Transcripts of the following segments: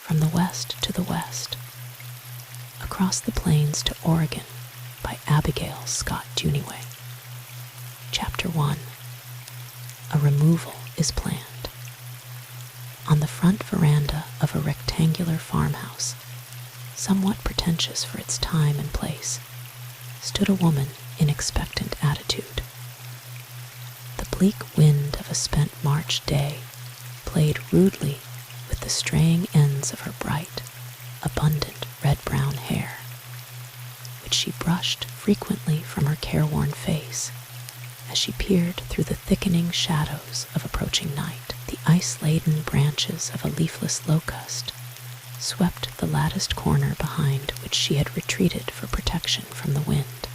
From the west to the west, across the plains to Oregon, by Abigail Scott Duniway. Chapter 1. A removal is planned. On the front veranda of a rectangular farmhouse, somewhat pretentious for its time and place, stood a woman in expectant attitude. The bleak wind of a spent March day played rudely with the straying ends of her bright, abundant red-brown hair, which she brushed frequently from her careworn face as she peered through the thickening shadows of approaching night. The ice-laden branches of a leafless locust swept the latticed corner behind which she had retreated for protection from the wind.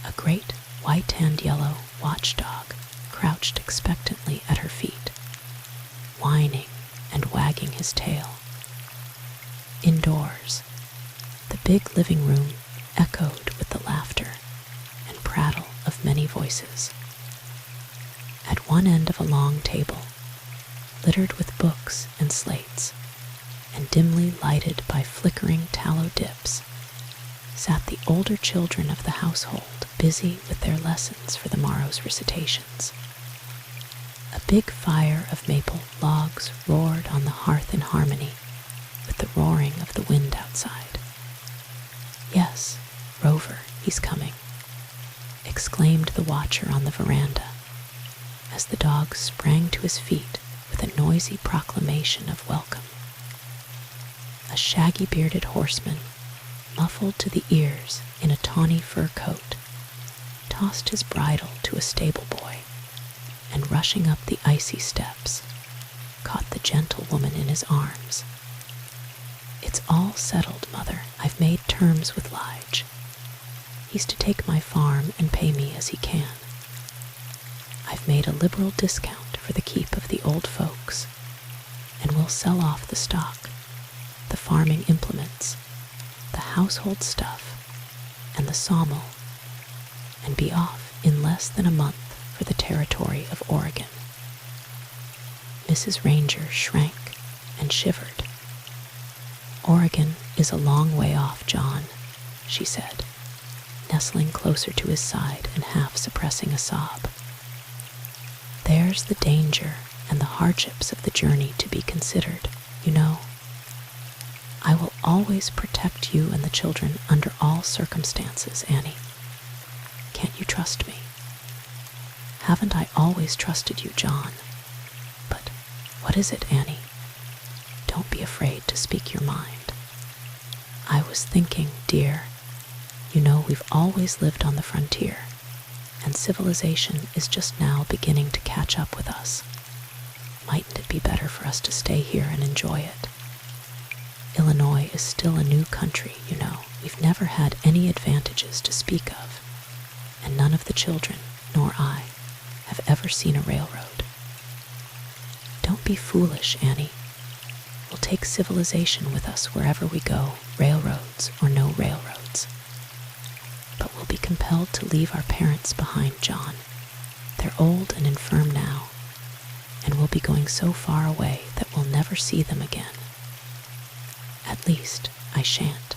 A great white and yellow watchdog crouched expectantly at her feet, whining and wagging his tail. Indoors, the big living room echoed with the laughter and prattle of many voices. At one end of a long table, littered with books and slates, and dimly lighted by flickering tallow dips, sat the older children of the household, busy with their lessons for the morrow's recitations. A big fire of maple logs roared on the hearth in harmony with the roaring of the wind outside. "Yes, Rover, he's coming," exclaimed the watcher on the veranda, as the dog sprang to his feet with a noisy proclamation of welcome. A shaggy-bearded horseman, muffled to the ears in a tawny fur coat, tossed his bridle to a stable boy, and rushing up the icy steps, caught the gentle woman in his arms. "It's all settled, Mother. I've made terms with Lige. He's to take my farm and pay me as he can. I've made a liberal discount for the keep of the old folks, and we'll sell off the stock, the farming implements, the household stuff, and the sawmill, and be off in less than a month for the territory of Oregon." Mrs. Ranger shrank and shivered. "Oregon is a long way off, John," she said, nestling closer to his side and half suppressing a sob. "There's the danger and the hardships of the journey to be considered, you know. I will always protect you and the children under all circumstances, Annie. Can't you trust me?" "Haven't I always trusted you, John? But what is it, Annie? Don't be afraid to speak your mind." "I was thinking, dear, you know we've always lived on the frontier, and civilization is just now beginning to catch up with us. Mightn't it be better for us to stay here and enjoy it? Illinois is still a new country, you know. We've never had any advantages to speak of, and none of the children, nor I, have ever seen a railroad. Don't be foolish, Annie. We'll take civilization with us wherever we go, railroads or no railroads. But we'll be compelled to leave our parents behind, John. They're old and infirm now, and we'll be going so far away that we'll never see them again. At least, I shan't."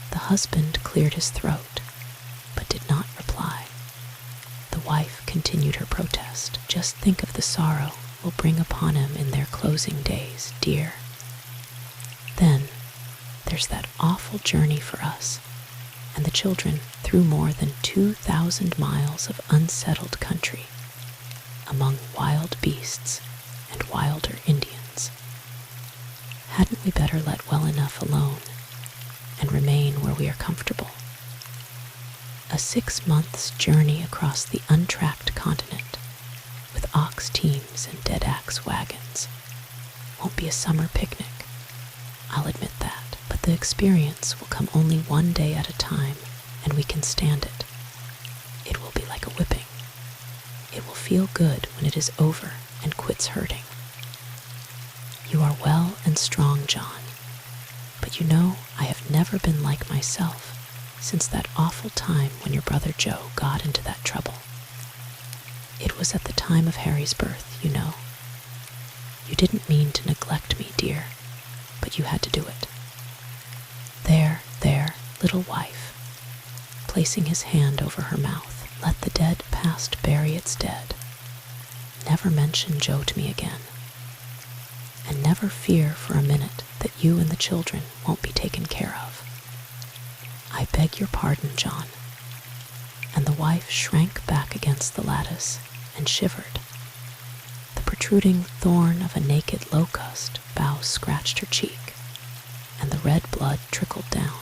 The husband cleared his throat, but did not reply. The wife continued her protest. "Just think of the sorrow we'll bring upon him in their closing days, dear. Then there's that awful journey for us and the children through more than 2,000 miles of unsettled country, among wild beasts and wilder Indians. Hadn't we better let well enough alone and remain where we are comfortable? A 6 months' journey across the untracked continent, with ox teams and dead-axe wagons, won't be a summer picnic, I'll admit that, but the experience will come only one day at a time, and we can stand it. It will be like a whipping. It will feel good when it is over and quits hurting. You are well and strong, John, but you know I have never been like myself since that awful time when your brother Joe got into that trouble. It was at the time of Harry's birth, you know. You didn't mean to neglect me, dear. but you had to do it. There, there, little wife. Placing his hand over her mouth, let the dead past bury its dead. Never mention Joe to me again. And never fear for a minute that you and the children won't be taken care of. I beg your pardon, John. And the wife shrank back against the lattice and shivered. The protruding thorn of a naked locust bough scratched her cheek, and the red blood trickled down.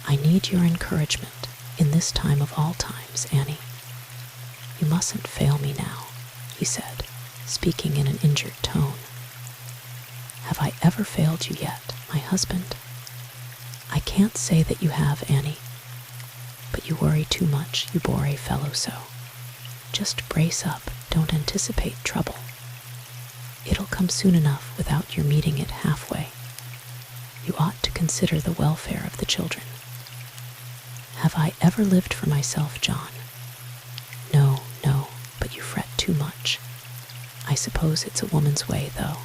I need your encouragement in this time of all times, Annie. You mustn't fail me now, he said, speaking in an injured tone. Have I ever failed you yet, my husband? I can't say that you have, Annie, but you worry too much, you bore a fellow so. Just brace up, don't anticipate trouble. It'll come soon enough without your meeting it halfway. You ought to consider the welfare of the children. Have I ever lived for myself, John? No, no, but you fret too much. I suppose it's a woman's way, though,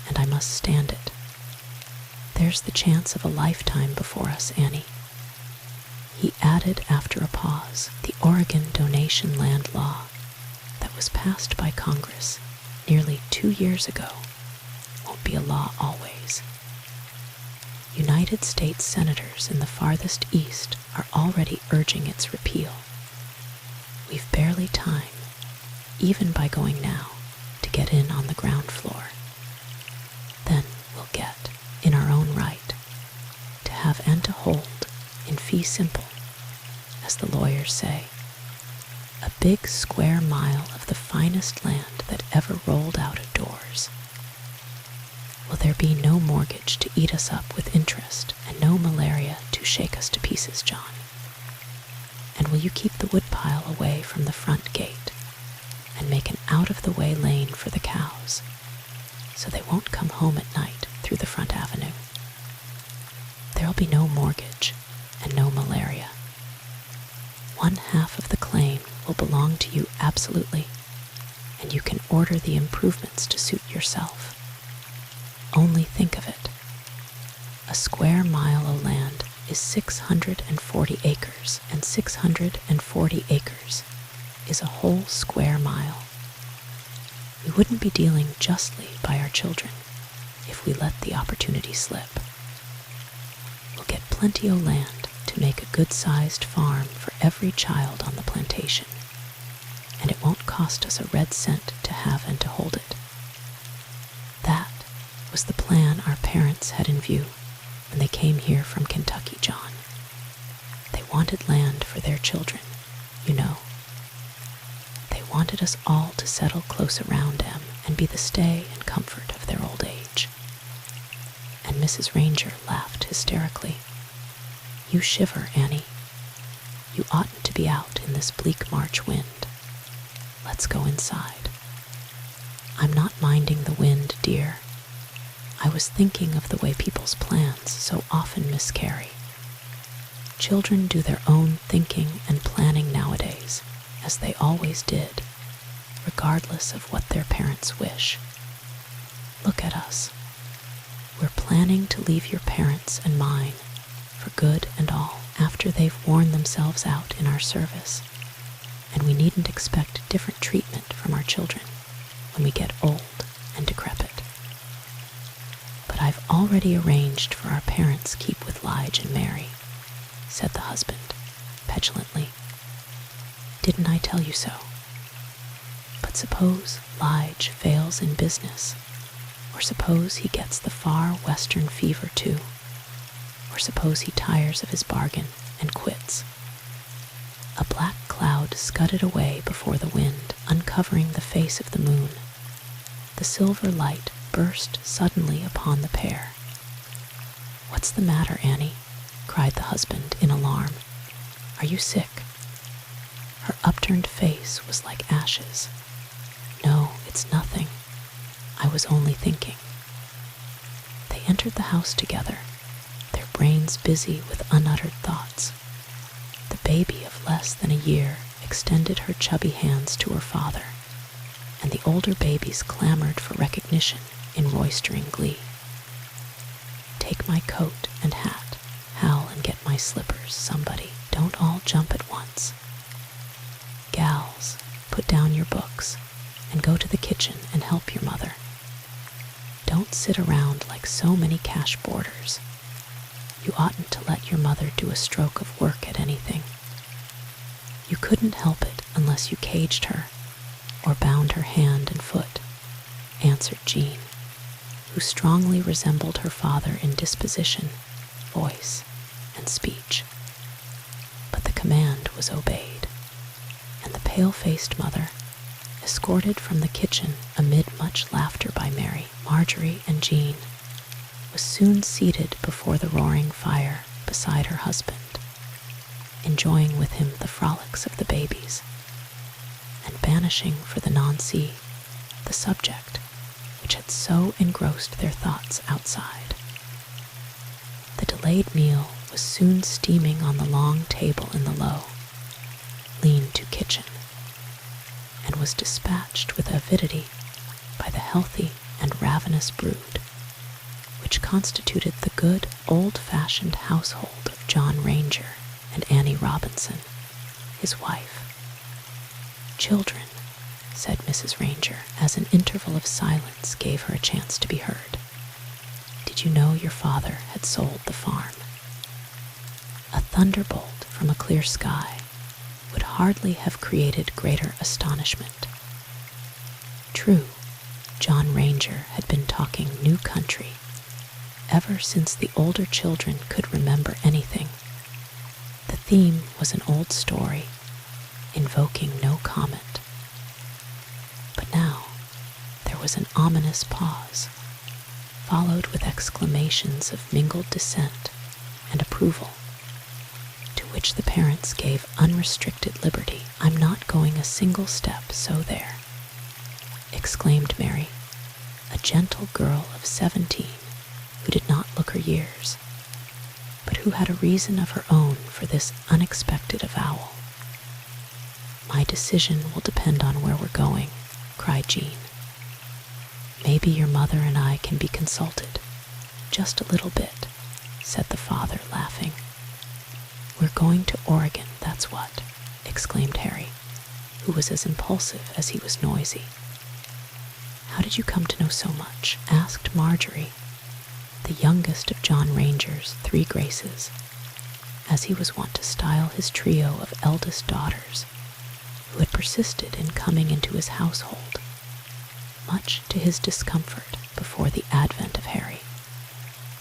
and I must stand it. There's the chance of a lifetime before us, Annie. He added after a pause, the Oregon donation land law that was passed by Congress nearly 2 years ago won't be a law always. United States senators in the farthest east are already urging its repeal. We've barely time, even by going now, to get in on the ground floor. Then we'll get, in our own right, to have and to hold, in fee simple, as the lawyers say, a big square mile of the finest land that ever rolled out of doors. Will there be no mortgage to eat us up with interest and no malaria to shake us to pieces, John? And will you keep the woodpile away from the front gate and make an out-of-the-way lane for the cows so they won't come home at night through the front avenue? There'll be no mortgage and no malaria. 1/2 of the claim will belong to you absolutely, and you can order the improvements to suit yourself. Only think of it. A square mile of land is 640 acres, and 640 acres is a whole square mile. We wouldn't be dealing justly by our children if we let the opportunity slip. We'll get plenty o' land to make a good-sized farm for every child on the plantation, and it won't cost us a red cent to have and to hold it. That was the plan our parents had in view when they came here from Kentucky, John. They wanted land for their children, you know. They wanted us all to settle close around them and be the stay and comfort of their old age. And Mrs. Ranger laughed hysterically. You shiver, Annie. You oughtn't to be out in this bleak March wind. Let's go inside. I'm not minding the wind, dear. I was thinking of the way people's plans so often miscarry. Children do their own thinking and planning nowadays, as they always did, regardless of what their parents wish. Look at us. We're planning to leave your parents and mine, for good and all, after they've worn themselves out in our service, and we needn't expect different treatment from our children when we get old and decrepit. But I've already arranged for our parents' keep with Lige and Mary, said the husband, petulantly. Didn't I tell you so? But suppose Lige fails in business, or suppose he gets the far western fever too, or suppose he tires of his bargain and quits. A black cloud scudded away before the wind, uncovering the face of the moon. The silver light burst suddenly upon the pair. What's the matter, Annie? Cried the husband in alarm. Are you sick? Her upturned face was like ashes. No, it's nothing. I was only thinking. They entered the house together, their brains busy with unuttered thoughts. The baby of less than a year extended her chubby hands to her father, and the older babies clamored for recognition in roistering glee. take my coat and hat. Hal, and get my slippers, somebody. Don't all jump at once. Gals, put down your books and go to the kitchen and help your mother. Don't sit around like so many cash boarders. You oughtn't to let your mother do a stroke of work at anything. You couldn't help it unless you caged her or bound her hand and foot, answered Jean, who strongly resembled her father in disposition, voice, and speech. But the command was obeyed, and the pale-faced mother, escorted from the kitchen amid much laughter by Mary, Marjorie, and Jean, was soon seated before the roaring fire beside her husband, enjoying with him the frolics of the babies, and banishing for the nonce the subject which had so engrossed their thoughts outside. The delayed meal was soon steaming on the long table in the low, lean-to kitchen, and was dispatched with avidity by the healthy and ravenous brood, which constituted the good old-fashioned household of John Ranger and Annie Robinson, his wife. "Children," said Mrs. Ranger, as an interval of silence gave her a chance to be heard, "did you know your father had sold the farm?" A thunderbolt from a clear sky would hardly have created greater astonishment. True, John Ranger had been talking new country ever since the older children could remember anything. The theme was an old story, invoking no comment. But now there was an ominous pause, followed with exclamations of mingled dissent and approval, to which the parents gave unrestricted liberty. "I'm not going a single step, so there," exclaimed Mary, a gentle girl of 17 who did not look her years, but who had a reason of her own for this unexpected avowal. "My decision will depend on where we're going," cried Jean. "Maybe your mother and I can be consulted, just a little bit," said the father, laughing. "We're going to Oregon, that's what," exclaimed Harry, who was as impulsive as he was noisy. "How did you come to know so much?" asked Marjorie, the youngest of John Ranger's 3 Graces, as he was wont to style his trio of eldest daughters, who had persisted in coming into his household, much to his discomfort before the advent of Harry,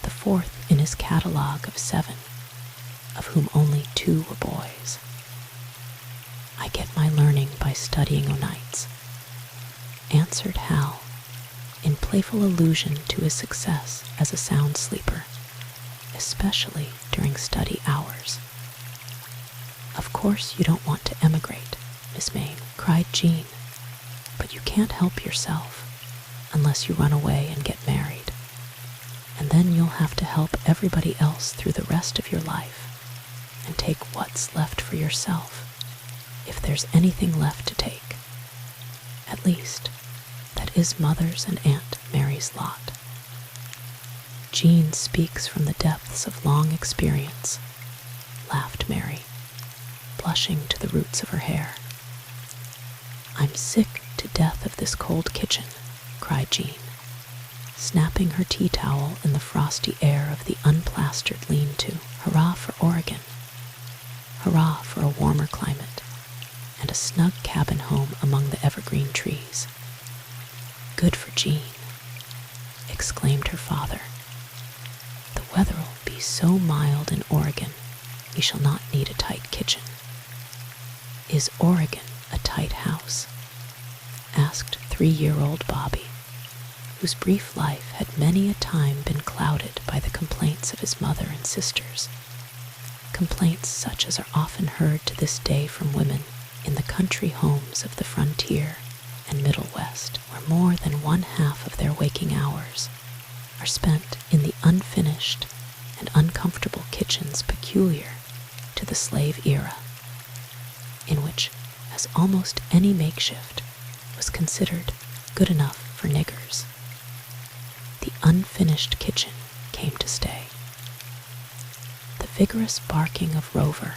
the 4th in his catalogue of 7, of whom only 2 were boys. "I get my learning by studying o' nights," answered Hal, in playful allusion to his success as a sound sleeper, especially during study hours. "Of course you don't want to emigrate, Miss Mayne," cried Jean, "but you can't help yourself unless you run away and get married, and then you'll have to help everybody else through the rest of your life and take what's left for yourself, if there's anything left to take. At least, that is Mother's and Aunt Mary's lot." "Jean speaks from the depths of long experience," laughed Mary, blushing to the roots of her hair. "I'm sick to death of this cold kitchen," cried Jean, snapping her tea towel in the frosty air of the unplastered lean-to. "Hurrah for Oregon! Hurrah for a warmer climate and a snug cabin home among the evergreen trees." "Good for Jean," exclaimed her father. "The weather'll be so mild in Oregon we shall not need a tight kitchen." "Is Oregon a tight house?" asked 3-year-old Bobby, whose brief life had many a time been clouded by the complaints of his mother and sisters, complaints such as are often heard to this day from women in the country homes of the frontier and Middle West, where more than 1/2 of their waking hours are spent in the unfinished and uncomfortable kitchens peculiar to the slave era, in which, as almost any makeshift was considered good enough for niggers. The unfinished kitchen came to stay. The vigorous barking of Rover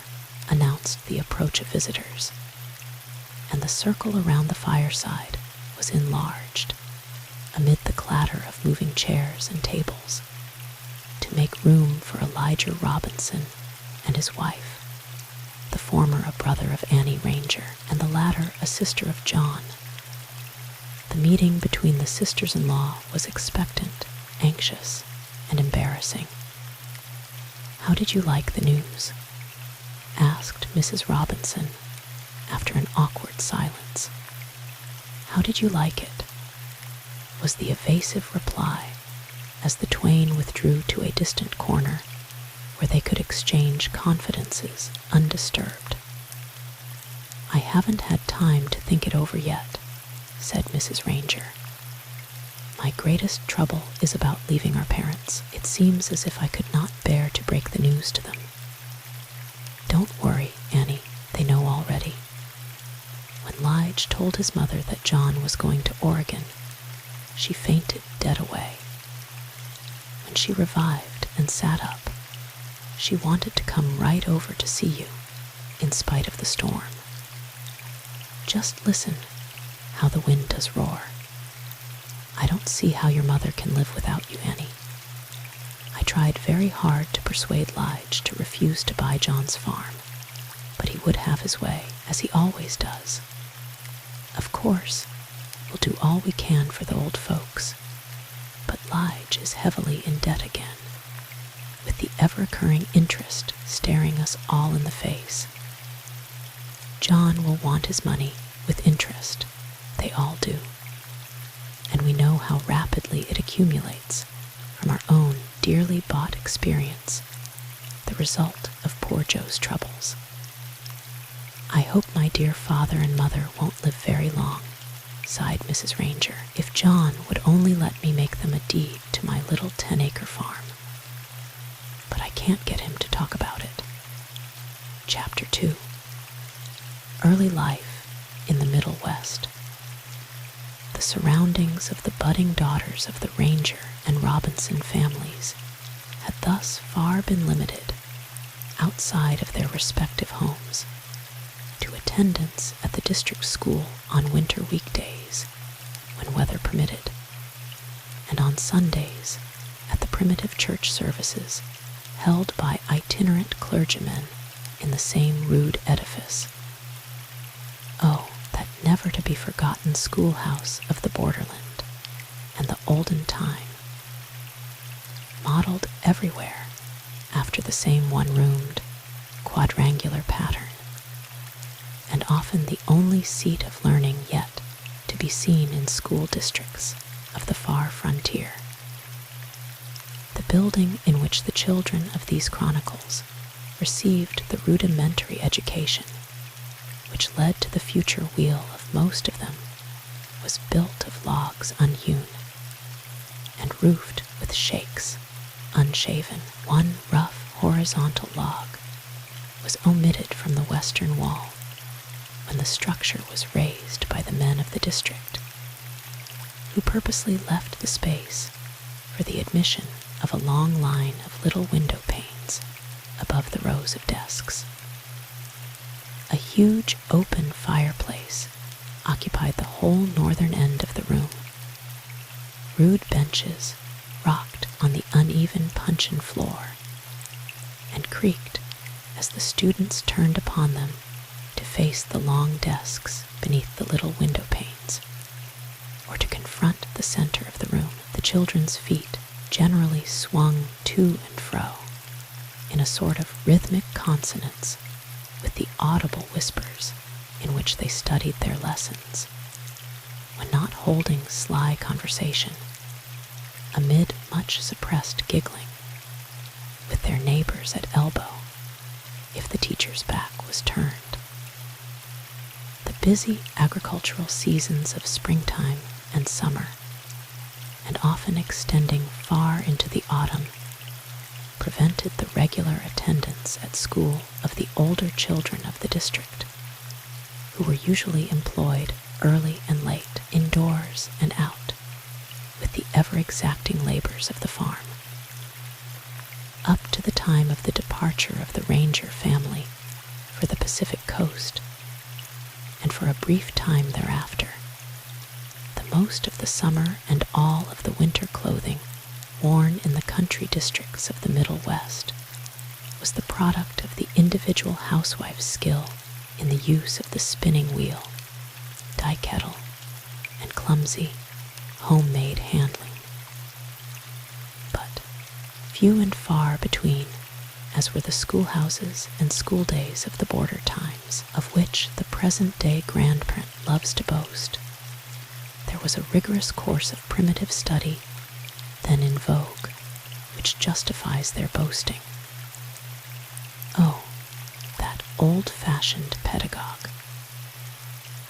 announced the approach of visitors, and the circle around the fireside was enlarged amid the clatter of moving chairs and tables to make room for Elijah Robinson and his wife, the former a brother of Annie Ranger and the latter a sister of John. The meeting between the sisters-in-law was expectant, anxious, and embarrassing. "How did you like the news?" asked Mrs. Robinson after an awkward silence. "How did you like it?" was the evasive reply as the twain withdrew to a distant corner where they could exchange confidences undisturbed. "I haven't had time to think it over yet," said Mrs. Ranger. "My greatest trouble is about leaving our parents. It seems as if I could not bear to break the news to them." "Don't worry, Annie, they know already." When Lige told his mother that John was going to Oregon, she fainted dead away. When she revived and sat up, she wanted to come right over to see you, in spite of the storm. "Just listen how the wind does roar. I don't see how your mother can live without you, Annie. I tried very hard to persuade Lige to refuse to buy John's farm, but he would have his way, as he always does. Of course, we'll do all we can for the old folks, but Lige is heavily in debt again, with the ever-occurring interest staring us all in the face. John will want his money with interest. They all do. And we know how rapidly it accumulates from our own dearly bought experience, the result of poor Joe's troubles. I hope my dear father and mother won't live very long," sighed Mrs. Ranger. "If John would only let me make them a deed to my little 10-acre farm. But I can't get him to talk about it." Chapter 2. Early life in the Middle West. The surroundings of the budding daughters of the Ranger and Robinson families had thus far been limited, outside of their respective homes, to attendance at the district school on winter weekdays, when weather permitted, and on Sundays at the primitive church services held by itinerant clergymen in the same rude edifice. Oh, that never-to-be-forgotten schoolhouse of the borderland, and the olden time, modeled everywhere after the same one-roomed, quadrangular pattern, and often the only seat of learning yet to be seen in school districts of the far frontier. The building in which the children of these chronicles received the rudimentary education which led to the future wheel of most of them was built of logs unhewn and roofed with shakes unshaven. One rough horizontal log was omitted from the western wall when the structure was raised by the men of the district, who purposely left the space for the admission of a long line of little window panes above the rows of desks. A huge open fireplace occupied the whole northern end of the room. Rude benches rocked on the uneven puncheon floor and creaked as the students turned upon them to face the long desks beneath the little window panes, or to confront the center of the room. The children's feet generally swung to and fro in a sort of rhythmic consonance with the audible whispers in which they studied their lessons, when not holding sly conversation, amid much suppressed giggling, with their neighbors at elbow, if the teacher's back was turned. The busy agricultural seasons of springtime and summer, and often extending far into the autumn, prevented the regular attendance at school of the older children of the district, who were usually employed early and late, indoors and out, with the ever-exacting labors of the farm. time of the departure of the Ranger family for the Pacific coast, and for a brief time thereafter, the most of the summer and all of the winter clothing worn in the country districts of the Middle West was the product of the individual housewife's skill in the use of the spinning wheel, dye kettle, and clumsy, homemade handling. But few and far between, as were the schoolhouses and school days of the border times, of which the present-day grandparent loves to boast, there was a rigorous course of primitive study then in vogue, which justifies their boasting. Oh, that old-fashioned pedagogue!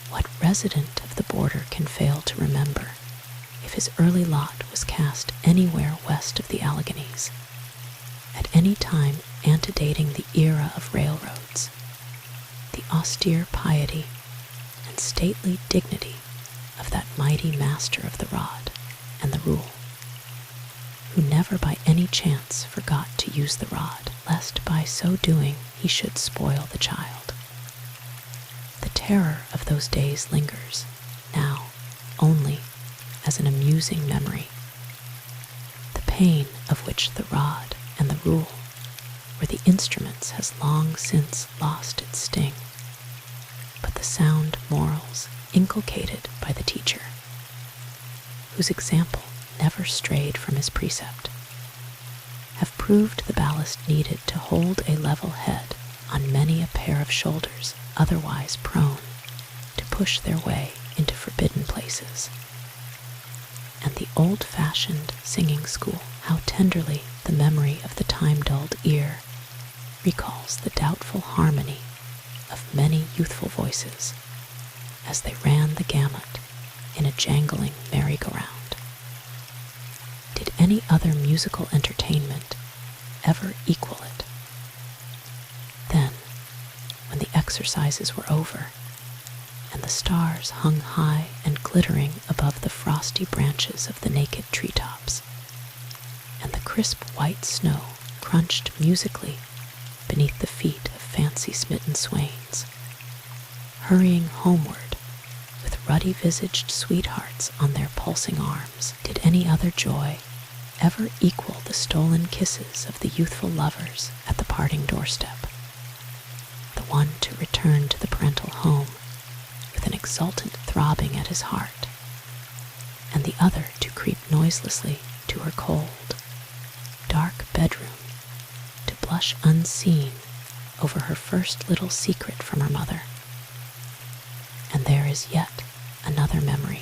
What resident of the border can fail to remember, if his early lot was cast anywhere west of the Alleghenies, at any time antedating the era of railroads, the austere piety and stately dignity of that mighty master of the rod and the rule, who never by any chance forgot to use the rod, lest by so doing he should spoil the child. The terror of those days lingers, now, only as an amusing memory. The pain of which the rod and the rule were the instruments has long since lost its sting, but the sound morals inculcated by the teacher, whose example never strayed from his precept, have proved the ballast needed to hold a level head on many a pair of shoulders otherwise prone to push their way into forbidden places. And the old-fashioned singing school, how tenderly the memory of the time-dulled ear recalls the doubtful harmony of many youthful voices as they ran the gamut in a jangling merry-go-round. Did any other musical entertainment ever equal it? Then, when the exercises were over, and the stars hung high and glittering above the frosty branches of the naked treetops, and the crisp white snow crunched musically beneath the feet of fancy-smitten swains, hurrying homeward with ruddy-visaged sweethearts on their pulsing arms, did any other joy ever equal the stolen kisses of the youthful lovers at the parting doorstep? The one to return to the parental home with an exultant throbbing at his heart, and the other to creep noiselessly to her cold, dark bedroom to blush unseen over her first little secret from her mother. And there is yet another memory.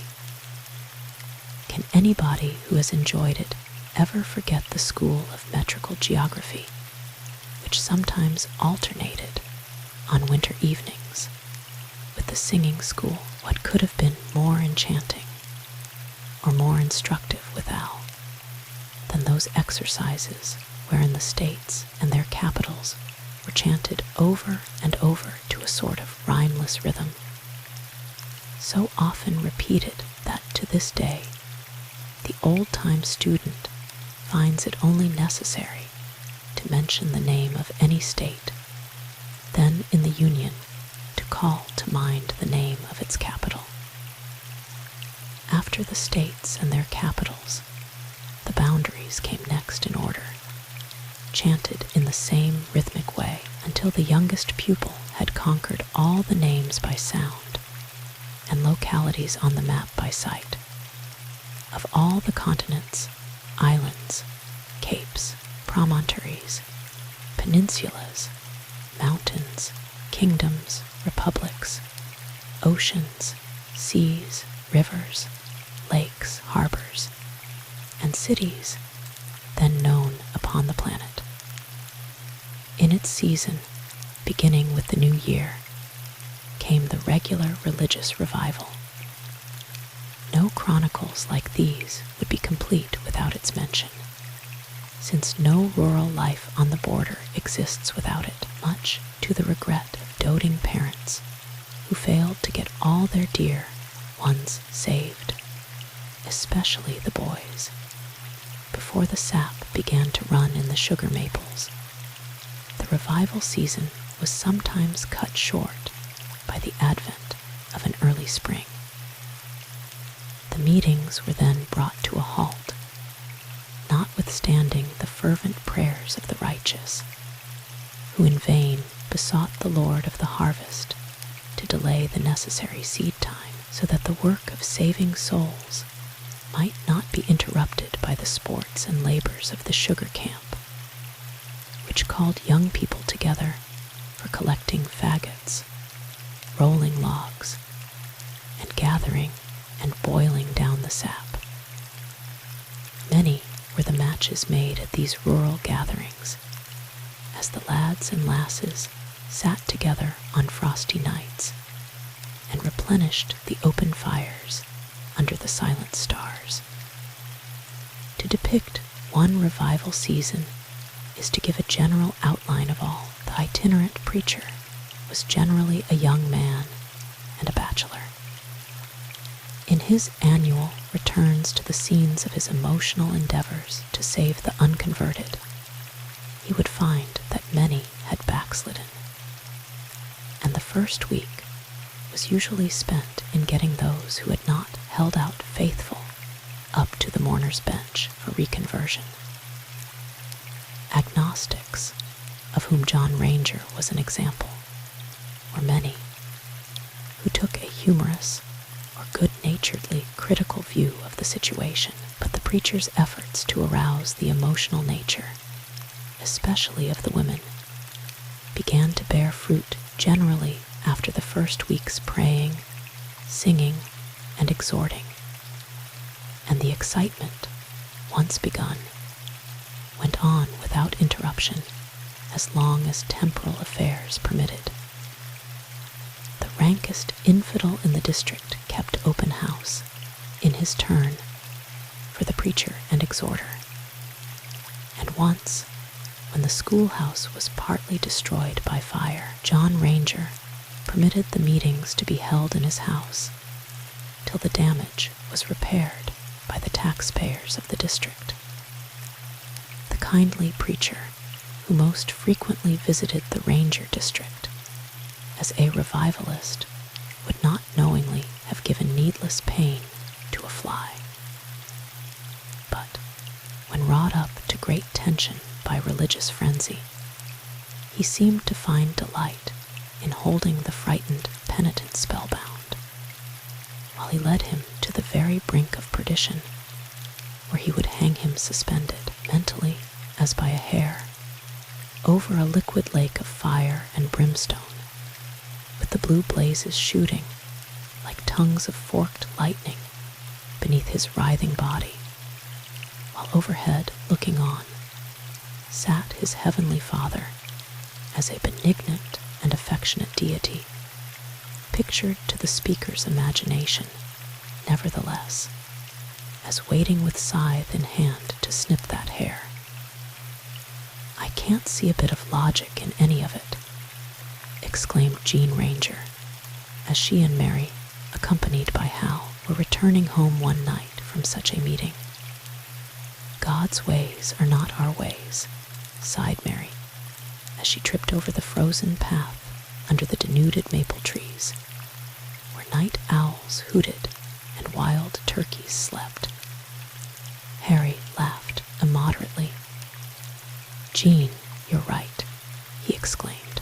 Can anybody who has enjoyed it ever forget the school of metrical geography, which sometimes alternated on winter evenings with the singing school? What could have been more enchanting or more instructive withal than those exercises wherein the states and their capitals were chanted over and over to a sort of rhymeless rhythm, so often repeated that to this day the old-time student finds it only necessary to mention the name of any state then in the Union to call to mind the name of its capital. After the states and their capitals, the boundaries came next in order, chanted in the same rhythmic way until the youngest pupil had conquered all the names by sound and localities on the map by sight of all the continents, islands, capes, promontories, peninsulas, mountains, kingdoms, republics, oceans, seas, rivers, lakes, harbors, and cities then known upon the planet. In its season, beginning with the new year, came the regular religious revival. No chronicles like these would be complete without its mention, since no rural life on the border exists without it, much to the regret of doting parents who failed to get all their dear ones saved, especially the boys, before the sap began to run in the sugar maples revival season was sometimes cut short by the advent of an early spring. The meetings were then brought to a halt, notwithstanding the fervent prayers of the righteous, who in vain besought the Lord of the harvest to delay the necessary seed time, so that the work of saving souls might not be interrupted by the sports and labors of the sugar camp, which called young people together for collecting faggots, rolling logs, and gathering and boiling down the sap. Many were the matches made at these rural gatherings, as the lads and lasses sat together on frosty nights and replenished the open fires under the silent stars. To depict one revival season is to give a general outline of all. The itinerant preacher was generally a young man and a bachelor. In his annual returns to the scenes of his emotional endeavors to save the unconverted, he would find that many had backslidden, and the first week was usually spent in getting those who had not held out faithful up to the mourner's bench for reconversion. Agnostics, of whom John Ranger was an example, were many, who took a humorous or good-naturedly critical view of the situation, but the preacher's efforts to arouse the emotional nature, especially of the women, began to bear fruit generally after the first week's praying, singing, and exhorting, and the excitement, once begun, went on without interruption as long as temporal affairs permitted. The rankest infidel in the district kept open house, in his turn, for the preacher and exhorter, and once, when the schoolhouse was partly destroyed by fire, John Ranger permitted the meetings to be held in his house till the damage was repaired by the taxpayers of the district. The kindly preacher, who most frequently visited the Ranger district, as a revivalist, would not knowingly have given needless pain to a fly. But when wrought up to great tension by religious frenzy, he seemed to find delight in holding the frightened penitent spellbound, while he led him to the very brink of perdition, where he would hang him suspended, mentally as by a hair, over a liquid lake of fire and brimstone, with the blue blazes shooting like tongues of forked lightning beneath his writhing body, while overhead, looking on, sat his heavenly Father as a benignant and affectionate deity, pictured to the speaker's imagination, nevertheless, as waiting with scythe in hand to snip that hair. "I can't see a bit of logic in any of it," exclaimed Jean Ranger, as she and Mary, accompanied by Hal, were returning home one night from such a meeting. "God's ways are not our ways," sighed Mary, as she tripped over the frozen path under the denuded maple trees, where night owls hooted and wild turkeys slept. Harry laughed immoderately. "Jean, you're right," he exclaimed.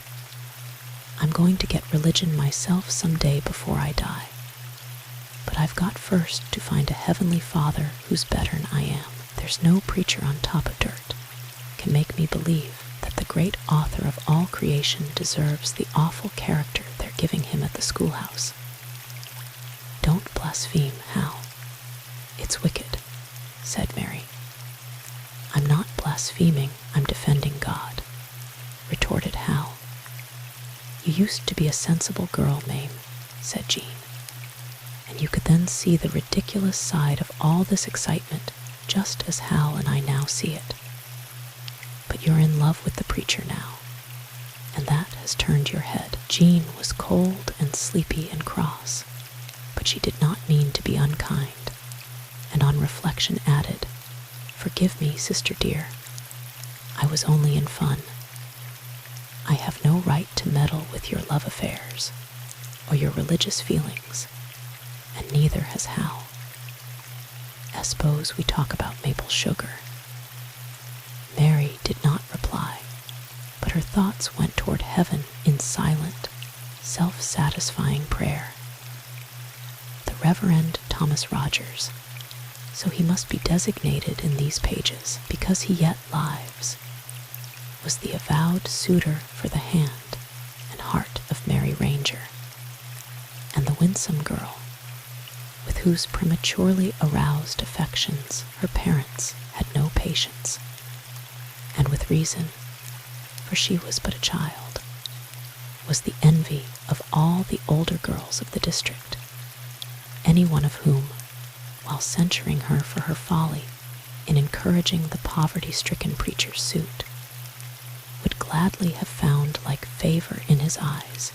"I'm going to get religion myself some day before I die. But I've got first to find a heavenly Father who's better'n I am. There's no preacher on top of dirt can make me believe that the great author of all creation deserves the awful character they're giving him at the schoolhouse. Don't blaspheme, Hal. It's wicked," said Mary. "I'm not blaspheming, I'm defending God," retorted Hal. "You used to be a sensible girl, Mame," said Jean, "and you could then see the ridiculous side of all this excitement just as Hal and I now see it. But you're in love with the preacher now, and that has turned your head." Jean was cold and sleepy and cross, but she did not mean to be unkind, and on reflection added, "Forgive me, sister dear. I was only in fun." I have no right to meddle with your love affairs or your religious feelings, and neither has Hal. Suppose we talk about maple sugar." Mary did not reply, but her thoughts went toward heaven in silent, self-satisfying prayer. The Reverend Thomas Rogers, so he must be designated in these pages because he yet lives, was the avowed suitor for the hand and heart of Mary Ranger, and the winsome girl, with whose prematurely aroused affections her parents had no patience, and with reason, for she was but a child, was the envy of all the older girls of the district, any one of whom, while censuring her for her folly in encouraging the poverty-stricken preacher's suit, would gladly have found like favor in his eyes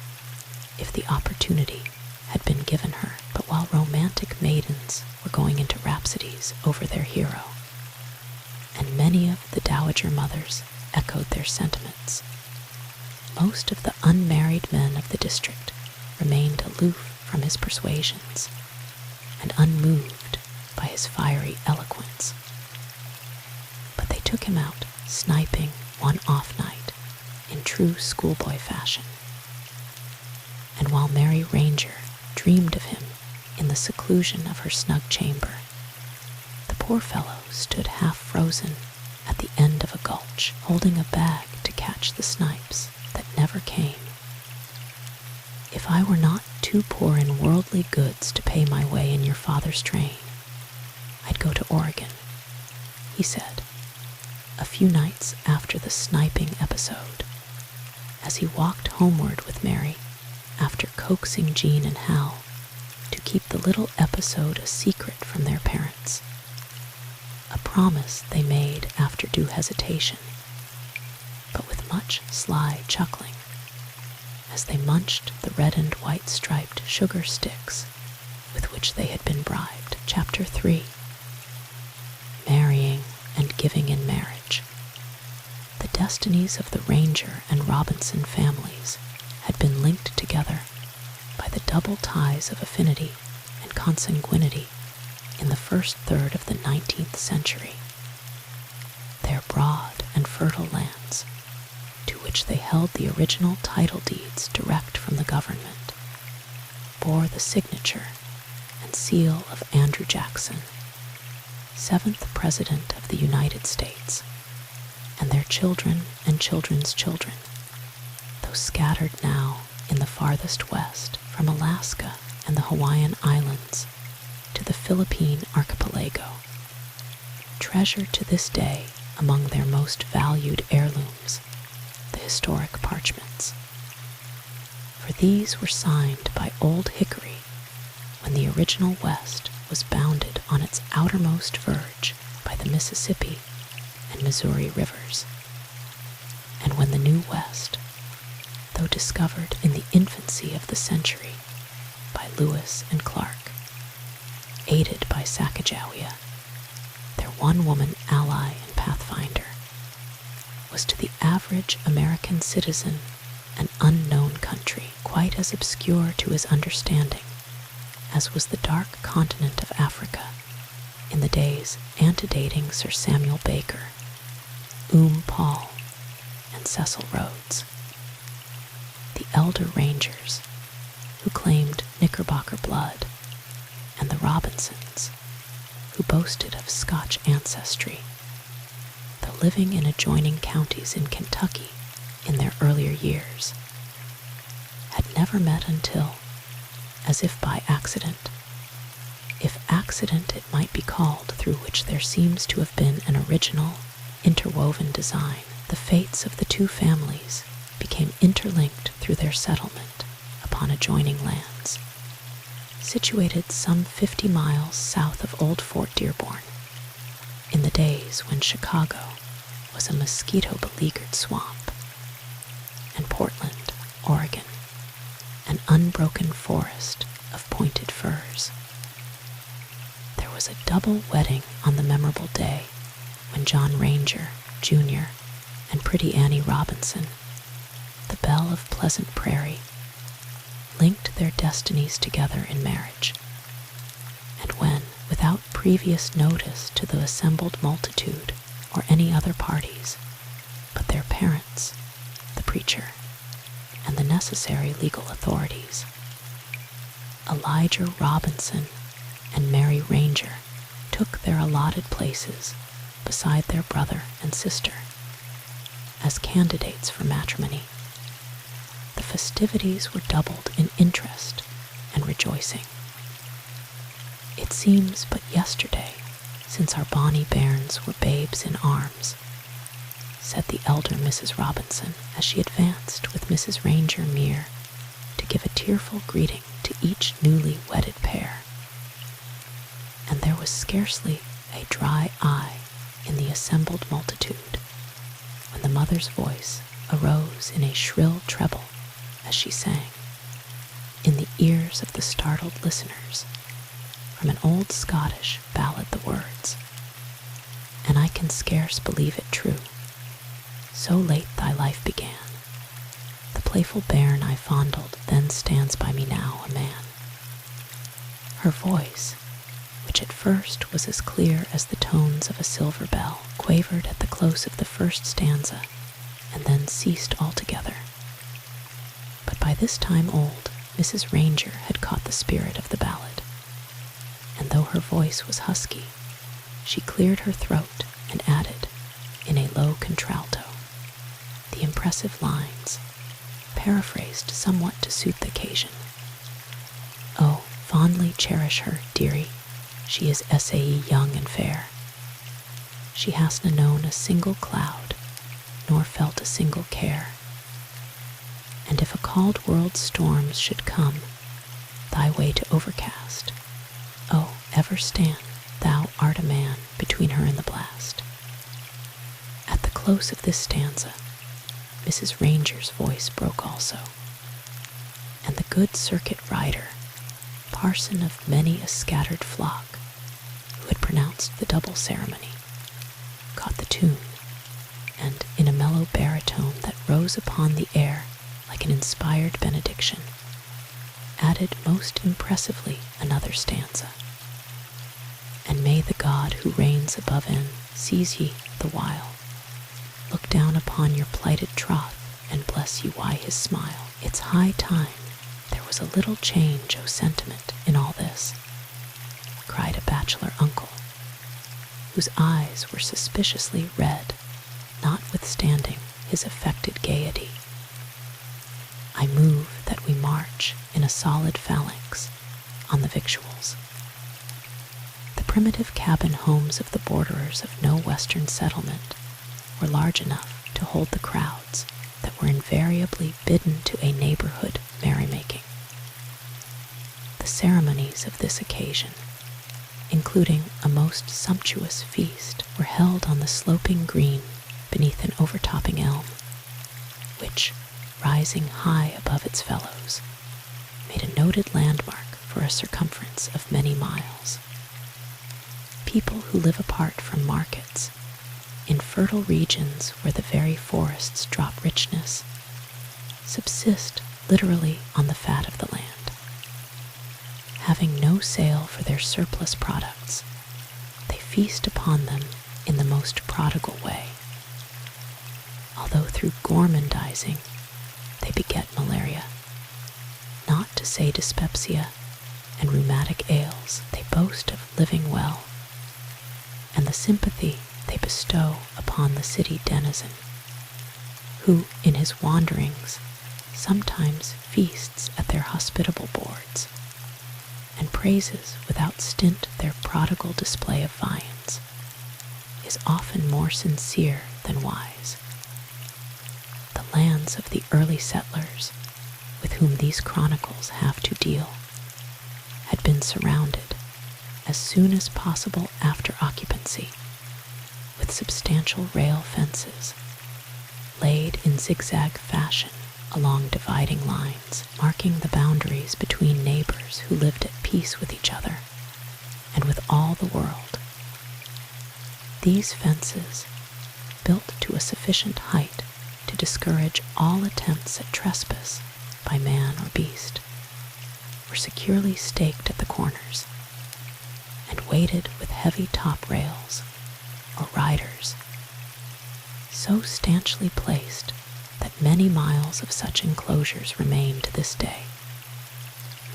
if the opportunity had been given her. But while romantic maidens were going into rhapsodies over their hero, and many of the dowager mothers echoed their sentiments, most of the unmarried men of the district remained aloof from his persuasions and unmoved by his fiery eloquence. But they took him out sniping one off night in true schoolboy fashion, and while Mary Ranger dreamed of him in the seclusion of her snug chamber, the poor fellow stood half frozen at the end of a gulch, holding a bag to catch the snipes that never came. "If I were not too poor in worldly goods to pay my way in your father's train, I'd go to Oregon," he said, a few nights after the sniping episode, as he walked homeward with Mary after coaxing Jean and Hal to keep the little episode a secret from their parents, a promise they made after due hesitation, but with much sly chuckling, as they munched the red and white striped sugar sticks with which they had been bribed. Chapter 3. Marrying and Giving in Marriage. The destinies of the Ranger and Robinson families had been linked together by the double ties of affinity and consanguinity in the first third of the 19th century. Their broad and fertile lands, to which they held the original title deeds direct from the government, bore the signature and seal of Andrew Jackson, 7th President of the United States, and their children and children's children, though scattered now in the farthest west from Alaska and the Hawaiian Islands to the Philippine archipelago, treasure to this day among their most valued heirlooms the historic parchments. For these were signed by Old Hickory when the original West was bounded on its outermost verge by the Mississippi and Missouri rivers, and when the New West, though discovered in the infancy of the century by Lewis and Clark, aided by Sacagawea, their one-woman ally and pathfinder, was to the average American citizen an unknown country, quite as obscure to his understanding as was the dark continent of Africa in the days antedating Sir Samuel Baker, Paul, and Cecil Rhodes. The elder Rangers, who claimed Knickerbocker blood, and the Robinsons, who boasted of Scotch ancestry, though living in adjoining counties in Kentucky in their earlier years, had never met until, as if by accident, if accident it might be called, through which there seems to have been an original, interwoven design, the fates of the two families became interlinked through their settlement upon adjoining lands, situated some 50 miles south of Old Fort Dearborn, in the days when Chicago was a mosquito-beleaguered swamp, and Portland, Oregon, an unbroken forest of pointed firs. There was a double wedding on the memorable day when John Ranger, Jr., and pretty Annie Robinson, the the belle of Pleasant Prairie, linked their destinies together in marriage. And when, without previous notice to the assembled multitude or any other parties, but their parents, the preacher, and the necessary legal authorities, Elijah Robinson and Mary Ranger took their allotted places beside their brother and sister as candidates for matrimony, the festivities were doubled in interest and rejoicing. It seems but yesterday since our bonny bairns were babes in arms, said the elder Mrs. Robinson as she advanced with Mrs. Ranger Mere to give a tearful greeting to each newly wedded pair. And there was scarcely a dry eye in the assembled multitude when the mother's voice arose in a shrill treble as she sang, in the ears of the startled listeners, from an old Scottish ballad the words, "And I can scarce believe it true, so late thy life began. The playful bairn I fondled then stands by me now a man." Her voice, which at first was as clear as the tones of a silver bell, quavered at the close of the first stanza and then ceased altogether. But by this time old Mrs. Ranger had caught the spirit of the ballad, and though her voice was husky, she cleared her throat and added, in a low contralto, the impressive lines, paraphrased somewhat to suit the occasion. "Oh, fondly cherish her, dearie, she is essay young and fair. She hasna known a single cloud, nor felt a single care. And if a called world's storms should come thy way to overcast, oh, ever stand, thou art a man, between her and the blast." At the close of this stanza, Mrs. Ranger's voice broke also, and the good circuit rider, parson of many a scattered flock, who had pronounced the double ceremony, caught the tune, and in a mellow baritone that rose upon the air like an inspired benediction, added most impressively another stanza. "And may the God who reigns above and sees ye the while look down upon your plighted troth and bless you by his smile. It's high time there was a little change o' sentiment in all this," cried a bachelor uncle, whose eyes were suspiciously red, notwithstanding his affected gaiety. "I move that we march in a solid phalanx on the victuals." The primitive cabin homes of the borderers of no western settlement were large enough to hold the crowds that were invariably bidden to a neighborhood merrymaking. The ceremonies of this occasion, including a most sumptuous feast, were held on the sloping green beneath an overtopping elm, which, rising high above its fellows, made a noted landmark for a circumference of many miles. People who live apart from markets, in fertile regions where the very forests drop richness, subsist literally on the fat of the land. Having no sale for their surplus products, they feast upon them in the most prodigal way. Although through gormandizing they beget malaria, not to say dyspepsia and rheumatic ails, they boast of living well, and the sympathy they bestow upon the city denizen, who in his wanderings sometimes feasts at their hospitable boards, and praises without stint their prodigal display of viands, is often more sincere than wise. The lands of the early settlers, with whom these chronicles have to deal, had been surrounded, as soon as possible after occupancy, with substantial rail fences, laid in zigzag fashion along dividing lines, marking the boundaries between neighbors who lived at peace with each other and with all the world. These fences, built to a sufficient height to to discourage all attempts at trespass by man or beast, were securely staked at the corners and weighted with heavy top rails or riders, so stanchly placed that many miles of such enclosures remain to this day,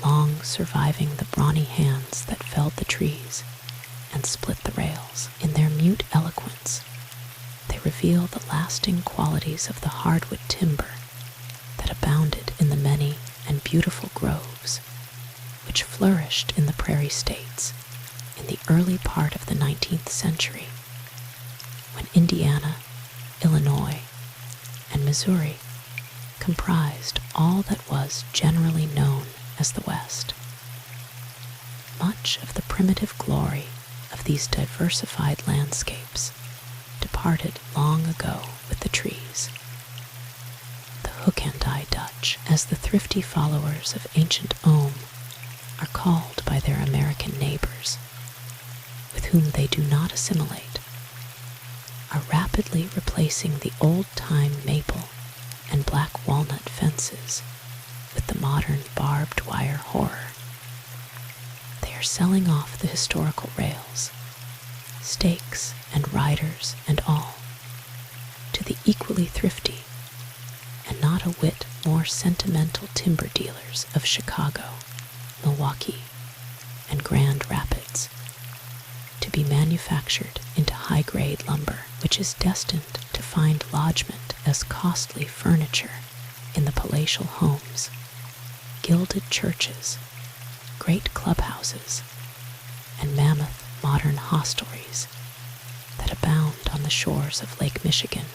long surviving the brawny hands that felled the trees and split the rails. In their mute eloquence, they reveal the lasting qualities of the hardwood timber that abounded in the many and beautiful groves which flourished in the prairie states in the early part of the 19th century, when Indiana, Illinois, and Missouri comprised all that was generally known as the West. Much of the primitive glory of these diversified landscapes departed long ago with the trees. The hook-and-eye Dutch, as the thrifty followers of ancient Ohm are called by their American neighbors, with whom they do not assimilate, are rapidly replacing the old-time maple and black walnut fences with the modern barbed wire horror. They are selling off the historical rails, stakes and riders and all, to the equally thrifty and not a whit more sentimental timber dealers of Chicago, Milwaukee, and Grand Rapids, to be manufactured into high-grade lumber, which is destined to find lodgment as costly furniture in the palatial homes, gilded churches, great clubhouses, and mammoth modern hostelries that abound on the shores of Lake Michigan,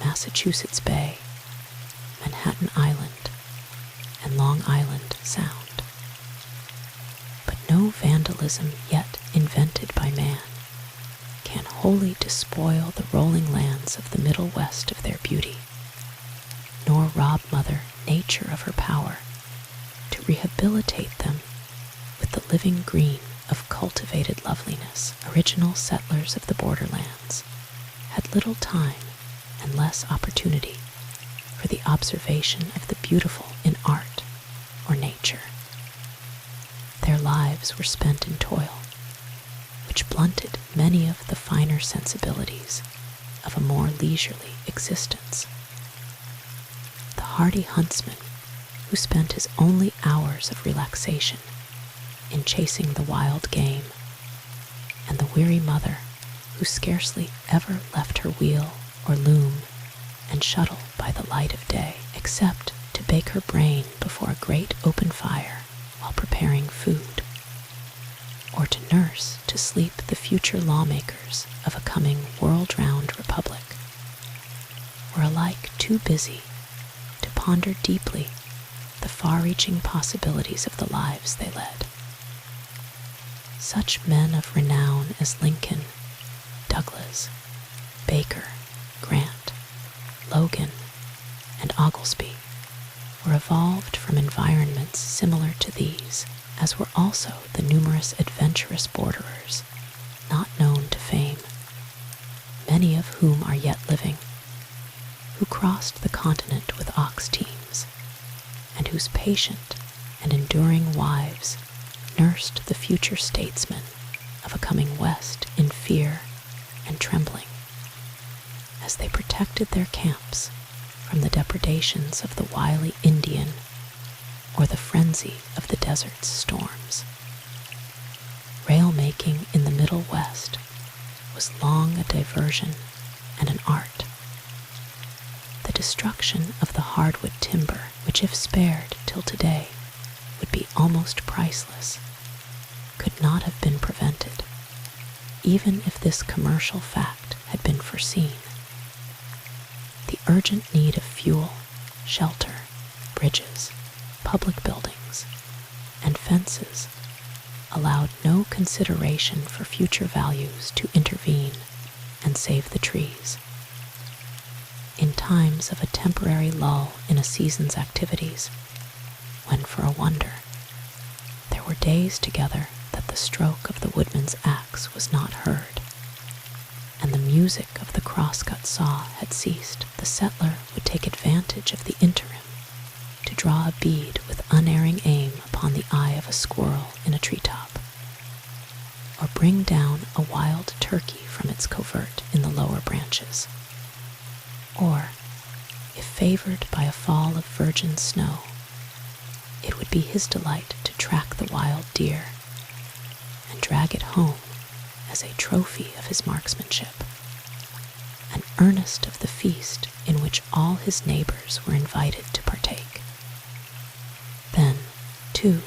Massachusetts Bay, Manhattan Island, and Long Island Sound. But no vandalism yet invented by man can wholly despoil the rolling lands of the Middle West of their beauty, nor rob Mother Nature of her power to rehabilitate them with the living green of cultivated loveliness. Original settlers of the borderlands had little time and less opportunity for the observation of the beautiful in art or nature. Their lives were spent in toil, which blunted many of the finer sensibilities of a more leisurely existence. The hardy huntsman who spent his only hours of relaxation in chasing the wild game, and the weary mother who scarcely ever left her wheel or loom and shuttle by the light of day, except to bake her brain before a great open fire while preparing food, or to nurse to sleep the future lawmakers of a coming world-round republic, were alike too busy to ponder deeply the far-reaching possibilities of the lives they led. Such men of renown as Lincoln, Douglas, Baker, Grant, Logan, and Oglesby were evolved from environments similar to these, as were also the numerous adventurous borderers not known to fame, many of whom are yet living, who crossed the continent with ox teams, and whose patient and enduring wives nursed the future statesmen of a coming West in fear and trembling, as they protected their camps from the depredations of the wily Indian or the frenzy of the desert's storms. Rail-making in the Middle West was long a diversion and an art. The destruction of the hardwood timber, which if spared till today would be almost priceless, could not have been prevented, even if this commercial fact had been foreseen. The urgent need of fuel, shelter, bridges, public buildings, and fences allowed no consideration for future values to intervene and save the trees. In times of a temporary lull in a season's activities, when for a wonder there were days together that the stroke of the woodman's axe was not heard, and the music of the crosscut saw had ceased, the settler would take advantage of the interim to draw a bead with unerring aim upon the eye of a squirrel in a treetop, or bring down a wild turkey from its covert in the lower branches. Or, if favored by a fall of virgin snow, it would be his delight to track the wild deer and drag it home as a trophy of his marksmanship, an earnest of the feast in which all his neighbors were invited to partake. Then, too,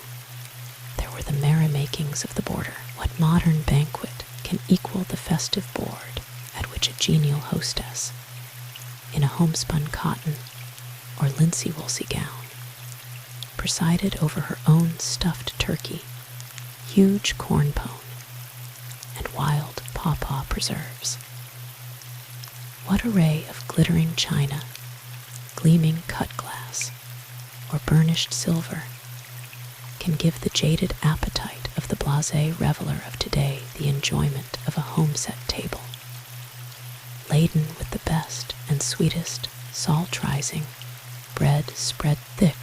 there were the merrymakings of the border. What modern banquet can equal the festive board at which a genial hostess, in a homespun cotton or linsey-woolsey gown, presided over her own stuffed turkey, huge corn pone, and wild pawpaw preserves? What array of glittering china, gleaming cut glass, or burnished silver can give the jaded appetite of the blasé reveler of today the enjoyment of a home-set table, laden with the best and sweetest, salt-rising bread spread thick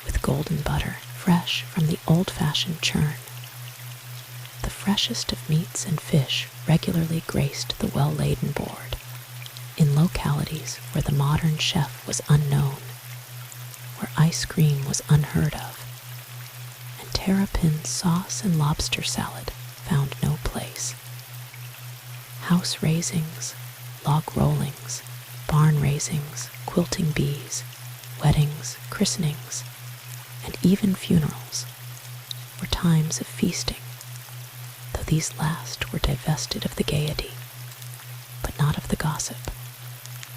with golden butter, fresh from the old-fashioned churn? The freshest of meats and fish regularly graced the well-laden board, in localities where the modern chef was unknown, where ice cream was unheard of, and terrapin sauce and lobster salad found no place. House raisings, log rollings, barn raisings, quilting bees, weddings, christenings, and even funerals were times of feasting, though these last were divested of the gaiety, but not of the gossip,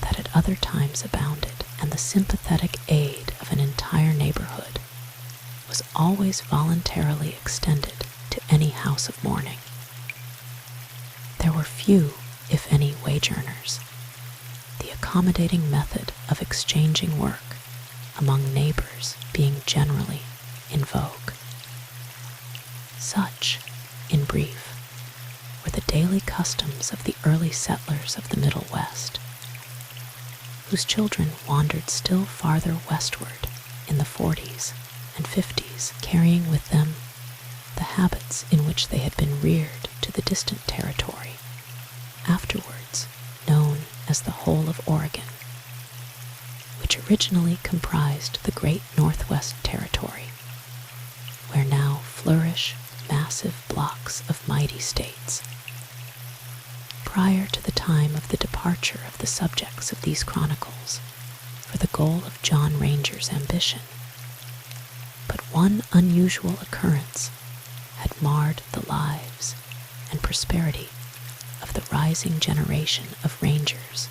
that at other times abounded, and the sympathetic aid of an entire neighborhood was always voluntarily extended to any house of mourning. There were few, if any, wage earners, the accommodating method of exchanging work among neighbors being generally in vogue. Such, in brief, were the daily customs of the early settlers of the Middle West, whose children wandered still farther westward in the 40s and 50s, carrying with them the habits in which they had been reared to the distant territory, afterwards known as the whole of Oregon, which originally comprised the great Northwest Territory, where now flourish massive blocks of mighty states. Prior to the time of the departure of the subjects of these chronicles for the goal of John Ranger's ambition, but one unusual occurrence had marred the lives and prosperity of the rising generation of Rangers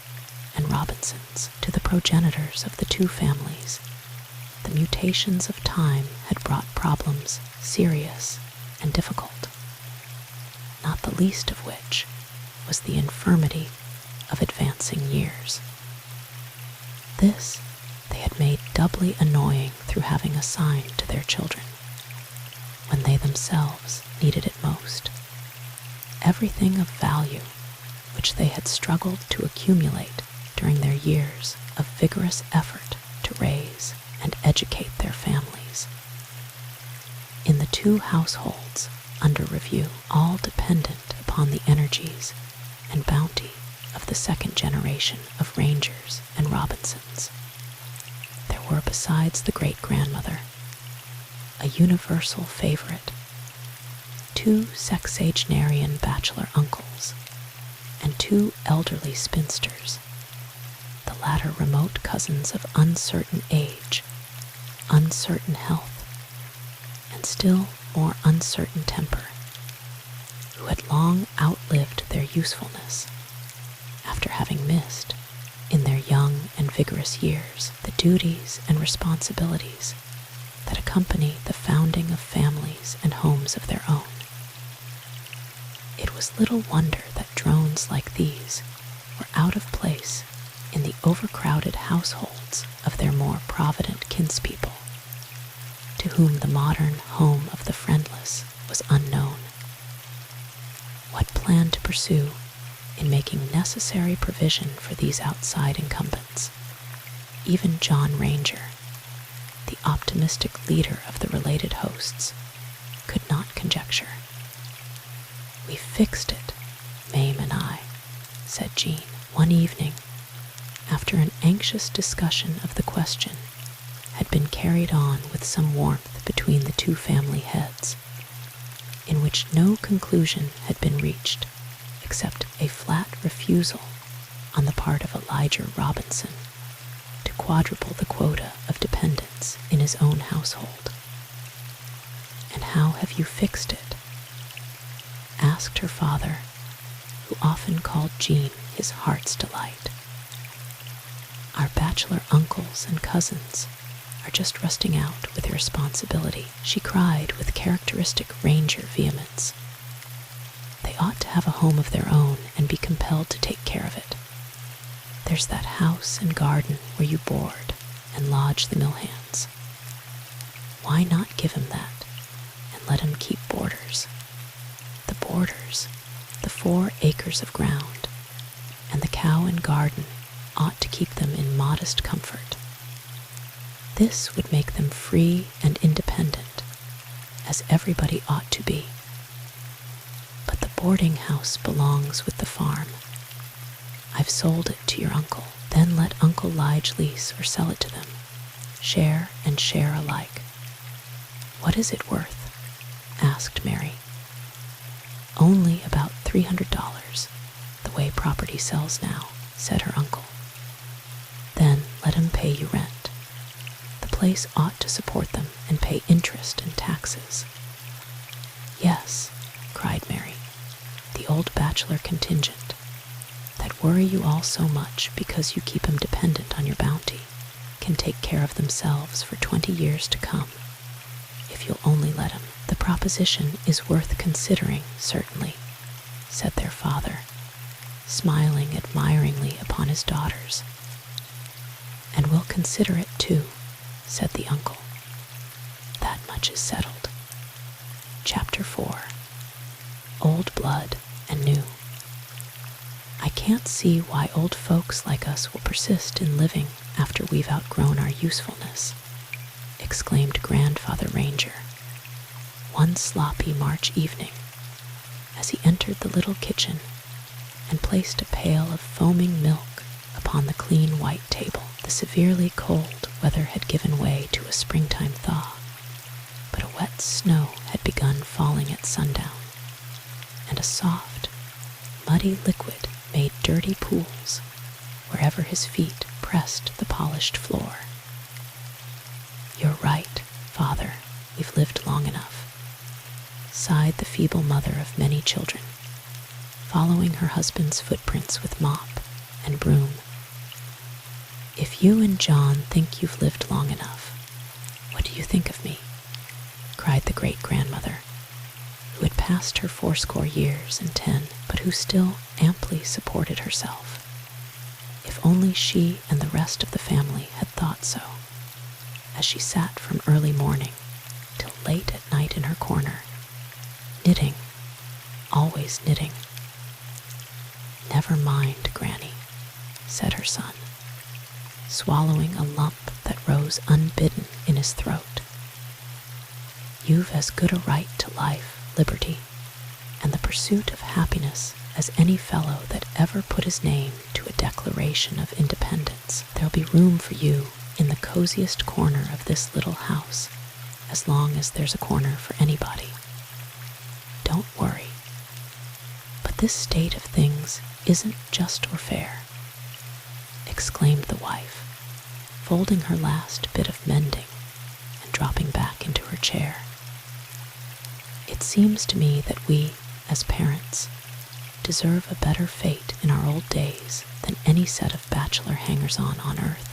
and Robinsons. To the progenitors of the two families, the mutations of time had brought problems serious and difficult, not the least of which was the infirmity of advancing years. This they had made doubly annoying through having assigned to their children, when they themselves needed it most, everything of value which they had struggled to accumulate during their years of vigorous effort to raise and educate their families. In the two households under review, all dependent upon the energies and bounty of the second generation of Rangers and Robinsons, there were, besides the great-grandmother, a universal favorite, two sexagenarian bachelor uncles, and two elderly spinsters, the latter remote cousins of uncertain age, uncertain health, and still more uncertain temper, who had long outlived their usefulness, after having missed, in their young and vigorous years, the duties and responsibilities that accompany the founding of families and homes of their own. It was little wonder that drones like these were out of place in the overcrowded households of their more provident kinspeople, to whom the modern home of the friendless was unknown. What plan to pursue in making necessary provision for these outside incumbents. Even John Ranger, the optimistic leader of the related hosts, could not conjecture. "We fixed it, Mame and I," said Jean one evening, after an anxious discussion of the question had been carried on with some warmth between the two family heads, in which no conclusion had been reached except a flat refusal on the part of Elijah Robinson to quadruple the quota of dependents in his own household. "And how have you fixed it?" asked her father, who often called Jean his heart's delight. "Our bachelor uncles and cousins are just rusting out with irresponsibility," she cried with characteristic Ranger vehemence. "They ought to have a home of their own and be compelled to take care of it. There's that house and garden where you board and lodge the mill hands. Why not give 'em that and let 'em keep boarders? The boarders, the 4 acres of ground, and the cow and garden ought to keep them in modest comfort. This would make them free and independent, as everybody ought to be. But the boarding house belongs with the farm. I've sold it to your uncle. Then let Uncle Lige lease or sell it to them, share and share alike." "What is it worth?" asked Mary. "Only about $300, the way property sells now," said her uncle. "Then let him pay you rent. The place ought to support them and pay interest and taxes." "Yes," cried Mary, "the old bachelor contingent, that worry you all so much because you keep 'em dependent on your bounty, can take care of themselves for 20 years to come, if you'll only let 'em." "The proposition is worth considering, certainly," said their father, smiling admiringly upon his daughters. "And we'll consider it too," said the uncle. "That much is settled." Chapter 4. Old Blood and New. "I can't see why old folks like us will persist in living after we've outgrown our usefulness," exclaimed Grandfather Ranger one sloppy March evening, as he entered the little kitchen and placed a pail of foaming milk upon the clean white table. The severely cold weather had given way to a springtime thaw, but a wet snow had begun falling at sundown, and a soft, muddy liquid made dirty pools wherever his feet pressed the polished floor. "You're right, Father, we've lived long enough," sighed the feeble mother of many children, following her husband's footprints with mop and broom. "If you and John think you've lived long enough, what do you think of me?" cried the great-grandmother, who had passed her 80 years and 10, but who still amply supported herself. If only she and the rest of the family had thought so, as she sat from early morning till late at night in her corner, knitting, always knitting. "Never mind, Granny," said her son, swallowing a lump that rose unbidden in his throat. "You've as good a right to life, liberty, and the pursuit of happiness as any fellow that ever put his name to a declaration of independence. There'll be room for you in the coziest corner of this little house, as long as there's a corner for anybody. Don't worry. But this state of things isn't just or fair," exclaimed the wife, folding her last bit of mending and dropping back into her chair. "It seems to me that we, as parents, deserve a better fate in our old days than any set of bachelor hangers-on on earth,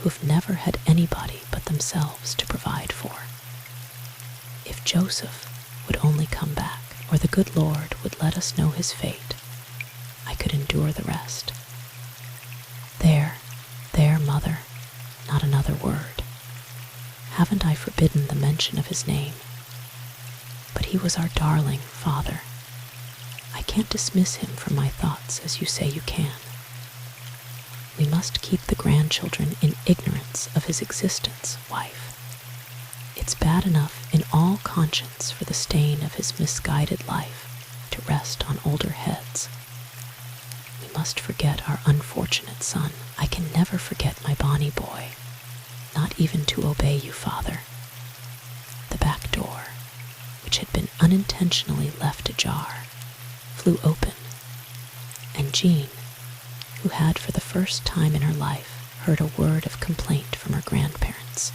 who've never had anybody but themselves to provide for. If Joseph would only come back, or the good Lord would let us know his fate, I could endure the rest." There, Mother, not another word. Haven't I forbidden the mention of his name? But he was our darling father. I can't dismiss him from my thoughts as you say you can. We must keep the grandchildren in ignorance of his existence, wife. It's bad enough in all conscience for the stain of his misguided life to rest on older heads. We must forget our unfortunate son. I can never forget my bonny boy, not even to obey you, father. The back door, which had been unintentionally left ajar, flew open, and Jean, who had for the first time in her life heard a word of complaint from her grandparents,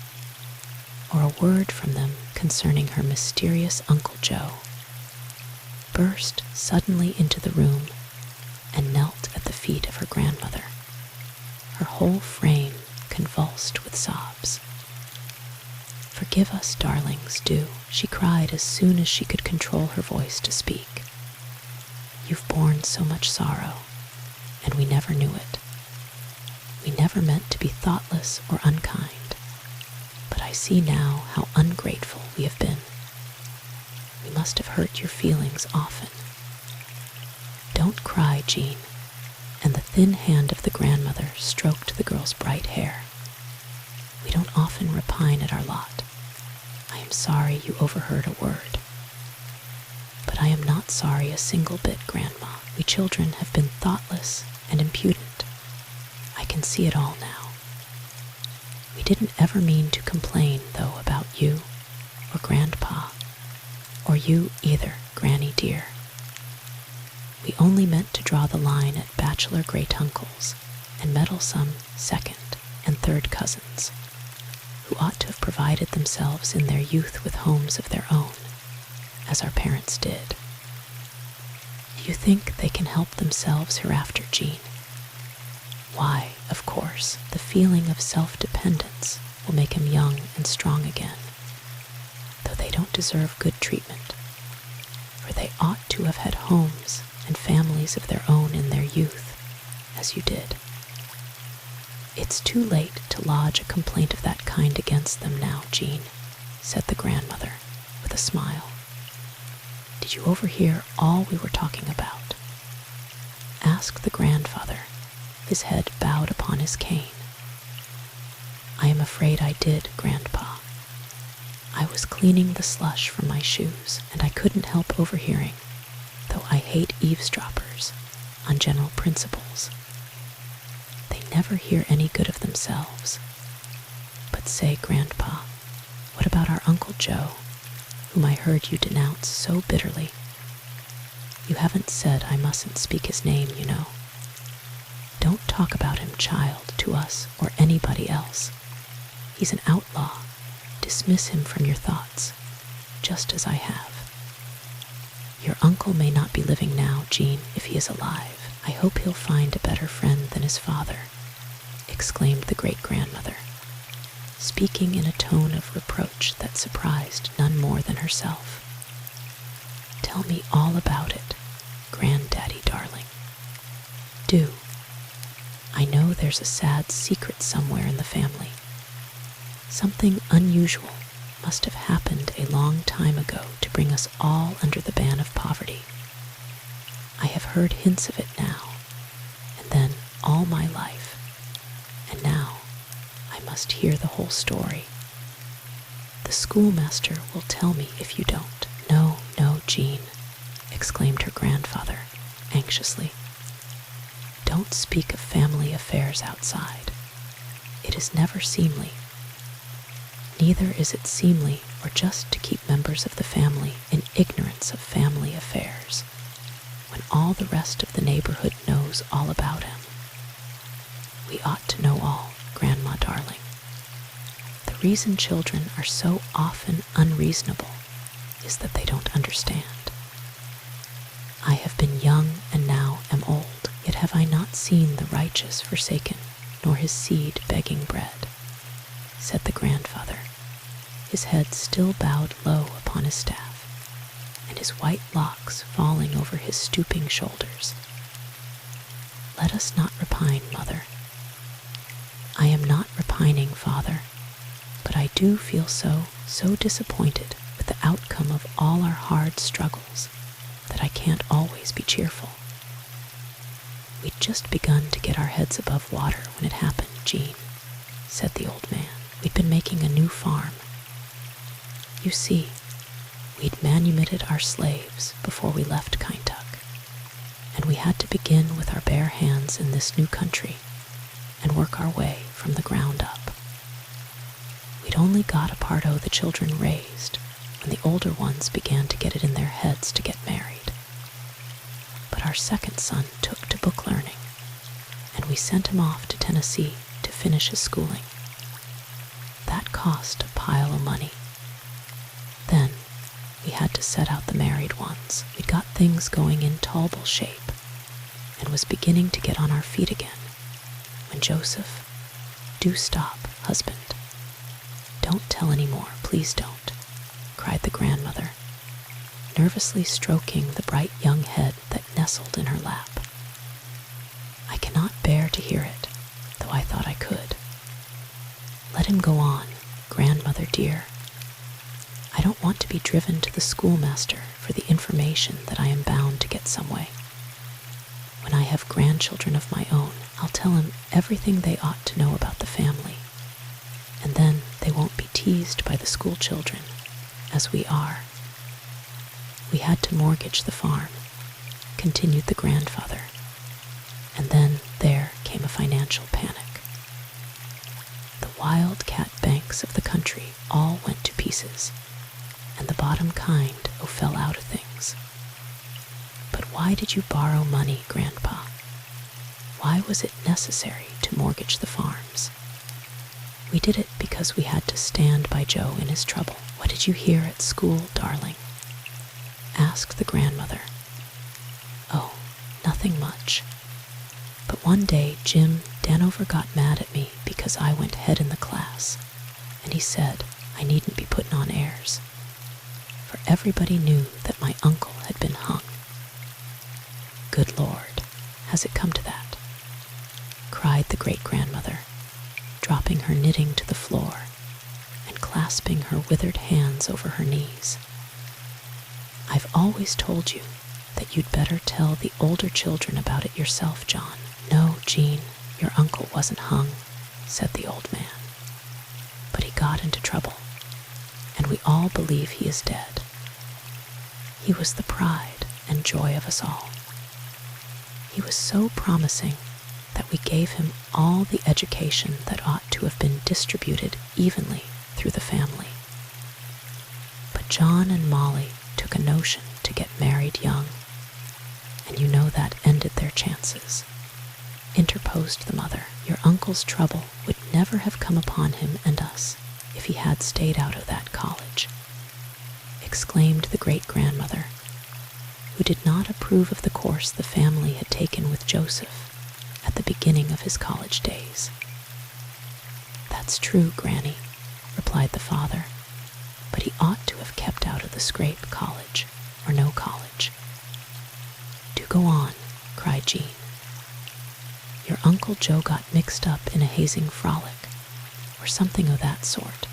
or a word from them concerning her mysterious Uncle Joe, burst suddenly into the room and knelt at the feet of her grandmother, her whole frame convulsed with sobs. "Forgive us, darlings, do," she cried as soon as she could control her voice to speak. "You've borne so much sorrow, and we never knew it. We never meant to be thoughtless or unkind, but I see now how ungrateful we have been. We must have hurt your feelings often. Don't cry, Jean," and the thin hand of the grandmother stroked the girl's bright hair. "We don't often repine at our lot. I am sorry you overheard a word. But I am not sorry a single bit, Grandma. We children have been thoughtless and impudent. I can see it all now. We didn't ever mean to complain, though, about you or Grandpa, or you either, Granny dear. We only meant to draw the line at bachelor great-uncles and meddlesome second and third cousins, who ought to have provided themselves in their youth with homes of their own, as our parents did. Do you think they can help themselves hereafter, Jean? Why, of course, the feeling of self-dependence will make him young and strong again, though they don't deserve good treatment, for they ought to have had homes and families of their own in their youth, as you did. It's too late to lodge a complaint of that kind against them now, Jean," said the grandmother with a smile. "Did you overhear all we were talking about?" asked the grandfather, his head bowed upon his cane. "I am afraid I did, Grandpa. I was cleaning the slush from my shoes, and I couldn't help overhearing, though I hate eavesdroppers on general principles. They never hear any good of themselves. But say, Grandpa, what about our Uncle Joe, whom I heard you denounce so bitterly? You haven't said I mustn't speak his name, you know. Don't talk about him, child, to us or anybody else. He's an outlaw. Dismiss him from your thoughts, just as I have. Your uncle may not be living now, Jean, if he is alive. I hope he'll find a better friend than his father," exclaimed the great-grandmother, speaking in a tone of reproach that surprised none more than herself. "Tell me all about it, Granddaddy darling. Do. I know there's a sad secret somewhere in the family. Something unusual must have happened a long time ago to bring us all under the ban of poverty. I have heard hints of it now, and then all my life, and now I must hear the whole story. The schoolmaster will tell me if you don't." "No, no, Jean," exclaimed her grandfather anxiously. "Don't speak of family affairs outside. It is never seemly. Neither is it seemly or just to keep members of the family in ignorance of family affairs, when all the rest of the neighborhood knows all about him. We ought to know all, Grandma darling. The reason children are so often unreasonable is that they don't understand. I have been young and now am old, yet have I not seen the righteous forsaken, nor his seed begging bread," said the grandfather, his head still bowed low upon his staff, and his white locks falling over his stooping shoulders. "Let us not repine, Mother." "I am not repining, Father, but I do feel so disappointed with the outcome of all our hard struggles that that I can't always be cheerful. We'd just begun to get our heads above water when it happened, Jean, said the old man. We'd been making a new farm. You see, we'd manumitted our slaves before we left Kintuck, and we had to begin with our bare hands in this new country and work our way from the ground up. We'd only got a part o' the children raised when the older ones began to get it in their heads to get married. But our second son took to book learning, and we sent him off to Tennessee to finish his schooling. That cost a pile of money. Then we had to set out the married ones. We'd got things going in tolerable shape and was beginning to get on our feet again when Joseph, do stop, husband. Don't tell any more, please don't, cried the grandmother, nervously stroking the bright young head that nestled in her lap. I cannot bear to hear it, though I thought I could. Let him go on, grandmother dear. I don't want to be driven to the schoolmaster for the information that I am bound to get some way. When I have grandchildren of my own, I'll tell him everything they ought to know about the family, and then they won't be teased by the school children, as we are. We had to mortgage the farm, continued the grandfather, and then there came a financial panic. The wildcat banks of the country all went to pieces, and the bottom kind fell out of things. But why did you borrow money, Grandpa? Why was it necessary to mortgage the farms? We did it because we had to stand by Joe in his trouble. What did you hear at school, darling? Asked the grandmother. Oh, nothing much. But one day Jim Danover got mad at me because I went head in the class, and he said I needn't be putting on airs, for everybody knew that my uncle had been hung. Good Lord, has it come to that? Cried the great-grandmother, dropping her knitting to the floor and clasping her withered hands over her knees. I've always told you that you'd better tell the older children about it yourself, John. No, Jean, your uncle wasn't hung, said the old man. But he got into trouble, and we all believe he is dead. He was the pride and joy of us all. He was so promising that we gave him all the education that ought to have been distributed evenly through the family. But John and Molly took a notion to get married young, and you know that ended their chances. Interposed the mother. Your uncle's trouble would never have come upon him and us if he had stayed out of that college, exclaimed the great-grandmother, who did not approve of the course the family had taken with Joseph at the beginning of his college days. That's true, Granny, replied the father, but he ought to have kept out of the scrape, college or no college. Do go on, cried Jean. Your Uncle Joe got mixed up in a hazing frolic, or something of that sort,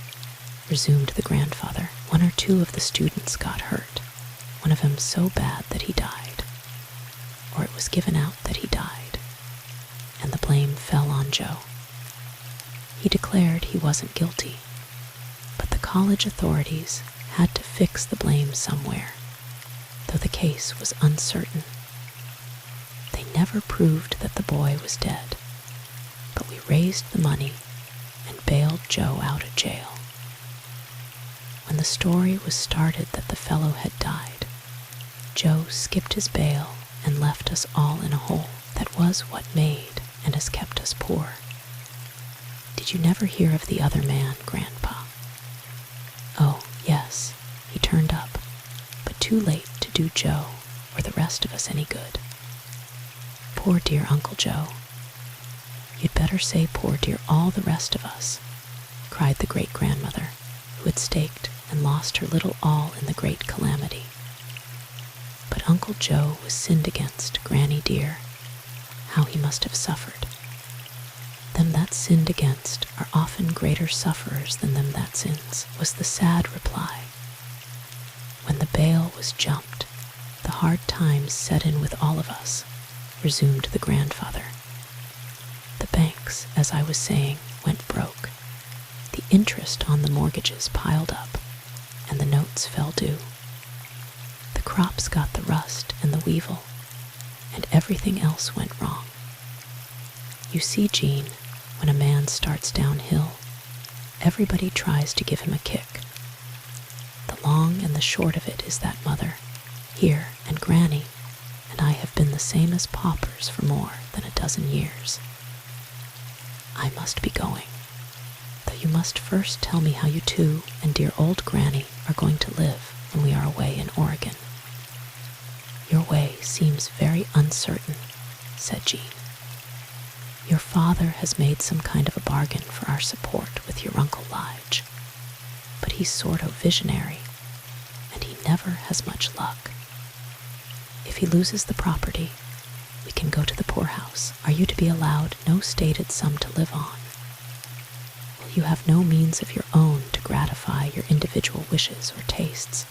resumed the grandfather. One or two of the students got hurt, one of them so bad that he died, or it was given out that he died, and the blame fell on Joe. He declared he wasn't guilty, but the college authorities had to fix the blame somewhere, though the case was uncertain. They never proved that the boy was dead, but we raised the money and bailed Joe out of jail. When the story was started that the fellow had died, Joe skipped his bail and left us all in a hole. That was what made and has kept us poor. Did you never hear of the other man, Grandpa? Oh, yes, he turned up, but too late to do Joe or the rest of us any good. Poor dear Uncle Joe. You'd better say poor dear all the rest of us, cried the great-grandmother, who had staked and lost her little all in the great calamity. But Uncle Joe was sinned against, Granny dear. How he must have suffered. Them that sinned against are often greater sufferers than them that sins, was the sad reply. When the bail was jumped, The hard times set in with all of us, resumed the grandfather. The banks, as I was saying, went broke. The interest on the mortgages piled up, and the notes fell due. The crops got the rust and the weevil, and everything else went wrong. You see, Jean, when a man starts downhill, everybody tries to give him a kick. The long and the short of it is that Mother, here, and Granny, and I have been the same as paupers for more than a dozen years. I must be going, though you must first tell me how you two and dear old Granny are going to live when we are away in Oregon. Your way seems very uncertain, said Jean. Your father has made some kind of a bargain for our support with your Uncle Lige, but he's sort of visionary, and he never has much luck. If he loses the property, we can go to the poorhouse. Are you to be allowed no stated sum to live on? Will you have no means of your own to gratify your individual wishes or tastes?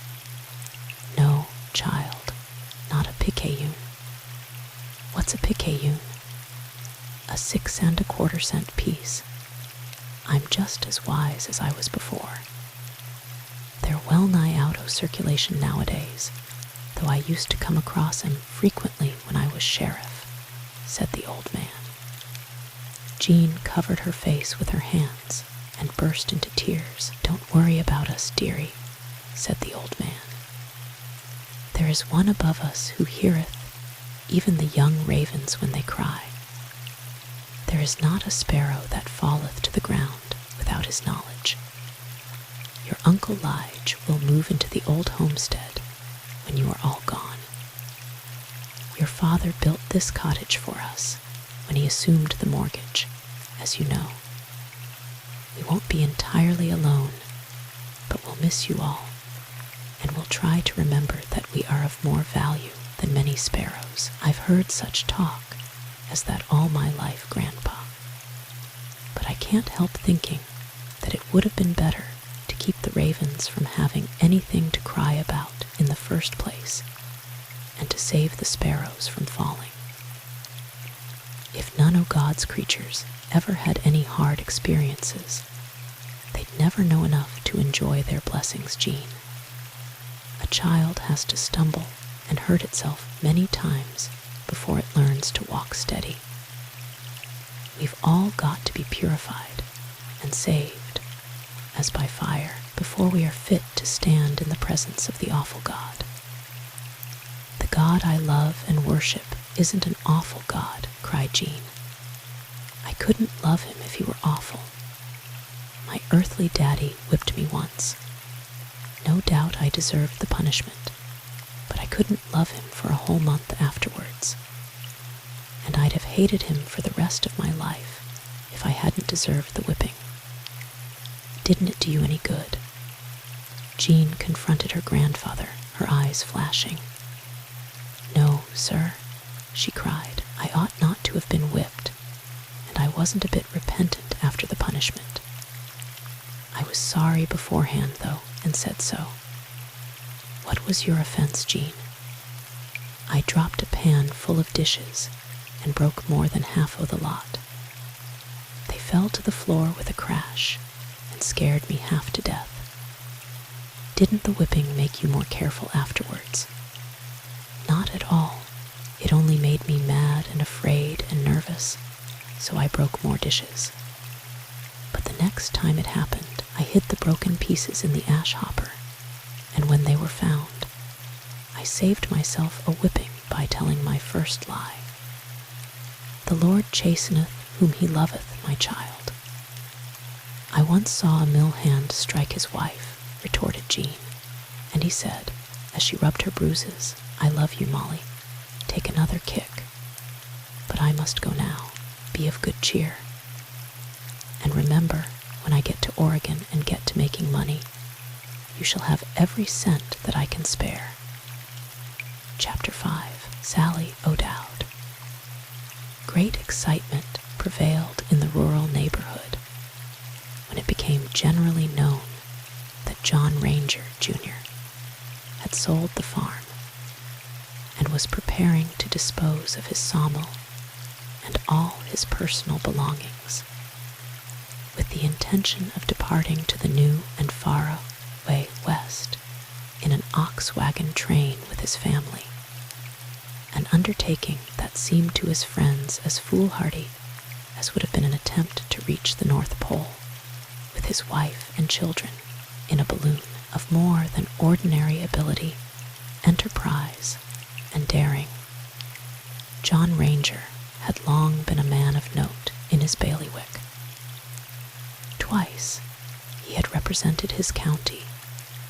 No, child, not a picayune. What's a picayune? A 6 1/4 piece. I'm just as wise as I was before. They're well nigh out of circulation nowadays, though I used to come across him frequently when I was sheriff, said the old man. Jean covered her face with her hands and burst into tears. Don't worry about us, dearie, said the old man. There is one above us who heareth even the young ravens when they cry. There is not a sparrow that falleth to the ground without his knowledge. Your Uncle Lige will move into the old homestead when you are all gone. Your father built this cottage for us when he assumed the mortgage, as you know. We won't be entirely alone, but we'll miss you all, and we'll try to remember that we are of more value than many sparrows. I've heard such talk as that all my life, Grandpa, but I can't help thinking that it would have been better to keep the ravens from having anything to cry about in the first place, and to save the sparrows from falling. If none of God's creatures ever had any hard experiences, they'd never know enough to enjoy their blessings, Jean. A child has to stumble and hurt itself many times before it learns to walk steady. We've all got to be purified and saved, as by fire, before we are fit to stand in the presence of the awful God. The God I love and worship isn't an awful God, cried Jean. I couldn't love him if he were awful. My earthly daddy whipped me once. No doubt I deserved the punishment, but I couldn't love him for a whole month afterwards, and I'd have hated him for the rest of my life if I hadn't deserved the whipping. Didn't it do you any good? Jean confronted her grandfather, her eyes flashing. No, sir, she cried. I ought not to have been whipped, and I wasn't a bit repentant after the punishment. I was sorry beforehand, though, and said so. What was your offense, Jean? I dropped a pan full of dishes and broke more than half of the lot. They fell to the floor with a crash and scared me half to death. Didn't the whipping make you more careful afterwards? Not at all. It only made me mad and afraid and nervous, so I broke more dishes. But the next time it happened, I hid the broken pieces in the ash hopper, and when they were found, I saved myself a whipping by telling my first lie. The Lord chasteneth whom he loveth, my child. I once saw a mill hand strike his wife, retorted Jean, and he said, as she rubbed her bruises, I love you, Molly. Take another kick. But I must go now. Be of good cheer. And remember, when I get to Oregon and get to making money, you shall have every cent that I can spare. Chapter 5. Sally O'Dowd. Great excitement prevailed in the rural neighborhood when it became generally known that John Ranger, Jr. had sold the farm. was preparing to dispose of his sawmill and all his personal belongings, with the intention of departing to the new and far away west in an ox wagon train with his family, an undertaking that seemed to his friends as foolhardy as would have been an attempt to reach the North Pole with his wife and children in a balloon of more than ordinary ability, enterprise, and daring. John Ranger had long been a man of note in his bailiwick. Twice he had represented his county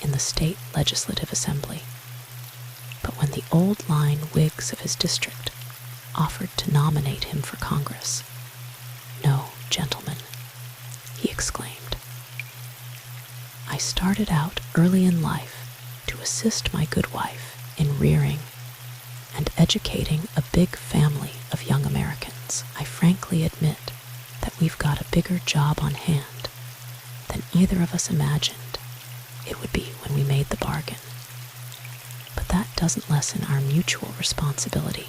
in the state legislative assembly, but when the old line Whigs of his district offered to nominate him for Congress, "No, gentlemen," he exclaimed. "I started out early in life to assist my good wife in rearing and educating a big family of young Americans. I frankly admit that we've got a bigger job on hand than either of us imagined it would be when we made the bargain. But that doesn't lessen our mutual responsibility.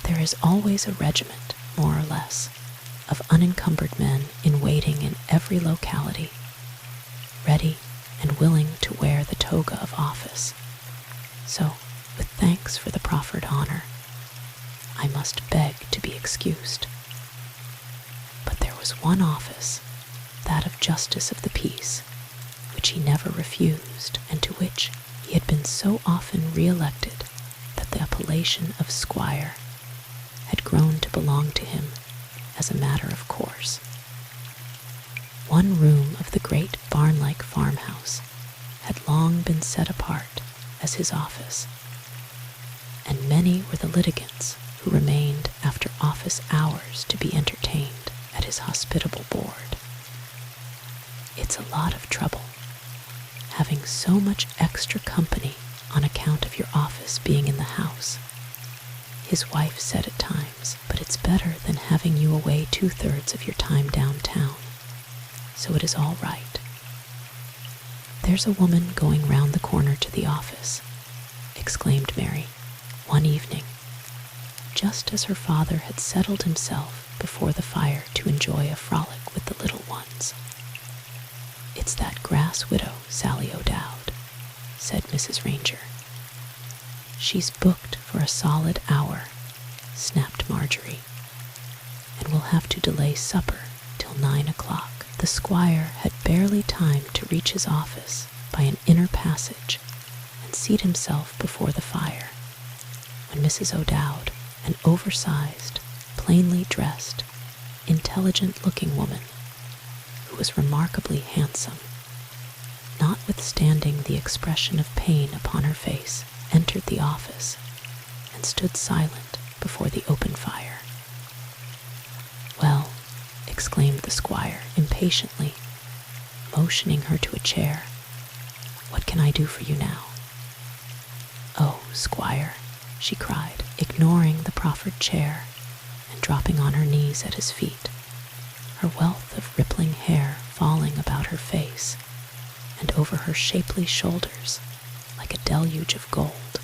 There is always a regiment, more or less, of unencumbered men in waiting in every locality, ready and willing to wear the toga of office. So, with thanks for the proffered honor, I must beg to be excused. But there was one office, that of Justice of the Peace, which he never refused, and to which he had been so often re-elected that the appellation of Squire had grown to belong to him as a matter of course. One room of the great barn-like farmhouse had long been set apart as his office, and many were the litigants who remained after office hours to be entertained at his hospitable board. It's a lot of trouble, having so much extra company on account of your office being in the house, his wife said at times, but it's better than having you away 2/3 of your time downtown, so it is all right. There's a woman going round the corner to the office, exclaimed Mary, one evening, just as her father had settled himself before the fire to enjoy a frolic with the little ones. It's that grass widow, Sally O'Dowd, said Mrs. Ranger. She's booked for a solid hour, snapped Marjorie, and we'll have to delay supper till 9 o'clock. The squire had barely time to reach his office by an inner passage and seat himself before the fire, when Mrs. O'Dowd, an oversized, plainly dressed, intelligent-looking woman, who was remarkably handsome, notwithstanding the expression of pain upon her face, entered the office and stood silent before the open fire. "Well," exclaimed the squire impatiently, motioning her to a chair, "what can I do for you now?" "Oh, squire," she cried, ignoring the proffered chair and dropping on her knees at his feet, her wealth of rippling hair falling about her face and over her shapely shoulders like a deluge of gold.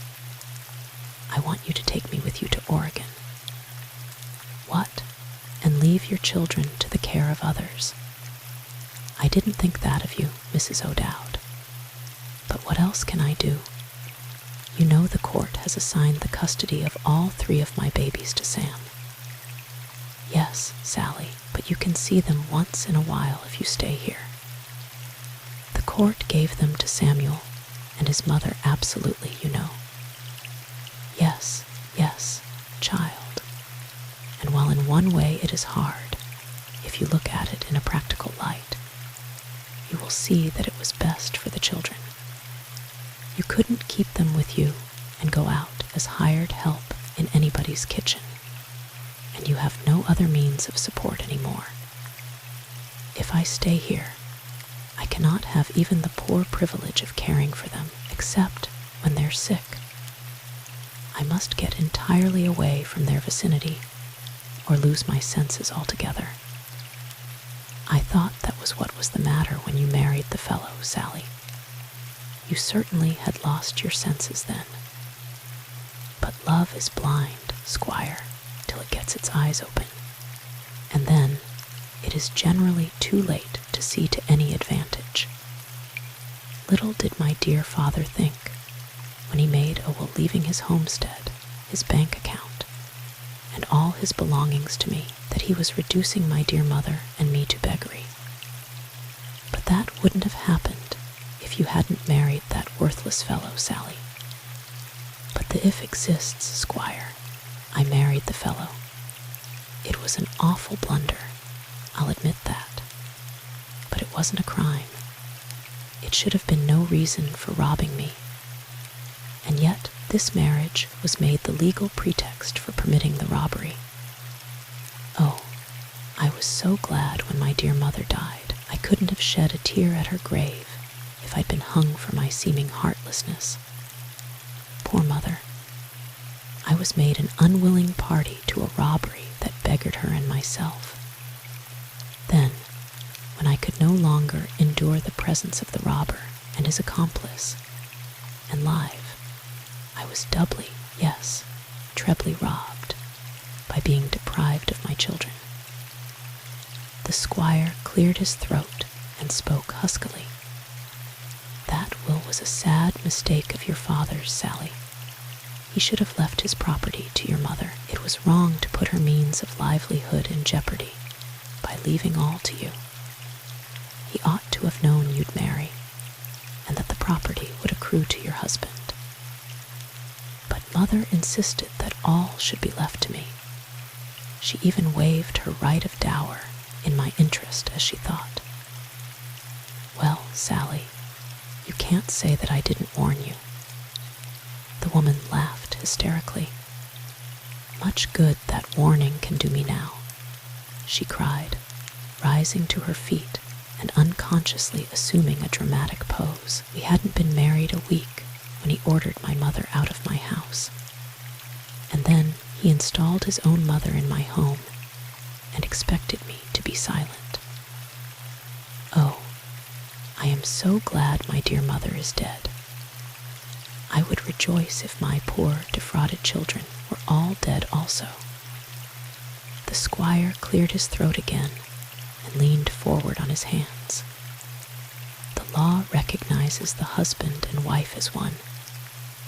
"I want you to take me with you to Oregon." "What? And leave your children to the care of others?" "I didn't think that of you, Mrs. O'Dowd. But what else can I do? You know the court has assigned the custody of all 3 of my babies to Sam." "Yes, Sally, but you can see them once in a while if you stay here." "The court gave them to Samuel and his mother absolutely, you know." Yes, child. And while in one way it is hard, if you look at it in a practical light, you will see that it was best for the children. You couldn't keep them with you and go out as hired help in anybody's kitchen, and you have no other means of support anymore. If I stay here, I cannot have even the poor privilege of caring for them, except when they're sick. I must get entirely away from their vicinity, or lose my senses altogether. I thought that was what was the matter when you married the fellow, Sally. You certainly had lost your senses then. But love is blind, squire, till it gets its eyes open, and then it is generally too late to see to any advantage. Little did my dear father think, when he made a will leaving his homestead, his bank account, and all his belongings to me, that he was reducing my dear mother and me to beggary. But that wouldn't have happened if you hadn't married that worthless fellow, Sally. But the if exists, squire. I married the fellow. It was an awful blunder, I'll admit that. But it wasn't a crime. It should have been no reason for robbing me. And yet this marriage was made the legal pretext for permitting the robbery. Oh, I was so glad when my dear mother died. I couldn't have shed a tear at her grave if I'd been hung for my seeming heartlessness. Poor mother. I was made an unwilling party to a robbery that beggared her and myself. Then, when I could no longer endure the presence of the robber and his accomplice, and live, I was doubly, yes, trebly robbed by being deprived of my children. The squire cleared his throat and spoke huskily. That will was a sad mistake of your father's, Sally. He should have left his property to your mother. It was wrong to put her means of livelihood in jeopardy by leaving all to you. He ought to have known you'd marry, and that the property would accrue to your husband. But mother insisted that all should be left to me. She even waived her right of dower in my interest, as she thought. Well, Sally, you can't say that I didn't warn you. The woman laughed hysterically. Much good that warning can do me now, she cried, rising to her feet and unconsciously assuming a dramatic pose. We hadn't been married a week when he ordered my mother out of my house. And then he installed his own mother in my home and expected me to be silent. Oh, I am so glad my dear mother is dead. I would rejoice if my poor defrauded children were all dead also. The squire cleared his throat again and leaned forward on his hands. The law recognizes the husband and wife as one,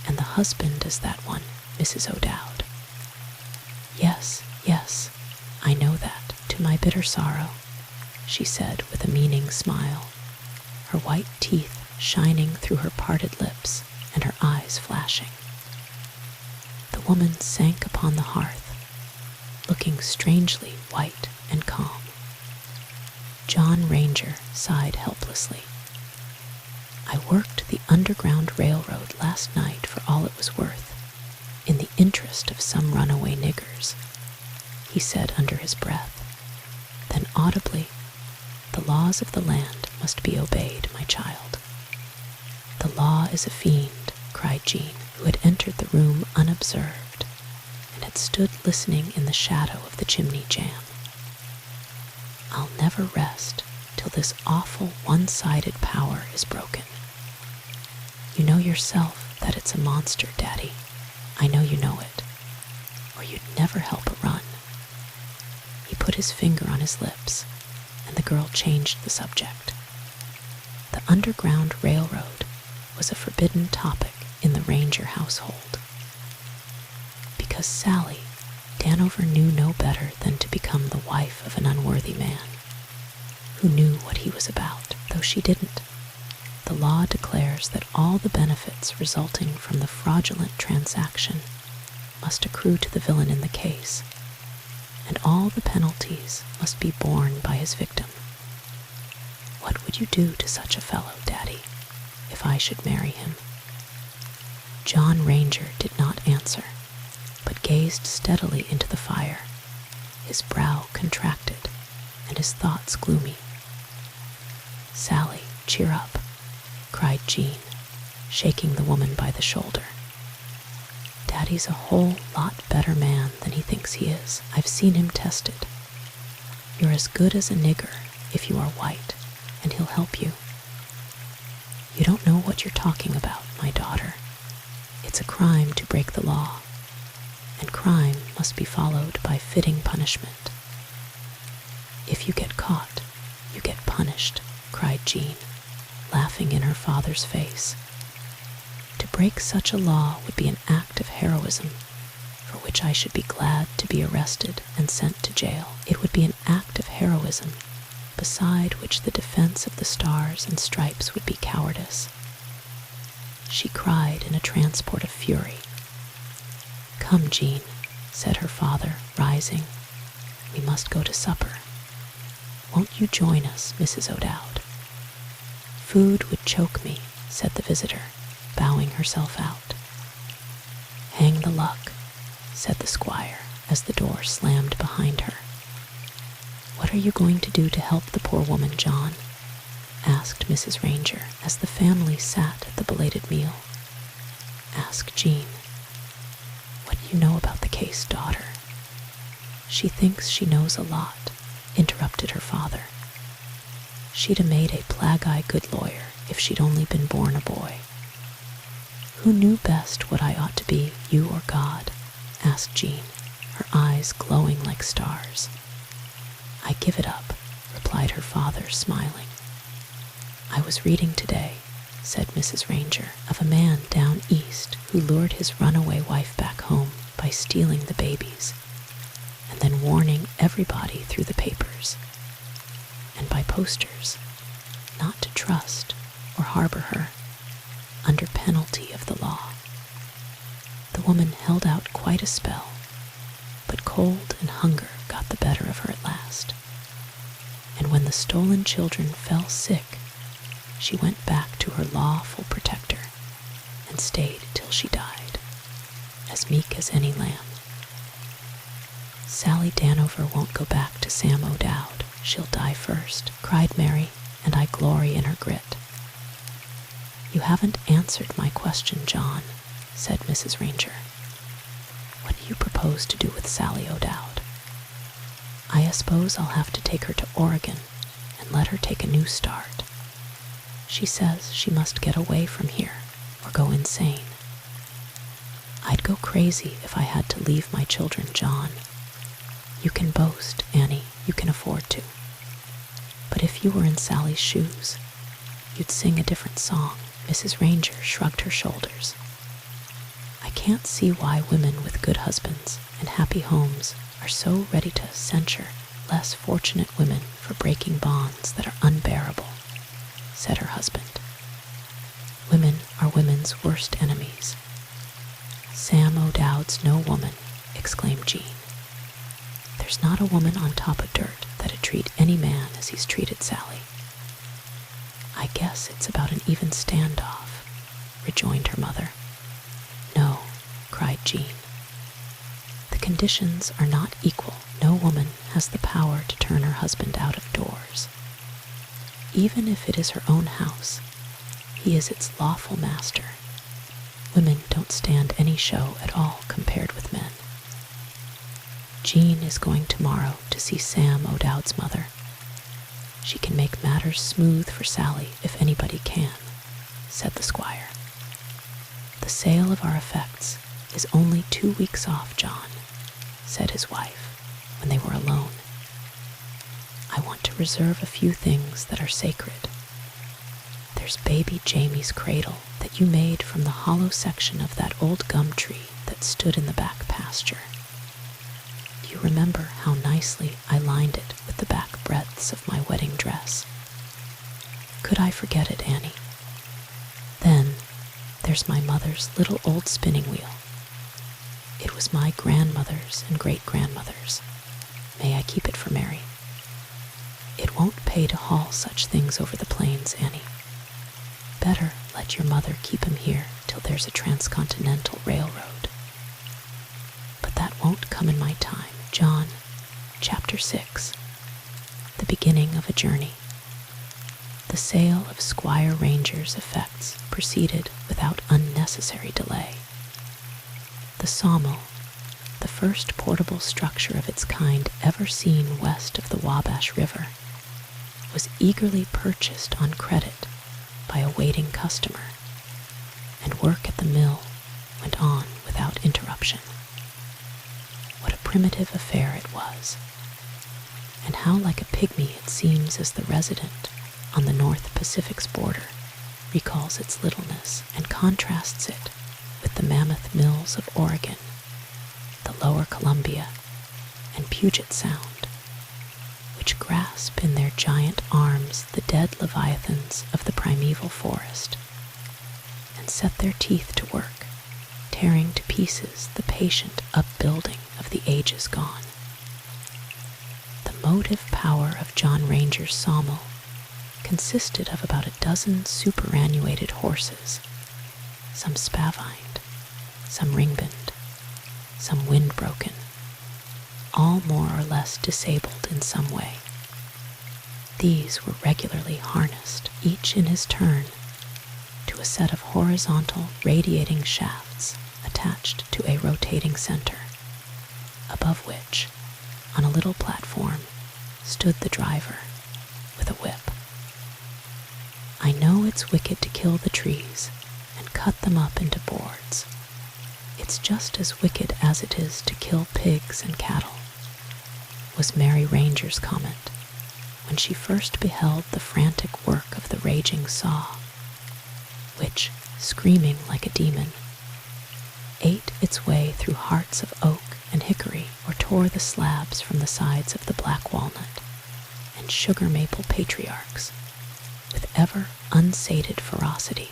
and the husband as that one, Mrs. O'Dowd. Yes, yes, I know that, to my bitter sorrow, she said with a meaning smile, her white teeth shining through her parted lips and her eyes flashing. The woman sank upon the hearth, looking strangely white and calm. John Ranger sighed helplessly. I worked the Underground Railroad last night for all it was worth, in the interest of some runaway niggers, he said under his breath. Then audibly, the laws of the land must be obeyed, my child. The law is a fiend, cried Jean, who had entered the room unobserved and had stood listening in the shadow of the chimney jamb. I'll never rest till this awful one-sided power is broken. You know yourself that it's a monster, Daddy. I know you know it, or you'd never help a run. He put his finger on his lips, and the girl changed the subject. The Underground Railroad was a forbidden topic in the Ranger household. Because Sally, Danover knew no better than to become the wife of an unworthy man, who knew what he was about, though she didn't. The law declares that all the benefits resulting from the fraudulent transaction must accrue to the villain in the case, and all the penalties must be borne by his victim. What would you do to such a fellow, Daddy, if I should marry him? John Ranger did not answer, but gazed steadily into the fire, his brow contracted and his thoughts gloomy. Sally, cheer up, cried Jean, shaking the woman by the shoulder. Daddy's a whole lot better man than he thinks he is. I've seen him tested. You're as good as a nigger if you are white, and he'll help you. You don't know what you're talking about, my daughter. It's a crime to break the law, and crime must be followed by fitting punishment. If you get caught, you get punished, cried Jean, laughing in her father's face. To break such a law would be an act of heroism, for which I should be glad to be arrested and sent to jail. It would be an act of heroism, beside which the defense of the stars and stripes would be cowardice. She cried in a transport of fury. Come, Jean, said her father, rising. We must go to supper. Won't you join us, Mrs. O'Dowd? Food would choke me, said the visitor, bowing herself out. Hang the luck, said the squire as the door slammed behind her. What are you going to do to help the poor woman, John? Asked Mrs. Ranger as the family sat at the belated meal. Ask Jean. What do you know about the case, daughter? She thinks she knows a lot, interrupted her father. She'd have made a plague-eye good lawyer if she'd only been born a boy. Who knew best what I ought to be, you or God? Asked Jean, her eyes glowing like stars. I give it up, replied her father, smiling. I was reading today, said Mrs. Ranger, of a man down east who lured his runaway wife back home by stealing the babies, and then warning everybody through the papers, and by posters, not to trust or harbor her, under penalty of the law. The woman held out quite a spell, but cold and hunger got the better of her at last, and when the stolen children fell sick, she went back to her lawful protector and stayed till she died, as meek as any lamb. Sally Danover won't go back to Sam O'Dowd. She'll die first, cried Mary, and I glory in her grit. You haven't answered my question, John, said Mrs. Ranger. What do you propose to do with Sally O'Dowd? I suppose I'll have to take her to Oregon and let her take a new start. She says she must get away from here or go insane. I'd go crazy if I had to leave my children, John. You can boast, Annie, you can afford to. But if you were in Sally's shoes, you'd sing a different song. Mrs. Ranger shrugged her shoulders. I can't see why women with good husbands and happy homes are so ready to censure less fortunate women for breaking bonds that are unbearable, said her husband. Women are women's worst enemies. Sam O'Dowd's no woman, exclaimed Jean. There's not a woman on top of dirt that'd treat any man as he's treated Sally. I guess it's about an even standoff, rejoined her mother. No, cried Jean. The conditions are not equal. No woman has the power to turn her husband out of doors. Even if it is her own house, he is its lawful master. Women don't stand any show at all compared with men. Jean is going tomorrow to see Sam O'Dowd's mother. She can make matters smooth for Sally if anybody can, said the squire. The sale of our effects is only 2 weeks off, John, said his wife when they were alone. I want to reserve a few things that are sacred. There's baby Jamie's cradle that you made from the hollow section of that old gum tree that stood in the back pasture. Do you remember how nicely I lined it with the back breadths of my wedding dress? Could I forget it, Annie? Then there's my mother's little old spinning wheel. It was my grandmother's and great-grandmother's. May I keep it for Mary? It won't pay to haul such things over the plains, Annie. Better let your mother keep him here till there's a transcontinental railroad. But that won't come in my time. John, Chapter 6. The beginning of a journey. The sale of Squire Ranger's effects proceeded without unnecessary delay. The sawmill, the first portable structure of its kind ever seen west of the Wabash River, was eagerly purchased on credit by a waiting customer, and work at the mill went on without interruption. primitive affair it was, and how like a pygmy it seems as the resident on the North Pacific's border recalls its littleness and contrasts it with the mammoth mills of Oregon, the lower Columbia, and Puget Sound, which grasp in their giant arms the dead leviathans of the primeval forest, and set their teeth to work, tearing to pieces the patient upbuilding of the ages gone. The motive power of John Ranger's sawmill consisted of about a dozen superannuated horses, some spavined, some ringboned, some wind-broken, all more or less disabled in some way. These were regularly harnessed, each in his turn, to a set of horizontal radiating shafts attached to a rotating center, above which, on a little platform, stood the driver with a whip. I know it's wicked to kill the trees and cut them up into boards. It's just as wicked as it is to kill pigs and cattle, was Mary Ranger's comment when she first beheld the frantic work of the raging saw, which, screaming like a demon, ate its way through hearts of oak and hickory, or tore the slabs from the sides of the black walnut and sugar maple patriarchs with ever unsated ferocity.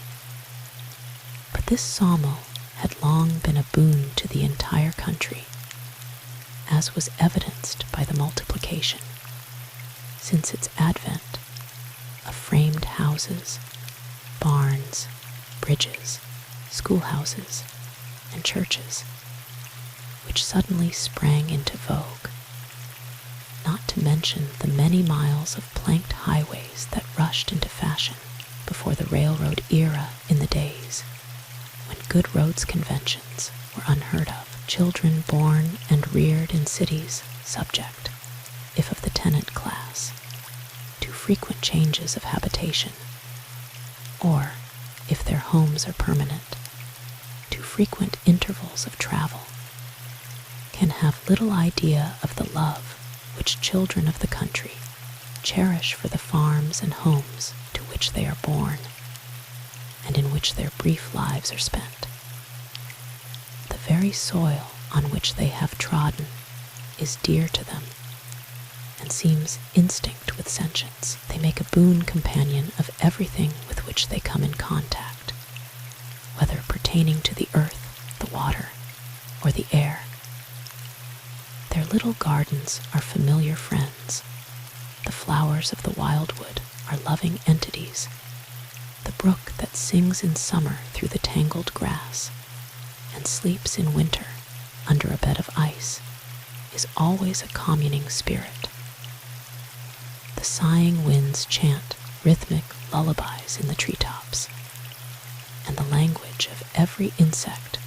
But this sawmill had long been a boon to the entire country, as was evidenced by the multiplication, since its advent, of framed houses, barns, bridges, schoolhouses, and churches, which suddenly sprang into vogue, not to mention the many miles of planked highways that rushed into fashion before the railroad era in the days when good roads conventions were unheard of. Children born and reared in cities subject, if of the tenant class, to frequent changes of habitation, or, if their homes are permanent, to frequent intervals of travel, can have little idea of the love which children of the country cherish for the farms and homes to which they are born, and in which their brief lives are spent. The very soil on which they have trodden is dear to them, and seems instinct with sentience. They make a boon companion of everything with which they come in contact, whether pertaining to the earth, the water, or the air. Their little gardens are familiar friends. The flowers of the wildwood are loving entities. The brook that sings in summer through the tangled grass and sleeps in winter under a bed of ice is always a communing spirit. The sighing winds chant rhythmic lullabies in the treetops, and the language of every insect,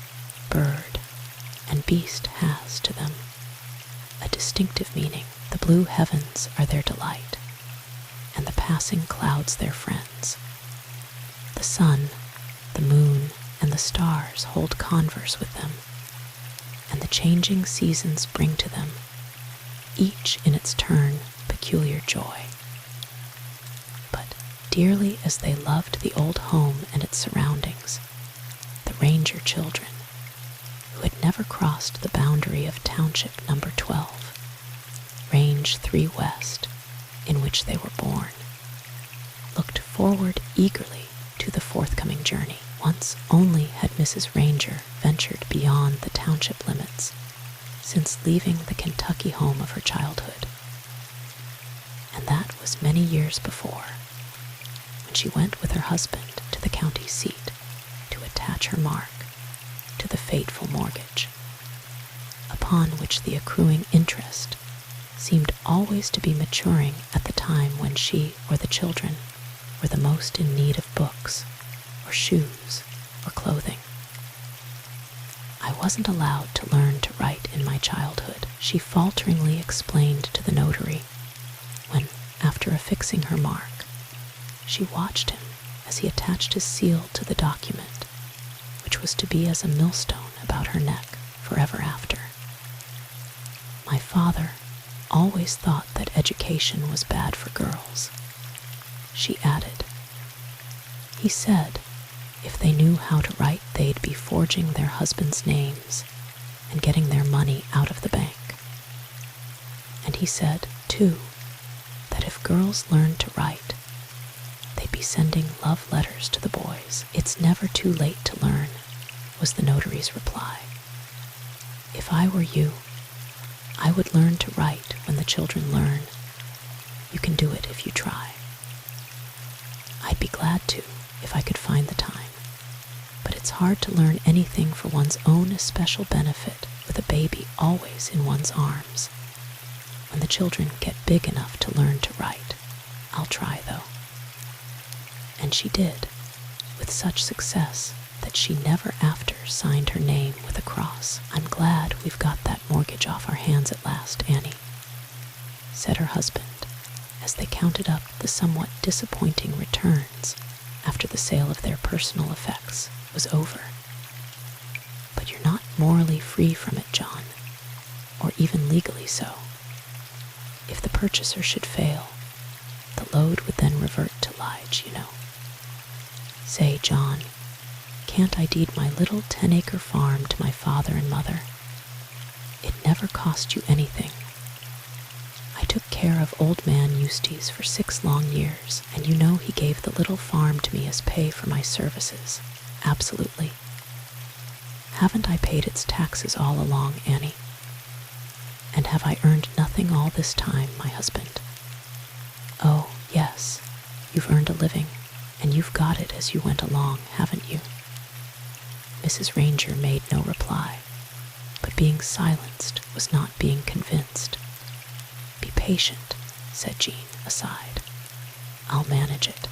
bird, and beast has to them a distinctive meaning. The blue heavens are their delight, and the passing clouds their friends. The sun, the moon, and the stars hold converse with them, and the changing seasons bring to them, each in its turn, peculiar joy. But dearly as they loved the old home and its surroundings, the Ranger children, who had never crossed the boundary of Township number 12, Range 3 West, in which they were born, looked forward eagerly to the forthcoming journey. Once only had Mrs. Ranger ventured beyond the township limits since leaving the Kentucky home of her childhood, and that was many years before, when she went with her husband to the county seat to attach her mark to the fateful mortgage, upon which the accruing interest seemed always to be maturing at the time when she or the children were the most in need of books, or shoes, or clothing. I wasn't allowed to learn to write in my childhood, she falteringly explained to the notary, when, after affixing her mark, she watched him as he attached his seal to the document, which was to be as a millstone about her neck forever after. My father always thought that education was bad for girls," she added. "He said if they knew how to write, they'd be forging their husbands' names and getting their money out of the bank. And he said, too, that if girls learned to write, they'd be sending love letters to the boys." "It's never too late to learn," was the notary's reply. "If I were you, I would learn to write when the children learn. You can do it if you try." "I'd be glad to, if I could find the time. But it's hard to learn anything for one's own especial benefit with a baby always in one's arms. When the children get big enough to learn to write, I'll try, though." And she did, with such success that she never after signed her name with a cross. "I'm glad we've got that mortgage off our hands at last, Annie," said her husband, as they counted up the somewhat disappointing returns after the sale of their personal effects was over. "But you're not morally free from it, John, or even legally so. If the purchaser should fail, the load would then revert to Lige, you know. Say, John, can't I deed my little 10-acre farm to my father and mother? It never cost you anything. I took care of old man Eustace for 6 long years, and you know he gave the little farm to me as pay for my services. Absolutely. Haven't I paid its taxes all along, Annie? And have I earned nothing all this time, my husband? Oh, yes, you've earned a living, and you've got it as you went along, haven't you?" Mrs. Ranger made no reply, but being silenced was not being convinced. "Be patient," said Jean aside. "I'll manage it."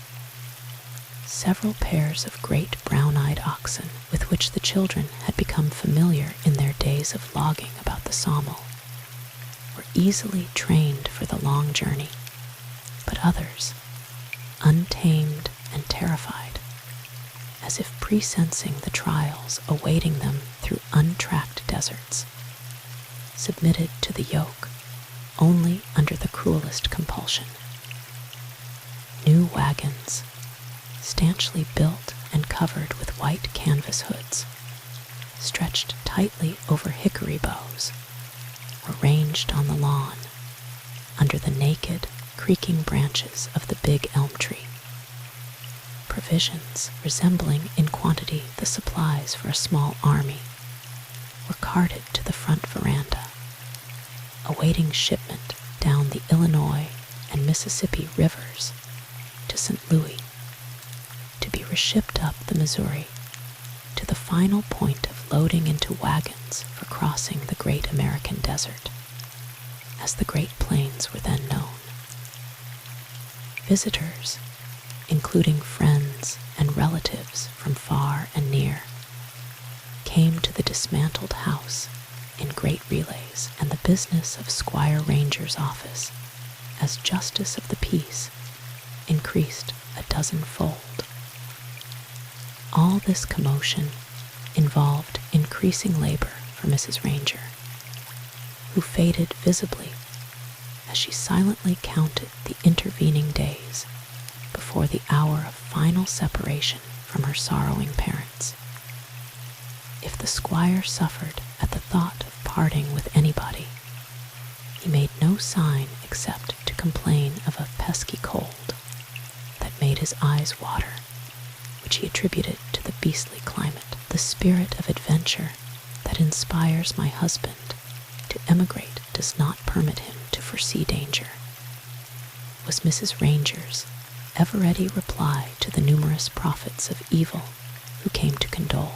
Several pairs of great brown-eyed oxen, with which the children had become familiar in their days of logging about the sawmill, were easily trained for the long journey, but others, untamed and terrified, as if presensing the trials awaiting them through untracked deserts, submitted to the yoke only under the cruelest compulsion. New wagons, stanchly built and covered with white canvas hoods, stretched tightly over hickory boughs, were ranged on the lawn under the naked, creaking branches of the big elm tree. Provisions, resembling in quantity the supplies for a small army, were carted to the front veranda, awaiting shipment down the Illinois and Mississippi rivers to St. Louis, to be reshipped up the Missouri to the final point of loading into wagons for crossing the great American desert, as the Great Plains were then known. Visitors, including friends and relatives from far and near, came to the dismantled house in great relays, and the business of Squire Ranger's office as Justice of the Peace increased 12-fold. All this commotion involved increasing labor for Mrs. Ranger, who faded visibly as she silently counted the intervening days before the hour of final separation from her sorrowing parents. If the squire suffered at the thought of parting with anybody, he made no sign except to complain of a pesky cold that made his eyes water, which he attributed to the beastly climate. The spirit of adventure that inspires my husband to emigrate does not permit him to foresee danger, was Mrs. Ranger's ever-ready reply to the numerous prophets of evil who came to condole,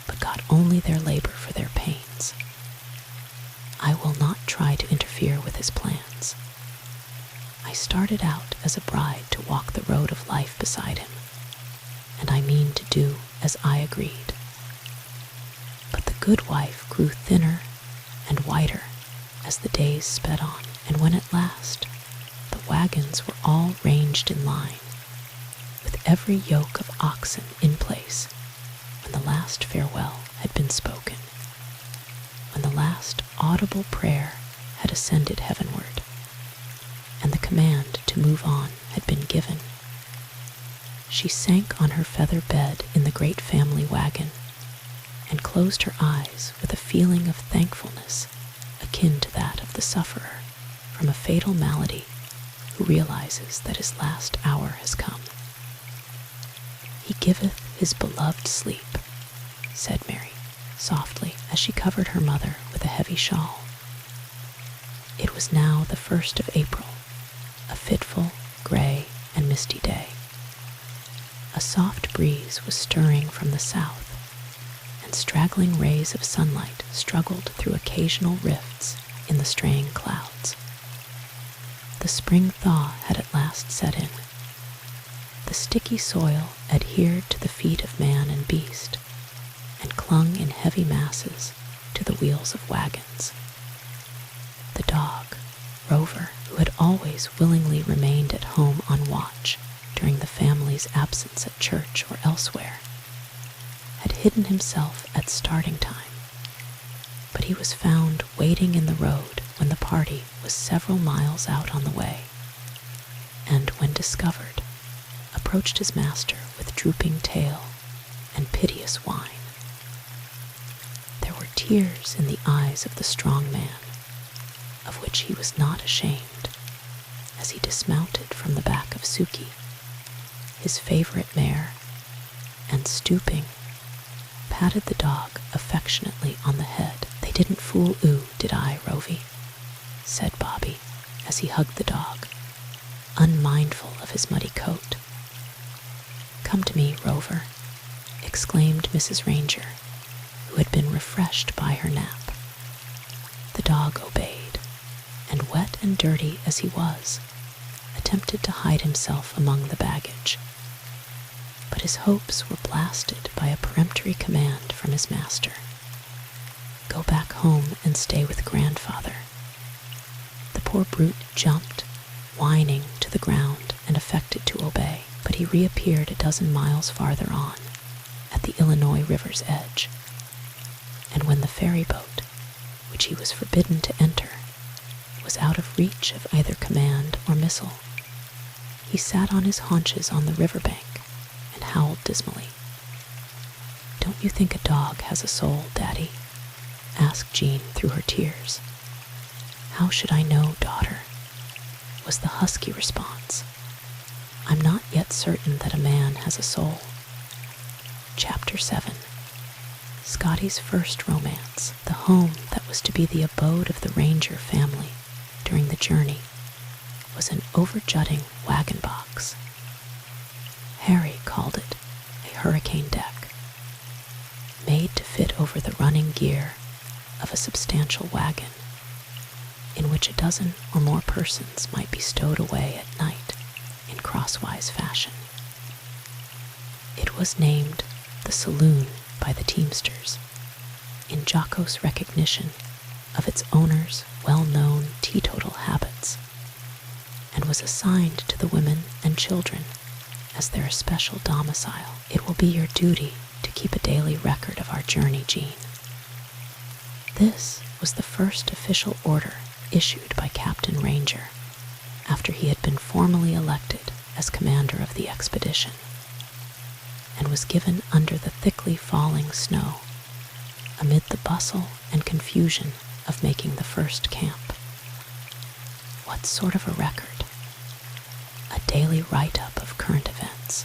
but got only their labor for their pains. I will not try to interfere with his plans. I started out as a bride to walk the road of life beside him, and I mean to do as I agreed. But the good wife grew thinner and whiter as the days sped on, and when at last the wagons were all ranged in line, with every yoke of oxen in place, when the last farewell had been spoken, when the last audible prayer had ascended heavenward, and the command to move on had been given, she sank on her feather bed in the great family wagon and closed her eyes with a feeling of thankfulness akin to that of the sufferer from a fatal malady who realizes that his last hour has come. "He giveth his beloved sleep," said Mary softly as she covered her mother with a heavy shawl. It was now the 1st of April, a fitful, gray, and misty day. A soft breeze was stirring from the south, and straggling rays of sunlight struggled through occasional rifts in the straying clouds. The spring thaw had at last set in. The sticky soil adhered to the feet of man and beast, and clung in heavy masses to the wheels of wagons. The dog, Rover, who had always willingly remained at home on watch during the family's absence at church or elsewhere, had hidden himself at starting time, but he was found waiting in the road when the party was several miles out on the way, and when discovered, approached his master with drooping tail and piteous whine. There were tears in the eyes of the strong man, of which he was not ashamed, as he dismounted from the back of Suki, his favorite mare, and stooping, patted the dog affectionately on the head. "They didn't fool oo, did I, Rovy?" said Bobby as he hugged the dog, unmindful of his muddy coat. "Come to me, Rover," exclaimed Mrs. Ranger, who had been refreshed by her nap. The dog obeyed, and wet and dirty as he was, attempted to hide himself among the baggage. But his hopes were blasted by a peremptory command from his master. "Go back home and stay with grandfather." The poor brute jumped, whining, to the ground and affected to obey, but he reappeared a dozen miles farther on, at the Illinois River's edge. And when the ferry boat, which he was forbidden to enter, was out of reach of either command or missile, he sat on his haunches on the riverbank and howled dismally. "Don't you think a dog has a soul, Daddy?" asked Jean through her tears. "How should I know, daughter?" was the husky response. "I'm not yet certain that a man has a soul." Chapter 7. Scotty's first romance, the home that was to be the abode of the Ranger family during the journey, was an over-jutting wagon box. Harry called it a hurricane deck, made to fit over the running gear of a substantial wagon, in which a dozen or more persons might be stowed away at night in crosswise fashion. It was named the Saloon by the Teamsters, in jocose recognition of its owner's well-known teetotal habits, and was assigned to the women and children as their especial domicile. "It will be your duty to keep a daily record of our journey, Jean." This was the first official order issued by Captain Ranger after he had been formally elected as commander of the expedition, and was given under the thickly falling snow, amid the bustle and confusion of making the first camp. What sort of a record? A daily write-up of current events.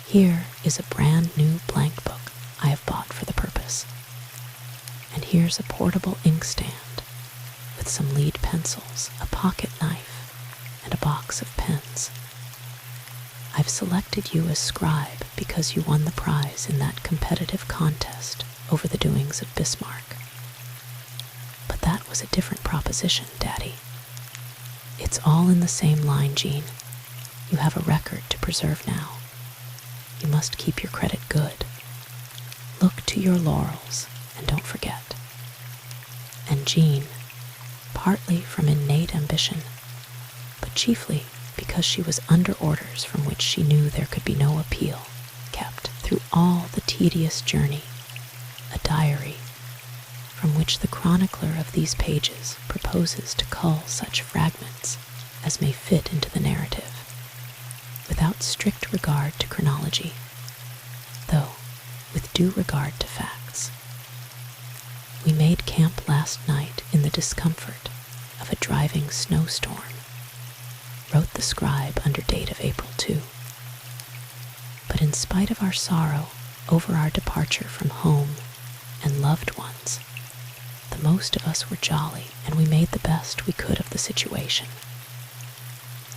Here is a brand new blank book I have bought for the purpose. And here's a portable inkstand with some lead pencils, a pocket knife, and a box of pens. I've selected you as scribe because you won the prize in that competitive contest over the doings of Bismarck. But that was a different proposition, Daddy. It's all in the same line, Jean. You have a record to preserve now. You must keep your credit good. Look to your laurels and don't forget. And Jean, partly from innate ambition, but chiefly because she was under orders from which she knew there could be no appeal, kept, through all the tedious journey, a diary from which the chronicler of these pages proposes to cull such fragments as may fit into the narrative, without strict regard to chronology, though with due regard to facts. We made camp last night in the discomfort of a driving snowstorm, wrote the scribe under date of April 2. But in spite of our sorrow over our departure from home and loved ones, the most of us were jolly, and we made the best we could of the situation.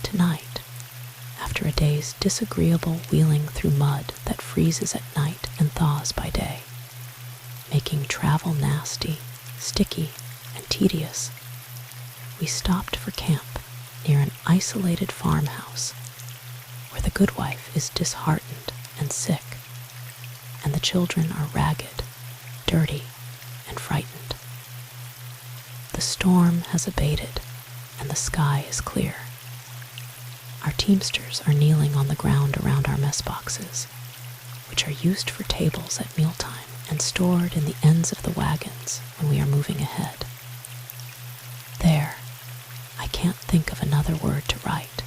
Tonight, after a day's disagreeable wheeling through mud that freezes at night and thaws by day, making travel nasty, sticky, and tedious, we stopped for camp near an isolated farmhouse where the good wife is disheartened and sick, and the children are ragged, dirty, and frightened. The storm has abated, and the sky is clear. Our teamsters are kneeling on the ground around our mess boxes, which are used for tables at mealtime and stored in the ends of the wagons when we are moving ahead. There, I can't think of another word to write.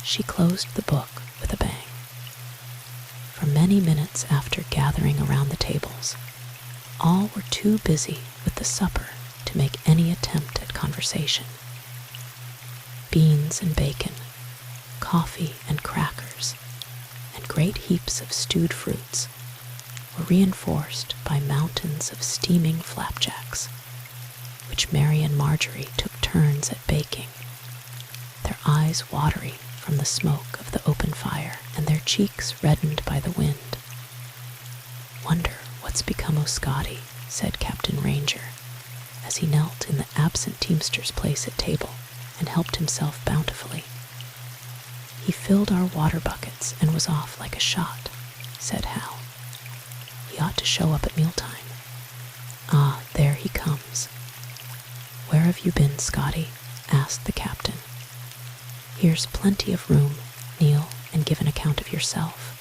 She closed the book with a bang. For many minutes after gathering around the tables, all were too busy with the supper to make any attempt at conversation. Beans and bacon, coffee and crackers, and great heaps of stewed fruits were reinforced by mountains of steaming flapjacks, which Mary and Marjorie took turns at baking, their eyes watery from the smoke of the open fire and their cheeks reddened by the wind. "Wonder what's become o' Scotty," said Captain Ranger, as he knelt in the absent teamster's place at table and helped himself bountifully. "He filled our water buckets and was off like a shot," said Hal. "He ought to show up at mealtime. Ah, there he comes." "Where have you been, Scotty?" asked the captain. "Here's plenty of room. Kneel and give an account of yourself."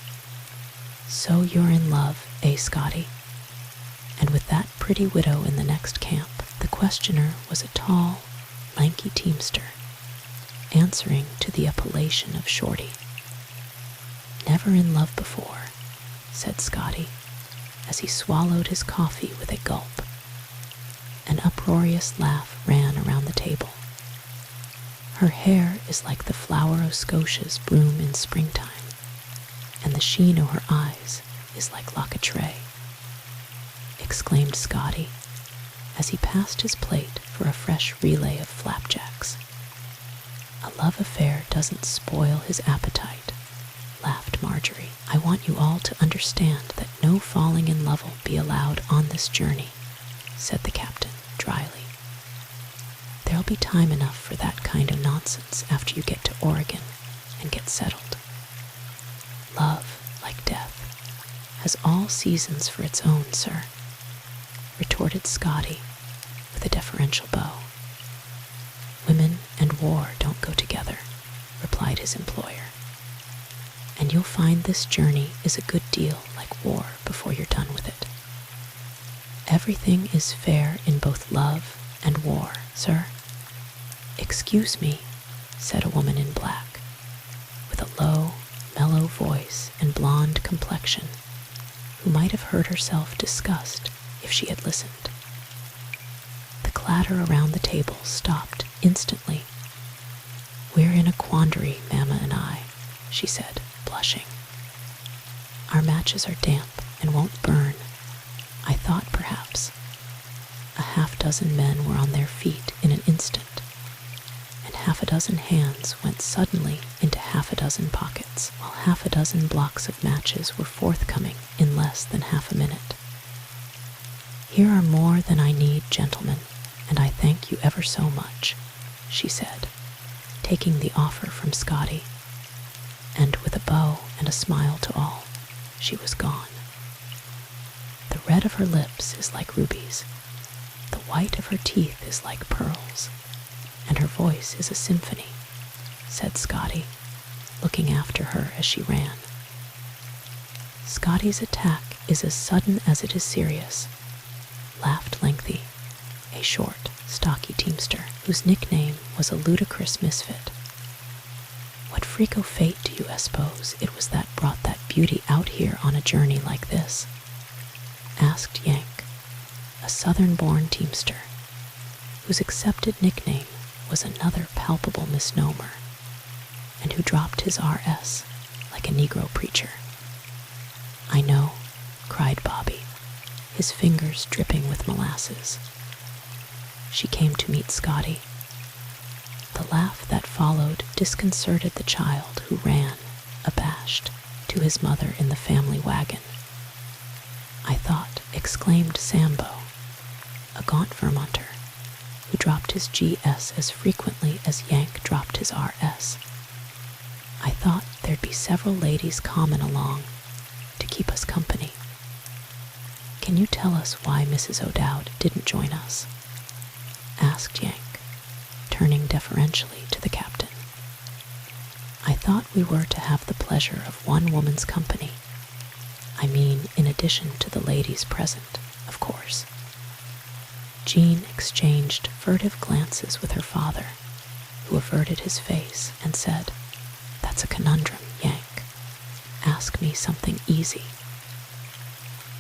"So you're in love, eh, Scotty?" And with that pretty widow in the next camp, the questioner was a tall, lanky teamster, answering to the appellation of Shorty. "Never in love before," said Scotty, as he swallowed his coffee with a gulp. An uproarious laugh ran around the table. "Her hair is like the flower o' Scotia's broom in springtime, and the sheen o' her eyes is like Loch-a-Tray," exclaimed Scotty, as he passed his plate for a fresh relay of flapjacks. "A love affair doesn't spoil his appetite," laughed Marjorie. "I want you all to understand that no falling in love will be allowed on this journey," said the captain dryly. "There'll be time enough for that kind of nonsense after you get to Oregon and get settled. Love, like death, has all seasons for its own, sir," retorted Scotty with a deferential bow. "Women and war don't go together," replied his employer. "And you'll find this journey is a good deal like war before you're done with it. Everything is fair in both love and war, sir." "Excuse me," said a woman in black, with a low, mellow voice and blonde complexion, who might have heard herself discussed if she had listened. The clatter around the table stopped instantly. "We're in a quandary, Mamma and I," she said, blushing. "Our matches are damp and won't burn. I thought perhaps—" A half-dozen men were on their feet in an instant, and half-a-dozen hands went suddenly into half-a-dozen pockets, while half-a-dozen blocks of matches were forthcoming in less than half a minute. "Here are more than I need, gentlemen, and I thank you ever so much," she said, taking the offer from Scotty, and with a bow and a smile to all, she was gone. "The red of her lips is like rubies, the white of her teeth is like pearls, and her voice is a symphony," said Scotty, looking after her as she ran. "Scotty's attack is as sudden as it is serious. laughed Lengthy, a short, stocky teamster whose nickname was a ludicrous misfit. What freak o' fate do you suppose it was that brought that beauty out here on a journey like this? Asked Yank, a southern-born teamster, whose accepted nickname was another palpable misnomer, and who dropped his RS like a Negro preacher. I know, cried Bobby, his fingers dripping with molasses. She came to meet Scotty. The laugh that followed disconcerted the child, who ran, abashed, to his mother in the family wagon. I thought, exclaimed Sambo, a gaunt Vermonter, who dropped his GS as frequently as Yank dropped his RS. I thought there'd be several ladies common along to keep us company. Can you tell us why Mrs. O'Dowd didn't join us? Asked Yank, turning deferentially to the captain. I thought we were to have the pleasure of one woman's company. I mean, in addition to the ladies present, of course. Jean exchanged furtive glances with her father, who averted his face and said, That's a conundrum, Yank. Ask me something easy.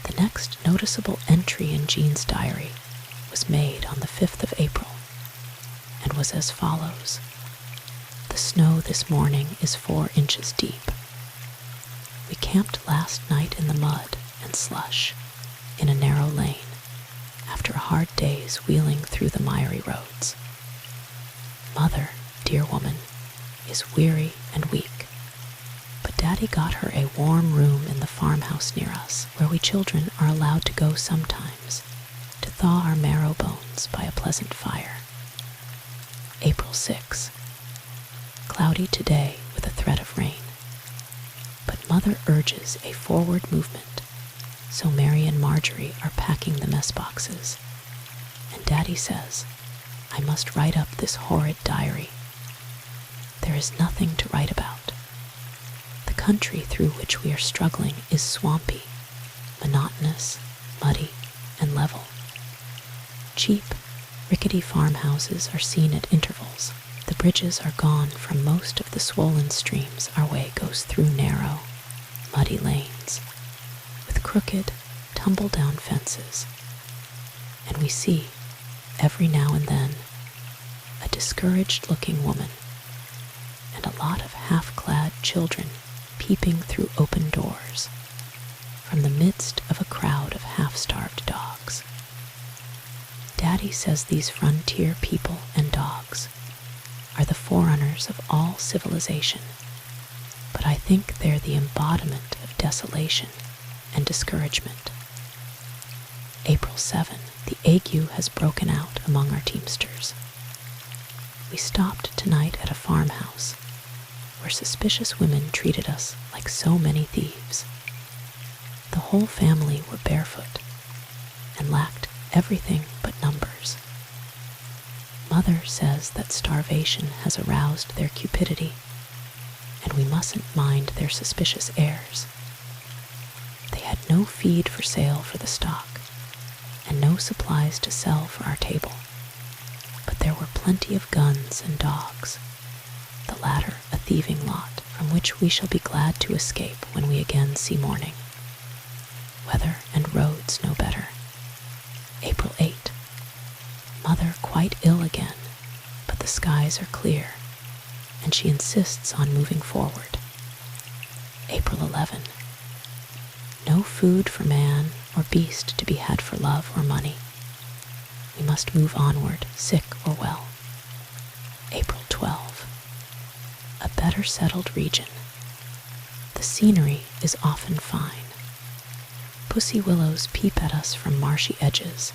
The next noticeable entry in Jean's diary was made on the 5th of April, and was as follows. The snow this morning is 4 inches deep. We camped last night in the mud and slush in a narrow lane after a hard day's wheeling through the miry roads. Mother, dear woman, is weary and weak, but Daddy got her a warm room in the farmhouse near us, where we children are allowed to go sometimes to thaw our marrow bones by a pleasant fire. April 6. Cloudy today with a threat of rain. But Mother urges a forward movement, so Mary and Marjorie are packing the mess boxes, and Daddy says, I must write up this horrid diary. There is nothing to write about. The country through which we are struggling is swampy, monotonous, muddy, and level. Cheap, rickety farmhouses are seen at intervals. The bridges are gone from most of the swollen streams. Our way goes through narrow, muddy lanes, with crooked, tumble-down fences, and we see, every now and then, a discouraged-looking woman and a lot of half-clad children peeping through open doors from the midst of a crowd of half-starved dogs. Daddy says these frontier people and dogs are the forerunners of all civilization, but I think they're the embodiment of desolation and discouragement. April 7, the ague has broken out among our teamsters. We stopped tonight at a farmhouse where suspicious women treated us like so many thieves. The whole family were barefoot and lacked everything but numbers. Mother says that starvation has aroused their cupidity, and we mustn't mind their suspicious airs. They had no feed for sale for the stock, and no supplies to sell for our table, but there were plenty of guns and dogs, the latter a thieving lot from which we shall be glad to escape when we again see morning. Weather and roads no better. April 8. Mother quite ill again, but the skies are clear, and she insists on moving forward. April 11. No food for man or beast to be had for love or money. We must move onward, sick or well. April 12. A better settled region. The scenery is often fine. Pussy willows peep at us from marshy edges,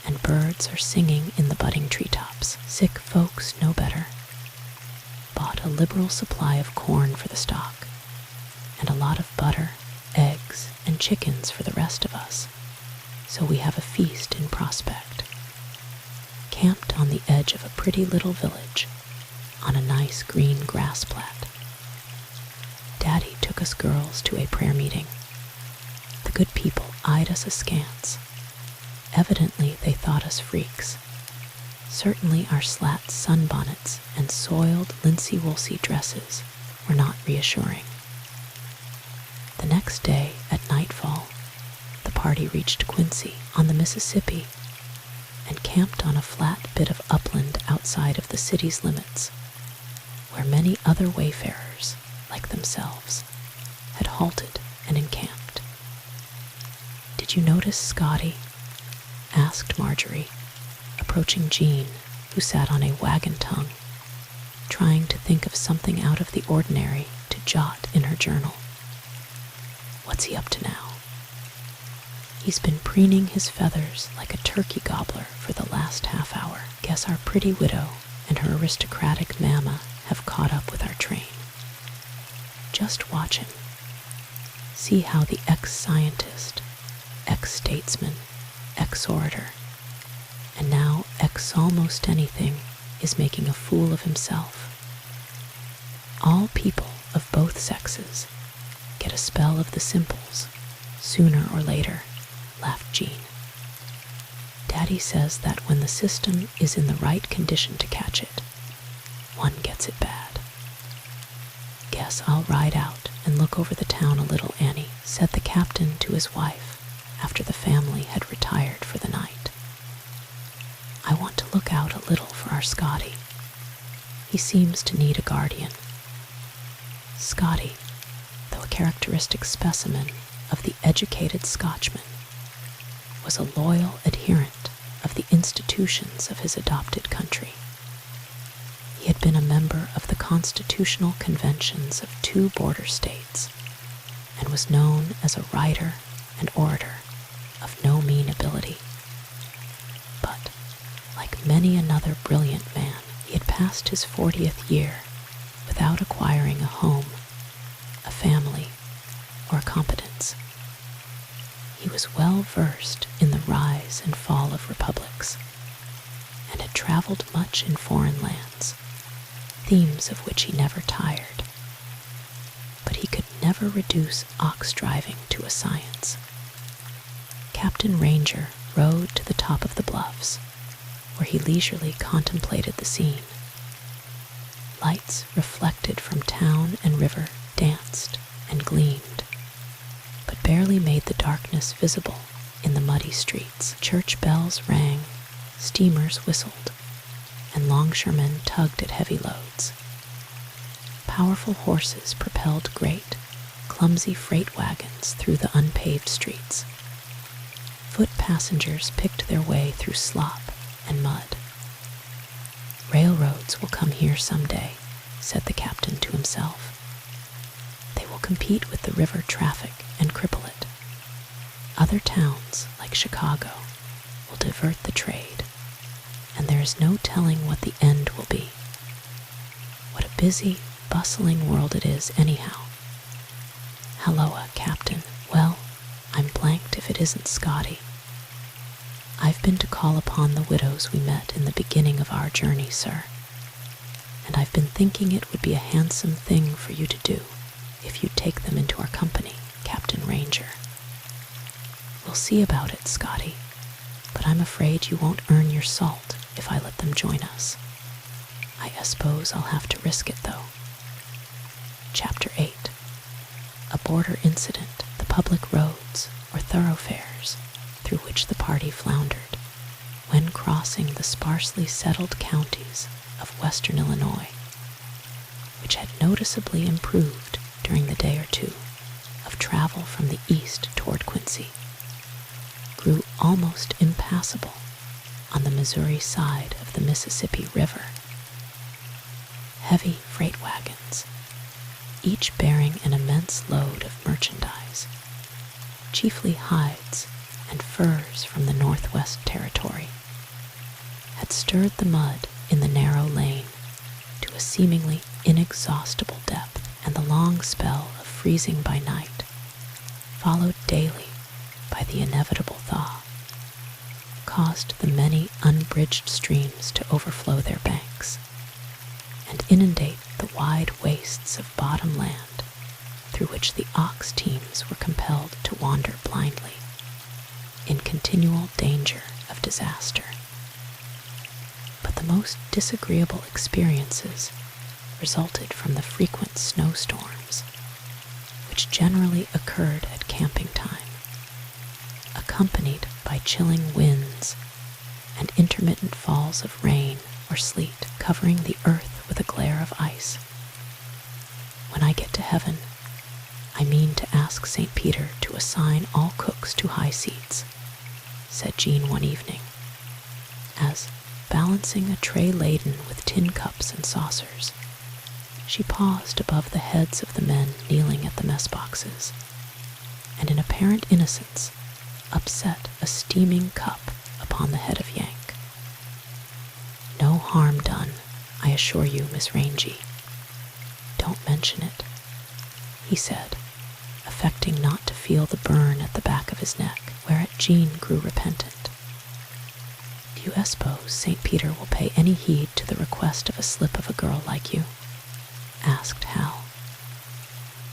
and birds are singing in the budding treetops. Sick folks know better. Bought a liberal supply of corn for the stock, and a lot of butter, eggs, and chickens for the rest of us, so we have a feast in prospect. Camped on the edge of a pretty little village, on a nice green grass plat. Daddy took us girls to a prayer meeting. The good people eyed us askance, Evidently, they thought us freaks. Certainly our slat sunbonnets and soiled linsey-woolsey dresses were not reassuring. The next day, at nightfall, the party reached Quincy on the Mississippi and camped on a flat bit of upland outside of the city's limits, where many other wayfarers, like themselves, had halted and encamped. "Did you notice Scotty?" asked Marjorie, approaching Jean, who sat on a wagon tongue, trying to think of something out of the ordinary to jot in her journal. "What's he up to now?" "He's been preening his feathers like a turkey gobbler for the last half hour. Guess our pretty widow and her aristocratic mamma have caught up with our train. Just watch him. See how the ex-scientist, ex-statesman, ex-orator, and now ex-almost anything is making a fool of himself. All people of both sexes get a spell of the simples, sooner or later," laughed Jean. "Daddy says that when the system is in the right condition to catch it, one gets it bad." "Guess I'll ride out and look over the town a little, Annie," said the captain to his wife after the family had retired for the night. "I want to look out a little for our Scotty. He seems to need a guardian." Scotty, though a characteristic specimen of the educated Scotchman, was a loyal adherent of the institutions of his adopted country. He had been a member of the constitutional conventions of 2 border states and was known as a writer and orator of no mean ability. But, like many another brilliant man, he had passed his 40th year without acquiring a home, a family, or a competence. He was well versed in the rise and fall of republics, and had traveled much in foreign lands, themes of which he never tired. But he could never reduce ox driving to a science. Captain Ranger rode to the top of the bluffs, where he leisurely contemplated the scene. Lights reflected from town and river danced and gleamed, but barely made the darkness visible in the muddy streets. Church bells rang, steamers whistled, and longshoremen tugged at heavy loads. Powerful horses propelled great, clumsy freight wagons through the unpaved streets. Foot passengers picked their way through slop and mud. "Railroads will come here someday," said the captain to himself. "They will compete with the river traffic and cripple it. Other towns, like Chicago, will divert the trade, and there is no telling what the end will be. What a busy, bustling world it is anyhow. Halloa, Captain. Well, I'm blanked if it isn't Scotty. I've been to call upon the widows we met in the beginning of our journey, sir, and I've been thinking it would be a handsome thing for you to do if you'd take them into our company, Captain Ranger. We'll see about it, Scotty, but I'm afraid you won't earn your salt if I let them join us. I suppose I'll have to risk it, though." Chapter 8. A border incident, the public roads, or thoroughfares, through which the party floundered when crossing the sparsely settled counties of western Illinois, which had noticeably improved during the day or two of travel from the east toward Quincy, grew almost impassable on the Missouri side of the Mississippi River. Heavy freight wagons, each bearing an immense load of merchandise, chiefly hides and furs from the Northwest Territory, had stirred the mud in the narrow lane to a seemingly inexhaustible depth, and the long spell of freezing by night, followed daily by the inevitable thaw, caused the many unbridged streams to overflow their banks and inundate the wide wastes of bottom land through which the ox teams were compelled to wander blindly, in continual danger of disaster. But the most disagreeable experiences resulted from the frequent snowstorms, which generally occurred at camping time, accompanied by chilling winds and intermittent falls of rain or sleet covering the earth with a glare of ice. When I get to heaven, I mean to ask St. Peter to assign all cooks to high seats, said Jean one evening, as, balancing a tray laden with tin cups and saucers, she paused above the heads of the men kneeling at the mess boxes, and in apparent innocence upset a steaming cup upon the head of Yank. No harm done, I assure you, Miss Rangy. Don't mention it, he said, affecting not to feel the burn at the back of his neck, whereat Jean grew repentant. Do you suppose St. Peter will pay any heed to the request of a slip of a girl like you? Asked Hal.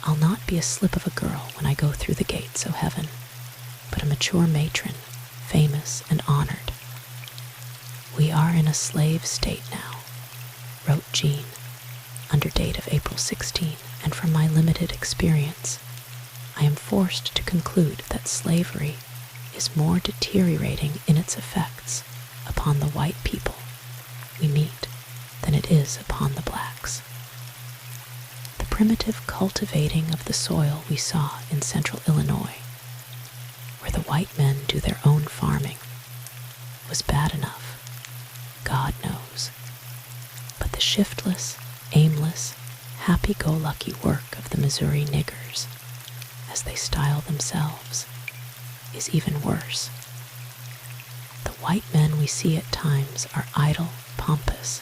I'll not be a slip of a girl when I go through the gates of heaven, but a mature matron, famous and honored. We are in a slave state now, wrote Jean, under date of April 16, and from my limited experience, I am forced to conclude that slavery is more deteriorating in its effects upon the white people we meet than it is upon the blacks. The primitive cultivating of the soil we saw in central Illinois, where the white men do their own farming, was bad enough, God knows. But the shiftless, aimless, happy-go-lucky work of the Missouri niggers, as they style themselves, is even worse. The white men we see at times are idle, pompous,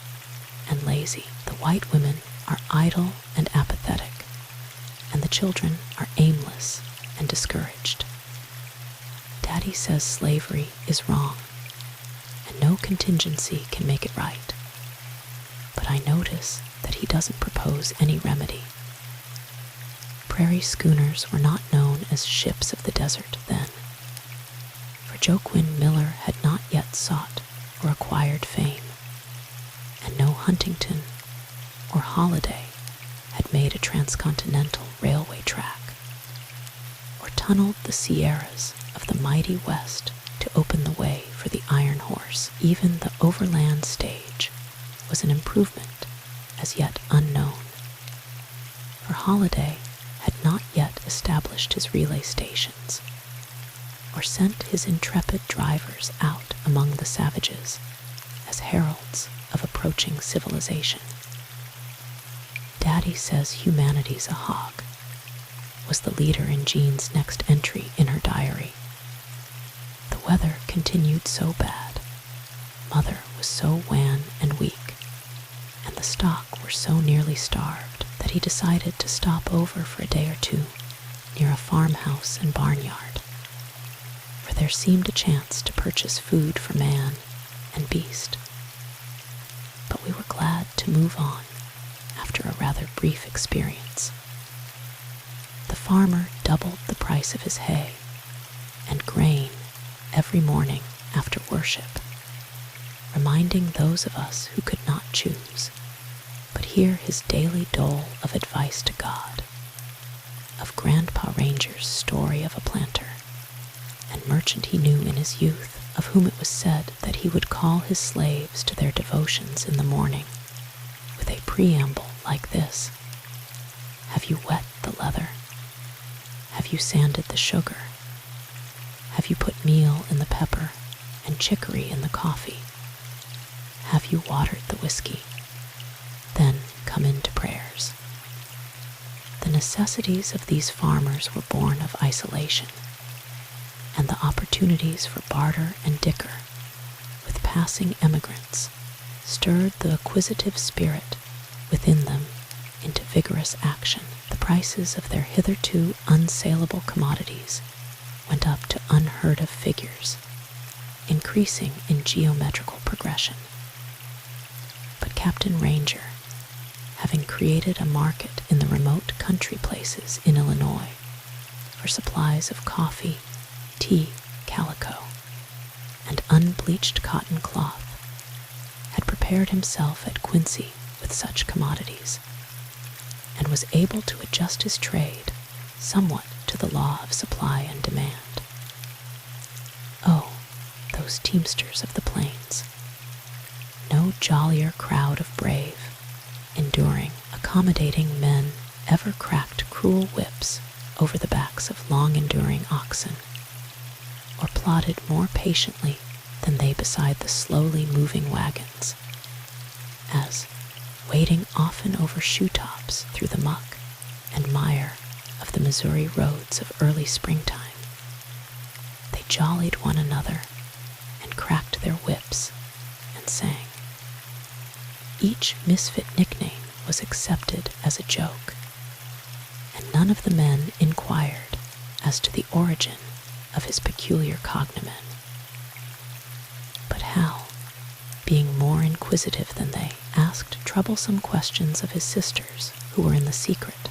and lazy. The white women are idle and apathetic, and the children are aimless and discouraged. Daddy says slavery is wrong, and no contingency can make it right. But I notice that he doesn't propose any remedy. Prairie schooners were not known as ships of the desert then, for Joaquin Miller had not yet sought or acquired fame, and no Huntington or Holiday had made a transcontinental railway track, or tunneled the Sierras of the mighty West to open the way for the iron horse. Even the overland stage was an improvement as yet unknown, for Holiday had not yet established his relay stations, or sent his intrepid drivers out among the savages as heralds of approaching civilization. Daddy says humanity's a hog, was the leader in Jean's next entry in her diary. The weather continued so bad, Mother was so wan and weak, and the stock were so nearly starved that he decided to stop over for a day or two near a farmhouse and barnyard, where there seemed a chance to purchase food for man and beast. But we were glad to move on after a rather brief experience. The farmer doubled the price of his hay and grain every morning after worship, reminding those of us who could not choose but hear his daily dole of advice to God, of Grandpa Ranger's story of a planter and merchant he knew in his youth, of whom it was said that he would call his slaves to their devotions in the morning with a preamble like this: Have you wet the leather? Have you sanded the sugar? Have you put meal in the pepper and chicory in the coffee? Have you watered the whiskey? Then come into prayers. The necessities of these farmers were born of isolation, and the opportunities for barter and dicker with passing emigrants stirred the acquisitive spirit within them into vigorous action. The prices of their hitherto unsaleable commodities went up to unheard of figures, increasing in geometrical progression. But Captain Ranger, having created a market in the remote country places in Illinois for supplies of coffee, tea, calico, unbleached cotton cloth, had prepared himself at Quincy with such commodities, and was able to adjust his trade somewhat to the law of supply and demand. Oh, those teamsters of the plains! No jollier crowd of brave, enduring, accommodating men ever cracked cruel whips over the backs of long-enduring oxen, or plodded more patiently than they beside the slowly moving wagons, as, wading often over shoe-tops through the muck and mire of the Missouri roads of early springtime, they jollied one another and cracked their whips and sang. Each misfit nickname was accepted as a joke, and none of the men inquired as to the origin of his peculiar cognomen. But Hal, being more inquisitive than they, asked troublesome questions of his sisters who were in the secret.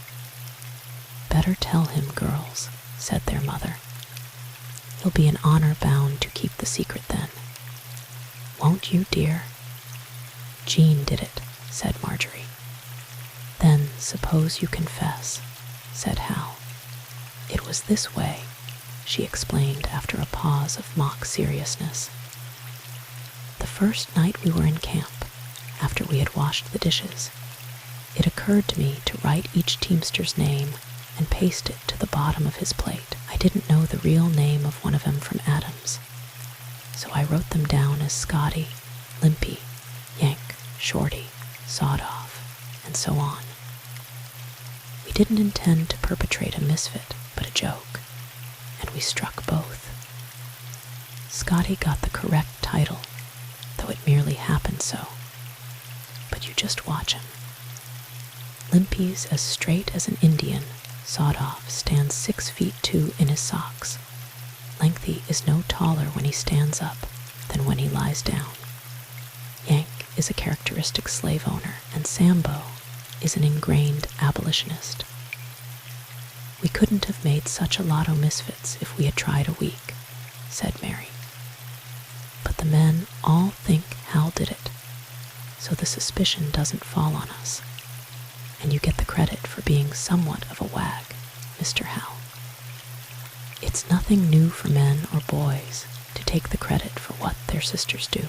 "Better tell him, girls," said their mother. "He'll be in honor bound to keep the secret then. Won't you, dear?" "Jean did it," said Marjorie. "Then suppose you confess," said Hal. "It was this way," she explained after a pause of mock seriousness. "The first night we were in camp, after we had washed the dishes, it occurred to me to write each teamster's name and paste it to the bottom of his plate. I didn't know the real name of one of them from Adams, so I wrote them down as Scotty, Limpy, Yank, Shorty, Sawed Off, and so on. We didn't intend to perpetrate a misfit, but a joke, and we struck both. Scotty got the correct title, though it merely happened so. But you just watch him. Limpy's as straight as an Indian. Sawed Off stands 6 feet 2 in his socks. Lengthy is no taller when he stands up than when he lies down. Yank is a characteristic slave owner, and Sambo is an ingrained abolitionist. We couldn't have made such a lot of misfits if we had tried a week," said Mary. "But the men all think Hal did it, so the suspicion doesn't fall on us, and you get the credit for being somewhat of a wag, Mr. Hal. It's nothing new for men or boys to take the credit for what their sisters do,"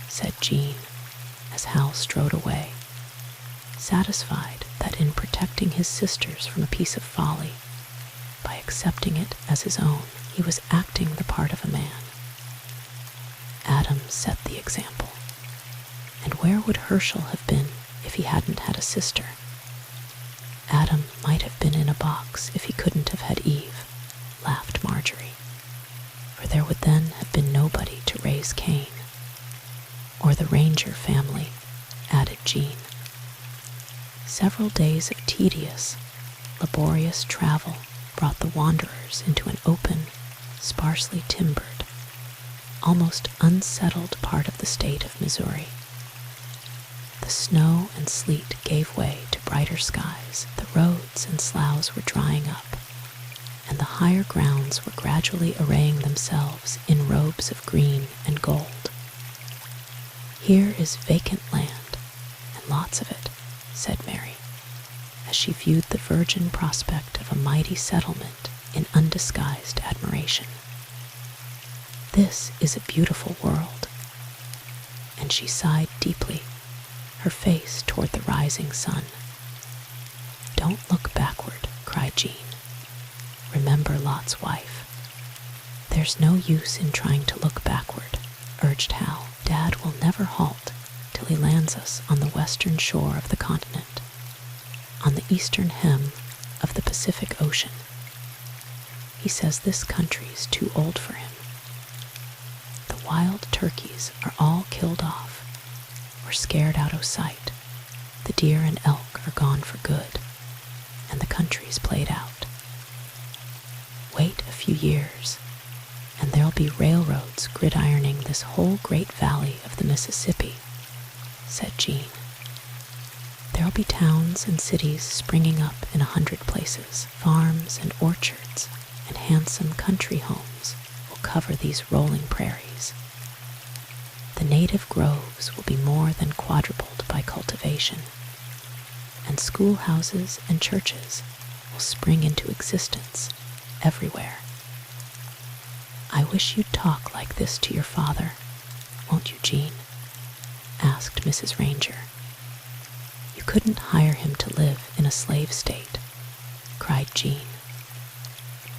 said Jean, as Hal strode away, satisfied that in protecting his sisters from a piece of folly, by accepting it as his own, he was acting the part of a man. Adam set the example, and where would Herschel have been if he hadn't had a sister? Adam might have been in a box if he couldn't have had Eve, laughed Marjorie, for there would then have been nobody to raise Cain. Or the Ranger family, added Jean. Several days of tedious, laborious travel brought the wanderers into an open, sparsely timbered, almost unsettled part of the state of Missouri. The snow and sleet gave way to brighter skies, the roads and sloughs were drying up, and the higher grounds were gradually arraying themselves in robes of green and gold. "Here is vacant land, and lots of it," said Mary, as she viewed the virgin prospect of a mighty settlement in undisguised admiration. "This is a beautiful world," and she sighed deeply, her face toward the rising sun. "Don't look backward," cried Jean. "Remember Lot's wife." "There's no use in trying to look backward," urged Hal. "Dad will never halt till he lands us on the western shore of the continent, on the eastern hem of the Pacific Ocean. He says this country's too old for him. The wild turkeys are all killed off, or scared out of sight. The deer and elk are gone for good, and the country's played out. Wait a few years, and there'll be railroads gridironing this whole great valley of the Mississippi," said Jean. "There'll be towns and cities springing up in 100 places. Farms and orchards and handsome country homes will will cover these rolling prairies. The native groves will be more than quadrupled by cultivation, and schoolhouses and churches will spring into existence everywhere. I wish you'd talk like this to your father, won't you, Jean? Asked Mrs. Ranger. You couldn't hire him to live in a slave state, cried Jean.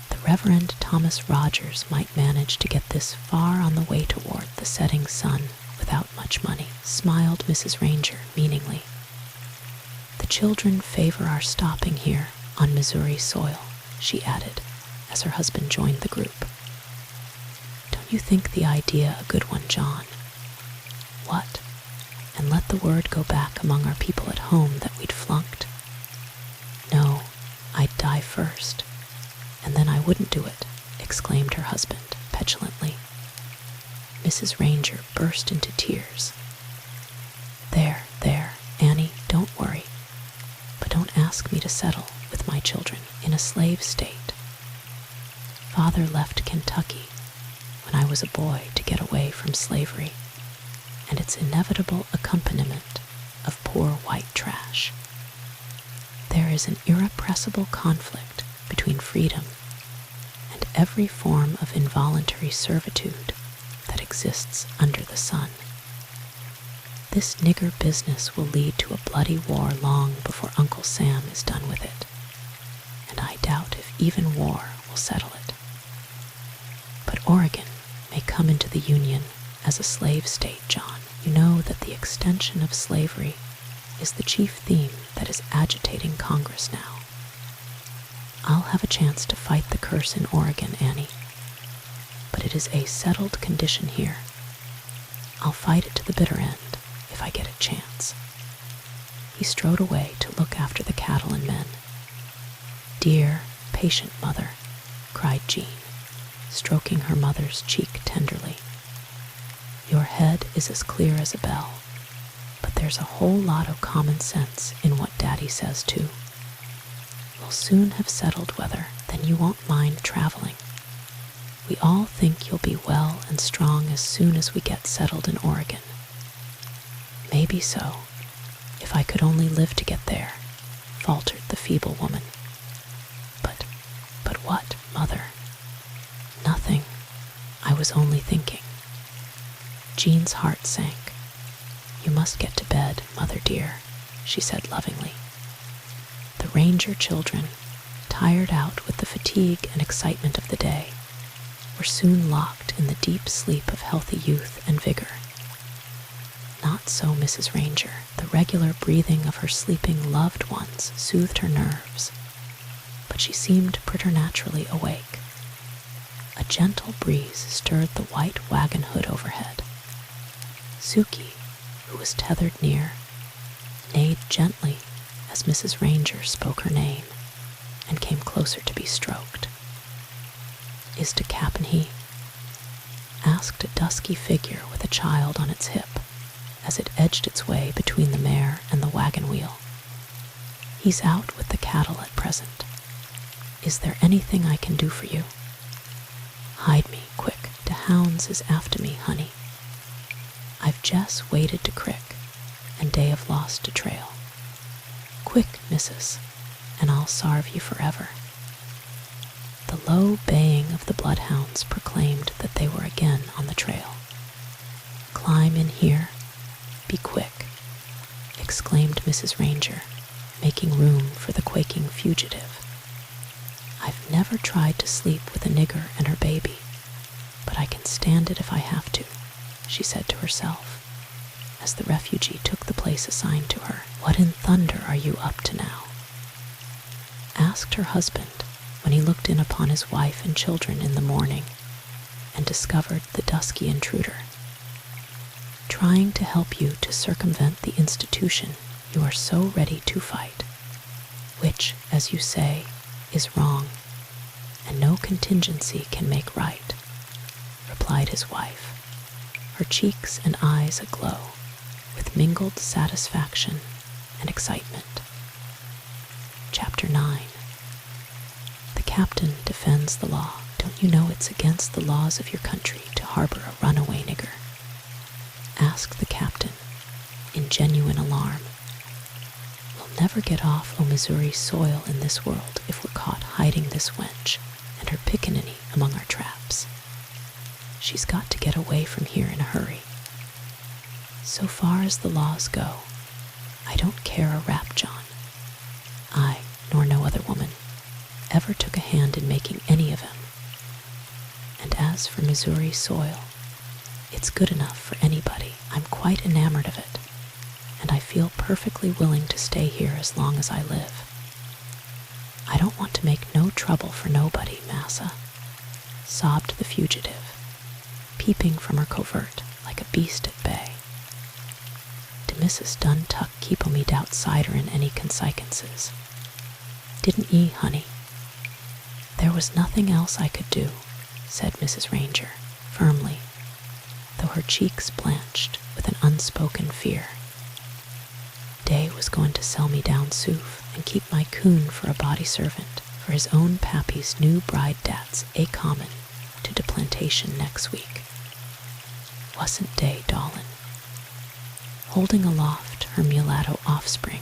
The Reverend Thomas Rogers might manage to get this far on the way toward the setting sun without much money, smiled Mrs. Ranger meaningly. The children favor our stopping here on Missouri soil, she added, as her husband joined the group. Don't you think the idea a good one, John? What? And let the word go back among our people at home that we'd flunked? No, I'd die first, and then I wouldn't do it, exclaimed her husband petulantly. Mrs. Ranger burst into tears. There, Annie, don't worry. But don't ask me to settle with my children in a slave state. Father left Kentucky when I was a boy to get away from slavery and its inevitable accompaniment of poor white trash. There is an irrepressible conflict between freedom and every form of involuntary servitude that exists under the sun. This nigger business will lead to a bloody war long before Uncle Sam is done with it, and I doubt if even war will settle it. But Oregon may come into the Union as a slave state, John. You know that the extension of slavery is the chief theme that is agitating Congress now. I'll have a chance to fight the curse in Oregon, Annie, but it is a settled condition here. I'll fight it to the bitter end if I get a chance. He strode away to look after the cattle and men. Dear, patient mother, cried Jean, stroking her mother's cheek tenderly. Your head is as clear as a bell, but there's a whole lot of common sense in what Daddy says too. We'll soon have settled whether, then you won't mind traveling. We all think you'll be well and strong as soon as we get settled in Oregon. Maybe so, if I could only live to get there, faltered the feeble woman. But what, Mother? Nothing. I was only thinking. Jean's heart sank. You must get to bed, Mother dear, she said lovingly. The Ranger children, tired out with the fatigue and excitement of the day, were soon locked in the deep sleep of healthy youth and vigor. Not so Mrs. Ranger. The regular breathing of her sleeping loved ones soothed her nerves, but she seemed preternaturally awake. A gentle breeze stirred the white wagon hood overhead. Suki, who was tethered near, neighed gently as Mrs. Ranger spoke her name and came closer to be stroked. Is de Cap'n he? Asked a dusky figure with a child on its hip as it edged its way between the mare and the wagon wheel. He's out with the cattle at present. Is there anything I can do for you? Hide me, quick, de hounds is after me, honey. I've just waded to crick, and dey have lost de trail. Quick, missus, and I'll sarve you forever. The low baying of the bloodhounds proclaimed that they were again on the trail. Climb in here, be quick, exclaimed Mrs. Ranger, making room for the quaking fugitive. I've never tried to sleep with a nigger and her baby, but I can stand it if I have to, she said to herself, as the refugee took the place assigned to her. What in thunder are you up to now? Asked her husband when he looked in upon his wife and children in the morning and discovered the dusky intruder. Trying to help you to circumvent the institution you are so ready to fight, which, as you say, is wrong, and no contingency can make right, replied his wife, her cheeks and eyes aglow with mingled satisfaction and excitement. Chapter 9. The Captain Defends the Law. Don't you know it's against the laws of your country to harbor a runaway nigger? Asked the captain, in genuine alarm. We'll never get off o' Missouri soil in this world if we're caught hiding this wench and her pickaninny among our traps. She's got to get away from here in a hurry. So far as the laws go, I don't care a rap, John. I, nor no other woman, ever took a hand in making any of 'em. And as for Missouri soil, it's good enough for anybody. I'm quite enamored of it, and I feel perfectly willing to stay here as long as I live. I don't want to make no trouble for nobody, massa, sobbed the fugitive, peeping from her covert like a beast at bay. De Mrs. done tuck keep o' me doutsider in any consequences. Didn't ye, honey? There was nothing else I could do, said Mrs. Ranger, firmly, though her cheeks blanched with an unspoken fear. Day was going to sell me down sooth and keep my coon for a body servant for his own pappy's new bride dats a common to de plantation next week. Wasn't Day Dollin? Holding aloft her mulatto offspring,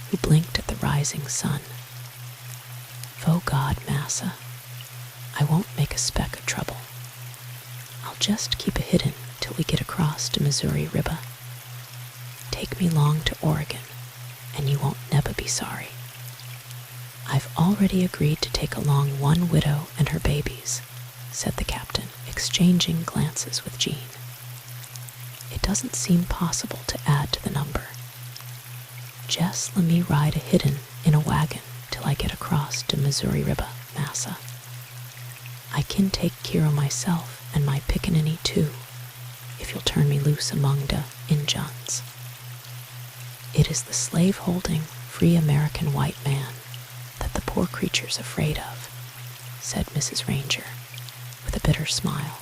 who blinked at the rising sun. Vo God, massa, I won't make a speck of trouble. I'll just keep it hidden till we get across to Missouri River. Take me long to Oregon, and you won't never be sorry. I've already agreed to take along one widow and her babies, said the captain, exchanging glances with Jean. It doesn't seem possible to add to the number. Just let me ride a hidden in a wagon till I get across to Missouri River, massa. I can take care of myself and my pickaninny too, if you'll turn me loose among the Injuns. It is the slave-holding, free American white man that the poor creature's afraid of, said Mrs. Ranger, with a bitter smile.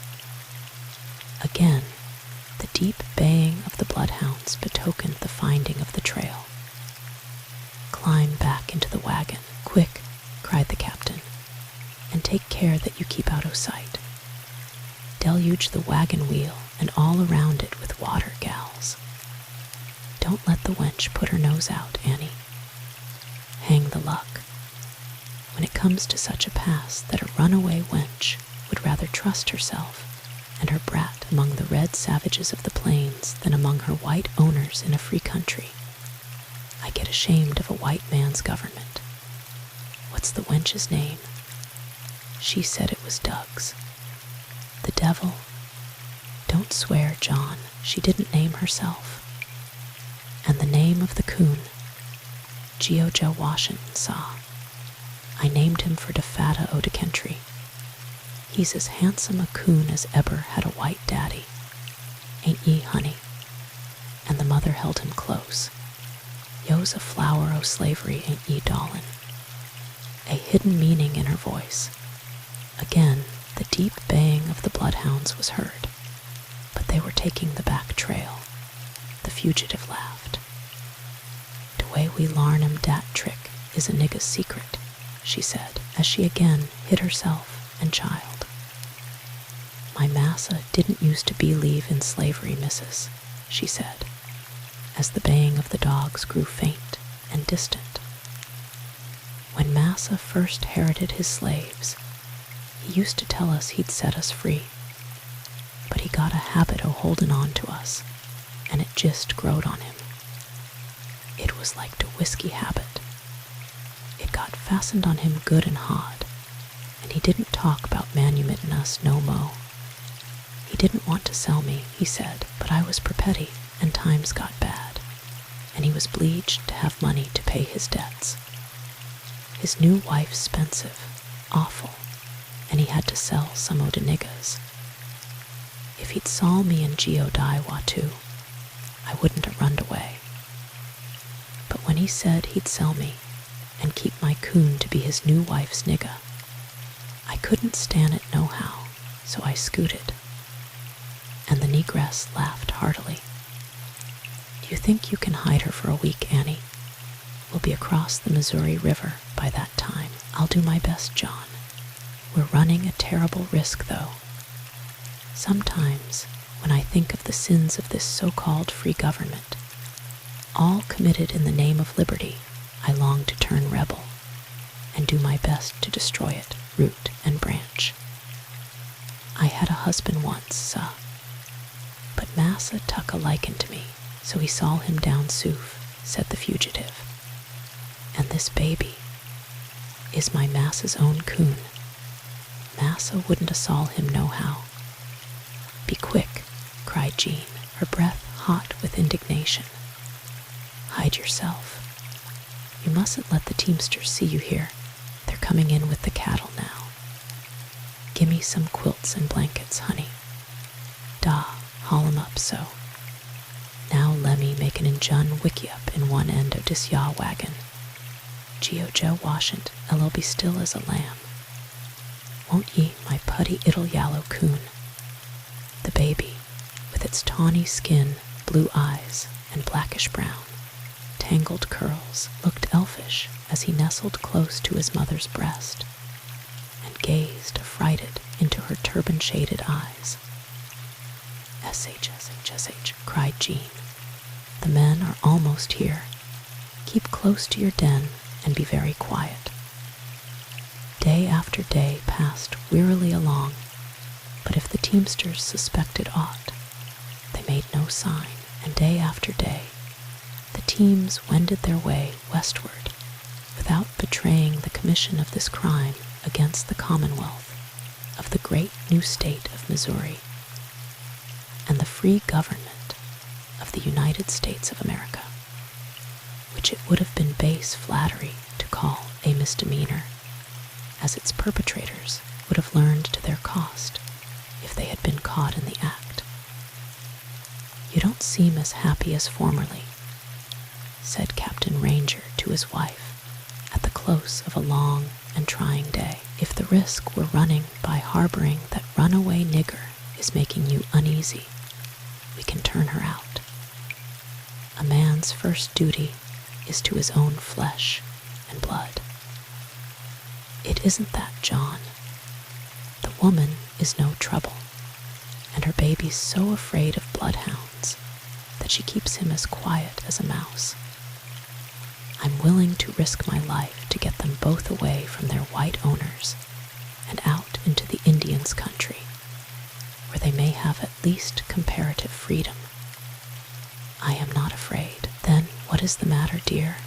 Again, the deep baying of the bloodhounds betokened the finding of the trail. Climb back into the wagon, quick, cried the captain, and take care that you keep out of sight. Deluge the wagon wheel and all around it with water, gals. Don't let the wench put her nose out, Annie. Hang the luck. When it comes to such a pass that a runaway wench would rather trust herself and her brat among the red savages of the plains than among her white owners in a free country, I get ashamed of a white man's government. What's the wench's name? She said it was Doug's. The devil. Don't swear, John. She didn't name herself. And the name of the coon, Geoja Washington saw. I named him for de fata o de country. He's as handsome a coon as ever had a white daddy. Ain't ye, honey? And the mother held him close. Yo's a flower o' slavery, ain't ye, Dollin? A hidden meaning in her voice. Again, the deep baying of the bloodhounds was heard, but they were taking the back trail. The fugitive laughed. "De way we larn 'em dat trick is a nigga's secret," she said, as she again hid herself and child. "My massa didn't used to believe in slavery, missus," she said, as the baying of the dogs grew faint and distant. "When massa first herited his slaves, he used to tell us he'd set us free, but he got a habit o' holding on to us, and it just growed on him. It was like the whiskey habit. It got fastened on him good and hard, and he didn't talk about manumitting us no mo. He didn't want to sell me, he said, but I was perpetty, and times got bad, and he was obleeged to have money to pay his debts. His new wife's expensive, awful, and he had to sell some o' de niggas. If he'd saw me and Geo die, Watu, I wouldn't have runned away. But when he said he'd sell me and keep my coon to be his new wife's nigga, I couldn't stand it nohow, so I scooted." And the negress laughed heartily. "Do you think you can hide her for a week, Annie? We'll be across the Missouri River by that time. I'll do my best, John. We're running a terrible risk, though. Sometimes, when I think of the sins of this so-called free government, all committed in the name of liberty, I long to turn rebel and do my best to destroy it, root and branch. I had a husband once, suh, but Massa tuck a likin to me, so he saw him down soof, said the fugitive. And this baby is my Massa's own coon. Massa wouldn't a-saw him nohow. Be quick, cried Jean, her breath hot with indignation. Hide yourself. You mustn't let the teamsters see you here. They're coming in with the cattle now. Gimme some quilts and blankets, honey. Da, haul 'em up so. Now lemme make an injun wiki up in one end of dis yaw wagon. Geo washant, ell'll be still as a lamb. Won't ye, my putty ittle yallow coon? The baby, with its tawny skin, blue eyes, and blackish brown, tangled curls, looked elfish as he nestled close to his mother's breast and gazed affrighted into her turban-shaded eyes. "SH," cried Jean. "The men are almost here. Keep close to your den and be very quiet." Day after day passed wearily along, but if the teamsters suspected aught, they made no sign, and day after day the teams wended their way westward without betraying the commission of this crime against the Commonwealth of the great new state of Missouri and the free government of the United States of America, which it would have been base flattery to call a misdemeanor, as its perpetrators would have learned to their cost if they had been caught in the act. "You don't seem as happy as formerly," said Captain Ranger to his wife at the close of a long and trying day. "If the risk we're running by harboring that runaway nigger is making you uneasy, we can turn her out. A man's first duty is to his own flesh and blood." "It isn't that, John. The woman is no trouble, and her baby's so afraid of bloodhounds that she keeps him as quiet as a mouse. I'm willing to risk my life to get them both away from their white owners and out into the Indians' country, where they may have at least comparative freedom. I am not afraid." "Then what is the matter, dear?"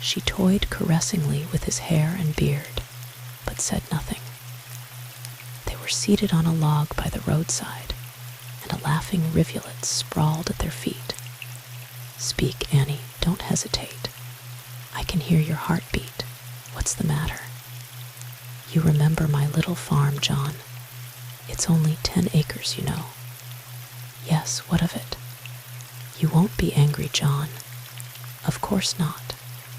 She toyed caressingly with his hair and beard, but said nothing. They were seated on a log by the roadside, and a laughing rivulet sprawled at their feet. "Speak, Annie, don't hesitate. I can hear your heart beat. What's the matter?" "You remember my little farm, John. It's only 10 acres, you know." "Yes, what of it?" "You won't be angry, John." "Of course not.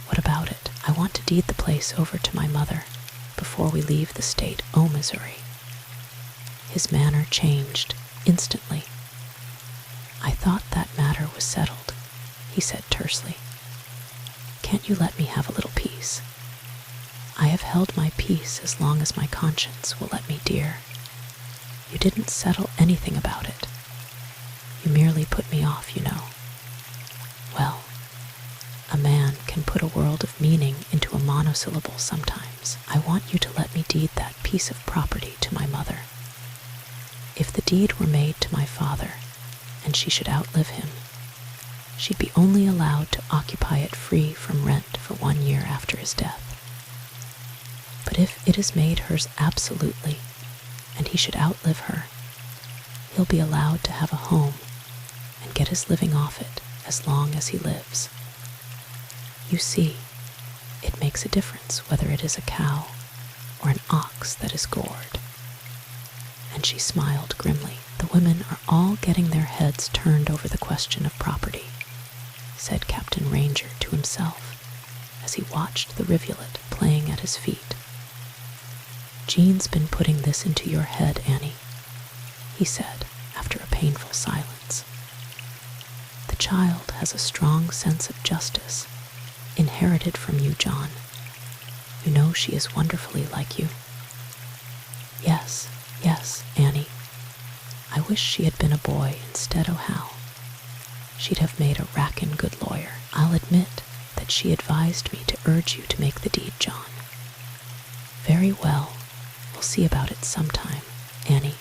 What about it?" "I want to deed the place over to my mother before we leave the state o' Missouri." His manner changed instantly. "I thought that matter was settled," he said tersely. "Can't you let me have a little peace?" "I have held my peace as long as my conscience will let me, dear. You didn't settle anything about it. You merely put me off, you know. Well, a man can put a world of meaning into a monosyllable sometimes. I want you to let me deed that piece of property to my mother. If the deed were made to my father, and she should outlive him, she'd be only allowed to occupy it free from rent for 1 year after his death. But if it is made hers absolutely, and he should outlive her, he'll be allowed to have a home and get his living off it as long as he lives. You see, it makes a difference whether it is a cow or an ox that is gored." And she smiled grimly. "The women are all getting their heads turned over the question of property," said Captain Ranger to himself as he watched the rivulet playing at his feet. "Jean's been putting this into your head, Annie," he said after a painful silence. "The child has a strong sense of justice, inherited from you, John. You know she is wonderfully like you." Yes, yes, Annie. I wish she had been a boy instead, oh how. She'd have made a rackin' good lawyer. I'll admit that she advised me to urge you to make the deed, John. Very well, we'll see about it sometime, Annie,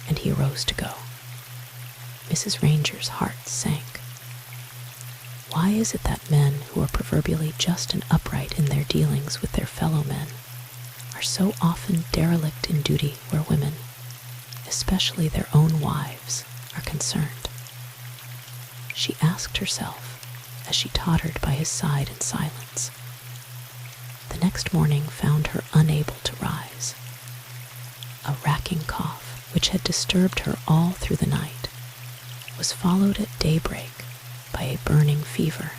and he arose to go. Mrs. Ranger's heart sank. Why is it that men who are proverbially just and upright in their dealings with their fellow men are so often derelict in duty where women, especially their own wives, are concerned? She asked herself as she tottered by his side in silence. The next morning found her unable to rise. A racking cough, which had disturbed her all through the night, was followed at daybreak by a burning fever.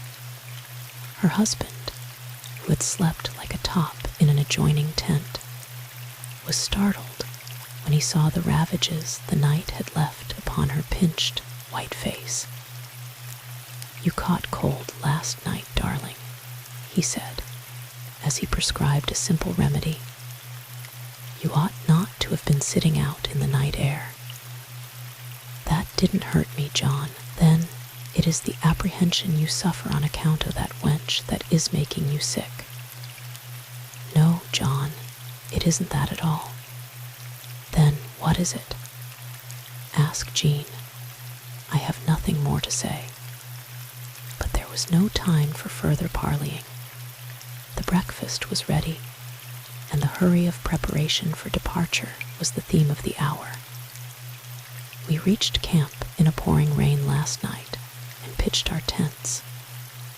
Her husband, who had slept like a top in an adjoining tent, was startled when he saw the ravages the night had left upon her pinched, white face. "You caught cold last night, darling," he said, as he prescribed a simple remedy. "You ought not to have been sitting out in the night air." "That didn't hurt me, John. Then it is the apprehension you suffer on account of that wench that is making you sick." "No, John, it isn't that at all." "Then what is it?" "Ask Jean. I have nothing more to say." But there was no time for further parleying. The breakfast was ready, and the hurry of preparation for departure was the theme of the hour. We reached camp in a pouring rain last night and pitched our tents,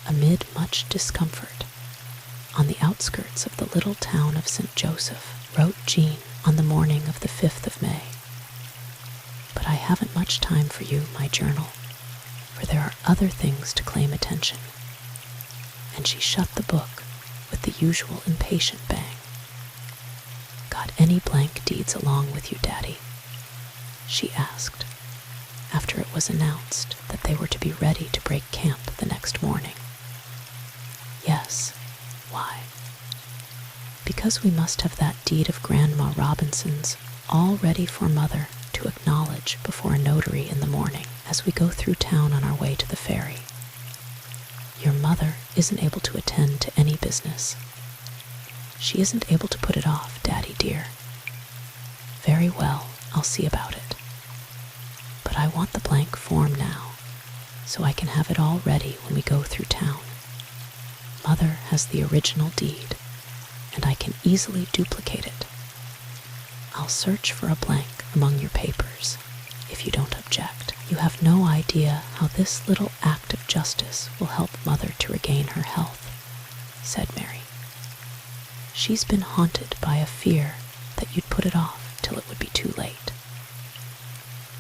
amid much discomfort, on the outskirts of the little town of St. Joseph, wrote Jean on the morning of the 5th of May. But I haven't much time for you, my journal, for there are other things to claim attention. And she shut the book with the usual impatient bang. "Got any blank deeds along with you, Daddy?" she asked, after it was announced that they were to be ready to break camp the next morning. "Yes. Why?" "Because we must have that deed of Grandma Robinson's all ready for Mother to acknowledge before a notary in the morning as we go through town on our way to the ferry. Your mother isn't able to attend to any business. She isn't able to put it off, Daddy dear." "Very well, I'll see about it. But I want the blank form now, so I can have it all ready when we go through town. Mother has the original deed, and I can easily duplicate it. I'll search for a blank among your papers, if you don't object. You have no idea how this little act of justice will help Mother to regain her health," said Mary. "She's been haunted by a fear that you'd put it off till it would be too late."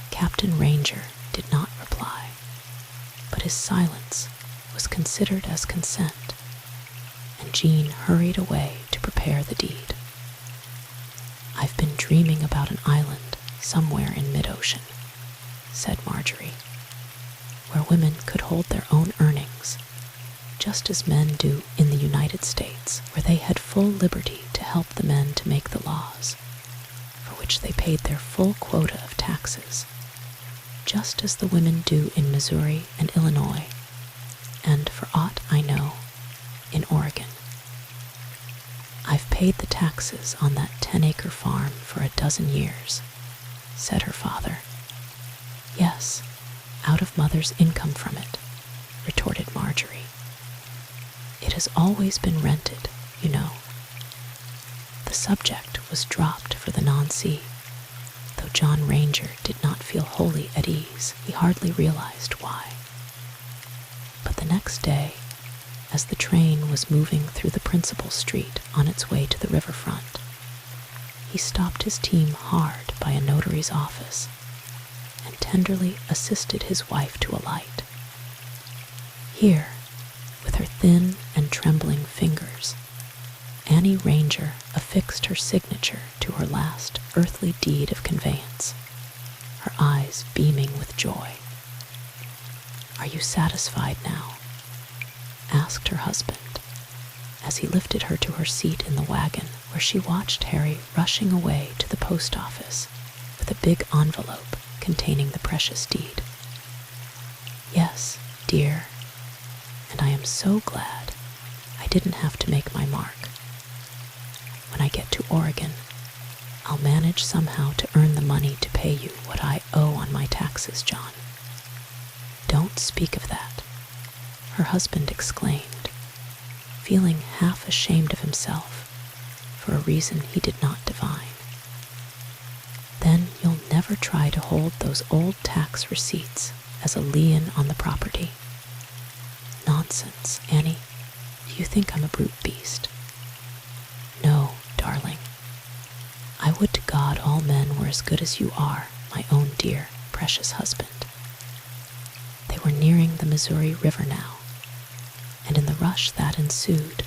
Captain Ranger did not reply, but his silence was considered as consent, and Jean hurried away to prepare the deed. "I've been dreaming about an island somewhere in mid-ocean," said Marjorie, "where women could hold their own earnings, just as men do in the United States, where they had full liberty to help the men to make the laws, for which they paid their full quota of taxes, just as the women do in Missouri and Illinois, and, for aught I know, in Oregon. I've paid the taxes on that 10-acre farm for a dozen years," said her father. "Yes, out of Mother's income from it," retorted Marjorie. "It has always been rented, you know." The subject was dropped for the nonce. Though John Ranger did not feel wholly at ease, he hardly realized why. But the next day, as the train was moving through the principal street on its way to the riverfront, he stopped his team hard by a notary's office and tenderly assisted his wife to alight. Here, with her thin and trembling fingers, Annie Ranger affixed her signature to her last earthly deed of conveyance, her eyes beaming with joy. "Are you satisfied now?" asked her husband, as he lifted her to her seat in the wagon, where she watched Harry rushing away to the post office with a big envelope containing the precious deed. "Yes, dear, and I am so glad I didn't have to make my mark. When I get to Oregon, I'll manage somehow to earn the money to pay you what I owe on my taxes, John." "Don't speak of that," her husband exclaimed, feeling half ashamed of himself for a reason he did not divine. "Then you'll never try to hold those old tax receipts as a lien on the property." "Nonsense, Annie. Do you think I'm a brute beast?" "No, darling. I would to God all men were as good as you are, my own dear, precious husband." They were nearing the Missouri River now, and in the rush that ensued,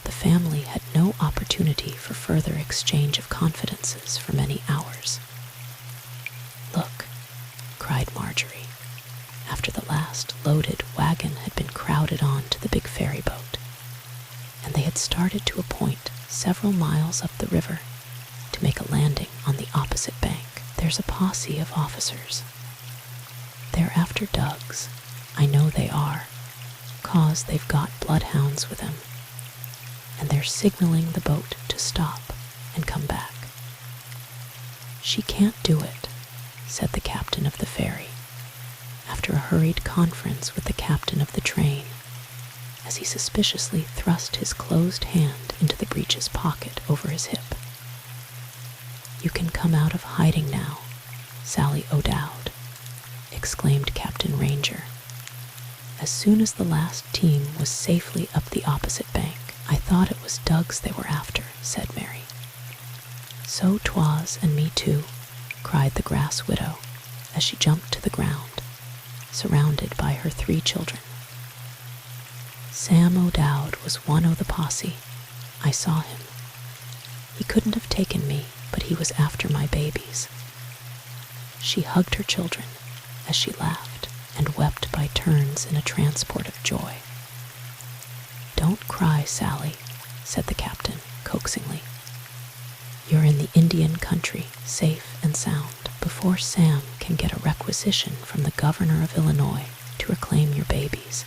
the family had no opportunity for further exchange of confidences for many hours. "Look," cried Marjorie, after the last loaded wagon had been crowded on to the big ferry boat, and they had started to a point several miles up the river to make a landing on the opposite bank. "There's a posse of officers. They're after Doug's. I know they are, 'cause they've got bloodhounds with them, and they're signaling the boat to stop and come back." "She can't do it," said the captain of the ferry, after a hurried conference with the captain of the train, as he suspiciously thrust his closed hand into the breeches pocket over his hip. "You can come out of hiding now, Sally O'Dowd," exclaimed Captain Ranger. As soon as the last team was safely up the opposite bank. "I thought it was Doug's they were after," said Mary. "So 'twas, and me too," cried the grass widow, as she jumped to the ground, surrounded by her 3 children. "Sam O'Dowd was one o' the posse. I saw him. He couldn't have taken me, but he was after my babies." She hugged her children as she laughed and wept by turns in a transport of joy. "Don't cry, Sally," said the captain coaxingly. "You're in the Indian country, safe and sound, before Sam can get a requisition from the governor of Illinois to reclaim your babies,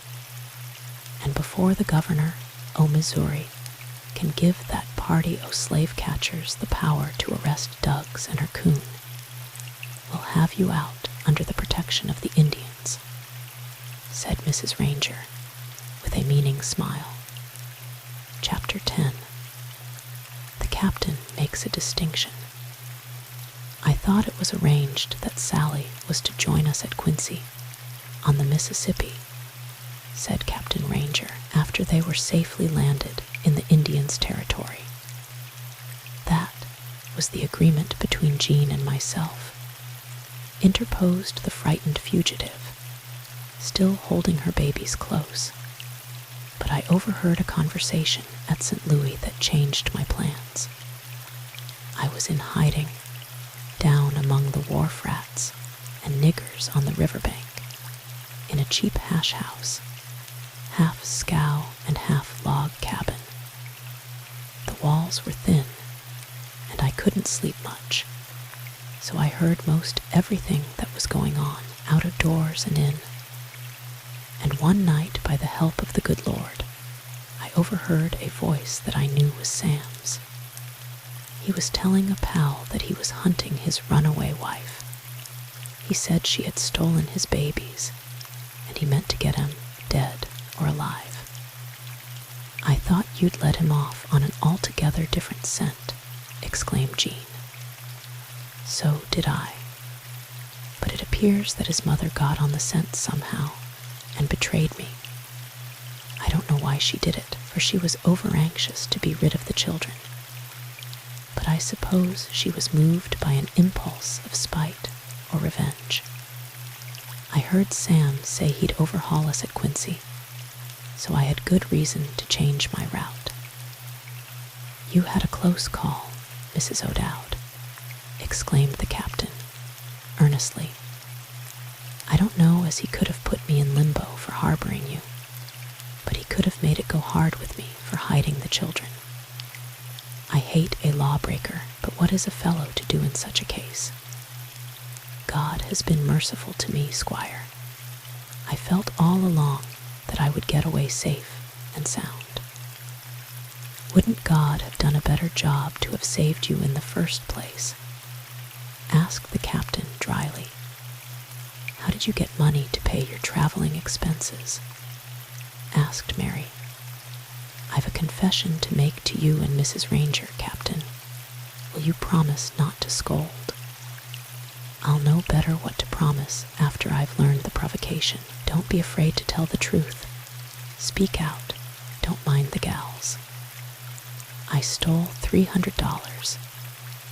and before the governor o' Missouri can give that party o' slave catchers the power to arrest Duggs and her coon. We'll have you out under the protection of the Indians," said Mrs. Ranger with a meaning smile. Chapter 10. The captain makes a distinction. "I thought it was arranged that Sally was to join us at Quincy, on the Mississippi," said Captain Ranger after they were safely landed in the Indians' territory. "That was the agreement between Jean and myself," interposed the frightened fugitive, still holding her babies close. "But I overheard a conversation at St. Louis that changed my plans. I was in hiding, down among the wharf rats and niggers on the riverbank, in a cheap hash house, half scow and half log cabin. The walls were thin, and I couldn't sleep much, so I heard most everything that was going on out of doors and in. And one night, by the help of the good Lord, I overheard a voice that I knew was Sam's. He was telling a pal that he was hunting his runaway wife. He said she had stolen his babies, and he meant to get him dead or alive. I thought you'd let him off on an altogether different scent," exclaimed Jean. "So did I. But it appears that his mother got on the scent somehow and betrayed me. I don't know why she did it, for she was over-anxious to be rid of the children. But I suppose she was moved by an impulse of spite or revenge. I heard Sam say he'd overhaul us at Quincy, so I had good reason to change my route." "You had a close call, Mrs. O'Dowd," exclaimed the captain, earnestly. "I don't know as he could have put me in limbo for harboring you, but he could have made it go hard with me for for hiding the children. I hate a lawbreaker, but what is a fellow to do in such a case? God has been merciful to me, Squire. I felt all along that I would get away safe and sound. Wouldn't God have done a better job to have saved you in the first place? Asked the captain dryly. How did you get money to pay your traveling expenses? Asked Mary. I've a confession to make to you and Mrs. Ranger, Captain. Will you promise not to scold? I'll know better what to promise after I've learned the provocation. Don't be afraid to tell the truth. Speak out. Don't mind the gals. I stole $300.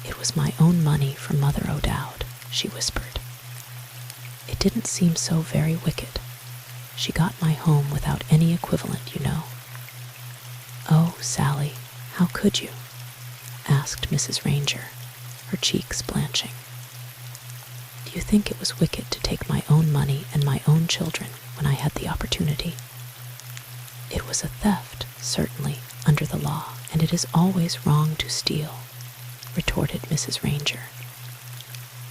It was my own money from Mother O'Dowd, she whispered. It didn't seem so very wicked. She got my home without any equivalent, you know. Oh, Sally, how could you? Asked Mrs. Ranger, her cheeks blanching. Do you think it was wicked to take my own money and my own children when I had the opportunity? It was a theft, certainly, under the law, and it is always wrong to steal, retorted Mrs. Ranger.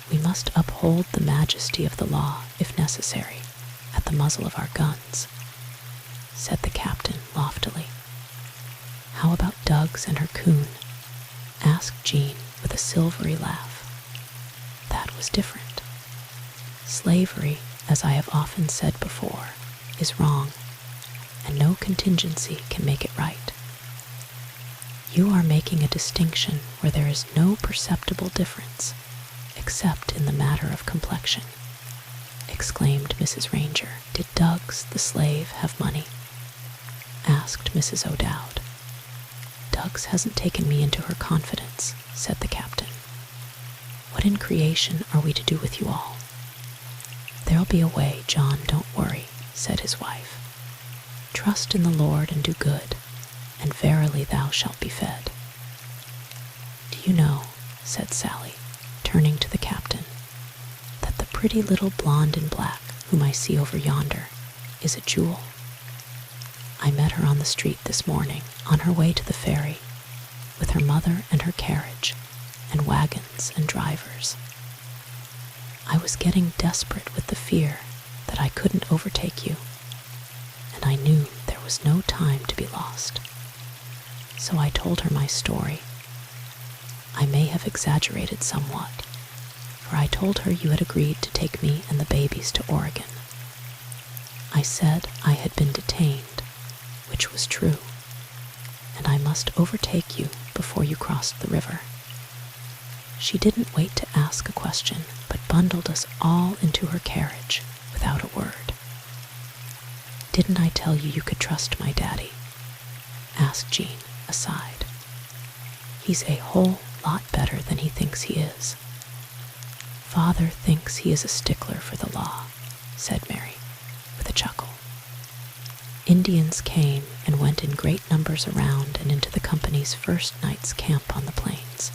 We must uphold the majesty of the law, if necessary, at the muzzle of our guns, said the captain loftily. How about Dug's and her coon? Asked Jean with a silvery laugh. That was different. Slavery, as I have often said before, is wrong, and no contingency can make it right. You are making a distinction where there is no perceptible difference, except in the matter of complexion, exclaimed Mrs. Ranger. Did Dug's, the slave, have money? Asked Mrs. O'Dowd. Dug's hasn't taken me into her confidence, said the captain. What in creation are we to do with you all? There'll be a way, John, don't worry, said his wife. Trust in the Lord and do good, and verily thou shalt be fed. Do you know, said Sally, turning to the captain, that the pretty little blonde in black whom I see over yonder is a jewel? I met her on the street this morning, on her way to the ferry, with her mother and her carriage, and wagons and drivers. I was getting desperate with the fear that I couldn't overtake you, and I knew there was no time to be lost. So I told her my story. I may have exaggerated somewhat, for I told her you had agreed to take me and the babies to Oregon. I said I had been detained, which was true, and I must overtake you before you crossed the river. She didn't wait to ask a question, but bundled us all into her carriage without a word. Didn't I tell you you could trust my daddy? Asked Jean, aside. He's a whole lot better than he thinks he is. Father thinks he is a stickler for the law, said Mary, with a chuckle. Indians came and went in great numbers around and into the company's first night's camp on the plains,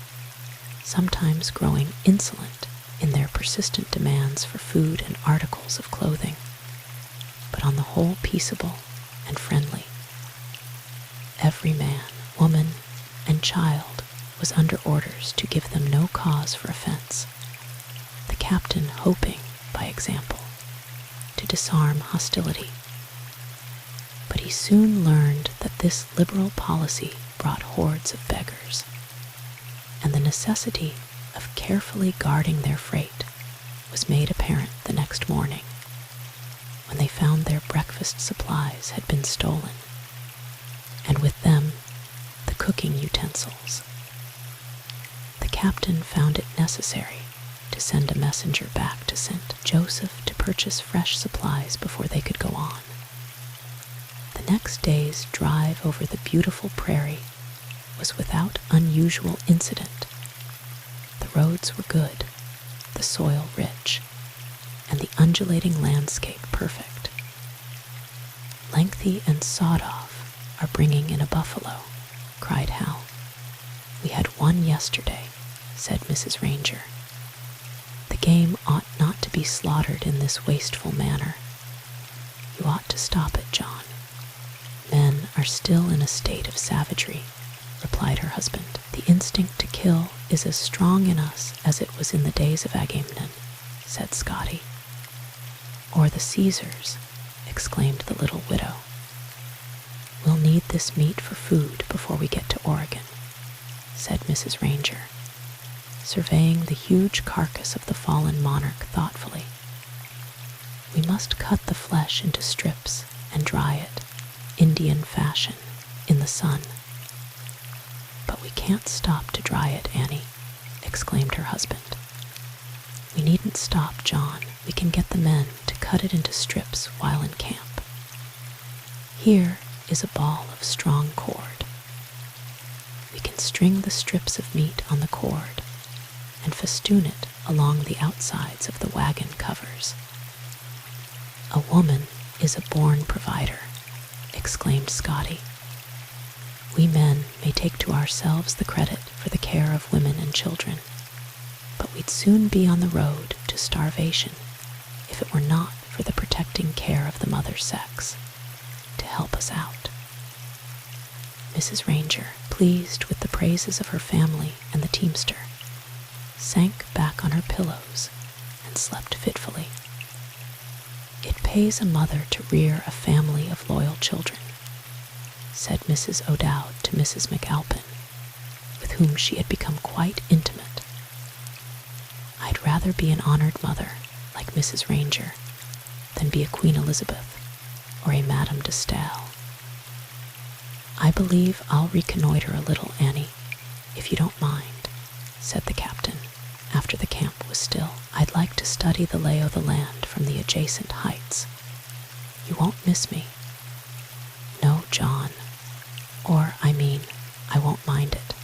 sometimes growing insolent in their persistent demands for food and articles of clothing, but on the whole peaceable and friendly. Every man, woman, and child was under orders to give them no cause for offense, the captain hoping, by example, to disarm hostility. But he soon learned that this liberal policy brought hordes of beggars, and the necessity of carefully guarding their freight was made apparent the next morning, when they found their breakfast supplies had been stolen, and with them the cooking utensils. The captain found it necessary to send a messenger back to St. Joseph to purchase fresh supplies before they could go on. The next day's drive over the beautiful prairie was without unusual incident. The roads were good, the soil rich, and the undulating landscape perfect. Lengthy and sawed-off are bringing in a buffalo, cried Hal. We had one yesterday, said Mrs. Ranger. The game ought not to be slaughtered in this wasteful manner. You ought to stop it, John. Men are still in a state of savagery," replied her husband. "The instinct to kill is as strong in us as it was in the days of Agamemnon," said Scotty. "Or the Caesars," exclaimed the little widow. "We'll need this meat for food before we get to Oregon," said Mrs. Ranger, surveying the huge carcass of the fallen monarch thoughtfully. "We must cut the flesh into strips and dry it, Indian fashion, in the sun." "But we can't stop to dry it, Annie," exclaimed her husband. "We needn't stop, John. We can get the men to cut it into strips while in camp. Here is a ball of strong cord. We can string the strips of meat on the cord and festoon it along the outsides of the wagon covers." "A woman is a born provider," exclaimed Scotty. "We men may take to ourselves the credit for the care of women and children, but we'd soon be on the road to starvation if it were not for the protecting care of the mother sex to help us out." Mrs. Ranger, pleased with the praises of her family and the teamster, sank back on her pillows and slept fitfully. "It pays a mother to rear a family of loyal children," said Mrs. O'Dowd to Mrs. McAlpin, with whom she had become quite intimate. "I'd rather be an honored mother, like Mrs. Ranger, than be a Queen Elizabeth or a Madame de Stael." "I believe I'll reconnoiter a little, Annie, if you don't mind," said the captain, after the camp was still. "I'd like to study the lay of the land from the adjacent heights. You won't miss me." "No, John. Or, I won't mind it.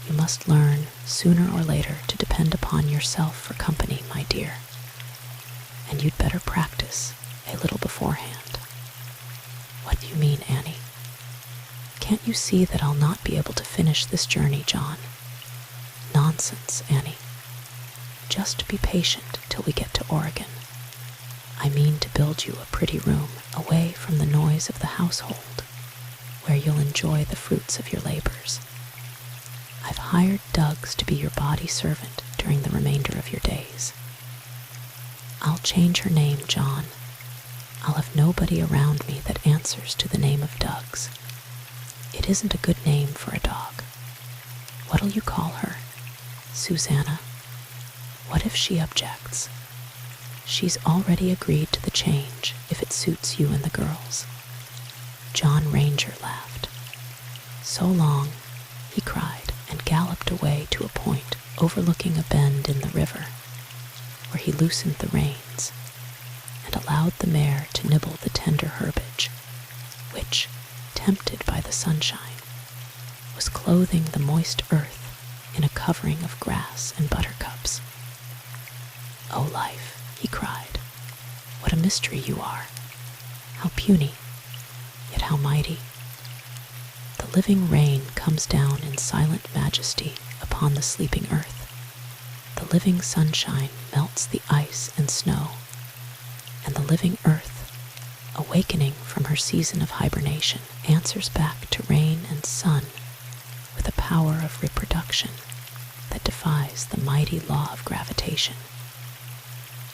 You must learn, sooner or later, to depend upon yourself for company, my dear. And you'd better practice a little beforehand." "What do you mean, Annie?" "Can't you see that I'll not be able to finish this journey, John?" "Nonsense, Annie. Just be patient till we get to Oregon. I mean to build you a pretty room away from the noise of the household, where you'll enjoy the fruits of your labors. I've hired Duggs to be your body servant during the remainder of your days. I'll change her name, John. I'll have nobody around me that answers to the name of Duggs. It isn't a good name for a dog. What'll you call her? Susanna? What if she objects? She's already agreed to the change if it suits you and the girls." John Ranger laughed. "So long," he cried, and galloped away to a point overlooking a bend in the river, where he loosened the reins and allowed the mare to nibble the tender herbage, which, tempted by the sunshine, was clothing the moist earth in a covering of grass and buttercups. "Oh, life," he cried, "what a mystery you are! How puny, yet how mighty! The living rain comes down in silent majesty upon the sleeping earth. The living sunshine melts the ice and snow, and the living earth, awakening from her season of hibernation, answers back to rain and sun with a power of reproduction that defies the mighty law of gravitation,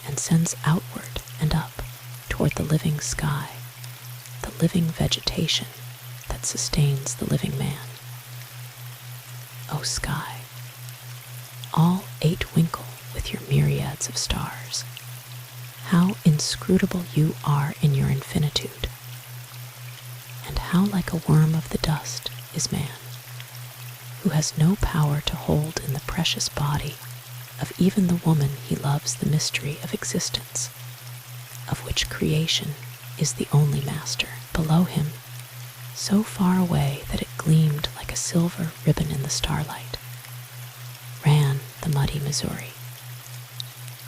and sends outward and up toward the living sky the living vegetation that sustains the living man. O sky, all eight-winkle with your myriads of stars, how inscrutable you are in your infinitude, and how like a worm of the dust is man, who has no power to hold in the precious body of even the woman he loves the mystery of existence, of which creation is the only master. Below him, so far away that it gleamed like a silver ribbon in the starlight, ran the muddy Missouri,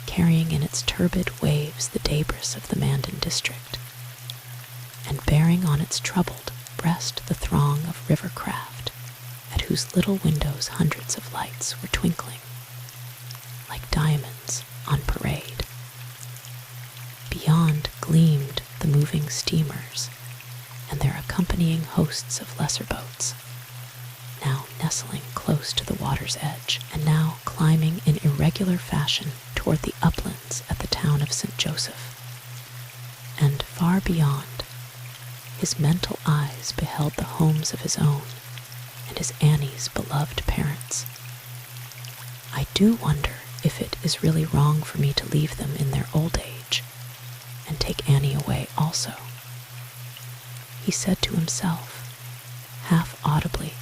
carrying in its turbid waves the debris of the Mandan district, and bearing on its troubled breast the throng of river craft at whose little windows hundreds of lights were twinkling, like diamonds on parade. Beyond gleamed the moving steamers and their accompanying hosts hosts of lesser boats, now nestling close to the water's edge, and now climbing in irregular fashion toward the uplands at the town of St. Joseph. And far beyond, his mental eyes beheld the homes of his own and his Annie's beloved parents. I do wonder if it is really wrong for me to leave them in their old age and take Annie away also, he said to himself, half audibly,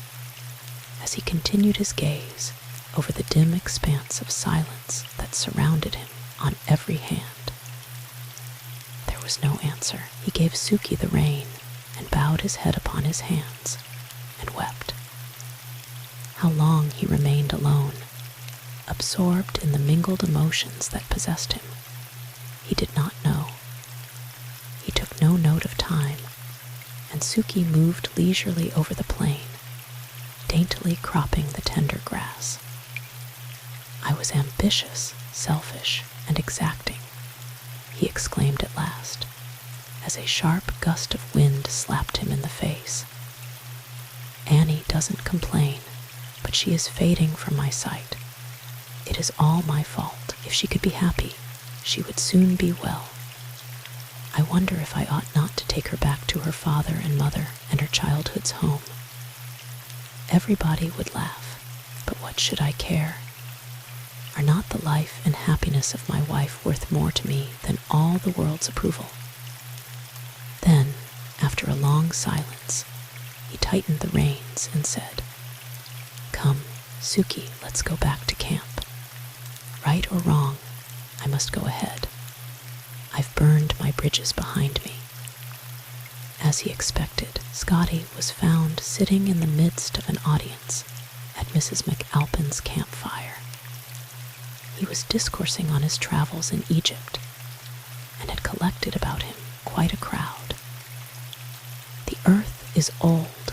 as he continued his gaze over the dim expanse of silence that surrounded him on every hand. There was no answer. He gave Suki the rein and bowed his head upon his hands and wept. How long he remained alone, absorbed in the mingled emotions that possessed him, he did not know. He took no note of time, and Suki moved leisurely over the plain, daintily cropping the tender grass. I was ambitious, selfish, and exacting, he exclaimed at last, as a sharp gust of wind slapped him in the face. Annie doesn't complain, but she is fading from my sight. It is all my fault. If she could be happy, she would soon be well. I wonder if I ought not to take her back to her father and mother and her childhood's home. Everybody would laugh, but what should I care? Are not the life and happiness of my wife worth more to me than all the world's approval? Then, after a long silence, he tightened the reins and said, "Come, Suki, let's go back to camp. Right or wrong, I must go ahead. I've burned my bridges behind me." As he expected, Scotty was found sitting in the midst of an audience at Mrs. McAlpin's campfire. He was discoursing on his travels in Egypt and had collected about him quite a crowd. "The earth is old,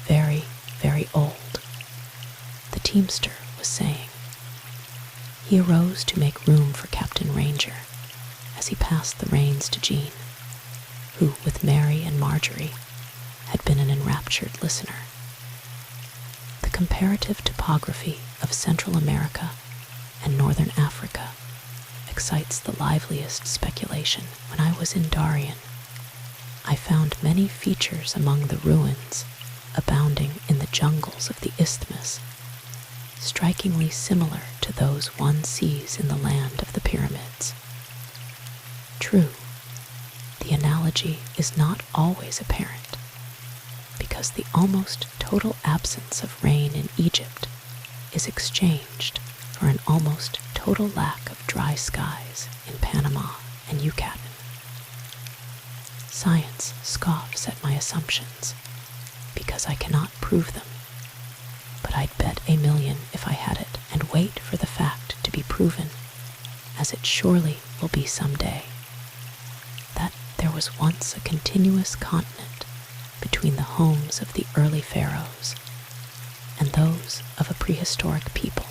very, very old," the teamster was saying. He arose to make room for Captain Ranger as he passed the reins to Jean, who, with Mary and Marjorie, had been an enraptured listener. The comparative topography of Central America and Northern Africa excites the liveliest speculation. When I was in Darien, I found many features among the ruins abounding in the jungles of the isthmus, strikingly similar to those one sees in the land of the pyramids. True, the analogy is not always apparent, because the almost total absence of rain in Egypt is exchanged for an almost total lack of dry skies in Panama and Yucatan. Science scoffs at my assumptions because I cannot prove them, but I'd bet $1 million if I had it, and wait for the fact to be proven, as it surely will be someday, that there was once a continuous continent between the homes of the early pharaohs and those of a prehistoric people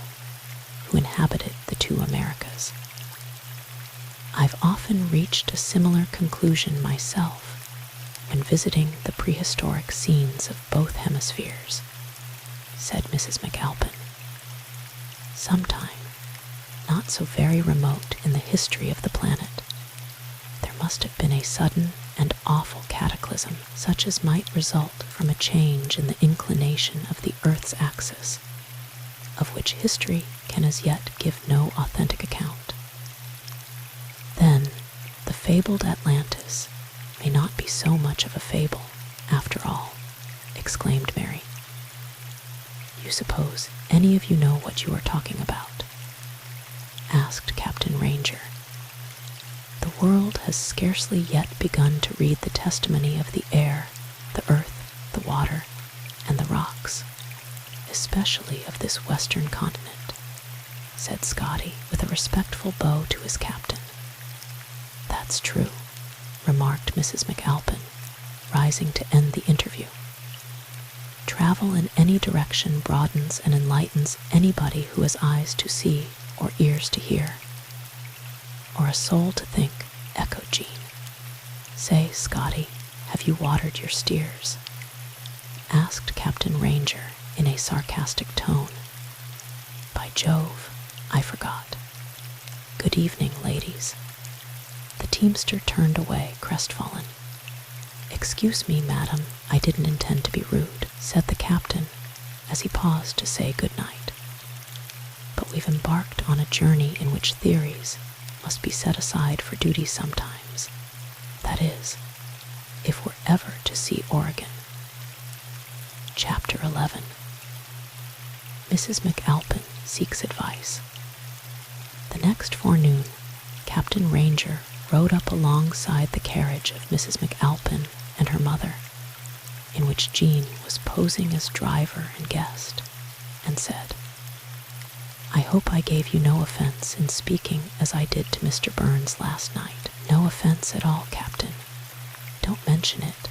who inhabited the two Americas. I've often reached a similar conclusion myself when visiting the prehistoric scenes of both hemispheres, said Mrs. McAlpin. Sometime, not so very remote in the history of the planet, there must have been a sudden and awful cataclysm, such as might result from a change in the inclination of the Earth's axis, of which history can as yet give no authentic account. Then, the fabled Atlantis may not be so much of a fable, after all, exclaimed Mary. You suppose any of you know what you are talking about? Asked Captain Ranger. The world has scarcely yet begun to read the testimony of the air, the earth, the water, and the rocks, especially of this western continent, said Scotty with a respectful bow to his captain. That's true, remarked Mrs. McAlpin, rising to end the interview. Travel in any direction broadens and enlightens anybody who has eyes to see or ears to hear, or a soul to think, echoed Jean. Say, Scotty, have you watered your steers? asked Captain Ranger in a sarcastic tone. By Jove, I forgot. Good evening, ladies. The teamster turned away, crestfallen. Excuse me, madam, I didn't intend to be rude, said the captain as he paused to say good night. But we've embarked on a journey in which theories must be set aside for duty sometimes. That is, if we're ever to see Oregon. Chapter 11. Mrs. McAlpin Seeks Advice. The next forenoon, Captain Ranger rode up alongside the carriage of Mrs. McAlpin and her mother, in which Jean was posing as driver and guest, and said, I hope I gave you no offense in speaking as I did to Mr. Burns last night. No offense at all, Captain. Don't mention it.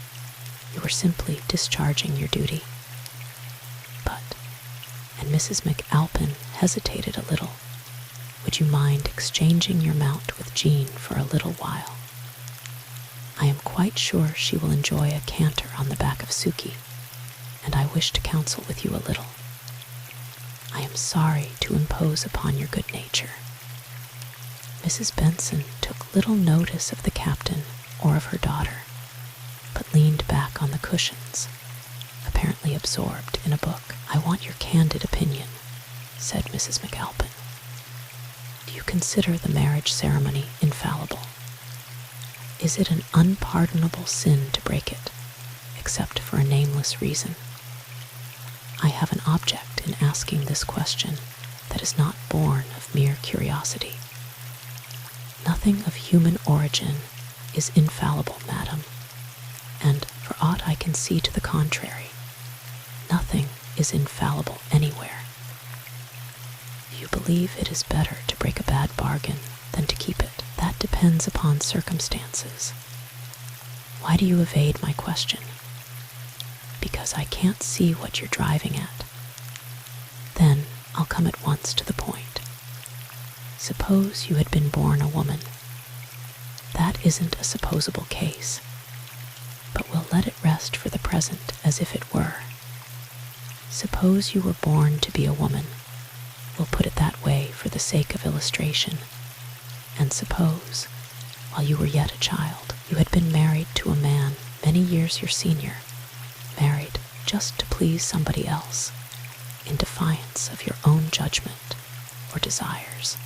You were simply discharging your duty. But, and Mrs. McAlpin hesitated a little, would you mind exchanging your mount with Jean for a little while? I am quite sure she will enjoy a canter on the back of Suki, and I wish to counsel with you a little. I am sorry to impose upon your good nature. Mrs. Benson took little notice of the captain or of her daughter, but leaned back on the cushions, apparently absorbed in a book. I want your candid opinion, said Mrs. McAlpin. Do you consider the marriage ceremony infallible? Is it an unpardonable sin to break it, except for a nameless reason? I have an object in asking this question that is not born of mere curiosity. Nothing of human origin is infallible, madam, and for aught I can see to the contrary, nothing is infallible anywhere. Do you believe it is better to break a bad bargain than to keep it? That depends upon circumstances. Why do you evade my question? Because I can't see what you're driving at. Then I'll come at once to the point. Suppose you had been born a woman. That isn't a supposable case, but we'll let it rest for the present as if it were. Suppose you were born to be a woman. We'll put it that way for the sake of illustration. And suppose, while you were yet a child, you had been married to a man many years your senior, married just to please somebody else, in defiance of your own judgment or desires.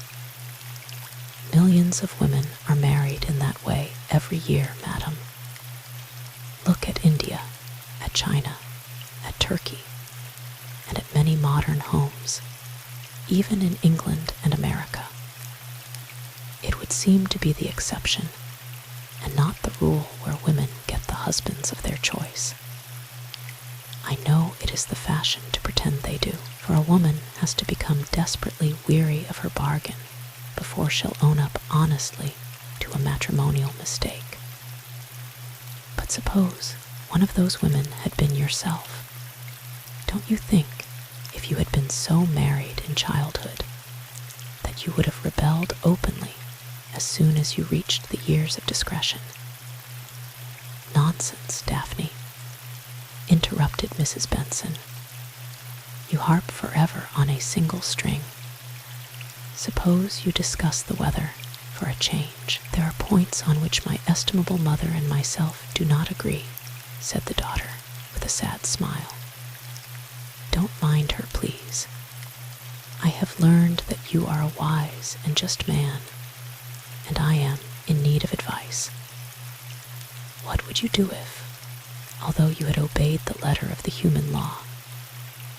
Millions of women are married in that way every year, madam. Look at India, at China, at Turkey, and at many modern homes, even in England and America. It would seem to be the exception, and not the rule where women get the husbands of their choice. I know it is the fashion to pretend they do, for a woman has to become desperately weary of her bargain before she'll own up honestly to a matrimonial mistake. But suppose one of those women had been yourself. Don't you think, if you had been so married in childhood, that you would have rebelled openly as soon as you reached the years of discretion? Nonsense, Daphne, interrupted Mrs. Benson. You harp forever on a single string. Suppose you discuss the weather for a change. There are points on which my estimable mother and myself do not agree, said the daughter with a sad smile. Don't mind her, please. I have learned that you are a wise and just man, and I am in need of advice. What would you do if, although you had obeyed the letter of the human law,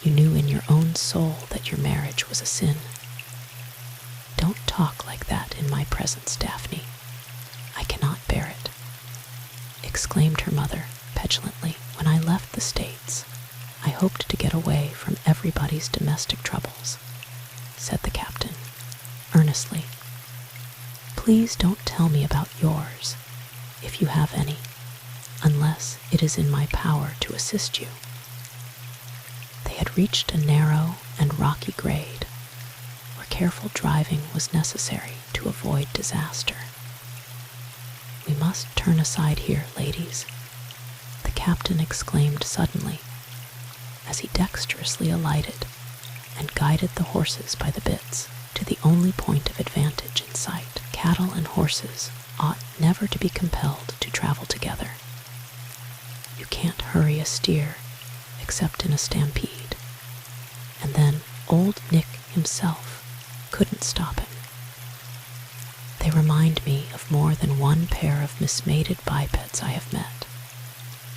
you knew in your own soul that your marriage was a sin? Don't talk like that in my presence, Daphne. I cannot bear it, exclaimed her mother petulantly. When I left the States, I hoped to get away from everybody's domestic troubles, said the captain, earnestly. Please don't tell me about yours, if you have any, unless it is in my power to assist you. They had reached a narrow and rocky grade, where careful driving was necessary to avoid disaster. We must turn aside here, ladies, the captain exclaimed suddenly, as he dexterously alighted and guided the horses by the bits to the only point of advantage in sight. Cattle and horses ought never to be compelled to travel together. You can't hurry a steer except in a stampede, and then old Nick himself couldn't stop him. They remind me of more than one pair of mismated bipeds I have met,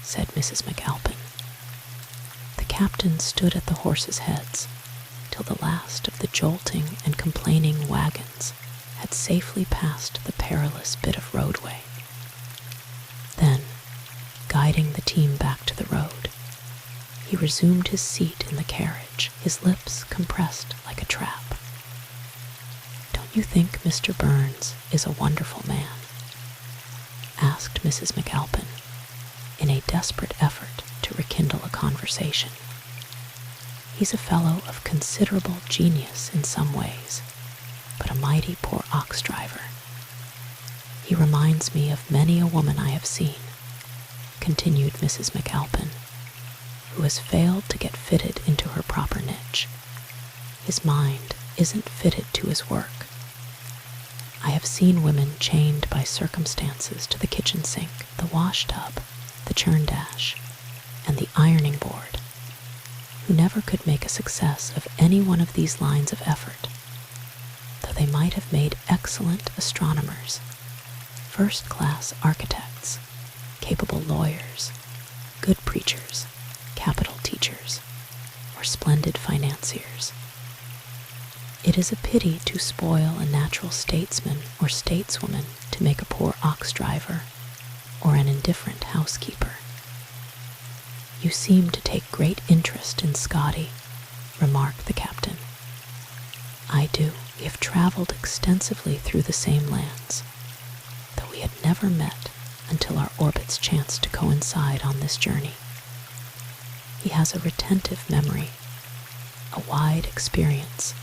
said Mrs. McAlpin. The captain stood at the horses' heads till the last of the jolting and complaining wagons had safely passed the perilous bit of roadway. Then, guiding the team back to the road, he resumed his seat in the carriage, his lips compressed like a trap. "Don't you think Mr. Burns is a wonderful man?" asked Mrs. McAlpin, in a desperate effort to rekindle a conversation. "He's a fellow of considerable genius in some ways, but a mighty poor ox driver. He reminds me of many a woman I have seen," continued Mrs. McAlpin, "who has failed to get fitted into her proper niche. His mind isn't fitted to his work. I have seen women chained by circumstances to the kitchen sink, the wash tub, the churn dash, and the ironing board, who never could make a success of any one of these lines of effort, though they might have made excellent astronomers, first-class architects, capable lawyers, good preachers, capital teachers, or splendid financiers. It is a pity to spoil a natural statesman or stateswoman to make a poor ox driver or an indifferent housekeeper." "You seem to take great interest in Scotty," remarked the captain. "I do. We have traveled extensively through the same lands, though we had never met until our orbits chanced to coincide on this journey. He has a retentive memory, a wide experience,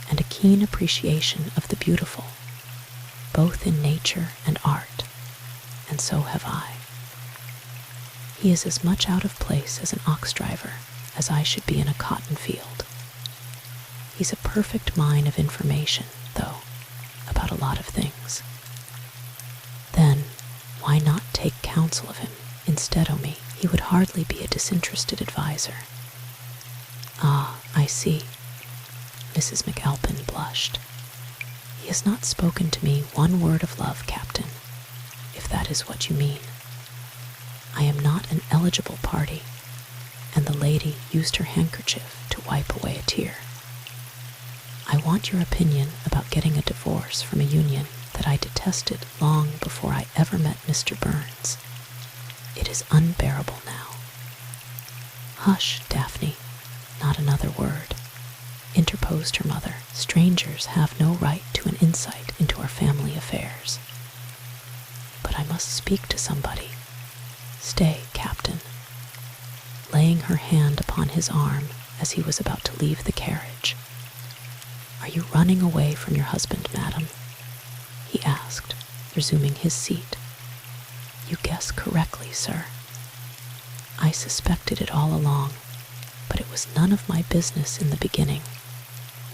and a keen appreciation of the beautiful, both in nature and art, and so have I. He is as much out of place as an ox driver as I should be in a cotton field. He's a perfect mine of information, though, about a lot of things. Then, why not take counsel of him instead o' me? He would hardly be a disinterested adviser." "Ah, I see." Mrs. McAlpin blushed. "He has not spoken to me one word of love, Captain, if that is what you mean. I am not an eligible party," and the lady used her handkerchief to wipe away a tear. "I want your opinion about getting a divorce from a union that I detested long before I ever met Mr. Burns. It is unbearable now." "Hush, Daphne, not another word," interposed her mother. "Strangers have no right to an insight into our family affairs." "But I must speak to somebody. Stay, Captain," laying her hand upon his arm as he was about to leave the carriage. "Are you running away from your husband, madam?" he asked, resuming his seat. "You guess correctly, sir. I suspected it all along, but it was none of my business in the beginning,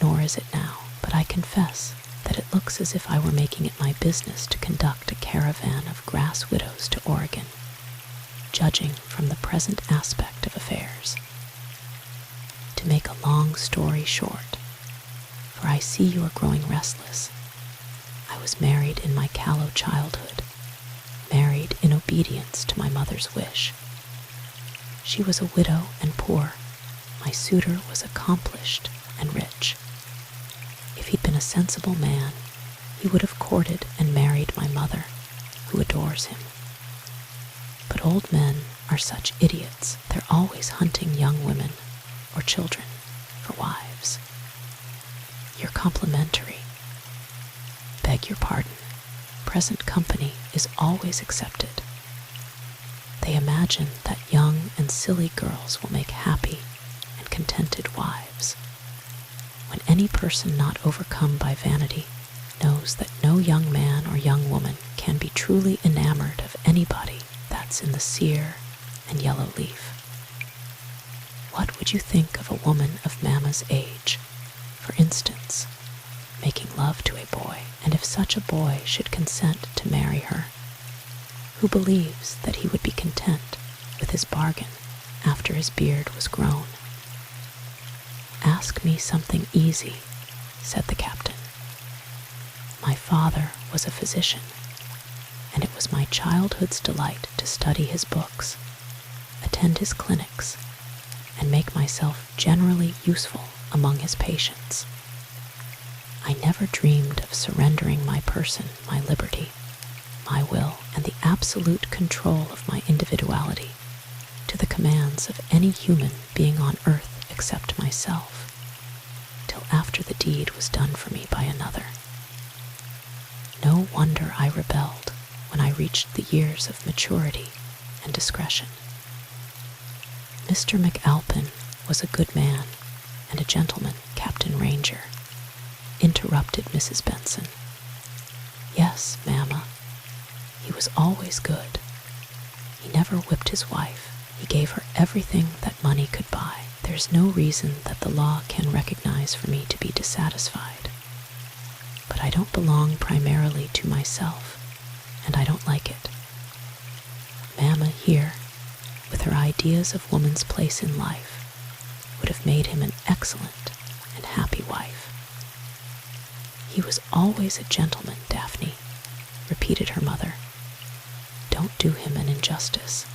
nor is it now. But I confess that it looks as if I were making it my business to conduct a caravan of grass widows to Oregon, judging from the present aspect of affairs. To make a long story short, for I see you are growing restless, I was married in my callow childhood, married in obedience to my mother's wish. She was a widow and poor. My suitor was accomplished and rich. If he'd been a sensible man, he would have courted and married my mother, who adores him. But old men are such idiots, they're always hunting young women or children for wives. You're complimentary. Beg your pardon, present company is always accepted. They imagine that young and silly girls will make happy and contented wives, when any person not overcome by vanity knows that no young man or young woman can be truly enamored of anybody that's in the sere and yellow leaf. What would you think of a woman of Mamma's age, for instance, making love to a boy, and if such a boy should consent to marry her, who believes that he would be content with his bargain after his beard was grown? Ask me something easy, said the captain. My father was a physician, and it was my childhood's delight to study his books, attend his clinics, and make myself generally useful among his patients. I never dreamed of surrendering my person, my liberty, my will, and the absolute control of my individuality to the commands of any human being on earth except myself, till after the deed was done for me by another. No wonder I rebelled when I reached the years of maturity and discretion. Mr. McAlpin was a good man and a gentleman, Captain Ranger, interrupted Mrs. Benson. Yes, Mamma, he was always good. He never whipped his wife. He gave her everything that money could buy. There's no reason that the law can recognize for me to be dissatisfied. But I don't belong primarily to myself, and I don't like it. Mamma here, with her ideas of woman's place in life, would have made him an excellent and happy wife. He was always a gentleman, Daphne, repeated her mother. Don't do him an injustice.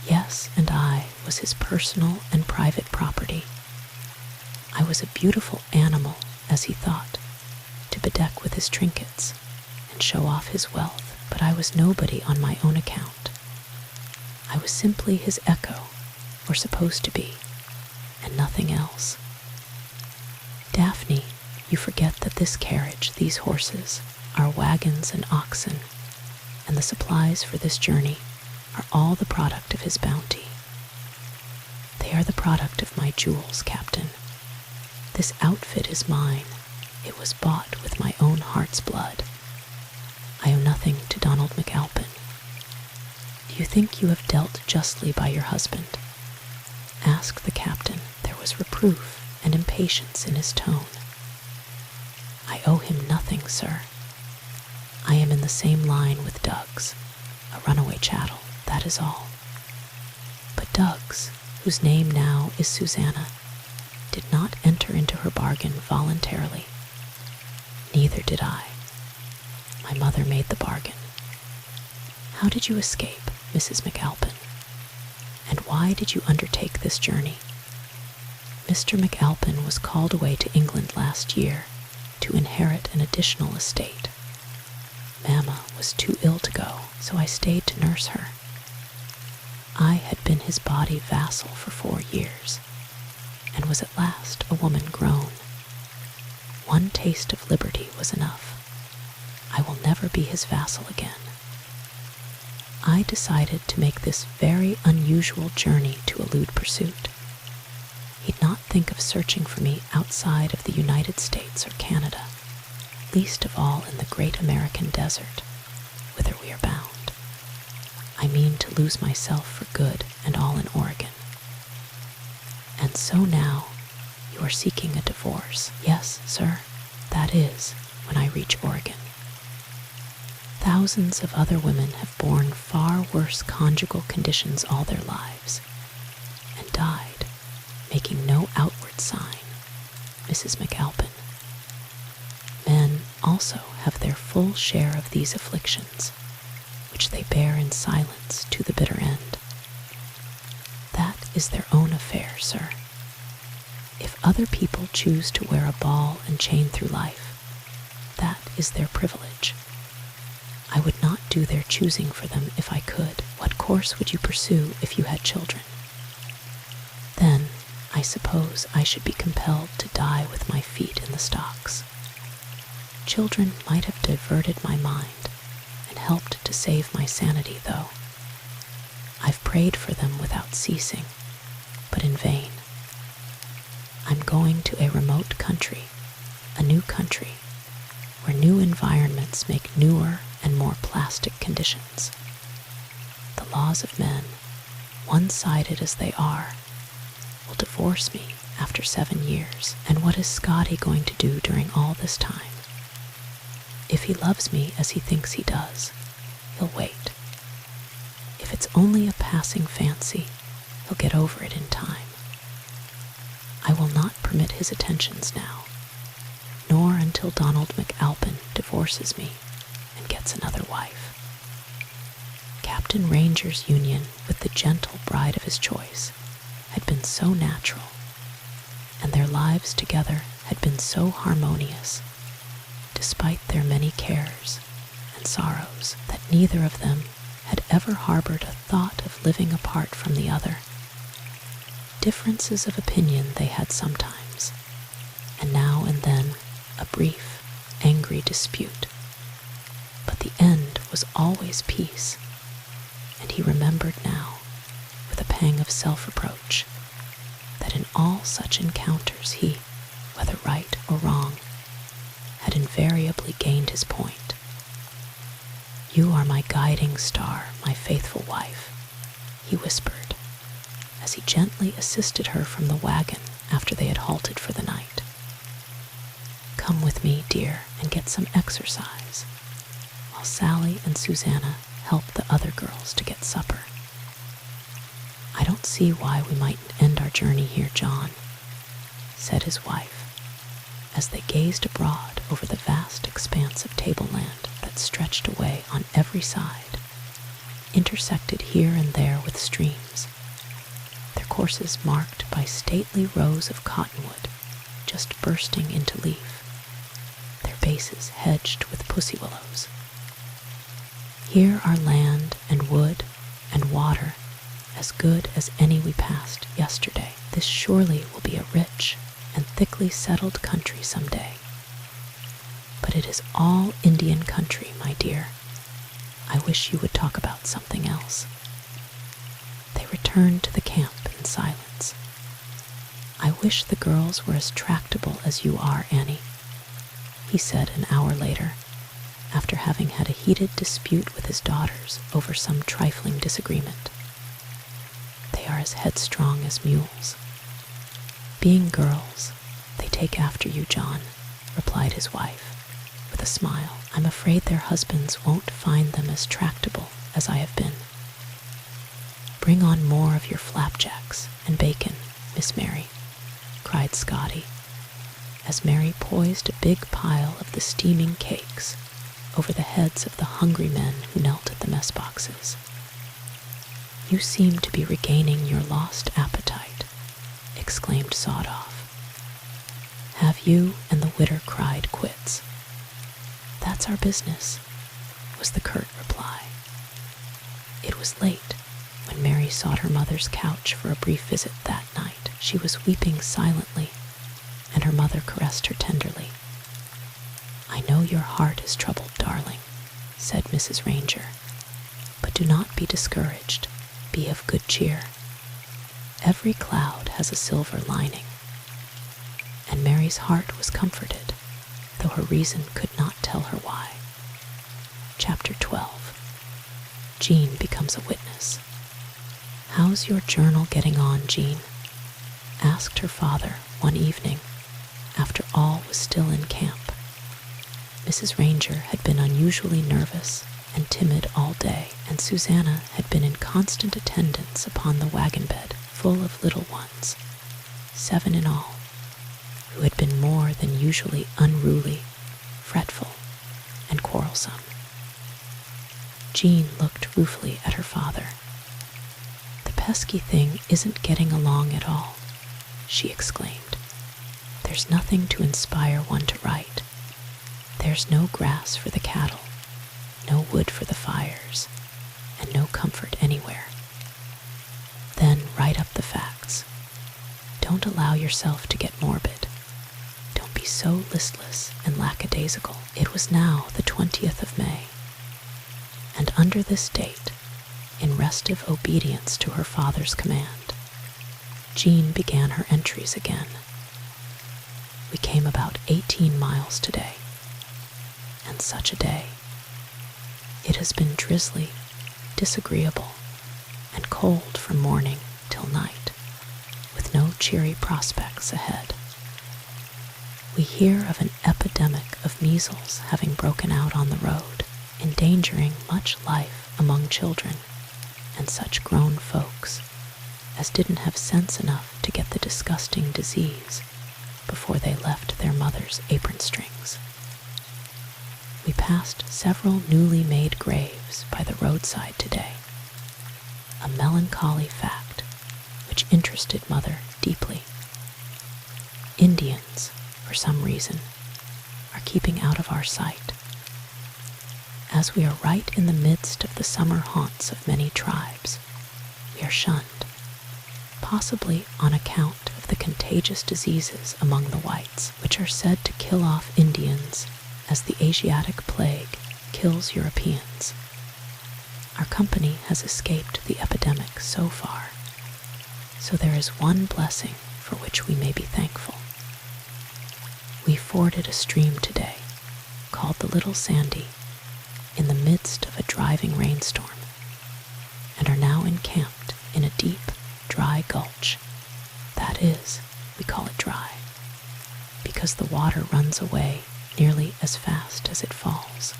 Yes, and I was his personal and private property. I was a beautiful animal, as he thought, to bedeck with his trinkets and show off his wealth, but I was nobody on my own account. I was simply his echo, or supposed to be, and nothing else. Daphne, you forget that this carriage, these horses, our wagons and oxen, and the supplies for this journey are all the product of his bounty. They are the product of my jewels, Captain. This outfit is mine. It was bought with my own heart's blood. I owe nothing to Donald McAlpin. Do you think you have dealt justly by your husband? Ask the captain. There was reproof and impatience in his tone. I owe him nothing, sir. I am in the same line with Duggs, a runaway chattel, that is all. But Duggs, whose name now is Susanna, did not enter into her bargain voluntarily. Neither did I. My mother made the bargain. How did you escape, Mrs. McAlpin? And why did you undertake this journey? Mr. McAlpin was called away to England last year to inherit an additional estate. Mamma was too ill to go, so I stayed to nurse her. I had been his body vassal for 4 years, and was at last a woman grown. One taste of liberty was enough. I will never be his vassal again. I decided to make this very unusual journey to elude pursuit. He'd not think of searching for me outside of the United States or Canada, least of all in the great American desert, whither we are bound. I mean to lose myself for good and all in Oregon. And so now you are seeking a divorce. Yes, sir, that is, when I reach Oregon. Thousands of other women have borne far worse conjugal conditions all their lives, and died, making no outward sign, Mrs. McAlpin. Men also have their full share of these afflictions, which they bear in silence to the bitter end. That is their own affair, sir. If other people choose to wear a ball and chain through life, that is their privilege. I would not do their choosing for them if I could. What course would you pursue if you had children? Then, I suppose I should be compelled to die with my feet in the stocks. Children might have diverted my mind and helped to save my sanity, though. I've prayed for them without ceasing, but in vain. I'm going to a remote country, a new country, where new environments make newer and more plastic conditions. The laws of men, one-sided as they are, will divorce me after 7 years, and what is Scotty going to do during all this time? If he loves me as he thinks he does, he'll wait. If it's only a passing fancy, he'll get over it in time. I will not permit his attentions now, nor until Donald McAlpin divorces me and gets another wife. Captain Ranger's union with the gentle bride of his choice had been so natural, and their lives together had been so harmonious, despite their many cares and sorrows, that neither of them had ever harbored a thought of living apart from the other. Differences of opinion they had sometimes, and now and then a brief, angry dispute. But the end was always peace, and he remembered now, with a pang of self-reproach, that in all such encounters he, whether right or wrong, had invariably gained his point. "You are my guiding star, my faithful wife," he whispered, as he gently assisted her from the wagon after they had halted for the night. "Come with me, dear, and get some exercise, while Sally and Susanna help the other girls to get supper. I don't see why we mightn't end our journey here, John," said his wife, as they gazed abroad over the vast expanse of tableland that stretched away on every side, intersected here and there with streams, their courses marked by stately rows of cottonwood just bursting into leaf, their bases hedged with pussy willows. "Here are land and wood and water as good as any we passed yesterday. This surely will be a rich and thickly settled country some day. But it is all Indian country, my dear. I wish you would talk about something else." They returned to the camp in silence. "I wish the girls were as tractable as you are, Annie," he said an hour later, after having had a heated dispute with his daughters over some trifling disagreement. "They are as headstrong as mules." "Being girls, they take after you, John," replied his wife, with a smile. "I'm afraid their husbands won't find them as tractable as I have been. Bring on more of your flapjacks and bacon, Miss Mary," cried Scotty, as Mary poised a big pile of the steaming cakes over the heads of the hungry men who knelt at the mess boxes. "You seem to be regaining your lost appetite," exclaimed Sawdoff. "Have you and the widder cried quits?" "That's our business," was the curt reply. It was late when Mary sought her mother's couch for a brief visit that night. She was weeping silently, and her mother caressed her tenderly. "I know your heart is troubled, darling," said Mrs. Ranger, "but do not be discouraged. Be of good cheer. Every cloud has a silver lining." And Mary's heart was comforted, though her reason could not tell her why. Chapter 12. Jean becomes a witness. "How's your journal getting on, Jean?" asked her father one evening, after all was still in camp. Mrs. Ranger had been unusually nervous and timid all day, and Susanna had been in constant attendance upon the wagon bed full of little ones, 7 in all, who had been more than usually unruly, fretful, and quarrelsome. Jean looked ruefully at her father. "The pesky thing isn't getting along at all," she exclaimed. "There's nothing to inspire one to write. There's no grass for the cattle, no wood for the fires, and no comfort anywhere. Then write up the facts. Don't allow yourself to get morbid. Don't be so listless and lackadaisical." It was now the 20th of May, and under this date, in restive obedience to her father's command, Jean began her entries again. "We came about 18 miles today, and such a day. It has been drizzly, disagreeable, and cold from morning till night, with no cheery prospects ahead. We hear of an epidemic of measles having broken out on the road, endangering much life among children and such grown folks as didn't have sense enough to get the disgusting disease before they left their mother's apron strings. We passed several newly made graves by the roadside today, a melancholy fact which interested Mother deeply. Indians, for some reason, are keeping out of our sight. As we are right in the midst of the summer haunts of many tribes, we are shunned, possibly on account of the contagious diseases among the whites, which are said to kill off Indians as the Asiatic plague kills Europeans. Our company has escaped the epidemic so far, so there is one blessing for which we may be thankful. We forded a stream today, called the Little Sandy, in the midst of a driving rainstorm, and are now encamped in a deep, dry gulch. That is, we call it dry, because the water runs away nearly as fast as it falls.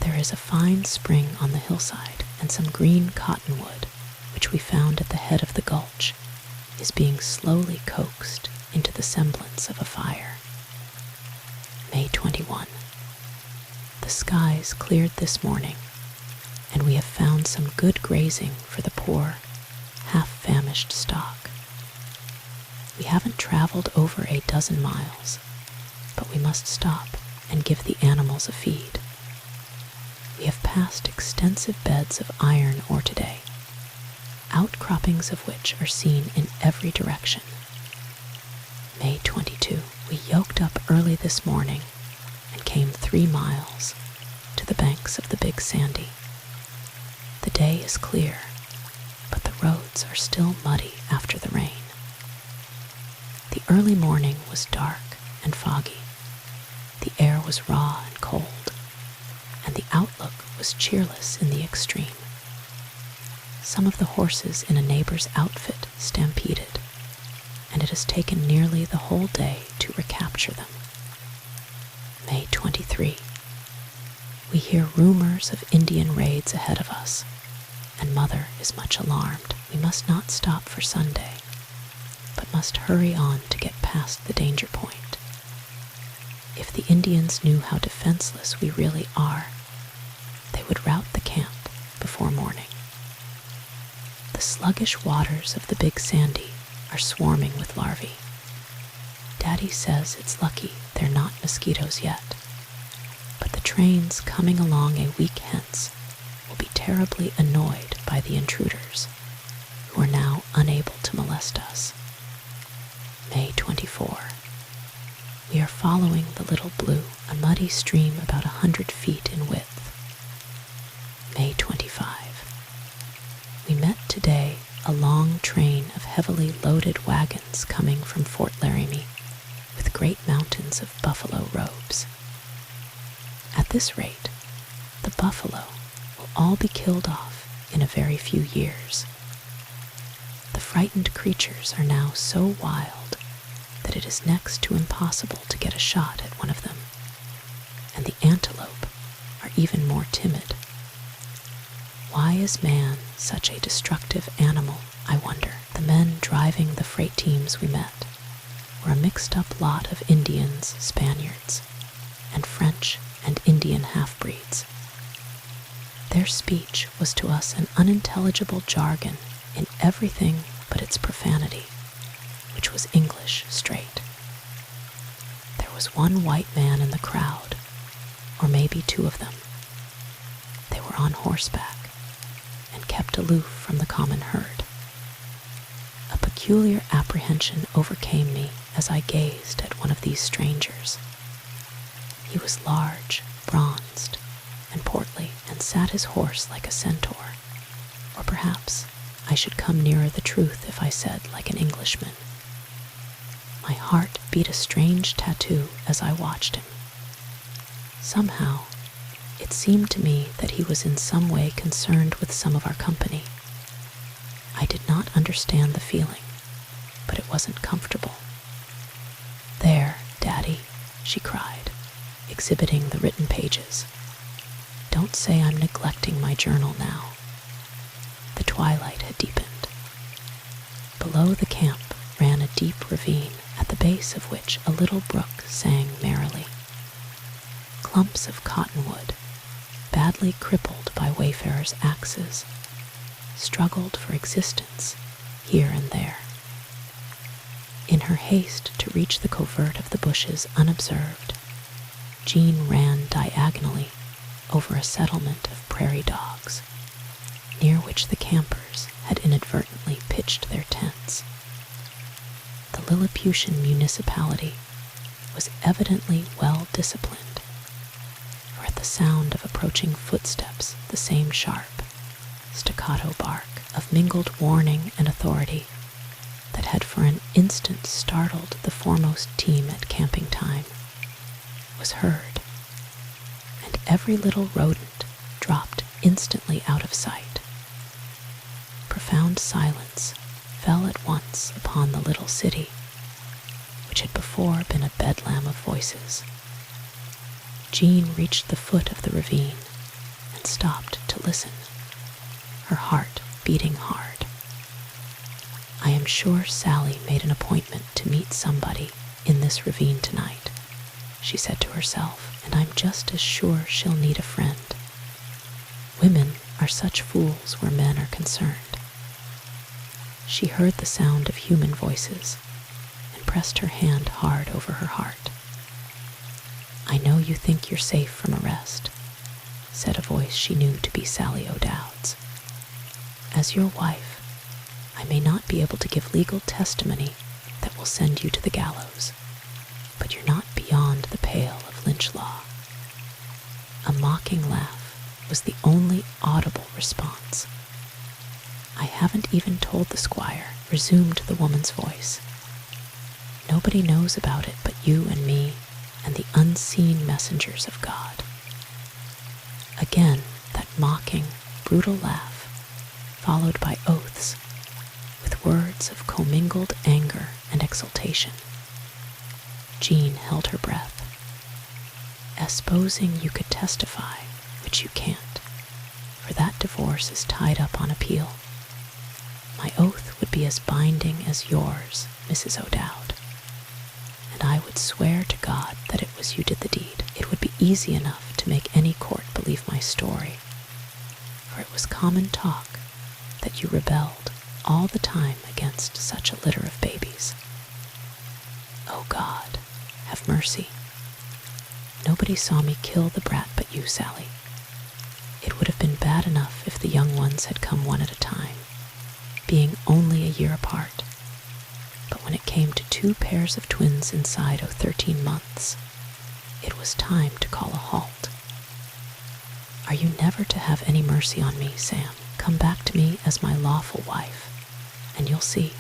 There is a fine spring on the hillside, and some green cottonwood, which we found at the head of the gulch, is being slowly coaxed into the semblance of a fire. May 21. The skies cleared this morning, and we have found some good grazing for the poor, half-famished stock. We haven't traveled over 12 miles, but we must stop and give the animals a feed. We have passed extensive beds of iron ore today, outcroppings of which are seen in every direction. May 22. We yoked up early this morning and came 3 miles to the banks of the Big Sandy. The day is clear, but the roads are still muddy after the rain. The early morning was dark and foggy. The air was raw and cold, and the outlook was cheerless in the extreme. Some of the horses in a neighbor's outfit stampeded, and it has taken nearly the whole day to recapture them. May 23. We hear rumors of Indian raids ahead of us, and Mother is much alarmed. We must not stop for Sunday, but must hurry on to get past the danger point. If the Indians knew how defenseless we really are, they would rout the camp before morning. The sluggish waters of the Big Sandy are swarming with larvae. Daddy says it's lucky they're not mosquitoes yet, but the trains coming along a week hence will be terribly annoyed by the intruders, who are now unable to molest us. May 24. We are following the Little Blue, a muddy stream about 100 feet in width. May 25. We met today a long train of heavily loaded wagons coming from Fort Laramie, with great mountains of buffalo robes. At this rate, the buffalo will all be killed off in a very few years. The frightened creatures are now so wild that it is next to impossible to get a shot at one of them, and the antelope are even more timid. Why is man such a destructive animal, I wonder? The men driving the freight teams we met were a mixed-up lot of Indians, Spaniards, and French and Indian half-breeds. Their speech was to us an unintelligible jargon in everything but its profanity, which was English straight. There was one white man in the crowd, or maybe 2 of them. They were on horseback and kept aloof from the common herd. A peculiar apprehension overcame me as I gazed at one of these strangers. He was large, bronzed, and portly, and sat his horse like a centaur, or perhaps I should come nearer the truth if I said like an Englishman. My heart beat a strange tattoo as I watched him. Somehow, it seemed to me that he was in some way concerned with some of our company. I did not understand the feeling, but it wasn't comfortable. "There, Daddy," she cried, exhibiting the written pages. "Don't say I'm neglecting my journal now." The twilight had deepened. Below the camp ran a deep ravine, at the base of which a little brook sang merrily. Clumps of cottonwood, badly crippled by wayfarers' axes, struggled for existence here and there. In her haste to reach the covert of the bushes unobserved, Jean ran diagonally over a settlement of prairie dogs, near which the campers had inadvertently pitched their tents. The Lilliputian municipality was evidently well disciplined, for at the sound of approaching footsteps, the same sharp, staccato bark of mingled warning and authority that had for an instant startled the foremost team at camping time was heard, and every little rodent dropped instantly out of sight. Profound silence fell at once upon the little city, which had before been a bedlam of voices. Jean reached the foot of the ravine and stopped to listen, her heart beating hard. "I am sure Sally made an appointment to meet somebody in this ravine tonight," she said to herself, "and I'm just as sure she'll need a friend. Women are such fools where men are concerned." She heard the sound of human voices and pressed her hand hard over her heart. "I know you think you're safe from arrest," said a voice she knew to be Sally O'Dowd's. "As your wife, I may not be able to give legal testimony that will send you to the gallows, but you're not beyond the pale of lynch law." A mocking laugh was the only audible response. "I haven't even told the squire," resumed the woman's voice. "Nobody knows about it but you and me and the unseen messengers of God." Again that mocking, brutal laugh, followed by oaths, with words of commingled anger and exultation. Jean held her breath. "Supposing you could testify, which you can't, for that divorce is tied up on appeal. My oath would be as binding as yours, Mrs. O'Dowd, and I would swear to God that it was you did the deed. It would be easy enough to make any court believe my story, for it was common talk that you rebelled all the time against such a litter of babies. Oh God, have mercy. Nobody saw me kill the brat but you, Sally. It would have been bad enough if the young ones had come one at a time, being only a year apart, but when it came to 2 pairs of twins inside of 13 months, it was time to call a halt. Are you never to have any mercy on me, Sam? Come back to me as my lawful wife, and you'll see.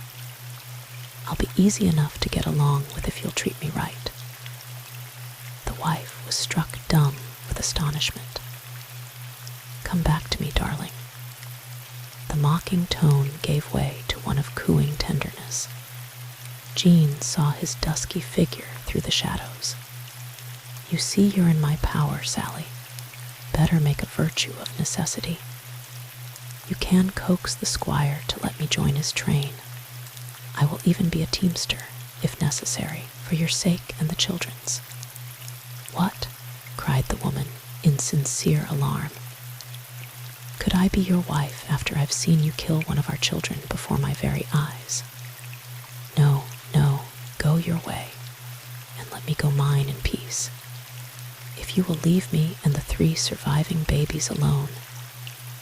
I'll be easy enough to get along with if you'll treat me right." The wife was struck dumb with astonishment. "Come back to me, darling." The mocking tone gave way to one of cooing tenderness. Jean saw his dusky figure through the shadows. "You see you're in my power, Sally. Better make a virtue of necessity. You can coax the squire to let me join his train. I will even be a teamster, if necessary, for your sake and the children's." "What?" cried the woman, in sincere alarm. "Could I be your wife after I've seen you kill one of our children before my very eyes? No, no, go your way, and let me go mine in peace. If you will leave me and the 3 surviving babies alone,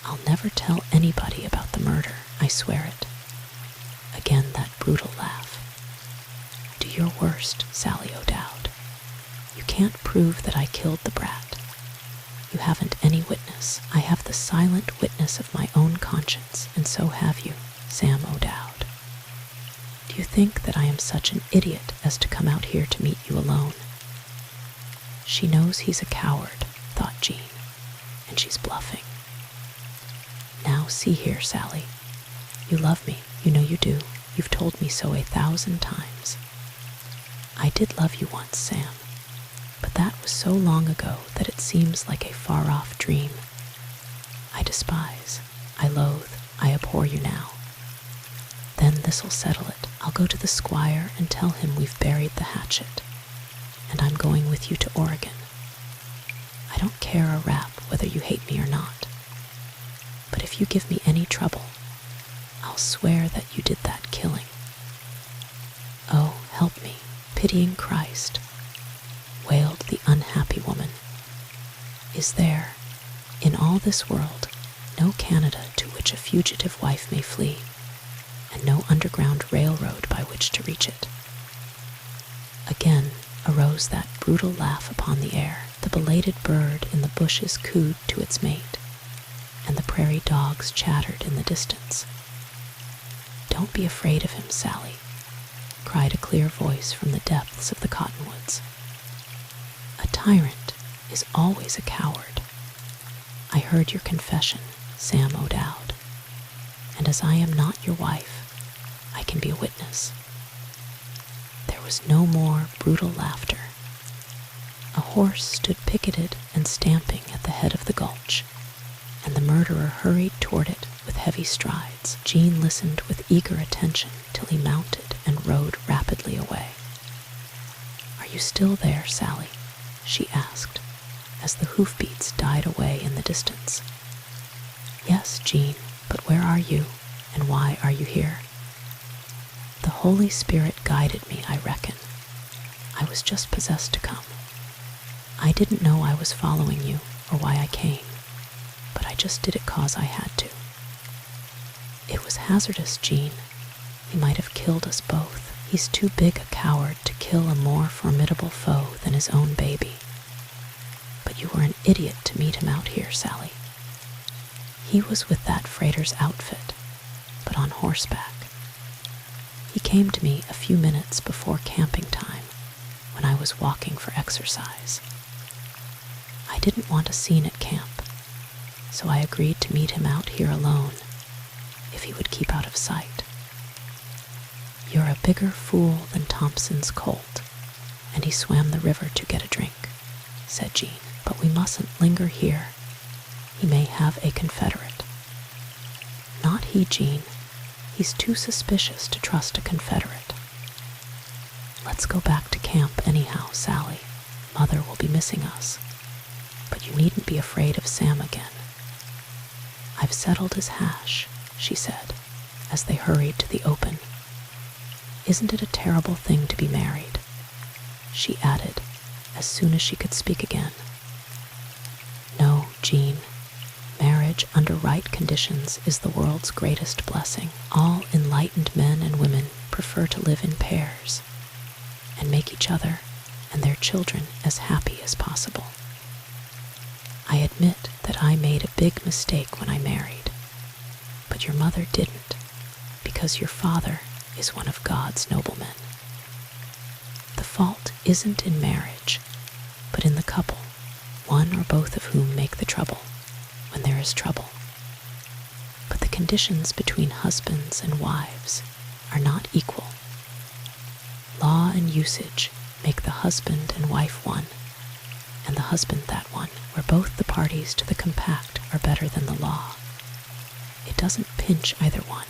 I'll never tell anybody about the murder, I swear it." Again that brutal laugh. "Do your worst, Sally O'Dowd. You can't prove that I killed the brat. You haven't any witness. I have the silent witness of my own conscience, and so have you, Sam O'Dowd. Do you think that I am such an idiot as to come out here to meet you alone?" She knows he's a coward, thought Jean, and she's bluffing. "Now see here, Sally. You love me, you know you do. You've told me so 1,000 times. I did love you once, Sam, but that was so long ago that it seems like a far-off dream. I despise, I loathe, I abhor you now. Then this'll settle it. I'll go to the squire and tell him we've buried the hatchet, and I'm going with you to Oregon. I don't care a rap whether you hate me or not, but if you give me any trouble, I'll swear that you did that killing. Oh, help me, pitying Christ, wailed the unhappy woman. Is there, in all this world, no Canada to which a fugitive wife may flee, and no underground railroad by which to reach it? Again arose that brutal laugh upon the air. The belated bird in the bushes cooed to its mate, and the prairie dogs chattered in the distance. Don't be afraid of him, Sally, cried a clear voice from the depths of the cottonwoods. A tyrant is always a coward. I heard your confession, Sam O'Dowd, and as I am not your wife, I can be a witness. There was no more brutal laughter. A horse stood picketed and stamping at the head of the gulch, and the murderer hurried toward it with heavy strides. Jean listened with eager attention till he mounted and rode rapidly away. Are you still there, Sally? She asked, as the hoofbeats died away in the distance. Yes, Jean, but where are you, and why are you here? The Holy Spirit guided me, I reckon. I was just possessed to come. I didn't know I was following you or why I came, but I just did it 'cause I had to. It was hazardous, Jean. He might have killed us both. He's too big a coward to kill a more formidable foe than his own baby. But you were an idiot to meet him out here, Sally. He was with that freighter's outfit, but on horseback. He came to me a few minutes before camping time, when I was walking for exercise. I didn't want a scene at camp, so I agreed to meet him out here alone, if he would keep out of sight. You're a bigger fool than Thompson's colt, and he swam the river to get a drink, said Jean. But we mustn't linger here. He may have a confederate. Not he, Jean. He's too suspicious to trust a confederate. Let's go back to camp anyhow, Sally. Mother will be missing us. But you needn't be afraid of Sam again. I've settled his hash, she said, as they hurried to the open. Isn't it a terrible thing to be married? She added, as soon as she could speak again. No, Jean. Marriage under right conditions is the world's greatest blessing. All enlightened men and women prefer to live in pairs and make each other and their children as happy as possible. I admit that I made a big mistake when I married, but your mother didn't, because your father is one of God's noblemen. The fault isn't in marriage, but in the couple, one or both of whom make the trouble when there is trouble. But the conditions between husbands and wives are not equal. Law and usage make the husband and wife one, and the husband that one, where both the parties to the compact are better than the law. It doesn't pinch either one.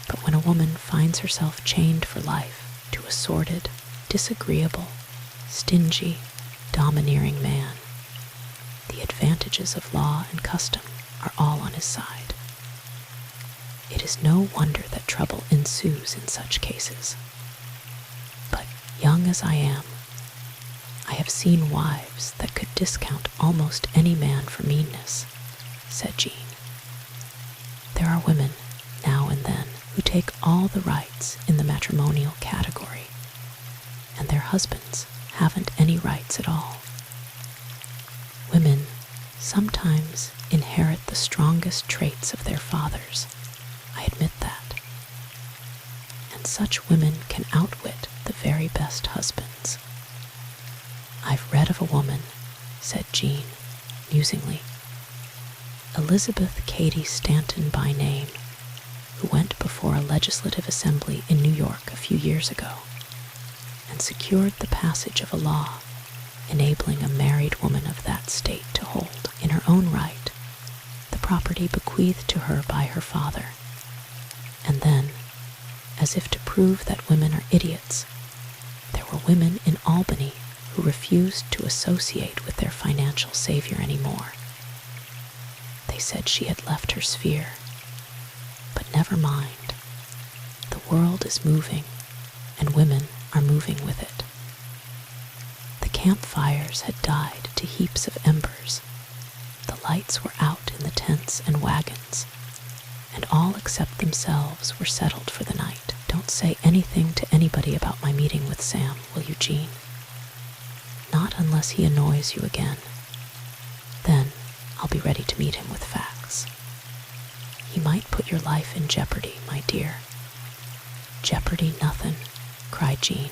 But when a woman finds herself chained for life to a sordid, disagreeable, stingy, domineering man, the advantages of law and custom are all on his side. It is no wonder that trouble ensues in such cases. But young as I am, I have seen wives that could discount almost any man for meanness, said Jean. There are women, now and then, who take all the rights in the matrimonial category, and their husbands haven't any rights at all. Women sometimes inherit the strongest traits of their fathers, I admit that. And such women can outwit the very best husbands. I've read of a woman, said Jean, musingly, Elizabeth Cady Stanton by name, who who went before a legislative assembly in New York a few years ago and secured the passage of a law enabling a married woman of that state to hold, in her own right, the property bequeathed to her by her father. And then, as if to prove that women are idiots, there were women in Albany who refused to associate with their financial savior anymore. They said she had left her sphere. But never mind. The world is moving, and women are moving with it. The campfires had died to heaps of embers. The lights were out in the tents and wagons, and all except themselves were settled for the night. Don't say anything to anybody about my meeting with Sam, will you, Jean? Not unless he annoys you again. Then I'll be ready to meet him with facts. He might put your life in jeopardy, my dear. Jeopardy nothin', cried Jean,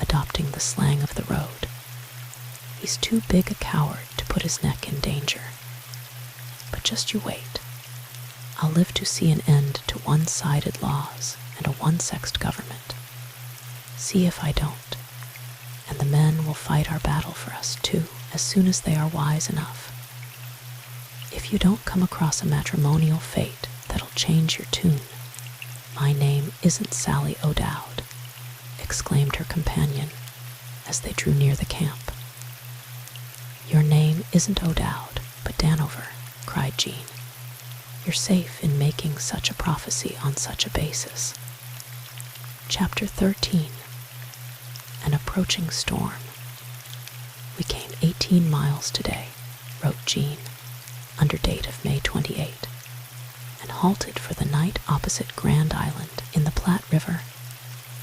adopting the slang of the road. He's too big a coward to put his neck in danger. But just you wait. I'll live to see an end to one-sided laws and a one-sexed government. See if I don't. And the men will fight our battle for us, too, as soon as they are wise enough. If you don't come across a matrimonial fate that'll change your tune, my name isn't Sally O'Dowd, exclaimed her companion as they drew near the camp. Your name isn't O'Dowd, but Danover, cried Jean. You're safe in making such a prophecy on such a basis. Chapter 13. An approaching storm. We came 18 miles today, wrote Jean, under date of May 28, and halted for the night opposite Grand Island in the Platte River,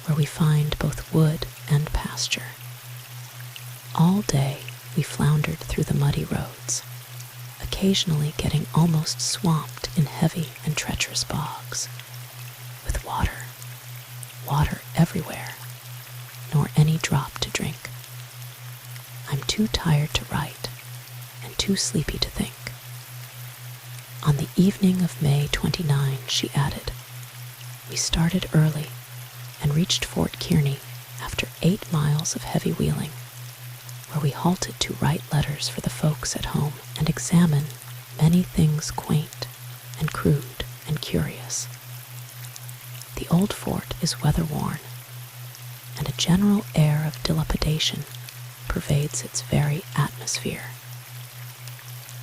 where we find both wood and pasture. All day we floundered through the muddy roads, occasionally getting almost swamped in heavy and treacherous bogs, with water everywhere, nor any drop to drink. I'm too tired to write, and too sleepy to think. On the evening of May 29, she added, we started early and reached Fort Kearny after 8 miles of heavy wheeling, where we halted to write letters for the folks at home and examine many things quaint and crude and curious. The old fort is weather-worn, and a general air of dilapidation pervades its very atmosphere.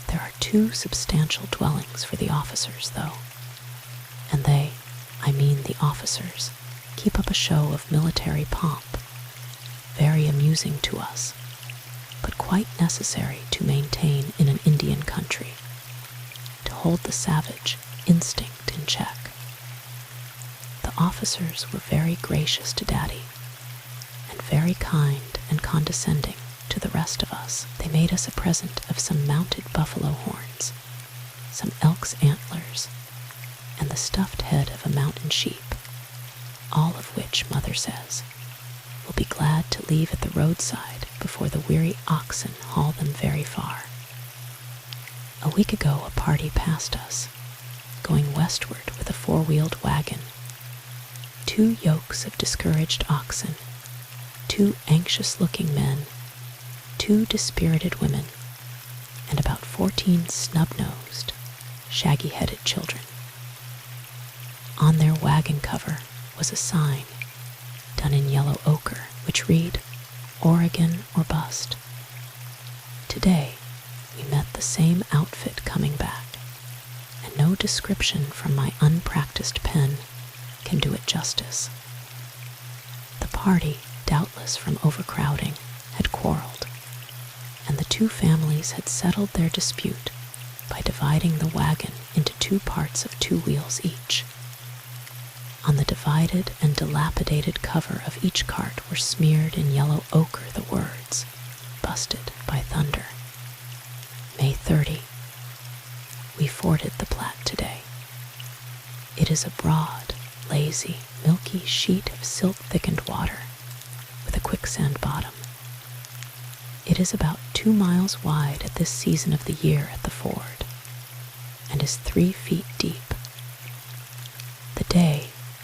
There are 2 substantial dwellings for the officers, though, and they, I mean the officers, keep up a show of military pomp, very amusing to us, but quite necessary to maintain in an Indian country, to hold the savage instinct in check. The officers were very gracious to Daddy, and very kind and condescending to the rest of us. They made us a present of some mounted buffalo horns, some elk's antlers, and the stuffed head of a mountain sheep, all of which, Mother says, will be glad to leave at the roadside before the weary oxen haul them very far. A week ago a party passed us, going westward with a 4-wheeled wagon, 2 yokes of discouraged oxen, 2 anxious-looking men, 2 dispirited women, and about 14 snub-nosed, shaggy-headed children. On their wagon cover was a sign, done in yellow ochre, which read, Oregon or bust. Today, we met the same outfit coming back, and no description from my unpracticed pen can do it justice. The party, doubtless from overcrowding, had quarreled, and the 2 families had settled their dispute by dividing the wagon into 2 parts of 2 wheels each. On the divided and dilapidated cover of each cart were smeared in yellow ochre the words, busted by thunder. May 30. We forded the Platte today. It is a broad, lazy, milky sheet of silt-thickened water with a quicksand bottom. It is about 2 miles wide at this season of the year at the ford, and is 3 feet deep. The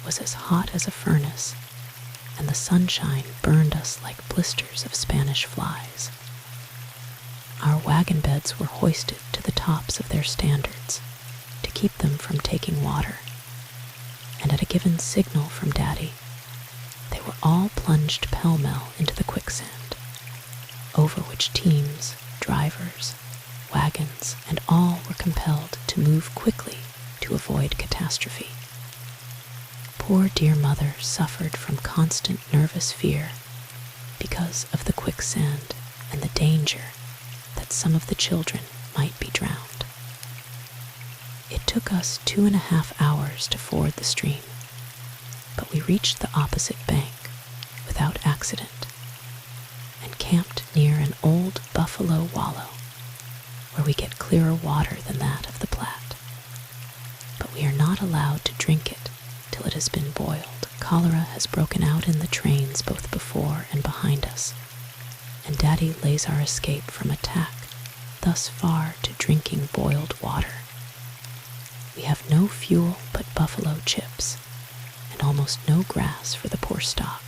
was as hot as a furnace, and the sunshine burned us like blisters of Spanish flies. Our wagon beds were hoisted to the tops of their standards to keep them from taking water, and at a given signal from Daddy, they were all plunged pell-mell into the quicksand, over which teams, drivers, wagons, and all were compelled to move quickly to avoid catastrophe. Poor dear mother suffered from constant nervous fear because of the quicksand and the danger that some of the children might be drowned. It took us 2.5 hours to ford the stream, but we reached the opposite bank without accident and camped near an old buffalo wallow where we get clearer water than that of the Platte. But we are not allowed to drink it till it has been boiled. Cholera has broken out in the trains both before and behind us, and Daddy lays our escape from attack thus far to drinking boiled water. We have no fuel but buffalo chips, and almost no grass for the poor stock.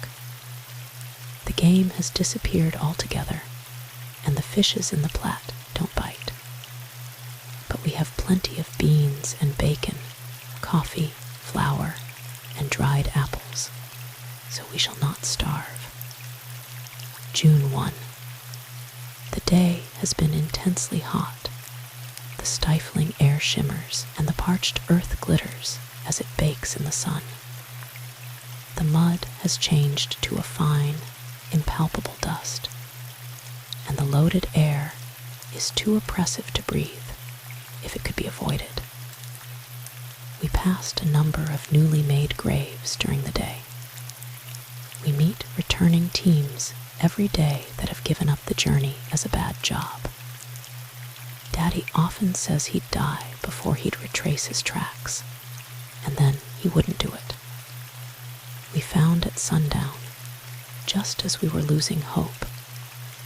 The game has disappeared altogether, and the fishes in the Platte don't bite. But we have plenty of beans and bacon, coffee, flour, and dried apples, so we shall not starve. June 1. The day has been intensely hot. The stifling air shimmers and the parched earth glitters as it bakes in the sun. The mud has changed to a fine, impalpable dust, and the loaded air is too oppressive to breathe if it could be avoided. We passed a number of newly made graves during the day. We meet returning teams every day that have given up the journey as a bad job. Daddy often says he'd die before he'd retrace his tracks, and then he wouldn't do it. We found at sundown, just as we were losing hope,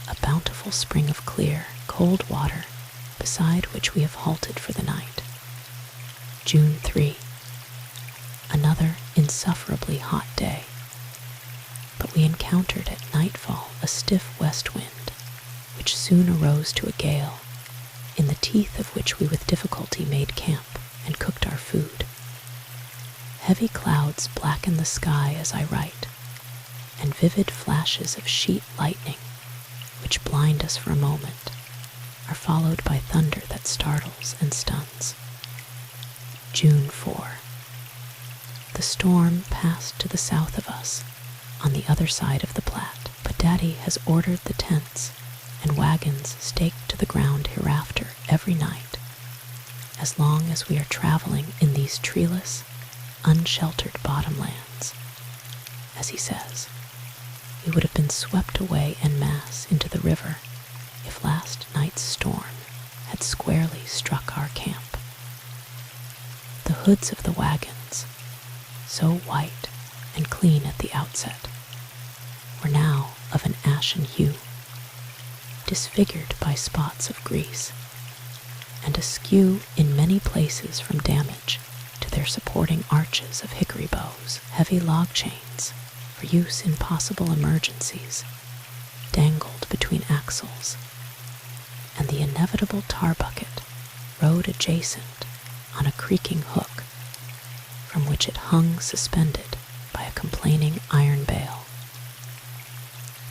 a bountiful spring of clear, cold water beside which we have halted for the night. June 3. Another insufferably hot day, but we encountered at nightfall a stiff west wind, which soon arose to a gale, in the teeth of which we with difficulty made camp and cooked our food. Heavy clouds blacken the sky as I write, and vivid flashes of sheet lightning, which blind us for a moment, are followed by thunder that startles and stuns. June 4. The storm passed to the south of us, on the other side of the Platte, but Daddy has ordered the tents and wagons staked to the ground hereafter every night, as long as we are traveling in these treeless, unsheltered bottomlands. As he says, we would have been swept away en masse into the river if last night's storm had squarely struck our camp. The hoods of the wagons, so white and clean at the outset, were now of an ashen hue, disfigured by spots of grease, and askew in many places from damage to their supporting arches of hickory bows. Heavy log chains, for use in possible emergencies, dangled between axles, and the inevitable tar bucket rode adjacent on a creaking hook, from which it hung suspended by a complaining iron bale.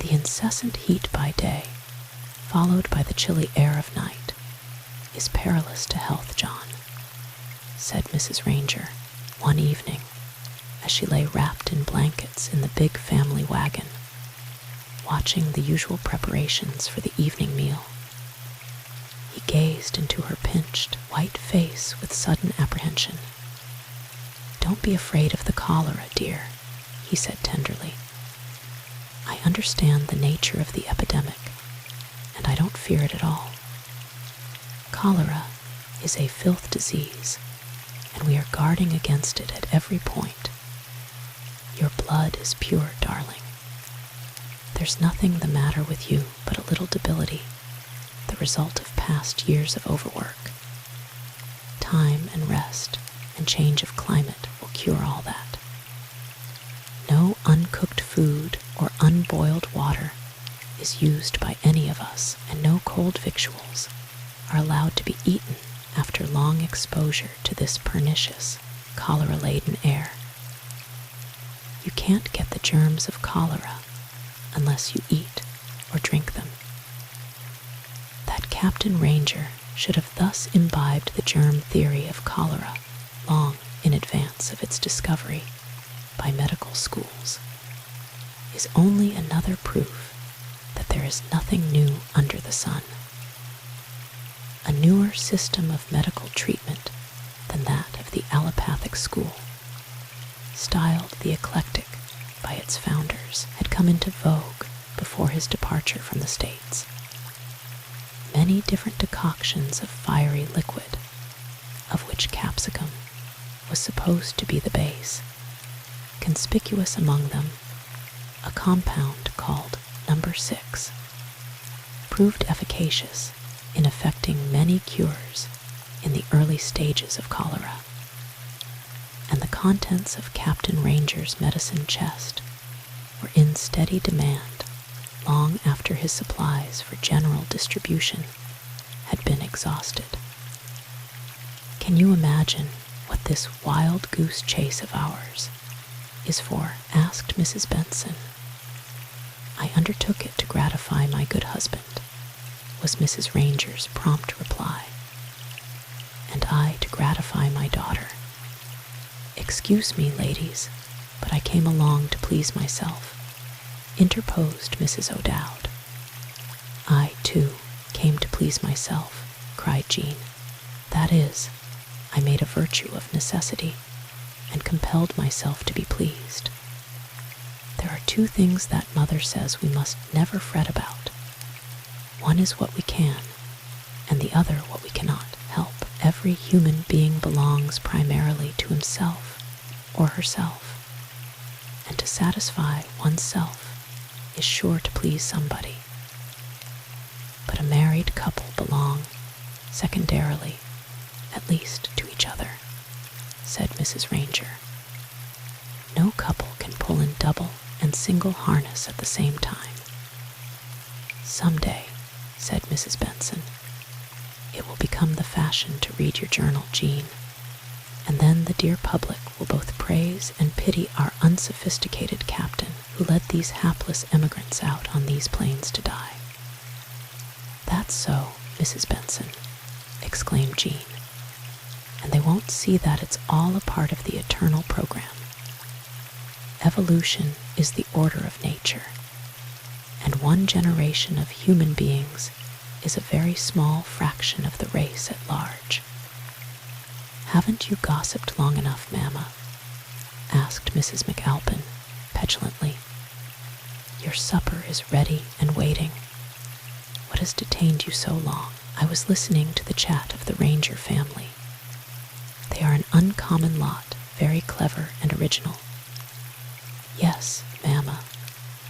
The incessant heat by day, followed by the chilly air of night, is perilous to health, John, said Mrs. Ranger one evening as she lay wrapped in blankets in the big family wagon, watching the usual preparations for the evening meal. He gazed into her pinched, white face with sudden apprehension. "Don't be afraid of the cholera, dear," he said tenderly. "I understand the nature of the epidemic, and I don't fear it at all. Cholera is a filth disease, and we are guarding against it at every point. Your blood is pure, darling. There's nothing the matter with you but a little debility, the result of past years of overwork. Time and rest and change of climate will cure all that. warm boiled water is used by any of us, and no cold victuals are allowed to be eaten after long exposure to this pernicious, cholera-laden air. You can't get the germs of cholera unless you eat or drink them. That Captain Ranger should have thus imbibed the germ theory of cholera long in advance of its discovery by medical schools is only another proof that there is nothing new under the sun. A newer system of medical treatment than that of the allopathic school, styled the eclectic by its founders, had come into vogue before his departure from the States. Many different decoctions of fiery liquid, of which capsicum was supposed to be the base, conspicuous among them a compound called number 6, proved efficacious in effecting many cures in the early stages of cholera, and the contents of Captain Ranger's medicine chest were in steady demand long after his supplies for general distribution had been exhausted. Can you imagine what this wild goose chase of ours is for? Asked Mrs. Benson. I undertook it to gratify my good husband, was Mrs. Ranger's prompt reply. And I to gratify my daughter. Excuse me, ladies, but I came along to please myself, interposed Mrs. O'Dowd. I, too, came to please myself, cried Jean. That is, I made a virtue of necessity, and compelled myself to be pleased. There are 2 things that mother says we must never fret about. One is what we can, and the other what we cannot help. Every human being belongs primarily to himself or herself, and to satisfy oneself is sure to please somebody. But a married couple belong, secondarily, at least to each other, said Mrs. Ranger. No couple can pull in double and single harness at the same time. Someday, said Mrs. Benson, it will become the fashion to read your journal, Jean, and then the dear public will both praise and pity our unsophisticated captain who led these hapless emigrants out on these plains to die. That's so, Mrs. Benson, exclaimed Jean, and they won't see that it's all a part of the eternal program. Evolution is the order of nature, and one generation of human beings is a very small fraction of the race at large. Haven't you gossiped long enough, Mamma? Asked Mrs. McAlpin petulantly. Your supper is ready and waiting. What has detained you so long? I was listening to the chat of the Ranger family. They are an uncommon lot, very clever and original. Yes, Mamma,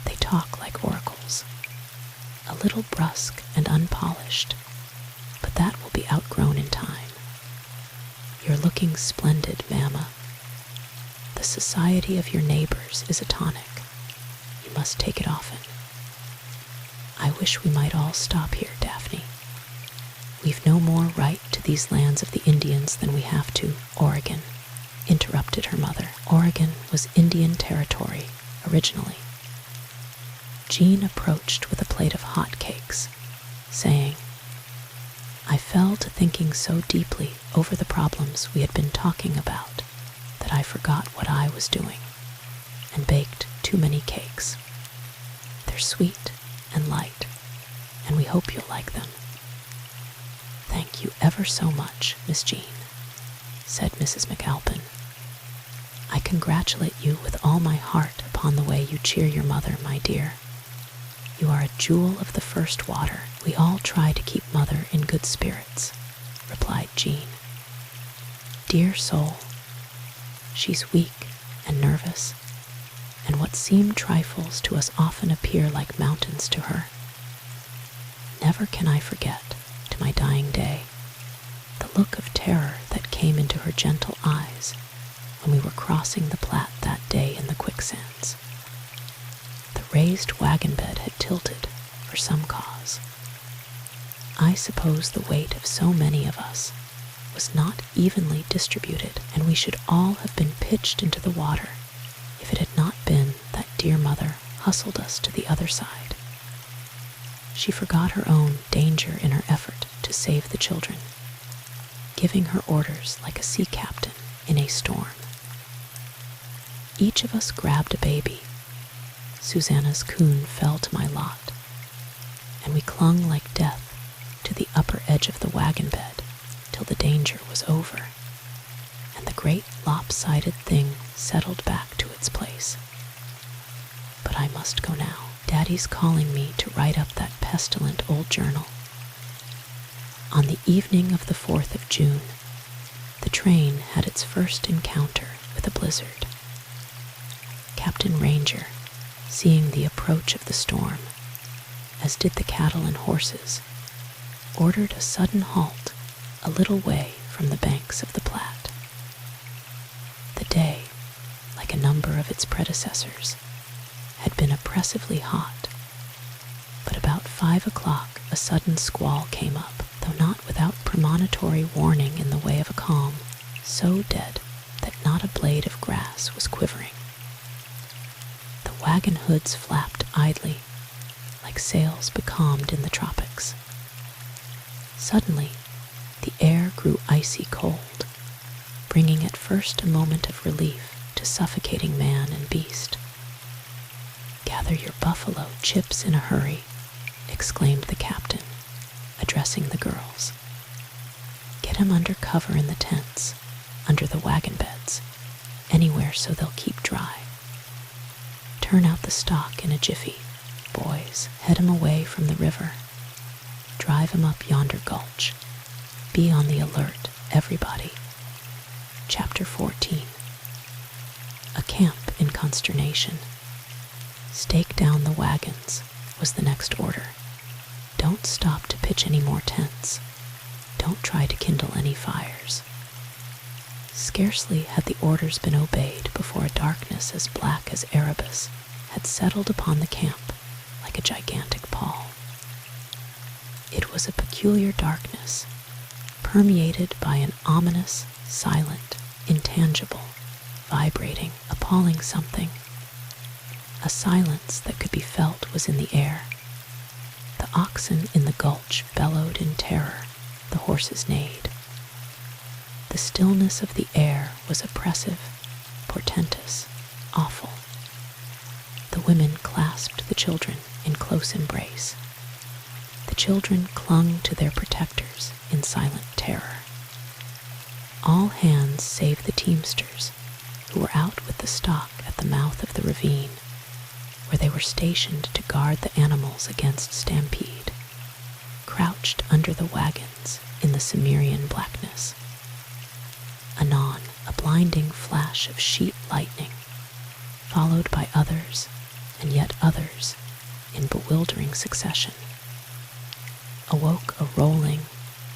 they talk like oracles. A little brusque and unpolished, but that will be outgrown in time. You're looking splendid, Mamma. The society of your neighbors is a tonic. You must take it often. I wish we might all stop here, Daphne. We've no more right to these lands of the Indians than we have to Oregon, interrupted her mother. Oregon was Indian territory originally. Jean approached with a plate of hot cakes, saying, I fell to thinking so deeply over the problems we had been talking about that I forgot what I was doing, and baked too many cakes. They're sweet and light, and we hope you'll like them. Thank you ever so much, Miss Jean, said Mrs. McAlpin. I congratulate you with all my heart upon the way you cheer your mother, my dear. You are a jewel of the first water. We all try to keep Mother in good spirits, replied Jean. Dear soul, she's weak and nervous, and what seem trifles to us often appear like mountains to her. Never can I forget, to my dying day, the look of terror that came into her gentle eyes when we were crossing the Platte that day in the quicksands. The raised wagon bed had tilted for some cause. I suppose the weight of so many of us was not evenly distributed, and we should all have been pitched into the water if it had not been that dear mother hustled us to the other side. She forgot her own danger in her effort to save the children, giving her orders like a sea captain in a storm. Each of us grabbed a baby. Susanna's coon fell to my lot, and we clung like death to the upper edge of the wagon bed till the danger was over, and the great lopsided thing settled back to its place. But I must go now. Daddy's calling me to write up that pestilent old journal. On the evening of the 4th of June, the train had its first encounter with a blizzard. Captain Ranger, seeing the approach of the storm, as did the cattle and horses, ordered a sudden halt a little way from the banks of the Platte. The day, like a number of its predecessors, had been oppressively hot, but about 5 o'clock a sudden squall came up, though not without premonitory warning in the way of a calm, so dead that not a blade of grass was quivering. The wagon hoods flapped idly, like sails becalmed in the tropics. Suddenly, the air grew icy cold, bringing at first a moment of relief to suffocating man and beast. "Gather your buffalo chips in a hurry," exclaimed the captain, addressing the girls. "Get 'em under cover in the tents, under the wagon beds, anywhere so they'll keep dry. Turn out the stock in a jiffy, boys. Head 'em away from the river. Drive 'em up yonder gulch. Be on the alert, everybody." Chapter 14. A camp in consternation. "Stake down the wagons," was the next order. "Don't stop to pitch any more tents. Don't try to kindle any fires." Scarcely had the orders been obeyed before a darkness as black as Erebus had settled upon the camp like a gigantic pall. It was a peculiar darkness, permeated by an ominous, silent, intangible, vibrating, appalling something. A silence that could be felt was in the air. The oxen in the gulch bellowed in terror, the horses neighed. The stillness of the air was oppressive, portentous, awful. The women clasped the children in close embrace. The children clung to their protectors in silent terror. All hands save the teamsters, who were out with the stock at the mouth of the ravine, where they were stationed to guard the animals against stampede, crouched under the wagons in the Cimmerian blackness. Anon, a blinding flash of sheet lightning, followed by others and yet others in bewildering succession, awoke a rolling,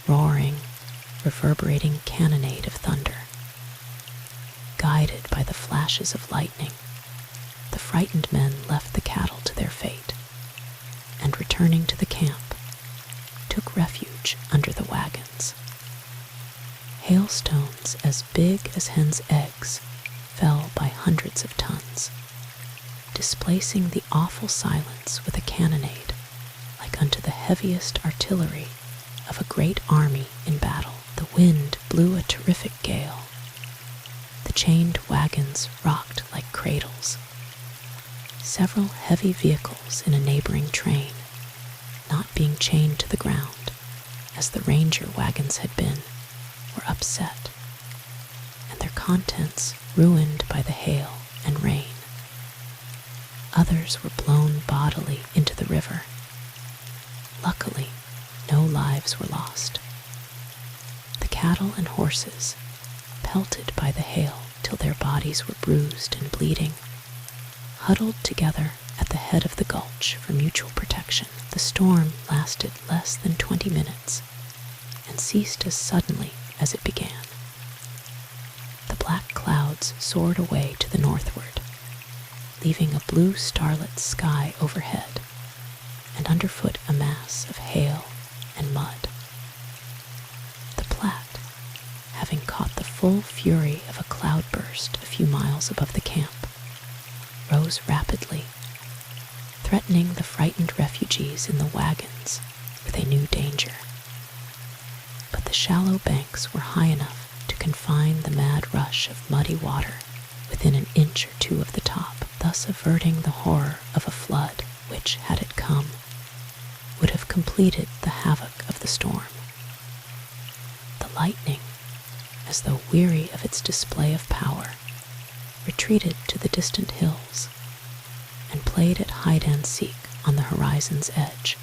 roaring, reverberating cannonade of thunder. Guided by the flashes of lightning, the frightened men left the cattle to their fate, and returning to the camp, took refuge under the wagons. Hailstones as big as hens' eggs fell by hundreds of tons, displacing the awful silence with a cannonade like unto the heaviest artillery of a great army in battle. The wind blew a terrific gale. The chained wagons rocked like cradles. Several heavy vehicles in a neighboring train, not being chained to the ground, as the ranger wagons had been, were upset, and their contents ruined by the hail and rain. Others were blown bodily into the river. Luckily, no lives were lost. The cattle and horses, pelted by the hail till their bodies were bruised and bleeding, huddled together at the head of the gulch for mutual protection. The storm lasted less than 20 minutes and ceased as suddenly as it began. The black clouds soared away to the northward. leaving a blue starlit sky overhead, and underfoot a mass of hail and mud. The Platte, having caught the full fury of a cloudburst a few miles above the camp, rose rapidly, threatening the frightened refugees in the wagons with a new danger. But the shallow banks were high enough to confine the mad rush of muddy water within an inch or two of the top, thus averting the horror of a flood which, had it come, would have completed the havoc of the storm. The lightning, as though weary of its display of power, retreated to the distant hills and played at hide-and-seek on the horizon's edge,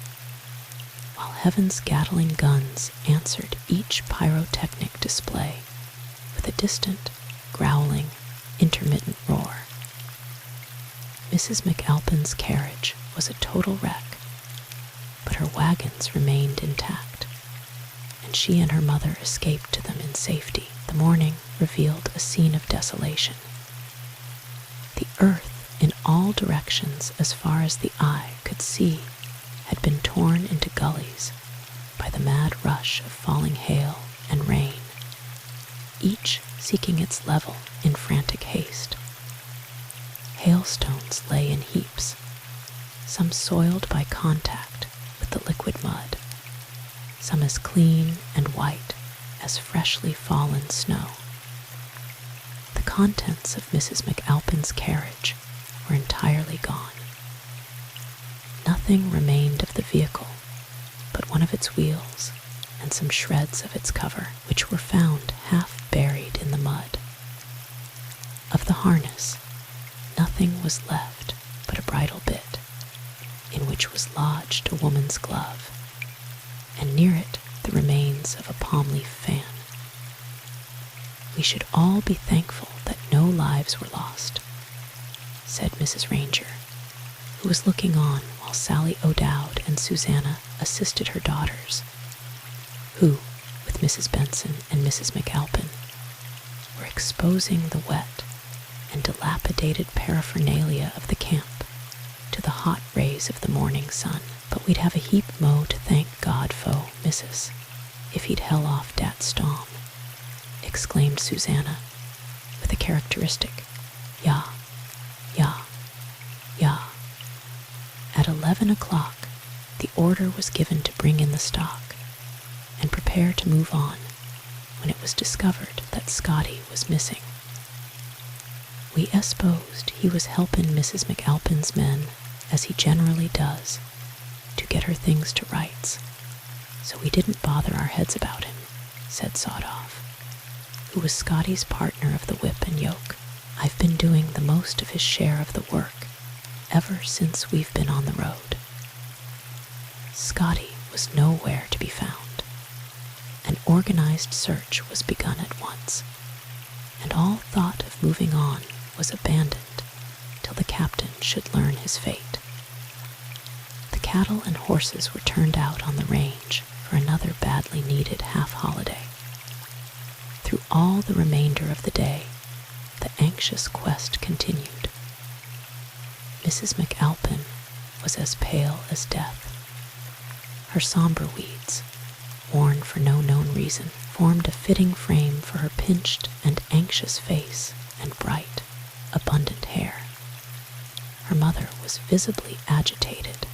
while heaven's gatling guns answered each pyrotechnic display with a distant, growling, intermittent roar. Mrs. McAlpin's carriage was a total wreck, but her wagons remained intact, and she and her mother escaped to them in safety. The morning revealed a scene of desolation. The earth, in all directions as far as the eye could see, had been torn into gullies by the mad rush of falling hail and rain, each seeking its level in frantic haste. Hailstones lay in heaps, some soiled by contact with the liquid mud, some as clean and white as freshly fallen snow. The contents of Mrs. McAlpin's carriage were entirely gone. Nothing remained of the vehicle but one of its wheels and some shreds of its cover, which were found half buried in the mud. Of the harness, nothing was left but a bridle bit, in which was lodged a woman's glove, and near it the remains of a palm leaf fan. "We should all be thankful that no lives were lost," said Mrs. Ranger, who was looking on while Sally O'Dowd and Susanna assisted her daughters, who, with Mrs. Benson and Mrs. McAlpin, were exposing the wet and dilapidated paraphernalia of the camp to the hot rays of the morning sun. "But we'd have a heap mo' to thank God fo, missus, if he'd hell off dat storm," exclaimed Susanna, with a characteristic "yah, yah, yah." At 11 o'clock, the order was given to bring in the stock and prepare to move on, when it was discovered that Scotty was missing. We esposed he was helping Mrs. McAlpin's men, as he generally does, to get her things to rights, so we didn't bother our heads about him, said Sawdoff, who was Scotty's partner of the whip and yoke. "I've been doing the most of his share of the work ever since we've been on the road." Scotty was nowhere to be found. An organized search was begun at once, and all thought of moving on was abandoned till the captain should learn his fate. The cattle and horses were turned out on the range for another badly needed half-holiday. Through all the remainder of the day, the anxious quest continued. Mrs. McAlpin was as pale as death. Her somber weeds, worn for no known reason, formed a fitting frame for her pinched and anxious face and bright, abundant hair. Her mother was visibly agitated.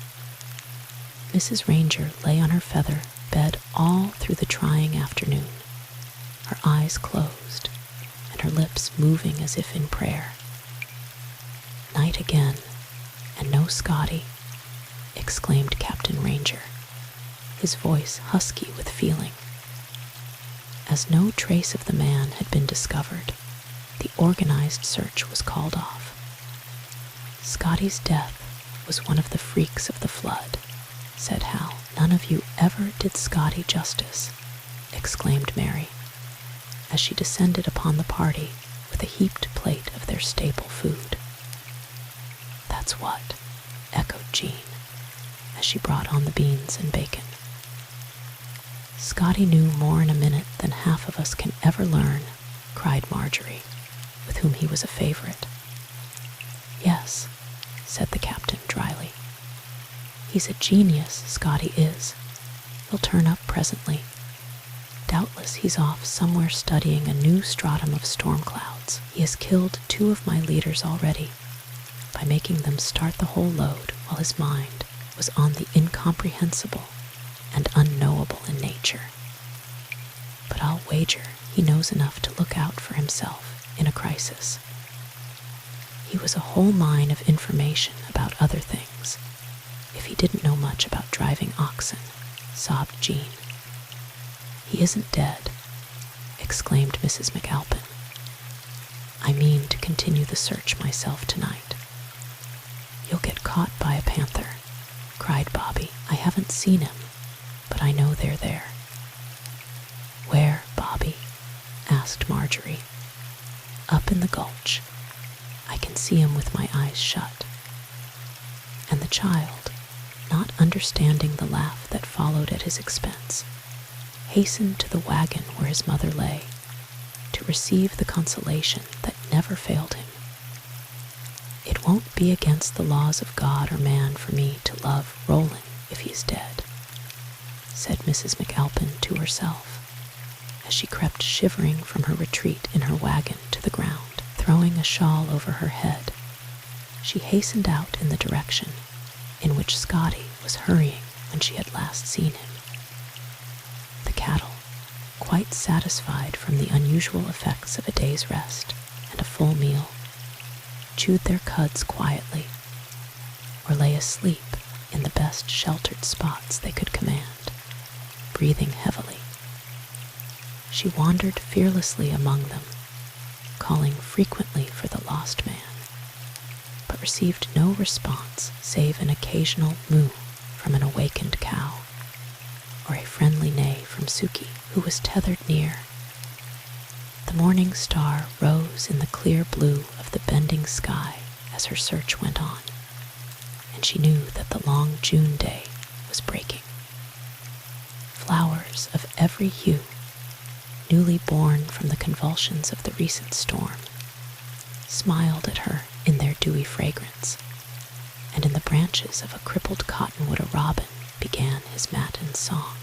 Mrs. Ranger lay on her feather bed all through the trying afternoon, her eyes closed and her lips moving as if in prayer. "Night again, and no Scotty," exclaimed Captain Ranger, his voice husky with feeling. As no trace of the man had been discovered, the organized search was called off. "Scotty's death was one of the freaks of the flood," said Hal. "None of you ever did Scotty justice," exclaimed Mary, as she descended upon the party with a heaped plate of their staple food. "That's what," echoed Jean, as she brought on the beans and bacon. "Scotty knew more in a minute than half of us can ever learn," cried Marjorie, with whom he was a favorite. "Yes, Yes, said the captain dryly. He's a genius, Scotty is. He'll turn up presently. Doubtless he's off somewhere studying a new stratum of storm clouds. He has killed 2 of my leaders already by making them start the whole load while his mind was on the incomprehensible and unknowable in nature. But I'll wager he knows enough to look out for himself in a crisis. He was a whole mine of information about other things, if he didn't know much about driving oxen, sobbed Jean. He isn't dead, exclaimed Mrs. McAlpin. I mean to continue the search myself tonight. You'll get caught by a panther, cried Bobby. I haven't seen him, but I know they're there. Where, Bobby? Asked Marjorie. Up in the gulch. I can see him with my eyes shut. And the child, not understanding the laugh that followed at his expense, hastened to the wagon where his mother lay to receive the consolation that never failed him. It won't be against the laws of God or man for me to love Roland if he is dead, said Mrs. McAlpin to herself, as she crept shivering from her retreat in her wagon to the ground. Throwing a shawl over her head, she hastened out in the direction in which Scotty was hurrying when she had last seen him. The cattle, quite satisfied from the unusual effects of a day's rest and a full meal, chewed their cuds quietly, or lay asleep in the best sheltered spots they could command, breathing heavily. She wandered fearlessly among them, calling frequently for the lost man, but received no response save an occasional moo from an awakened cow, or a friendly neigh from Suki, who was tethered near. The morning star rose in the clear blue of the bending sky as her search went on, and she knew that the long June day was breaking. Flowers of every hue, newly born from the convulsions of the recent storm, smiled at her in their dewy fragrance, and in the branches of a crippled cottonwood a robin began his matin song.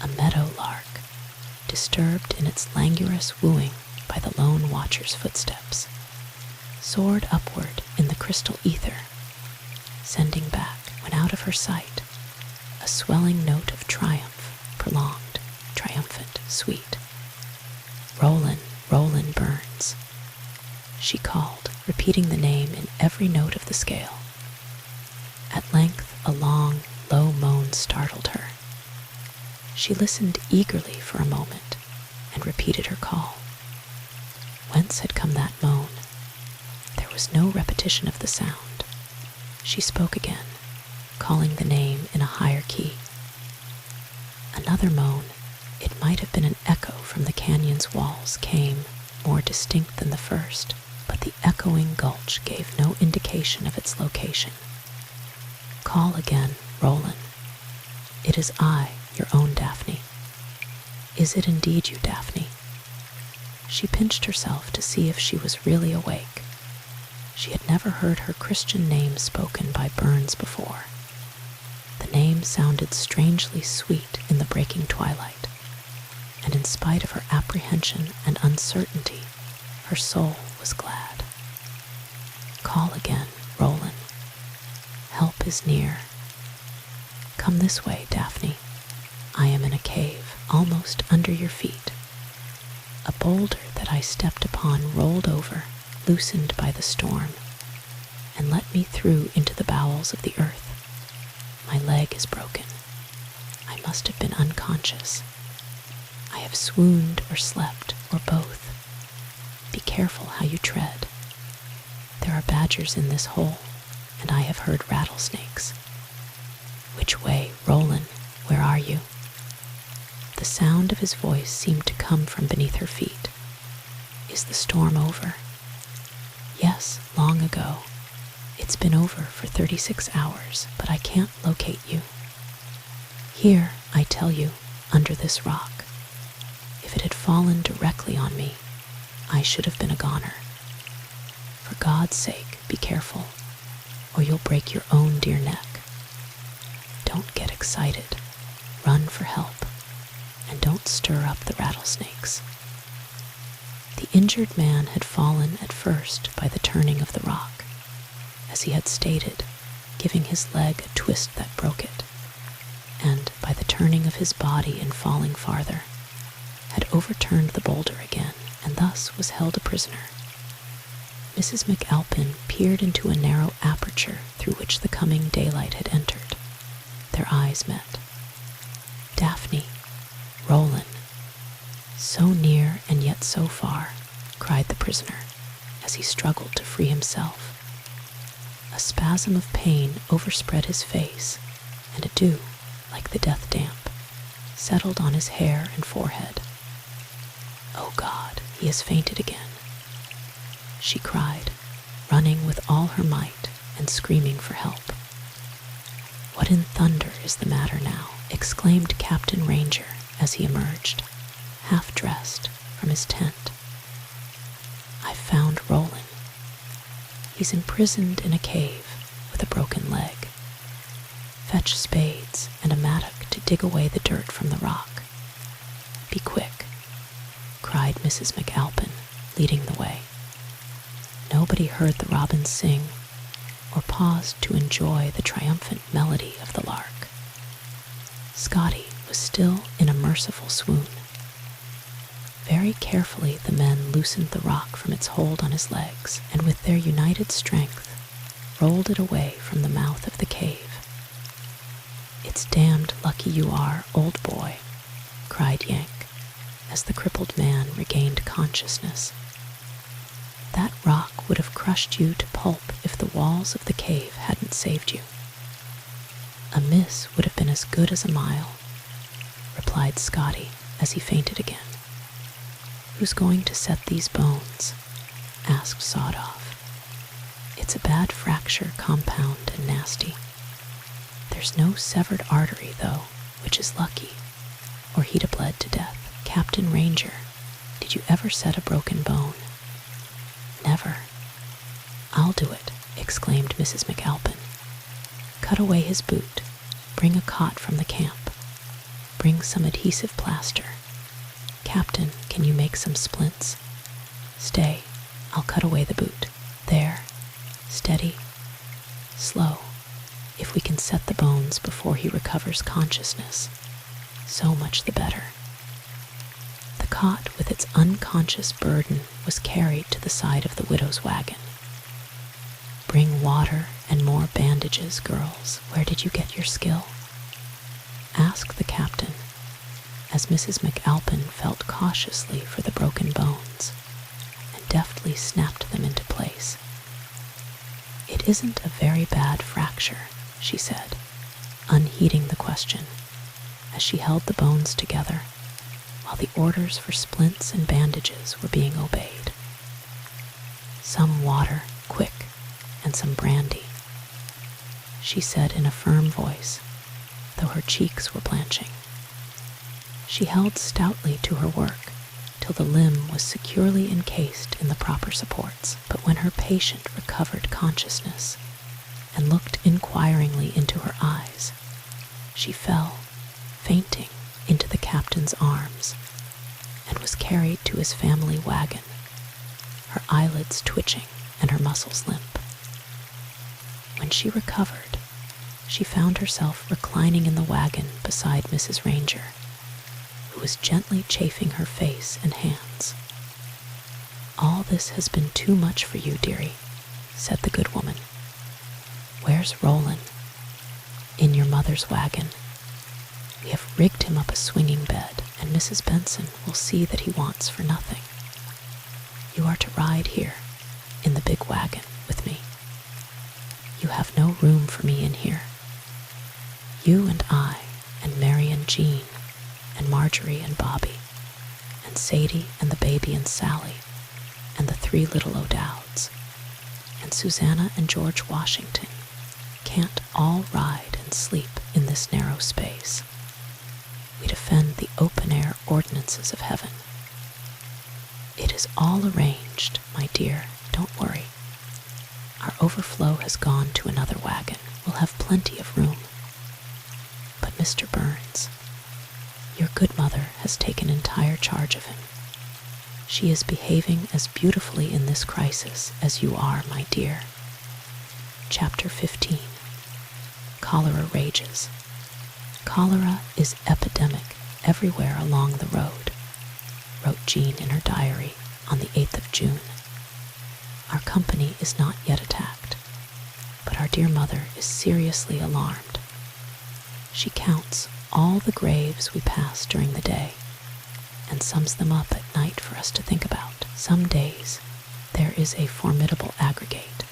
A meadow lark, disturbed in its languorous wooing by the lone watcher's footsteps, soared upward in the crystal ether, sending back, when out of her sight, a swelling note of triumph, prolonged, triumphant, sweet. Roland, Roland Burns, she called, repeating the name in every note of the scale. At length a long, low moan startled her. She listened eagerly for a moment and repeated her call. Whence had come that moan? There was no repetition of the sound. She spoke again, calling the name in a higher key. Another moan, it might have been an echo from the canyon's walls, came, more distinct than the first, but the echoing gulch gave no indication of its location. Call again, Roland. It is I, your own Daphne. Is it indeed you, Daphne? She pinched herself to see if she was really awake. She had never heard her Christian name spoken by Burns before. The name sounded strangely sweet in the breaking twilight, and in spite of her apprehension and uncertainty, her soul was glad. Call again, Roland. Help is near. Come this way, Daphne. I am in a cave, almost under your feet. A boulder that I stepped upon rolled over, loosened by the storm, and let me through into the bowels of the earth. My leg is broken. I must have been unconscious. I have swooned or slept, or both. Be careful how you tread. There are badgers in this hole, and I have heard rattlesnakes. Which way, Roland? Where are you? The sound of his voice seemed to come from beneath her feet. Is the storm over? Yes, long ago. It's been over for 36 hours, but I can't locate you. Here, I tell you, under this rock. If it had fallen directly on me, I should have been a goner. For For God's sake, be careful, or you'll break your own dear neck. Don't get excited. Run for help, and don't stir up the rattlesnakes." The injured man had fallen at first by the turning of the rock, as he had stated, giving his leg a twist that broke it, and by the turning of his body in falling farther, had overturned the boulder again, and thus was held a prisoner. Mrs. McAlpin peered into a narrow aperture through which the coming daylight had entered. Their eyes met. "Daphne, Roland, so near and yet so far," cried the prisoner, as he struggled to free himself. A spasm of pain overspread his face, and a dew, like the death damp, settled on his hair and forehead. "Oh God, he has fainted again," she cried, running with all her might and screaming for help. "What in thunder is the matter now?" exclaimed Captain Ranger as he emerged, half-dressed, from his tent. "I've found Roland. He's imprisoned in a cave with a broken leg. Fetch spades and a mattock to dig away the dirt from the rock. Be quick," cried Mrs. McAlpin, leading the way. Nobody heard the robins sing or paused to enjoy the triumphant melody of the lark. Scotty was still in a merciful swoon. Very carefully the men loosened the rock from its hold on his legs, and with their united strength rolled it away from the mouth of the cave. "It's damned lucky you are, old boy," cried Yank, as the crippled man regained consciousness. "That rock would have crushed you to pulp if the walls of the cave hadn't saved you." "A miss would have been as good as a mile," replied Scotty as he fainted again. "Who's going to set these bones?" asked Sawed-Off. "It's a bad fracture, compound and nasty. There's no severed artery, though, which is lucky, or he'd have bled to death. Captain Ranger, did you ever set a broken bone?" "Never." "I'll do it," exclaimed Mrs. McAlpin. "Cut away his boot. Bring a cot from the camp. Bring some adhesive plaster. Captain, can you make some splints? Stay, I'll cut away the boot. There. Steady. Slow. If we can set the bones before he recovers consciousness, so much the better." The cot with its unconscious burden was carried to the side of the widow's wagon. "Bring water and more bandages, girls. Where did you get your skill?" asked the captain, as Mrs. McAlpin felt cautiously for the broken bones and deftly snapped them into place. "It isn't a very bad fracture," she said, unheeding the question, as she held the bones together while the orders for splints and bandages were being obeyed. "Some water, quick, and some brandy," she said in a firm voice, though her cheeks were blanching. She held stoutly to her work till the limb was securely encased in the proper supports, but when her patient recovered consciousness and looked inquiringly into her eyes, she fell, fainting, into the captain's arms and was carried to his family wagon, her eyelids twitching and her muscles limp. When she recovered, she found herself reclining in the wagon beside Mrs. Ranger, who was gently chafing her face and hands. "All this has been too much for you, dearie," said the good woman. "Where's Roland?" "In your mother's wagon. We have rigged him up a swinging bed, and Mrs. Benson will see that he wants for nothing. You are to ride here, in the big wagon, with me. You have no room for me in here. You and I, and Mary and Jean, and Marjorie and Bobby, and Sadie and the baby and Sally, and the 3 little O'Dowds, and Susanna and George Washington can't all ride and sleep in this narrow space. We defend the open-air ordinances of heaven. It is all arranged, my dear, don't worry. overflow has gone to another wagon. We'll have plenty of room. But Mr. Burns, your good mother has taken entire charge of him. She is behaving as beautifully in this crisis as you are, my dear. Chapter 15. Cholera rages. Cholera is epidemic everywhere along the road, wrote Jean in her diary on the 8th of June. Our company is not yet attacked, but our dear mother is seriously alarmed. She counts all the graves we pass during the day and sums them up at night for us to think about. Some days there is a formidable aggregate.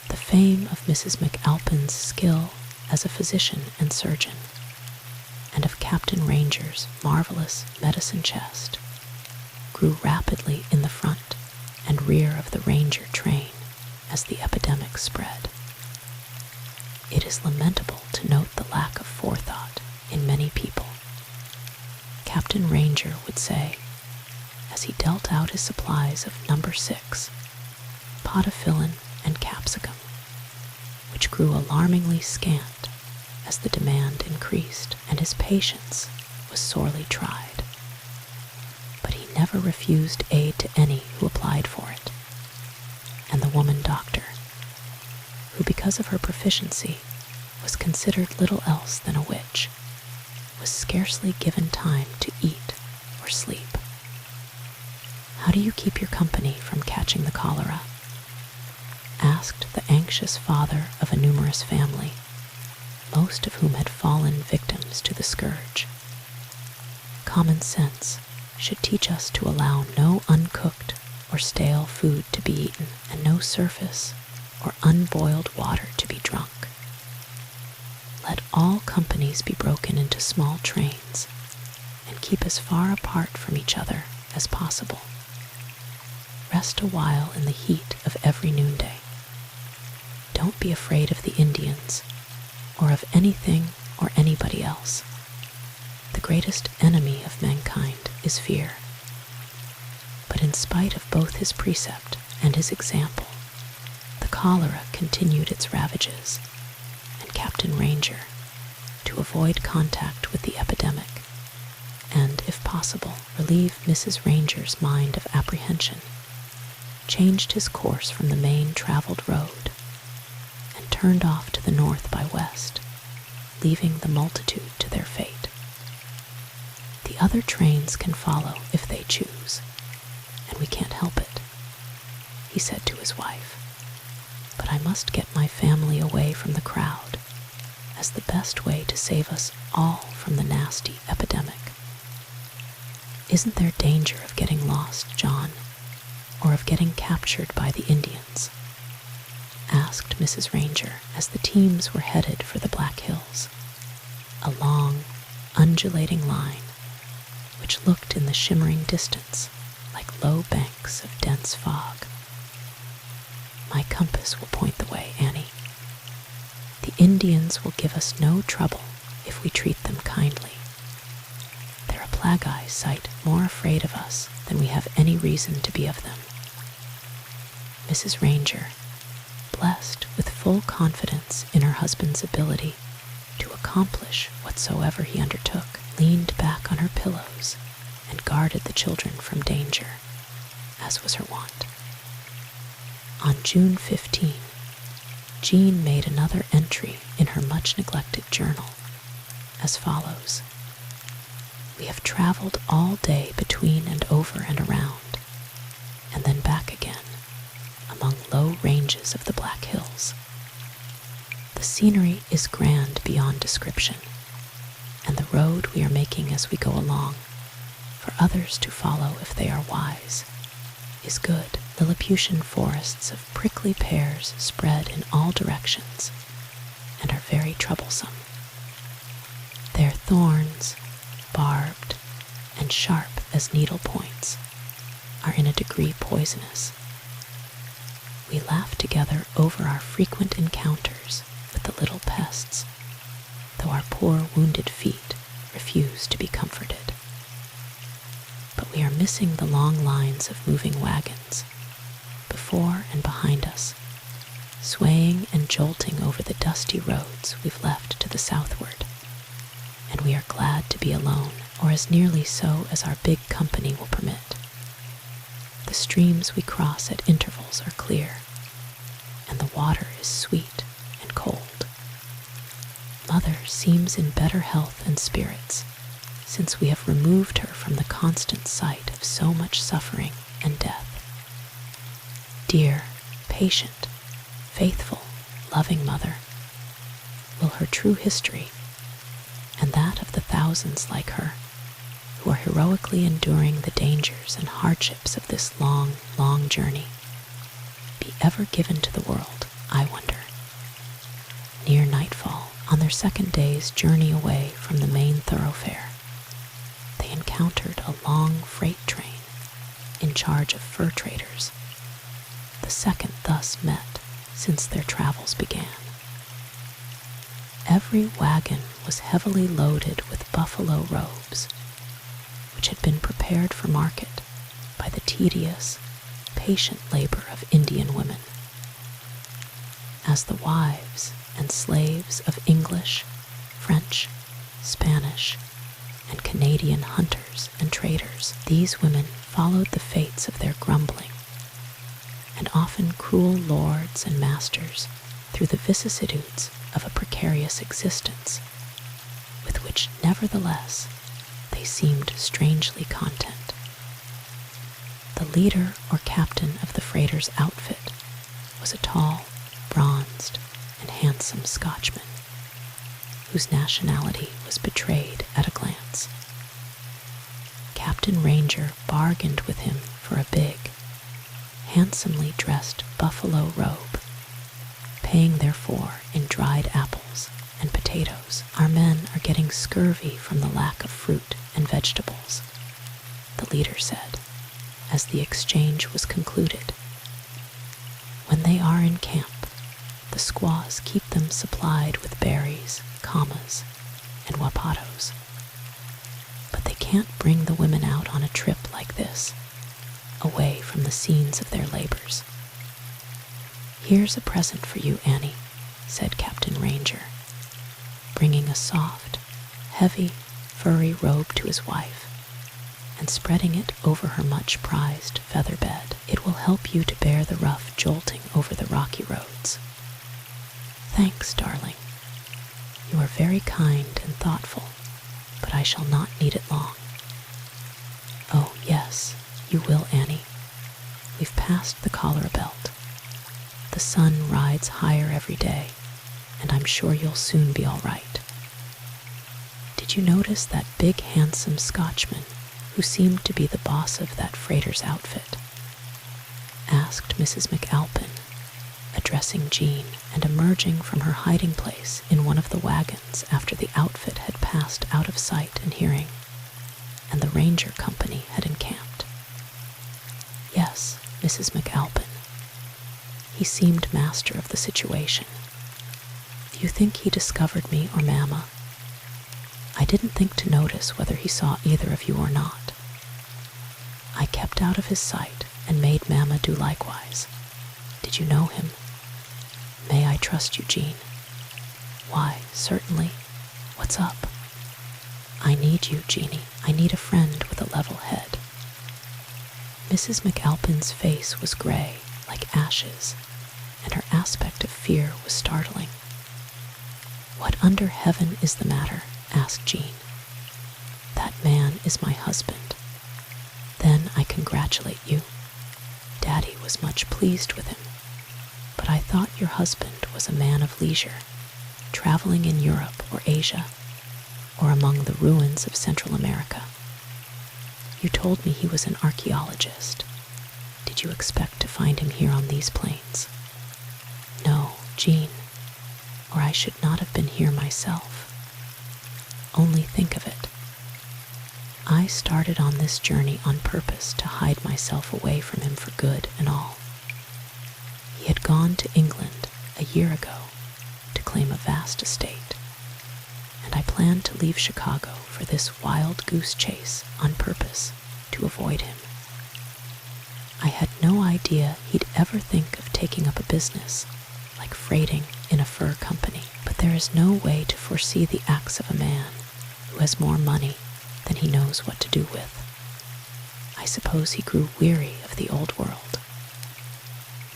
The fame of Mrs. McAlpin's skill as a physician and surgeon, and of Captain Ranger's marvelous medicine chest, grew rapidly in the front and rear of the Ranger train as the epidemic spread. It is lamentable to note the lack of forethought in many people. Captain Ranger would say, as he dealt out his supplies of number 6, podophyllin and capsicum, which grew alarmingly scant as the demand increased and his patience was sorely tried. But he never refused aid to any who applied for it, and the woman doctor, who because of her proficiency was considered little else than a witch, was scarcely given time to eat or sleep. How do you keep your company from catching the cholera? Asked the anxious father of a numerous family, most of whom had fallen victims to the scourge. Common sense should teach us to allow no uncooked or stale food to be eaten, and no surface or unboiled water to be drunk. Let all companies be broken into small trains and keep as far apart from each other as possible. Rest a while in the heat of every noonday. Don't be afraid of the Indians or of anything or anybody else. The greatest enemy of mankind is fear. But in spite of both his precept and his example, the cholera continued its ravages, and Captain Ranger, to avoid contact with the epidemic, and, if possible, relieve Mrs. Ranger's mind of apprehension, changed his course from the main traveled road, and turned off to the north by west, leaving the multitude to their fate. The other trains can follow if they choose, and we can't help it, he said to his wife. But I must get my family away from the crowd, as the best way to save us all from the nasty epidemic. Isn't there danger of getting lost, John, or of getting captured by the Indians? Asked Mrs. Ranger as the teams were headed for the Black Hills, a long, undulating line which looked in the shimmering distance like low banks of dense fog. My compass will point the way, Annie. The Indians will give us no trouble if we treat them kindly. They're a plague-eye sight more afraid of us than we have any reason to be of them. Mrs. Ranger, blessed with full confidence in her husband's ability to accomplish whatsoever he undertook, leaned back on her pillows and guarded the children from danger, as was her wont. On June 15, Jean made another entry in her much-neglected journal, as follows: We have traveled all day between and over and around, and then back again, among low ranges of the Black Hills. The scenery is grand beyond description, and the road we are making as we go along, for others to follow if they are wise, is good. Lilliputian forests of prickly pears spread in all directions and are very troublesome. Their thorns, barbed and sharp as needle points, are in a degree poisonous. We laugh together over our frequent encounters with the little pests, though our poor wounded feet refuse to be comforted. But we are missing the long lines of moving wagons, before and behind us, rocky roads we've left to the southward, and we are glad to be alone, or as nearly so as our big company will permit. The streams we cross at intervals are clear, and the water is sweet and cold. Mother seems in better health and spirits, since we have removed her from the constant sight of so much suffering and death. Dear, patient, faithful, loving mother, will her true history, and that of the thousands like her, who are heroically enduring the dangers and hardships of this long, long journey, be ever given to the world, I wonder? Near nightfall, on their second day's journey away from the main thoroughfare, they encountered a long freight train in charge of fur traders, the second thus met since their travels began. Every wagon was heavily loaded with buffalo robes, which had been prepared for market by the tedious, patient labor of Indian women. As the wives and slaves of English, French, Spanish, and Canadian hunters and traders, these women followed the fates of their grumbling and often cruel lords and masters through the vicissitudes of a precarious existence, with which nevertheless they seemed strangely content. The leader or captain of the freighter's outfit was a tall, bronzed, and handsome Scotchman, whose nationality was betrayed at a glance. Captain Ranger bargained with him for a big, handsomely dressed buffalo robe, paying therefor in dried apples and potatoes. Our men are getting scurvy from the lack of fruit and vegetables, the leader said, as the exchange was concluded. When they are in camp, the squaws keep them supplied with berries, camas, and wapatos. But they can't bring the women out on a trip like this, away from the scenes of their labors. "Here's a present for you, Annie," said Captain Ranger, bringing a soft, heavy, furry robe to his wife and spreading it over her much-prized feather bed. "It will help you to bear the rough jolting over the rocky roads." "Thanks, darling. You are very kind and thoughtful, but I shall not need it long." "Oh, yes, you will, Annie. We've passed the collar belt. The sun rides higher every day, and I'm sure you'll soon be all right." "Did you notice that big, handsome Scotchman who seemed to be the boss of that freighter's outfit?" asked Mrs. McAlpin, addressing Jean and emerging from her hiding place in one of the wagons after the outfit had passed out of sight and hearing, and the ranger company had encamped. "Yes, Mrs. McAlpin. He seemed master of the situation. You think he discovered me or Mamma? I didn't think to notice whether he saw either of you or not. I kept out of his sight and made Mamma do likewise. Did you know him? May I trust you, Jean?" "Why, certainly. What's up?" "I need you, Jeanie. I need a friend with a level head." Mrs. McAlpin's face was gray, like ashes, and her aspect of fear was startling. "What under heaven is the matter?" asked Jean. "That man is my husband." "Then I congratulate you. Daddy was much pleased with him. But I thought your husband was a man of leisure, traveling in Europe or Asia, or among the ruins of Central America. You told me he was an archaeologist. Did you expect to find him here on these plains?" "No, Jean, or I should not have been here myself. Only think of it. I started on this journey on purpose to hide myself away from him for good and all. He had gone to England a year ago to claim a vast estate, and I planned to leave Chicago for this wild goose chase on purpose to avoid him. I had no idea he'd ever think of taking up a business like freighting in a fur company, but there is no way to foresee the acts of a man who has more money than he knows what to do with. I suppose he grew weary of the old world.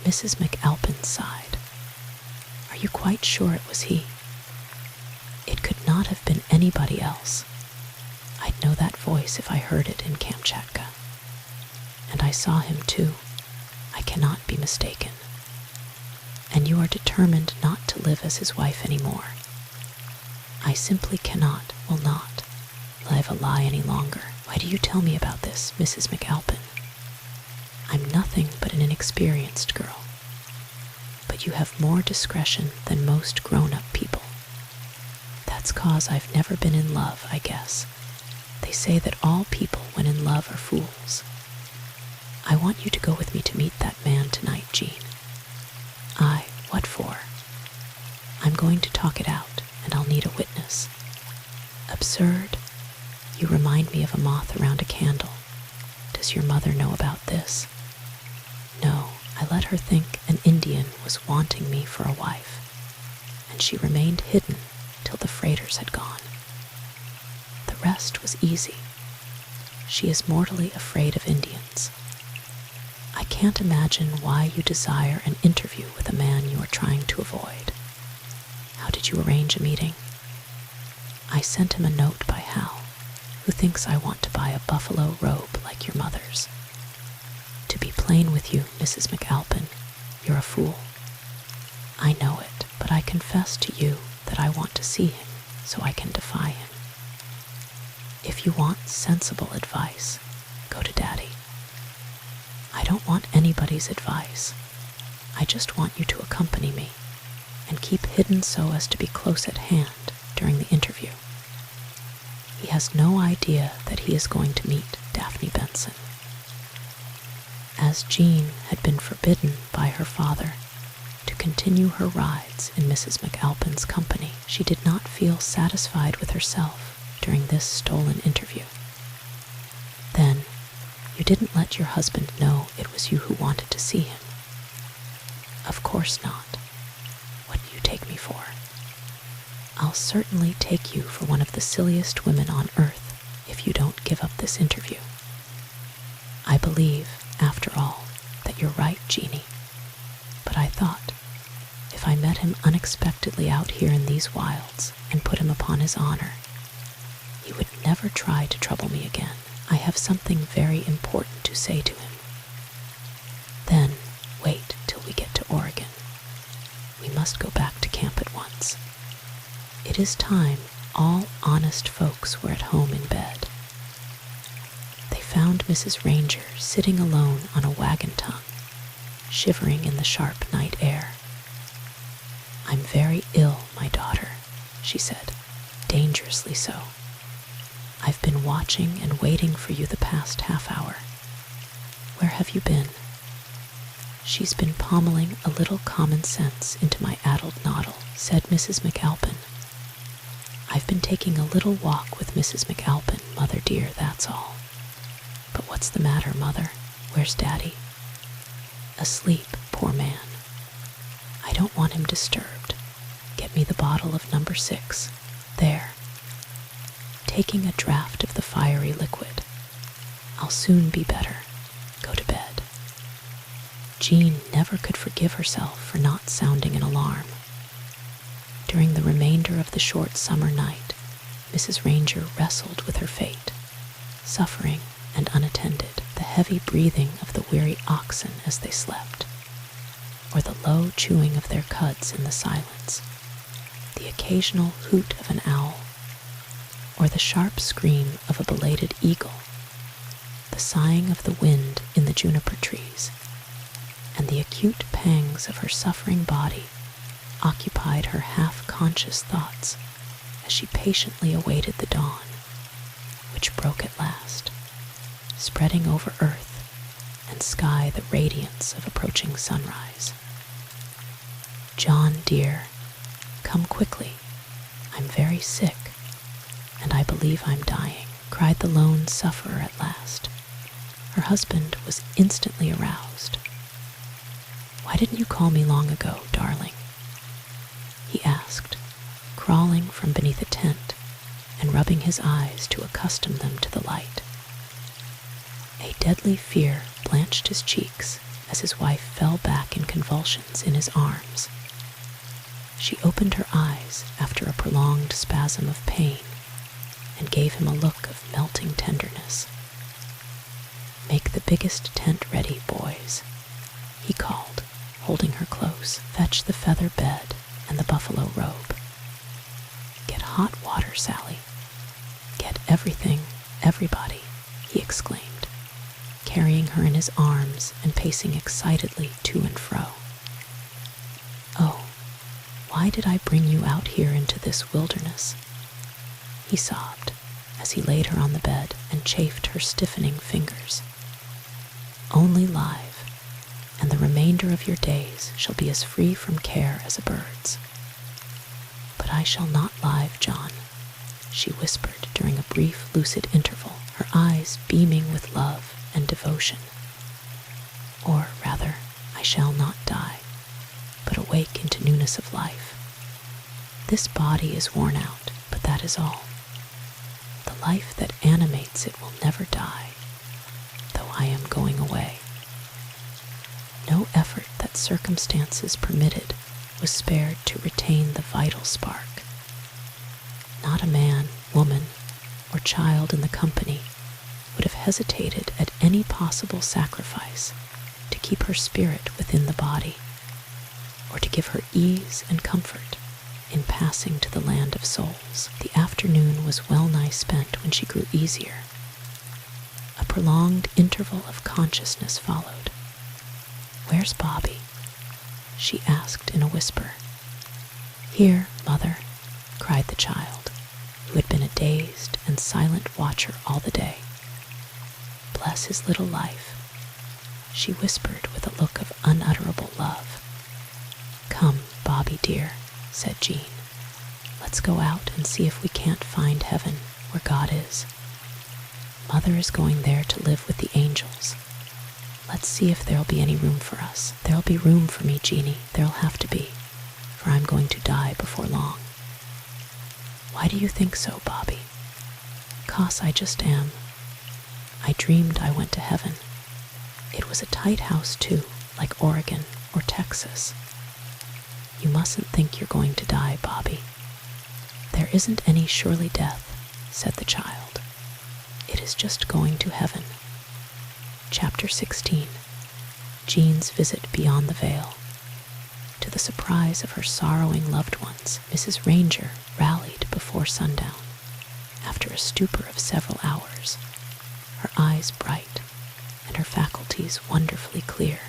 Mrs. McAlpin sighed. Are you quite sure it was he? It could not have been anybody else. I'd know that voice if I heard it in Kamchatka. And I saw him too. I cannot be mistaken. And you are determined not to live as his wife anymore. I simply cannot, will not, live a lie any longer. Why do you tell me about this, Mrs. McAlpin? I'm nothing but an inexperienced girl. But you have more discretion than most grown-up people. That's 'cause I've never been in love, I guess. They say that all people when in love are fools. I want you to go with me to meet that man tonight, Jean. What for? I'm going to talk it out, and I'll need a witness. Absurd. You remind me of a moth around a candle. Does your mother know about this? No, I let her think an Indian was wanting me for a wife, and she remained hidden till the freighters had gone. The rest was easy. She is mortally afraid of Indians. I can't imagine why you desire an interview with a man you are trying to avoid. How did you arrange a meeting? I sent him a note by Hal, who thinks I want to buy a buffalo robe like your mother's. To be plain with you, Mrs. McAlpin, you're a fool. I know it, but I confess to you that I want to see him so I can defy him. If you want sensible advice, go to Daddy. I don't want anybody's advice. I just want you to accompany me and keep hidden so as to be close at hand during the interview. He has no idea that he is going to meet Daphne Benson. As Jean had been forbidden by her father to continue her rides in Mrs. McAlpin's company, she did not feel satisfied with herself during this stolen interview. Then, you didn't let your husband know it was you who wanted to see him. Of course not. What do you take me for? I'll certainly take you for one of the silliest women on earth if you don't give up this interview. I believe, after all, that you're right, Jeannie. But I thought, if I met him unexpectedly out here in these wilds and put him upon his honor, he would never try to trouble me again. I have something very important to say to him. Then wait till we get to Oregon. We must go back to camp at once. It is time all honest folks were at home in bed. They found Mrs. Ranger sitting alone on a wagon tongue, shivering in the sharp night air. I'm very ill, my daughter, she said, dangerously so. I've been watching and waiting for you the past half hour. Where have you been? She's been pommeling a little common sense into my addled noddle, said Mrs. McAlpin. I've been taking a little walk with Mrs. McAlpin, Mother dear, that's all. But what's the matter, Mother? Where's Daddy? Asleep, poor man. I don't want him disturbed. Get me the bottle of number 6. There. Taking a draught of the fiery liquid. I'll soon be better. Go to bed. Jean never could forgive herself for not sounding an alarm. During the remainder of the short summer night, Mrs. Ranger wrestled with her fate, suffering and unattended, the heavy breathing of the weary oxen as they slept, or the low chewing of their cuds in the silence, the occasional hoot of an owl, or the sharp scream of a belated eagle, the sighing of the wind in the juniper trees, and the acute pangs of her suffering body occupied her half-conscious thoughts as she patiently awaited the dawn, which broke at last, spreading over earth and sky the radiance of approaching sunrise. John, dear, come quickly. I'm very sick, and I believe I'm dying, cried the lone sufferer at last. Her husband was instantly aroused. Why didn't you call me long ago, darling? He asked, from beneath a tent and rubbing his eyes to accustom them to the light. A deadly fear blanched his cheeks as his wife fell back in convulsions in his arms. She opened her eyes after a prolonged spasm of pain and gave him a look of melting tenderness. "Make the biggest tent ready, boys," he called, holding her close. "Fetch the feather bed and the buffalo robe. Get hot water, Sally. Get everything, everybody," he exclaimed, carrying her in his arms and pacing excitedly to and fro. "Oh, why did I bring you out here into this wilderness?" he sobbed as he laid her on the bed and chafed her stiffening fingers. "Only live, and the remainder of your days shall be as free from care as a bird's." "But I shall not live, John," she whispered during a brief, lucid interval, her eyes beaming with love and devotion. "Or rather, I shall not die, but awake into newness of life. This body is worn out, but that is all. The life that animates it will never die, though I am going away." No effort that circumstances permitted was spared to retain the vital spark. Not a man, woman, or child in the company would have hesitated at any possible sacrifice to keep her spirit within the body, or to give her ease and comfort in passing to the land of souls. The afternoon was well nigh spent when she grew easier. A prolonged interval of consciousness followed. "Where's Bobby?" she asked in a whisper. "Here, Mother," cried the child, who had been a dazed and silent watcher all the day. "Bless his little life," she whispered with a look of unutterable love. "Come, Bobby dear," said Jean. "Let's go out and see if we can't find heaven where God is. Mother is going there to live with the angels. Let's see if there'll be any room for us." "There'll be room for me, Jeannie. There'll have to be, for I'm going to die before long." "Why do you think so, Bobby?" "'Cause I just am. I dreamed I went to heaven. It was a tight house, too, like Oregon or Texas. You mustn't think you're going to die, Bobby." "There isn't any surely death," said the child. "It is just going to heaven." Chapter 16. Jean's visit beyond the veil. To the surprise of her sorrowing loved ones, Mrs. Ranger rallied before sundown, after a stupor of several hours, her eyes bright and her faculties wonderfully clear.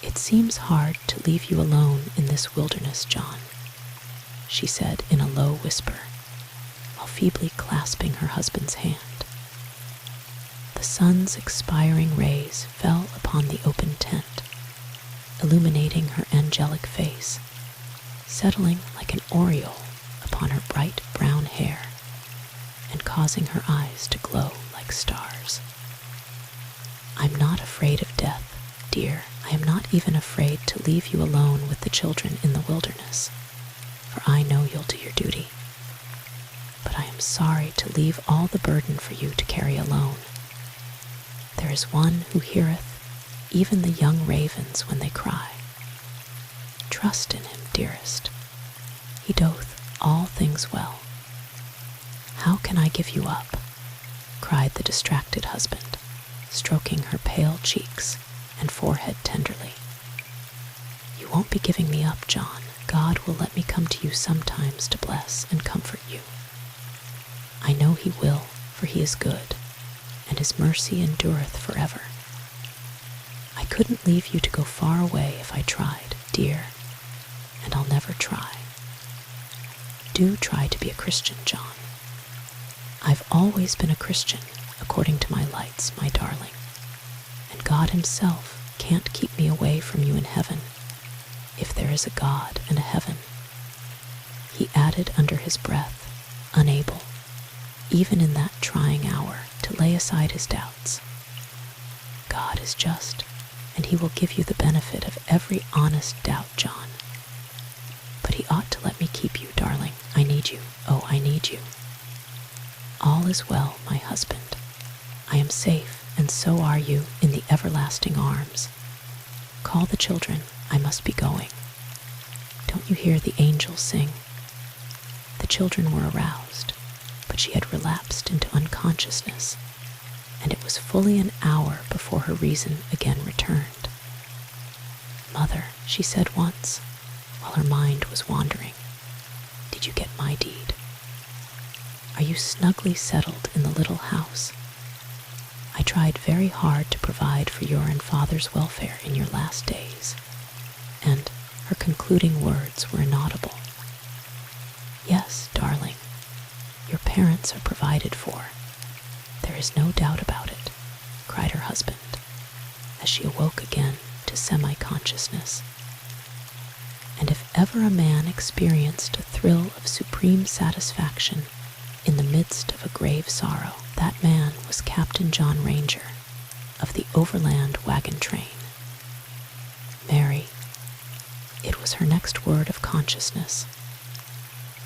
"It seems hard to leave you alone in this wilderness, John," she said in a low whisper, while feebly clasping her husband's hand. The sun's expiring rays fell upon the open tent, illuminating her angelic face, settling like an aureole upon her bright brown hair, and causing her eyes to glow like stars. "I'm not afraid of death, dear. I am not even afraid to leave you alone with the children in the wilderness, for I know you'll do your duty. But I am sorry to leave all the burden for you to carry alone. There is one who heareth even the young ravens when they cry. Trust in him, dearest. He doth all things well." "How can I give you up?" cried the distracted husband, stroking her pale cheeks and forehead tenderly. "You won't be giving me up, John. God will let me come to you sometimes to bless and comfort you. I know he will, for he is good, and his mercy endureth forever. I couldn't leave you to go far away if I tried, dear, and I'll never try. Do try to be a Christian, John. I've always been a Christian, according to my lights, my darling, and God himself can't keep me away from you in heaven, if there is a God and a heaven," he added under his breath, unable, even in that trying hour, to lay aside his doubts. "God is just, and he will give you the benefit of every honest doubt, John. But he ought to let me keep you, darling. need you, oh, I need you. All is well, my husband. I am safe, and so are you, in the everlasting arms. Call the children, I must be going. Don't you hear the angels sing? The children were aroused, but she had relapsed into unconsciousness, and it was fully an hour before her reason again returned. Mother, she said once, while her mind was wandering, did you get my deed? Are you snugly settled in the little house? I tried very hard to provide for your and father's welfare in your last days, and her concluding words were inaudible. Yes, darling, your parents are provided for. There is no doubt about it, cried her husband, as she awoke again to semi-consciousness. And if ever a man experienced a thrill of supreme satisfaction in the midst of a grave sorrow, that man was Captain John Ranger of the Overland Wagon Train. Mary, it was her next word of consciousness.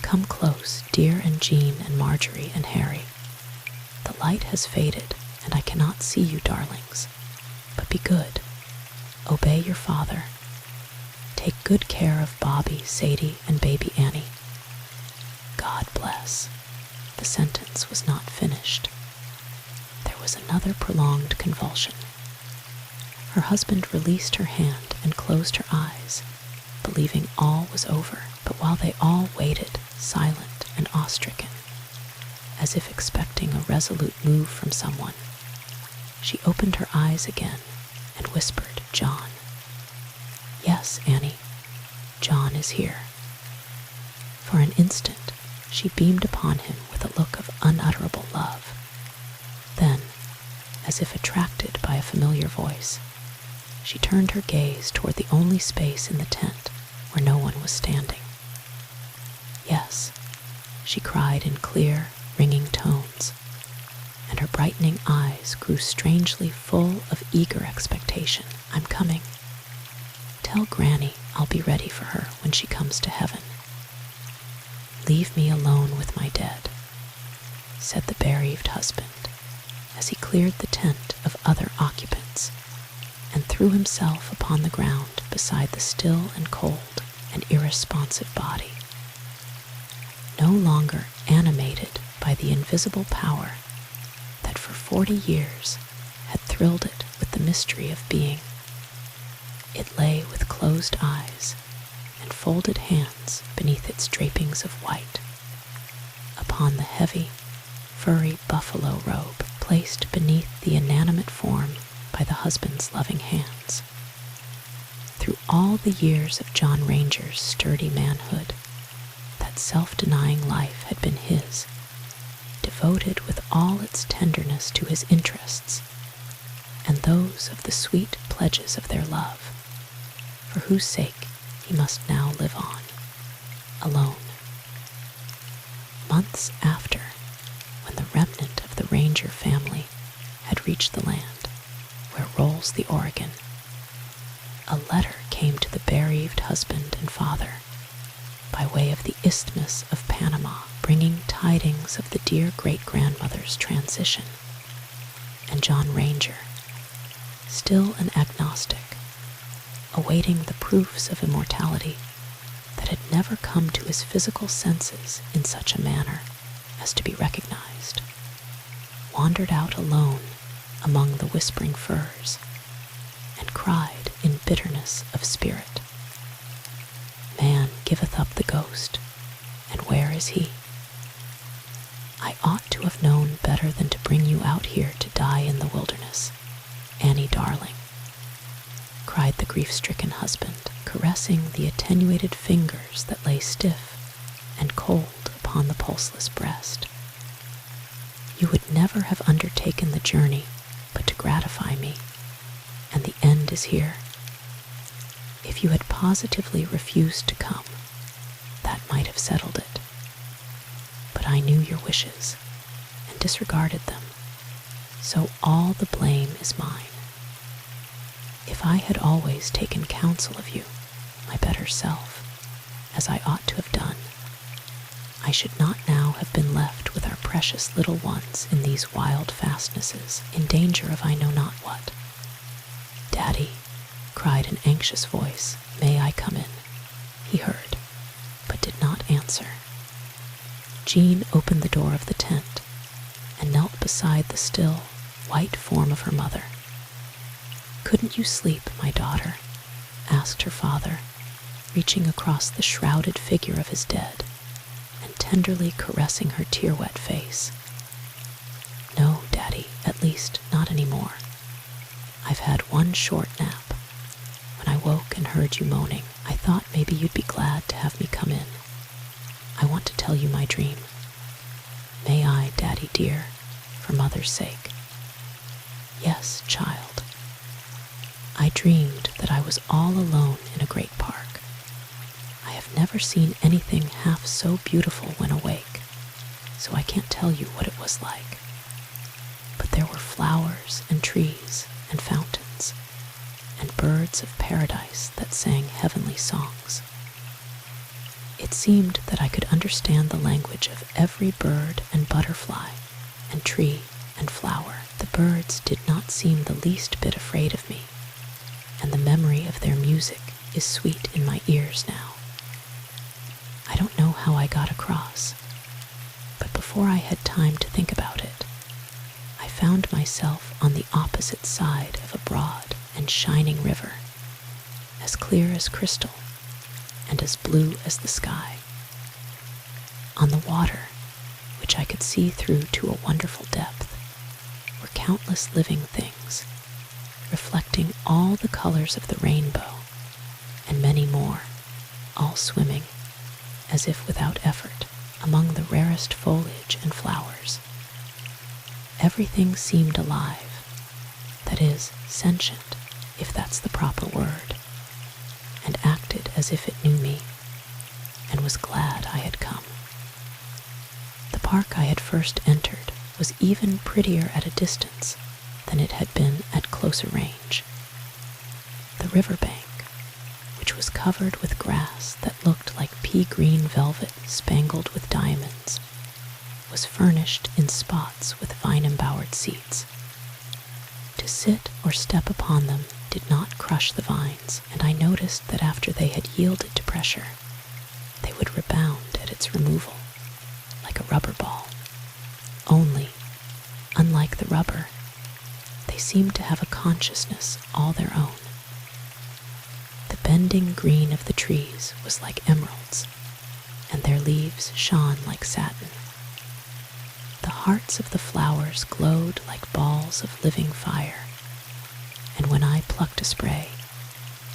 Come close, dear, and Jean and Marjorie and Harry. The light has faded, and I cannot see you, darlings. But be good. Obey your father. Take good care of Bobby, Sadie, and baby Annie. God bless. The sentence was not finished. There was another prolonged convulsion. Her husband released her hand and closed her eyes, believing all was over. But while they all waited, silent and awe-stricken, as if expecting a resolute move from someone, she opened her eyes again and whispered, John. Yes, Annie, John is here. For an instant, she beamed upon him with a look of unutterable love. Then, as if attracted by a familiar voice, she turned her gaze toward the only space in the tent where no one was standing. Yes, she cried in clear, ringing tones, and her brightening eyes grew strangely full of eager expectation. I'm coming. Tell Granny I'll be ready for her when she comes to heaven. Leave me alone with my dead, said the bereaved husband, as he cleared the tent of other occupants and threw himself upon the ground beside the still and cold and irresponsive body. No longer animated by the invisible power that for 40 years had thrilled it with the mystery of being, it lay with closed eyes and folded hands beneath its drapings of white, upon the heavy, furry buffalo robe placed beneath the inanimate form by the husband's loving hands. Through all the years of John Ranger's sturdy manhood, that self-denying life had been his, devoted with all its tenderness to his interests, and those of the sweet pledges of their love, for whose sake he must now live on, alone. Months after, when the remnant of the Ranger family had reached the land where rolls the Oregon, a letter came to the bereaved husband and father by way of the Isthmus of Panama, bringing tidings of the dear great-grandmother's transition, and John Ranger, still an agnostic, awaiting the proofs of immortality that had never come to his physical senses in such a manner as to be recognized, wandered out alone among the whispering firs and cried in bitterness of spirit, Man giveth up the ghost, and where is he? I ought to have known better than to bring you out here to die in the wilderness, Annie darling, cried the grief-stricken husband, caressing the attenuated fingers that lay stiff and cold upon the pulseless breast. You would never have undertaken the journey but to gratify me, and the end is here. If you had positively refused to come, that might have settled it. But I knew your wishes and disregarded them, so all the blame is mine. If I had always taken counsel of you, my better self, as I ought to have done, I I should not now have been left with our precious little ones in these wild fastnesses, in danger of I know not what. "Daddy," cried an anxious voice, "may I come in?" He heard, but did not answer. Jean opened the door of the tent and knelt beside the still, white form of her mother. "Couldn't you sleep, my daughter?" asked her father, reaching across the shrouded figure of his dead and tenderly caressing her tear-wet face. "No, Daddy, at least not anymore. I've had one short nap. When I woke and heard you moaning, I thought maybe you'd be glad to have me come in. I want to tell you my dream. May I, Daddy dear, for Mother's sake?" "Yes, child." "I dreamed that I was all alone in a great park. I have never seen anything half so beautiful when awake, so I can't tell you what it was like. But there were flowers and trees and fountains and birds of paradise that sang heavenly songs. It seemed that I could understand the language of every bird and butterfly and tree and flower. The birds did not seem the least bit afraid of me, and the memory of their music is sweet in my ears now. I don't know how I got across, but before I had time to think about it, I found myself on the opposite side of a broad and shining river, as clear as crystal and as blue as the sky. On the water, which I could see through to a wonderful depth, were countless living things, reflecting all the colors of the rainbow, and many more, all swimming, as if without effort, among the rarest foliage and flowers. Everything seemed alive, that is, sentient, if that's the proper word, and acted as if it knew me, and was glad I had come. The park I had first entered was even prettier at a distance than it had been at closer range. The riverbank, which was covered with grass that looked like pea-green velvet spangled with diamonds, was furnished in spots with vine-embowered seats. To sit or step upon them did not crush the vines, and I noticed that after they had yielded to pressure, they would rebound at its removal, like a rubber ball. Only, unlike the rubber, they seemed to have a consciousness all their own. The bending green of the trees was like emeralds, and their leaves shone like satin. The hearts of the flowers glowed like balls of living fire, and when I plucked a spray,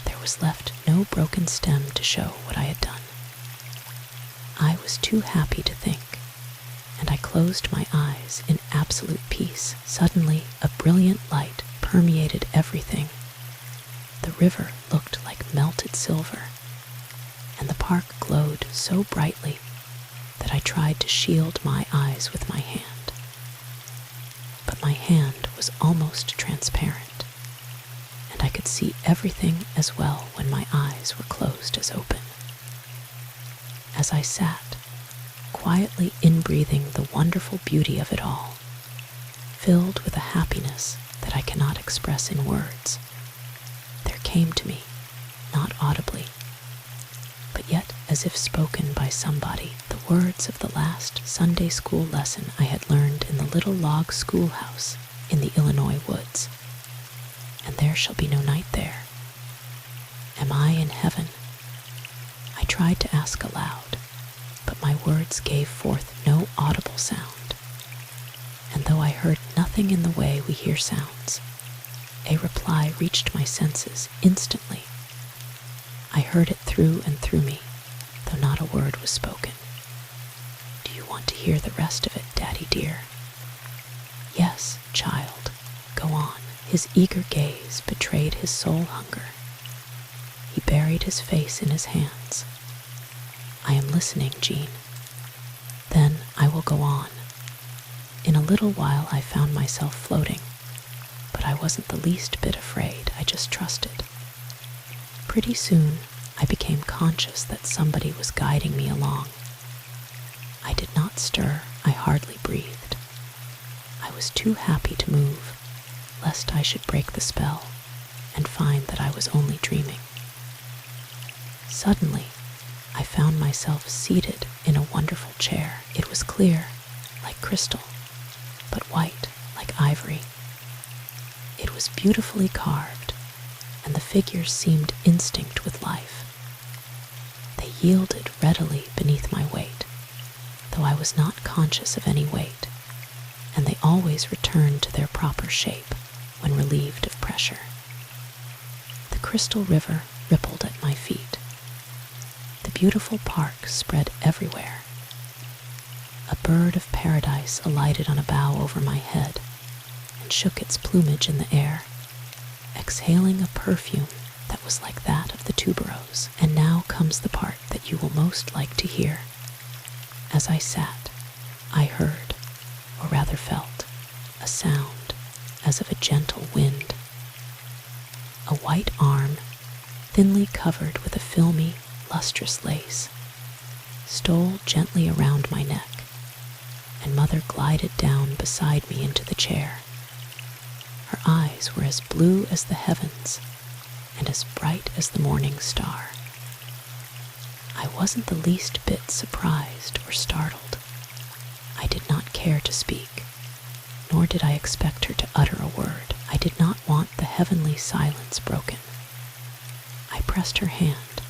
there was left no broken stem to show what I had done. I was too happy to think, and I closed my eyes in absolute peace. Suddenly, a brilliant light permeated everything. The river looked like melted silver, and the park glowed so brightly that I tried to shield my eyes with my hand. But my hand was almost transparent, and I could see everything as well when my eyes were closed as open. As I sat, quietly inbreathing the wonderful beauty of it all, filled with a happiness that I cannot express in words, there came to me, not audibly, but yet as if spoken by somebody, the words of the last Sunday school lesson I had learned in the little log schoolhouse in the Illinois woods. "And there shall be no night there. Am I in heaven?" I tried to ask aloud, but my words gave forth no audible sound, and though I heard nothing in the way we hear sounds, a reply reached my senses instantly. I heard it through and through me, though not a word was spoken. "Do you want to hear the rest of it, Daddy dear?" "Yes, child, go on." His eager gaze betrayed his soul hunger. He buried his face in his hands. "I am listening, Jean." "Then I will go on." In a little while I found myself floating, but I wasn't the least bit afraid, I just trusted. Pretty soon I became conscious that somebody was guiding me along. I that stir, I hardly breathed. I was too happy to move, lest I should break the spell and find that I was only dreaming. Suddenly, I found myself seated in a wonderful chair. It was clear, like crystal, but white, like ivory. It was beautifully carved, and the figures seemed instinct with life. They yielded readily beneath my weight, though I was not conscious of any weight, and they always returned to their proper shape when relieved of pressure. The crystal river rippled at my feet. The beautiful park spread everywhere. A bird of paradise alighted on a bough over my head and shook its plumage in the air, exhaling a perfume that was like that of the tuberose. And now comes the part that you will most like to hear. As I sat, I heard, or rather felt, a sound as of a gentle wind. A white arm, thinly covered with a filmy, lustrous lace, stole gently around my neck, and Mother glided down beside me into the chair. Her eyes were as blue as the heavens and as bright as the morning star. I wasn't the least bit surprised or startled. I did not care to speak, nor did I expect her to utter a word. I did not want the heavenly silence broken. I pressed her hand,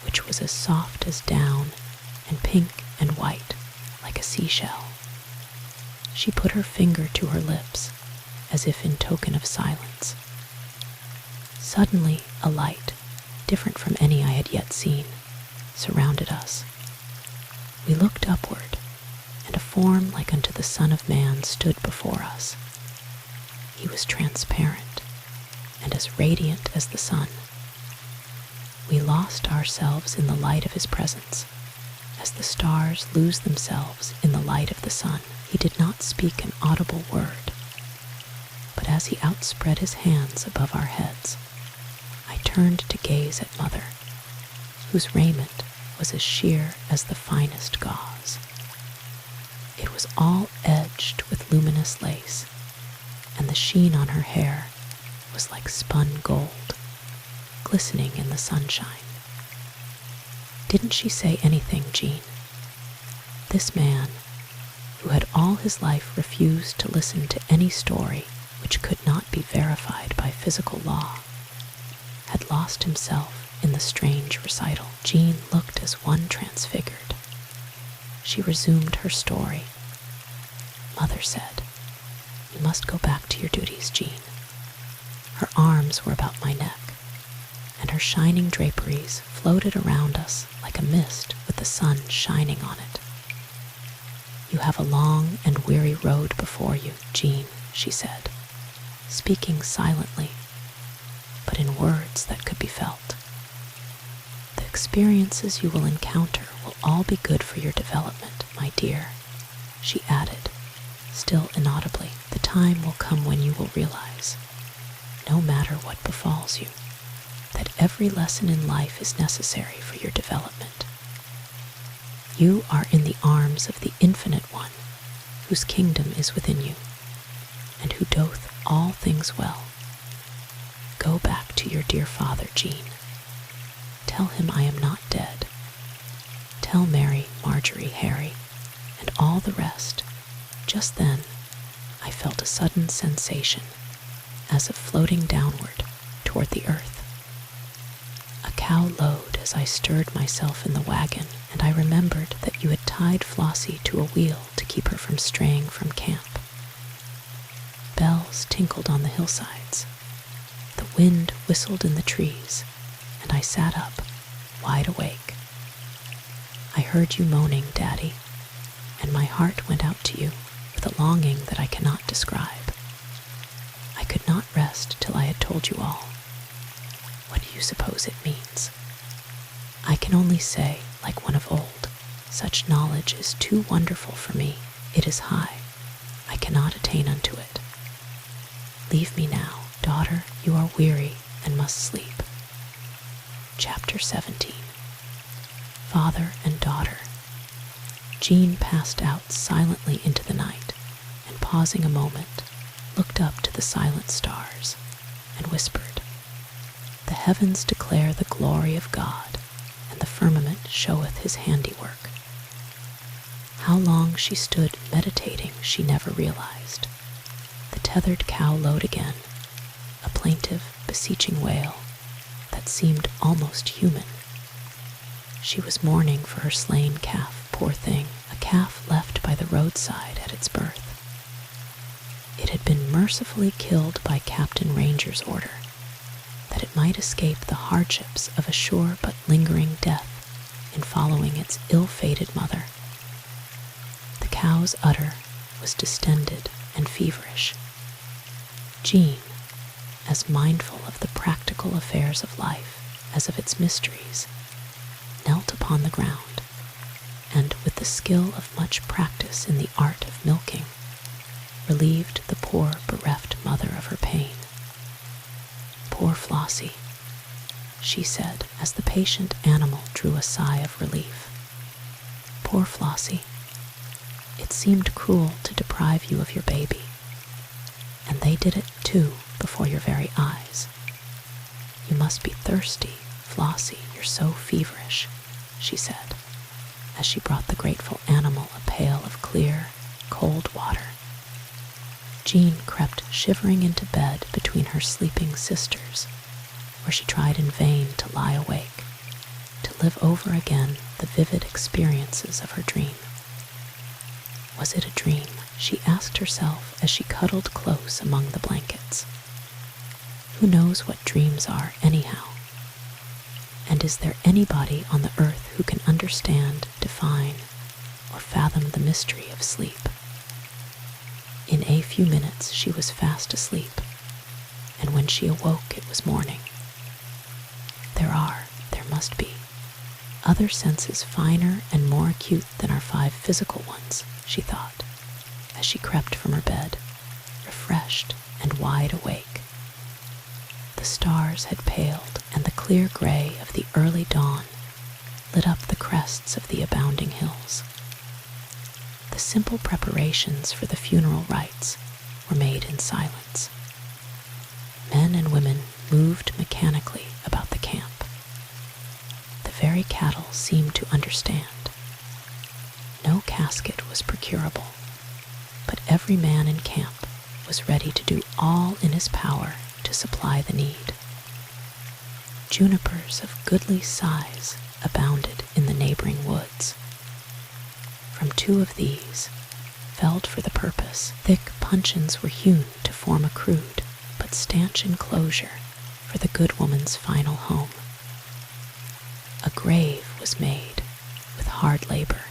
which was as soft as down and pink and white, like a seashell. She put her finger to her lips, as if in token of silence. Suddenly, a light, different from any I had yet seen, surrounded us. We looked upward, and a form like unto the Son of Man stood before us. He was transparent, and as radiant as the sun. We lost ourselves in the light of his presence, as the stars lose themselves in the light of the sun. He did not speak an audible word, but as he outspread his hands above our heads, I turned to gaze at Mother, whose raiment was as sheer as the finest gauze. It was all edged with luminous lace, and the sheen on her hair was like spun gold, glistening in the sunshine. Didn't she say anything, Jean? This man, who had all his life refused to listen to any story which could not be verified by physical law, had lost himself in the strange recital. Jean looked as one transfigured. She resumed her story. Mother said, "You must go back to your duties, Jean." Her arms were about my neck, and her shining draperies floated around us like a mist with the sun shining on it. "You have a long and weary road before you, Jean," she said, speaking silently, but in words that could be felt. "The experiences you will encounter will all be good for your development, my dear," she added, still inaudibly. "The time will come when you will realize, no matter what befalls you, that every lesson in life is necessary for your development. You are in the arms of the Infinite One, whose kingdom is within you, and who doth all things well. Go back to your dear father, Jean. Tell him I am not dead. Tell Mary, Marjorie, Harry, and all the rest." Just then, I felt a sudden sensation, as of floating downward toward the earth. A cow lowed as I stirred myself in the wagon, and I remembered that you had tied Flossie to a wheel to keep her from straying from camp. Bells tinkled on the hillsides. The wind whistled in the trees, and I sat up, wide awake. I heard you moaning, Daddy, and my heart went out to you with a longing that I cannot describe. I could not rest till I had told you all. What do you suppose it means? I can only say, like one of old, such knowledge is too wonderful for me. It is high. I cannot attain unto it. Leave me now, daughter, you are weary and must sleep. Chapter 17. Father and Daughter. Jean passed out silently into the night, and pausing a moment, looked up to the silent stars and whispered, "The heavens declare the glory of God, and the firmament showeth his handiwork." How long she stood meditating she never realized. The tethered cow lowed again, a plaintive, beseeching wail that seemed almost human. She was mourning for her slain calf, poor thing, a calf left by the roadside at its birth. It had been mercifully killed by Captain Ranger's order, that it might escape the hardships of a sure but lingering death in following its ill-fated mother. The cow's udder was distended and feverish. Jean, as mindful of the practical affairs of life as of its mysteries, knelt upon the ground, and with the skill of much practice in the art of milking, relieved the poor bereft mother of her pain. "Poor Flossie," she said as the patient animal drew a sigh of relief. "Poor Flossie, it seemed cruel to deprive you of your baby, and they did it too before your very eyes. You must be thirsty, Flossie, you're so feverish," she said, as she brought the grateful animal a pail of clear, cold water. Jean crept shivering into bed between her sleeping sisters, where she tried in vain to lie awake, to live over again the vivid experiences of her dream. Was it a dream? She asked herself as she cuddled close among the blankets. Who knows what dreams are, anyhow? And is there anybody on the earth who can understand, define, or fathom the mystery of sleep? In a few minutes she was fast asleep, and when she awoke it was morning. There must be, other senses finer and more acute than our 5 physical ones, she thought, as she crept from her bed, refreshed and wide awake. The stars had paled, and the clear gray of the early dawn lit up the crests of the abounding hills. The simple preparations for the funeral rites were made in silence. Men and women moved mechanically about the camp. The very cattle seemed to understand. No casket was procurable, but every man in camp was ready to do all in his power to supply the need. Junipers of goodly size abounded in the neighboring woods. From 2 of these, felled for the purpose, thick puncheons were hewn to form a crude but stanch enclosure for the good woman's final home. A grave was made with hard labor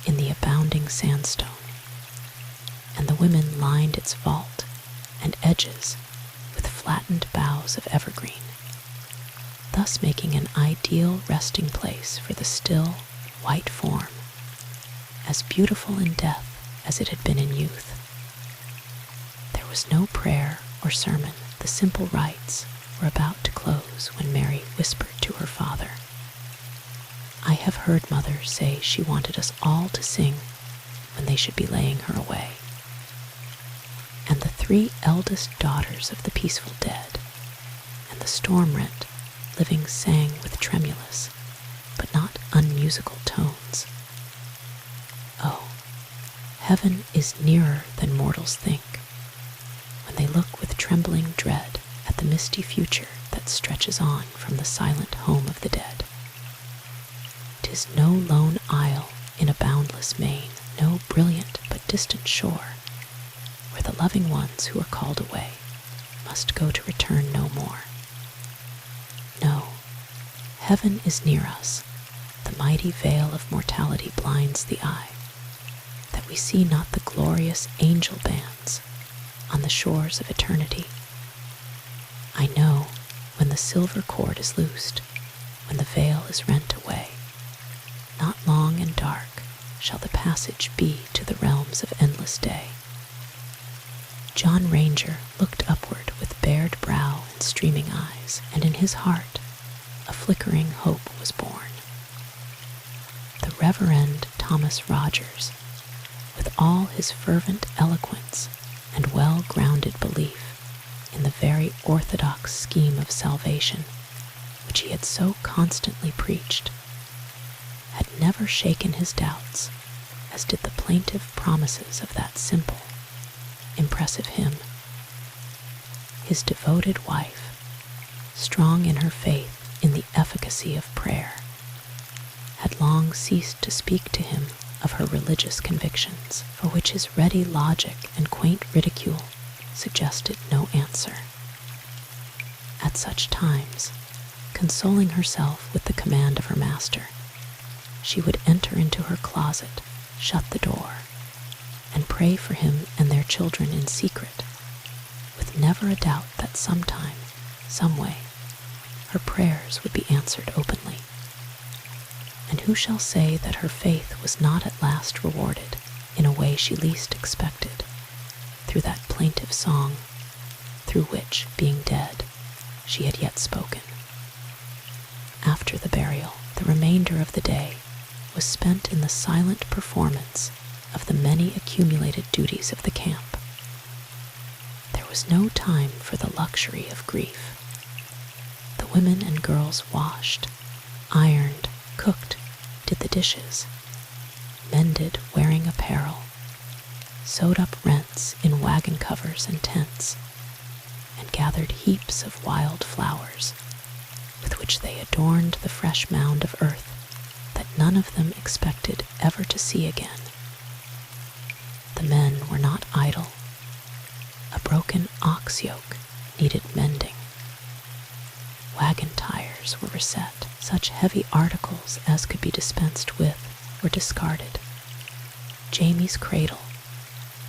in the abounding sandstone, and the women lined its vault and edges with flattened boughs of evergreen, thus making an ideal resting place for the still, white form, as beautiful in death as it had been in youth. There was no prayer or sermon. The simple rites were about to close when Mary whispered to her father, "I have heard Mother say she wanted us all to sing when they should be laying her away." And the 3 eldest daughters of the peaceful dead and the storm-rent living sang with tremulous but not unmusical tones. Oh, heaven is nearer than mortals think, when they look with trembling dread at the misty future that stretches on from the silent home of the dead. 'Tis no lone isle in a boundless main, no brilliant but distant shore, where the loving ones who are called away must go to return no more. No, heaven is near us. The mighty veil of mortality blinds the eye, that we see not the glorious angel bands on the shores of eternity. I know when the silver cord is loosed, when the veil is rent away, not long and dark shall the passage be to the realms of endless day. John Ranger looked upward with bared brow and streaming eyes, and in his heart a flickering hope was born. The Reverend Thomas Rogers, with all his fervent eloquence and well-grounded belief in the very orthodox scheme of salvation which he had so constantly preached, had never shaken his doubts, as did the plaintive promises of that simple, impressive hymn. His devoted wife, strong in her faith in the efficacy of prayer, had long ceased to speak to him of her religious convictions, for which his ready logic and quaint ridicule suggested no answer. At such times, consoling herself with the command of her master, she would enter into her closet, shut the door, and pray for him and their children in secret, with never a doubt that sometime, some way, her prayers would be answered openly. And who shall say that her faith was not at last rewarded in a way she least expected, through that plaintive song, through which, being dead, she had yet spoken. After the burial, the remainder of the day was spent in the silent performance of the many accumulated duties of the camp. There was no time for the luxury of grief. The women and girls washed, ironed, cooked, did the dishes, mended wearing apparel, sewed up rents in wagon covers and tents, and gathered heaps of wild flowers, with which they adorned the fresh mound of earth that none of them expected ever to see again. The men were not idle. A broken ox yoke needed mending. Wagon tires were reset. Such heavy articles as could be dispensed with were discarded. Jamie's cradle,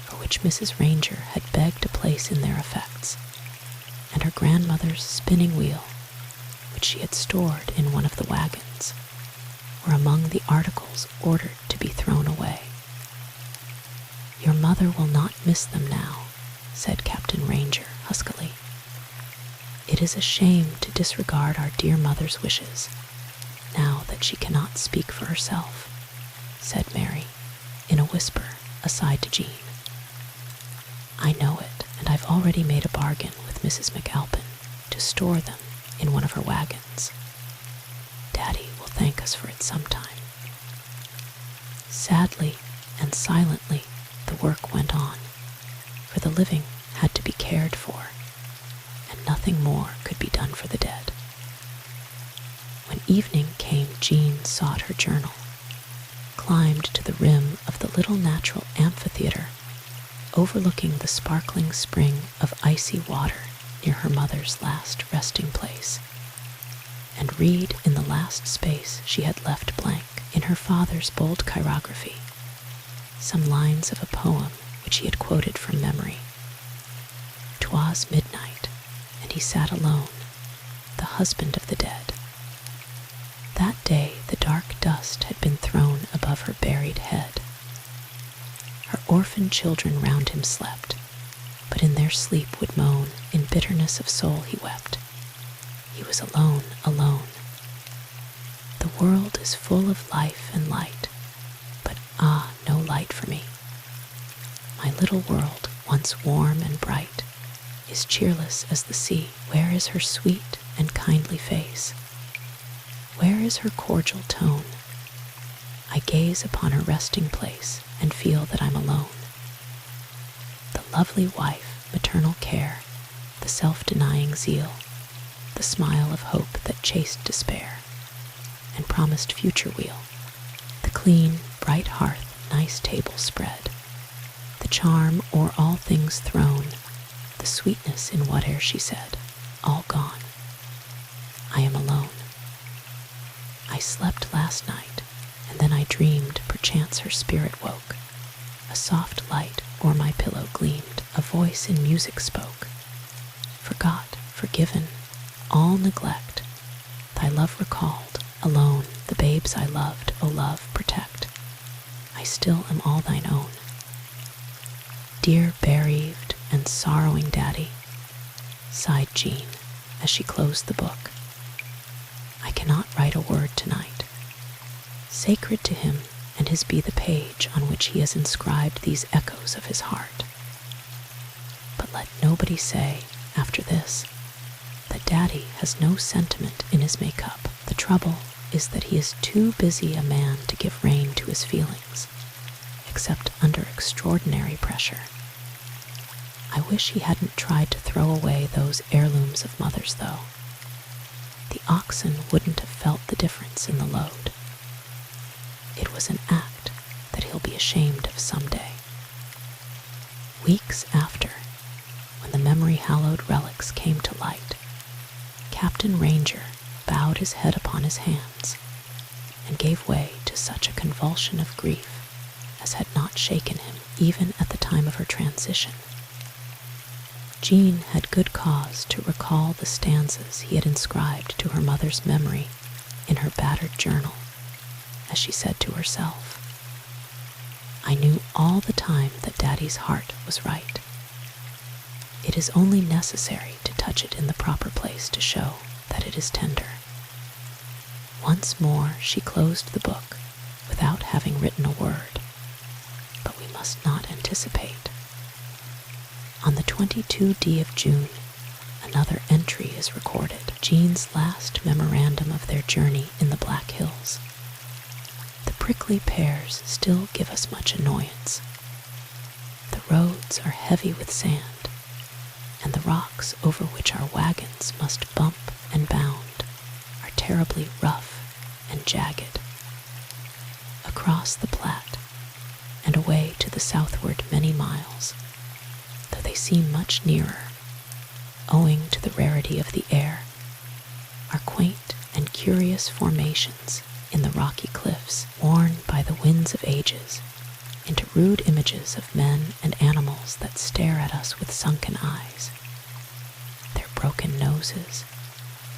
for which Mrs. Ranger had begged a place in their effects, and her grandmother's spinning wheel, which she had stored in one of the wagons, were among the articles ordered to be thrown away. "Your mother will not miss them now," said Captain Ranger huskily. "It is a shame to disregard our dear mother's wishes, now that she cannot speak for herself," said Mary, in a whisper, aside to Jean. "I know it, and I've already made a bargain with Mrs. McAlpin to store them in one of her wagons. Daddy will thank us for it sometime." Sadly and silently the work went on, for the living had to be cared for, and nothing more could be done for the dead. When evening came, Jean sought her journal, climbed to the rim of the little natural amphitheater overlooking the sparkling spring of icy water near her mother's last resting place, and read in the last space she had left blank in her father's bold chirography some lines of a poem which he had quoted from memory. "'Twas midnight, and he sat alone, the husband of the dead. That day the dark dust had been thrown above her buried head. Her orphan children round him slept, but in their sleep would moan, in bitterness of soul he wept. He was alone, alone. The world is full of life and light, but no light for me. My little world, once warm and bright, is cheerless as the sea. Where is her sweet and kindly face? Where is her cordial tone? I gaze upon her resting place and feel that I'm alone. The lovely wife, maternal care, the self-denying zeal, the smile of hope that chased despair, and promised future weal, the clean, bright hearth, nice table spread, the charm o'er all things thrown, the sweetness in whate'er she said, all gone. I am alone. I slept last night, and then I dreamed perchance her spirit woke. A soft light o'er my pillow gleamed, a voice in music spoke. Forgot, forgiven, all neglect, thy love recalled, alone, the babes I loved, O love, protect. I still am all thine own. Dear bereaved and sorrowing daddy, sighed Jean as she closed the book. I cannot write a word tonight. Sacred to him and his be the page on which he has inscribed these echoes of his heart. But let nobody say, after this, that Daddy has no sentiment in his makeup. The trouble is that he is too busy a man to give rein to his feelings, except under extraordinary pressure. I wish he hadn't tried to throw away those heirlooms of Mother's, though. The oxen wouldn't have felt the difference in the load. It was an act that he'll be ashamed of someday. Weeks after, when the memory-hallowed relics came to light, Captain Ranger bowed his head upon his hands and gave way to such a convulsion of grief as had not shaken him even at the time of her transition. Jean had good cause to recall the stanzas he had inscribed to her mother's memory in her battered journal, as she said to herself, "I knew all the time that Daddy's heart was right. It is only necessary to touch it in the proper place to show that it is tender." Once more she closed the book without having written a word, but we must not anticipate. On the 22d of June, another entry is recorded, Jean's last memorandum of their journey in the Black Hills. The prickly pears still give us much annoyance. The roads are heavy with sand, and the rocks over which our wagons must bump and bound are terribly rough and jagged. Across the Platte, and away to the southward many miles, though they seem much nearer, owing to the rarity of the air, are quaint and curious formations in the rocky cliffs, worn by the winds of ages into rude images of men and animals that stare at us with sunken eyes, their broken noses,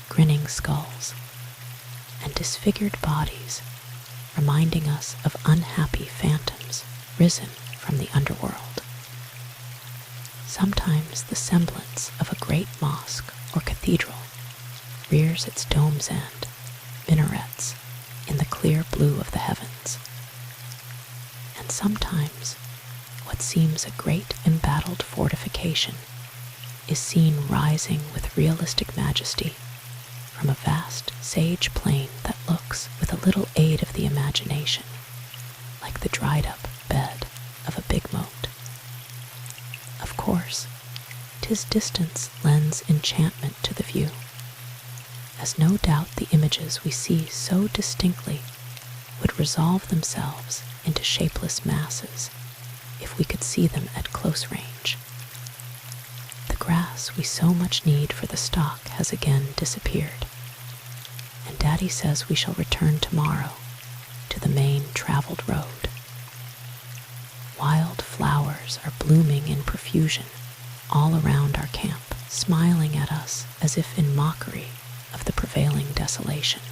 grinning skulls, and disfigured bodies reminding us of unhappy phantoms risen from the underworld. Sometimes the semblance of a great mosque or cathedral rears its dome's end, minarets, in the clear blue of the heavens. And sometimes what seems a great embattled fortification is seen rising with realistic majesty from a vast sage plain that looks, with a little aid of the imagination, like the dried-up bed of a big moat. Of course, 'tis distance lends enchantment to the view, as no doubt the images we see so distinctly would resolve themselves into shapeless masses if we could see them at close range. The grass we so much need for the stock has again disappeared, and Daddy says we shall return tomorrow to the main traveled road. Wild flowers are blooming in profusion all around our camp, smiling at us as if in mockery of the prevailing desolation.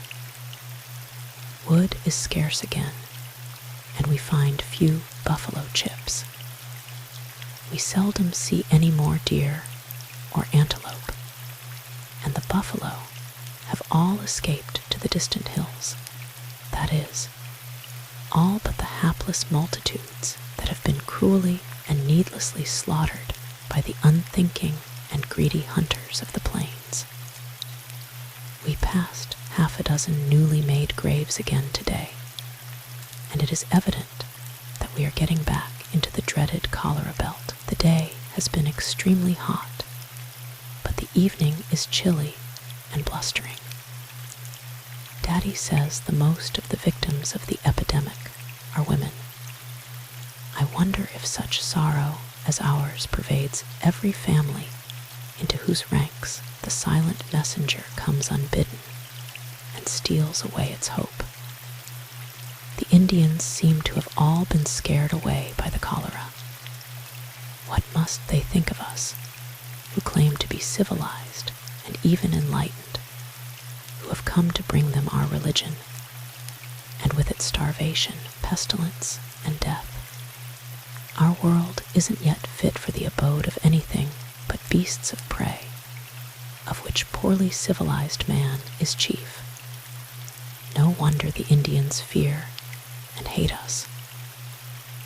Wood is scarce again, and we find few buffalo chips. We seldom see any more deer or antelope, and the buffalo have all escaped to the distant hills. That is, all but the hapless multitudes that have been cruelly and needlessly slaughtered by the unthinking and greedy hunters of the plains. We passed half a dozen newly made graves again today, and it is evident that we are getting back into the dreaded cholera belt. The day has been extremely hot, but the evening is chilly and blustering. Daddy says the most of the victims of the epidemic are women. I wonder if such sorrow as ours pervades every family into whose ranks the silent messenger comes unbidden and steals away its hope. The Indians seem to have all been scared away by the cholera. What must they think of us, who claim to be civilized and even enlightened, who have come to bring them our religion, and with its starvation, pestilence, and death? Our world isn't yet fit for the abode of anything but beasts of prey, of which poorly civilized man is chief. No wonder the Indians fear and hate us.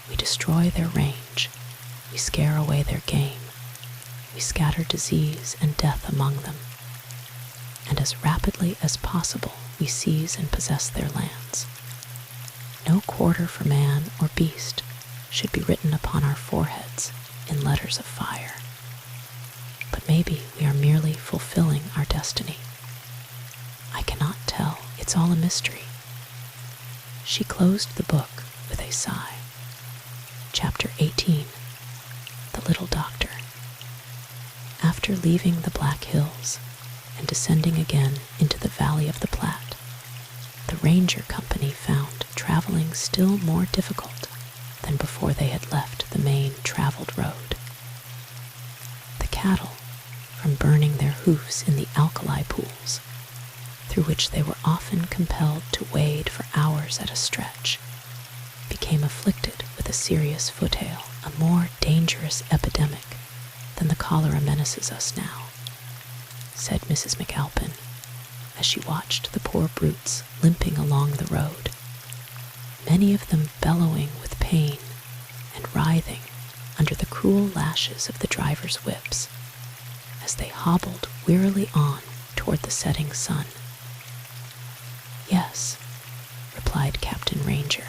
We destroy their range. We scare away their game. We scatter disease and death among them. And as rapidly as possible, we seize and possess their lands. No quarter for man or beast should be written upon our foreheads in letters of fire. But maybe we are merely fulfilling our destiny. I cannot tell. It's all a mystery. She closed the book with a sigh. Chapter 18. The Little Doctor. After leaving the Black Hills and descending again into the Valley of the Platte, the ranger company found traveling still more difficult than before they had left the main traveled road. The cattle, from burning their hoofs in the alkali pools, through which they were often compelled to wade for hours at a stretch, became afflicted with a serious foot-ail, a more dangerous epidemic than the cholera menaces us now, said Mrs. McAlpin, as she watched the poor brutes limping along the road, many of them bellowing with pain and writhing under the cruel lashes of the drivers' whips as they hobbled wearily on toward the setting sun. Yes, replied Captain Ranger,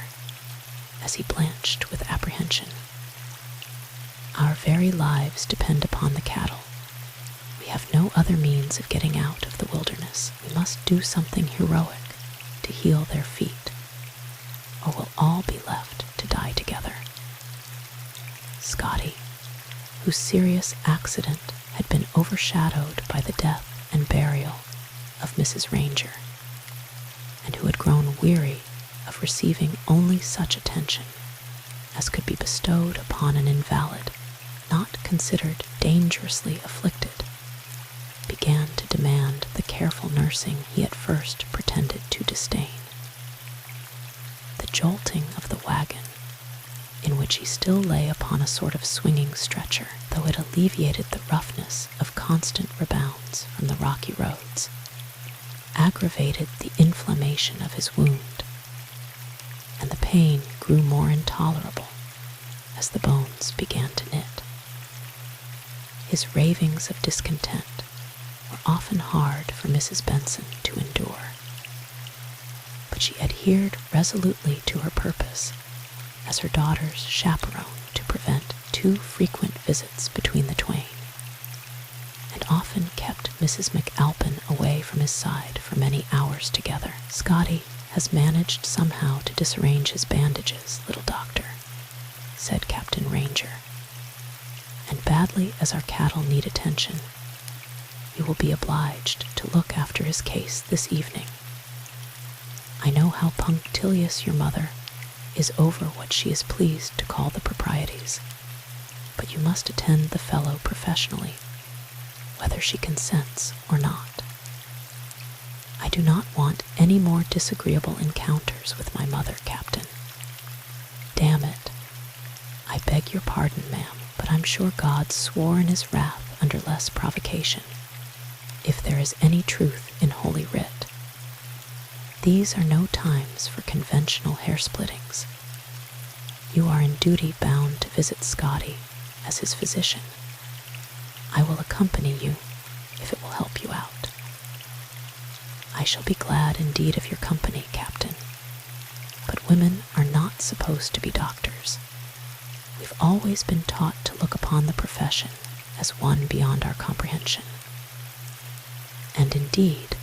as he blanched with apprehension. Our very lives depend upon the cattle. We have no other means of getting out of the wilderness. We must do something heroic to heal their feet, or we'll all be left to die together. Scotty, whose serious accident had been overshadowed by the death and burial of Mrs. Ranger, and who had grown weary of receiving only such attention as could be bestowed upon an invalid not considered dangerously afflicted, began to demand the careful nursing he at first pretended to disdain. The jolting of the wagon, in which he still lay upon a sort of swinging stretcher, though it alleviated the roughness of constant rebounds from the rocky roads, aggravated the inflammation of his wound, and the pain grew more intolerable as the bones began to knit. His ravings of discontent were often hard for Mrs. Benson to endure, but she adhered resolutely to her purpose as her daughter's chaperone to prevent too frequent visits between the twain, and often kept Mrs. McAlpin away from his side for many hours together. Scotty has managed somehow to disarrange his bandages, little doctor, said Captain Ranger, and badly as our cattle need attention, you will be obliged to look after his case this evening. I know how punctilious your mother is over what she is pleased to call the proprieties, but you must attend the fellow professionally, whether she consents or not. I do not want any more disagreeable encounters with my mother, Captain. Damn it. I beg your pardon, ma'am, but I'm sure God swore in his wrath under less provocation, if there is any truth in Holy Writ. These are no times for conventional hair-splittings. You are in duty bound to visit Scotty as his physician. I will accompany you if it will help you out. I shall be glad indeed of your company, Captain, but women are not supposed to be doctors. We've always been taught to look upon the profession as one beyond our comprehension. And indeed,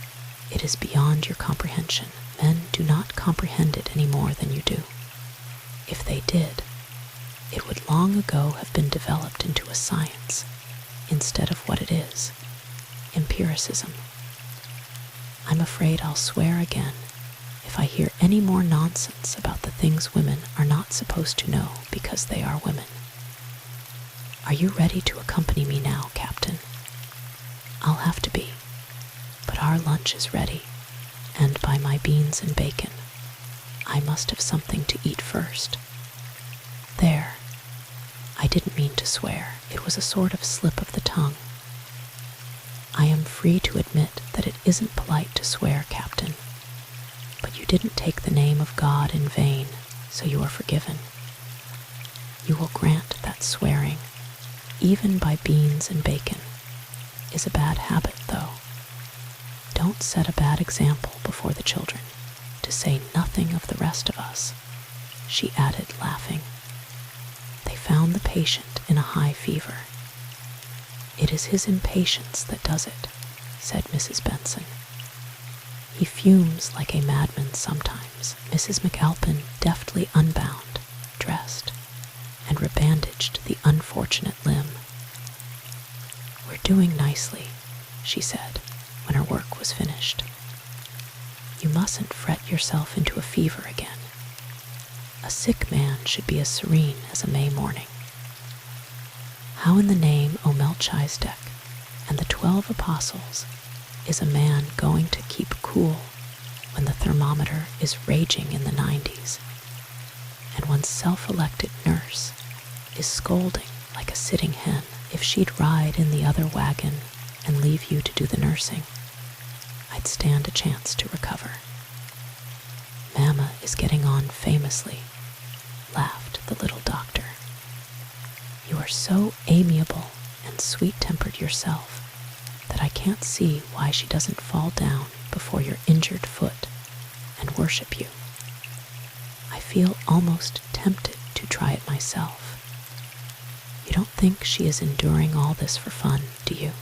it is beyond your comprehension. Men do not comprehend it any more than you do. If they did, it would long ago have been developed into a science, instead of what it is, empiricism. I'm afraid I'll swear again if I hear any more nonsense about the things women are not supposed to know because they are women. Are you ready to accompany me now, Captain? I'll have to be, but our lunch is ready, and by my beans and bacon, I must have something to eat first. There, I didn't mean to swear. It was a sort of slip of the tongue. I am free to admit that it isn't polite to swear, Captain, but you didn't take the name of God in vain so you are forgiven. You will grant that swearing, even by beans and bacon, is a bad habit, though. Don't set a bad example before the children, to say nothing of the rest of us," she added, laughing. "They found the patient in a high fever." "It is his impatience that does it," said Mrs. Benson. "He fumes like a madman sometimes." Mrs. McAlpin deftly unbound, dressed, and rebandaged the unfortunate limb. "We're doing nicely," she said, when her work was finished. "You mustn't fret yourself into a fever again. A sick man should be as serene as a May morning. How in the name o' Melchizedek and the 12 apostles is a man going to keep cool when the thermometer is raging in the 90s, and one's self-elected nurse is scolding like a sitting hen? If she'd ride in the other wagon and leave you to do the nursing, I'd stand a chance to recover. Mamma is getting on famously," laughed the little doctor. "You are so amiable and sweet-tempered yourself that I can't see why she doesn't fall down before your injured foot and worship you. I feel almost tempted to try it myself. You don't think she is enduring all this for fun, do you?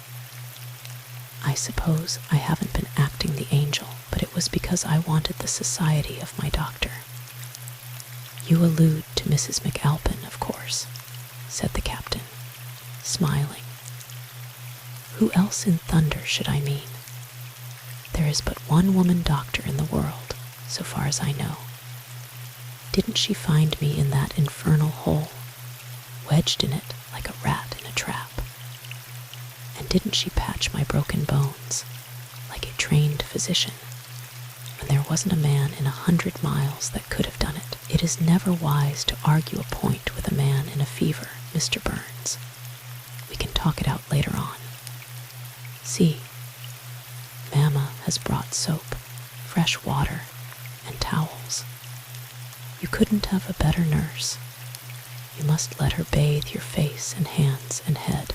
I suppose I haven't been acting the angel, but it was because I wanted the society of my doctor." "You allude to Mrs. McAlpin, of course," said the captain, smiling. "Who else in thunder should I mean? There is but one woman doctor in the world, so far as I know. Didn't she find me in that infernal hole, wedged in it like a rat in a trap? And didn't she patch my broken bones like a trained physician, when there wasn't a man in 100 miles that could have done it? It is never wise to argue a point with a man in a fever, Mr. Burns. We can talk it out later on. See, Mamma has brought soap, fresh water, and towels. You couldn't have a better nurse. You must let her bathe your face and hands and head.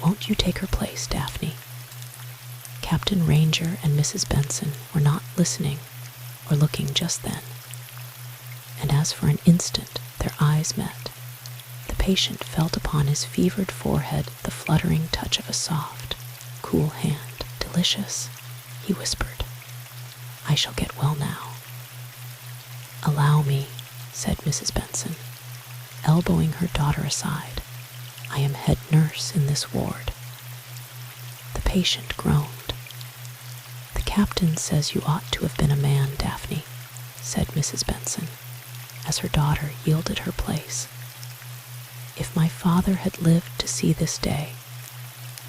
Won't you take her place, Daphne?" Captain Ranger and Mrs. Benson were not listening or looking just then, and as for an instant their eyes met, the patient felt upon his fevered forehead the fluttering touch of a soft, cool hand. "Delicious," he whispered. "I shall get well now." "Allow me," said Mrs. Benson, elbowing her daughter aside. "I am head nurse in this ward." The patient groaned. "The captain says you ought to have been a man, Daphne," said Mrs. Benson, as her daughter yielded her place. "If my father had lived to see this day,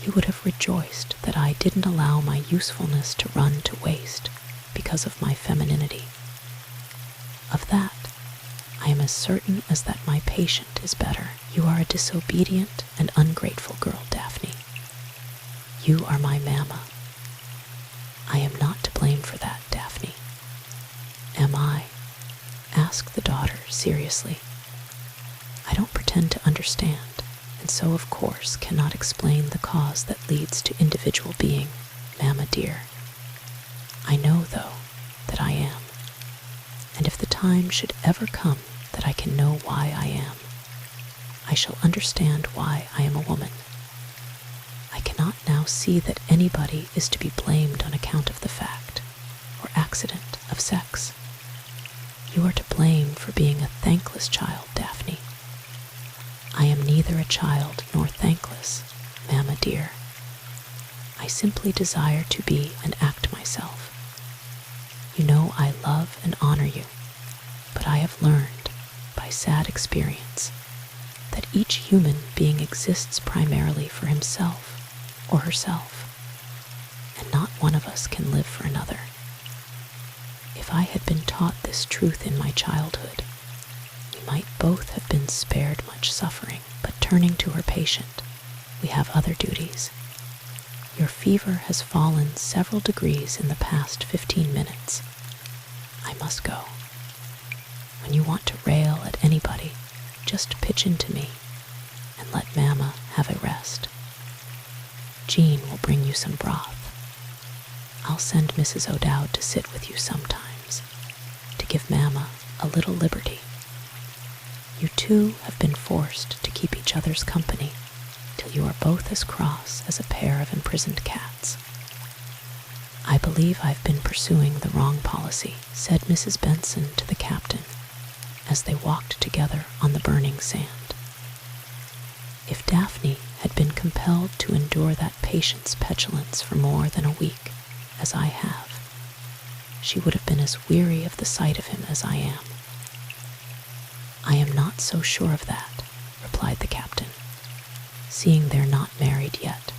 he would have rejoiced that I didn't allow my usefulness to run to waste because of my femininity. Of that, I am as certain as that my patient is better. You are a disobedient and ungrateful girl, Daphne. You are my mamma. I am not to blame for that, Daphne. Am I?" asked the daughter seriously. "I don't pretend to understand, and so of course cannot explain the cause that leads to individual being, mamma dear. I know, though, that I am, and if the time should ever come that I can know why I am, I shall understand why I am a woman. I cannot now see that anybody is to be blamed on account of the fact, or accident, of sex. You are to blame for being a thankless child, Daphne. I am neither a child nor thankless, mamma dear. I simply desire to be and act myself. You know I love and honor you, but I have learned, by sad experience, that each human being exists primarily for himself or herself, and not one of us can live for another. If I had been taught this truth in my childhood, we might both have been spared much suffering. But turning to her patient, we have other duties. Your fever has fallen several degrees in the past 15 minutes. I must go. When you want to rail at anybody, just pitch into me and let Mama have a rest. Jean will bring you some broth. I'll send Mrs. O'Dowd to sit with you sometimes, to give Mama a little liberty. You two have been forced to keep each other's company till you are both as cross as a pair of imprisoned cats. I believe I've been pursuing the wrong policy, said Mrs. Benson to the captain as they walked together on the burning sand. If Daphne had been compelled to endure that patient's petulance for more than a week, as I have, she would have been as weary of the sight of him as I am. I am not so sure of that, replied the captain, seeing they're not married yet.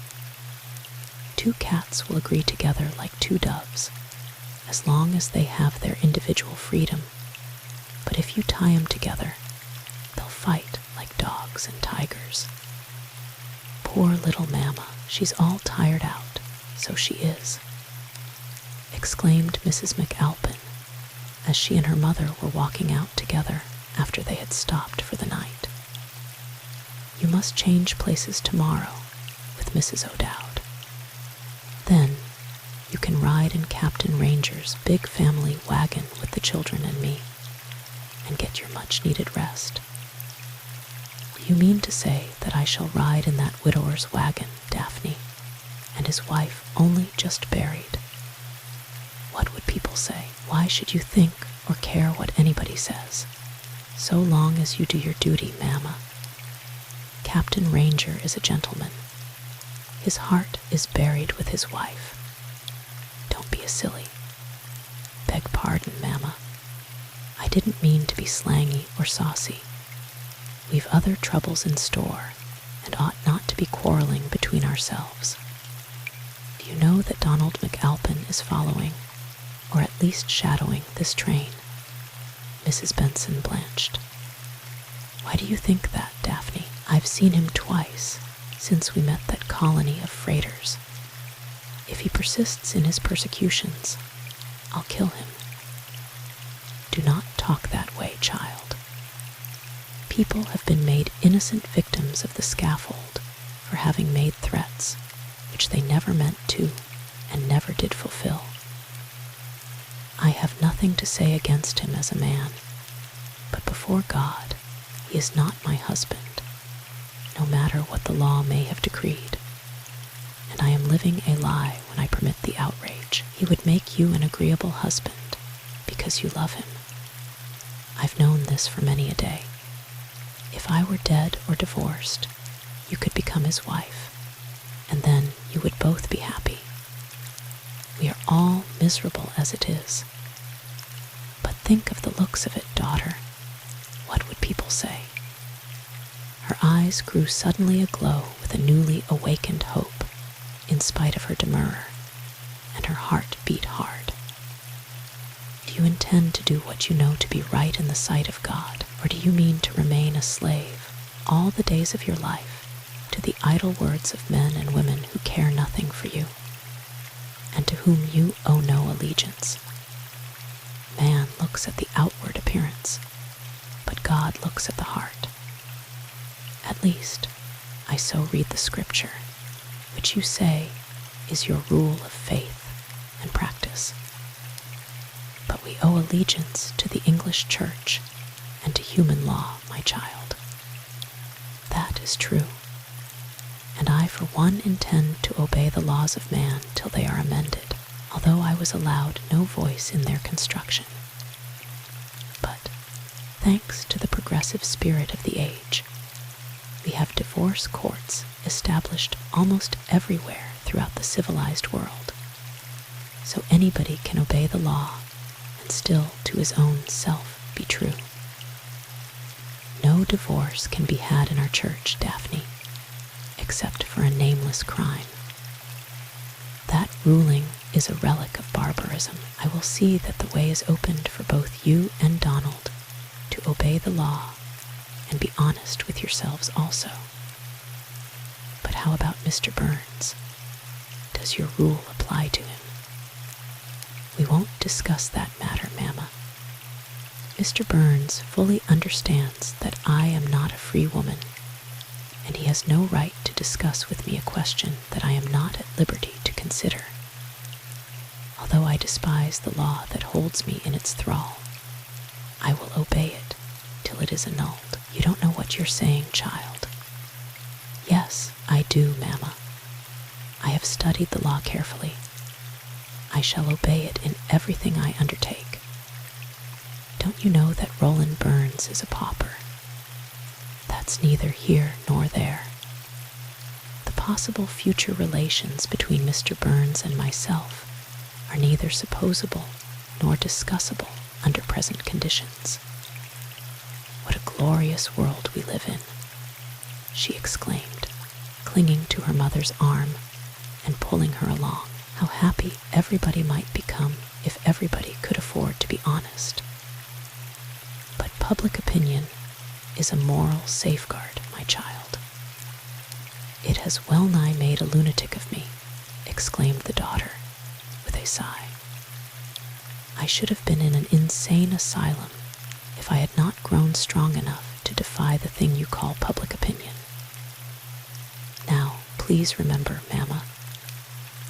Two cats will agree together like two doves, as long as they have their individual freedom. But if you tie 'em together, they'll fight like dogs and tigers. Poor little Mama, she's all tired out, so she is, exclaimed Mrs. McAlpin, as she and her mother were walking out together after they had stopped for the night. You must change places tomorrow with Mrs. O'Dowd. Then you can ride in Captain Ranger's big family wagon with the children and me, and get your much-needed rest. You mean to say that I shall ride in that widower's wagon, Daphne, and his wife only just buried? What would people say? Why should you think or care what anybody says, so long as you do your duty, Mama? Captain Ranger is a gentleman. His heart is buried with his wife. Don't be a silly. Beg pardon, Mama. I didn't mean to be slangy or saucy. We've other troubles in store, and ought not to be quarreling between ourselves. Do you know that Donald McAlpin is following, or at least shadowing, this train? Mrs. Benson blanched. Why do you think that, Daphne? I've seen him twice since we met that colony of freighters. If he persists in his persecutions, I'll kill him. Do not talk that way, child. People have been made innocent victims of the scaffold for having made threats which they never meant to and never did fulfill. I have nothing to say against him as a man, but before God, he is not my husband, no matter what the law may have decreed. And I am living a lie when I permit the outrage. He would make you an agreeable husband because you love him. I've known this for many a day. If I were dead or divorced, you could become his wife, and then you would both be happy. We are all miserable as it is. But think of the looks of it, daughter. What would people say? Her eyes grew suddenly aglow with a newly awakened hope, in spite of her demurrer, and her heart beat hard. Do you intend to do what you know to be right in the sight of God, or do you mean to remain a slave all the days of your life to the idle words of men and women who care nothing for you, and to whom you owe no allegiance? Man looks at the outward appearance, but God looks at the heart. At least, I so read the scripture, which you say is your rule of faith and practice. But we owe allegiance to the English Church and to human law, my child. That is true, and I for one intend to obey the laws of man till they are amended, although I was allowed no voice in their construction. But, thanks to the progressive spirit of the age, we have divorce courts established almost everywhere throughout the civilized world, so anybody can obey the law and still to his own self be true. No divorce can be had in our church, Daphne, except for a nameless crime. That ruling is a relic of barbarism. I will see that the way is opened for both you and Donald to obey the law and be honest with yourselves also. But how about Mr. Burns? Does your rule apply to him? We won't discuss that matter, Mama. Mr. Burns fully understands that I am not a free woman, and he has no right to discuss with me a question that I am not at liberty to consider. Although I despise the law that holds me in its thrall, I will obey it till it is annulled. You don't know what you're saying, child. Yes, I do, Mamma. I have studied the law carefully. I shall obey it in everything I undertake. Don't you know that Roland Burns is a pauper? That's neither here nor there. The possible future relations between Mr. Burns and myself are neither supposable nor discussable under present conditions. What a glorious world we live in, she exclaimed, clinging to her mother's arm and pulling her along. How happy everybody might become if everybody could afford to be honest. But public opinion is a moral safeguard, my child. It has well nigh made a lunatic of me, exclaimed the daughter, with a sigh. I should have been in an insane asylum if I had not grown strong enough to defy the thing you call public opinion. Now, please remember, Mamma,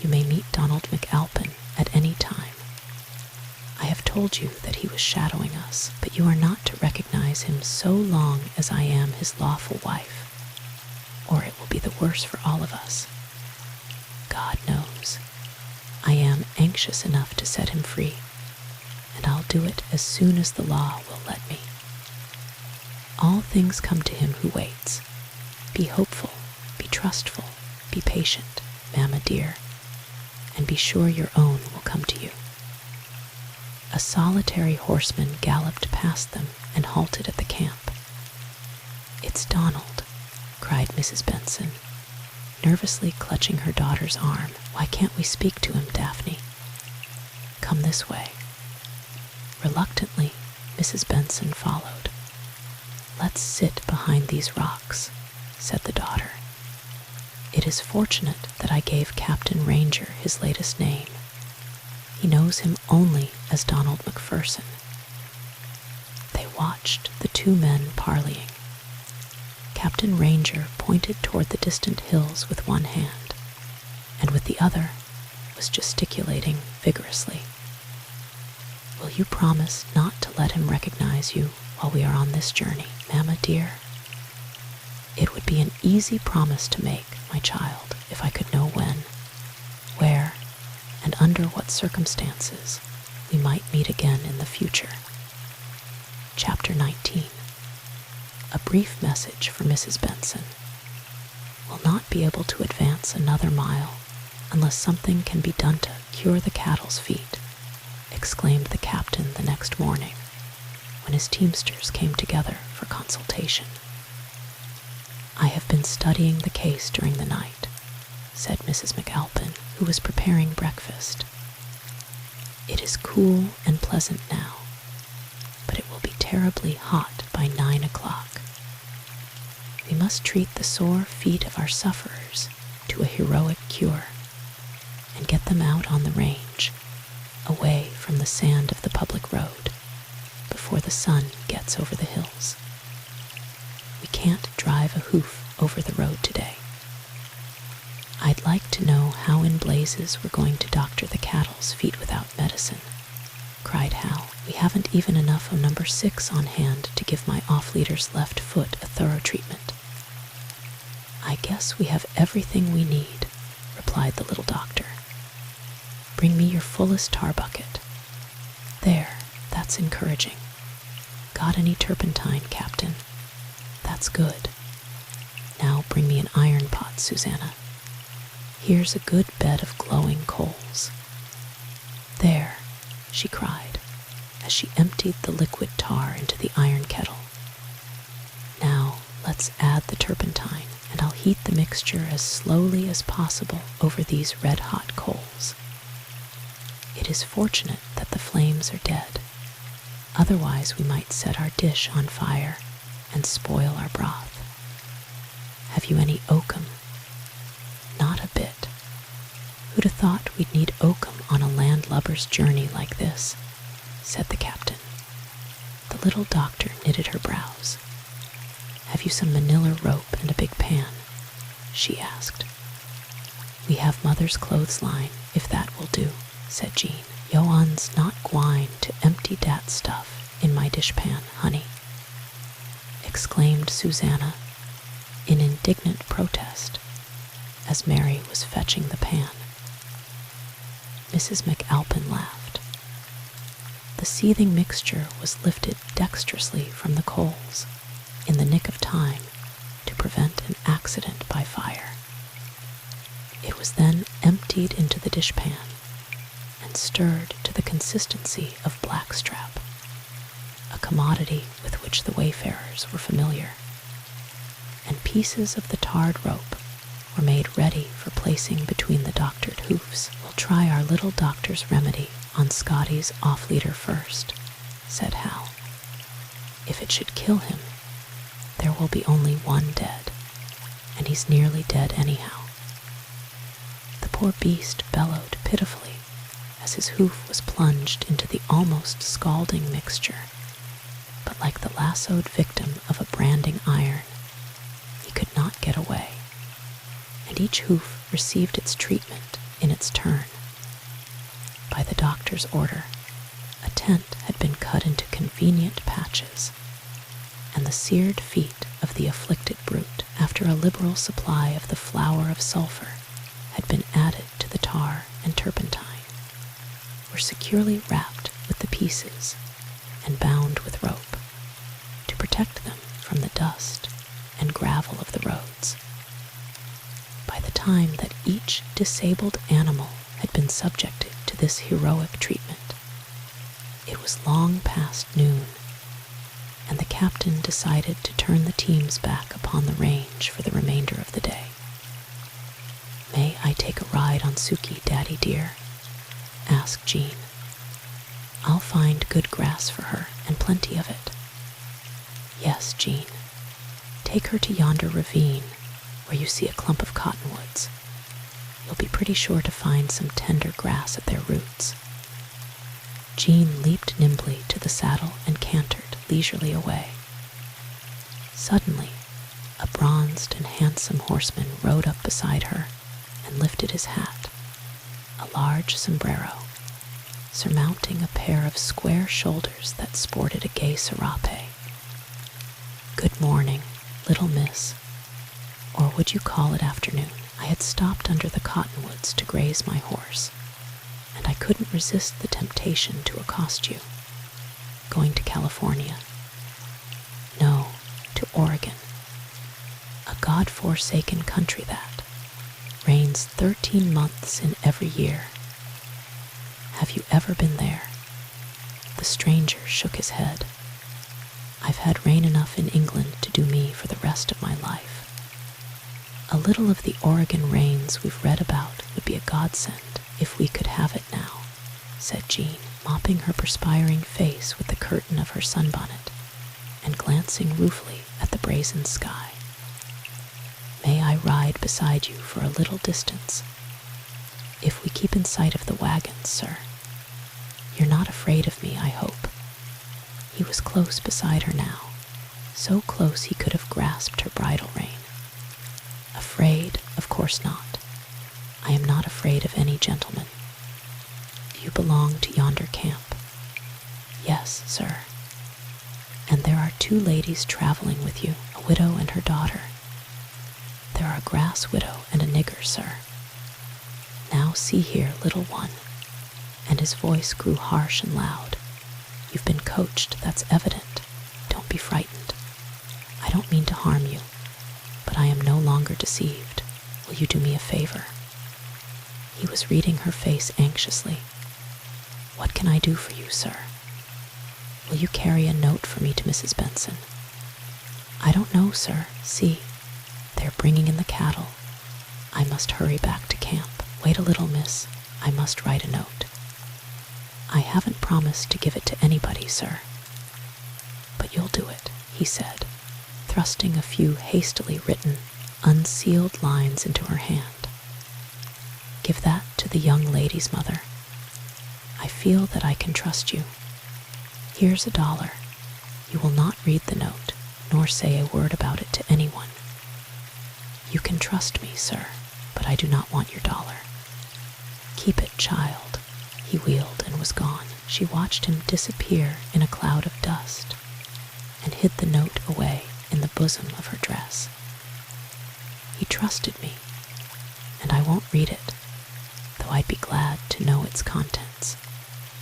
you may meet Donald McAlpin at any time. I have told you that he was shadowing us, but you are not to recognize him so long as I am his lawful wife, or it will be the worse for all of us. God knows, I am anxious enough to set him free, and I'll do it as soon as the law will let me. All things come to him who waits. Be hopeful, be trustful, be patient, Mamma dear, and be sure your own will come to you. A solitary horseman galloped past them and halted at the camp. It's Donald, cried Mrs. Benson, nervously clutching her daughter's arm. Why can't we speak to him, Daphne? Come this way. Reluctantly, Mrs. Benson followed. Let's sit behind these rocks, said the daughter. It is fortunate that I gave Captain Ranger his latest name. He knows him only as Donald McPherson. They watched the two men parleying. Captain Ranger pointed toward the distant hills with one hand, and with the other was gesticulating vigorously. Will you promise not to let him recognize you while we are on this journey, Mamma dear? It would be an easy promise to make, my child, if I could know when, where, and under what circumstances we might meet again in the future. Chapter 19. A brief message for Mrs. Benson. Will not be able to advance another mile unless something can be done to cure the cattle's feet, exclaimed the captain the next morning when his teamsters came together for consultation. I have been studying the case during the night, said Mrs. McAlpin, who was preparing breakfast. It is cool and pleasant now, but it will be terribly hot by 9 o'clock. We must treat the sore feet of our sufferers to a heroic cure and get them out on the range, away from the sand of the public road, before the sun gets over the hills. We can't drive a hoof over the road today. I'd like to know how in blazes we're going to doctor the cattle's feet without medicine, cried Hal. We haven't even enough of number 6 on hand to give my off-leader's left foot a thorough treatment. I guess we have everything we need, replied the little doctor. Bring me your fullest tar bucket. There, that's encouraging. Got any turpentine, Captain? That's good. Now bring me an iron pot, Susanna. Here's a good bed of glowing coals. There, she cried, as she emptied the liquid tar into the iron kettle. Now let's add the turpentine, and I'll heat the mixture as slowly as possible over these red-hot coals. It is fortunate that the flames are dead. Otherwise we might set our dish on fire and spoil our broth. Have you any oakum? Not a bit. Who'd have thought we'd need oakum on a landlubber's journey like this, said the captain. The little doctor knitted her brows. "Have you some manila rope and a big pan?" she asked. "We have Mother's clothesline, if that will do," said Jean. "Johan's not gwine to empty dat stuff in my dishpan, honey," exclaimed Susanna in indignant protest as Mary was fetching the pan. Mrs. McAlpin laughed. The seething mixture was lifted dexterously from the coals in the nick of time to prevent an accident by fire. It was then emptied into the dishpan and stirred to the consistency of blackstrap, a commodity with which the wayfarers were familiar, and pieces of the tarred rope were made ready for placing between the doctored hoofs. "We'll try our little doctor's remedy on Scotty's off-leader first," said Hal. "If it should kill him, there will be only one dead, and he's nearly dead anyhow." The poor beast bellowed pitifully as his hoof was plunged into the almost scalding mixture, but like the lassoed victim of a branding iron, he could not get away, and each hoof received its treatment in its turn. By the doctor's order, a tent had been cut into convenient patches, and the seared feet of the afflicted brute, after a liberal supply of the flour of sulphur had been added to the tar and turpentine, were securely wrapped with the pieces and bound with rope to protect them from the dust and gravel of the roads. By the time that each disabled animal had been subjected to this heroic treatment, it was long past noon, and the captain decided to turn the teams back upon the range for the remainder of the day. "May I take a ride on Suki, Daddy dear?" asked Jean. "I'll find good grass for her, and plenty of it." "Yes, Jean. Take her to yonder ravine, where you see a clump of cottonwoods. You'll be pretty sure to find some tender grass at their roots." Jean leaped nimbly to the saddle and cantered leisurely away. Suddenly, a bronzed and handsome horseman rode up beside her and lifted his hat, a large sombrero, surmounting a pair of square shoulders that sported a gay serape. "Good morning, little miss, or would you call it afternoon? I had stopped under the cottonwoods to graze my horse, and I couldn't resist the temptation to accost you. Going to California?" "No, to Oregon. A God-forsaken country that rains 13 months in every year. Have you ever been there?" The stranger shook his head. "I've had rain enough in England to do me for the rest of my life. A little of the Oregon rains we've read about would be a godsend if we could have it now," said Jean, mopping her perspiring face with the curtain of her sunbonnet and glancing ruefully at the brazen sky. "May I ride beside you for a little distance? If we keep in sight of the wagons, sir. You're not afraid of me, I hope." He was close beside her now, so close he could have grasped her bridle rein. "Afraid? Of course not. I am not afraid of any gentleman. Do you belong to yonder camp?" "Yes, sir." "And there are 2 ladies traveling with you, a widow and her daughter." "There are a grass widow and a nigger, sir." "Now see here, little one," and his voice grew harsh and loud. "You've been coached, that's evident. Don't be frightened. I don't mean to harm you, but I am no longer deceived. Will you do me a favor?" He was reading her face anxiously. "What can I do for you, sir?" "Will you carry a note for me to Mrs. Benson?" "I don't know, sir. See, they're bringing in the cattle. I must hurry back to camp. Wait a little, miss. I must write a note." "I haven't promised to give it to anybody, sir." "But you'll do it," he said, thrusting a few hastily written, unsealed lines into her hand. "Give that to the young lady's mother. I feel that I can trust you. Here's $1. You will not read the note, nor say a word about it to anyone. You can trust me, sir, but I do not want your $1. Keep it, child. He wheeled and was gone. She watched him disappear in a cloud of dust and hid the note away in the bosom of her dress. He trusted me, and I won't read it, though I'd be glad to know its contents,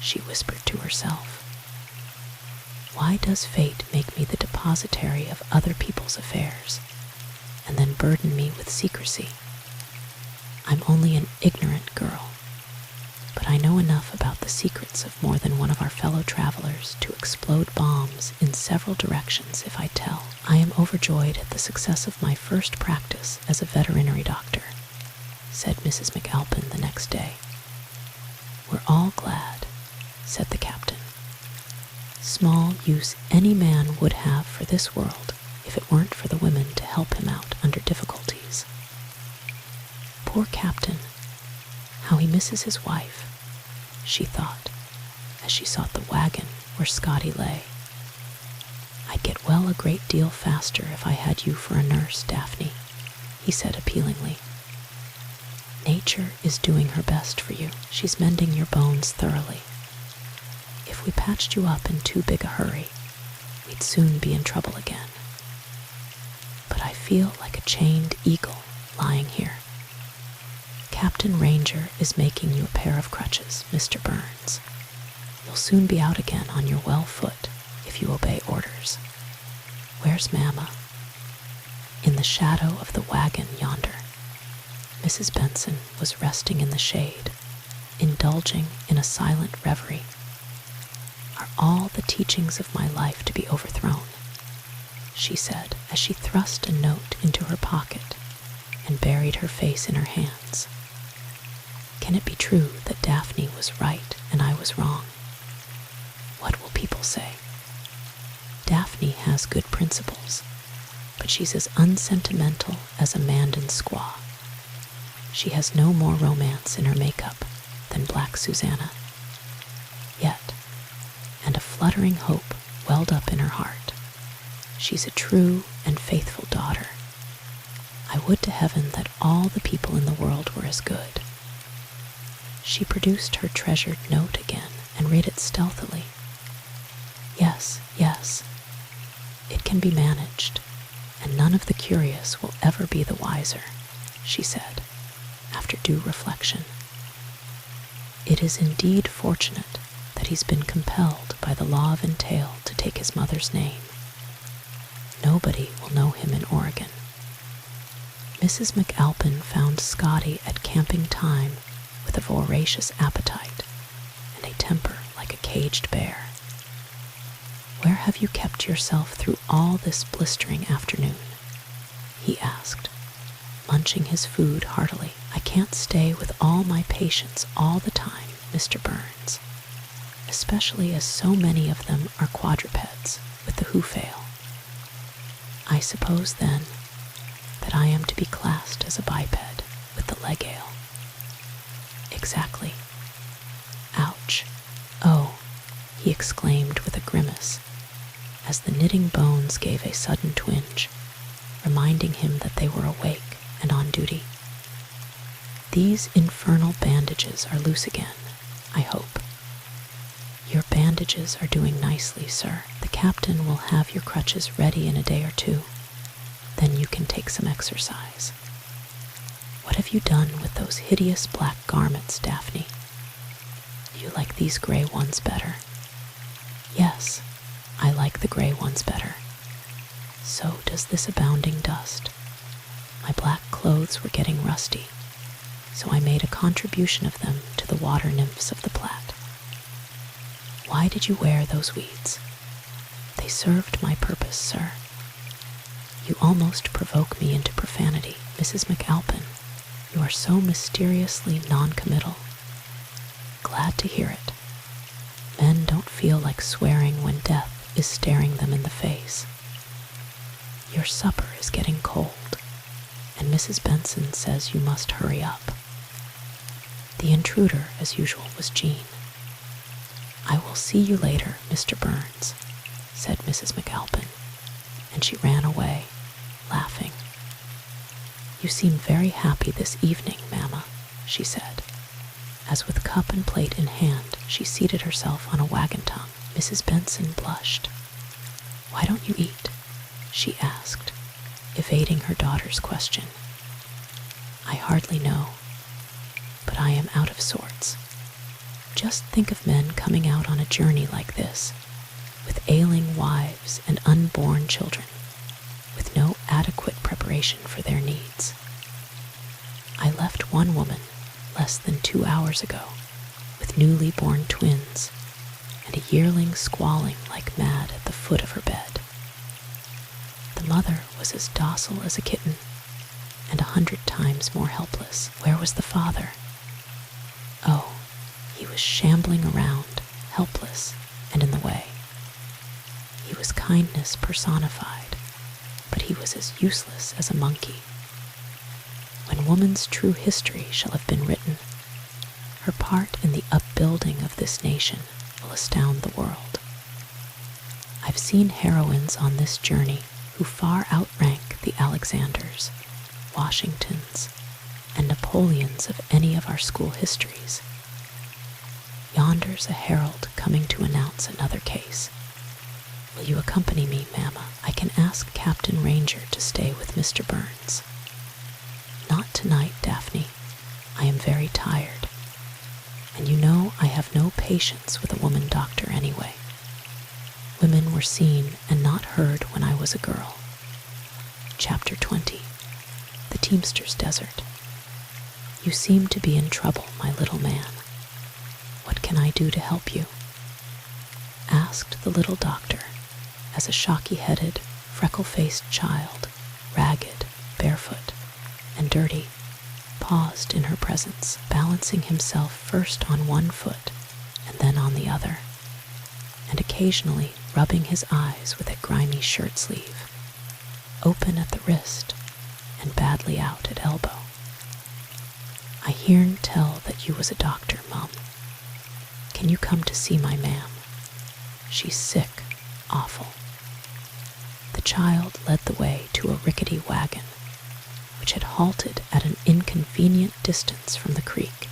she whispered to herself. Why does fate make me the depositary of other people's affairs, and then burden me with secrecy? I'm only an ignorant girl, but I know enough about the secrets of more than one of our fellow travelers to explode bombs in several directions if I tell. I am overjoyed at the success of my first practice as a veterinary doctor, said Mrs. McAlpin the next day. We're all glad, said the captain. Small use any man would have for this world if it weren't for the women to help him out under difficulties. Poor captain, how he misses his wife, she thought, as she sought the wagon where Scotty lay. I'd get well a great deal faster if I had you for a nurse, Daphne, he said appealingly. Nature is doing her best for you. She's mending your bones thoroughly. If we patched you up in too big a hurry, we'd soon be in trouble again. But I feel like a chained eagle lying here. Captain Ranger is making you a pair of crutches, Mr. Burns. You'll soon be out again on your well foot if you obey orders. Where's Mamma? In the shadow of the wagon yonder. Mrs. Benson was resting in the shade, indulging in a silent reverie. Are all the teachings of my life to be overthrown? She said as she thrust a note into her pocket and buried her face in her hands. Can it be true that Daphne was right and I was wrong? What will people say? Daphne has good principles, but she's as unsentimental as a Mandan squaw. She has no more romance in her makeup than Black Susanna. Yet, and a fluttering hope welled up in her heart, she's a true and faithful daughter. I would to heaven that all the people in the world were as good. She produced her treasured note again and read it stealthily. Yes, yes, it can be managed, and none of the curious will ever be the wiser, she said, after due reflection. It is indeed fortunate that he's been compelled by the law of entail to take his mother's name. Nobody will know him in Oregon. Mrs. McAlpin found Scotty at camping time with a voracious appetite and a temper like a caged bear. Where have you kept yourself through all this blistering afternoon? He asked, munching his food heartily. I can't stay with all my patients all the time, Mr. Burns, especially as so many of them are quadrupeds with the hoof-ale. I suppose, then, that I am to be classed as a biped with the leg-ale. Exactly. Ouch. Oh, he exclaimed with a grimace, as the knitting bones gave a sudden twinge, reminding him that they were awake and on duty. These infernal bandages are loose again, I hope. Your bandages are doing nicely, sir. The captain will have your crutches ready in a day or two. Then you can take some exercise. What have you done with those hideous black garments, Daphne? Do you like these gray ones better? Yes, I like the gray ones better. So does this abounding dust. My black clothes were getting rusty, so I made a contribution of them to the water nymphs of the Platte. Why did you wear those weeds? They served my purpose, sir. You almost provoke me into profanity, Mrs. McAlpin. You are so mysteriously non-committal. Glad to hear it. Men don't feel like swearing when death is staring them in the face. Your supper is getting cold, and Mrs. Benson says you must hurry up. The intruder, as usual, was Jean. I will see you later, Mr. Burns. said Mrs. McAlpin, and she ran away, laughing. "You seem very happy this evening, Mamma," she said, as with cup and plate in hand she seated herself on a wagon tongue. Mrs. Benson blushed. "Why don't you eat?" she asked, evading her daughter's question. "I hardly know, but I am out of sorts. Just think of men coming out on a journey like this, with ailing wives and unborn children, with no adequate preparation for their needs. I left one woman less than 2 hours ago with newly born twins and a yearling squalling like mad at the foot of her bed. The mother was as docile as a kitten and 100 times more helpless. Where was the father? Oh, he was shambling around, helpless and in the way. He was kindness personified, but he was as useless as a monkey. When woman's true history shall have been written, her part in the upbuilding of this nation will astound the world. I've seen heroines on this journey who far outrank the Alexanders, Washingtons, and Napoleons of any of our school histories. Yonder's a herald coming to announce another case. Will you accompany me, Mamma? I can ask Captain Ranger to stay with Mr. Burns." "Not tonight, Daphne. I am very tired. And you know I have no patience with a woman doctor anyway. Women were seen and not heard when I was a girl." Chapter 20. The Teamster's Desert. "You seem to be in trouble, my little man. What can I do to help you?" asked the little doctor, as a shocky-headed, freckle-faced child, ragged, barefoot, and dirty, paused in her presence, balancing himself first on one foot and then on the other, and occasionally rubbing his eyes with a grimy shirt sleeve, open at the wrist and badly out at elbow. "I hearn tell that you was a doctor, Mum. Can you come to see my mam? She's sick, awful." The child led the way to a rickety wagon, which had halted at an inconvenient distance from the creek,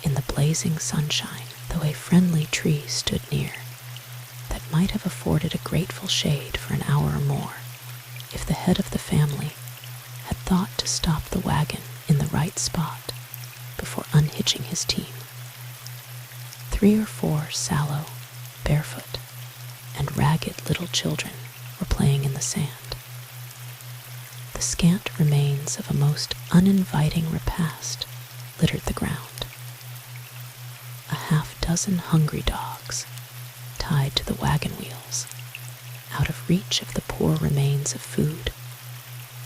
in the blazing sunshine, though a friendly tree stood near, that might have afforded a grateful shade for an hour or more, if the head of the family had thought to stop the wagon in the right spot before unhitching his team. 3 or 4 sallow, barefoot, and ragged little children were playing in the sand. The scant remains of a most uninviting repast littered the ground. A half-dozen hungry dogs, tied to the wagon wheels, out of reach of the poor remains of food,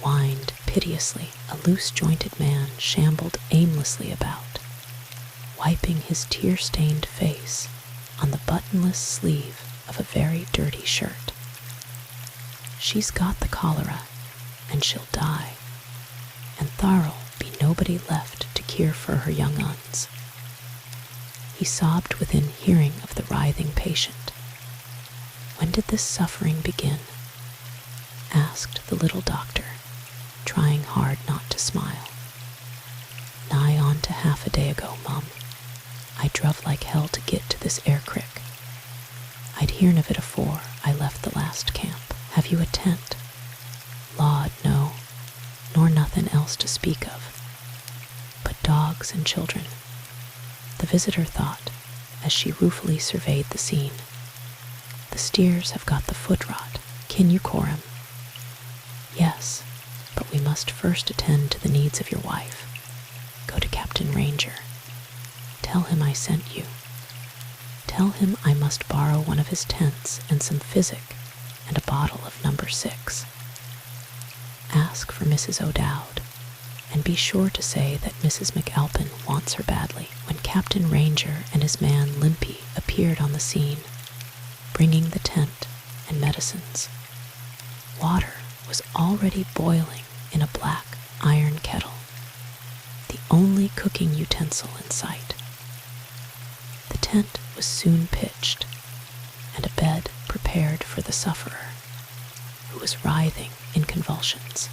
whined piteously. A loose-jointed man shambled aimlessly about, wiping his tear-stained face on the buttonless sleeve of a very dirty shirt. "She's got the cholera, and she'll die, and thar'll be nobody left to cure for her young uns." He sobbed within hearing of the writhing patient. "When did this suffering begin?" asked the little doctor, trying hard not to smile. "Nigh on to half a day ago, Mum. I druv like hell to git to this air crick. I'd hearn of it afore I left the last camp." "Have you a tent?" "Lawd, no, nor nothing else to speak of. But dogs and children," the visitor thought as she ruefully surveyed the scene. "The steers have got the foot rot. Can you core 'em?" "Yes, but we must first attend to the needs of your wife. Go to Captain Ranger. Tell him I sent you. Tell him I must borrow one of his tents and some physic and a bottle of No. 6. Ask for Mrs. O'Dowd, and be sure to say that Mrs. McAlpin wants her badly." When Captain Ranger and his man Limpy appeared on the scene, bringing the tent and medicines, water was already boiling in a black iron kettle, the only cooking utensil in sight. The tent was soon pitched, and a bed prepared prepared for the sufferer, who was writhing in convulsions.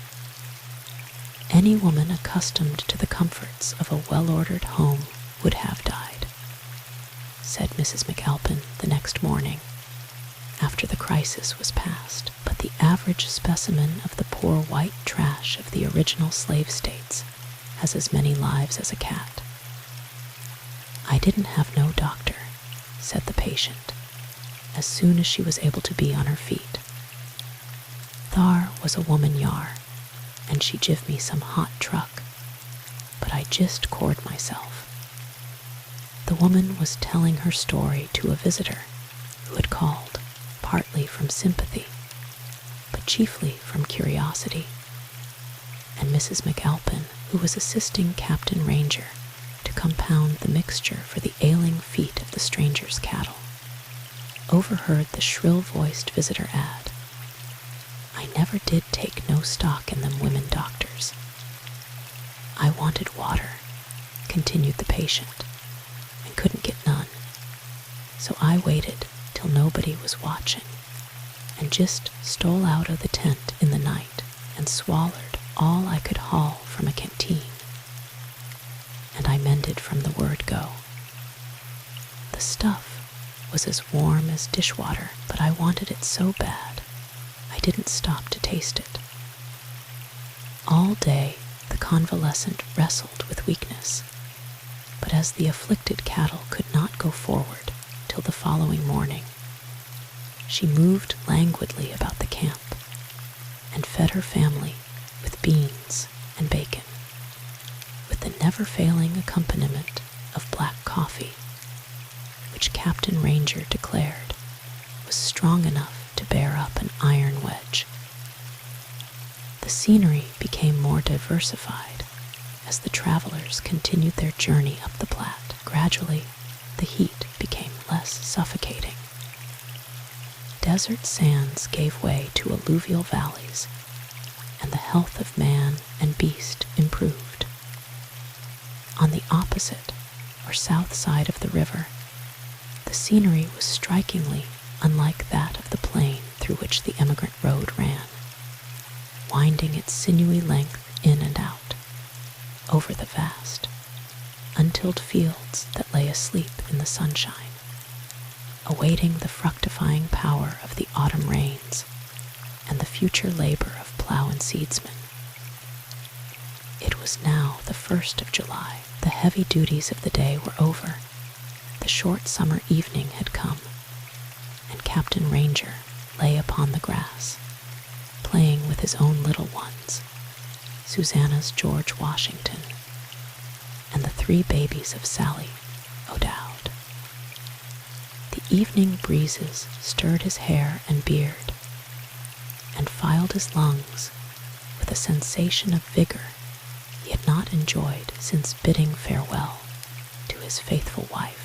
Any woman accustomed to the comforts of a well-ordered home would have died, said Mrs. McAlpin the next morning, after the crisis was past. But the average specimen of the poor white trash of the original slave states has as many lives as a cat. I didn't have no doctor, said the patient, as soon as she was able to be on her feet. Thar was a woman yar, and she give me some hot truck, but I just cored myself. The woman was telling her story to a visitor who had called, partly from sympathy, but chiefly from curiosity, and Mrs. McAlpin, who was assisting Captain Ranger to compound the mixture for the ailing feet of the stranger's cattle, overheard the shrill-voiced visitor add, "I never did take no stock in them women doctors." "I wanted water," continued the patient, "and couldn't get none. So I waited till nobody was watching, and just stole out of the tent in the night and swallered all I could haul from a canteen. And I mended from the word go. The stuff was as warm as dishwater, but I wanted it so bad I didn't stop to taste it. All day the convalescent wrestled with weakness, but as the afflicted cattle could not go forward till the following morning, she moved languidly about the camp and fed her family with beans and bacon, with the never-failing accompaniment of black coffee, which Captain Ranger declared was strong enough to bear up an iron wedge. The scenery became more diversified as the travelers continued their journey up the Platte. Gradually, the heat became less suffocating. Desert sands gave way to alluvial valleys, and the health of man and beast improved. On the opposite, or south side of the river, the scenery was strikingly unlike that of the plain through which the emigrant road ran, winding its sinewy length in and out, over the vast, untilled fields that lay asleep in the sunshine, awaiting the fructifying power of the autumn rains and the future labor of plow and seedsman. It was now the 1st of July. The heavy duties of the day were over. The short summer evening had come, and Captain Ranger lay upon the grass, playing with his own little ones, Susanna's George Washington, and the 3 babies of Sally O'Dowd. The evening breezes stirred his hair and beard, and filed his lungs with a sensation of vigor he had not enjoyed since bidding farewell to his faithful wife.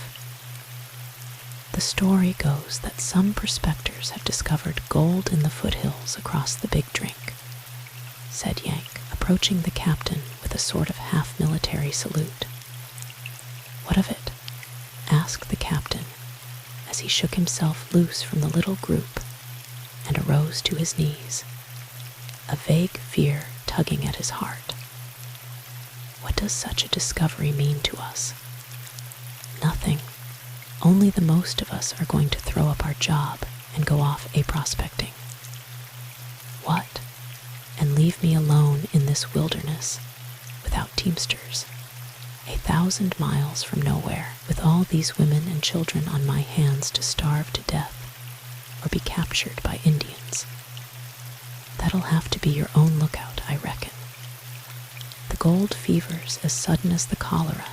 The story goes that some prospectors have discovered gold in the foothills across the Big Drink, said Yank, approaching the captain with a sort of half-military salute. What of it? Asked the captain, as he shook himself loose from the little group and arose to his knees, a vague fear tugging at his heart. What does such a discovery mean to us? Nothing. Only the most of us are going to throw up our job and go off a-prospecting. What? And leave me alone in this wilderness, without teamsters, 1,000 miles from nowhere, with all these women and children on my hands to starve to death or be captured by Indians. That'll have to be your own lookout, I reckon. The gold fever's as sudden as the cholera,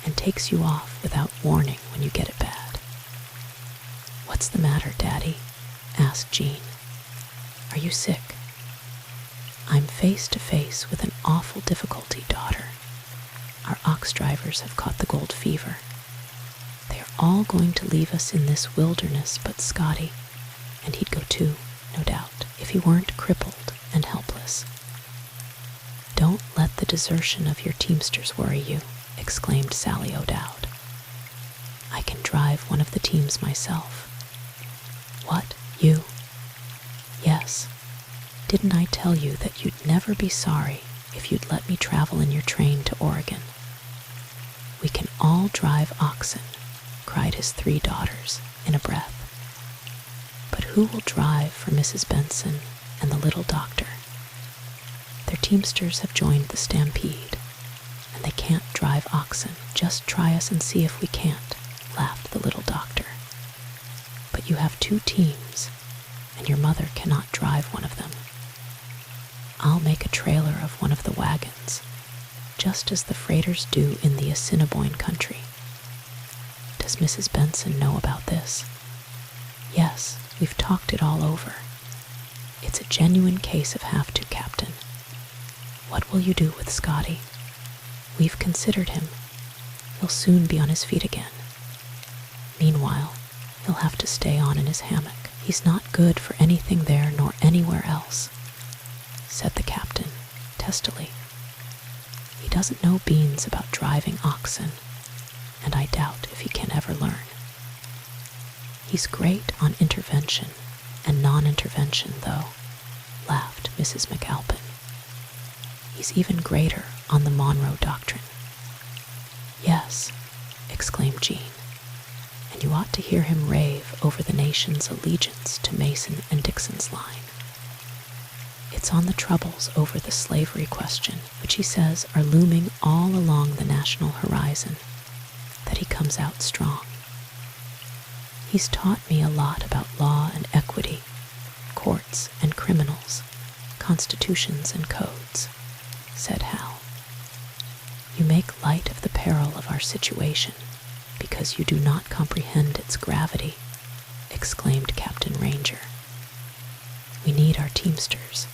and takes you off without warning when you get it bad. What's the matter, Daddy? Asked Jean. Are you sick? I'm face to face with an awful difficulty, daughter. Our ox drivers have caught the gold fever. They are all going to leave us in this wilderness but Scotty, and he'd go too, no doubt, if he weren't crippled and helpless. Don't let the desertion of your teamsters worry you, exclaimed Sally O'Dowd. I can drive one of the teams myself. What? You? Yes. Didn't I tell you that you'd never be sorry if you'd let me travel in your train to Oregon? We can all drive oxen, cried his 3 daughters in a breath. But who will drive for Mrs. Benson and the little doctor? Their teamsters have joined the stampede, and they can't drive oxen. Just try us and see if we can't, laughed the little doctor. But you have 2 teams, and your mother cannot drive one of them. I'll make a trailer of one of the wagons, just as the freighters do in the Assiniboine country. Does Mrs. Benson know about this? Yes, we've talked it all over. It's a genuine case of have to, Captain. What will you do with Scotty? We've considered him. He'll soon be on his feet again. Meanwhile, he'll have to stay on in his hammock. He's not good for anything there nor anywhere else, said the captain testily. He doesn't know beans about driving oxen, and I doubt if he can ever learn. He's great on intervention and non-intervention, though, laughed Mrs. McAlpin. He's even greater on the Monroe Doctrine. Yes, exclaimed Jean, and you ought to hear him rave over the nation's allegiance to Mason and Dixon's line. It's on the troubles over the slavery question, which he says are looming all along the national horizon, that he comes out strong. He's taught me a lot about law and equity, courts and criminals, constitutions and codes, said Hal. You make light of the peril of our situation because you do not comprehend its gravity, exclaimed Captain Ranger. We need our teamsters.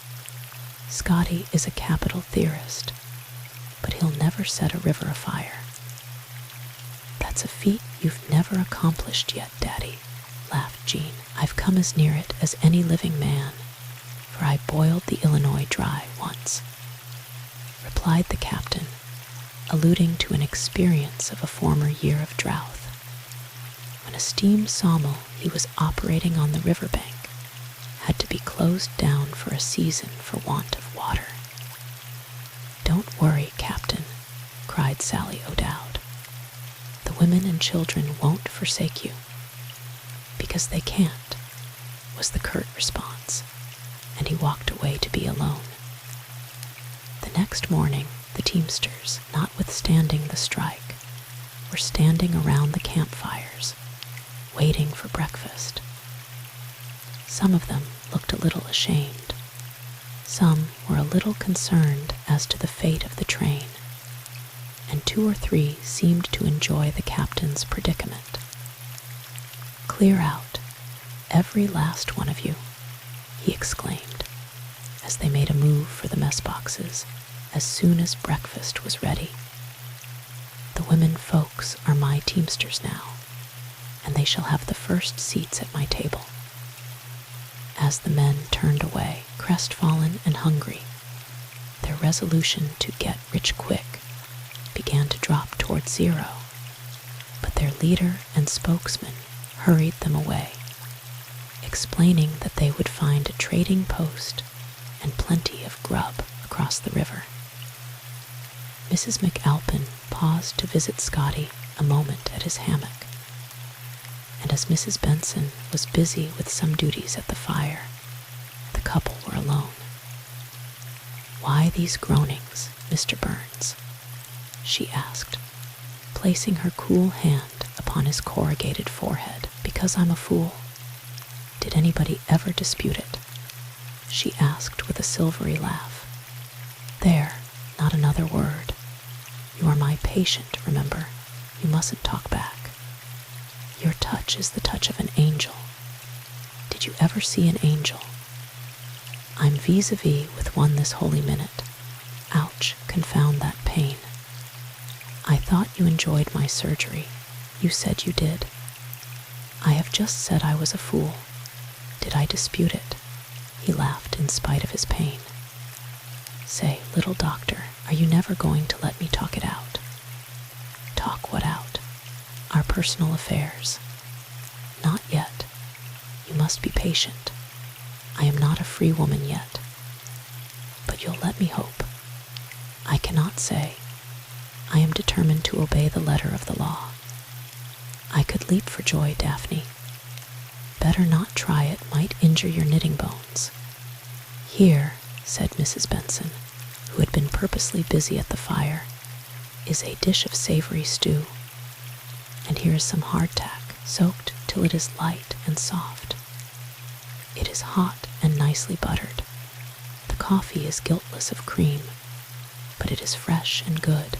Scotty is a capital theorist, but he'll never set a river afire. That's a feat you've never accomplished yet, Daddy, laughed Jean. I've come as near it as any living man, for I boiled the Illinois dry once, replied the captain, alluding to an experience of a former year of drought, when a steam sawmill he was operating on the riverbank had to be closed down for a season for want of water. Don't worry, Captain, cried Sally O'Dowd. The women and children won't forsake you. Because they can't, was the curt response, and he walked away to be alone. The next morning, the teamsters, notwithstanding the strike, were standing around the campfires, waiting for breakfast. Some of them looked a little ashamed. Some were a little concerned as to the fate of the train, and 2 or 3 seemed to enjoy the captain's predicament. Clear out, every last one of you, he exclaimed, as they made a move for the mess boxes as soon as breakfast was ready. The women folks are my teamsters now, and they shall have the first seats at my table. As the men turned away, crestfallen and hungry, their resolution to get rich quick began to drop toward 0, but their leader and spokesman hurried them away, explaining that they would find a trading post and plenty of grub across the river. Mrs. McAlpin paused to visit Scotty a moment at his hammock, and as Mrs. Benson was busy with some duties at the fire, the couple were alone. Why these groanings, Mr. Burns? She asked, placing her cool hand upon his corrugated forehead. Because I'm a fool. Did anybody ever dispute it? She asked with a silvery laugh. There, not another word. You are my patient, remember. You mustn't talk back. Your touch is the touch of an angel. Did you ever see an angel? I'm vis-a-vis with one this holy minute. Ouch, confound that pain. I thought you enjoyed my surgery. You said you did. I have just said I was a fool. Did I dispute it? He laughed in spite of his pain. Say, little doctor, are you never going to let me talk it out? Talk what out? Our personal affairs. Not yet. You must be patient. I am not a free woman yet. But you'll let me hope. I cannot say. I am determined to obey the letter of the law. I could leap for joy, Daphne. Better not try, it might injure your knitting bones. Here, said Mrs. Benson, who had been purposely busy at the fire, is a dish of savory stew. And here is some hardtack, soaked till it is light and soft. It is hot and nicely buttered. The coffee is guiltless of cream, but it is fresh and good.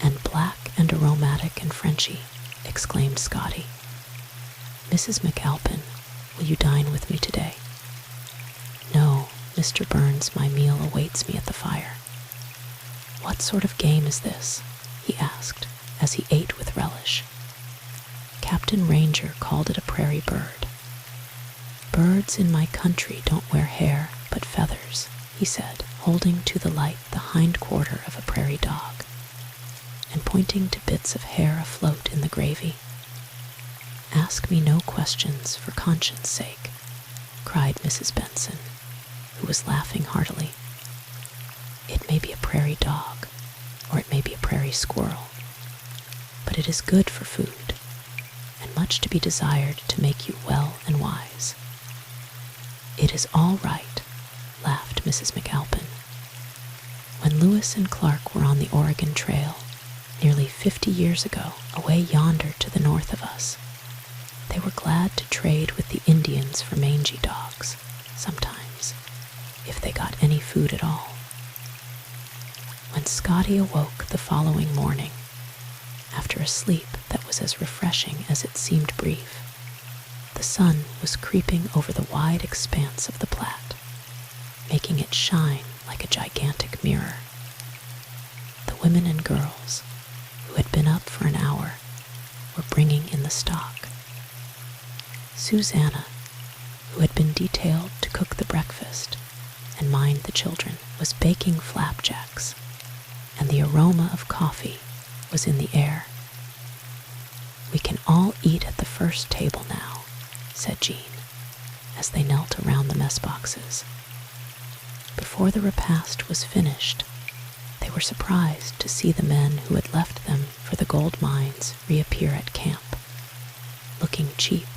And black and aromatic and Frenchy, exclaimed Scotty. Mrs. McAlpin, will you dine with me today? No, Mr. Burns, my meal awaits me at the fire. What sort of game is this? He asked, as he ate with relish. Captain Ranger called it a prairie bird. Birds in my country don't wear hair but feathers, he said, holding to the light the hind quarter of a prairie dog, and pointing to bits of hair afloat in the gravy. Ask me no questions for conscience sake, cried Mrs. Benson, who was laughing heartily. It may be a prairie dog, or it may be a prairie squirrel, but it is good for food, and much to be desired to make you well and wise. It is all right, laughed Mrs. McAlpin. When Lewis and Clark were on the Oregon Trail, nearly 50 years ago, away yonder to the north of us, they were glad to trade with the Indians for mangy dogs, sometimes, if they got any food at all. When Scotty awoke the following morning, after a sleep that was as refreshing as it seemed brief, the sun was creeping over the wide expanse of the Platte, making it shine like a gigantic mirror. The women and girls, who had been up for an hour, were bringing in the stock. Susanna, who had been detailed to cook the breakfast and mind the children, was baking flapjacks, and the aroma of coffee was in the air. We can all eat at the first table now, said Jean, as they knelt around the mess boxes. Before the repast was finished, they were surprised to see the men who had left them for the gold mines reappear at camp, looking cheap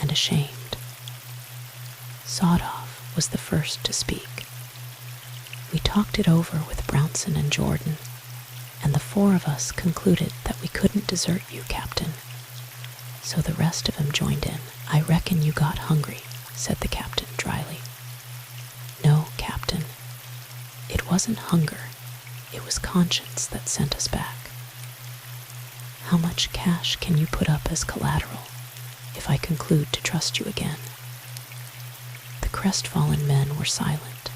and ashamed. Sawed-Off was the first to speak. We talked it over with Brownson and Jordan, and the four of us concluded that we couldn't desert you, Captain. So the rest of them joined in. I reckon you got hungry, said the captain dryly. No, Captain. It wasn't hunger. It was conscience that sent us back. How much cash can you put up as collateral if I conclude to trust you again? The crestfallen men were silent.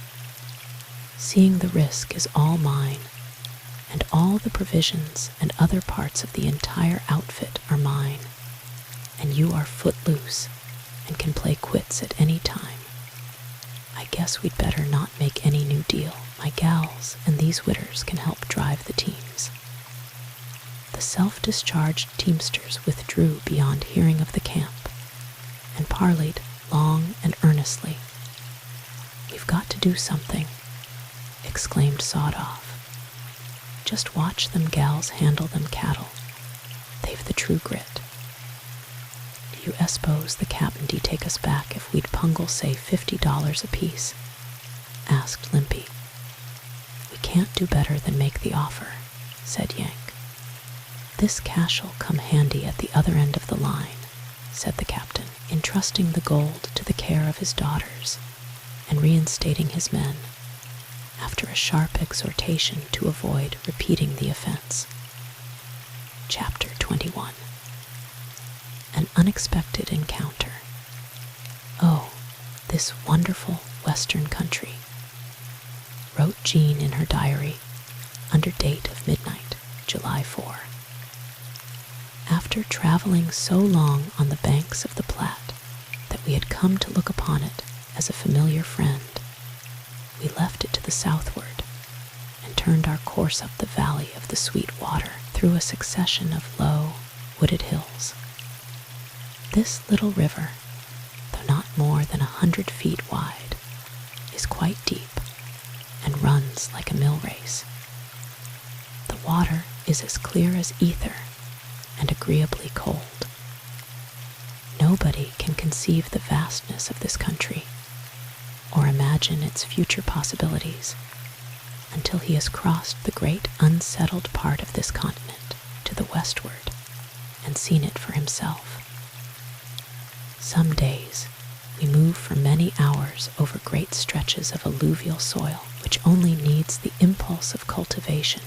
Seeing the risk is all mine, and all the provisions and other parts of the entire outfit are mine, and you are footloose and can play quits at any time. I guess we'd better not make any new deal. My gals and these witters can help drive the teams. The self-discharged teamsters withdrew beyond hearing of the camp and parleyed long and earnestly. We've got to do something, exclaimed Sawed-Off. Just watch them gals handle them cattle. They've the true grit. Do you espose the captain'd take us back if we'd pungle, say, $50 apiece? Asked Limpy. We can't do better than make the offer, said Yank. This cash'll come handy at the other end of the line, said the captain, entrusting the gold to the care of his daughters and reinstating his men, after a sharp exhortation to avoid repeating the offense. Chapter 21. An unexpected encounter. Oh, this wonderful western country, wrote Jean in her diary, under date of midnight, July 4. After traveling so long on the banks of the Platte that we had come to look upon it as a familiar friend, we left it to the southward and turned our course up the valley of the Sweet Water through a succession of low, wooded hills. This little river, more than 100 feet wide, is quite deep and runs like a mill race. The water is as clear as ether and agreeably cold. Nobody can conceive the vastness of this country or imagine its future possibilities until he has crossed the great unsettled part of this continent to the westward and seen it for himself. Some days we move for many hours over great stretches of alluvial soil which only needs the impulse of cultivation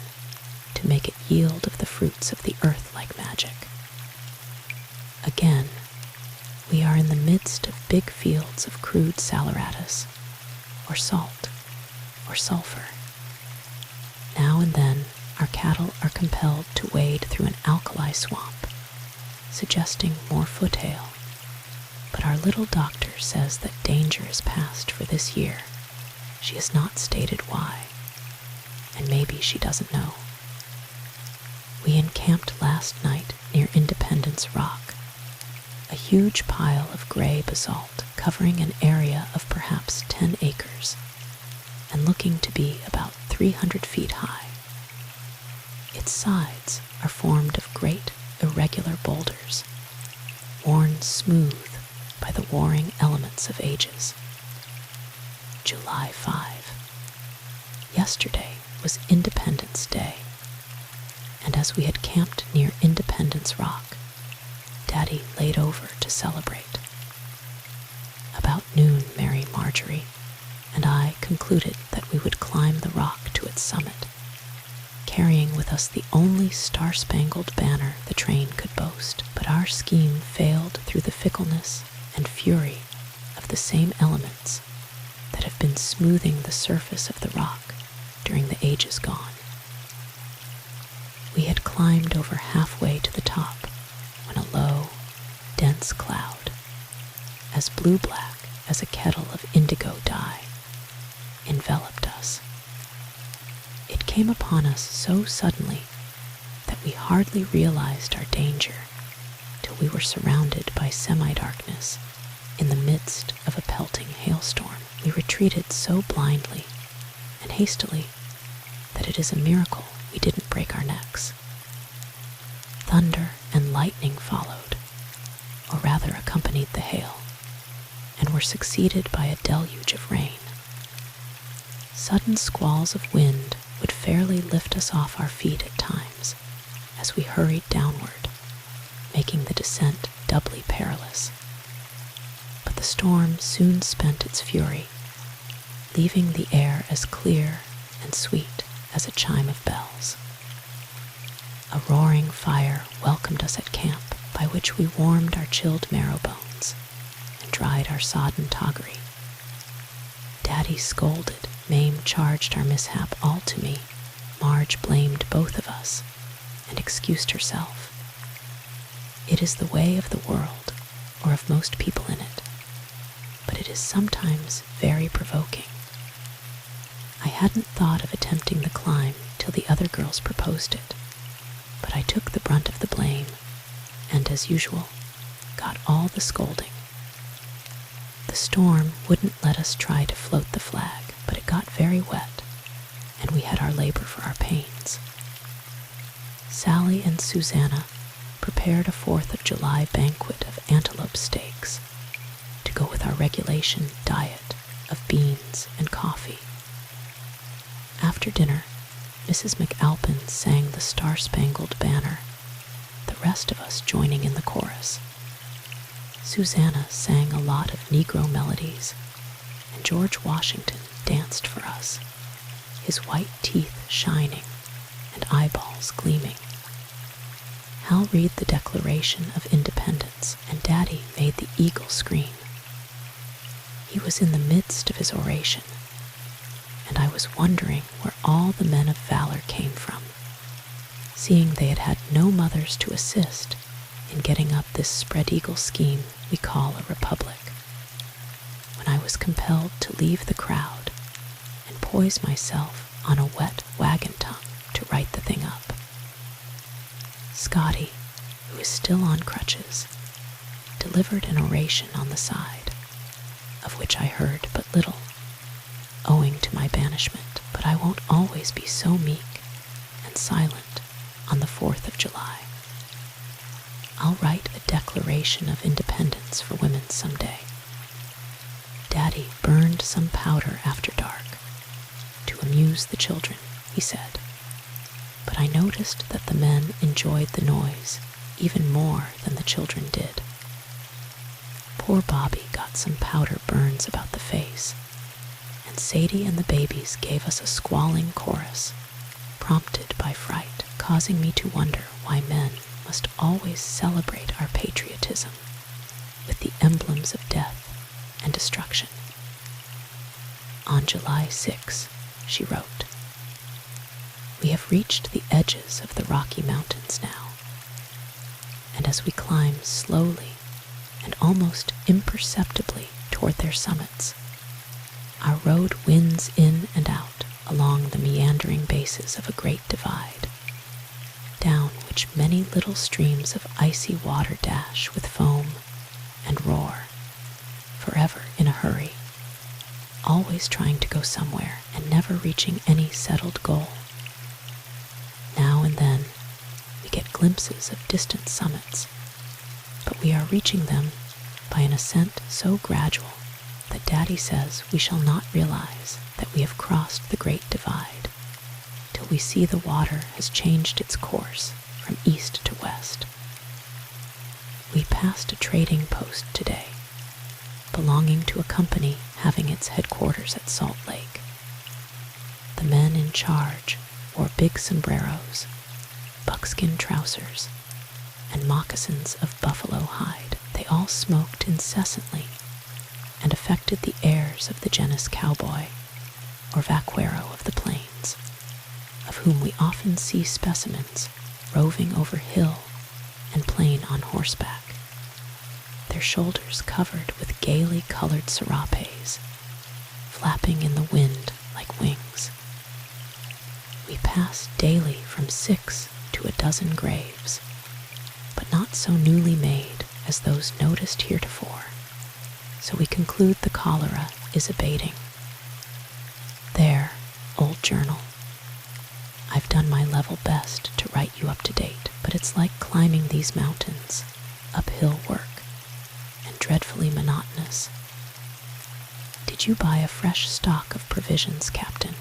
to make it yield of the fruits of the earth like magic. Again, we are in the midst of big fields of crude saleratus, or salt, or sulfur. Now and then our cattle are compelled to wade through an alkali swamp, suggesting more foothail, but our little doctor says that danger is past for this year. She has not stated why, and maybe she doesn't know. We encamped last night near Independence Rock, a huge pile of gray basalt covering an area of perhaps 10 acres and looking to be about 300 feet high. Its sides are formed of great, irregular boulders, worn smooth by the warring elements of ages. July 5. Yesterday was Independence Day, and as we had camped near Independence Rock, Daddy laid over to celebrate. About noon, Mary Marjorie and I concluded that we would climb the rock to its summit, carrying with us the only star-spangled banner the train could boast. But our scheme failed through the fickleness and fury of the same elements that have been smoothing the surface of the rock during the ages gone. We had climbed over halfway to the top when a low, dense cloud, as blue-black as a kettle of indigo dye, enveloped us. It came upon us so suddenly that we hardly realized our danger till we were surrounded by semi-darkness in the midst of a pelting hailstorm. We retreated so blindly and hastily that it is a miracle we didn't break our necks. Thunder and lightning followed, or rather accompanied the hail, and were succeeded by a deluge of rain. Sudden squalls of wind would fairly lift us off our feet at times as we hurried downward, making the descent doubly perilous. But the storm soon spent its fury, leaving the air as clear and sweet as a chime of bells. A roaring fire welcomed us at camp, by which we warmed our chilled marrow bones and dried our sodden toggery. Daddy scolded, Mame charged our mishap all to me, Marge blamed both of us, and excused herself. It is the way of the world, or of most people in it, but it is sometimes very provoking. I hadn't thought of attempting the climb till the other girls proposed it, but I took the brunt of the blame, and as usual, got all the scolding. The storm wouldn't let us try to float the flag, but it got very wet, and we had our labor for our pains. Sally and Susanna prepared a 4th of July banquet of antelope steaks to go with our regulation diet of beans and coffee. After dinner, Mrs. McAlpin sang the Star-Spangled Banner, the rest of us joining in the chorus. Susanna sang a lot of Negro melodies, and George Washington danced for us, his white teeth shining and eyeballs gleaming. Hal read the Declaration of Independence, and Daddy made the eagle scream. He was in the midst of his oration, and I was wondering where all the men of valor came from, seeing they had had no mothers to assist in getting up this spread-eagle scheme we call a republic, when I was compelled to leave the crowd and poise myself on a wet wagon tongue to write the thing up. Scotty, who is still on crutches, delivered an oration on the side, of which I heard but little, owing to my banishment. But I won't always be so meek and silent on the 4th of July. I'll write a Declaration of Independence for women someday. Daddy burned some powder after dark to amuse the children, he said, but I noticed that the men enjoyed the noise even more than the children did. Poor Bobby got some powder burns about the face, and Sadie and the babies gave us a squalling chorus, prompted by fright, causing me to wonder why men must always celebrate our patriotism with the emblems of death and destruction. On July 6, she wrote, "We have reached the edges of the Rocky Mountains now, and as we climb slowly and almost imperceptibly toward their summits, our road winds in and out along the meandering bases of a great divide, down which many little streams of icy water dash with foam and roar, forever in a hurry, always trying to go somewhere and never reaching any settled goal. Now and then we get glimpses of distant summits, but we are reaching them by an ascent so gradual that Daddy says we shall not realize that we have crossed the great divide till we see the water has changed its course from east to west. We passed a trading post today, belonging to a company having its headquarters at Salt Lake. The men in charge wore big sombreros, buckskin trousers, and moccasins of buffalo hide. They all smoked incessantly and affected the airs of the genus cowboy or vaquero of the plains, of whom we often see specimens roving over hill and plain on horseback, their shoulders covered with gaily colored serapes, flapping in the wind like wings. We pass daily from 6 to a dozen graves, but not so newly made as those noticed heretofore, so we conclude the cholera is abating. There, old journal, I've done my level best to write you up to date, but it's like climbing these mountains, uphill work, and dreadfully monotonous. Did you buy a fresh stock of provisions, Captain?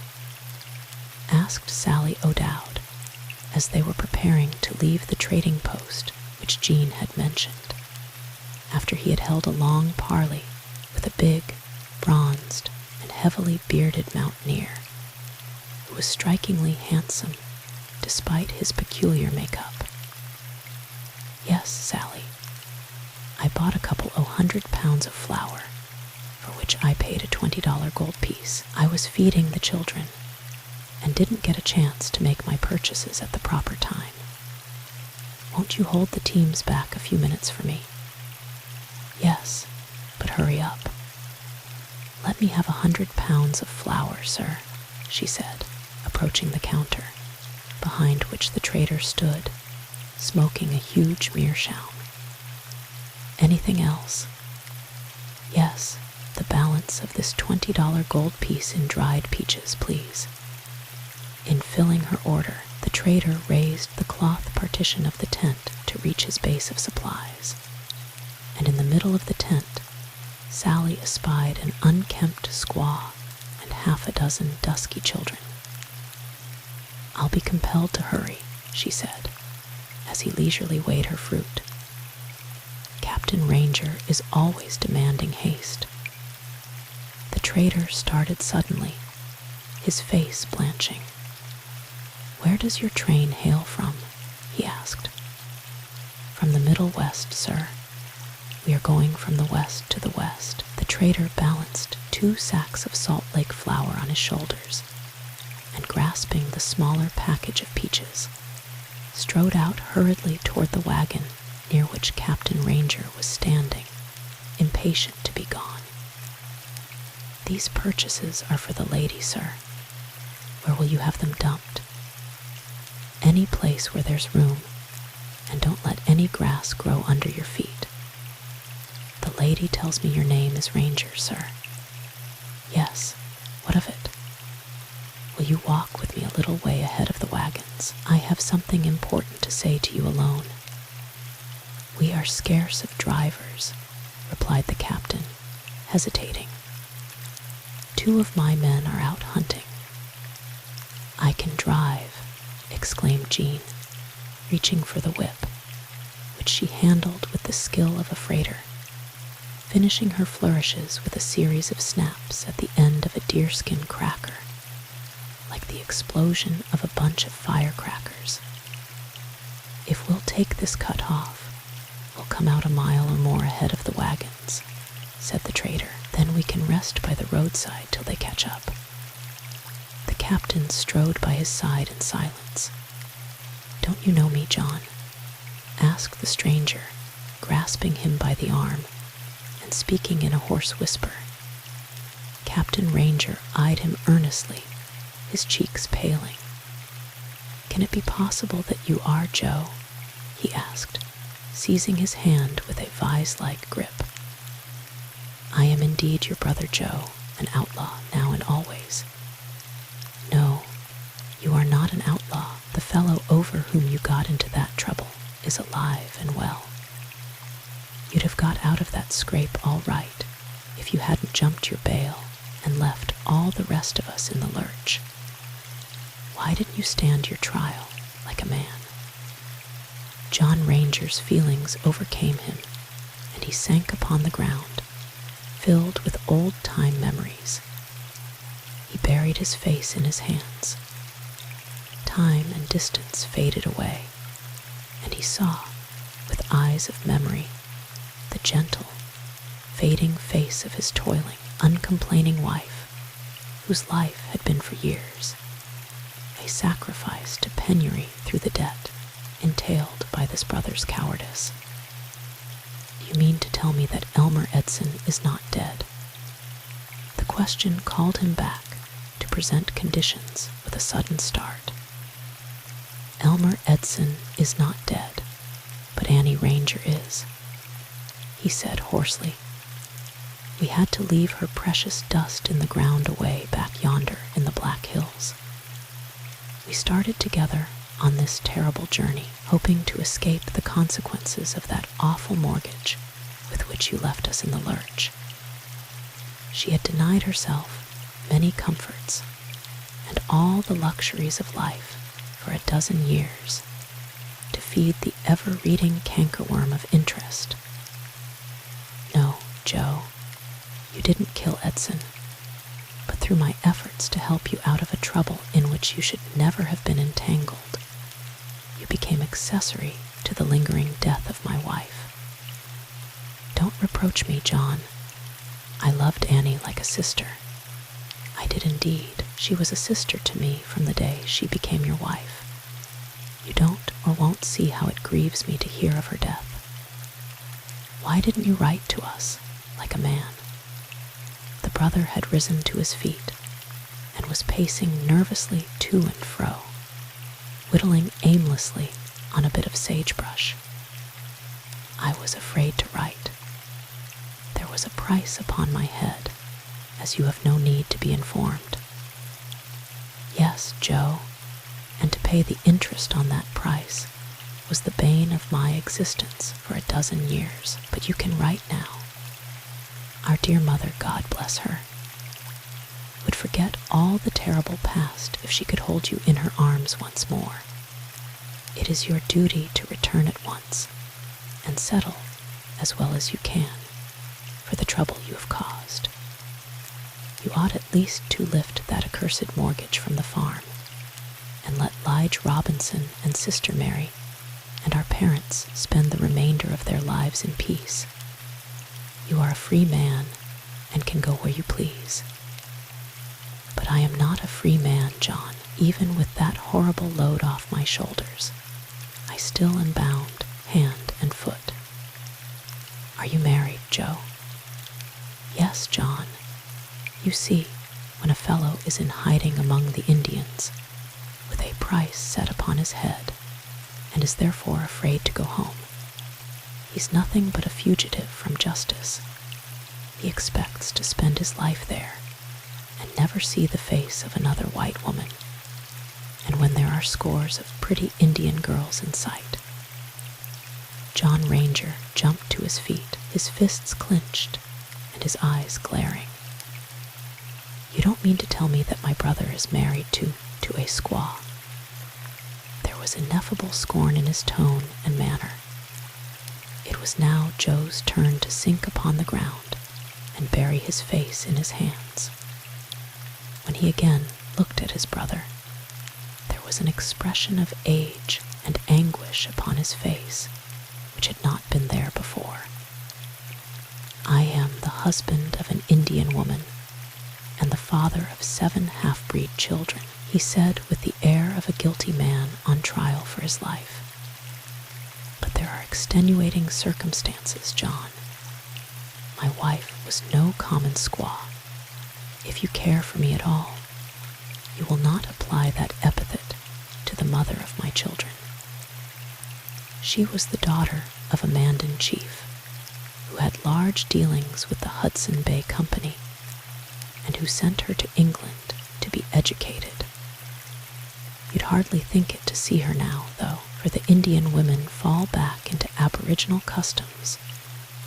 Asked Sally O'Dowd, as they were preparing to leave the trading post which Jean had mentioned, after he had held a long parley with a big, bronzed, and heavily bearded mountaineer, who was strikingly handsome despite his peculiar makeup. Yes, Sally, I bought a couple of £100 of flour, for which I paid a $20 gold piece. I was feeding the children and didn't get a chance to make my purchases at the proper time. Won't you hold the teams back a few minutes for me? Yes, but hurry up. Let me have 100 pounds of flour, sir, she said, approaching the counter, behind which the trader stood, smoking a huge meerschaum. Anything else? Yes, the balance of this $20 gold piece in dried peaches, please. In filling her order, the trader raised the cloth partition of the tent to reach his base of supplies, and in the middle of the tent, Sally espied an unkempt squaw and half a dozen dusky children. I'll be compelled to hurry, she said, as he leisurely weighed her fruit. Captain Ranger is always demanding haste. The trader started suddenly, his face blanching. Where does your train hail from? He asked. From the Middle West, sir. We are going from the west to the west. The trader balanced 2 sacks of Salt Lake flour on his shoulders, and grasping the smaller package of peaches, strode out hurriedly toward the wagon near which Captain Ranger was standing, impatient to be gone. These purchases are for the lady, sir. Where will you have them dumped? Any place where there's room, and don't let any grass grow under your feet. The The lady tells me your name is Ranger, sir. Yes, what of it? Will you walk with me a little way ahead of the wagons? I have something important to say to you alone. We are scarce of drivers, replied the captain, hesitating. 2 of my men are out hunting. I can drive, exclaimed Jean, reaching for the whip, which she handled with the skill of a freighter, finishing her flourishes with a series of snaps at the end of a deerskin cracker, like the explosion of a bunch of firecrackers. If we'll take this cut off, we'll come out a mile or more ahead of the wagons, said the trader. Then we can rest by the roadside till they catch up. The captain strode by his side in silence. Don't you know me, John? Asked the stranger, grasping him by the arm and speaking in a hoarse whisper. Captain Ranger eyed him earnestly, his cheeks paling. Can it be possible that you are Joe? He asked, seizing his hand with a vise-like grip. I am indeed your brother Joe, an outlaw now and always. No, you are not an outlaw. The fellow over whom you got into that trouble is alive and well. You'd have got out of that scrape all right if you hadn't jumped your bail and left all the rest of us in the lurch. Why didn't you stand your trial like a man? John Ranger's feelings overcame him, and he sank upon the ground, filled with old-time memories. He buried his face in his hands. Time and distance faded away, and he saw, with eyes of memory, the gentle, fading face of his toiling, uncomplaining wife, whose life had been for years a sacrifice to penury through the debt entailed by this brother's cowardice. You mean to tell me that Elmer Edson is not dead? The question called him back to present conditions with a sudden start. Elmer Edson is not dead, but Annie Ranger is, he said hoarsely. We had to leave her precious dust in the ground away back yonder in the Black Hills. We started together on this terrible journey, hoping to escape the consequences of that awful mortgage with which you left us in the lurch. She had denied herself many comforts and all the luxuries of life for a dozen years to feed the ever-reading cankerworm of interest. No, Joe, you didn't kill Edson, but through my efforts to help you out of a trouble in which you should never have been entangled, you became accessory to the lingering death of my wife. Don't reproach me, John. I loved Annie like a sister. I did indeed. She was a sister to me from the day she became your wife. You don't or won't see how it grieves me to hear of her death. Why didn't you write to us, like a man? The brother had risen to his feet and was pacing nervously to and fro, whittling aimlessly on a bit of sagebrush. I was afraid to write. There was a price upon my head, as you have no need to be informed. Yes, Joe, and to pay the interest on that price was the bane of my existence for a dozen years. But you can write now. Our dear mother, God bless her, would forget all the terrible past if she could hold you in her arms once more. It is your duty to return at once and settle, as well as you can, for the trouble you have caused. You ought at least to lift that accursed mortgage from the farm and let Lige Robinson and Sister Mary and our parents spend the remainder of their lives in peace. You are a free man and can go where you please. But I am not a free man, John. Even with that horrible load off my shoulders, I still am bound hand and foot. Are you married, Joe? Yes, John. You see, when a fellow is in hiding among the Indians, with a price set upon his head, and is therefore afraid to go home, He's nothing but a fugitive from justice. He expects to spend his life there and never see the face of another white woman. And when there are scores of pretty Indian girls in sight. John Ranger jumped to his feet, his fists clenched and his eyes glaring. You don't mean to tell me that my brother is married to a squaw? There was ineffable scorn in his tone and manner. It was now Joe's turn to sink upon the ground and bury his face in his hands. When he again looked at his brother, there was an expression of age and anguish upon his face which had not been there before. I am the husband of an Indian woman and the father of 7 half-breed children, he said with the air of a guilty man on trial for his life. But there are extenuating circumstances, John. My wife was no common squaw. If you care for me at all, you will not apply that epithet to the mother of my children. She was the daughter of a Mandan chief who had large dealings with the Hudson Bay Company and who sent her to England to be educated. You'd hardly think it to see her now, though, for the Indian women fall back into aboriginal customs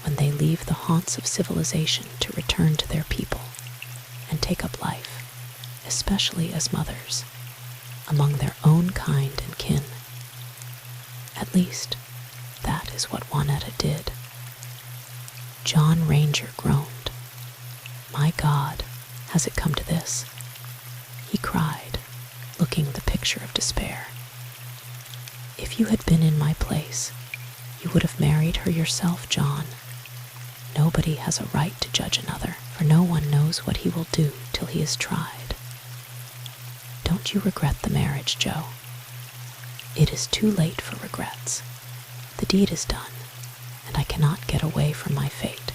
when they leave the haunts of civilization to return to their people and take up life, especially as mothers, among their own kind and kin. At least, that is what Juanetta did. John Ranger groaned. My God, has it come to this? He cried, looking the picture of despair. If you had been in my place, you would have married her yourself, John. Nobody has a right to judge another, for no one knows what he will do till he is tried. Don't you regret the marriage, Joe? It is too late for regrets. The deed is done, and I cannot get away from my fate.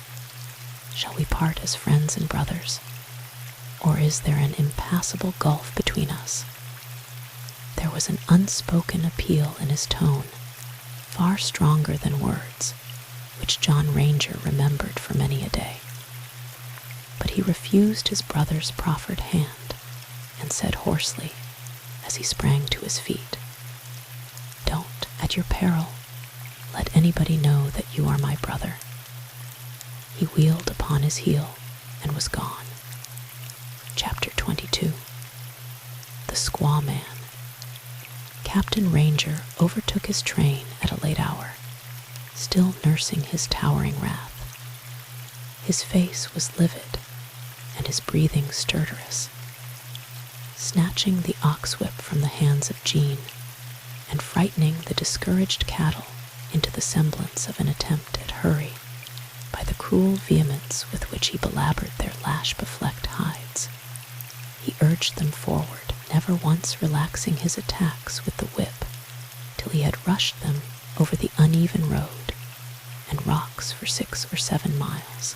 Shall we part as friends and brothers? Or is there an impassable gulf between us? There was an unspoken appeal in his tone, far stronger than words, which John Ranger remembered for many a day. But he refused his brother's proffered hand and said hoarsely, as he sprang to his feet, Don't, at your peril, let anybody know that you are my brother. He wheeled upon his heel and was gone. Chapter 22. The Squaw Man. Captain Ranger overtook his train at a late hour, still nursing his towering wrath. His face was livid, and his breathing stertorous. Snatching the ox whip from the hands of Jean, and frightening the discouraged cattle into the semblance of an attempt at hurry, by the cruel vehemence with which he belaboured their lash-beflecked hides, he urged them forward, never once relaxing his attacks with the whip, till he had rushed them over the uneven road and rocks for 6 or 7 miles.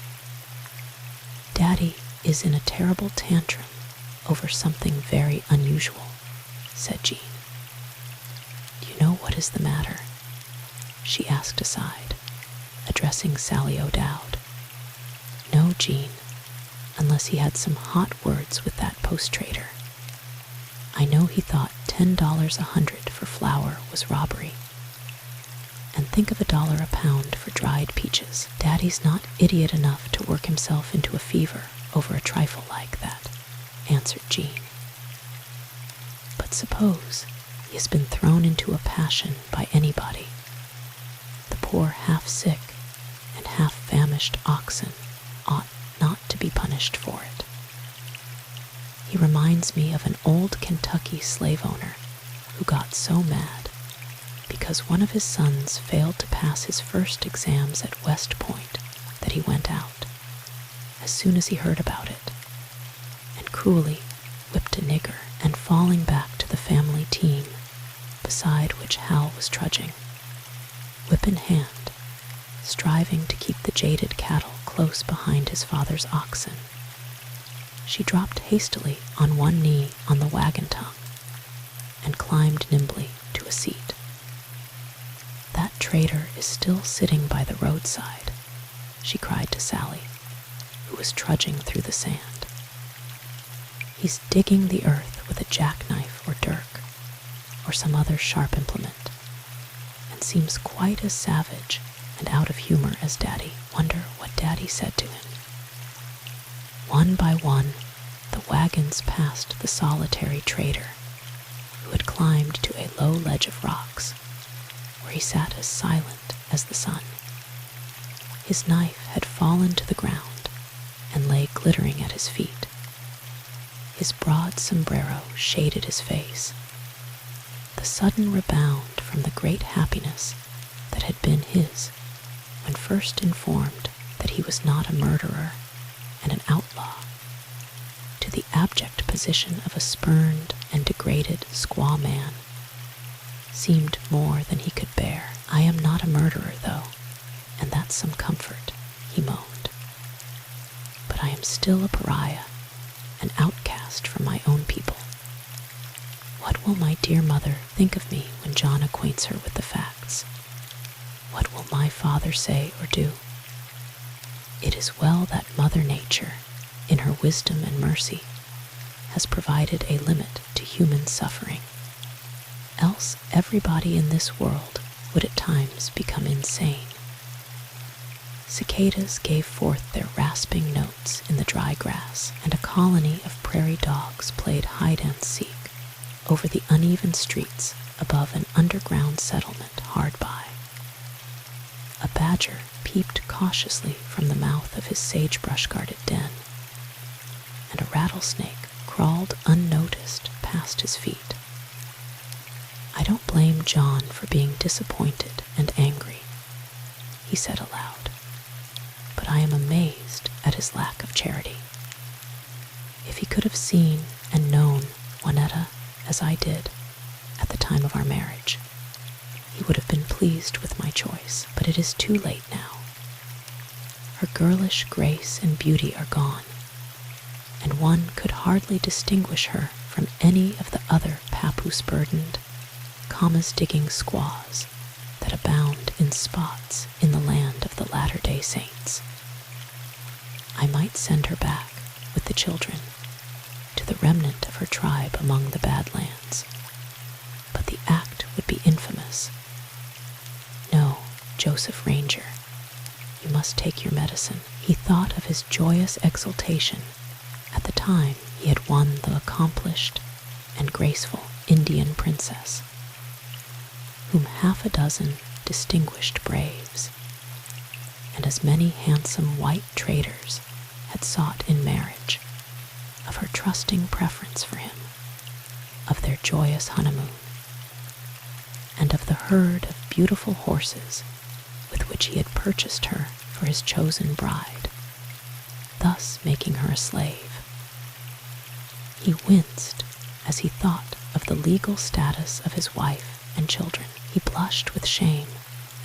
Daddy is in a terrible tantrum over something very unusual, said Jean. Do you know what is the matter? She asked aside, addressing Sally O'Dowd. No, Jean, unless he had some hot words with that post-trader. I know he thought $10 a hundred for flour was robbery. And think of $1 a pound for dried peaches. Daddy's not idiot enough to work himself into a fever over a trifle like that, answered Jean. But suppose he has been thrown into a passion by anybody. The poor half-sick and half-famished oxen ought not to be punished for it. He reminds me of an old Kentucky slave owner who got so mad because one of his sons failed to pass his first exams at West Point that he went out, as soon as he heard about it, and cruelly whipped a nigger, and falling back to the family team, beside which Hal was trudging, whip in hand, striving to keep the jaded cattle close behind his father's oxen. She dropped hastily on one knee on the wagon tongue and climbed nimbly to a seat. That traitor is still sitting by the roadside," she cried to Sally, who was trudging through the sand. "He's digging the earth with a jackknife or dirk, or some other sharp implement, and seems quite as savage and out of humor as Daddy. Wonder what Daddy said to him." One by one, the wagons passed the solitary traitor, who had climbed to a low ledge of rocks, where he sat as silent as the sun. His knife had fallen to the ground and lay glittering at his feet. His broad sombrero shaded his face. The sudden rebound from the great happiness that had been his when first informed that he was not a murderer and an outlaw, to the abject position of a spurned and degraded squaw man, seemed more than he could bear. "I am not a murderer, though, and that's some comfort," he moaned. "But I am still a pariah, an outcast from my own people. What will my dear mother think of me when John acquaints her with the facts? What will my father say or do? It is well that Mother Nature, in her wisdom and mercy, has provided a limit to human suffering. Else everybody in this world would at times become insane." Cicadas gave forth their rasping notes in the dry grass, and a colony of prairie dogs played hide and seek over the uneven streets above an underground settlement hard by. A badger peeped cautiously from the mouth of his sagebrush-guarded den, and a rattlesnake crawled unnoticed past his feet. "I don't blame John for being disappointed and angry," he said aloud, "but I am amazed at his lack of charity. If he could have seen and known Juanetta as I did at the time of our marriage, he would have been pleased with my choice, but it is too late now. Her girlish grace and beauty are gone, and one could hardly distinguish her from any of the other papoose-burdened, commas-digging squaws that abound in spots in the land of the Latter-day Saints. I might send her back with the children to the remnant of her tribe among the Badlands, but the act would be infamous. No, Joseph Ranger, you must take your medicine." He thought of his joyous exultation at the time he had won the accomplished and graceful Indian princess, whom half a dozen distinguished braves and as many handsome white traders had sought in marriage, of her trusting preference for him, of their joyous honeymoon, and of the herd of beautiful horses with which he had purchased her for his chosen bride, thus making her a slave. He winced as he thought of the legal status of his wife and children. He blushed with shame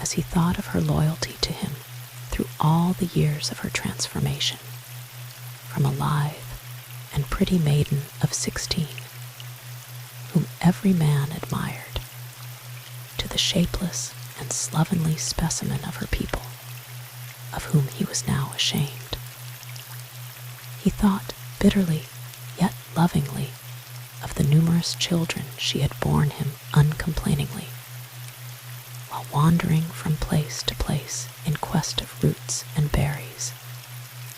as he thought of her loyalty to him through all the years of her transformation, from a lithe and pretty maiden of 16, whom every man admired, to the shapeless and slovenly specimen of her people, of whom he was now ashamed. He thought bitterly, yet lovingly, of the numerous children she had borne him uncomplainingly, while wandering from place to place in quest of roots and berries,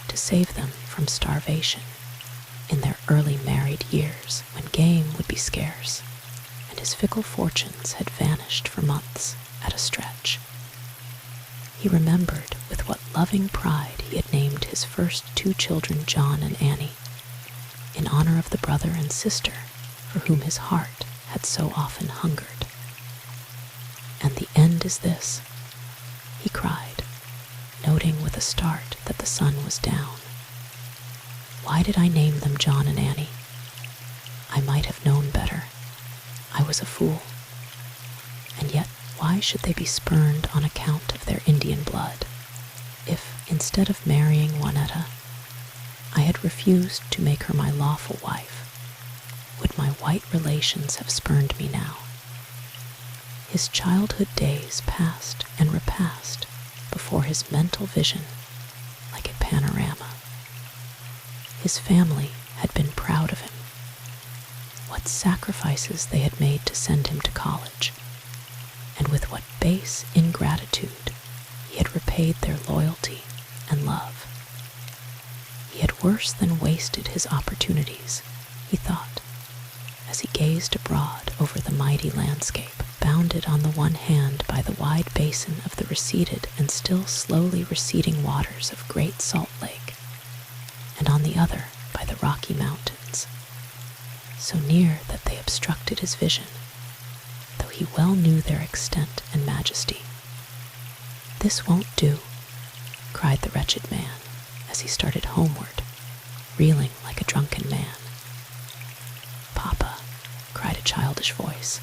to save them from starvation in their early married years, when game would be scarce, and his fickle fortunes had vanished for months at a stretch. He remembered with what loving pride he had named his first 2 children John and Annie, in honor of the brother and sister for whom his heart had so often hungered. "And the end is this," he cried, noting with a start that the sun was down. "Why did I name them John and Annie? I might have known better. I was a fool. And yet why should they be spurned on account of their Indian blood? If, instead of marrying Juanetta, I had refused to make her my lawful wife, would my white relations have spurned me now?" His childhood days passed and repassed before his mental vision like a panorama. His family had been proud of him. What sacrifices they had made to send him to college, and with what base ingratitude he had repaid their loyalty and love. He had worse than wasted his opportunities, he thought, as he gazed abroad over the mighty landscape, bounded on the one hand by the wide basin of the receded and still slowly receding waters of Great Salt Lake, and on the other by the Rocky Mountains, so near that they obstructed his vision, though he well knew their extent and majesty. "This won't do," cried the wretched man as he started homeward, reeling like a drunken man. "Papa," cried a childish voice,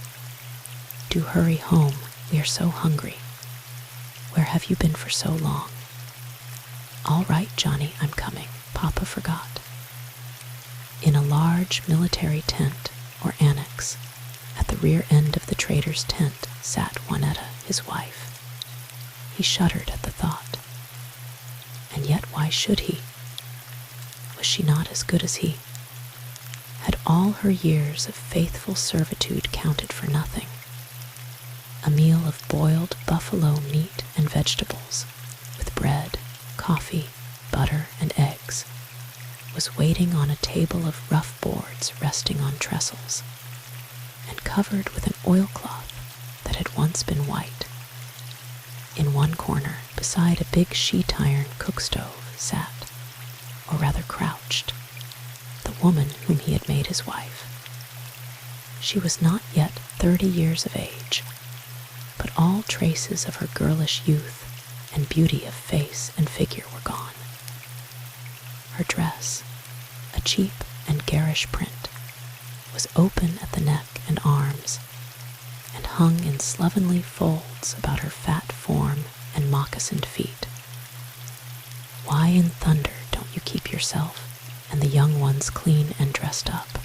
"do hurry home, we are so hungry. Where have you been for so long?" "All right, Johnny, I'm coming. Papa forgot." In a large military tent, or annex, at the rear end of the trader's tent sat Juanetta, his wife. He shuddered at the thought. And yet why should he? Was she not as good as he? Had all her years of faithful servitude counted for nothing? A meal of boiled buffalo meat and vegetables, with bread, coffee, butter, and eggs, was waiting on a table of rough boards resting on trestles, and covered with an oilcloth that had once been white. In one corner, beside a big sheet-iron cook-stove, sat, or rather crouched, the woman whom he had made his wife. She was not yet 30 years of age, but all traces of her girlish youth and beauty of face and figure were gone. Her dress, a cheap and garish print, was open at the neck and arms, and hung in slovenly folds about her fat form and moccasined feet. "Why in thunder don't you keep yourself and the young ones clean and dressed up?"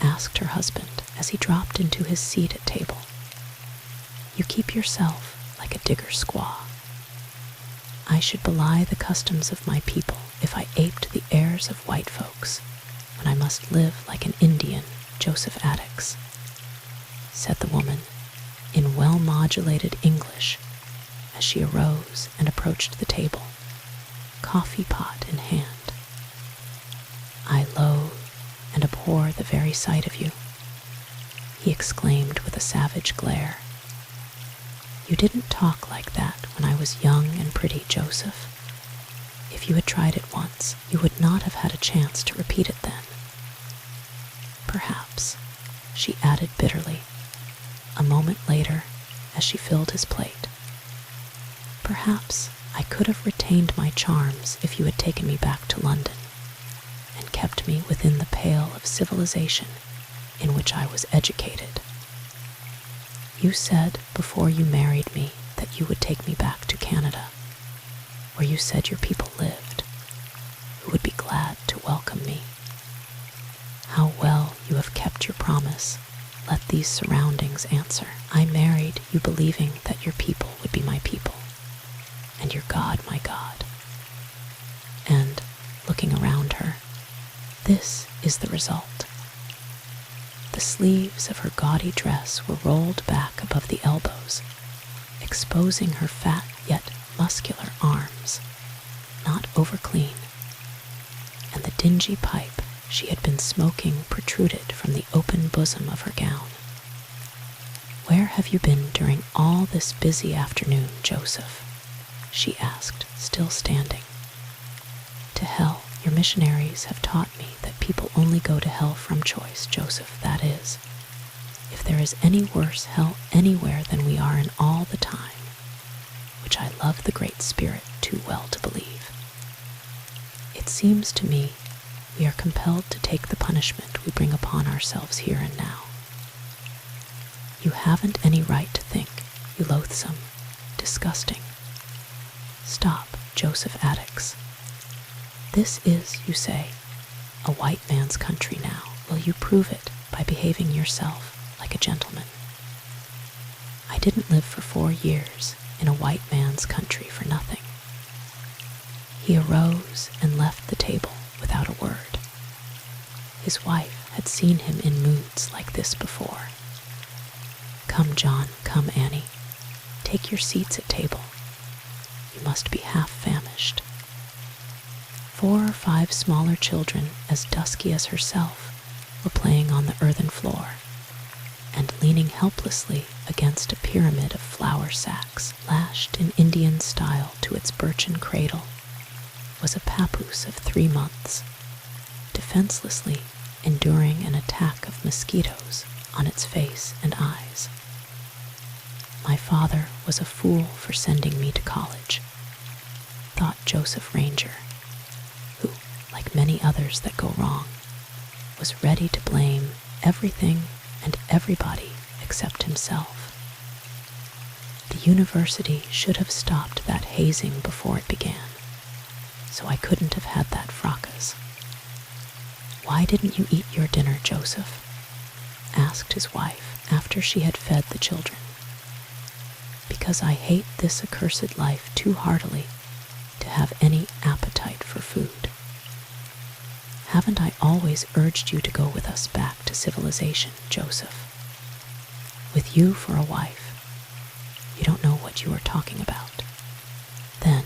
asked her husband as he dropped into his seat at table. "You keep yourself like a digger squaw. I should belie the customs of my people if I aped the airs of white folks, when I must live like an Indian, Joseph Addicks," said the woman, in well-modulated English, as she arose and approached the table, coffee pot in hand. "I loathe and abhor the very sight of you," he exclaimed with a savage glare. "You didn't talk like that when I was young and pretty, Joseph. If you had tried it once, you would not have had a chance to repeat it then. Perhaps," she added bitterly, a moment later, as she filled his plate, "perhaps I could have retained my charms if you had taken me back to London, and kept me within the pale of civilization in which I was educated. You said before you married me that you would take me back to Canada, where you said your people lived, who would be glad to welcome me. How well you have kept your promise, let these surroundings answer. I married you believing that your people would be my people, and your God my God. And, looking around her, this is the result." The sleeves of her gaudy dress were rolled back above the elbows, exposing her fat yet muscular arms, not over clean, and the dingy pipe she had been smoking protruded from the open bosom of her gown. "Where have you been during all this busy afternoon, Joseph?" she asked, still standing. "To hell. Your missionaries have taught me that people only go to hell from choice, Joseph, that is, if there is any worse hell anywhere than we are in all the time, which I love the Great Spirit too well to believe. It seems to me we are compelled to take the punishment we bring upon ourselves here and now. You haven't any right to think, you loathsome, disgusting. Stop, Joseph Addicks. This is, you say, a white man's country now. Will you prove it by behaving yourself like a gentleman? didn't live for 4 years in a white man's country for nothing. He arose and left the table without a word. His wife had seen him in moods like this before. "Come, John, come, Annie. Take your seats at table. You must be half famished." 4 or 5 smaller children, as dusky as herself, were playing on the earthen floor, and leaning helplessly against a pyramid of flour sacks lashed in Indian style to its birchen cradle was a papoose of 3 months, defenselessly enduring an attack of mosquitoes on its face and eyes. My father was a fool for sending me to college, thought Joseph Ranger, who, like many others that go wrong, was ready to blame everything and everybody except himself. The university should have stopped that hazing before it began, so I couldn't have had that fracas. "Why didn't you eat your dinner, Joseph?" asked his wife after she had fed the children. "Because I hate this accursed life too heartily to have any appetite for food. Haven't I always urged you to go with us back to civilization, Joseph? With you for a wife, you don't know what you are talking about." Then,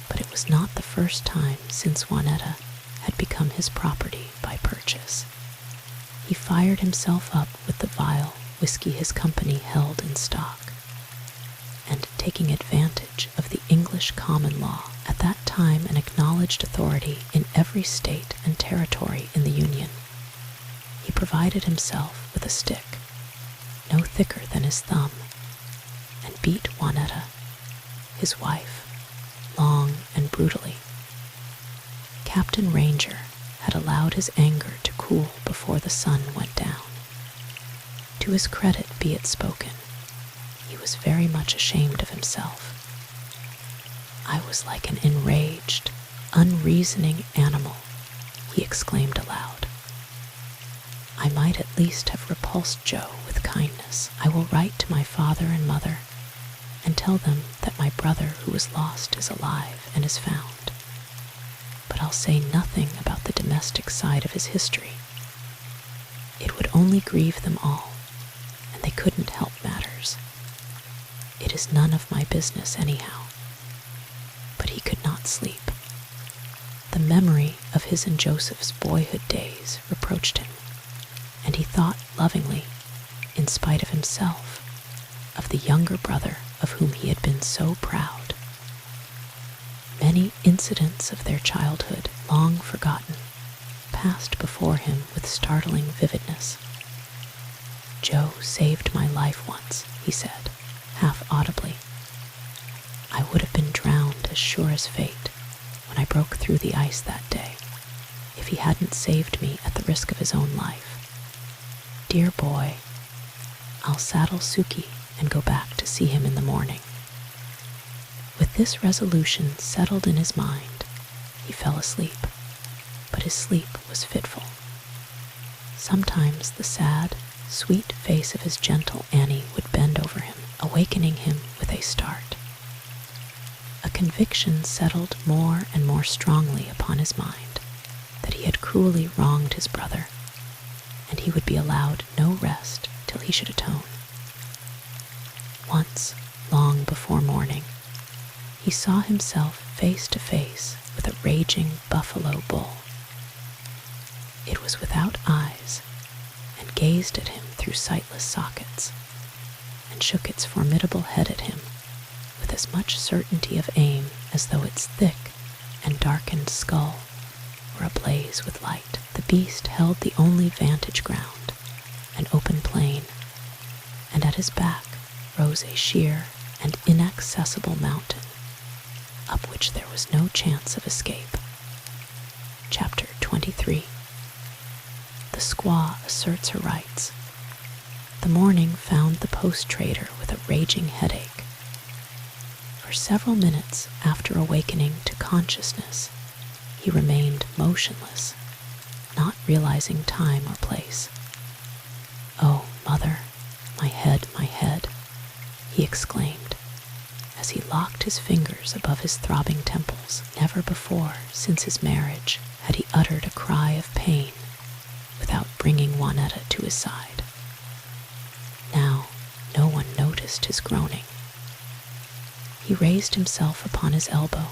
but it was not the first time since Juanetta had become his property by purchase, he fired himself up with the vile whiskey his company held in stock, and taking advantage of the English common law, at that time an acknowledged authority in every state and territory in the Union, he provided himself with a stick, no thicker than his thumb, and beat Juanetta, his wife, long and brutally. Captain Ranger had allowed his anger to cool before the sun went down. To his credit be it spoken, he was very much ashamed of himself. "I was like an enraged, unreasoning animal," he exclaimed aloud. "I might at least have repulsed Joe with kindness. I will write to my father and mother and tell them that my brother who was lost is alive and is found. But I'll say nothing about the domestic side of his history. It would only grieve them all, and they couldn't help matters. It is none of my business anyhow." But he could not sleep. The memory of his and Joseph's boyhood days reproached him, and he thought lovingly, in spite of himself, of the younger brother of whom he had been so proud. Many incidents of their childhood, long forgotten, passed before him with startling vividness. "Joe saved my life once," he said, half audibly. "I would have been drowned as sure as fate when I broke through the ice that day, if he hadn't saved me at the risk of his own life. Dear boy, I'll saddle Suki and go back to see him in the morning." With this resolution settled in his mind, he fell asleep, but his sleep was fitful. Sometimes the sad, sweet face of his gentle Annie would bend over him, awakening him with a start. A conviction settled more and more strongly upon his mind that he had cruelly wronged his brother, and he would be allowed no rest till he should atone. Once, long before morning, he saw himself face to face with a raging buffalo bull. It was without eyes, and gazed at him through sightless sockets, and shook its formidable head at him with as much certainty of aim as though its thick and darkened skull were ablaze with light. The beast held the only vantage ground, an open plain, and at his back rose a sheer and inaccessible mountain, up which there was no chance of escape. Chapter 23. The squaw asserts her rights. The morning found the post-trader with a raging headache. For several minutes after awakening to consciousness, he remained motionless, not realizing time or place. "Oh, mother, my head, he exclaimed, as he locked his fingers above his throbbing temples. Never before, since his marriage, had he uttered a cry of pain without bringing Juanetta to his side. Now, no one noticed his groaning. He raised himself upon his elbow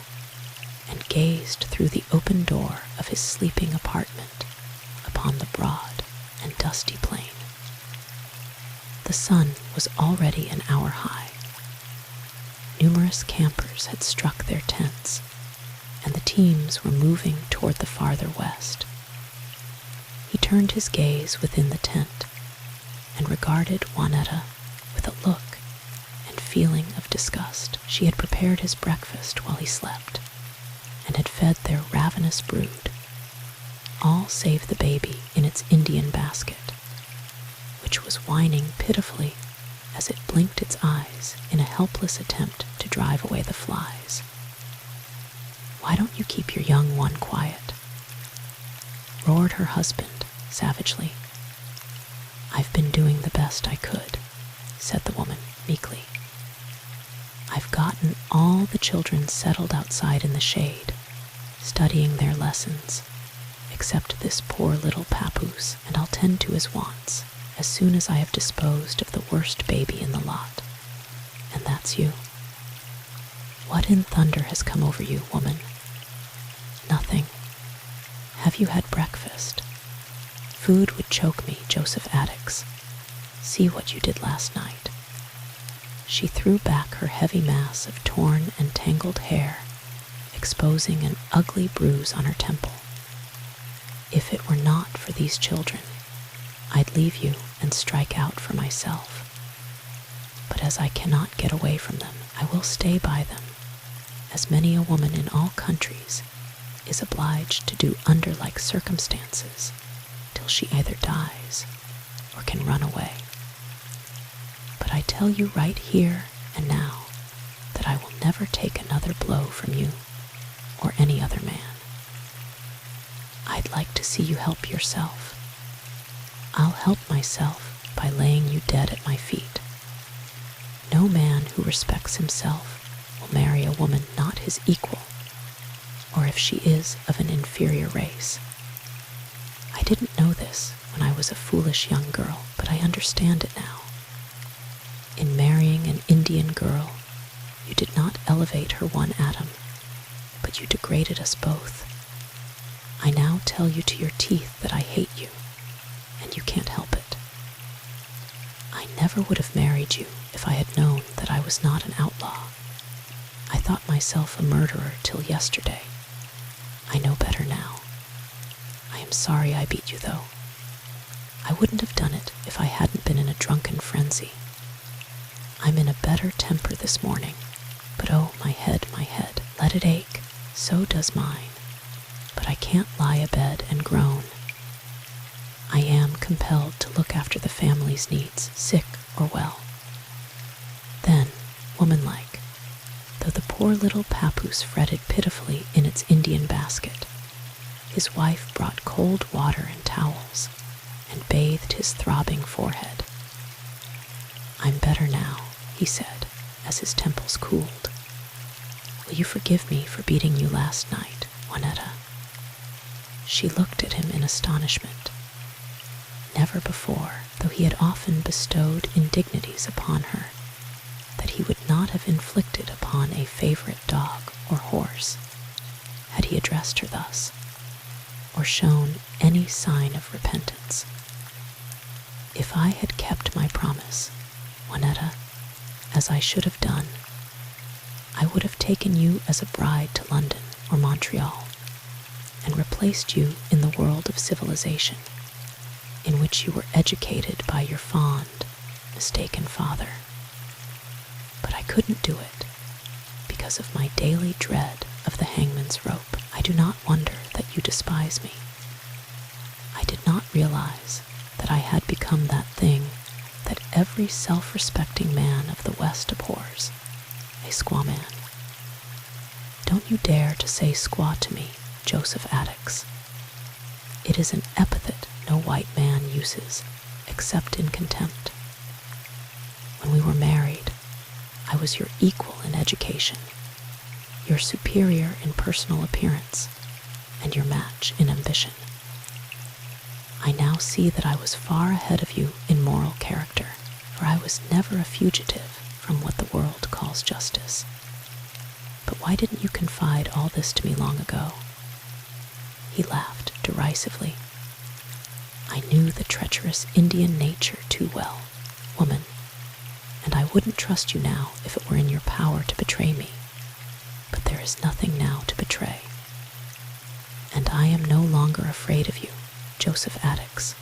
and gazed through the open door of his sleeping apartment upon the broad and dusty plain. The sun was already an hour high. Numerous campers had struck their tents, and the teams were moving toward the farther west. He turned his gaze within the tent and regarded Juanetta with a look and feeling of disgust. She had prepared his breakfast while he slept and had fed their ravenous brood, all save the baby in its Indian basket, which was whining pitifully as it blinked its eyes in a helpless attempt to drive away the flies. "Why don't you keep your young one quiet?" roared her husband savagely. "I've been doing the best I could," said the woman meekly. "I've gotten all the children settled outside in the shade, studying their lessons, except this poor little papoose, and I'll tend to his wants as soon as I have disposed of the worst baby in the lot. And that's you. What in thunder has come over you, woman?" "Nothing. Have you had breakfast?" "Food would choke me, Joseph Addicks. See what you did last night." She threw back her heavy mass of torn and tangled hair, exposing an ugly bruise on her temple. "If it were not for these children, I'd leave you and strike out for myself. But as I cannot get away from them, I will stay by them, as many a woman in all countries is obliged to do under like circumstances till she either dies or can run away. But I tell you right here and now that I will never take another blow from you or any other man. I'd like to see you help yourself. I'll help myself by laying you dead at my feet. No man who respects himself will marry a woman not his equal, or if she is of an inferior race. I didn't know this when I was a foolish young girl, but I understand it now. In marrying an Indian girl, you did not elevate her one atom, but you degraded us both. I now tell you to your teeth that I hate you, and you can't help it. I never would have married you if I had known that I was not an outlaw. I thought myself a murderer till yesterday. I know better now. I am sorry I beat you, though. I wouldn't have done it if I hadn't been in a drunken frenzy. I'm in a better temper this morning, but oh, my head, let it ache. So does mine. But I can't lie abed and groan. I am compelled to look after the family's needs, sick or well. Then, womanlike, though the poor little papoose fretted pitifully in its Indian basket, his wife brought cold water and towels and bathed his throbbing forehead. "I'm better now," he said, as his temples cooled. "Will you forgive me for beating you last night, Juanetta?" She looked at him in astonishment. Never before, though he had often bestowed indignities upon her that he would not have inflicted upon a favorite dog or horse, had he addressed her thus, or shown any sign of repentance. "If I had kept my promise, Juanetta, as I should have done, I would have taken you as a bride to London or Montreal and replaced you in the world of civilization, in which you were educated by your fond, mistaken father. But I couldn't do it because of my daily dread of the hangman's rope. I do not wonder that you despise me. I did not realize that I had become that thing that every self-respecting man of the West abhors, a squaw man. Don't you dare to say squaw to me, Joseph Addicks. It is an epithet no white man uses, except in contempt. When we were married, I was your equal in education, your superior in personal appearance, and your match in ambition. I now see that I was far ahead of you in moral character, for I was never a fugitive from what the world calls justice. But why didn't you confide all this to me long ago?" He laughed derisively. "I knew the treacherous Indian nature too well, woman, and I wouldn't trust you now if it were in your power to betray me. But there is nothing now to betray. And I am no longer afraid of you, Joseph Addicks.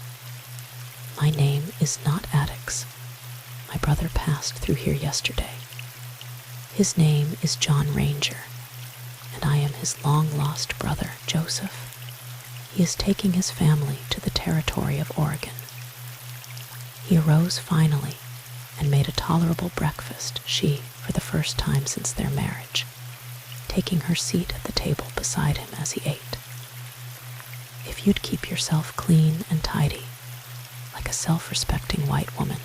My name is not Addicks. My brother passed through here yesterday. His name is John Ranger, and I am his long-lost brother, Joseph. He is taking his family to the territory of Oregon." He arose finally and made a tolerable breakfast, she, for the first time since their marriage, taking her seat at the table beside him as he ate. "If you'd keep yourself clean and tidy, like a self-respecting white woman,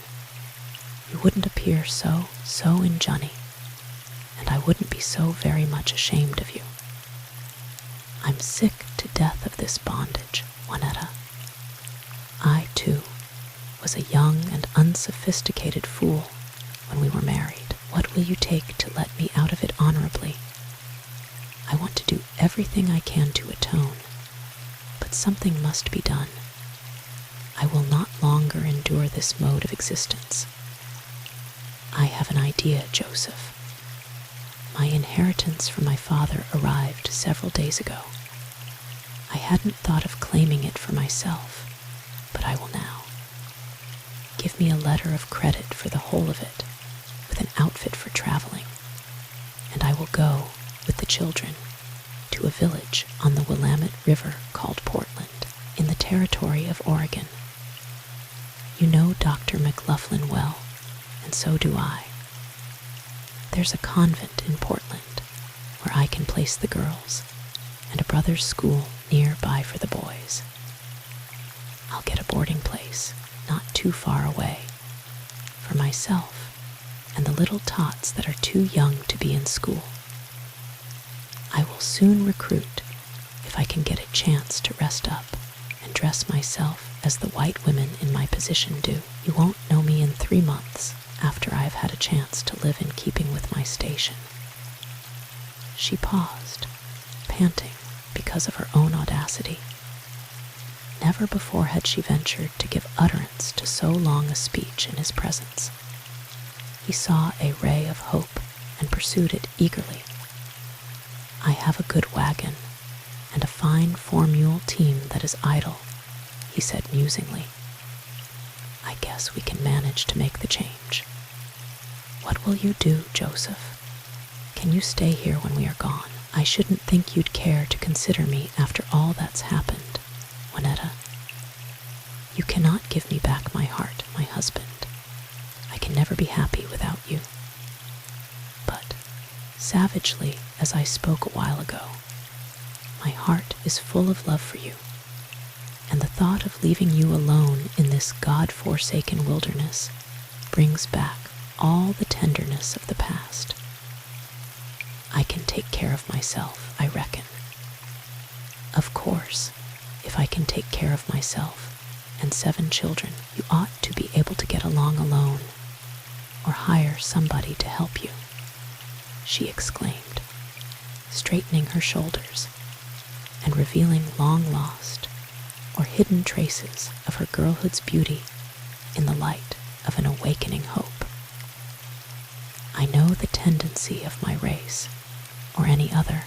you wouldn't appear so in Johnny, and I wouldn't be so very much ashamed of you. I'm sick to death of this bondage, Juanetta. I, too, was a young and unsophisticated fool when we were married. What will you take to let me out of it honorably? I want to do everything I can to atone, but something must be done. I will not longer endure this mode of existence. I have an idea, Joseph. My inheritance from my father arrived several days ago. I hadn't thought of claiming it for myself, but I will now. Give me a letter of credit for the whole of it, with an outfit for traveling, and I will go, with the children, to a village on the Willamette River called Portland, in the territory of Oregon. You know Dr. McLaughlin well, and so do I. There's a convent in Portland where I can place the girls, and a brother's school nearby for the boys. I'll get a boarding place not too far away for myself and the little tots that are too young to be in school. I will soon recruit if I can get a chance to rest up and dress myself as the white women in my position do. You won't know me in 3 months after I have had a chance to live in keeping with my station." She paused, panting because of her own audacity. Never before had she ventured to give utterance to so long a speech in his presence. He saw a ray of hope and pursued it eagerly. "I have a good wagon and a fine 4-mule team that is idle," he said musingly. "I guess we can manage to make the change. What will you do, Joseph? Can you stay here when we are gone? I shouldn't think you'd care to consider me after all that's happened, Juanetta. You cannot give me back my heart, my husband. I can never be happy without you. But, savagely as I spoke a while ago, my heart is full of love for you, and the thought of leaving you alone in this God-forsaken wilderness brings back all the tenderness of the past. I can take care of myself, I reckon. Of course, if I can take care of myself and 7 children, you ought to be able to get along alone, or hire somebody to help you," she exclaimed, straightening her shoulders and revealing long-lost or hidden traces of her girlhood's beauty in the light of an awakening hope. "I know the tendency of my race, or any other,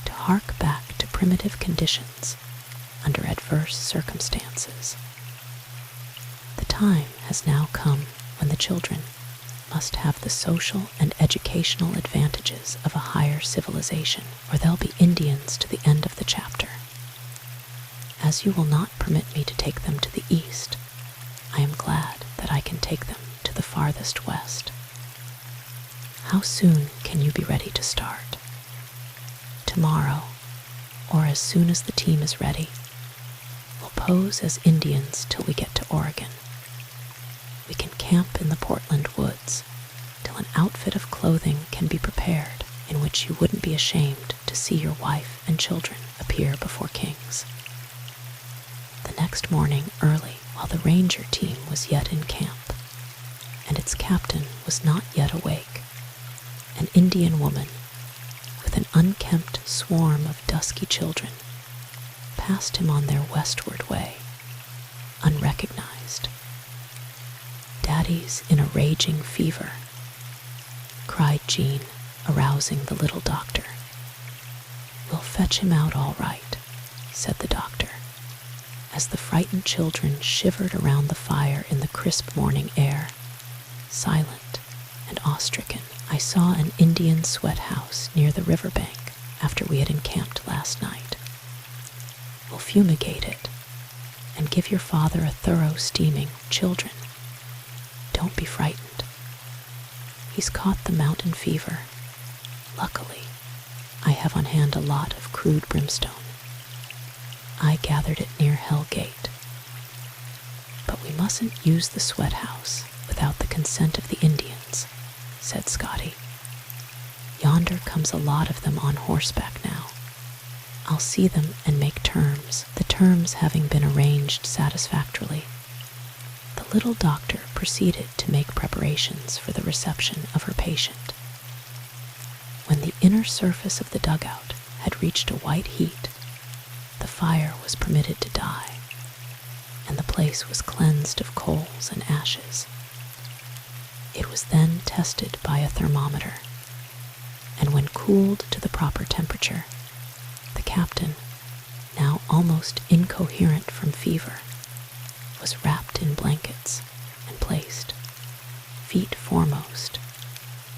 to hark back to primitive conditions under adverse circumstances. The time has now come when the children must have the social and educational advantages of a higher civilization, or they'll be Indians to the end of the chapter. As you will not permit me to take them to the east, I am glad that I can take them to the farthest west. How soon can you be ready to start? Tomorrow, or as soon as the team is ready. We'll pose as Indians till we get to Oregon. We can camp in the Portland woods, till an outfit of clothing can be prepared in which you wouldn't be ashamed to see your wife and children appear before kings. The next morning early, while the ranger team was yet in camp, and its captain was not yet awake, an Indian woman, with an unkempt swarm of dusky children, passed him on their westward way, unrecognized. "Daddy's in a raging fever," cried Jean, arousing the little doctor. "We'll fetch him out all right," said the doctor, as the frightened children shivered around the fire in the crisp morning air, silent and awe-stricken. I saw an Indian sweat house near the river bank after we had encamped last night. We'll fumigate it and give your father a thorough steaming. Children, don't be frightened. He's caught the mountain fever. Luckily, I have on hand a lot of crude brimstone. I gathered it near Hell Gate. But we mustn't use the sweat house without the consent of the Indians, said Scotty. Yonder comes a lot of them on horseback now. I'll see them and make terms, the terms having been arranged satisfactorily. The little doctor proceeded to make preparations for the reception of her patient. When the inner surface of the dugout had reached a white heat, the fire was permitted to die, and the place was cleansed of coals and ashes. It was then tested by a thermometer, and when cooled to the proper temperature, the captain, now almost incoherent from fever, was wrapped in blankets and placed, feet foremost,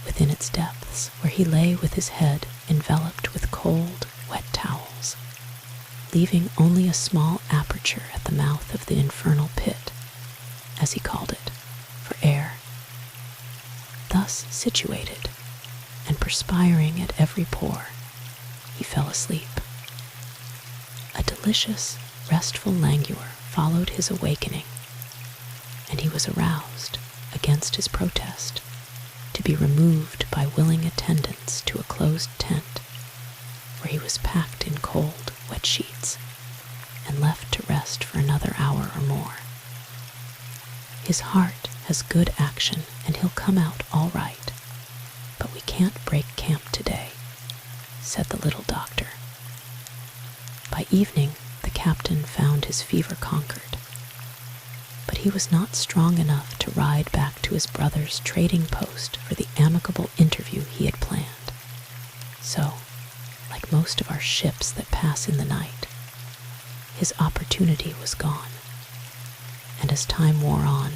within its depths, where he lay with his head enveloped with cold, wet towels, leaving only a small aperture at the mouth of the infernal pit, as he called it, for air. Thus situated, and perspiring at every pore, he fell asleep. A delicious, restful languor followed his awakening, and he was aroused, against his protest, to be removed by willing attendants to a closed tent, where he was packed in cold, wet sheets, and left to rest for another hour or more. His heart has good action, and he'll come out all right, but we can't break camp today, said the little doctor. By evening, the captain found his fever conquered, but he was not strong enough to ride back to his brother's trading post for the amicable interview he had planned. So, like most of our ships that pass in the night, his opportunity was gone, and as time wore on,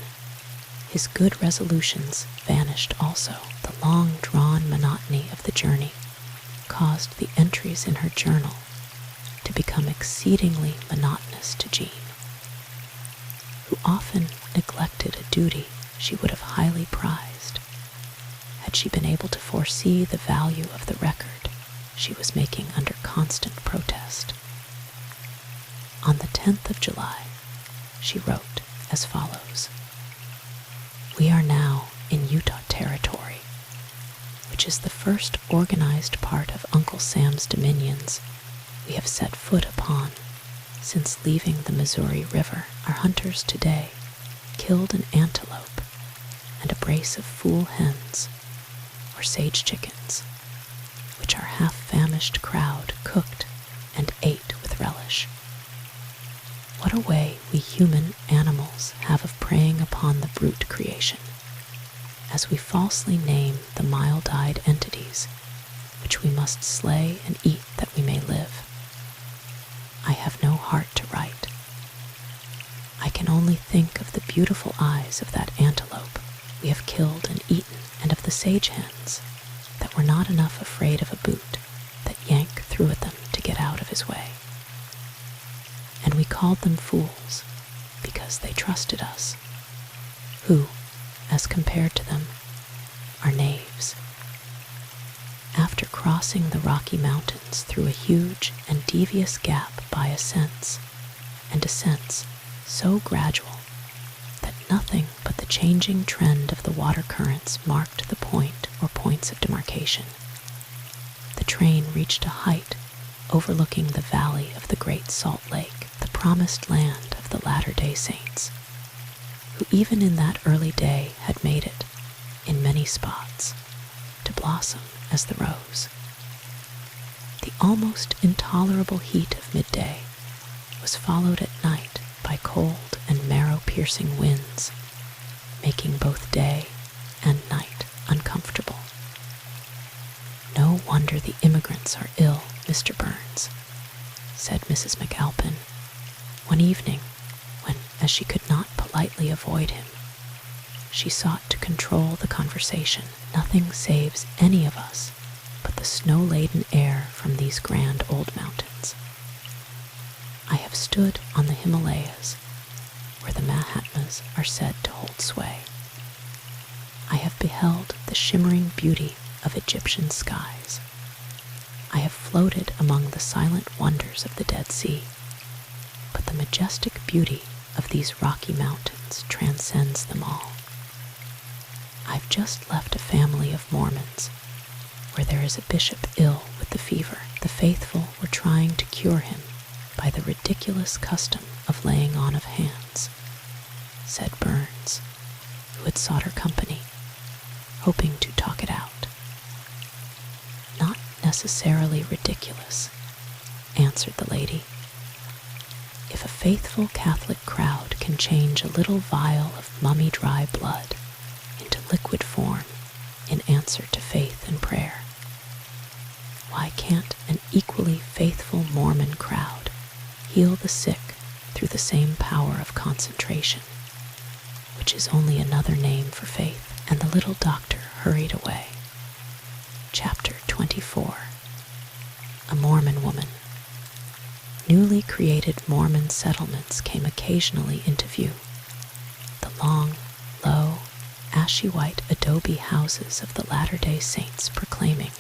his good resolutions vanished also. The long-drawn monotony of the journey caused the entries in her journal to become exceedingly monotonous to Jean, who often neglected a duty she would have highly prized, had she been able to foresee the value of the record she was making under constant protest. On the 10th of July, she wrote as follows: "We are now in Utah Territory, which is the first organized part of Uncle Sam's dominions we have set foot upon since leaving the Missouri River. Our hunters today killed an antelope and a brace of fool hens, or sage chickens, which our half-famished crowd cooked and ate with relish. What a way we human animals have of preying upon the brute creation, as we falsely name the mild-eyed entities which we must slay and eat that we may live. I have no heart to write. I can only think of the beautiful eyes of that antelope we have killed and eaten, and of the sage hens that were not enough afraid of a boot that Yank threw at them to get out of his way. And we called them fools because they trusted us, who, as compared to them, are knaves. After crossing the Rocky Mountains through a huge and devious gap by ascents and descents so gradual that Nothing but the changing trend of the water currents marked the point or points of demarcation. The train reached a height overlooking the valley of the Great Salt Lake, the promised land of the Latter-day Saints, who even in that early day had made it, in many spots, to blossom as the rose. The almost intolerable heat of midday was followed at night by cold and marrow-piercing winds, making both day and night uncomfortable. "No wonder the immigrants are ill, Mr. Burns," said Mrs. McAlpin one evening when, as she could not politely avoid him, she sought to control the conversation. "Nothing saves any of us but the snow-laden air from these grand old mountains. I have stood on the Himalayas, where the Mahatmas are said to hold sway. I have beheld the shimmering beauty of Egyptian skies. I have floated among the silent wonders of the Dead Sea, but the majestic beauty of these rocky mountains transcends them all. I've just left a family of Mormons, where there is a bishop ill with the fever. The faithful were trying to cure him by the ridiculous custom of laying on of hands," said Burns, who had sought her company, hoping to talk it out. "Not necessarily ridiculous," answered the lady. "If a faithful Catholic crowd can change a little vial of mummy-dry blood into liquid form in answer to faith and prayer, why can't an equally faithful Mormon crowd heal the sick through the same power of concentration, which is only another name for faith?" And the little doctor hurried away. Chapter 24. A Mormon Woman. Newly created Mormon settlements came occasionally into view. The long, low, ashy-white adobe houses of the Latter-day Saints proclaiming,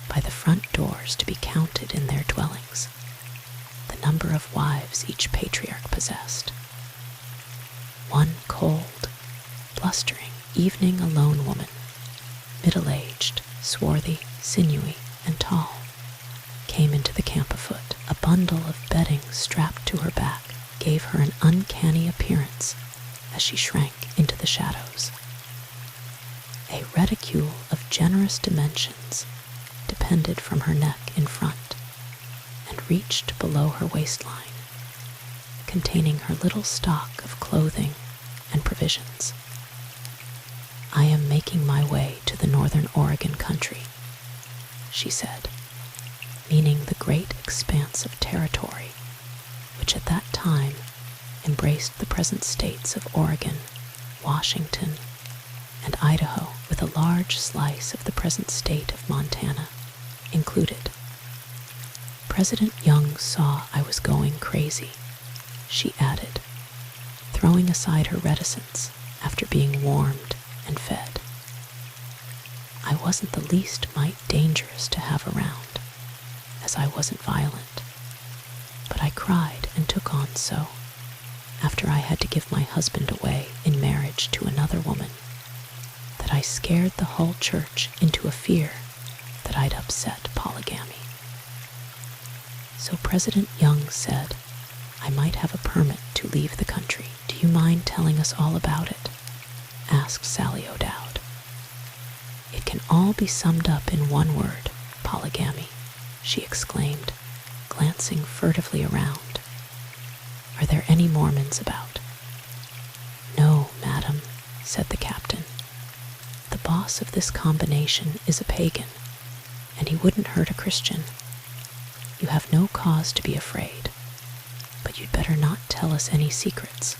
by the front doors to be counted in their dwellings, the number of wives each patriarch possessed. One cold, blustering, evening alone woman, middle-aged, swarthy, sinewy, and tall, came into the camp afoot. A bundle of bedding strapped to her back gave her an uncanny appearance as she shrank into the shadows. A reticule of generous dimensions depended from her neck in front and reached below her waistline, containing her little stock of clothing and provisions. "I am making my way to the northern Oregon country," she said, meaning the great expanse of territory which at that time embraced the present states of Oregon, Washington, and Idaho, with a large slice of the present state of Montana included. "President Young saw I was going crazy," she added, throwing aside her reticence after being warmed and fed. "I wasn't the least mite dangerous to have around, as I wasn't violent, but I cried and took on so, after I had to give my husband away in marriage to another woman, that I scared the whole church into a fear that I'd upset polygamy. So President Young said I might have a permit to leave the country. Do you mind telling us all about it?" asked Sally O'Dowd. "It can all be summed up in one word, polygamy," she exclaimed, glancing furtively around. "Are there any Mormons about?" "No, madam," said the captain. "The boss of this combination is a pagan, and he wouldn't hurt a Christian. You have no cause to be afraid, but you'd better not tell us any secrets.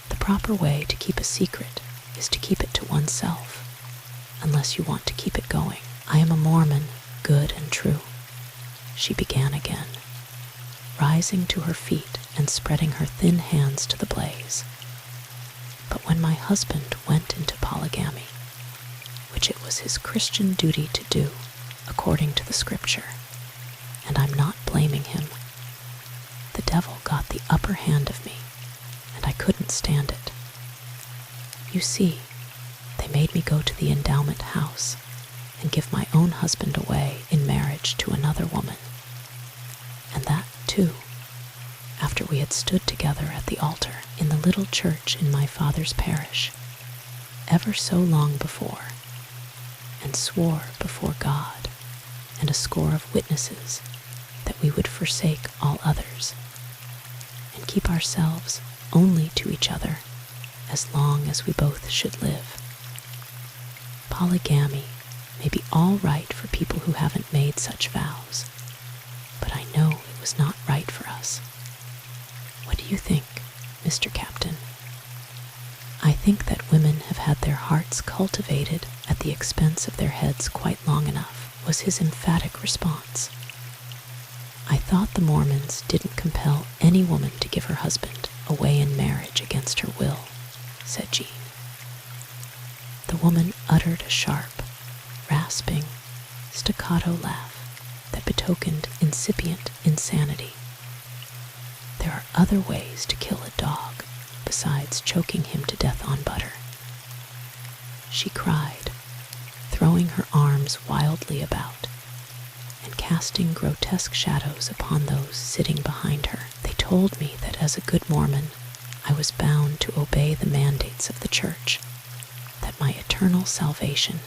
The proper way to keep a secret is to keep it to oneself, unless you want to keep it going. I am a Mormon, good and true," she began again, rising to her feet and spreading her thin hands to the blaze. "But when my husband went into polygamy, which it was his Christian duty to do according to the scripture, and I'm not blaming him, the devil got the upper hand of me, and I couldn't stand it. You see, they made me go to the endowment house and give my own husband away in marriage to another woman. And that, too, after we had stood together at the altar in the little church in my father's parish, ever so long before, and swore before God and a score of witnesses that we would forsake all others and keep ourselves only to each other as long as we both should live. Polygamy may be all right for people who haven't made such vows, but I know it was not right for us. What do you think, Mr. Captain? I think that women have had their hearts cultivated at the expense of their heads quite long enough, was his emphatic response. I thought the Mormons didn't compel any woman to give her husband away in marriage against her will, said Jean. The woman uttered a sharp, rasping, staccato laugh that betokened incipient insanity. There are other ways to kill a dog besides choking him to death on butter, she cried, throwing her arms wildly about and casting grotesque shadows upon those sitting behind her. They told me that as a good Mormon, I was bound to obey the mandates of the church, that my eternal salvation,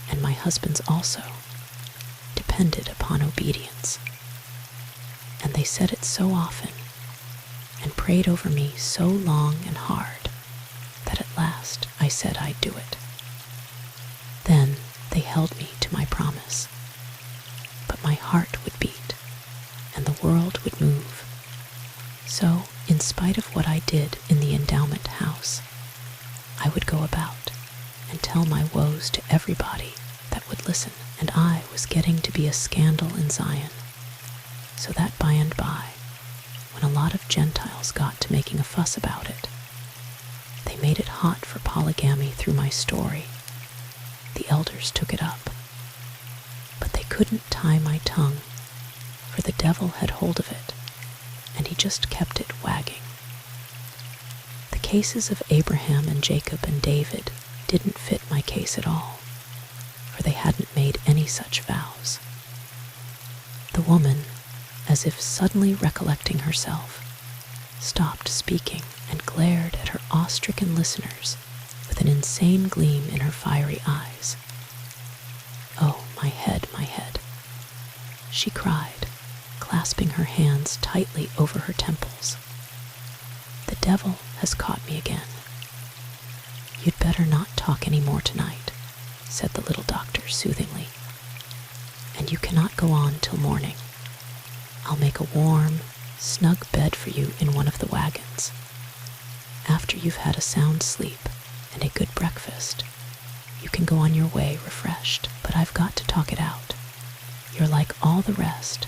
and my husband's also, depended upon obedience. And they said it so often, and prayed over me so long and hard, that at last I said I'd do it. Then they held me to my promise. But my heart would beat, and the world would move. So, in spite of what I did in the endowment house, I would go about and tell my woes to everybody that would listen, and I was getting to be a scandal in Zion, so that by and by, when a lot of Gentiles got to making a fuss about it, they made it hot for polygamy through my story. The elders took it up. But they couldn't tie my tongue, for the devil had hold of it, and he just kept it wagging. The cases of Abraham and Jacob and David didn't fit my case at all, for they hadn't made any such vows. The woman, as if suddenly recollecting herself, stopped speaking and glared at her awe-stricken listeners with an insane gleam in her fiery eyes. "Oh, my head, she cried, clasping her hands tightly over her temples. "The devil has caught me again." "You'd better not talk any more tonight," said the little doctor soothingly. "And you cannot go on till morning. I'll make a warm, snug bed for you in one of the wagons. After you've had a sound sleep and a good breakfast, you can go on your way refreshed. But I've got to talk it out. You're like all the rest.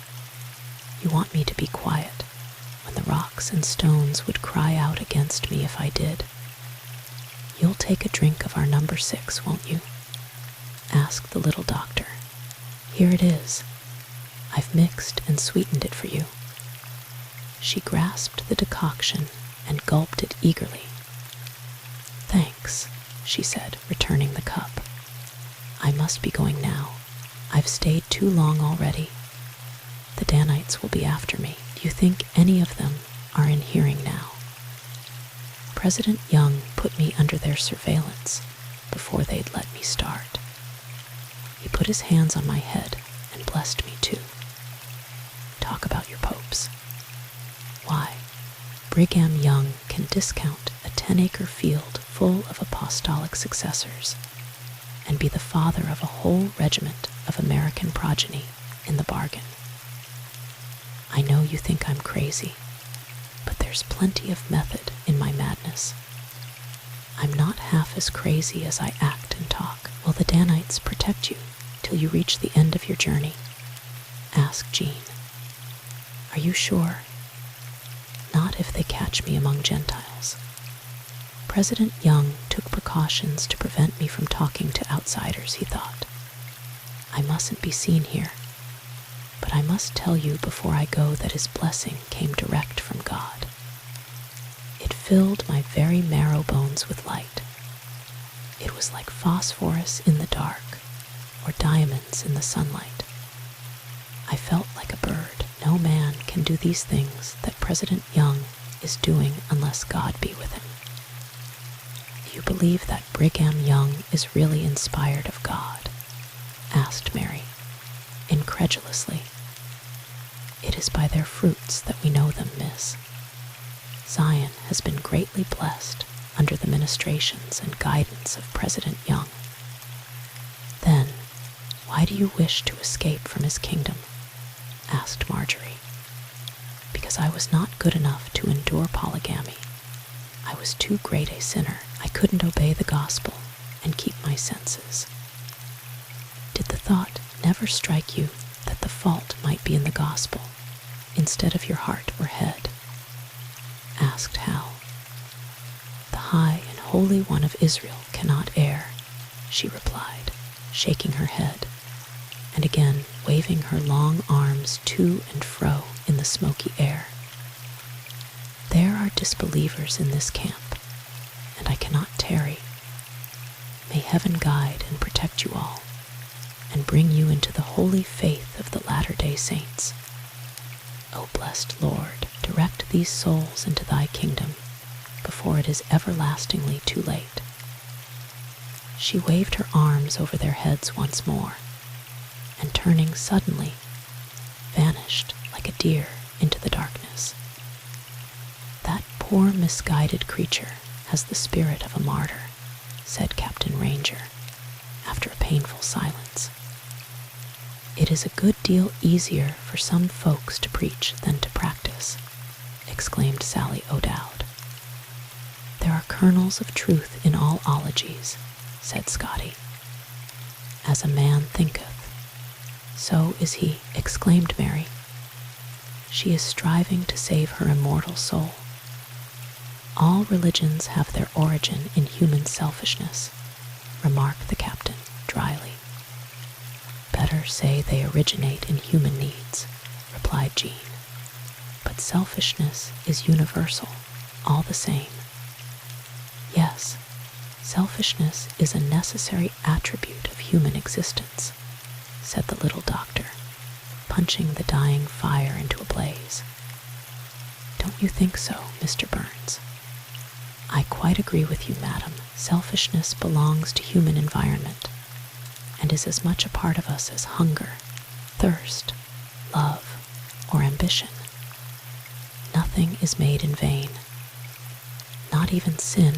You want me to be quiet when the rocks and stones would cry out against me if I did. You'll take a drink of our number 6, won't you?" asked the little doctor. "Here it is. I've mixed and sweetened it for you." She grasped the decoction and gulped it eagerly. "Thanks," she said, returning the cup. "I must be going now. I've stayed too long already. The Danites will be after me. Do you think any of them are in hearing now?" President Young put me under their surveillance before they'd let me start. He put his hands on my head and blessed me too. "Talk about your popes. Why, Brigham Young can discount a 10-acre field full of apostolic successors and be the father of a whole regiment of American progeny in the bargain. I know you think I'm crazy, but there's plenty of method in my madness. I'm not half as crazy as I act and talk. Will the Danites protect you till you reach the end of your journey?" asked Jean. "Are you sure?" "Not if they catch me among Gentiles." President Young took precautions to prevent me from talking to outsiders, he thought. I mustn't be seen here, but I must tell you before I go that his blessing came direct from God. It filled my very marrow bones with light, It was like phosphorus in the dark, or diamonds in the sunlight. I felt like a bird. No man can do these things that President Young is doing unless God be with him. Do you believe that Brigham Young is really inspired of God? Asked Mary, incredulously. It is by their fruits that we know them, miss. Zion has been greatly blessed under the ministrations and guidance of President Young. Then, why do you wish to escape from his kingdom? Asked Marjorie. Because I was not good enough to endure polygamy. I was too great a sinner. I couldn't obey the gospel and keep my senses. Did the thought never strike you that the fault might be in the gospel instead of your heart or head? Asked Hal. The high and holy one of Israel cannot err, she replied, shaking her head, and again waving her long arms to and fro in the smoky air. There are disbelievers in this camp, and I cannot tarry. May heaven guide and protect you all, and bring you into the holy faith of the latter-day saints. O blessed Lord, direct these souls into thy kingdom before it is everlastingly too late. She waved her arms over their heads once more, and turning suddenly, vanished like a deer into the darkness. That poor misguided creature has the spirit of a martyr, said Captain Ranger, after a painful silence. It is a good deal easier for some folks to preach than to practice, exclaimed Sally O'Dowd. There are kernels of truth in all ologies, said Scotty. As a man thinketh, so is he, exclaimed Mary. She is striving to save her immortal soul. All religions have their origin in human selfishness, remarked the captain dryly. Better say they originate in human needs, replied Jean. But selfishness is universal, all the same. Yes, selfishness is a necessary attribute of human existence, said the little doctor, punching the dying fire into a blaze. Don't you think so, Mr. Burns? I quite agree with you, madam. Selfishness belongs to human environment, and is as much a part of us as hunger, thirst, love, or ambition. Nothing is made in vain. Not even sin,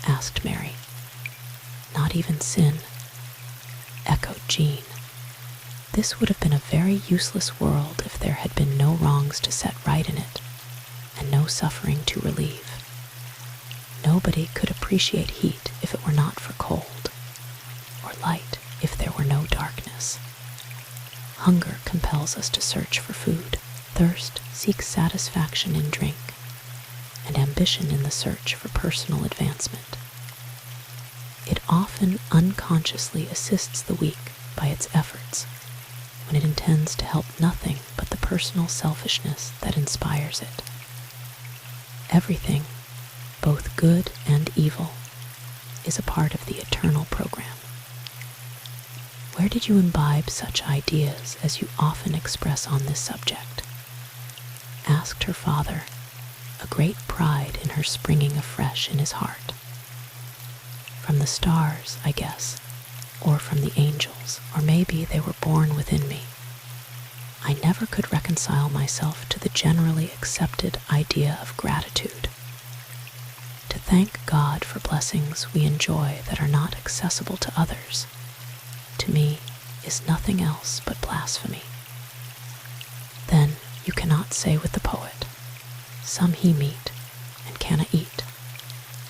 asked Mary. Not even sin, echoed Jean. This would have been a very useless world if there had been no wrongs to set right in it, and no suffering to relieve. Nobody could appreciate heat if it were not for cold, or light if there were no darkness. Hunger compels us to search for food, thirst seeks satisfaction in drink, and ambition in the search for personal advancement. It often unconsciously assists the weak by its efforts, when it intends to help nothing but the personal selfishness that inspires it. Everything, both good and evil, is a part of the eternal program. Where did you imbibe such ideas as you often express on this subject? Asked her father, a great pride in her springing afresh in his heart. From the stars, I guess, or from the angels, or maybe they were born within me. I never could reconcile myself to the generally accepted idea of gratitude. To thank God for blessings we enjoy that are not accessible to others, to me, is nothing else but blasphemy. Then you cannot say with the poet, some he meet and canna eat,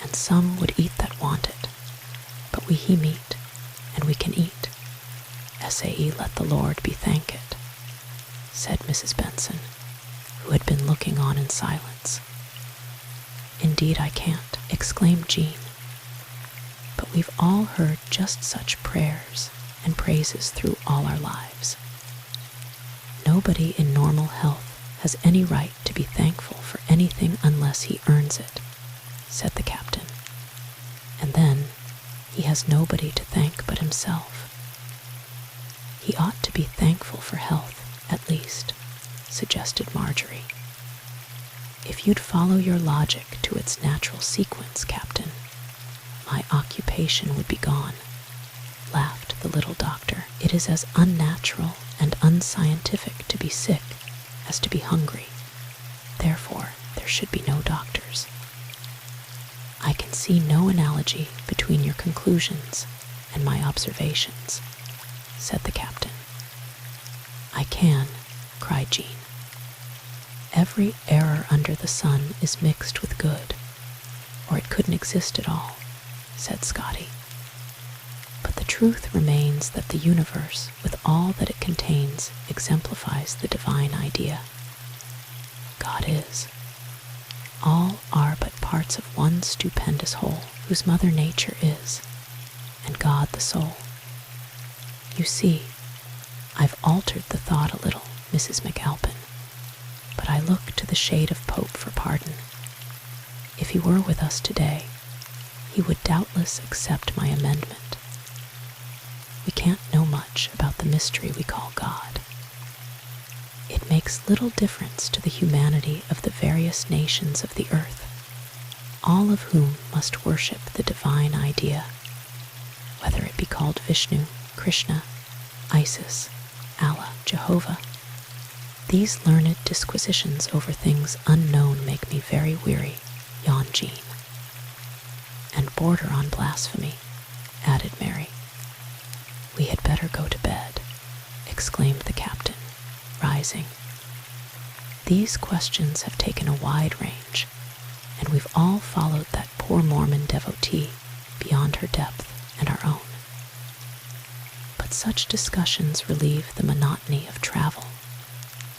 and some would eat that want it, but we he meet and we can eat. S.A.E. let the Lord be thanked, said Mrs. Benson, who had been looking on in silence. Indeed I can't, exclaimed Jean. But we've all heard just such prayers and praises through all our lives. Nobody in normal health has any right to be thankful for anything unless he earns it, said the captain. And then He has nobody to thank but himself. He ought to be thankful for health, at least, suggested Marjorie. If you'd follow your logic to its natural sequence, Captain, my occupation would be gone, laughed the little doctor. It is as unnatural and unscientific to be sick as to be hungry. Therefore, there should be no doctors. I can see no analogy between your conclusions and my observations, said the captain. I can, cried Jean. Every error under the sun is mixed with good, or it couldn't exist at all, said Scotty. But the truth remains that the universe, with all that it contains, exemplifies the divine idea. God is. All are but parts of one stupendous whole, whose mother nature is, and God the soul. You see, I've altered the thought a little, Mrs. McAlpin, but I look to the shade of Pope for pardon. If he were with us today, he would doubtless accept my amendment. We can't know much about the mystery we call God. It makes little difference to the humanity of the various nations of the earth, all of whom must worship the divine idea, whether it be called Vishnu, Krishna, Isis, Allah, Jehovah. These learned disquisitions over things unknown make me very weary, yawned Jean. And border on blasphemy, added Mary. We had better go to bed, exclaimed the captain, rising. These questions have taken a wide range, and we've all followed that poor Mormon devotee beyond her depth and our own. But such discussions relieve the monotony of travel,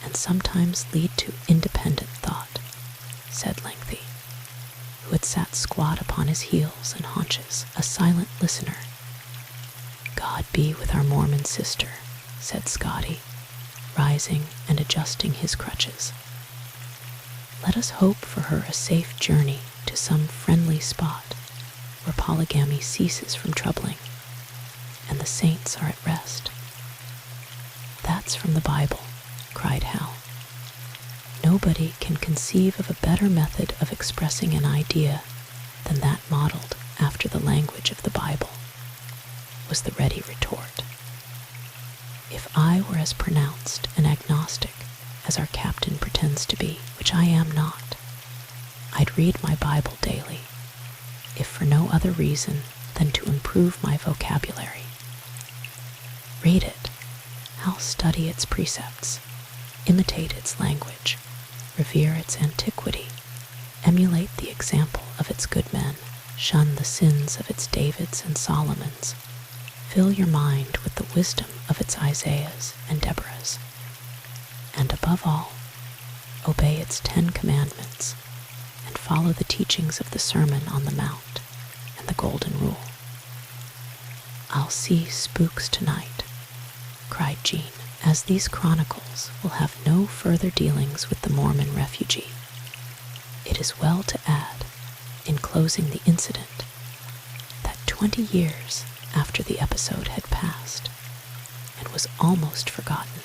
and sometimes lead to independent thought, said Lengthy, who had sat squat upon his heels and haunches, a silent listener. God be with our Mormon sister, said Scotty, rising and adjusting his crutches. Let us hope for her a safe journey to some friendly spot where polygamy ceases from troubling and the saints are at rest. That's from the Bible, cried Hal. Nobody can conceive of a better method of expressing an idea than that modeled after the language of the Bible, was the ready retort. If I were as pronounced an agnostic as our captain pretends to be, which I am not, I'd read my Bible daily, if for no other reason than to improve my vocabulary. Read it. I'll study its precepts, imitate its language, revere its antiquity, emulate the example of its good men, shun the sins of its Davids and Solomons, fill your mind with the wisdom of its Isaiahs and Deborahs, and above all, obey its 10 commandments and follow the teachings of the Sermon on the Mount and the Golden Rule. I'll see spooks tonight, cried Jean, as these chronicles will have no further dealings with the Mormon refugee. It is well to add, in closing the incident, that 20 years after the episode had passed and was almost forgotten,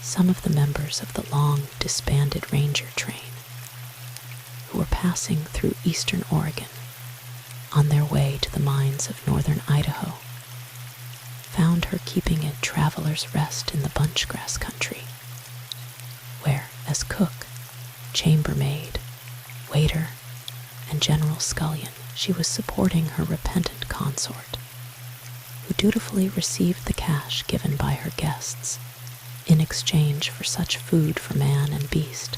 some of the members of the long disbanded ranger train, who were passing through eastern Oregon on their way to the mines of northern Idaho, found her keeping a traveler's rest in the bunchgrass country, where, as cook, chambermaid, waiter, and general scullion, she was supporting her repentant consort, who dutifully received the cash given by her guests in exchange for such food for man and beast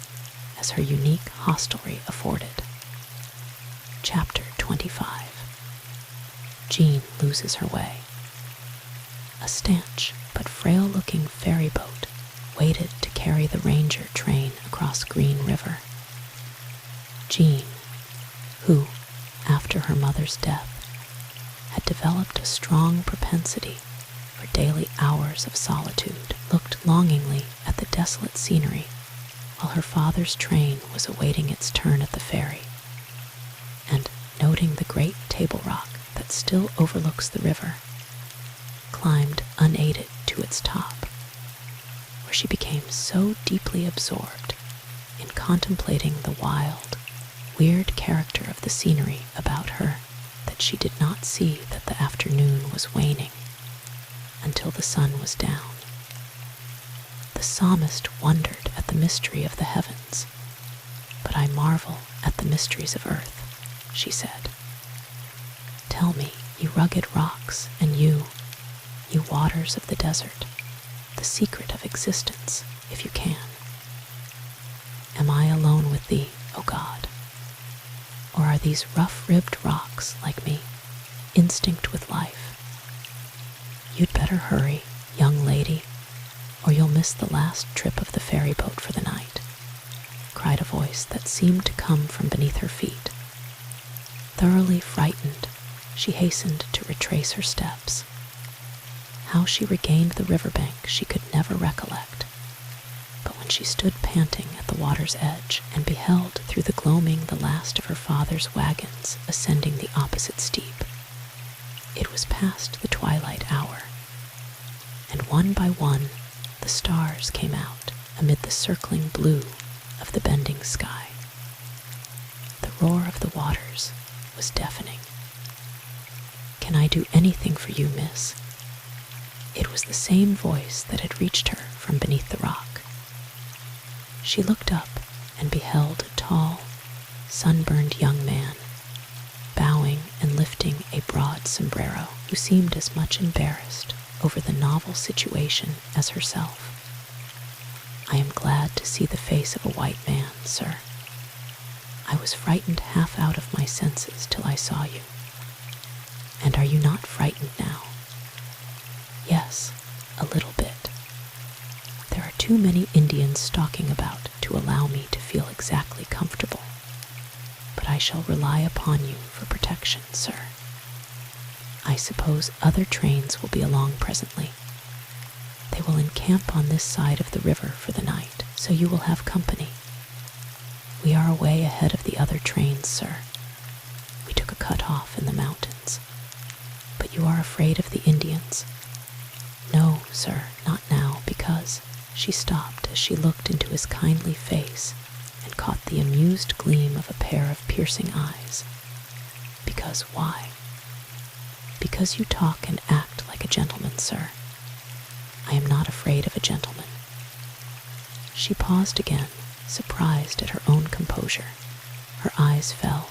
as her unique hostelry afforded. Chapter 25. Jean loses her way. A stanch but frail-looking ferry boat waited to carry the ranger train across Green River. Jean, who, after her mother's death, had developed a strong propensity for daily hours of solitude, looked longingly at the desolate scenery while her father's train was awaiting its turn at the ferry, and, noting the great table rock that that still overlooks the river, climbed unaided to its top, where she became so deeply absorbed in contemplating the wild, weird character of the scenery about her that she did not see that the afternoon was waning until the sun was down. The psalmist wondered at the mystery of the heavens, but I marvel at the mysteries of earth, she said. Tell me, you rugged rocks, and you waters of the desert, the secret of existence, if you can. Am I alone with thee, O God? Or are these rough-ribbed rocks like me, instinct with life? You'd better hurry, young lady, or you'll miss the last trip of the ferry boat for the night, cried a voice that seemed to come from beneath her feet. Thoroughly frightened, she hastened to retrace her steps. How she regained the riverbank she could never recollect, but when she stood panting at the water's edge and beheld through the gloaming the last of her father's wagons ascending the opposite steep, it was past the twilight hour, and one by one the stars came out amid the circling blue of the bending sky. The roar of the waters was deafening. Can I do anything for you, miss? It was the same voice that had reached her from beneath the rock. She looked up and beheld a tall, sunburned young man, bowing and lifting a broad sombrero, who seemed as much embarrassed over the novel situation as herself. I am glad to see the face of a white man, sir. I was frightened half out of my senses till I saw you. And are you not frightened now? Yes, a little bit. There are too many Indians stalking about to allow me to feel exactly comfortable, but I shall rely upon you for protection, sir. I suppose other trains will be along presently. They will encamp on this side of the river for the night, so you will have company. We are away ahead of the other trains, sir. We took a cut off in the mountains. But you are afraid of the Indians? No, sir, not now, because she stopped as she looked into his kindly face and caught the amused gleam of a pair of piercing eyes. Because why? Because you talk and act like a gentleman, sir. I am not afraid of a gentleman. She paused again, surprised at her own composure. Her eyes fell,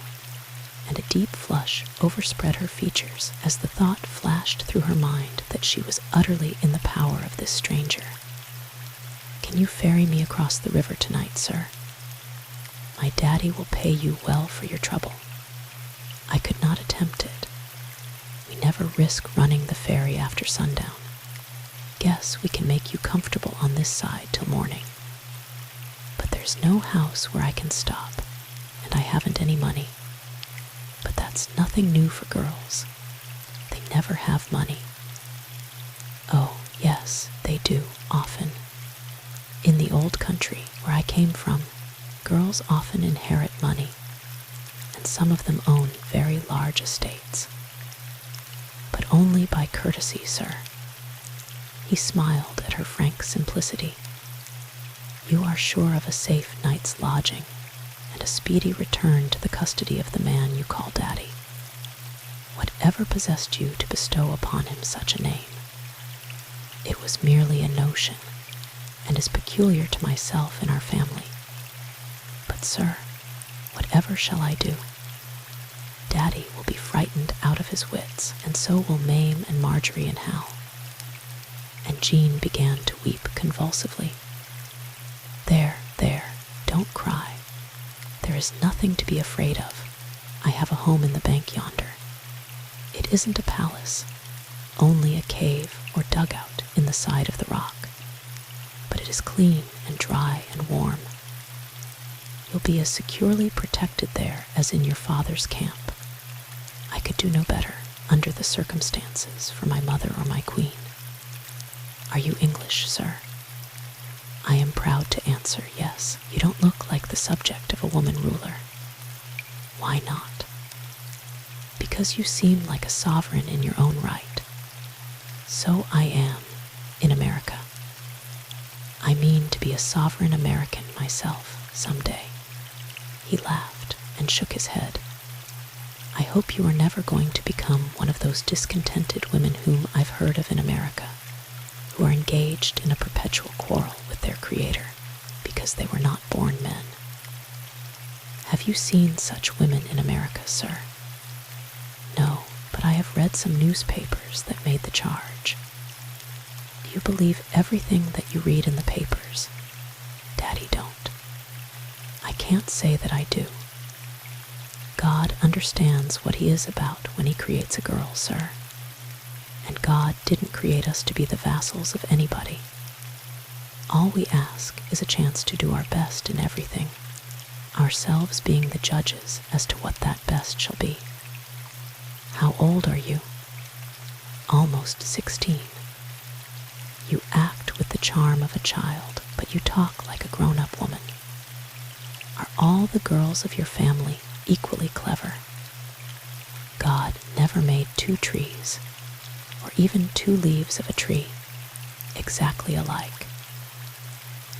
and a deep flush overspread her features as the thought flashed through her mind that she was utterly in the power of this stranger. Can you ferry me across the river tonight, sir? My daddy will pay you well for your trouble. I could not attempt it. We never risk running the ferry after sundown. Guess we can make you comfortable on this side till morning. But there's no house where I can stop, and I haven't any money. But that's nothing new for girls. They never have money. Oh, yes, they do, often. In the old country where I came from, girls often inherit money, and some of them own very large estates. But only by courtesy, sir. He smiled at her frank simplicity. You are sure of a safe night's lodging and a speedy return to the custody of the man you call daddy. Whatever possessed you to bestow upon him such a name? It was merely a notion, and is peculiar to myself and our family. But, sir, whatever shall I do? Daddy will be frightened out of his wits, and so will Mame and Marjorie and Hal. And Jean began to weep convulsively. There, don't cry. There is nothing to be afraid of. I have a home in the bank yonder. It isn't a palace, only a cave or dugout in the side of the rock. But it is clean and dry and warm. You'll be as securely protected there as in your father's camp. I could do no better, under the circumstances, for my mother or my queen. Are you English, sir? I am proud to answer yes. You don't look like the subject of a woman ruler. Why not? because you seem like a sovereign in your own right. So I am in America. I mean to be a sovereign American myself someday." He laughed and shook his head. "I hope you are never going to become one of those discontented women whom I've heard of in America, who are engaged in a perpetual quarrel with their Creator because they were not born men. Have you seen such women in America, sir?" "No, but I have read some newspapers that made the charge." "Do you believe everything that you read in the papers?" "Daddy, don't." "I can't say that I do. God understands what he is about when he creates a girl, sir. And God didn't create us to be the vassals of anybody. All we ask is a chance to do our best in everything, ourselves being the judges as to what that best shall be." "How old are you?" "Almost 16. You act with the charm of a child, but you talk like a grown-up woman. Are all the girls of your family equally clever? God never made two trees, or even two leaves of a tree, exactly alike.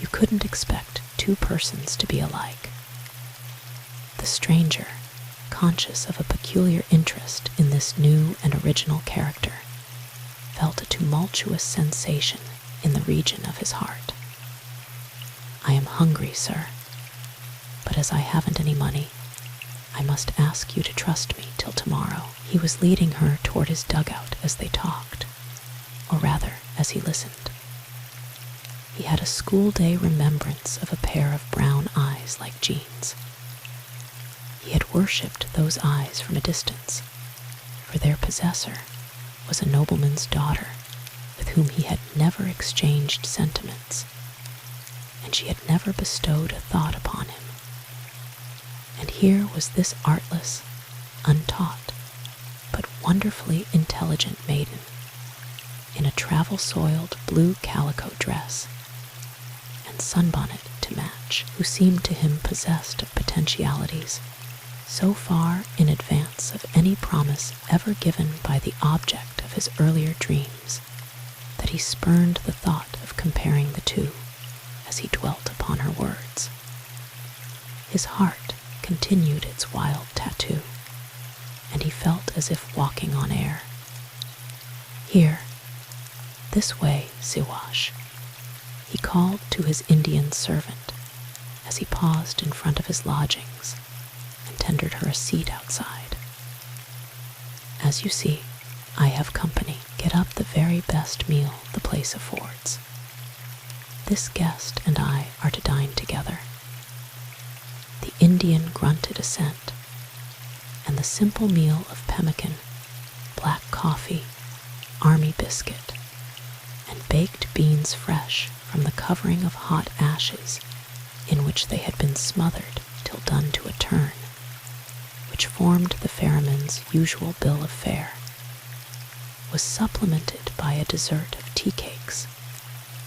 You couldn't expect two persons to be alike." The stranger, conscious of a peculiar interest in this new and original character, felt a tumultuous sensation in the region of his heart. "I am hungry, sir, but as I haven't any money, I must ask you to trust me till tomorrow." He was leading her toward his dugout as they talked, or rather, as he listened. He had a school-day remembrance of a pair of brown eyes like Jean's. He had worshipped those eyes from a distance, for their possessor was a nobleman's daughter with whom he had never exchanged sentiments, and she had never bestowed a thought upon him. And here was this artless, untaught, but wonderfully intelligent maiden, in a travel-soiled blue calico dress, and sunbonnet to match, who seemed to him possessed of potentialities so far in advance of any promise ever given by the object of his earlier dreams that he spurned the thought of comparing the two as he dwelt upon her words. His heart continued its wild tattoo, and he felt as if walking on air. "Here, this way, Siwash," he called to his Indian servant as he paused in front of his lodgings and tendered her a seat outside. "As you see, I have company. Get up the very best meal the place affords. This guest and I are to dine together." The Indian grunted assent, and the simple meal of pemmican, black coffee, army biscuit, and baked beans fresh from the covering of hot ashes in which they had been smothered till done to a turn, which formed the ferryman's usual bill of fare, was supplemented by a dessert of tea cakes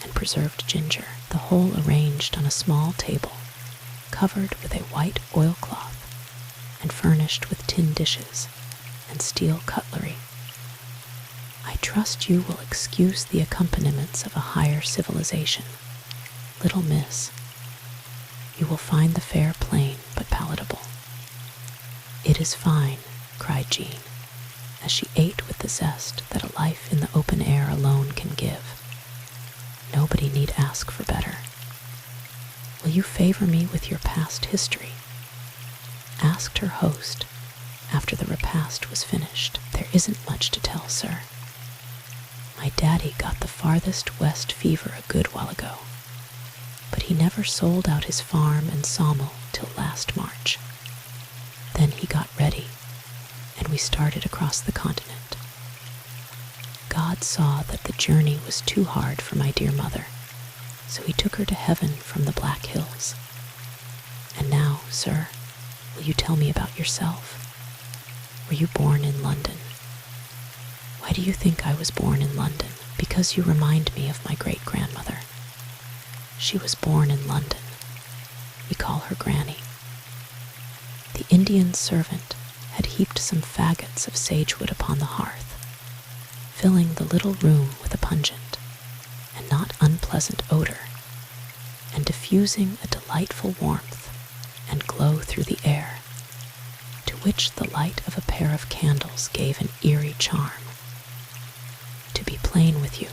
and preserved ginger, the whole arranged on a small table covered with a white oilcloth and furnished with tin dishes and steel cutlery. I trust you will excuse the accompaniments of a higher civilization, little miss. You will find the fare plain but palatable. "It is fine," cried Jean, as she ate with the zest that a life in the open air alone can give. "Nobody need ask for better. Will you favor me with your past history?" asked her host after the repast was finished. "There isn't much to tell, sir. My daddy got the farthest west fever a good while ago, but he never sold out his farm and sawmill till last March. Then he got ready, and we started across the continent. God saw that the journey was too hard for my dear mother, so he took her to heaven from the Black Hills. And now, sir, will you tell me about yourself? Were you born in London?" "Why do you think I was born in London?" "Because you remind me of my great-grandmother. She was born in London. We call her Granny." The Indian servant had heaped some faggots of sagewood upon the hearth, filling the little room with a pungent and not unpleasant odor, and diffusing a delightful warmth and glow through the air, to which the light of a pair of candles gave an eerie charm. To be plain with you,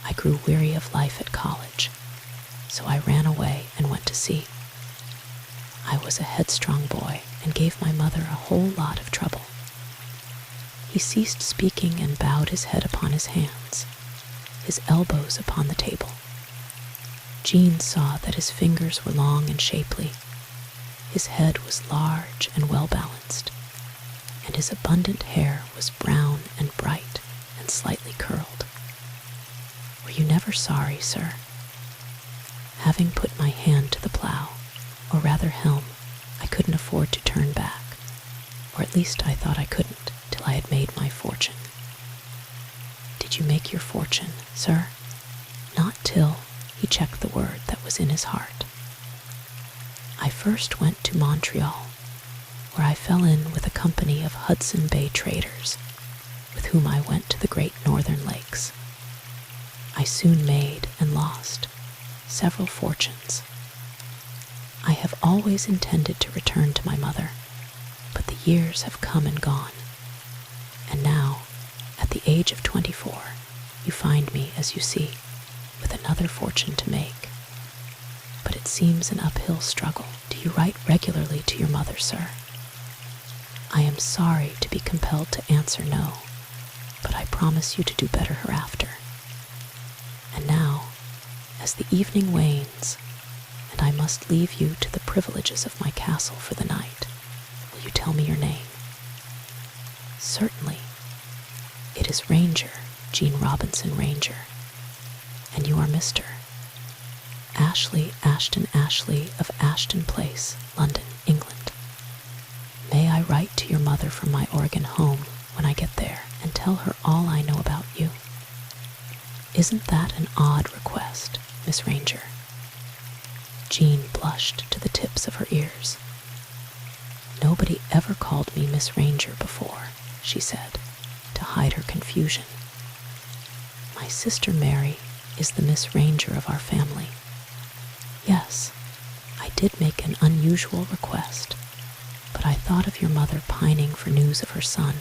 I grew weary of life at college, so I ran away and went to sea. I was a headstrong boy and gave my mother a whole lot of trouble. He ceased speaking and bowed his head upon his hands, his elbows upon the table. Jean saw that his fingers were long and shapely, his head was large and well-balanced, and his abundant hair was brown and bright and slightly curled. Were you never sorry, sir? Having put my hand to the plow, or rather helm, I couldn't afford to turn back, or at least I thought I couldn't till I had made my fortune. Did you make your fortune, sir? Not till, he checked the word that was in his heart. I first went to Montreal, where I fell in with a company of Hudson Bay traders, with whom I went to the great northern lakes. I soon made and lost several fortunes. I have always intended to return to my mother, but the years have come and gone, and now, at the age of 24, you find me, as you see, with another fortune to make. But it seems an uphill struggle. Do you write regularly to your mother, sir? I am sorry to be compelled to answer no, but I promise you to do better hereafter. And now, as the evening wanes, and I must leave you to the privileges of my castle for the night, will you tell me your name? Certainly. It is Ranger, Jean Robinson Ranger, and you are Mr. Ashley Ashton Ashley of Ashton Place, London, England. May I write to your mother from my Oregon home when I get there and tell her all I know about you? Isn't that an odd request, Miss Ranger? Jean blushed to the tips of her ears. Nobody ever called me Miss Ranger before, she said, to hide her confusion. My sister Mary is the Miss Ranger of our family. Yes, I did make an unusual request, but I thought of your mother pining for news of her son,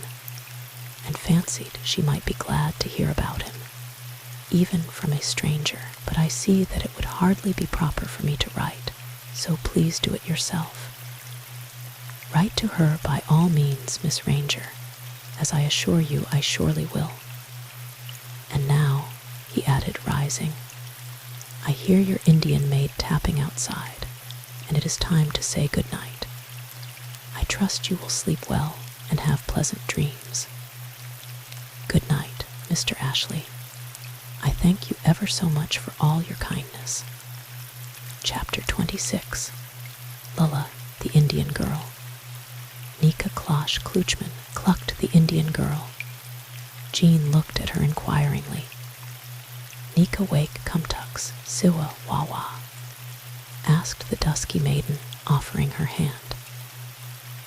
and fancied she might be glad to hear about him, even from a stranger. But I see that it would hardly be proper for me to write, so please do it yourself. Write to her by all means, Miss Ranger, as I assure you I surely will. And now, he added, rising, I hear your Indian maid tapping outside, and it is time to say good night. I trust you will sleep well and have pleasant dreams. Good night, Mr. Ashley. I thank you ever so much for all your kindness. Chapter 26. Lulla, the Indian Girl. Nika Klosh Kluchman clucked the Indian girl. Jean looked at her inquiringly. Nika Wake Kumtux Siwa Wawa, asked the dusky maiden, offering her hand.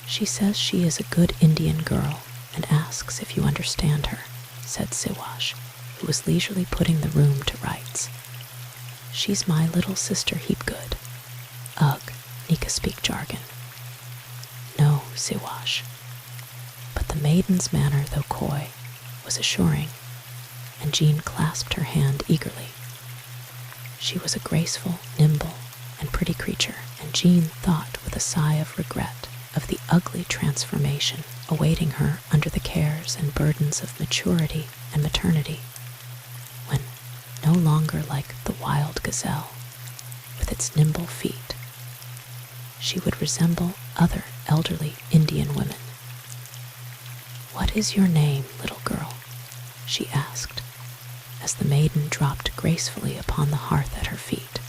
She says she is a good Indian girl and asks if you understand her, said Siwash, who was leisurely putting the room to rights. She's my little sister Heapgood. Ugh, Nika speak jargon. No, Siwash. But the maiden's manner, though coy, was assuring, and Jean clasped her hand eagerly. She was a graceful, nimble, and pretty creature, and Jean thought with a sigh of regret of the ugly transformation awaiting her under the cares and burdens of maturity and maternity, when, no longer like the wild gazelle, with its nimble feet, she would resemble other elderly Indian women. What is your name, little girl? She asked, as the maiden dropped gracefully upon the hearth at her feet.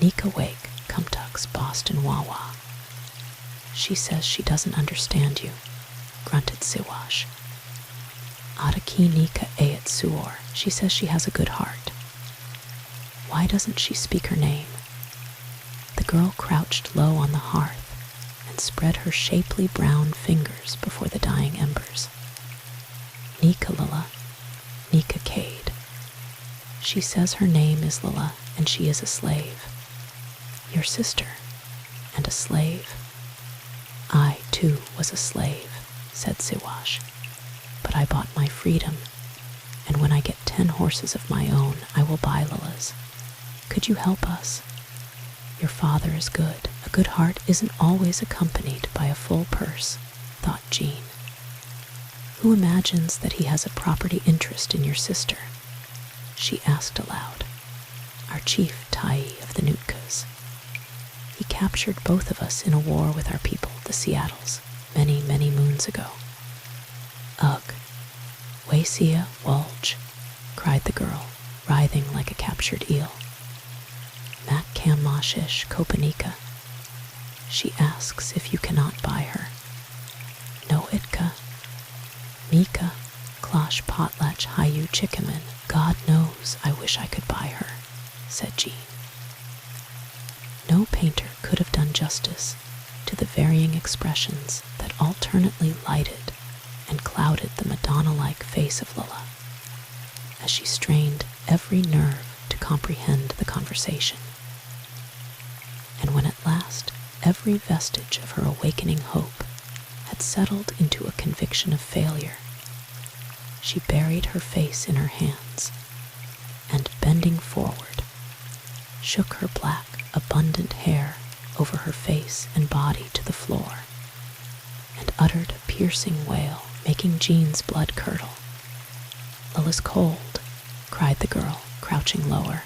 Nika Wake Kumtux Boston Wawa. She says she doesn't understand you, grunted Siwash. Adaki Nika Ayat Suor. She says she has a good heart. Why doesn't she speak her name? The girl crouched low on the hearth and spread her shapely brown fingers before the dying embers. Nika Lilla, Nika Cade. She says her name is Lilla, and she is a slave. Your sister, and a slave? I, too, was a slave, said Siwash, but I bought my freedom, and when I get 10 horses of my own, I will buy Lilla's. Could you help us? Your father is good. A good heart isn't always accompanied by a full purse, thought Jean. Who imagines that he has a property interest in your sister? She asked aloud. Our chief, Tai of the Nootkas. He captured both of us in a war with our people, the Seattles, many, many moons ago. Ugh, Wasia Walge, cried the girl, writhing like a captured eel. Mak Kamashish Kopanika. She asks if you cannot buy her. No Itka. Mika, Klosh Potlatch Hayu Chikaman. God knows I wish I could buy her, said Jean. No painter could have done justice to the varying expressions that alternately lighted and clouded the Madonna-like face of Lilla, as she strained every nerve to comprehend the conversation. And when at last every vestige of her awakening hope had settled into a conviction of failure, she buried her face in her hands and, bending forward, shook her black, abundant hair over her face and body to the floor, and uttered a piercing wail, making Jean's blood curdle. Lilla's cold, cried the girl, crouching lower,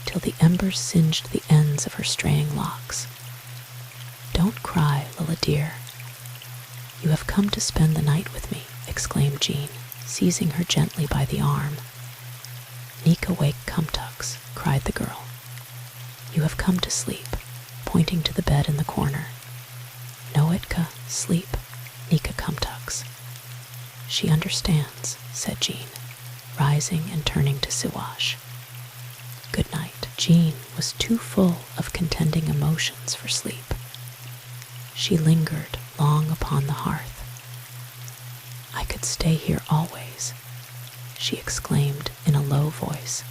till the embers singed the ends of her straying locks. Don't cry, Lilla dear. You have come to spend the night with me, exclaimed Jean, seizing her gently by the arm. Nika wake Kumtux, cried the girl. You have come to sleep, pointing to the bed in the corner. Noitka, sleep, Nika Kumtux. She understands, said Jean, rising and turning to Siwash. Good night. Jean was too full of contending emotions for sleep. She lingered long upon the hearth. I could stay here always, she exclaimed in a low voice,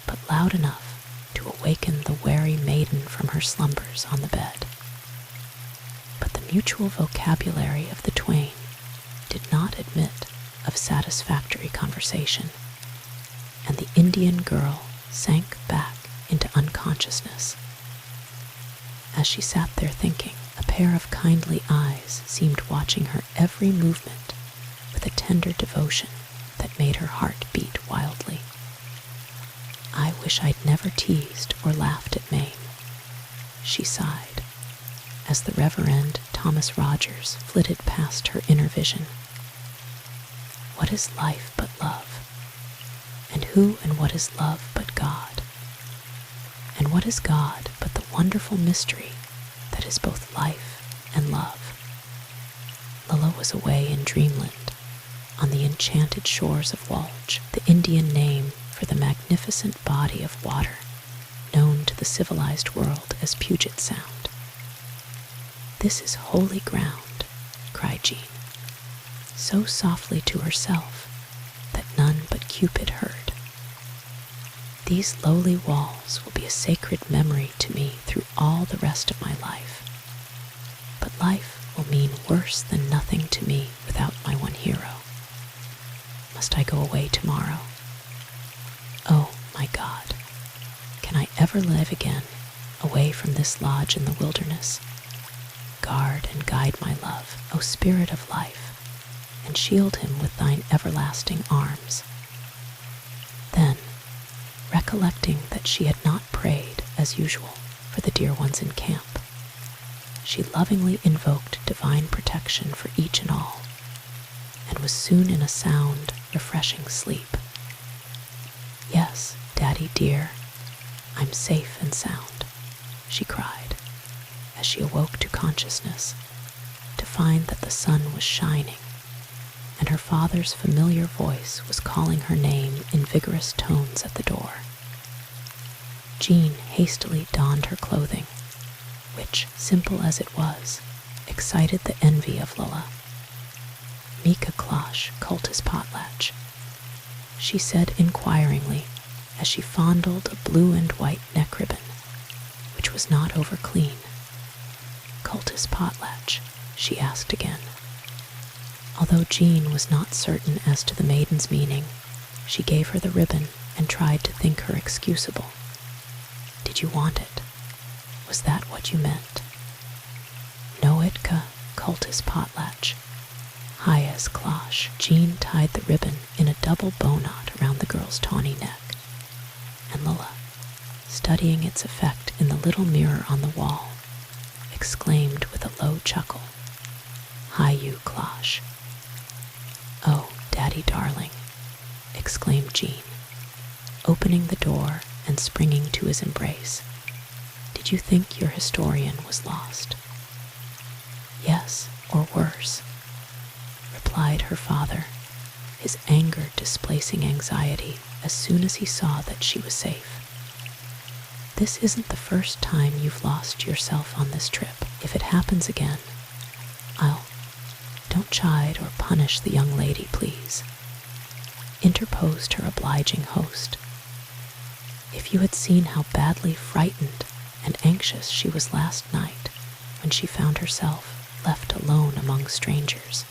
but loud enough to awaken the wary maiden from her slumbers on the bed. But the mutual vocabulary of the twain did not admit of satisfactory conversation, and the Indian girl sank back into unconsciousness. As she sat there thinking, a pair of kindly eyes seemed watching her every movement with a tender devotion that made her heart beat wildly. I wish I'd never teased or laughed at Mame, she sighed, as the Reverend Thomas Rogers flitted past her inner vision. What is life but love? And who and what is love but God? And what is God but the wonderful mystery that is both life and love? Lilla was away in dreamland, on the enchanted shores of Walge, the Indian name for the magnificent body of water known to the civilized world as Puget Sound. This is holy ground, cried Jean, so softly to herself that none but Cupid heard. These lowly walls will be a sacred memory to me through all the rest of my life. But life will mean worse than nothing to me without my one hero. Must I go away tomorrow? Oh, my God, can I ever live again away from this lodge in the wilderness? Guard and guide my love, O Spirit of life, and shield him with thine everlasting arms. Then, recollecting that she had not prayed, as usual, for the dear ones in camp, she lovingly invoked divine protection for each and all, and was soon in a sound, refreshing sleep. Yes, Daddy dear, I'm safe and sound, she cried, as she awoke to consciousness, to find that the sun was shining, and her father's familiar voice was calling her name in vigorous tones at the door. Jean hastily donned her clothing, which, simple as it was, excited the envy of Lulla. "Mika Klosh, cultus potlatch," she said inquiringly as she fondled a blue and white neck ribbon, which was not over clean. "Cultus potlatch?" she asked again. Although Jean was not certain as to the maiden's meaning, she gave her the ribbon and tried to think her excusable. "Did you want it? Was that what you meant?" "Noetka cultus potlatch, high as cloche." Jean tied the ribbon in a double bow knot around the girl's tawny neck, and Lulla, studying its effect in the little mirror on the wall, exclaimed with a low chuckle, "Hi you cloche." "Oh, Daddy darling," exclaimed Jean, opening the door and springing to his embrace. "Did you think your historian was lost?" "Yes, or worse," replied her father, his anger displacing anxiety as soon as he saw that she was safe. "This isn't the first time you've lost yourself on this trip. If it happens again, Don't chide or punish the young lady, please," interposed her obliging host. "If you had seen how badly frightened and anxious she was last night when she found herself left alone among strangers,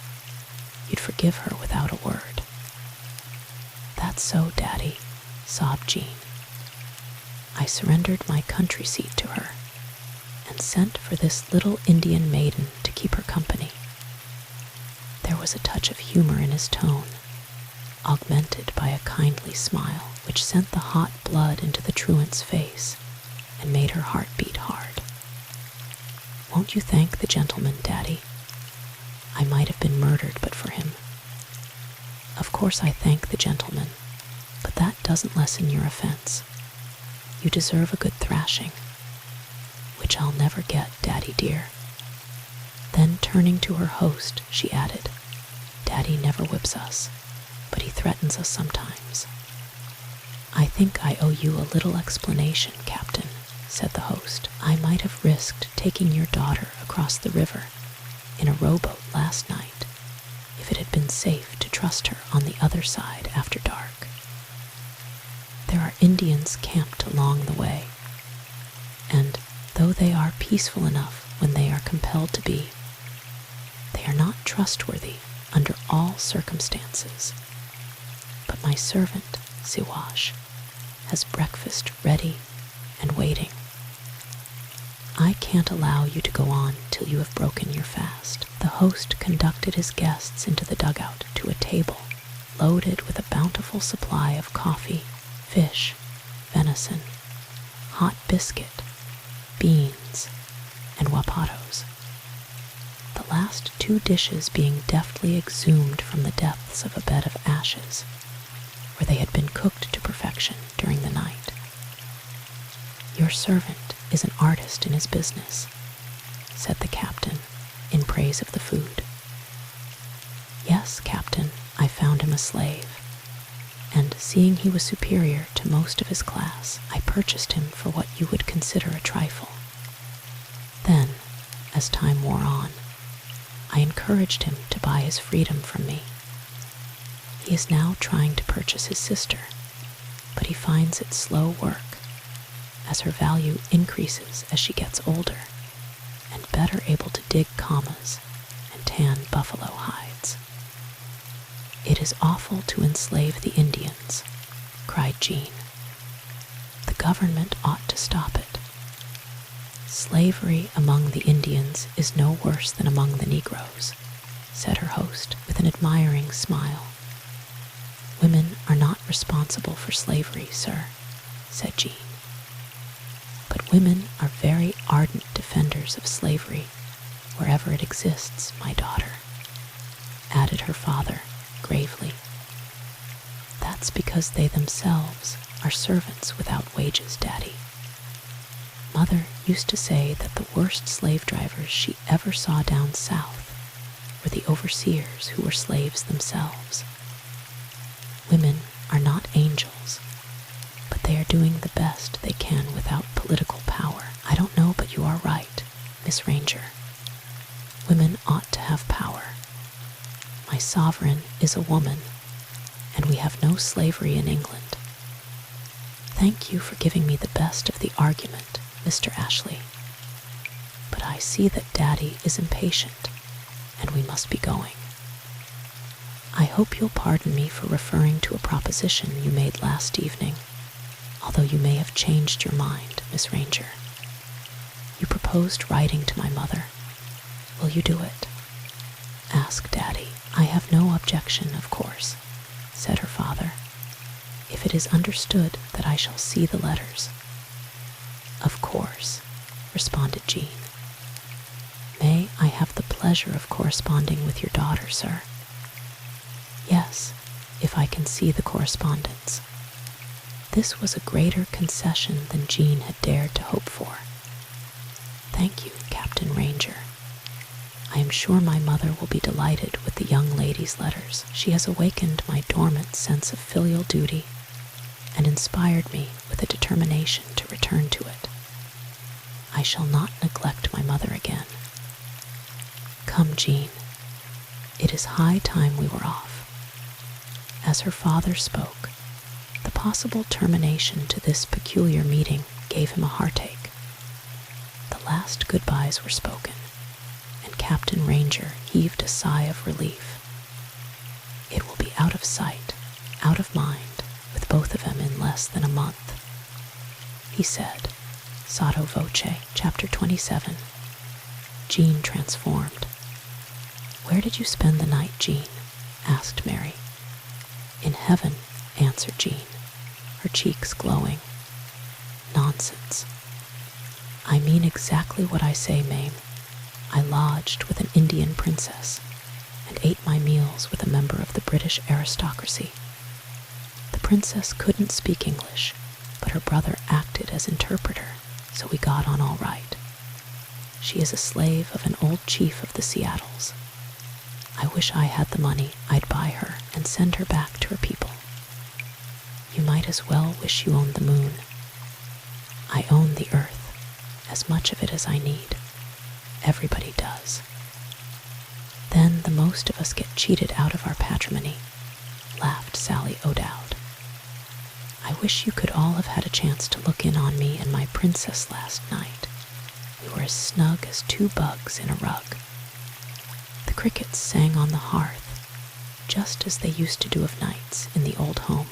you'd forgive her without a word." "That's so, Daddy," sobbed Jean. "I surrendered my country seat to her and sent for this little Indian maiden to keep her company." There was a touch of humor in his tone, augmented by a kindly smile, which sent the hot blood into the truant's face and made her heart beat hard. "Won't you thank the gentleman, Daddy? I might have been murdered but for him." "Of course I thank the gentleman, but that doesn't lessen your offense. You deserve a good thrashing, which I'll never get, Daddy dear." Then turning to her host, she added, "Daddy never whips us, but he threatens us sometimes." "I think I owe you a little explanation, Captain," said the host. "I might have risked taking your daughter across the river in a rowboat last night if it had been safe to trust her on the other side after dark. There are Indians camped along the way, and though they are peaceful enough when they are compelled to be, they are not trustworthy under all circumstances. But my servant, Siwash, has breakfast ready and waiting. I can't allow you to go on till you have broken your fast." The host conducted his guests into the dugout to a table loaded with a bountiful supply of coffee, fish, venison, hot biscuit, beans, and wapatos, the last two dishes being deftly exhumed from the depths of a bed of ashes, where they had been cooked to perfection during the night. "Your servant is an artist in his business," said the captain in praise of the food. "Yes, Captain, I found him a slave, and seeing he was superior to most of his class, I purchased him for what you would consider a trifle. Then, as time wore on, I encouraged him to buy his freedom from me. He is now trying to purchase his sister, but he finds it slow work, as her value increases as she gets older and better able to dig commas and tan buffalo hides." "It is awful to enslave the Indians," cried Jean. "The government ought to stop it." "Slavery among the Indians is no worse than among the Negroes," said her host with an admiring smile. "Women are not responsible for slavery, sir," said Jean. "But women are very ardent defenders of slavery wherever it exists, my daughter," added her father gravely. "That's because they themselves are servants without wages, Daddy. Mother used to say that the worst slave drivers she ever saw down south were the overseers who were slaves themselves. Women are not angels, but they are doing the best they can without political power. I don't know, but you are right. Miss Ranger. Women ought to have power. My sovereign is a woman, and we have no slavery in England. Thank you for giving me the best of the argument, Mr. Ashley. But I see that Daddy is impatient, and we must be going. I hope you'll pardon me for referring to a proposition you made last evening, although you may have changed your mind, Miss Ranger. You proposed writing to my mother. Will you do it? Ask Daddy. I have no objection, of course, said her father, if it is understood that I shall see the letters. Of course, responded Jean. May I have the pleasure of corresponding with your daughter, sir? Yes, if I can see the correspondence. This was a greater concession than Jean had dared to hope for. Thank you, Captain Ranger. I am sure my mother will be delighted with the young lady's letters. She has awakened my dormant sense of filial duty and inspired me with a determination to return to it. I shall not neglect my mother again. Come, Jean. It is high time we were off. As her father spoke, the possible termination to this peculiar meeting gave him a heartache. The last goodbyes were spoken, and Captain Ranger heaved a sigh of relief. It will be out of sight, out of mind, with both of them in less than a month, he said, sotto voce, chapter 27. Jean transformed. Where did you spend the night, Jean? Asked Mary. In heaven, answered Jean, her cheeks glowing. Nonsense. I mean exactly what I say, Mame. I lodged with an Indian princess and ate my meals with a member of the British aristocracy. The princess couldn't speak English, but her brother acted as interpreter, so we got on all right. She is a slave of an old chief of the Seattles. I wish I had the money. I'd buy her and send her back to her people. You might as well wish you owned the moon. I own the earth, as much of it as I need. Everybody does. Then the most of us get cheated out of our patrimony, laughed Sally O'Dowd. I wish you could all have had a chance to look in on me and my princess last night. We were as snug as two bugs in a rug. The crickets sang on the hearth, just as they used to do of nights in the old home.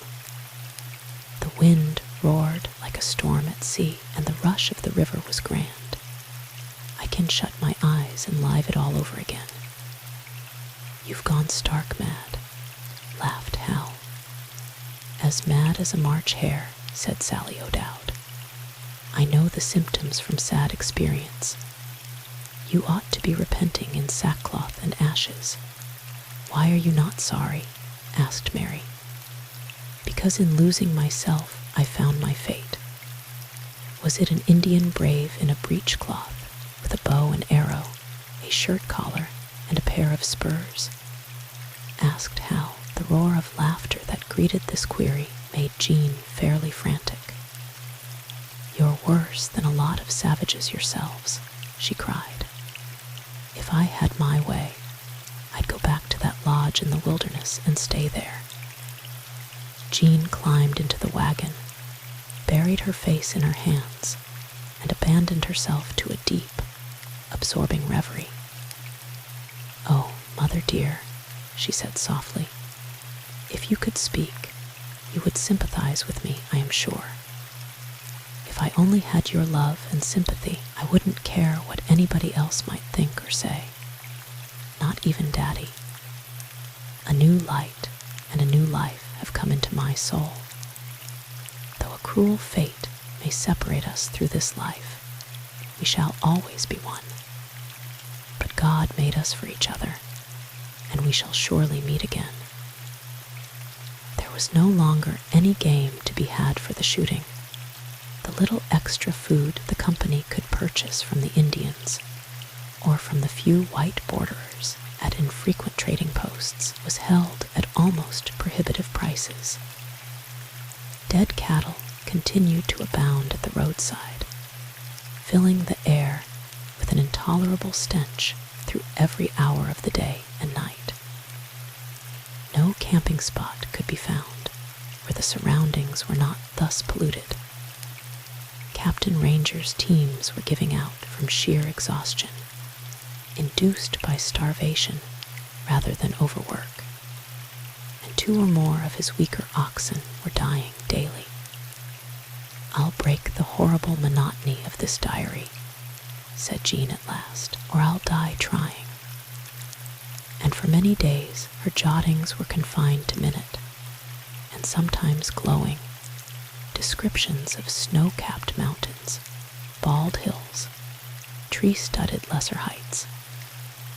The wind roared like a storm at sea, and the rush of the river was grand. I can shut my eyes and live it all over again. You've gone stark mad, laughed Hal. As mad as a March hare, said Sally O'Dowd. I know the symptoms from sad experience. You ought to be repenting in sackcloth and ashes. Why are you not sorry? Asked Mary. Because in losing myself, I found my fate. Was it an Indian brave in a breechcloth, with a bow and arrow, a shirt collar, and a pair of spurs? Asked Hal. The roar of laughter that greeted this query made Jean fairly frantic. You're worse than a lot of savages yourselves, she cried. If I had my way, I'd go back to that lodge in the wilderness and stay there. Jean climbed into the wagon, buried her face in her hands, and abandoned herself to a deep, absorbing reverie. Oh, mother dear, she said softly, if you could speak, you would sympathize with me, I am sure. If I only had your love and sympathy, I wouldn't care what anybody else might think or say. Not even Daddy. A new light and a new life have come into my soul. Though a cruel fate may separate us through this life, we shall always be one. But God made us for each other, and we shall surely meet again. There was no longer any game to be had for the shooting. The little extra food the company could purchase from the Indians, or from the few white borderers at infrequent trading posts, was held at almost prohibitive prices. Dead cattle continued to abound at the roadside, filling the air with an intolerable intolerable stench through every hour of the day and night. No camping spot could be found where the surroundings were not thus polluted. Captain Ranger's teams were giving out from sheer exhaustion, induced by starvation rather than overwork, and 2 or more of his weaker oxen were dying daily. "I'll break the horrible monotony of this diary," said Jean at last, "or I'll die trying." And for many days her jottings were confined to minute, and sometimes glowing, descriptions of snow-capped mountains, bald hills, tree-studded lesser heights,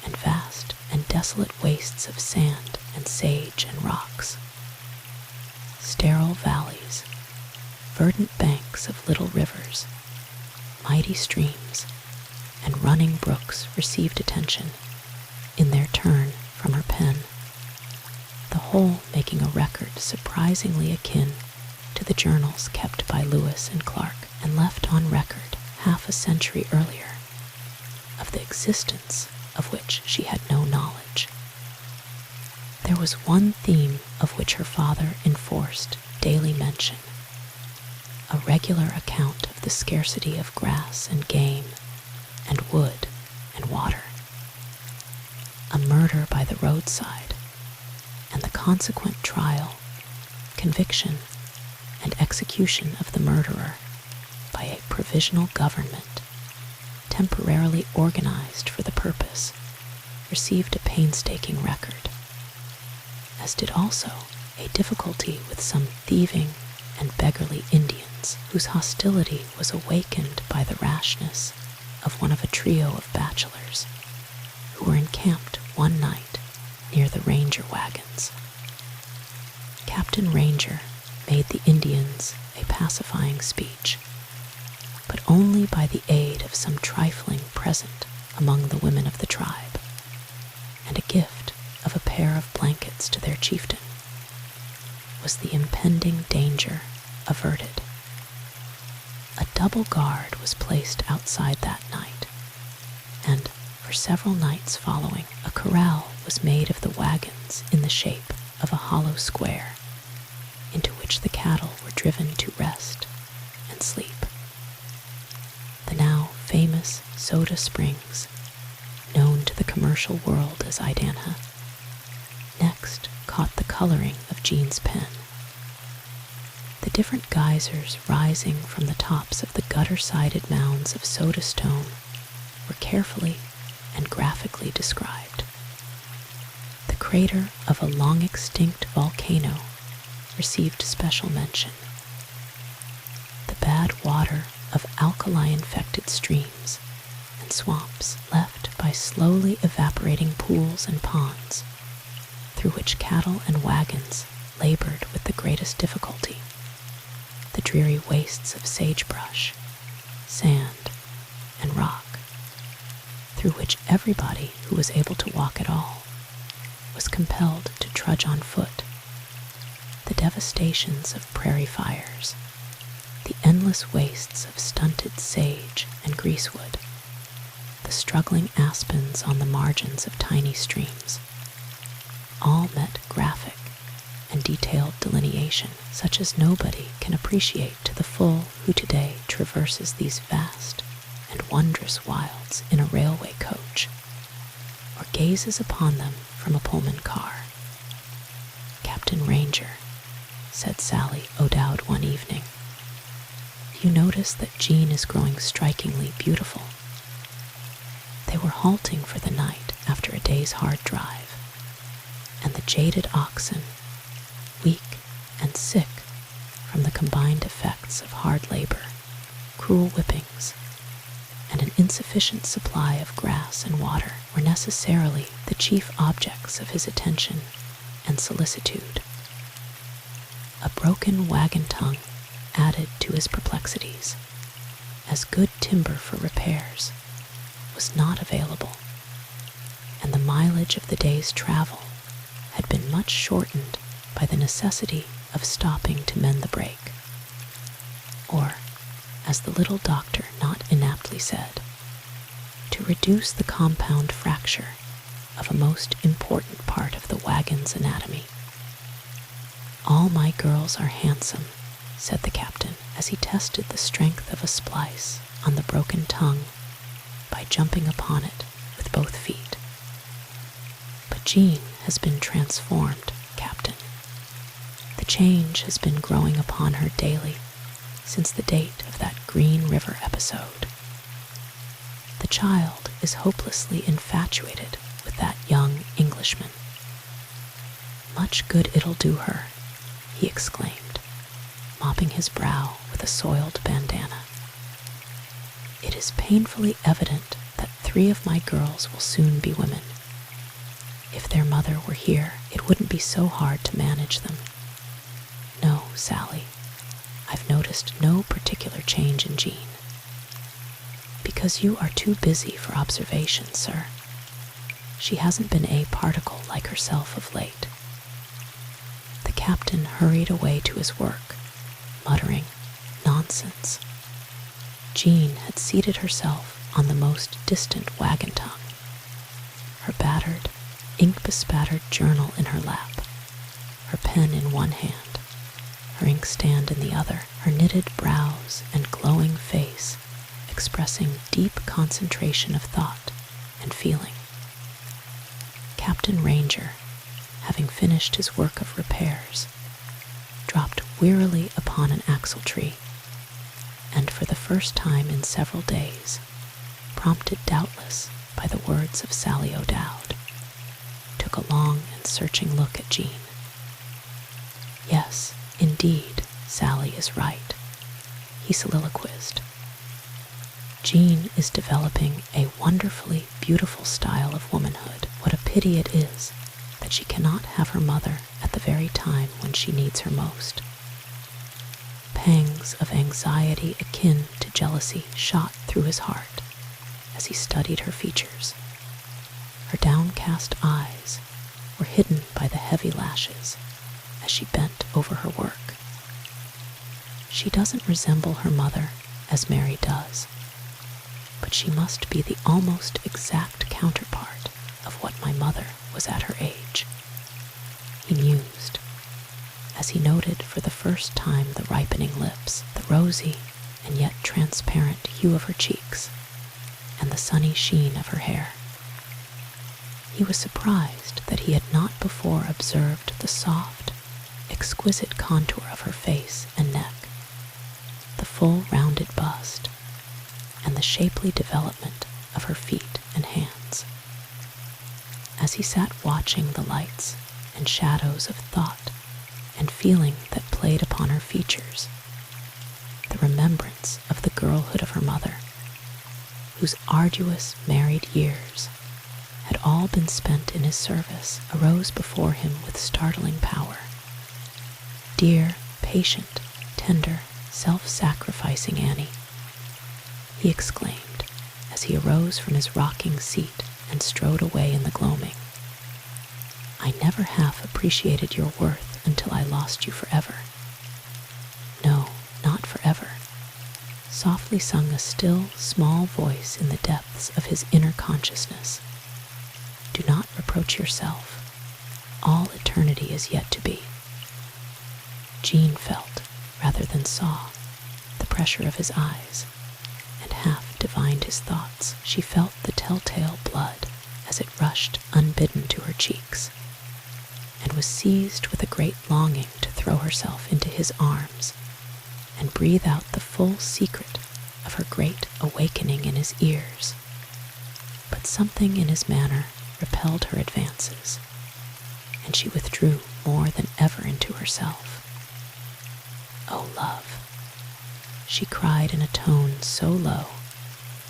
and vast and desolate wastes of sand and sage and rocks. Sterile valleys, verdant banks of little rivers, mighty streams, and running brooks received attention, in their turn, from her pen, the whole making a record surprisingly akin to the journals kept by Lewis and Clark and left on record half a century earlier, of the existence of which she had no knowledge. There was one theme of which her father enforced daily mention: a regular account of the scarcity of grass and game, and wood and water. A murder by the roadside, and the consequent trial, conviction, and execution of the murderer by a provisional government, temporarily organized for the purpose, received a painstaking record, as did also a difficulty with some thieving and beggarly Indians, whose hostility was awakened by the rashness of one of a trio of bachelors who were encamped one night near the Ranger wagons. Captain Ranger made the Indians a pacifying speech, but only by the aid of some trifling present among the women of the tribe, and a gift of a pair of blankets to their chieftain, was the impending danger averted. A double guard was placed outside that night, and for several nights following, a corral was made of the wagons in the shape of a hollow square, into which the cattle were driven to rest and sleep. The now famous Soda Springs, known to the commercial world as Idanha, next caught the coloring of Jean's pen. The different geysers rising from the tops of the gutter-sided mounds of soda stone were carefully and graphically described. The crater of a long-extinct volcano received special mention. The bad water of alkali-infected streams and swamps left by slowly evaporating pools and ponds, through which cattle and wagons labored with the greatest difficulty. The dreary wastes of sagebrush, sand, and rock, through which everybody who was able to walk at all was compelled to trudge on foot. The devastations of prairie fires, the endless wastes of stunted sage and greasewood, the struggling aspens on the margins of tiny streams, all met graphic and detailed delineation such as nobody can appreciate to the full who today traverses these vast and wondrous wilds in a railway coach, or gazes upon them from a Pullman car. "Captain Ranger," said Sally O'Dowd one evening, "you notice that Jean is growing strikingly beautiful." They were halting for the night after a day's hard drive, and the jaded oxen, weak and sick from the combined effects of hard labor, cruel whippings, and an insufficient supply of grass and water, were necessarily the chief objects of his attention and solicitude. A broken wagon tongue added to his perplexities, as good timber for repairs was not available, and the mileage of the day's travel had been much shortened by the necessity of stopping to mend the brake, or, as the little doctor not inaptly said, to reduce the compound fracture of a most important part of the wagon's anatomy. "All my girls are handsome," said the captain as he tested the strength of a splice on the broken tongue by jumping upon it with both feet. "But Jean has been transformed, Captain. The change has been growing upon her daily since the date of that Green River episode. The child is hopelessly infatuated with that young Englishman. Much good it'll do her," he exclaimed, mopping his brow with a soiled bandana. "It is painfully evident that 3 of my girls will soon be women. If their mother were here, it wouldn't be so hard to manage them. No, Sally, I've noticed no particular change in Jean. Because you are too busy for observation, sir. She hasn't been a particle like herself of late." The captain hurried away to his work, muttering, "Nonsense." Jean had seated herself on the most distant wagon tongue, her battered, ink-bespattered journal in her lap, her pen in one hand, her inkstand in the other, her knitted brows and glowing face expressing deep concentration of thought and feeling. Captain Ranger, having finished his work of repairs, dropped wearily upon an axle-tree, and for the first time in several days, prompted doubtless by the words of Sally O'Dowd, took a long and searching look at Jean. "Yes, indeed, Sally is right," he soliloquized. "Jean is developing a wonderfully beautiful style of womanhood. What a pity it is that she cannot have her mother at the very time when she needs her most." Pangs of anxiety akin to jealousy shot through his heart as he studied her features. Her downcast eyes were hidden by the heavy lashes as she bent over her work. "She doesn't resemble her mother as Mary does, but she must be the almost exact counterpart of what my mother was at her age," he mused, as he noted for the first time the ripening lips, the rosy and yet transparent hue of her cheeks, and the sunny sheen of her hair. He was surprised that he had not before observed the soft, exquisite contour of her face and neck, the full rounded bust, and the shapely development of her feet and hands. As he sat watching the lights and shadows of thought and feeling that played upon her features, the remembrance of the girlhood of her mother, whose arduous married years had all been spent in his service, arose before him with startling power. Dear, patient, tender, self-sacrificing Annie, he exclaimed as he arose from his rocking seat and strode away in the gloaming. "I never half appreciated your worth until I lost you forever." "No, not forever," softly sung a still, small voice in the depths of his inner consciousness. "Do not reproach yourself. All eternity is yet to be." Jean felt, rather than saw, the pressure of his eyes, and half divined his thoughts. She felt the telltale blood as it rushed unbidden to her cheeks, and was seized with a great longing to throw herself into his arms and breathe out the full secret of her great awakening in his ears. But something in his manner repelled her advances, and she withdrew more than ever into herself. "Oh, love," she cried in a tone so low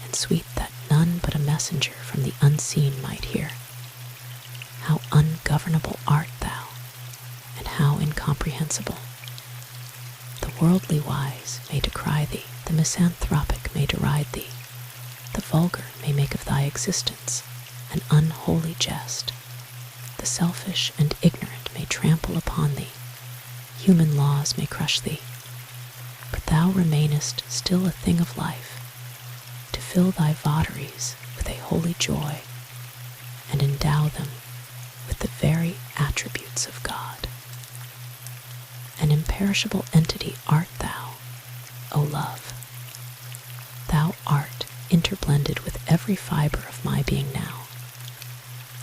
and sweet that none but a messenger from the unseen might hear, "how ungovernable art thou, and how incomprehensible. The worldly wise may decry thee, the misanthropic may deride thee, the vulgar may make of thy existence an unholy jest, the selfish and ignorant may trample upon thee, human laws may crush thee, but thou remainest still a thing of life, to fill thy votaries with with a holy joy and endow them with the very attributes of God. An imperishable entity art thou, O love. Thou art interblended with every fiber of my being now,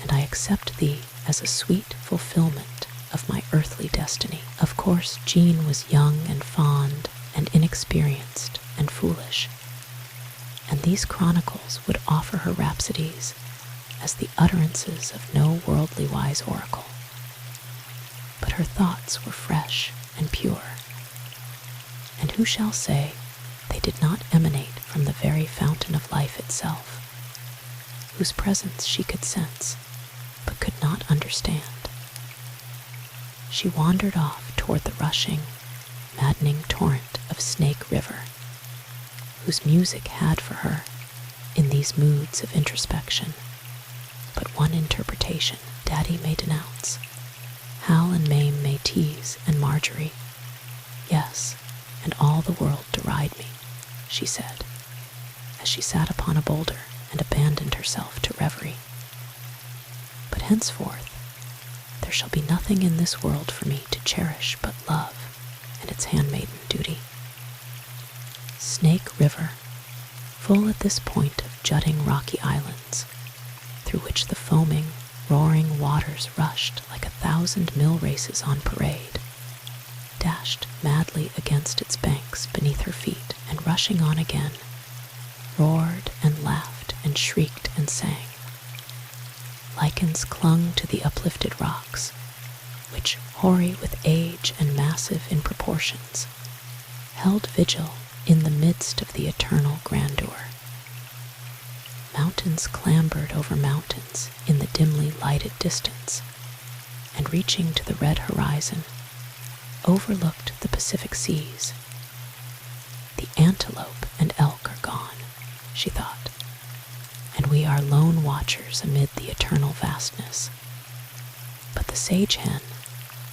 and I accept thee as a sweet fulfillment of my earthly destiny. Of course, Jean was young and fond and inexperienced and foolish, and these chronicles would offer her rhapsodies as the utterances of no worldly wise oracle. But her thoughts were fresh and pure, and who shall say they did not emanate from the very fountain of life itself, whose presence she could sense but could not understand. She wandered off toward the rushing, maddening torrent of Snake River, whose music had for her, in these moods of introspection, but one interpretation. Daddy may denounce, Hal and Mame may tease, and Marjorie, yes, and all the world deride me, she said, as she sat upon a boulder and abandoned herself to reverie. But henceforth there shall be nothing in this world for me to cherish but love and its handmaiden duty. Snake River, full at this point of jutting rocky islands, through which the foaming, roaring waters rushed like 1,000 mill races on parade, dashed madly against its banks beneath her feet, and rushing on again, roared and laughed and shrieked and sang. Lichens clung to the uplifted rocks, which, hoary with age and massive in proportions, held vigil in the midst of the eternal grandeur. Mountains clambered over mountains in the dimly lighted distance, and reaching to the red horizon, overlooked the Pacific seas. The antelope and elk are gone, she thought, and we are lone watchers amid the eternal vastness. But the sage hen,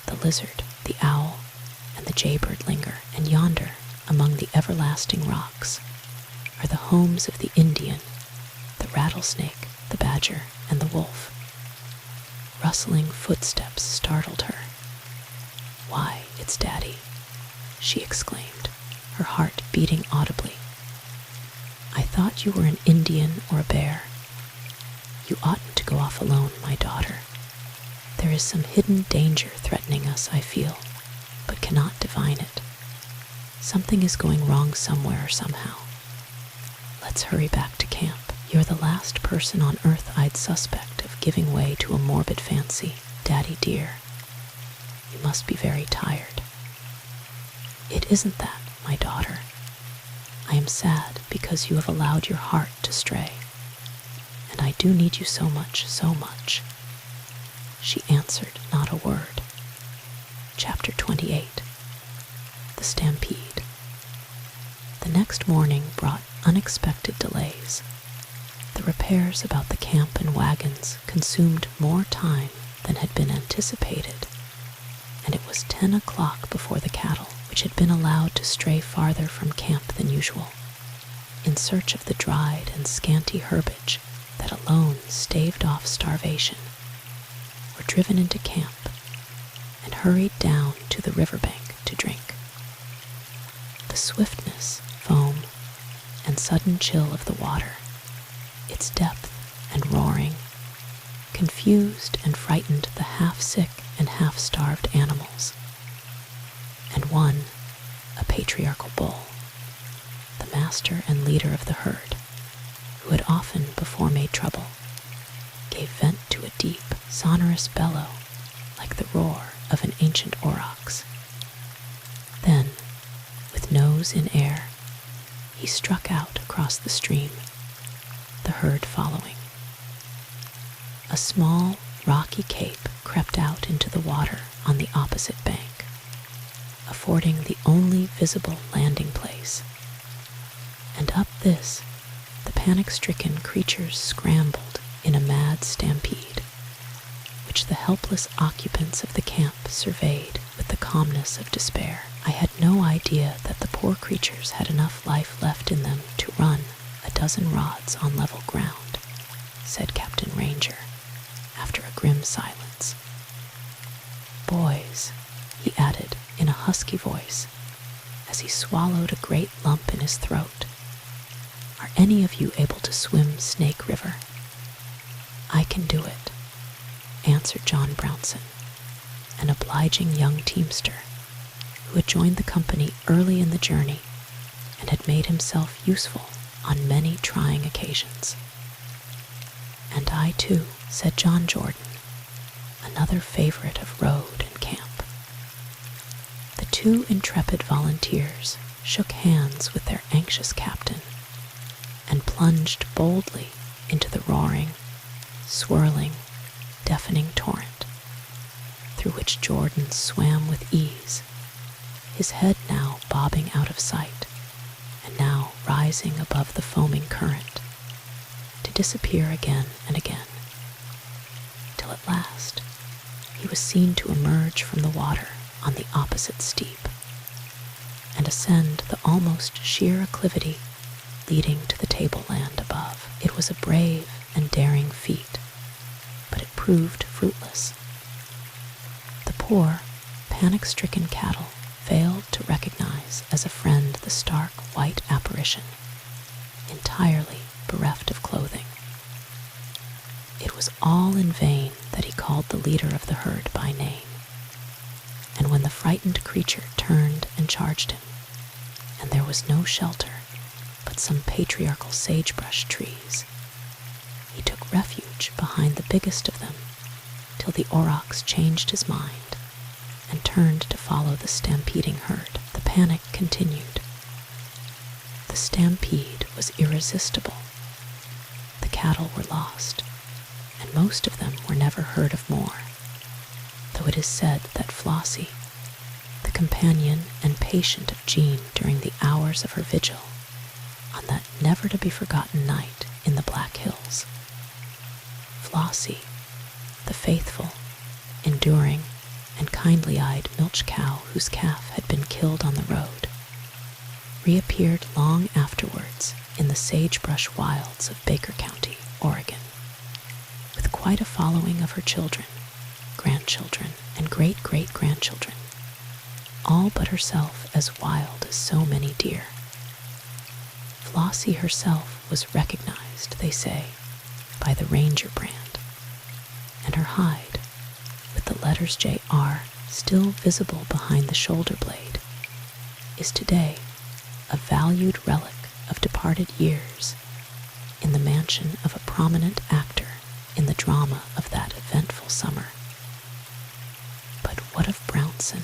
the lizard, the owl, and the jaybird linger, and yonder, among the everlasting rocks, are the homes of the Indian, the rattlesnake, the badger, and the wolf. Rustling footsteps startled her. "Why, it's Daddy," she exclaimed, her heart beating audibly. "I thought you were an Indian or a bear. You oughtn't to go off alone, my daughter. There is some hidden danger threatening us, I feel, but cannot divine it. Something is going wrong somewhere or somehow. Let's hurry back to camp. You're the last person on earth I'd suspect of giving way to a morbid fancy, Daddy dear. You must be very tired." "It isn't that, my daughter. I am sad because you have allowed your heart to stray, and I do need you so much, so much." She answered not a word. Chapter 28. The Stampede. The next morning brought unexpected delays. The repairs about the camp and wagons consumed more time than had been anticipated, and it was 10 o'clock before the cattle, which had been allowed to stray farther from camp than usual, in search of the dried and scanty herbage that alone staved off starvation, were driven into camp and hurried down to the riverbank to drink. The swiftness, foam, and sudden chill of the water, its depth and roaring, confused and frightened the half-sick and half-starved animals, and one, a patriarchal bull, the master and leader of the herd, who had often before made trouble, gave vent to a deep, sonorous bellow like the roar of an ancient aurochs. Then, with nose in air, he struck out across the stream, the herd following. A small, rocky cape crept out into the water on the opposite bank, affording the only visible landing place, and up this the panic-stricken creatures scrambled in a mad stampede, which the helpless occupants of the camp surveyed with the calmness of despair. I had no idea that the poor creatures had enough life left in them to run a dozen rods on level ground, said Captain Ranger, after a grim silence. "Boys," he added in a husky voice, as he swallowed a great lump in his throat, "are any of you able to swim Snake River?" "I can do it," answered John Brownson, an obliging young teamster who had joined the company early in the journey and had made himself useful on many trying occasions. "And I too," said John Jordan, another favorite of road and camp. The two intrepid volunteers shook hands with their anxious captain and plunged boldly into the roaring, swirling, deafening torrent, through which Jordan swam with ease, his head now bobbing out of sight and now rising above the foaming current, to disappear again and again, till at last he was seen to emerge from the water on the opposite steep and ascend the almost sheer acclivity leading to the tableland above. It was a brave and daring feat, but it proved fruitless. The poor, panic-stricken cattle failed to recognize as a friend the stark white apparition, entirely bereft of clothing. It was all in vain that he called the leader of the herd by name, and when the frightened creature turned and charged him, and there was no shelter but some patriarchal sagebrush trees, he took refuge behind the biggest of them till the aurochs changed his mind and turned to follow the stampeding herd. The panic continued. The stampede was irresistible. The cattle were lost, and most of them were never heard of more, though it is said that Flossie, the companion and patient of Jean during the hours of her vigil, on that never-to-be-forgotten night in the Black Hills, Flossie, the faithful, enduring, and kindly-eyed milch cow whose calf had been killed on the road, reappeared long afterwards in the sagebrush wilds of Baker County, Oregon, with quite a following of her children, grandchildren, and great-great-grandchildren, all but herself as wild as so many deer. Flossie herself was recognized, they say, by the Ranger brand, and her hide, with the letters J.R. still visible behind the shoulder blade, is today a valued relic of departed years in the mansion of a prominent actor in the drama of that eventful summer. But what of Brownson?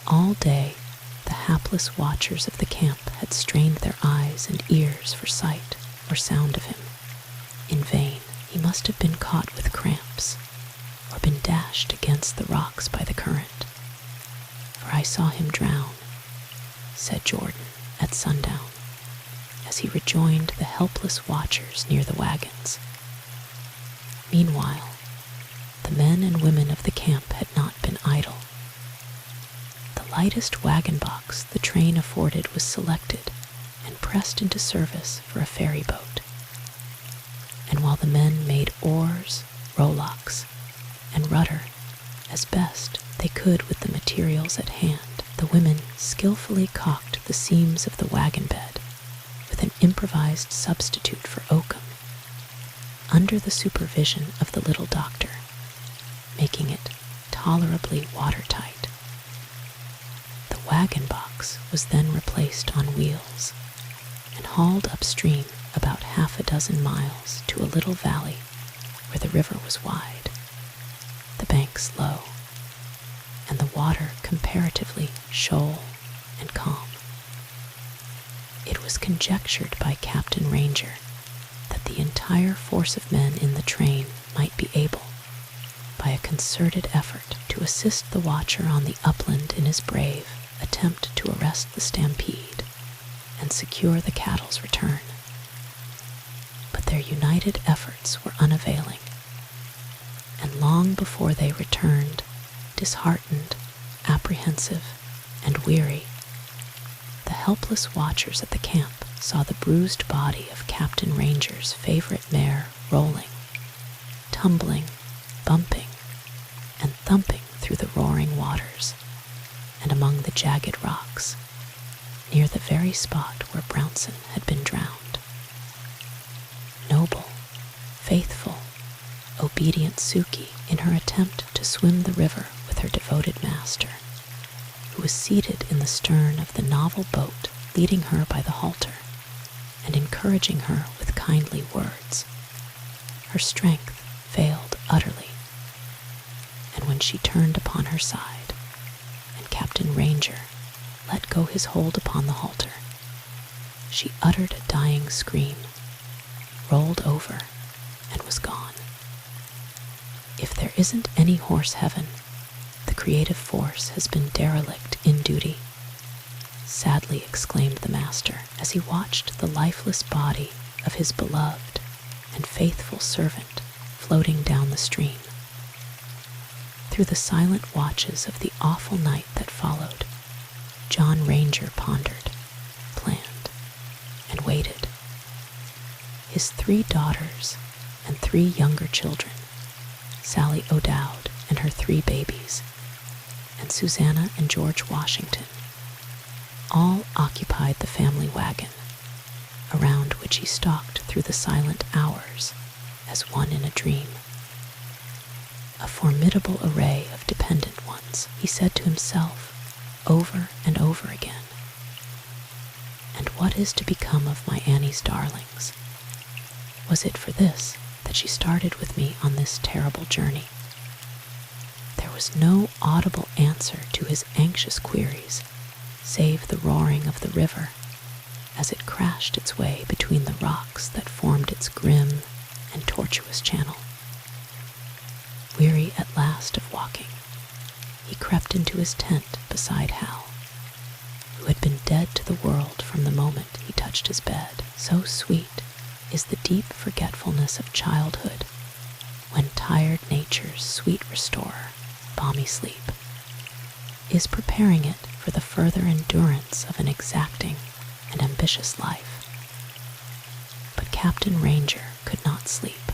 All day, the hapless watchers of the camp had strained their eyes and ears for sight or sound of him. In vain. He must have been caught with cramps, or been dashed against the rocks by the current, for I saw him drown, said Jordan at sundown, as he rejoined the helpless watchers near the wagons. Meanwhile, the men and women of the camp had not been idle. The lightest wagon box the train afforded was selected and pressed into service for a ferry boat. And while the men made oars, rowlocks, and rudder as best they could with the materials at hand, the women skillfully caulked the seams of the wagon bed with an improvised substitute for oakum, under the supervision of the little doctor, making it tolerably watertight. The wagon box was then replaced on wheels and hauled upstream about half a dozen miles to a little valley where the river was wide, the banks low, and the water comparatively shoal and calm. It was conjectured by Captain Ranger that the entire force of men in the train might be able, by a concerted effort, to assist the watcher on the upland in his brave attempt to arrest the stampede and secure the cattle's return. But their united efforts were unavailing, and long before they returned, disheartened, apprehensive, and weary, the helpless watchers at the camp saw the bruised body of Captain Ranger's favorite mare rolling, tumbling, bumping, and thumping through the roaring waters and among the jagged rocks near the very spot where Brownson had been drowned. Noble, faithful, obedient Suki in her attempt to swim the river with her devoted master, who was seated in the stern of the novel boat leading her by the halter and encouraging her with kindly words. Her strength failed utterly, and when she turned upon her side and Captain Ranger let go his hold upon the halter, she uttered a dying scream, rolled over, and was gone. If there isn't any horse heaven, the creative force has been derelict in duty, sadly exclaimed the master as he watched the lifeless body of his beloved and faithful servant floating down the stream. Through the silent watches of the awful night that followed, John Ranger pondered, planned, and waited. His 3 daughters and 3 younger children, Sally O'Dowd and her 3 babies, and Susanna and George Washington, all occupied the family wagon, around which he stalked through the silent hours as one in a dream. A formidable array of dependent ones, he said to himself over and over again. And what is to become of my Annie's darlings? Was it for this that she started with me on this terrible journey? There was no audible answer to his anxious queries, save the roaring of the river as it crashed its way between the rocks that formed its grim and tortuous channel. Weary at last of walking, he crept into his tent beside Hal, who had been dead to the world from the moment he touched his bed. So sweet is the deep forgetfulness of childhood when tired nature's sweet restorer, balmy sleep, is preparing it for the further endurance of an exacting and ambitious life. But Captain Ranger could not sleep.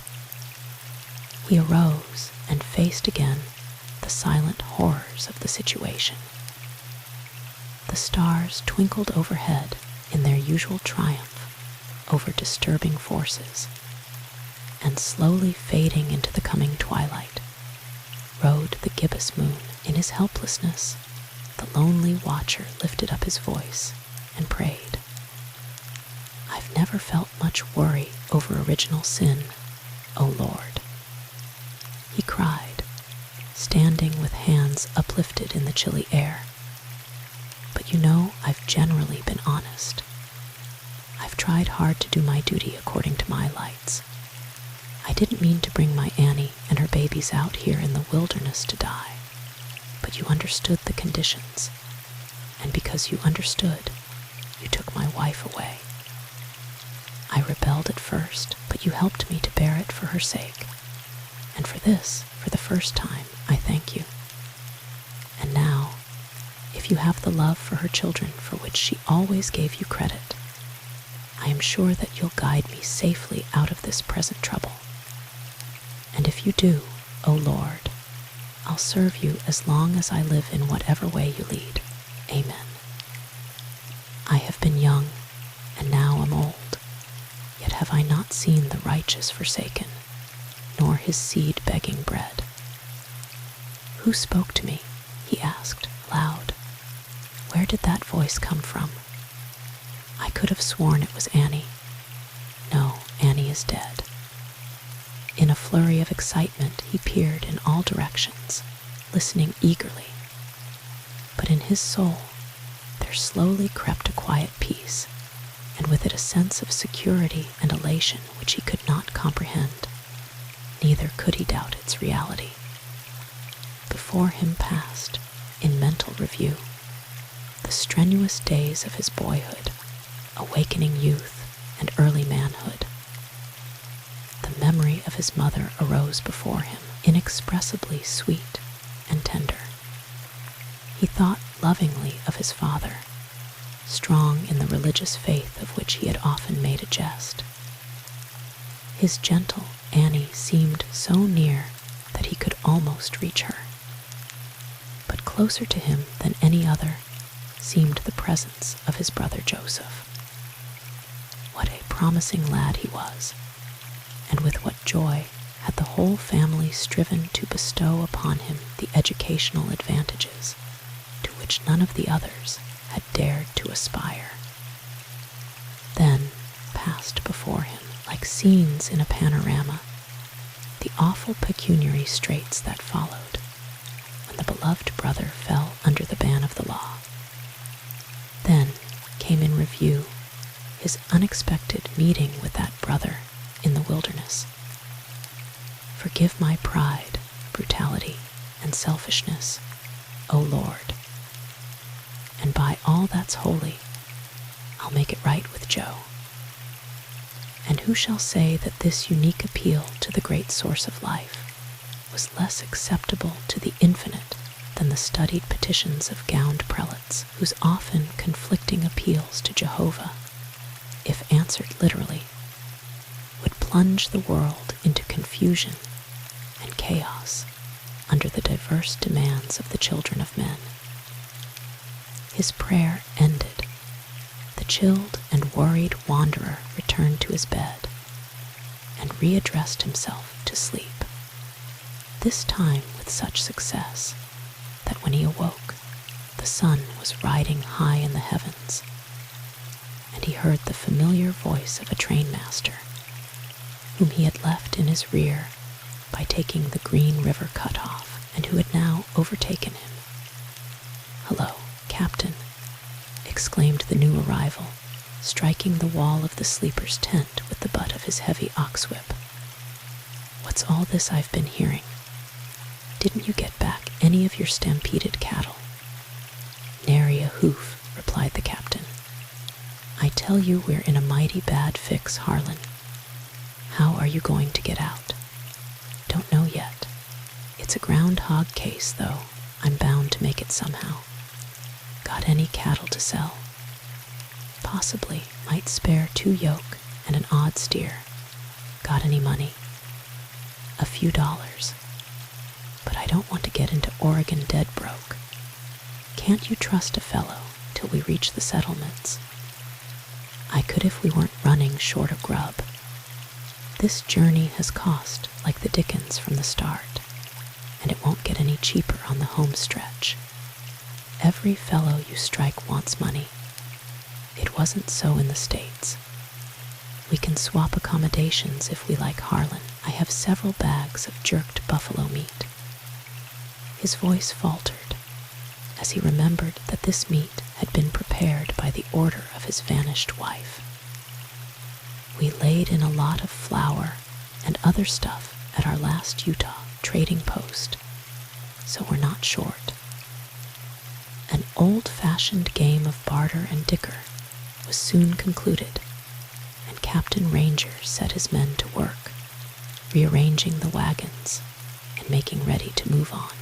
He arose and faced again the silent horrors of the situation. The stars twinkled overhead in their usual triumph over disturbing forces, and slowly fading into the coming twilight, rode the gibbous moon. In his helplessness, the lonely watcher lifted up his voice and prayed. I've never felt much worry over original sin, O Lord, he cried, standing with hands uplifted in the chilly air. But you know I've generally been honest. I've tried hard to do my duty according to my lights. I didn't mean to bring my Annie and her babies out here in the wilderness to die, but you understood the conditions, and because you understood, you took my wife away. I rebelled at first, but you helped me to bear it for her sake, and for this, for the first time, I thank you. And now, if you have the love for her children for which she always gave you credit, I am sure that you'll guide me safely out of this present trouble. And if you do, O Lord, I'll serve you as long as I live in whatever way you lead. Amen. I have been young, and now am old, yet have I not seen the righteous forsaken, nor his seed begging bread. Who spoke to me? He asked, loud. Where did that voice come from? I could have sworn it was Annie. No, Annie is dead. In a flurry of excitement, he peered in all directions, listening eagerly. But in his soul, there slowly crept a quiet peace, and with it a sense of security and elation which he could not comprehend. Neither could he doubt its reality. Before him passed, in mental review, the strenuous days of his boyhood, awakening youth, and early manhood. The memory of his mother arose before him, inexpressibly sweet and tender. He thought lovingly of his father, strong in the religious faith of which he had often made a jest. His gentle Annie seemed so near that he could almost reach her. But closer to him than any other seemed the presence of his brother Joseph. What a promising lad he was, and with what joy had the whole family striven to bestow upon him the educational advantages to which none of the others had dared to aspire. Then passed before him, like scenes in a panorama, the awful pecuniary straits that followed when the beloved brother fell under the ban of the law. Then came in review his unexpected meeting with that brother in the wilderness. Forgive my pride, brutality, and selfishness, O Lord, and by all that's holy, I'll make it right with Joe. And who shall say that this unique appeal to the great source of life was less acceptable to the infinite than the studied petitions of gowned prelates, whose often conflicting appeals to Jehovah, if answered literally, would plunge the world into confusion and chaos under the diverse demands of the children of men. His prayer ended, the chilled and worried wanderer returned to his bed and readdressed himself to sleep, this time with such success that when he awoke, the sun was riding high in the heavens, and he heard the familiar voice of a trainmaster, whom he had left in his rear by taking the Green River cutoff, and who had now overtaken him. "Hello, Captain," exclaimed the new arrival, striking the wall of the sleeper's tent with the butt of his heavy ox whip. "What's all this I've been hearing? Didn't you get back any of your stampeded cattle?" "Nary a hoof," replied the captain. "I tell you we're in a mighty bad fix, Harlan. How are you going to get out?" "Don't know yet. It's a groundhog case, though. I'm bound to make it somehow. Got any cattle to sell?" "Possibly. Might spare 2 yoke and an odd steer. Got any money?" "A few dollars. But I don't want to get into Oregon dead broke. Can't you trust a fellow till we reach the settlements?" "I could if we weren't running short of grub. This journey has cost like the dickens from the start, and it won't get any cheaper on the home stretch. Every fellow you strike wants money. It wasn't so in the States. We can swap accommodations if we like, Harlan. I have several bags of jerked buffalo meat." His voice faltered as he remembered that this meat had been prepared by the order of his vanished wife. "We laid in a lot of flour and other stuff at our last Utah trading post, so we're not short." An old-fashioned game of barter and dicker was soon concluded, and Captain Ranger set his men to work, rearranging the wagons and making ready to move on.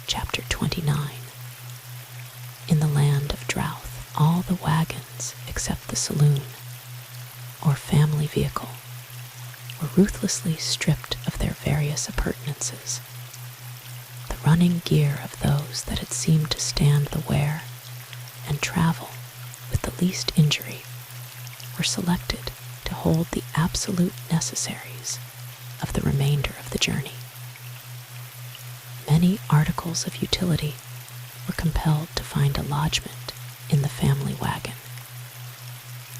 Chapter 29. In the land of Drouth, all the wagons except the saloon, or family vehicle, were ruthlessly stripped of their various appurtenances. The running gear of those that had seemed to stand the wear and travel with the least injury were selected to hold the absolute necessaries of the remainder of the journey. Many articles of utility were compelled to find a lodgment in the family wagon,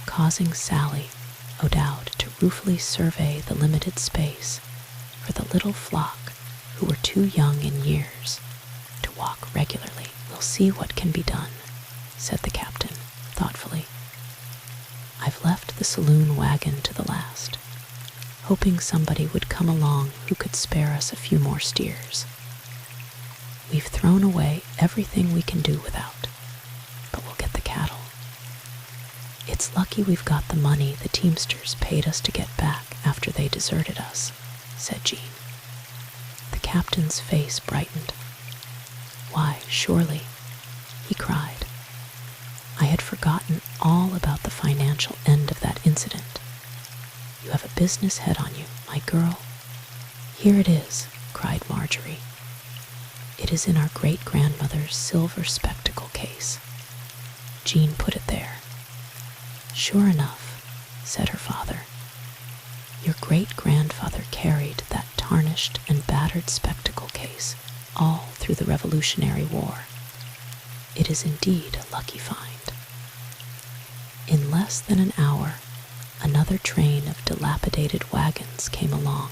causing Sally O'Dowd to ruefully survey the limited space for the little flock who were too young in years to walk regularly. "We'll see what can be done," said the captain thoughtfully. "I've left the saloon wagon to the last, hoping somebody would come along who could spare us a few more steers. We've thrown away everything we can do without, but we'll get the cattle. It's lucky we've got the money the teamsters paid us to get back after they deserted us," said Jean. The captain's face brightened. "Why, surely," he cried. "I all about the financial end of that incident. You have a business head on you, my girl. Here it is, cried Marjorie. It is in our great-grandmother's silver spectacle case. Jean put it there. Sure enough, said her father. Your great-grandfather carried that tarnished and battered spectacle case all through the Revolutionary War. It is indeed a lucky find. In less than an hour, another train of dilapidated wagons came along,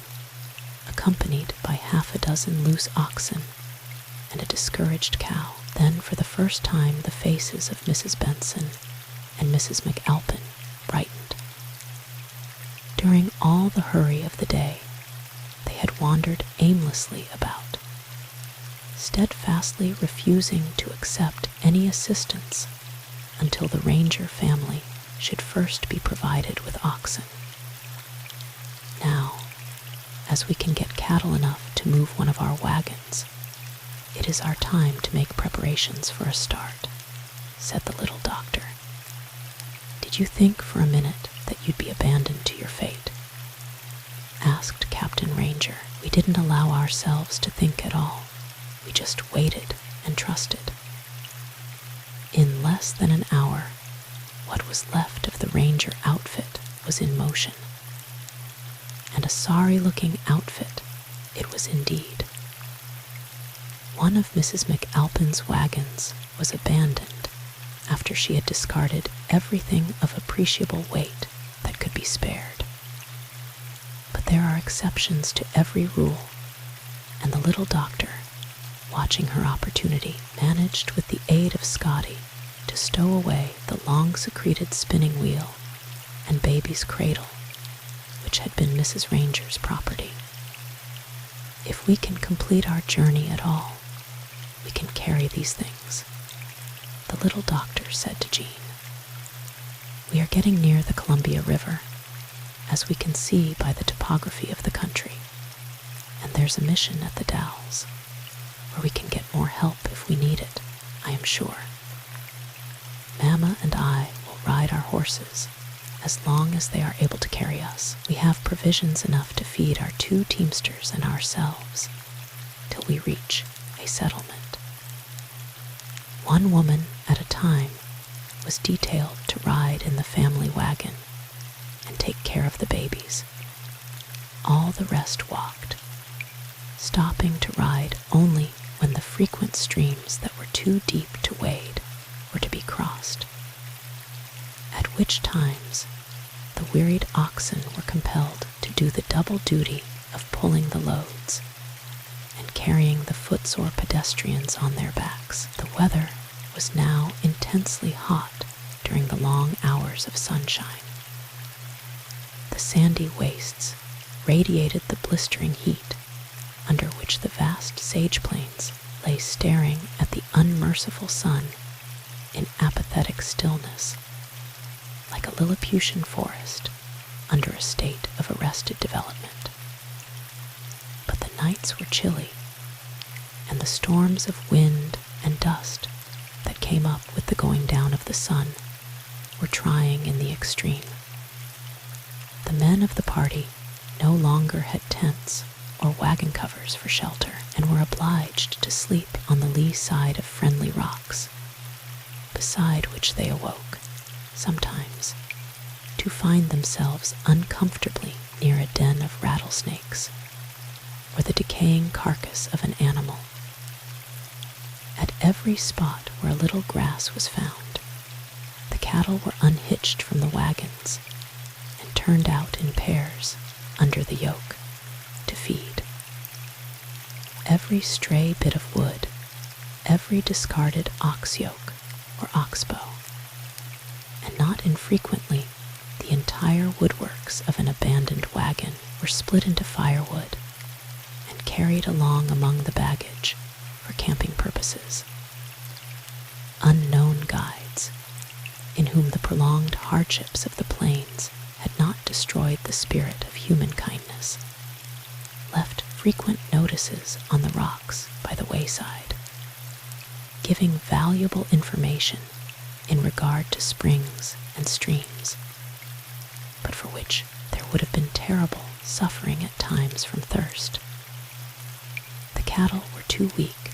accompanied by half a dozen loose oxen and a discouraged cow. Then, for the first time, the faces of Mrs. Benson and Mrs. McAlpin brightened. During all the hurry of the day, they had wandered aimlessly about, steadfastly refusing to accept any assistance until the Ranger family should first be provided with oxen. Now, as we can get cattle enough to move one of our wagons, it is our time to make preparations for a start, said the little doctor. Did you think for a minute that you'd be abandoned to your fate? Asked Captain Ranger. We didn't allow ourselves to think at all. We just waited and trusted. In less than an hour, what was left of the Ranger outfit was in motion. And a sorry-looking outfit it was indeed. One of Mrs. McAlpin's wagons was abandoned after she had discarded everything of appreciable weight that could be spared. But there are exceptions to every rule, and the little doctor, watching her opportunity, managed with the aid of Scotty to stow away the long-secreted spinning wheel and baby's cradle, which had been Mrs. Ranger's property. If we can complete our journey at all, we can carry these things, the little doctor said to Jean. We are getting near the Columbia River, as we can see by the topography of the country, and there's a mission at the Dalles, where we can get more help if we need it, I am sure. Mamma and I will ride our horses as long as they are able to carry us. We have provisions enough to feed our 2 teamsters and ourselves till we reach a settlement. One woman at a time was detailed to ride in the family wagon and take care of the babies. All the rest walked, stopping to ride only when the frequent streams that were too deep to wade were to be crossed, at which times the wearied oxen were compelled to do the double duty of pulling the loads and carrying the footsore pedestrians on their backs. The weather was now intensely hot during the long hours of sunshine. The sandy wastes radiated the blistering heat under which the vast sage plains lay staring at the unmerciful sun in apathetic stillness, like a Lilliputian forest under a state of arrested development. But the nights were chilly, and the storms of wind and dust that came up with the going down of the sun were trying in the extreme. The men of the party no longer had tents or wagon covers for shelter, and were obliged to sleep on the lee side of friendly rocks, beside which they awoke, sometimes, to find themselves uncomfortably near a den of rattlesnakes, or the decaying carcass of an animal. At every spot where a little grass was found, the cattle were unhitched from the wagons and turned out in pairs under the yoke to feed. Every stray bit of wood, every discarded ox yoke or oxbow, and not infrequently the entire woodworks of an abandoned wagon were split into firewood and carried along among the baggage for camping purposes. Unknown guides, in whom the prolonged hardships of the plains had not destroyed the spirit of human kindness, left frequent notices on the rocks by the wayside, giving valuable information in regard to springs and streams, but for which there would have been terrible suffering at times from thirst. The cattle were too weak,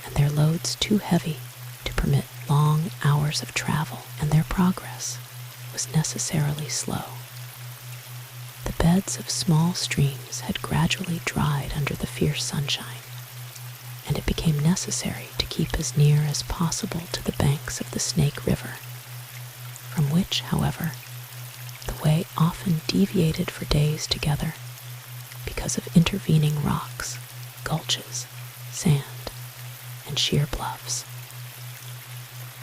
and their loads too heavy to permit long hours of travel, and their progress was necessarily slow. The beds of small streams had gradually dried under the fierce sunshine, and it became necessary to keep as near as possible to the banks of the Snake River, from which, however, the way often deviated for days together because of intervening rocks, gulches, sand, and sheer bluffs.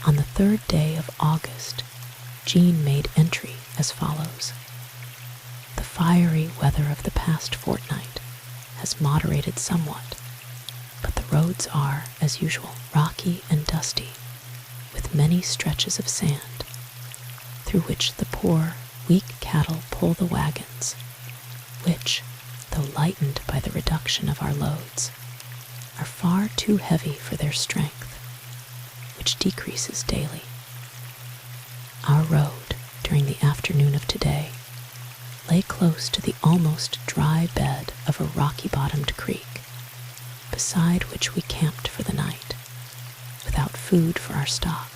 On the 3rd day of August, Jean made entry as follows. The fiery weather of the past fortnight has moderated somewhat, but the roads are, as usual, rocky and dusty, with many stretches of sand, through which the poor, weak cattle pull the wagons, which, though lightened by the reduction of our loads, are far too heavy for their strength, which decreases daily. Our road, during the afternoon of today, lay close to the almost dry bed of a rocky-bottomed creek, beside which we camped for the night, without food for our stock,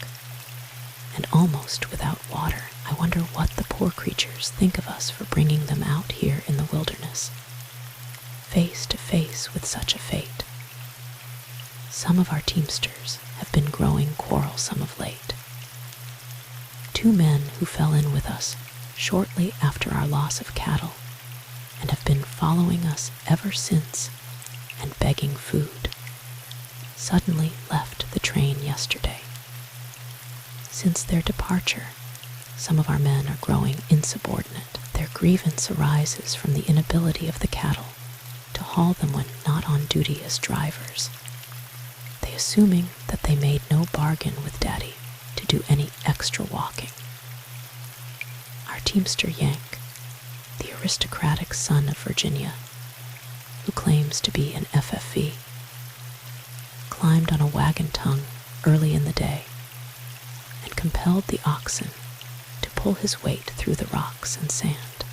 and almost without water. I wonder what the poor creatures think of us for bringing them out here in the wilderness, face to face with such a fate. Some of our teamsters have been growing quarrelsome of late. 2 men who fell in with us shortly after our loss of cattle, and have been following us ever since and begging food, suddenly left the train yesterday. Since their departure, some of our men are growing insubordinate. Their grievance arises from the inability of the cattle to haul them when not on duty as drivers, they assuming that they made no bargain with Daddy to do any extra walking. Our teamster Yank, the aristocratic son of Virginia, who claims to be an FFV, climbed on a wagon tongue early in the day and compelled the oxen to pull his weight through the rocks and sand,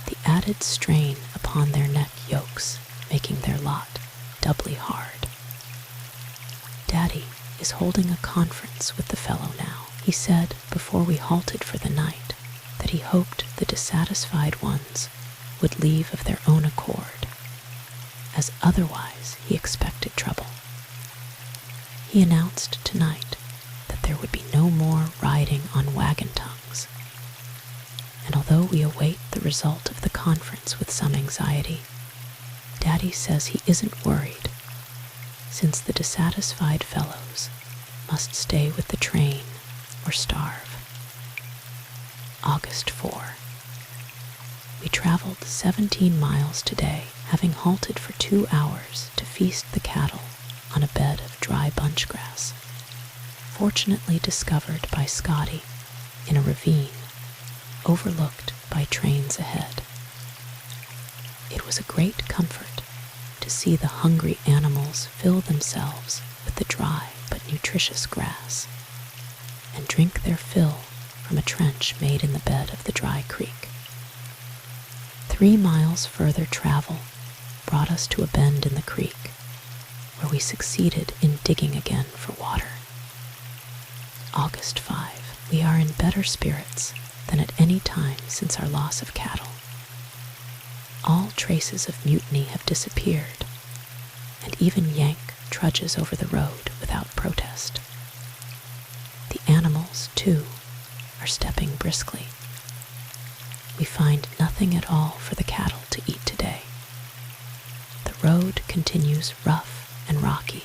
the added strain upon their neck yokes making their lot doubly hard. Daddy is holding a conference with the fellow now. He said before we halted for the night that he hoped the dissatisfied ones would leave of their own accord, as otherwise he expected trouble. He announced tonight that there would be no more riding on wagon tongues, and although we await the result of the conference with some anxiety, Daddy says he isn't worried, since the dissatisfied fellows must stay with the train or starve. August 4. We traveled 17 miles today, having halted for 2 hours to feast the cattle on a bed of dry bunch grass, fortunately discovered by Scotty in a ravine overlooked by trains ahead. It was a great comfort to see the hungry animals fill themselves with the dry but nutritious grass and drink their fill from a trench made in the bed of the dry creek. 3 miles further travel brought us to a bend in the creek, where we succeeded in digging again for water. August 5. We are in better spirits than at any time since our loss of cattle. All traces of mutiny have disappeared, and even Yank trudges over the road without protest. The animals, too, are stepping briskly. We find nothing at all for the cattle to eat today. The road continues rough and rocky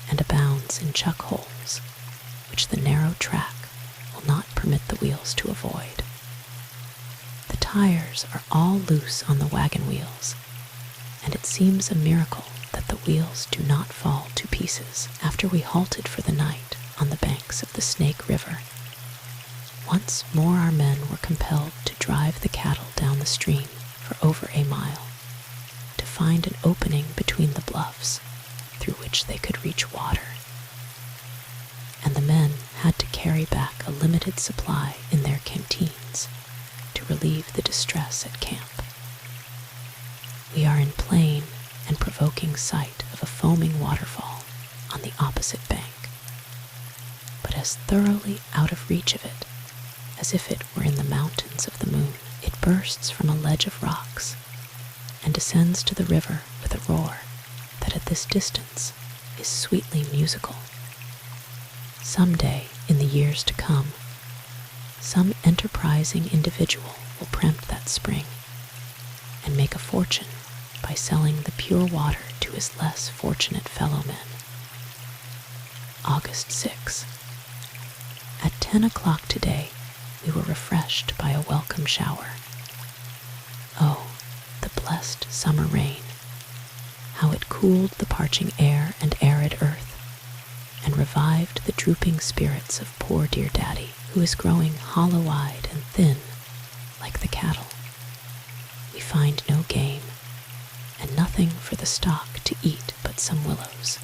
and abounds in chuck holes, which the narrow track will not permit the wheels to avoid. The tires are all loose on the wagon wheels, and it seems a miracle that the wheels do not fall to pieces. After we halted for the night on the banks of the Snake River, once more our men were compelled to drive the cattle down the stream for over a mile to find an opening between the bluffs through which they could reach water. And the men had to carry limited supply in their canteens to relieve the distress at camp. We are in plain and provoking sight of a foaming waterfall on the opposite bank, but as thoroughly out of reach of it as if it were in the mountains of the moon. It bursts from a ledge of rocks and descends to the river with a roar that at this distance is sweetly musical. Some day, in the years to come, some enterprising individual will preempt that spring and make a fortune by selling the pure water to his less fortunate fellow men. August 6. At 10 o'clock today, we were refreshed by a welcome shower. Oh, the blessed summer rain! How it cooled the parching air and arid earth, and revived the drooping spirits of poor dear Daddy, who is growing hollow-eyed and thin like the cattle. We find no game, and nothing for the stock to eat but some willows.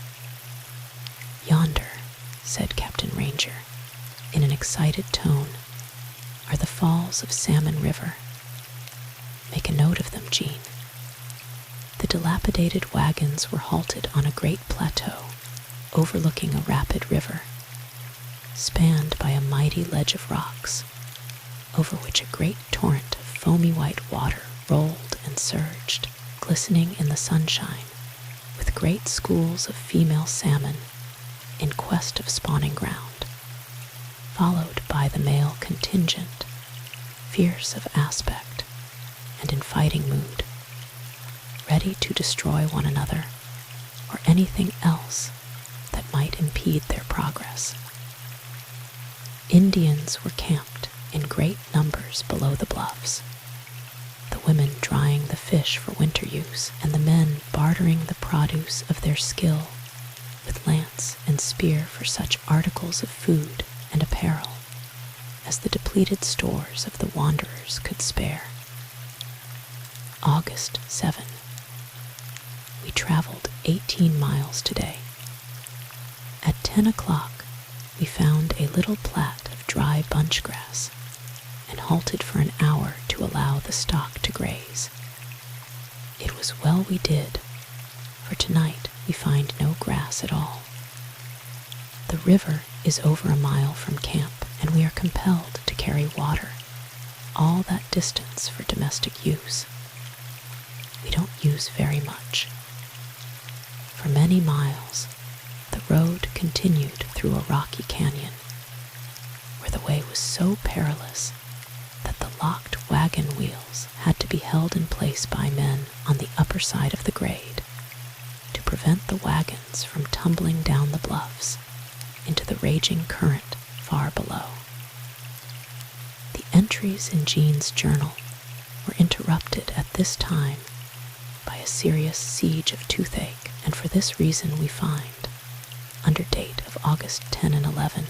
Yonder, said Captain Ranger, in an excited tone, are the falls of Salmon River. Make a note of them, Jean. The dilapidated wagons were halted on a great plateau overlooking a rapid river, spanned by a mighty ledge of rocks, over which a great torrent of foamy white water rolled and surged, glistening in the sunshine, with great schools of female salmon in quest of spawning ground, followed by the male contingent, fierce of aspect and in fighting mood, ready to destroy one another or anything else that might impede their progress. Indians were camped in great numbers below the bluffs, the women drying the fish for winter use, and the men bartering the produce of their skill with lance and spear for such articles of food and apparel as the depleted stores of the wanderers could spare. August 7. We traveled 18 miles today. At 10 o'clock, we found a little plat of dry bunch grass and halted for an hour to allow the stock to graze. It was well we did, for tonight we find no grass at all. The river is over a mile from camp, and we are compelled to carry water all that distance for domestic use. We don't use very much. For many miles, the road continued through a rocky canyon, where the way was so perilous that the locked wagon wheels had to be held in place by men on the upper side of the grade to prevent the wagons from tumbling down the bluffs into the raging current far below. The entries in Jean's journal were interrupted at this time by a serious siege of toothache, and for this reason we find, under date of August 10 and 11,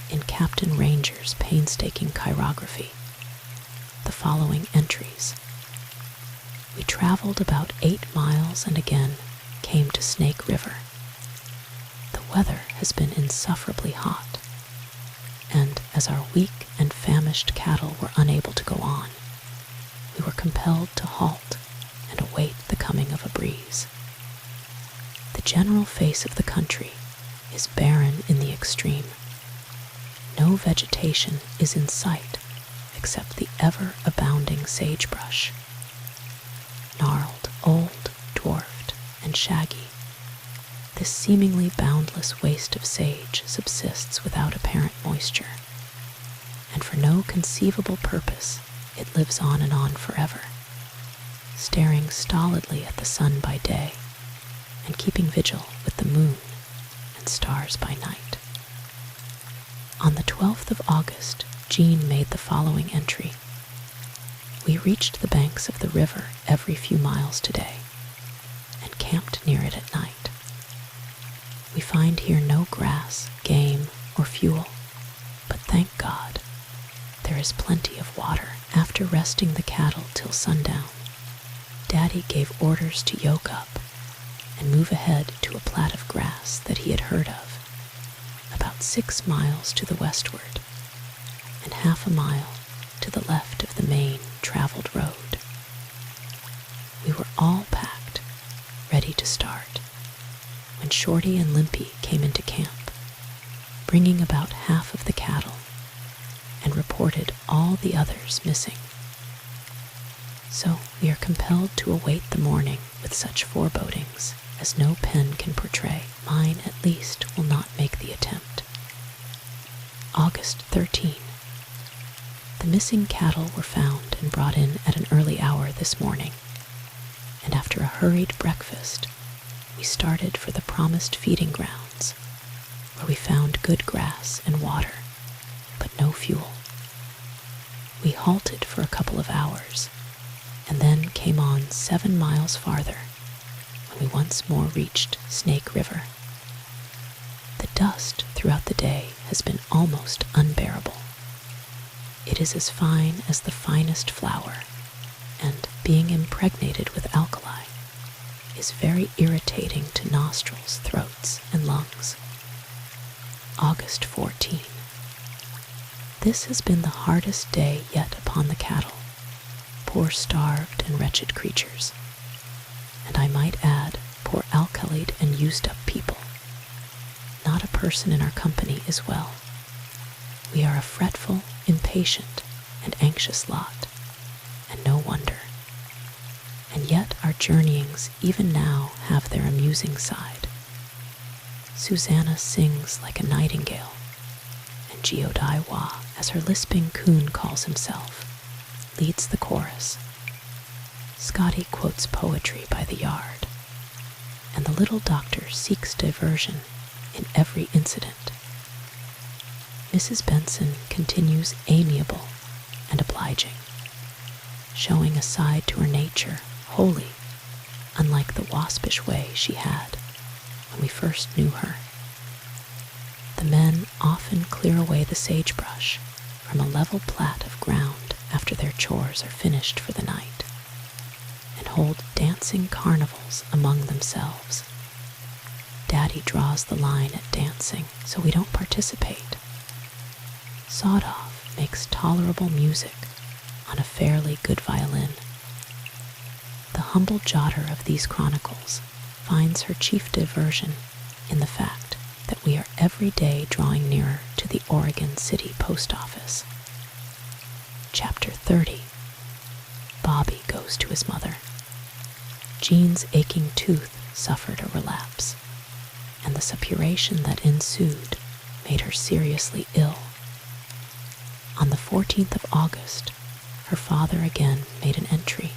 in Captain Ranger's painstaking chirography, the following entries. We traveled about 8 miles and again came to Snake River. The weather has been insufferably hot, and as our weak and famished cattle were unable to go on, we were compelled to halt and await the coming of a breeze. The general face of the country is barren in the extreme. No vegetation is in sight except the ever-abounding sagebrush. Gnarled, old, dwarfed, and shaggy, this seemingly boundless waste of sage subsists without apparent moisture, and for no conceivable purpose it lives on and on forever, staring stolidly at the sun by day and keeping vigil with the moon and stars by night. On the 12th of August, Jean made the following entry. We reached the banks of the river every few miles today and camped near it at night. We find here no grass, game, or fuel, but thank God, there is plenty of water. After resting the cattle till sundown, Daddy gave orders to yoke up and move ahead to a plat of grass that he had heard of, about 6 miles to the westward, and 1/2 mile to the left of the main traveled road. We were all packed, ready to start, when Shorty and Limpy came into camp, bringing about half of the cattle, and reported all the others missing. So we are compelled to await the morning with such forebodings as no pen can portray. Mine, at least, will not make the attempt. August 13. The missing cattle were found and brought in at an early hour this morning, and after a hurried breakfast, we started for the promised feeding grounds, where we found good grass and water, but no fuel. We halted for a couple of hours, and then came on 7 miles farther, when we once more reached Snake River. The dust throughout the day has been almost unbearable. It is as fine as the finest flour, and, being impregnated with alkali, is very irritating to nostrils, throats, and lungs. August 14. This has been the hardest day yet upon the cattle, poor starved and wretched creatures, and I might add, poor alkalied and used-up people. Not a person in our company is well. We are a fretful, impatient, and anxious lot, and no wonder. And yet our journeyings even now have their amusing side. Susanna sings like a nightingale, and Geodai-Wa, as her lisping coon calls himself, leads the chorus. Scotty quotes poetry by the yard, and the little doctor seeks diversion in every incident. Mrs. Benson continues amiable and obliging, showing a side to her nature wholly unlike the waspish way she had when we first knew her. The men often clear away the sagebrush from a level plat of ground after their chores are finished for the night, and hold dancing carnivals among themselves. Daddy draws the line at dancing, so we don't participate. Sawed-Off makes tolerable music on a fairly good violin. The humble jotter of these chronicles finds her chief diversion in the fact that we are every day drawing nearer to the Oregon City Post Office. Chapter 30. Bobby goes to his mother. Jean's aching tooth suffered a relapse, and the suppuration that ensued made her seriously ill. On the 14th of August, her father again made an entry.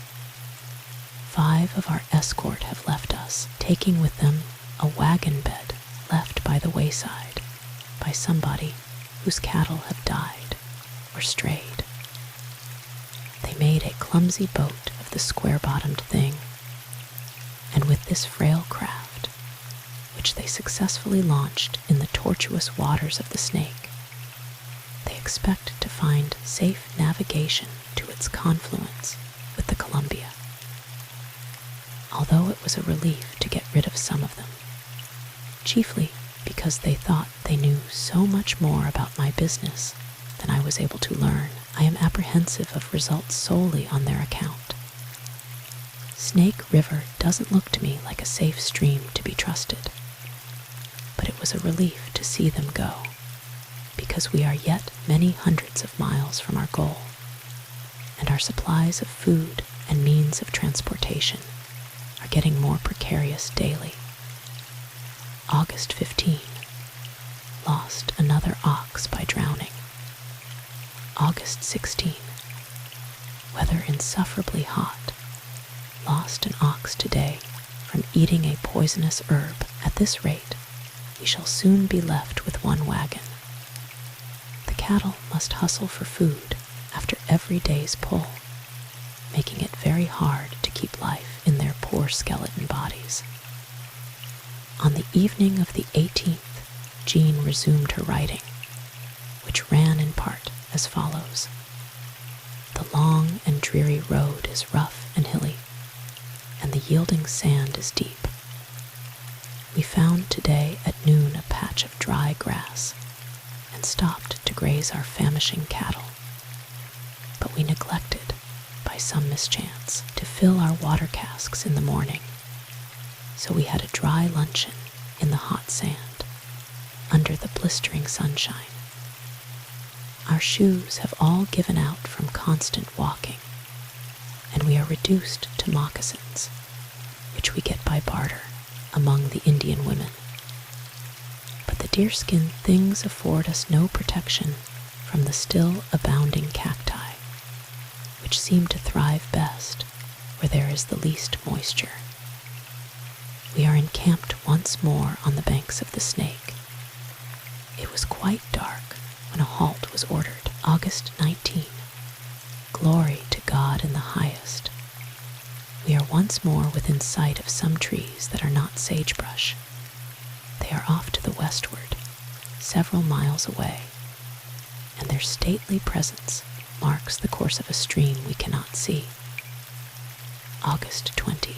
5 of our escort have left us, taking with them a wagon bed left by the wayside by somebody whose cattle have died or strayed. They made a clumsy boat of the square-bottomed thing, and with this frail craft, which they successfully launched in the tortuous waters of the Snake, they expect to find safe navigation to its confluence with the Columbia. Although it was a relief to get rid of some of them, chiefly because they thought they knew so much more about my business than I was able to learn, I am apprehensive of results solely on their account. Snake River doesn't look to me like a safe stream to be trusted, but it was a relief to see them go, because we are yet many hundreds of miles from our goal, and our supplies of food and means of transportation are getting more precarious daily. August 15. Lost another ox by drowning. August 16. Weather insufferably hot. Lost an ox today from eating a poisonous herb. At this rate, we shall soon be left with one wagon. The cattle must hustle for food after every day's pull, making it very hard to keep life in their poor skeleton bodies. On the evening of the 18th, Jean resumed her writing, which ran in part as follows. The long and dreary road is rough and hilly, and the yielding sand is deep. We found today at noon a patch of dry grass, and stopped to graze our famishing cattle. But we neglected, by some mischance, to fill our water casks in the morning, so we had a dry luncheon in the hot sand, under the blistering sunshine. Our shoes have all given out from constant walking, and we are reduced to moccasins, which we get by barter among the Indian women. But the deerskin things afford us no protection from the still abounding cacti, which seem to thrive best where there is the least moisture. We are encamped once more on the banks of the Snake. It was quite dark when a halt was ordered, August 19. Glory to God in the highest. We are once more within sight of some trees that are not sagebrush. They are off to the westward, several miles away, and their stately presence marks the course of a stream we cannot see. August 20.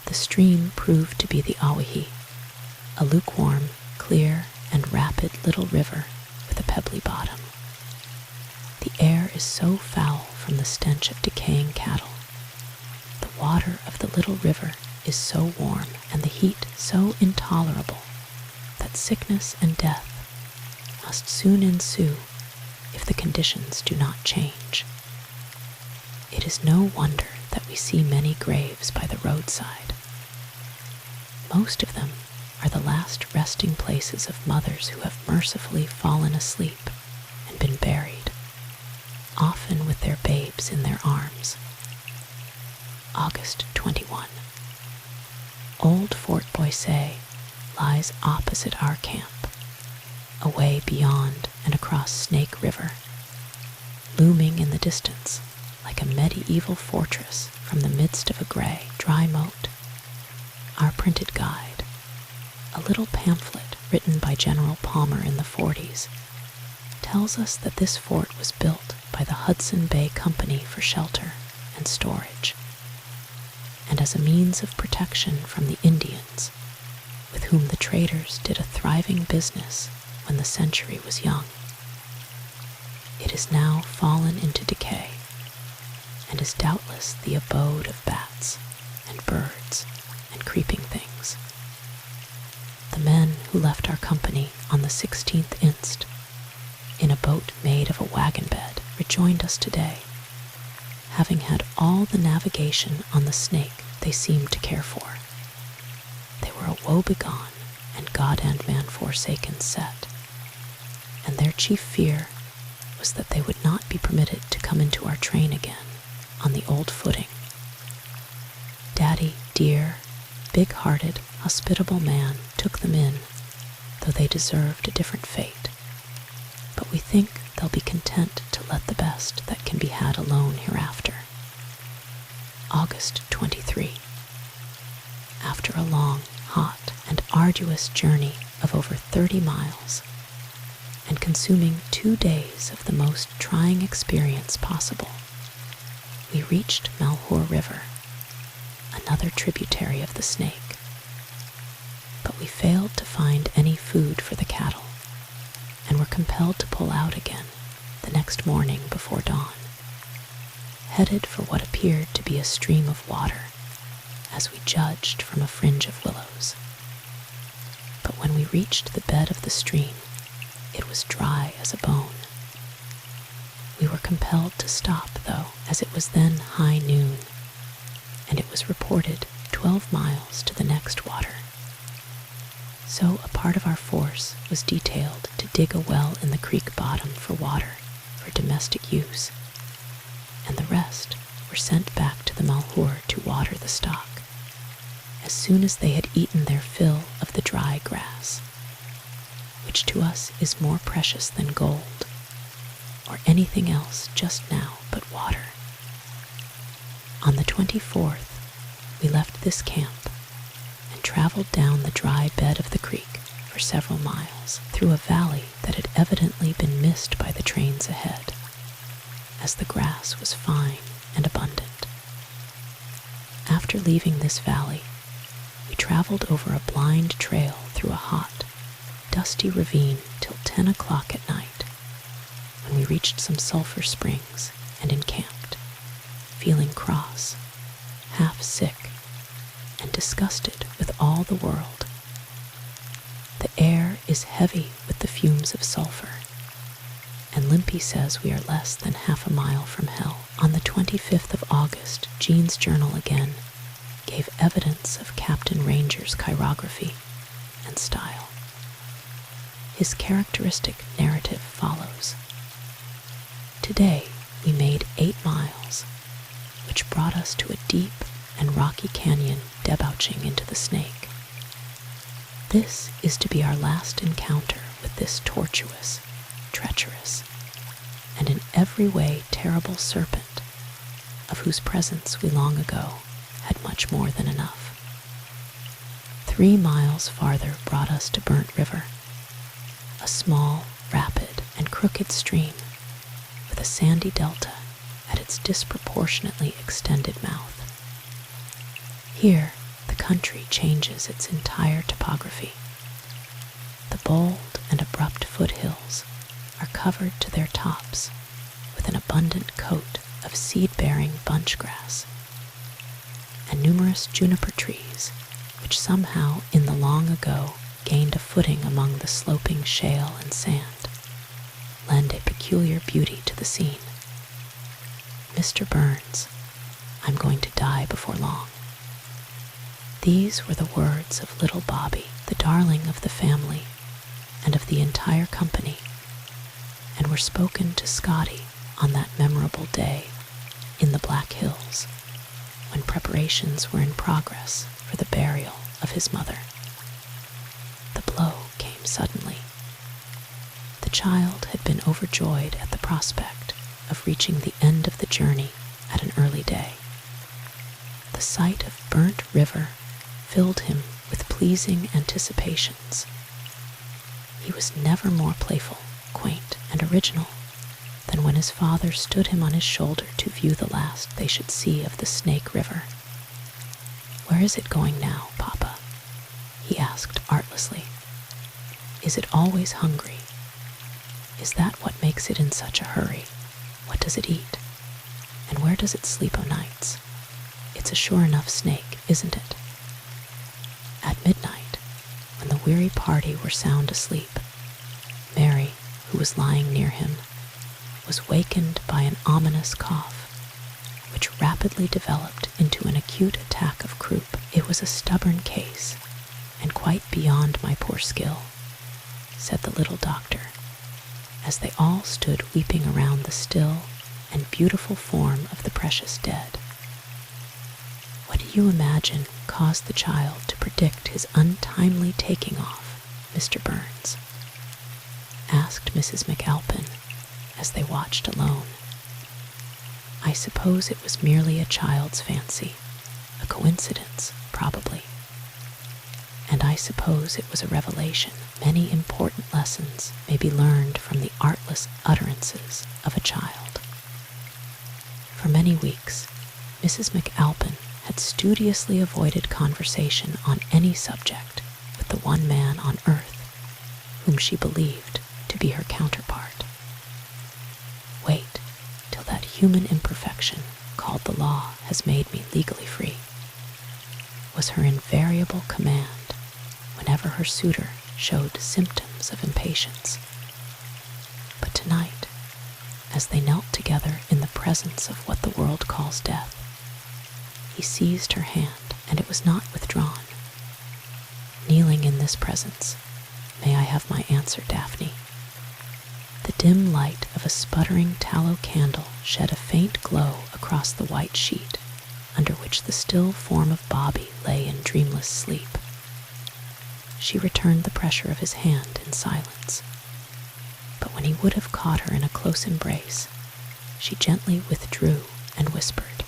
The stream proved to be the Awahi, a lukewarm, clear, and rapid little river with a pebbly bottom. The air is so foul from the stench of decaying cattle. The water of the little river is so warm and the heat so intolerable that sickness and death must soon ensue if the conditions do not change. It is no wonder that we see many graves by the roadside. Most of them are the last resting places of mothers who have mercifully fallen asleep and been buried, often with their babes in their arms. August 21. Old Fort Boise lies opposite our camp, away beyond and across Snake River, looming in the distance like a medieval fortress from the midst of a gray, dry moat. Our printed guide, a little pamphlet written by General Palmer in the 40s, tells us that this fort was built by the Hudson Bay Company for shelter and storage, and as a means of protection from the Indians, with whom the traders did a thriving business when the century was young. It is now fallen into decay, and is doubtless the abode of bats and birds and creeping things. The men who left our company on the 16th inst, in a boat made of a wagon bed, rejoined us today, having had all the navigation on the Snake they seemed to care for. They were a woebegone and God and man forsaken set, and their chief fear was that they would not be permitted to come into our train again on the old footing. Daddy, dear, big-hearted, hospitable man took them in, though they deserved a different fate. But we think they'll be content to let the best that can be had alone hereafter. August 23. After a long, hot, and arduous journey of over 30 miles, and consuming 2 days of the most trying experience possible, we reached Malheur River, another tributary of the Snake. But we failed to find any food for the cattle, and were compelled to pull out again the next morning before dawn, headed for what appeared to be a stream of water, as we judged from a fringe of willows. But when we reached the bed of the stream, it was dry as a bone. We were compelled to stop, though, as it was then high noon, and it was reported 12 miles to the next water. So a part of our force was detailed to dig a well in the creek bottom for water for domestic use, and the rest were sent back to the Malheur to water the stock, as soon as they had eaten their fill of the dry grass, which to us is more precious than gold, or anything else just now but water. On the 24th, we left this camp and traveled down the dry bed of the creek for several miles through a valley that had evidently been missed by the trains ahead, as the grass was fine and abundant. After leaving this valley, we traveled over a blind trail through a hot, dusty ravine till 10 o'clock at night, when we reached some sulfur springs and encamped, feeling cross, half sick, and disgusted with all the world. The air is heavy with the fumes of sulfur, and Limpy says we are less than half a mile from hell. On the 25th of August, Jean's journal again gave evidence of Captain Ranger's chirography and style. His characteristic narrative follows. Today we made 8 miles, which brought us to a deep and rocky canyon debouching into the Snake. This is to be our last encounter with this tortuous, treacherous, and in every way terrible serpent, of whose presence we long ago had much more than enough. 3 miles farther brought us to Burnt River, a small, rapid, and crooked stream with a sandy delta at its disproportionately extended mouth. Here, the country changes its entire topography. The bold and abrupt foothills are covered to their tops with an abundant coat of seed-bearing bunch grass, and numerous juniper trees, which somehow in the long ago gained a footing among the sloping shale and sand, lend a peculiar beauty to the scene. Mr. Burns, I'm going to die before long. These were the words of little Bobby, the darling of the family and of the entire company, and were spoken to Scotty on that memorable day in the Black Hills, when preparations were in progress for the burial of his mother. The blow came suddenly. The child had been overjoyed at the prospect of reaching the end of the journey at an early day. The sight of Burnt River filled him with pleasing anticipations. He was never more playful, quaint, and original than when his father stood him on his shoulder to view the last they should see of the Snake River. "Where is it going now, Papa?" he asked artlessly. "Is it always hungry? Is that what makes it in such a hurry? What does it eat? And where does it sleep o' nights? It's a sure enough snake, isn't it?" At midnight, when the weary party were sound asleep, Mary, who was lying near him, was wakened by an ominous cough, which rapidly developed into an acute attack of croup. "It was a stubborn case, and quite beyond my poor skill," said the little doctor, as they all stood weeping around the still and beautiful form of the precious dead. "What do you imagine caused the child to predict his untimely taking off, Mr. Burns?" asked Mrs. McAlpin as they watched alone. "I suppose it was merely a child's fancy, a coincidence, probably. And I suppose it was a revelation. Many important lessons may be learned from the artless utterances of a child." For many weeks, Mrs. McAlpin had studiously avoided conversation on any subject with the one man on earth whom she believed to be her counterpart. "Wait till that human imperfection called the law has made me legally free," was her invariable command whenever her suitor showed symptoms of impatience. But tonight, as they knelt together in the presence of what the world calls death, he seized her hand, and it was not withdrawn. "Kneeling in this presence, may I have my answer, Daphne?" The dim light of a sputtering tallow candle shed a faint glow across the white sheet under which the still form of Bobby lay in dreamless sleep. She returned the pressure of his hand in silence, but when he would have caught her in a close embrace, she gently withdrew and whispered,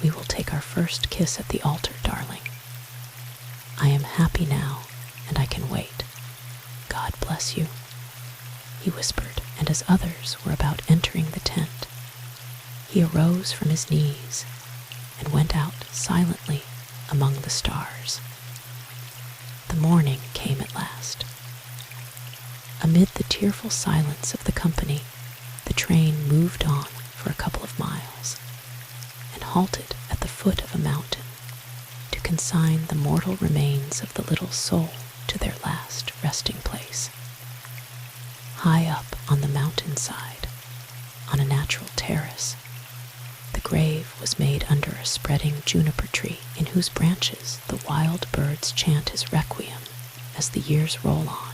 "We will take our first kiss at the altar, darling. I am happy now, and I can wait. God bless you," he whispered, and as others were about entering the tent, he arose from his knees and went out silently among the stars. The morning came at last. Amid the tearful silence of the company, train moved on for a couple of miles and halted at the foot of a mountain to consign the mortal remains of the little soul to their last resting place. High up on the mountainside, on a natural terrace, the grave was made under a spreading juniper tree in whose branches the wild birds chant his requiem as the years roll on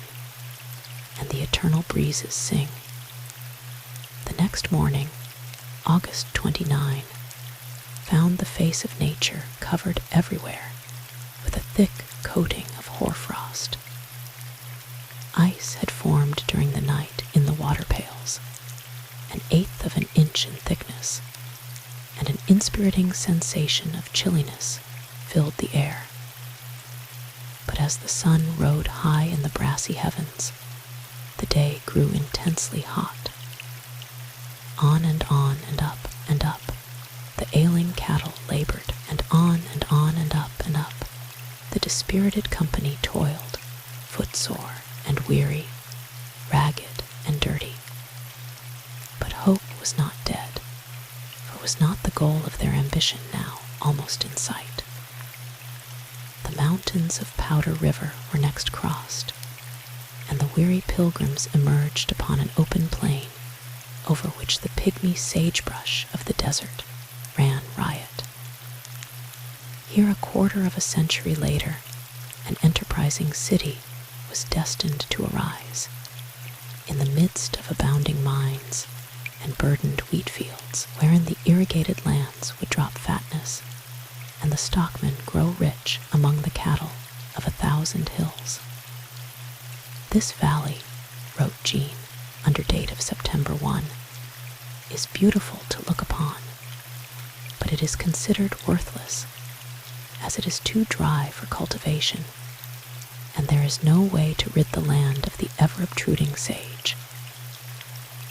and the eternal breezes sing. The next morning, August 29, found the face of nature covered everywhere with a thick coating of hoarfrost. Ice had formed during the night in the water pails, 1/8 of an inch in thickness, and an inspiriting sensation of chilliness filled the air. But as the sun rode high in the brassy heavens, the day grew intensely hot. On and on and up, the ailing cattle labored, and on and on and up, the dispirited company toiled, footsore and weary, ragged and dirty. But hope was not dead, for was not the goal of their ambition now almost in sight? The mountains of Powder River were next crossed, and the weary pilgrims emerged upon an open plain over which the pygmy sagebrush of the desert ran riot. Here, a quarter of a century later, an enterprising city was destined to arise, in the midst of abounding mines and burdened wheat fields, wherein the irrigated lands would drop fatness, and the stockmen grow rich among the cattle of 1,000 hills. "This valley," wrote Jean, under date of September 1, "is beautiful to look upon, but it is considered worthless, as it is too dry for cultivation, and there is no way to rid the land of the ever-obtruding sage.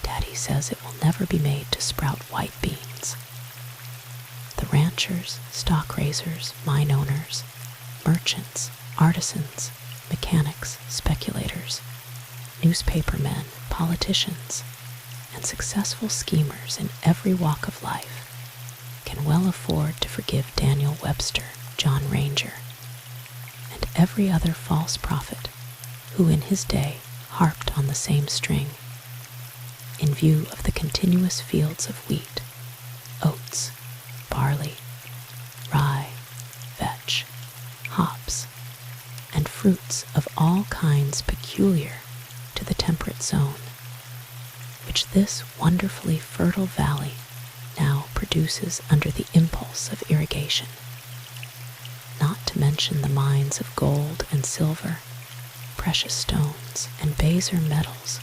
Daddy says it will never be made to sprout white beans. The ranchers, stock raisers, mine owners, merchants, artisans, mechanics, speculators, newspaper men, politicians, and successful schemers in every walk of life can well afford to forgive Daniel Webster, John Ranger, and every other false prophet who in his day harped on the same string, in view of the continuous fields of wheat, oats, barley, rye, vetch, hops, and fruits of all kinds peculiar to the temperate zone, which this wonderfully fertile valley now produces under the impulse of irrigation, not to mention the mines of gold and silver, precious stones, and baser metals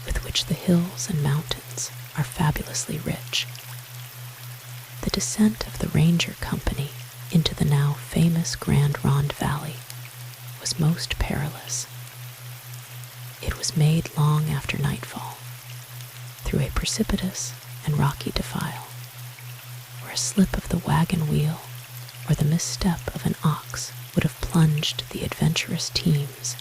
with which the hills and mountains are fabulously rich. The descent of the Ranger Company into the now famous Grand Ronde Valley was most perilous. It was made long after nightfall, through a precipitous and rocky defile, where a slip of the wagon wheel or the misstep of an ox would have plunged the adventurous teams,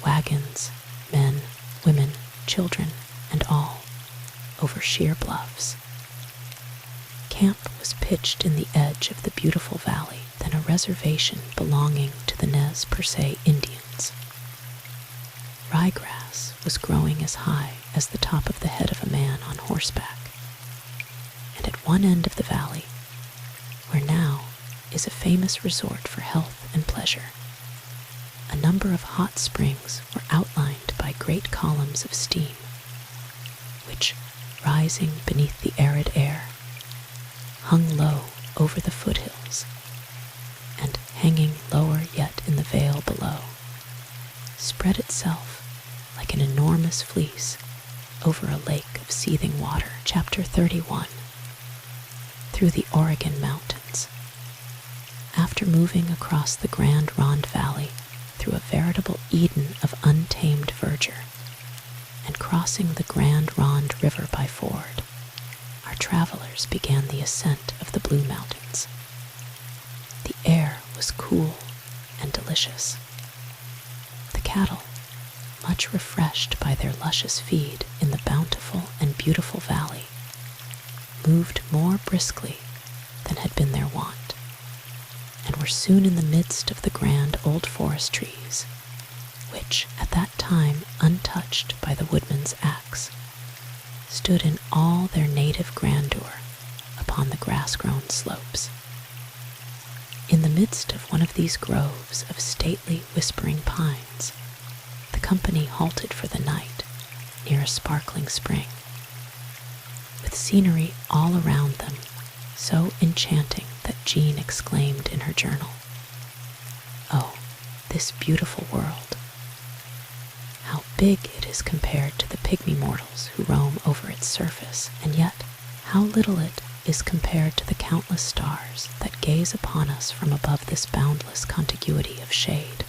wagons, men, women, children, and all, over sheer bluffs. Camp was pitched in the edge of the beautiful valley, then a reservation belonging to the Nez Perce Indians. Ryegrass was growing as high as the top of the head of a man on horseback, and at one end of the valley, where now is a famous resort for health and pleasure, a number of hot springs were outlined by great columns of steam, which, rising beneath the arid air, hung low over the foothills, and hanging lower yet in the vale below, spread itself like an enormous fleece over a lake of seething water. Chapter 31. Through the Oregon Mountains. After moving across the Grand Ronde Valley through a veritable Eden of untamed verdure, and crossing the Grand Ronde River by ford, our travelers began the ascent of the Blue Mountains. The air was cool and delicious. The cattle, much refreshed by their luscious feed in the bountiful and beautiful valley, moved more briskly than had been their wont, and were soon in the midst of the grand old forest trees, which, at that time untouched by the woodman's axe, stood in all their native grandeur upon the grass-grown slopes. In the midst of one of these groves of stately whispering pines, the company halted for the night near a sparkling spring, with scenery all around them so enchanting that Jean exclaimed in her journal, "Oh, this beautiful world! How big it is compared to the pygmy mortals who roam over its surface, and yet how little it is compared to the countless stars that gaze upon us from above this boundless contiguity of shade."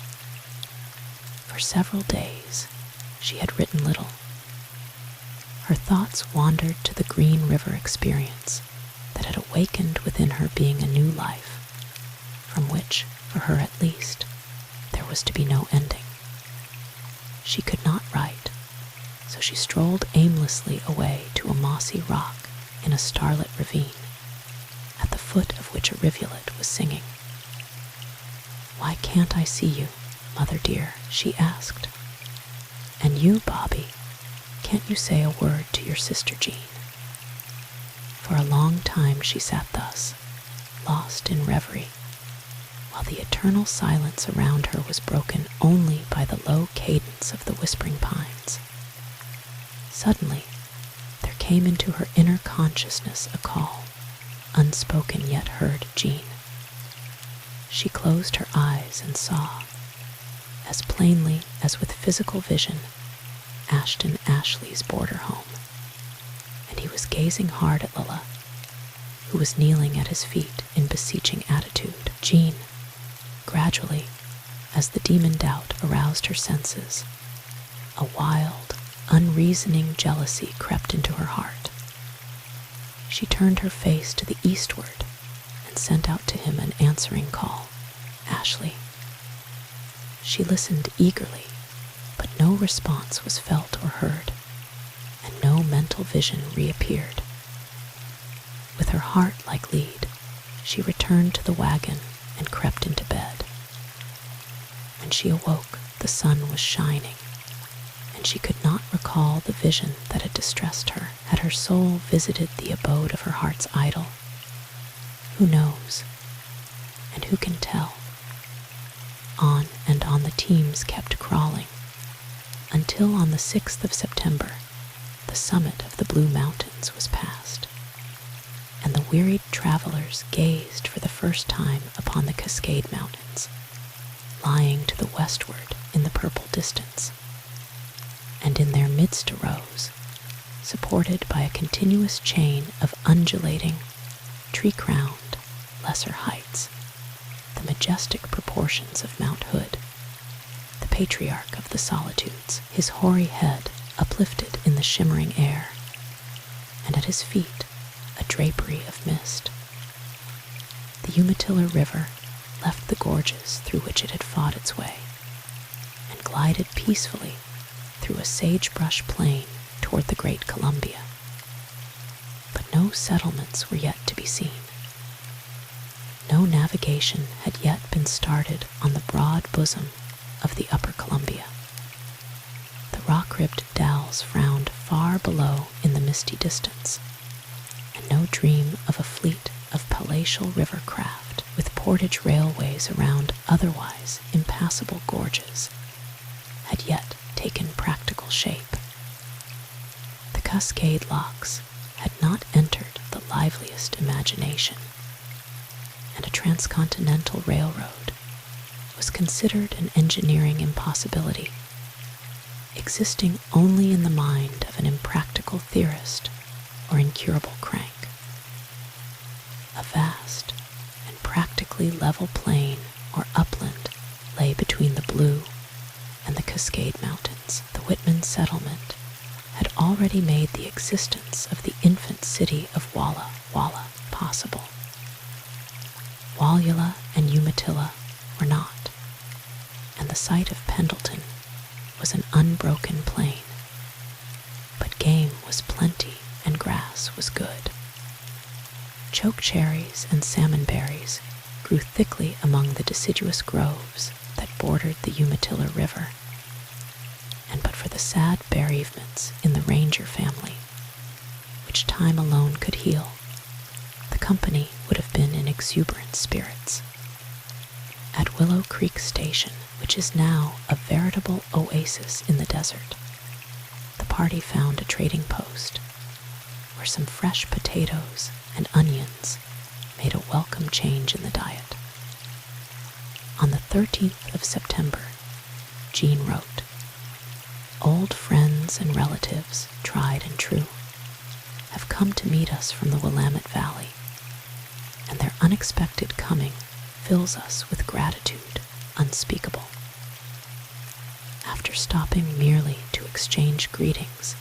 For several days she had written little. Her thoughts wandered to the Green River experience that had awakened within her being a new life, from which, for her at least, there was to be no ending. She could not write, so she strolled aimlessly away to a mossy rock in a starlit ravine, at the foot of which a rivulet was singing. "Why can't I see you, mother dear?" she asked. "And you, Bobby, can't you say a word to your sister Jean?" For a long time she sat thus, lost in reverie, while the eternal silence around her was broken only by the low cadence of the whispering pines. Suddenly, there came into her inner consciousness a call, unspoken yet heard Jean. She closed her eyes and saw, as plainly as with physical vision, Ashton Ashley's border home, and he was gazing hard at Lilla, who was kneeling at his feet in beseeching attitude. Jean, gradually, as the demon doubt aroused her senses, a wild, unreasoning jealousy crept into her heart. She turned her face to the eastward and sent out to him an answering call, "Ashley." She listened eagerly, but no response was felt or heard, and no mental vision reappeared. With her heart like lead, she returned to the wagon and crept into bed. When she awoke, the sun was shining, and she could not recall the vision that had distressed her. Had her soul visited the abode of her heart's idol? Who knows? And who can tell? On and on the teams kept crawling, until on the 6th of September, the summit of the Blue Mountains was passed, and the wearied travelers gazed for the first time upon the Cascade Mountains, lying to the westward in the purple distance, and in their midst arose, supported by a continuous chain of undulating, tree-crowned, lesser heights, the majestic proportions of Mount Hood, the patriarch of the solitudes, his hoary head uplifted in the shimmering air, and at his feet a drapery of mist. The Umatilla River left the gorges through which it had fought its way, and glided peacefully through a sagebrush plain toward the great Columbia. But no settlements were yet to be seen. No navigation had yet been started on the broad bosom of the upper Columbia. The rock-ribbed dells frowned far below in the misty distance, and no dream of a fleet of palatial river craft with portage railways around otherwise impassable gorges had yet taken practical shape. The Cascade Locks had not entered the liveliest imagination, and a transcontinental railroad was considered an engineering impossibility, existing only in the mind of an impractical theorist or incurable crank. A vast and practically level plain or upland lay between the Blue and the Cascade Mountains. The Whitman settlement had already made the existence of the infant city of Walla Walla possible. Wallula and Umatilla were not, and the site of Pendleton was an unbroken plain. But game was plenty grass was good. Choke cherries and salmon berries grew thickly among the deciduous groves that bordered the Umatilla River, and but for the sad bereavements in the Ranger family, which time alone could heal, the company would have been in exuberant spirits. At Willow Creek Station, which is now a veritable oasis in the desert, the party found a trading post where some fresh potatoes and onions made a welcome change in the diet. On the 13th of September, Jean wrote, "Old friends and relatives, tried and true, have come to meet us from the Willamette Valley, and their unexpected coming fills us with gratitude unspeakable. After stopping merely to exchange greetings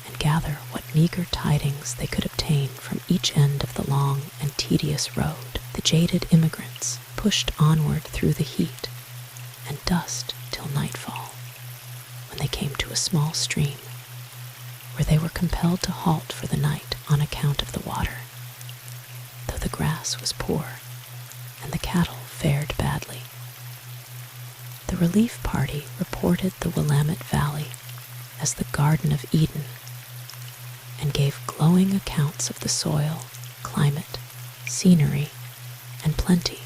and gather what meager tidings they could obtain from each end of the long and tedious road, the jaded immigrants pushed onward through the heat and dust till nightfall, when they came to a small stream, where they were compelled to halt for the night on account of the water, though the grass was poor and the cattle fared badly. The relief party reported the Willamette Valley as the Garden of Eden, and gave glowing accounts of the soil, climate, scenery, and plenty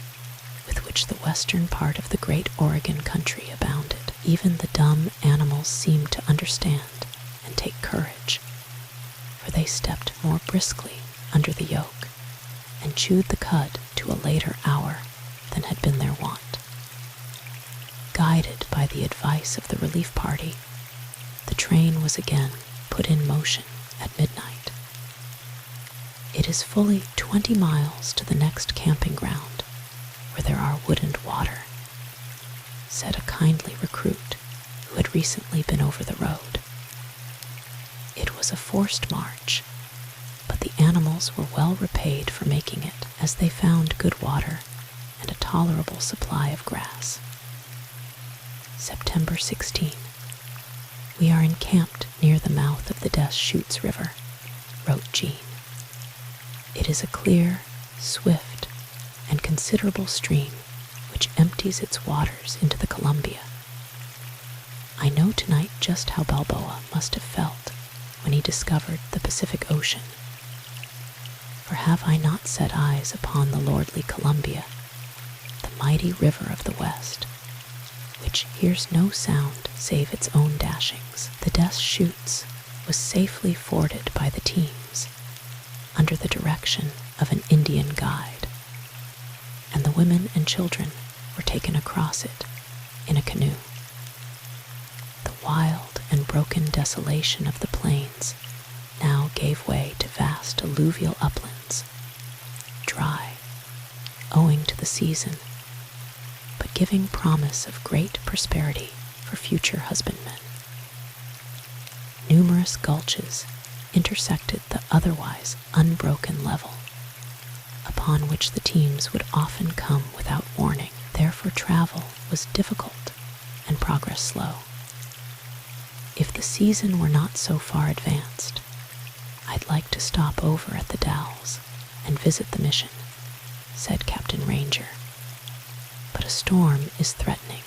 with which the western part of the great Oregon country abounded. Even the dumb animals seemed to understand and take courage, for they stepped more briskly under the yoke and chewed the cud to a later hour than had been their wont. Guided by the advice of the relief party, the train was again put in motion at midnight. It is fully 20 miles to the next camping ground, where there are wood and water, said a kindly recruit who had recently been over the road. It was a forced march, but the animals were well repaid for making it, as they found good water and a tolerable supply of grass. September 16. We are encamped near the mouth of the Des Chutes River, wrote Jean. It is a clear, swift, and considerable stream which empties its waters into the Columbia. I know tonight just how Balboa must have felt when he discovered the Pacific Ocean. For have I not set eyes upon the lordly Columbia, the mighty river of the West, which hears no sound save its own dashings? The Des Chutes was safely forded by the teams, under the direction of an Indian guide, and the women and children were taken across it in a canoe. The wild and broken desolation of the plains now gave way to vast alluvial uplands, dry, owing to the season, but giving promise of great prosperity for future husbandmen. Numerous gulches intersected the otherwise unbroken level, upon which the teams would often come without warning. Therefore travel was difficult and progress slow. If the season were not so far advanced, I'd like to stop over at the Dalles and visit the mission, said Captain Ranger. But a storm is threatening,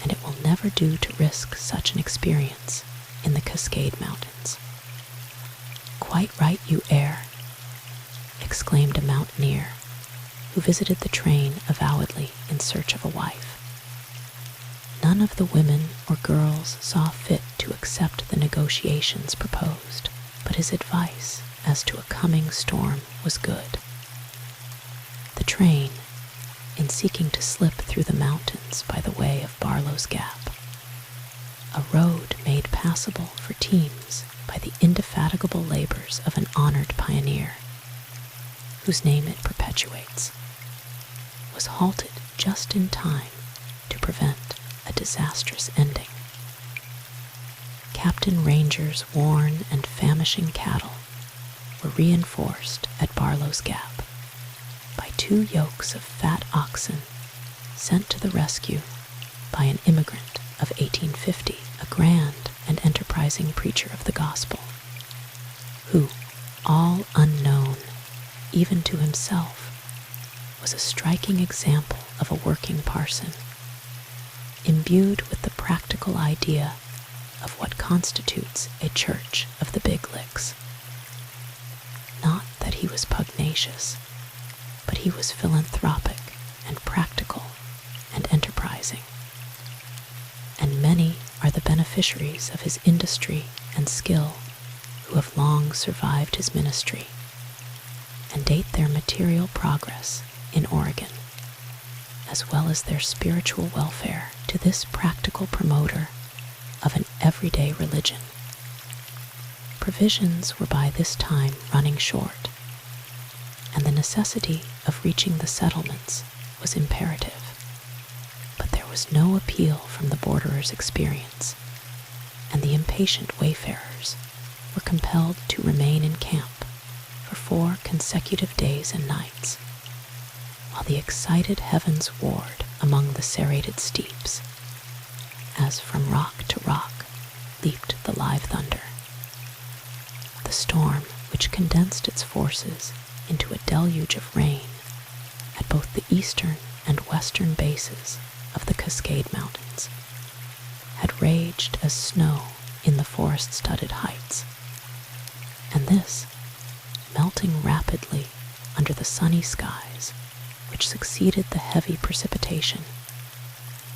and it will never do to risk such an experience in the Cascade Mountains. Quite right you err, exclaimed a mountaineer who visited the train avowedly in search of a wife. None of the women or girls saw fit to accept the negotiations proposed, but his advice as to a coming storm was good. The train, in seeking to slip through the mountains by the way of Barlow's Gap, a road made passable for teams by the indefatigable labors of an honored pioneer, whose name it perpetuates, was halted just in time to prevent a disastrous ending. Captain Ranger's worn and famishing cattle were reinforced at Barlow's Gap by 2 yokes of fat oxen sent to the rescue by an immigrant of 1850, a grand and enterprising preacher of the gospel. who, all unknown, even to himself, was a striking example of a working parson, imbued with the practical idea of what constitutes a church of the big licks. Not that he was pugnacious, but he was philanthropic and practical and enterprising. And many are the beneficiaries of his industry and skill who have long survived his ministry and date their material progress in Oregon, as well as their spiritual welfare, to this practical promoter of an everyday religion. Provisions were by this time running short, and the necessity of reaching the settlements was imperative. But there was no appeal from the borderers' experience, and the impatient wayfarers were compelled to remain in camp for 4 consecutive days and nights, while the excited heavens warred among the serrated steeps, as from rock to rock leaped the live thunder. The storm, which condensed its forces into a deluge of rain at both the eastern and western bases of the Cascade Mountains, had raged as snow in the forest-studded heights, and this, melting rapidly under the sunny skies which succeeded the heavy precipitation,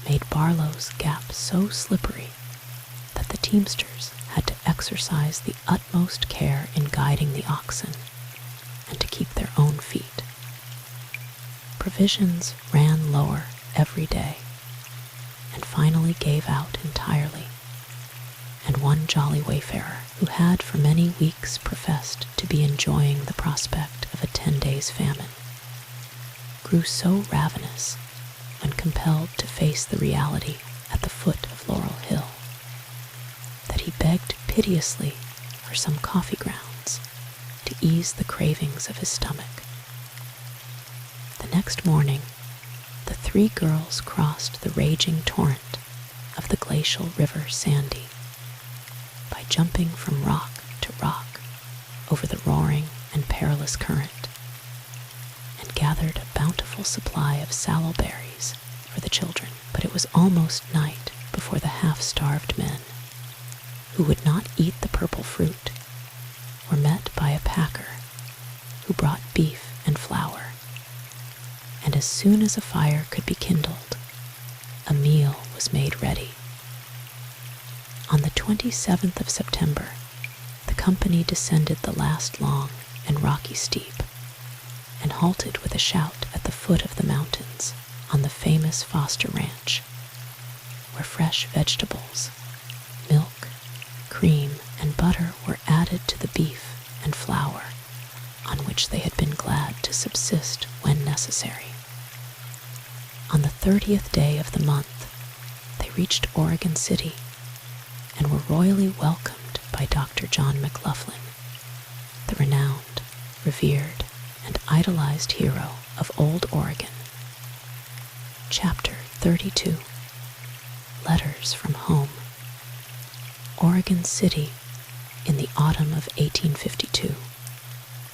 made Barlow's Gap so slippery that the teamsters had to exercise the utmost care in guiding the oxen and to keep their own feet. Provisions ran lower every day and finally gave out entirely, and one jolly wayfarer, who had for many weeks professed to be enjoying the prospect of a 10 days' famine, grew so ravenous when compelled to face the reality at the foot of Laurel Hill that he begged piteously for some coffee grounds to ease the cravings of his stomach. The next morning, the 3 girls crossed the raging torrent of the glacial river Sandy by jumping from rock to rock over the roaring and perilous current, and gathered a bountiful supply of sallow berries for the children. But it was almost night before the half-starved men, who would not eat the purple fruit, were met by a packer who brought beef and flour, and as soon as a fire could be kindled, a meal was made ready. On the 27th of September, the company descended the last long and rocky steep, and halted with a shout at the foot of the mountains on the famous Foster Ranch, where fresh vegetables, milk, cream, and butter were added to the beef and flour on which they had been glad to subsist when necessary. On the 30th day of the month, they reached Oregon City and were royally welcomed by Dr. John McLaughlin, the renowned, revered, and idolized hero of Old Oregon. Chapter 32. Letters from Home. Oregon City, in the autumn of 1852,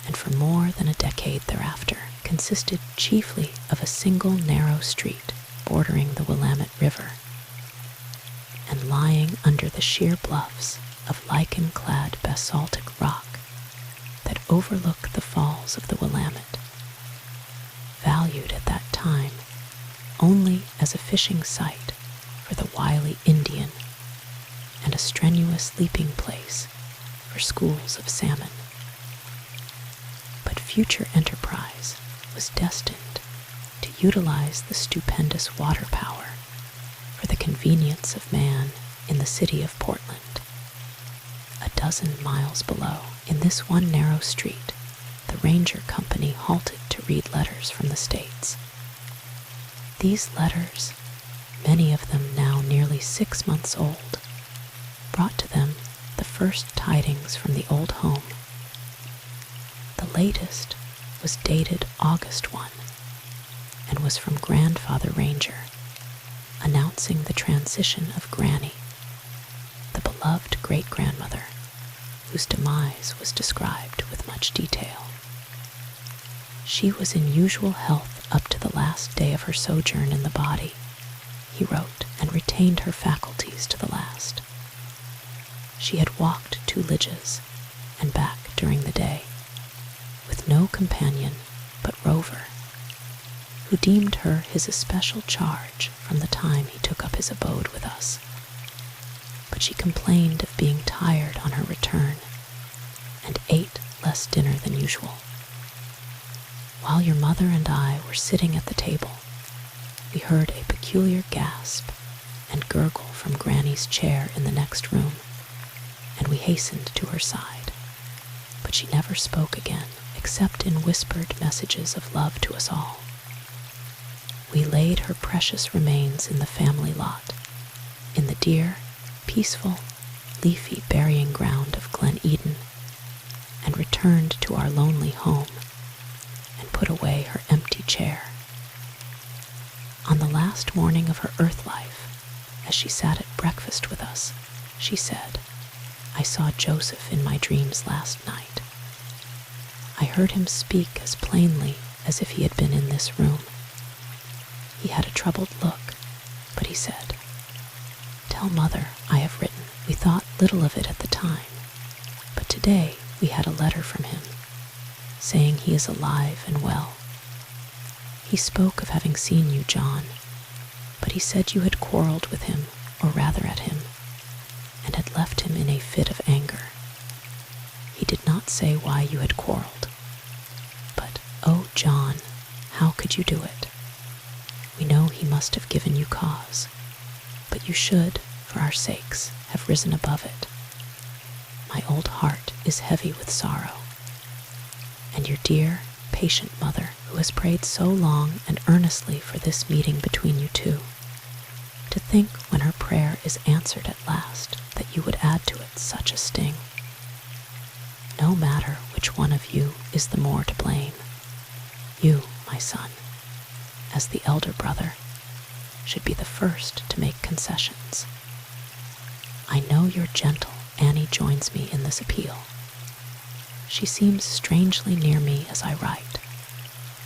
and for more than a decade thereafter, consisted chiefly of a single narrow street bordering the Willamette River, and lying under the sheer bluffs of lichen-clad basaltic rock that overlook the falls of the Willamette, valued at that time only as a fishing site for the wily Indian and a strenuous leaping place for schools of salmon. But future enterprise was destined to utilize the stupendous water power for the convenience of man in the city of Portland. A dozen miles below, in this one narrow street, the ranger company halted to read letters from the States. These letters, many of them now nearly 6 months old, brought to them the first tidings from the old home. The latest was dated August 1, and was from Grandfather Ranger, announcing the transition of Granny, the beloved great-grandmother, whose demise was described with much detail. She was in usual health up to the last day of her sojourn in the body, he wrote, and retained her faculties to the last. She had walked 2 liges and back during the day, with no companion but Rover, who deemed her his especial charge from the time he took up his abode with us. But she complained of being tired on her return, and ate less dinner than usual. While your mother and I were sitting at the table, we heard a peculiar gasp and gurgle from Granny's chair in the next room, and we hastened to her side. But she never spoke again, except in whispered messages of love to us all. We laid her precious remains in the family lot, in the dear, peaceful, leafy burying ground of Glen Eden, and returned to our lonely home and put away her empty chair. On the last morning of her earth life, as she sat at breakfast with us, she said, "I saw Joseph in my dreams last night. I heard him speak as plainly as if he had been in this room. He had a troubled look, but he said, 'Tell Mother I have written.' We thought little of it at the time, but today we had a letter from him, saying he is alive and well. He spoke of having seen you, John, but he said you had quarreled with him, or rather at him, and had left him in a fit of anger. He did not say why you had quarreled, but, oh, John, how could you do it? We know he must have given you cause, but you should, for our sakes, have risen above it. My old heart is heavy with sorrow, and your dear, patient mother, who has prayed so long and earnestly for this meeting between you two, to think when her prayer is answered at last that you would add to it such a sting. No matter which one of you is the more to blame. You, my son, as the elder brother, should be the first to make concessions. I know you're gentle. Annie joins me in this appeal. She seems strangely near me as I write,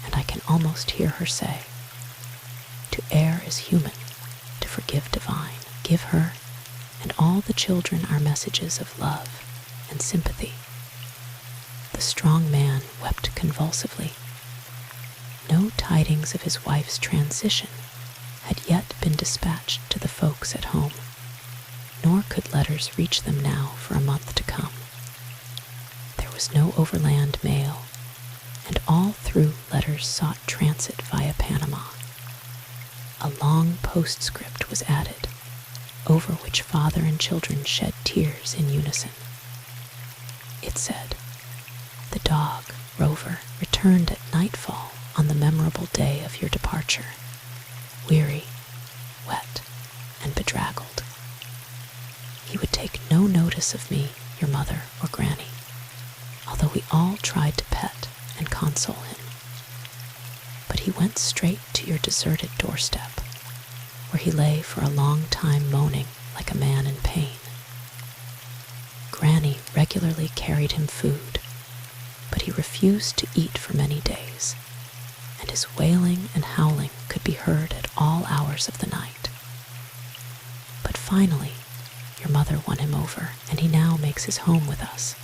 and I can almost hear her say, 'To err is human, to forgive divine.' Give her and all the children our messages of love and sympathy." The strong man wept convulsively. No tidings of his wife's transition had yet been dispatched to the folks at home, nor could letters reach them now for a month to come. There was no overland mail, and all through letters sought transit via Panama. A long postscript was added, over which father and children shed tears in unison. It said, "The dog, Rover, returned at nightfall on the memorable day of your departure, weary, wet, and bedraggled. He would take no notice of me, your mother, or Granny, although we all tried to pet and console him. But he went straight to your deserted doorstep, where he lay for a long time moaning like a man in pain. Granny regularly carried him food, but he refused to eat for many days, and his wailing and howling could be heard at all hours of the night. But finally, your mother won him over, and he now makes his home with us,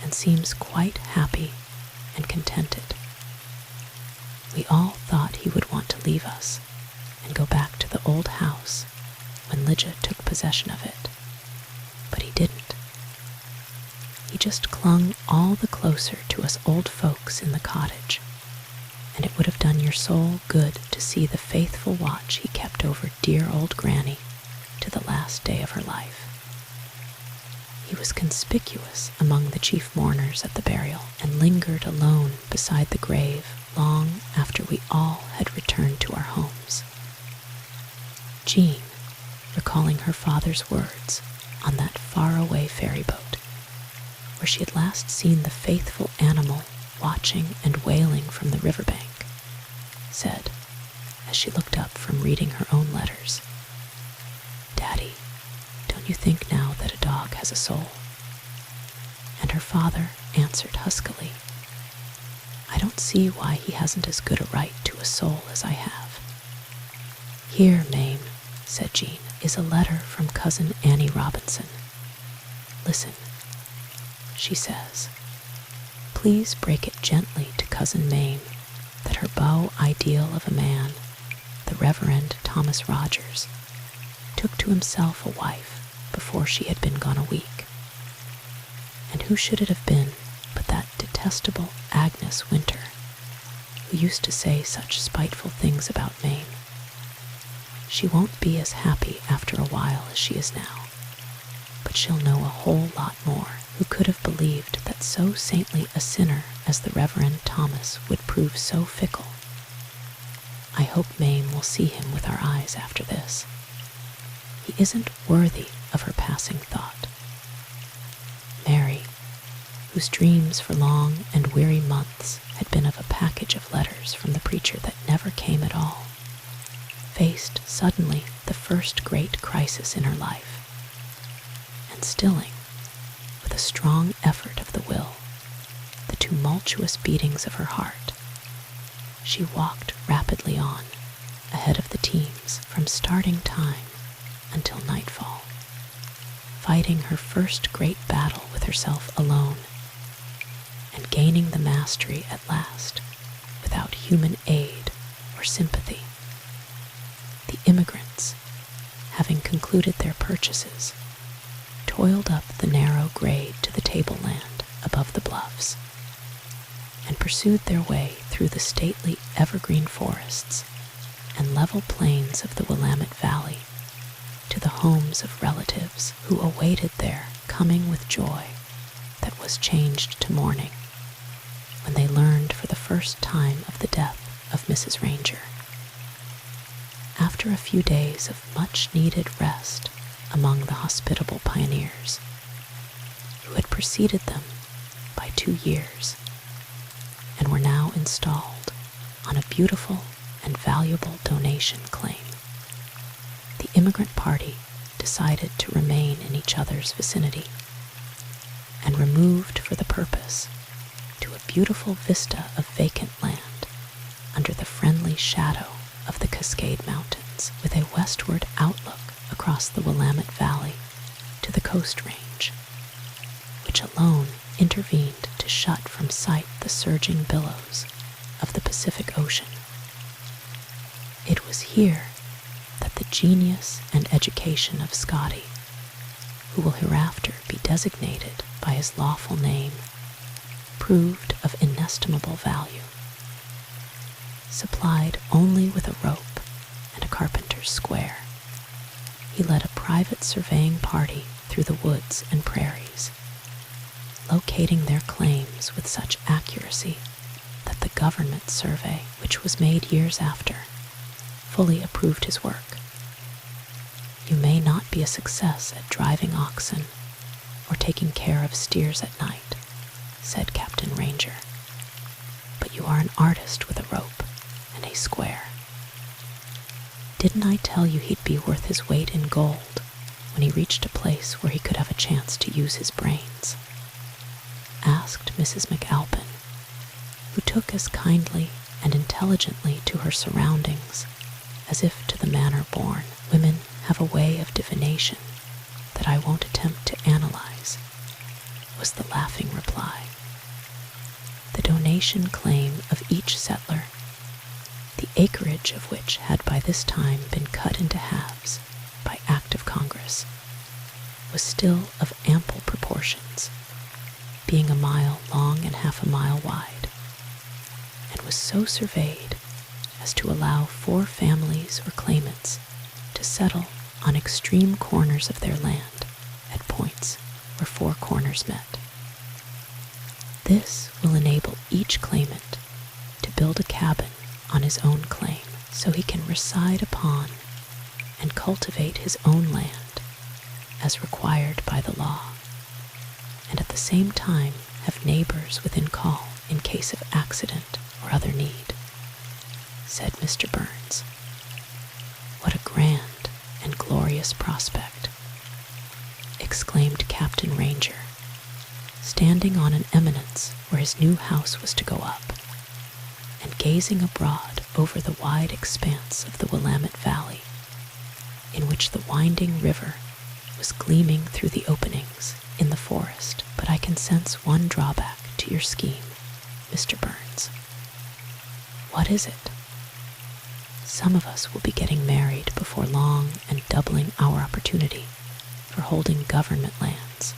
and seems quite happy and contented. We all thought he would want to leave us and go back to the old house when Lydia took possession of it, but he didn't. He just clung all the closer to us old folks in the cottage, and it would have done your soul good to see the faithful watch he kept over dear old Granny to the last day of her life. He was conspicuous among the chief mourners at the burial, and lingered alone beside the grave long after we all had returned to our homes. Jean, recalling her father's words on that faraway ferry boat, where she had last seen the faithful animal watching and wailing from the riverbank, said, as she looked up from reading her own letters, "Daddy, don't you think now that a dog has a soul?" and her father answered huskily, "I don't see why he hasn't as good a right to a soul as I have." "Here, Mame," said Jean, "is a letter from Cousin Annie Robinson. Listen. She says, 'Please break it gently to Cousin Mame that her beau ideal of a man, the Reverend Thomas Rogers, took to himself a wife before she had been gone a week. And who should it have been but that detestable Agnes Winter, who used to say such spiteful things about Mame. She won't be as happy after a while as she is now, but she'll know a whole lot more. Who could have believed that so saintly a sinner as the Reverend Thomas would prove so fickle? I hope Mame will see him with our eyes after this. He isn't worthy of her passing thought.' Mary, whose dreams for long and weary months had been of a package of letters from the preacher that never came at all, faced suddenly the first great crisis in her life, and stilling, with a strong effort of the will, the tumultuous beatings of her heart, she walked rapidly on, ahead of the teams from starting time until nightfall, fighting her first great battle with herself alone, and gaining the mastery at last without human aid or sympathy. The immigrants, having concluded their purchases, toiled up the narrow grade to the tableland above the bluffs, and pursued their way through the stately evergreen forests and level plains of the Willamette Valley to the homes of relatives who awaited their coming with joy that was changed to mourning when they learned for the first time of the death of Mrs. Ranger. After a few days of much-needed rest among the hospitable pioneers, who had preceded them by 2 years, and were now installed on a beautiful and valuable donation claim, the immigrant party decided to remain in each other's vicinity, and removed for the purpose to a beautiful vista of vacant land under the friendly shadow of the Cascade Mountains, with a westward outlook across the Willamette Valley to the Coast Range, which alone intervened to shut from sight the surging billows of the Pacific Ocean. It was here that the genius and education of Scotty, who will hereafter be designated by his lawful name, proved of inestimable value. Supplied only with a rope and a carpenter's square, he led a private surveying party through the woods and prairies, locating their claims with such accuracy that the government survey, which was made years after, fully approved his work. You may not be a success at driving oxen or taking care of steers at night, said Captain Ranger, but you are an artist with a rope and a square. Didn't I tell you he'd be worth his weight in gold when he reached a place where he could have a chance to use his brains? Asked Mrs. McAlpin, who took as kindly and intelligently to her surroundings as if to the manner born. Women have a way of divination that I won't attempt to analyze, was the laughing reply. The donation claim of each settler, the acreage of which had by this time been cut into halves by act of Congress, was still of ample proportions, being 1 mile long and half a mile wide, and was so surveyed as to allow 4 families or claimants to settle on extreme corners of their land at points where 4 corners met. This will enable each claimant to build a cabin on his own claim so he can reside upon and cultivate his own land as required by the law, and at the same time have neighbors within call in case of accident or other need, said Mr. Burns. What a grand and glorious prospect, exclaimed Captain Ranger, standing on an eminence where his new house was to go up, and gazing abroad over the wide expanse of the Willamette Valley, in which the winding river was gleaming through the openings in the forest. But I can sense one drawback to your scheme, Mr. Burns. What is it? Some of us will be getting married before long and doubling our opportunity for holding government lands.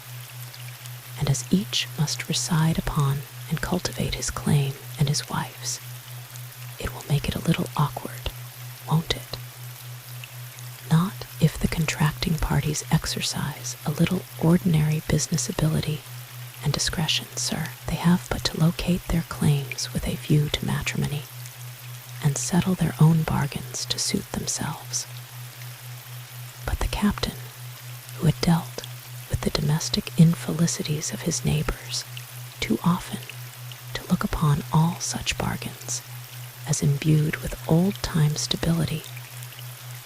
And as each must reside upon and cultivate his claim and his wife's, it will make it a little awkward, won't it? Not if the contracting parties exercise a little ordinary business ability and discretion, sir. They have but to locate their claims with a view to matrimony, and settle their own bargains to suit themselves. But the captain, who had dealt with the domestic infelicities of his neighbors too often to look upon all such bargains as imbued with old-time stability,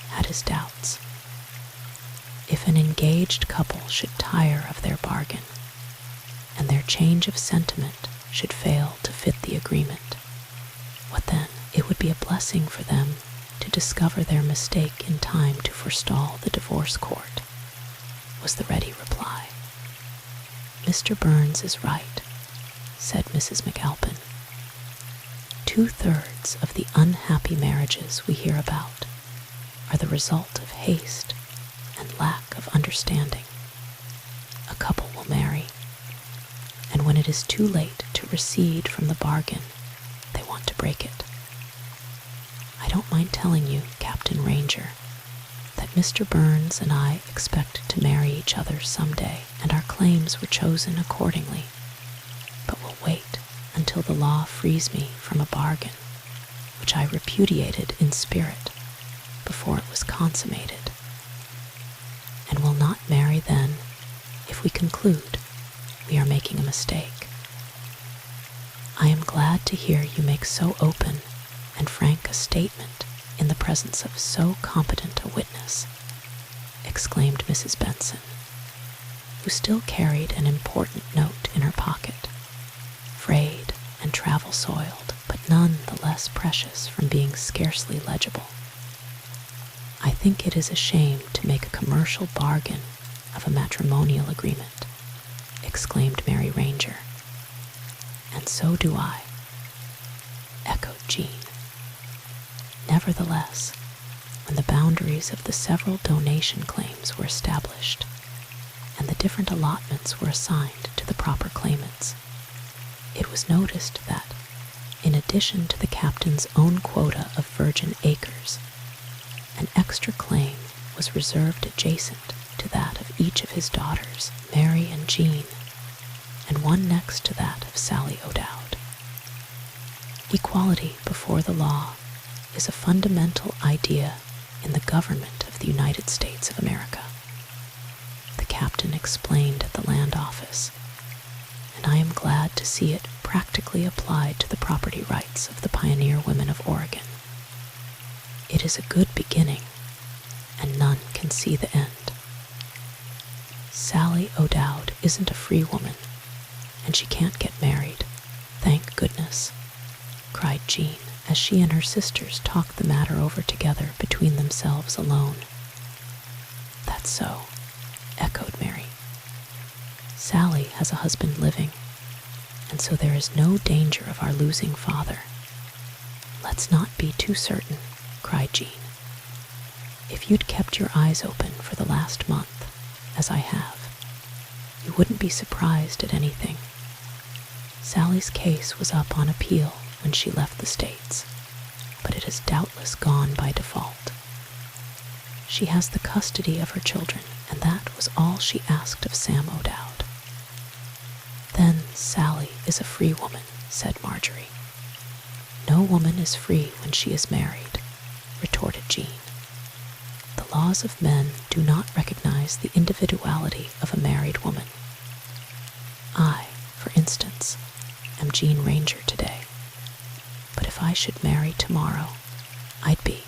had his doubts. If an engaged couple should tire of their bargain, and their change of sentiment should fail to fit the agreement, what then? It would be a blessing for them to discover their mistake in time to forestall the divorce court, was the ready reply. Mr. Burns is right, said Mrs. McAlpin. 2/3 of the unhappy marriages we hear about are the result of haste and lack of understanding. A couple will marry, and when it is too late to recede from the bargain, they want to break it. I don't mind telling you, Captain Ranger, that Mr. Burns and I expect to marry each other someday, and our claims were chosen accordingly. But we'll wait until the law frees me from a bargain, which I repudiated in spirit before it was consummated, and will not marry then if we conclude we are making a mistake. I am glad to hear you make so open and frank a statement in the presence of so competent a witness, exclaimed Mrs. Benson, who still carried an important note in her pocket, frayed and travel-soiled, but none the less precious from being scarcely legible. I think it is a shame to make a commercial bargain of a matrimonial agreement, exclaimed Mary Ranger. And so do I, echoed Jean. Nevertheless, when the boundaries of the several donation claims were established, and the different allotments were assigned to the proper claimants, it was noticed that, in addition to the captain's own quota of virgin acres, an extra claim was reserved adjacent to that of each of his daughters, Mary and Jean, and one next to that of Sally O'Dowd. Equality before the law is a fundamental idea in the government of the United States of America, the captain explained at the land office, and I am glad to see it practically applied to the property rights of the pioneer women of Oregon. It is a good beginning, and none can see the end. Sally O'Dowd isn't a free woman, and she can't get married, thank goodness, cried Jean, as she and her sisters talked the matter over together between themselves alone. That's so, echoed Mary. Sally has a husband living, and so there is no danger of our losing father. Let's not be too certain, cried Jean. If you'd kept your eyes open for the last month, as I have, you wouldn't be surprised at anything. Sally's case was up on appeal when she left the States, but it has doubtless gone by default. She has the custody of her children, and that was all she asked of Sam O'Dowd. Then Sally is a free woman, said Marjorie. No woman is free when she is married, retorted Jean. The laws of men do not recognize the individuality of a married woman. I, for instance, am Jean Ranger today, but if I should marry tomorrow, I'd be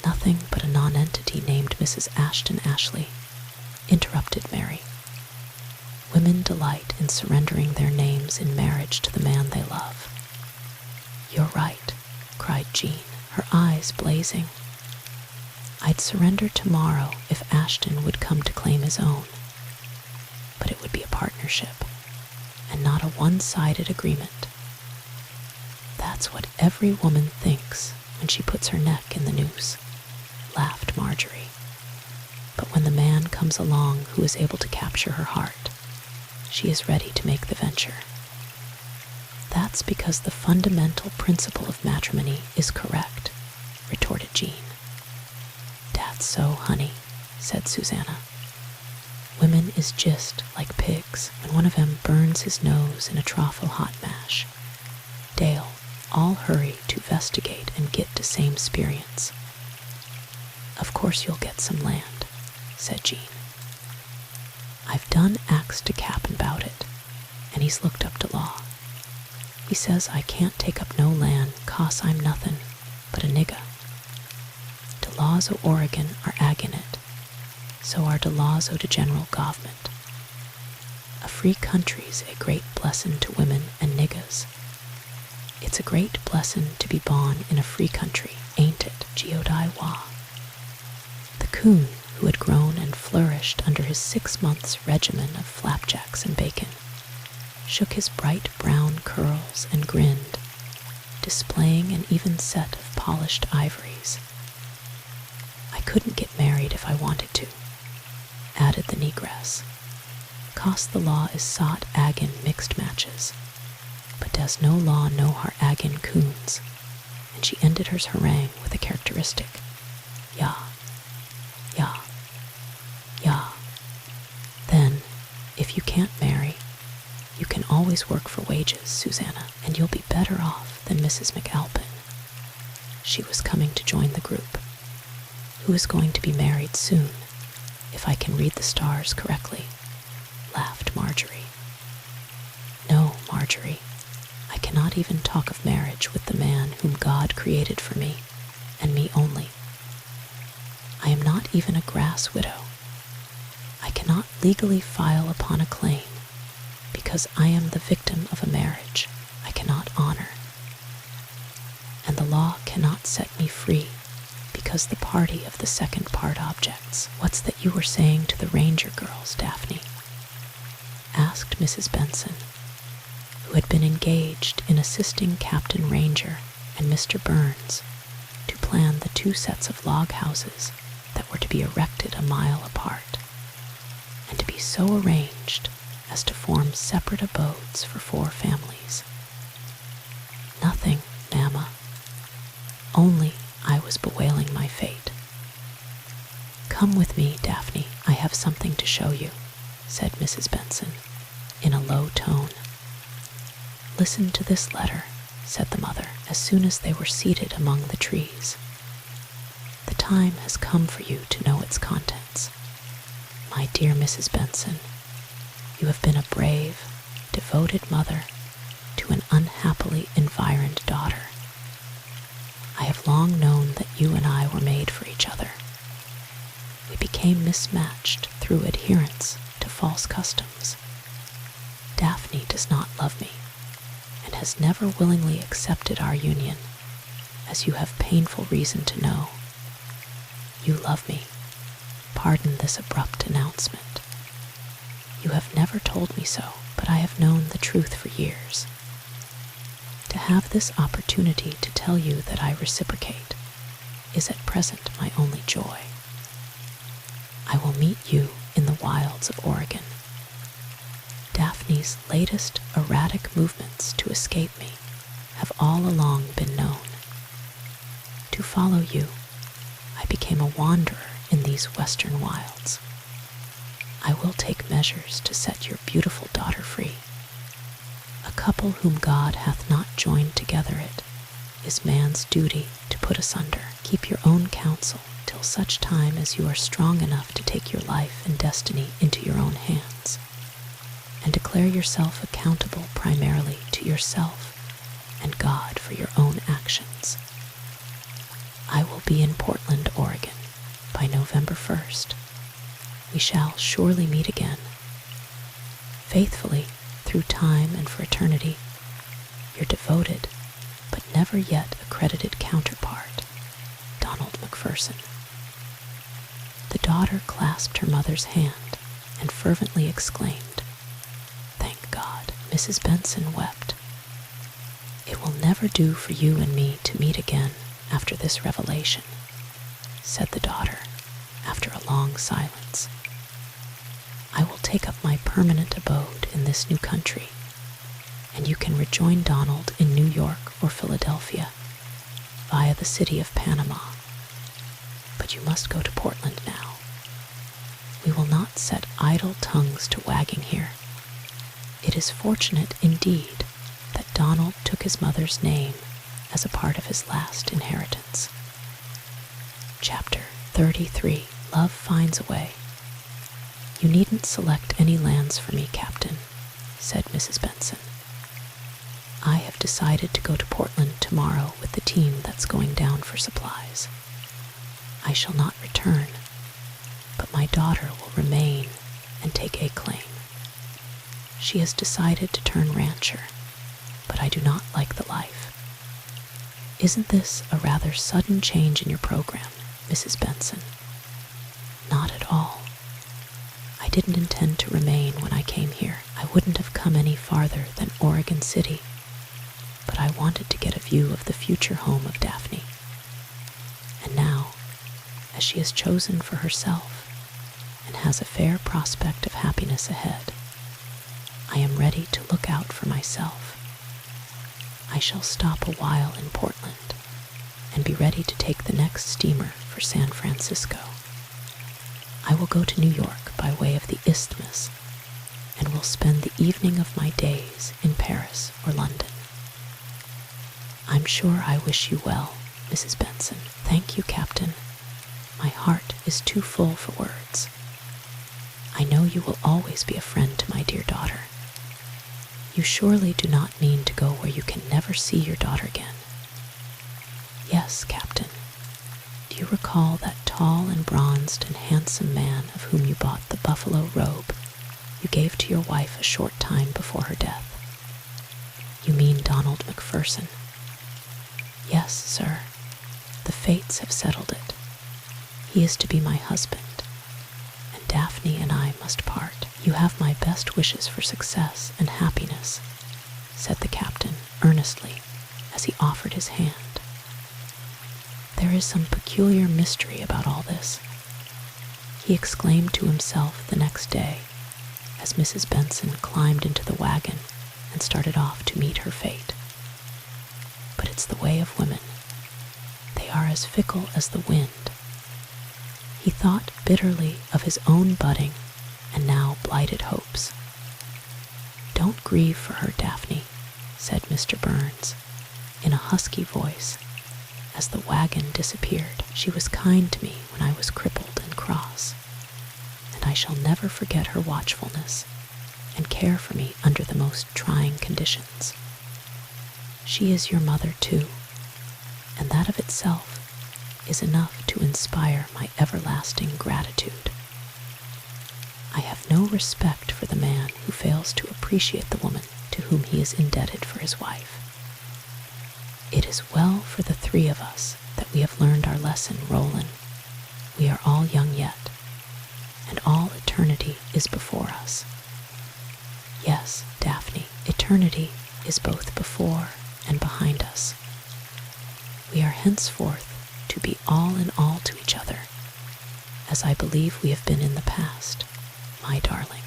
nothing but a nonentity named Mrs. Ashton Ashley, interrupted Mary. Women delight in surrendering their names in marriage to the man they love. "You're right," cried Jean, her eyes blazing. "I'd surrender tomorrow if Ashton would come to claim his own. But it would be a partnership, and not a one-sided agreement. That's what every woman thinks when she puts her neck in the noose," laughed Marjorie. "But when the man comes along who is able to capture her heart, she is ready to make the venture." "That's because the fundamental principle of matrimony is correct," retorted Jean. "Dat's so, honey," said Susanna. "Women is just like pigs when one of 'em burns his nose in a trough of hot mash. Dey'll all hurry to investigate and get the same experience." "Of course you'll get some land," said Jean. "I've done ax to Cap'n about it, and he's looked up the law. He says I can't take up no land 'cause I'm nothing but a nigger. The laws o' Oregon are agin it, so are the laws o' the general government. A free country's a great blessin' to women and niggers. It's a great blessin' to be born in a free country, ain't it, Geodai-Wah?" The coon, who had grown and flourished under his 6 months' regimen of flapjacks and bacon, shook his bright brown curls and grinned, displaying an even set of polished ivories. "I couldn't get married if I wanted to," added the negress, "'cause the law is sot agin mixed matches, but does no law know her agin coons," and she ended her harangue with a characteristic "yah, yah, yah." "Then, if you can't marry, you can always work for wages, Susanna, and you'll be better off than Mrs. McAlpin." She was coming to join the group. "Who is going to be married soon, if I can read the stars correctly," laughed Marjorie. "No, Marjorie, I cannot even talk of marriage with the man whom God created for me, and me only. I am not even a grass widow. I cannot legally file upon a claim, because I am the victim of a marriage I cannot honor. And the law cannot set me free, because the party of the second part objects." "What's that you were saying to the Ranger girls, Daphne?" asked Mrs. Benson, who had been engaged in assisting Captain Ranger and Mr. Burns to plan the 2 sets of log houses that were to be erected a mile apart, and to be so arranged as to form separate abodes for 4 families. "Nothing, Mamma. Only I was bewailing my fate." "Come with me, Daphne. I have something to show you," said Mrs. Benson, in a low tone. "Listen to this letter," said the mother, as soon as they were seated among the trees. "The time has come for you to know its contents. My dear Mrs. Benson, you have been a brave, devoted mother to an unhappily environed daughter. I have long known that you and I were made for each other. We became mismatched through adherence to false customs. Daphne does not love me, and has never willingly accepted our union, as you have painful reason to know. You love me. Pardon this abrupt announcement. You have never told me so, but I have known the truth for years. To have this opportunity to tell you that I reciprocate is at present my only joy. I will meet you in the wilds of Oregon. Daphne's latest erratic movements to escape me have all along been known. To follow you, I became a wanderer in these western wilds. I will take measures to set your beautiful daughter free. A couple whom God hath not joined together it is man's duty to put asunder. Keep your own counsel till such time as you are strong enough to take your life and destiny into your own hands, and declare yourself accountable primarily to yourself and God for your own actions. I will be in Portland, Oregon, by November 1st. We shall surely meet again. faithfully through time and for eternity, your devoted but never yet accredited counterpart, Donald McPherson. The daughter clasped her mother's hand and fervently exclaimed, "Thank God." Mrs. Benson wept. "It will never do for you and me to meet again after this revelation," said the daughter after a long silence. "I will take up my permanent abode in this new country, and you can rejoin Donald in New York or Philadelphia via the city of Panama. But you must go to Portland now. We will not set idle tongues to wagging here. It is fortunate indeed that Donald took his mother's name as a part of his last inheritance." Chapter 33. Love Finds a Way. "You needn't select any lands for me, Captain," said Mrs. Benson. "I have decided to go to Portland tomorrow with the team that's going down for supplies. I shall not return, but my daughter will remain and take a claim. She has decided to turn rancher, but I do not like the life. Isn't this a rather sudden change in your program, Mrs. Benson?" "Not at all. I didn't intend to remain when I came here. I wouldn't have come any farther than Oregon City, but I wanted to get a view of the future home of Daphne. And now, as she has chosen for herself and has a fair prospect of happiness ahead, I am ready to look out for myself. I shall stop a while in Portland and be ready to take the next steamer for San Francisco. I will go to New York by way of the Isthmus and will spend the evening of my days in Paris or London. I'm sure I wish you well, Mrs. Benson." "Thank you, Captain. My heart is too full for words. I know you will always be a friend to my dear daughter. You surely do not mean to go where you can never see your daughter again." "Yes, Captain. Do you recall that tall and bronzed and handsome man of whom you bought the buffalo robe you gave to your wife a short time before her death? You mean Donald McPherson?" "Yes, sir. The fates have settled it. He is to be my husband, and Daphne and I must part. You have my best wishes for success and happiness," said the captain earnestly as he offered his hand. "There is some peculiar mystery about all this," he exclaimed to himself the next day as Mrs. Benson climbed into the wagon and started off to meet her fate. "But it's the way of women. They are as fickle as the wind." He thought bitterly of his own budding and now blighted hopes. "Don't grieve for her, Daphne," said Mr. Burns in a husky voice as the wagon disappeared. "She was kind to me when I was crippled and cross, and I shall never forget her watchfulness and care for me under the most trying conditions. She is your mother too, and that of itself is enough to inspire my everlasting gratitude. I have no respect for the man who fails to appreciate the woman to whom he is indebted for his wife. It is well for the three of us that we have learned our lesson, Roland. We are all young yet, and all eternity is before us. Yes, Daphne, eternity is both before and behind us. We are henceforth to be all in all to each other, as I believe we have been in the past, my darling.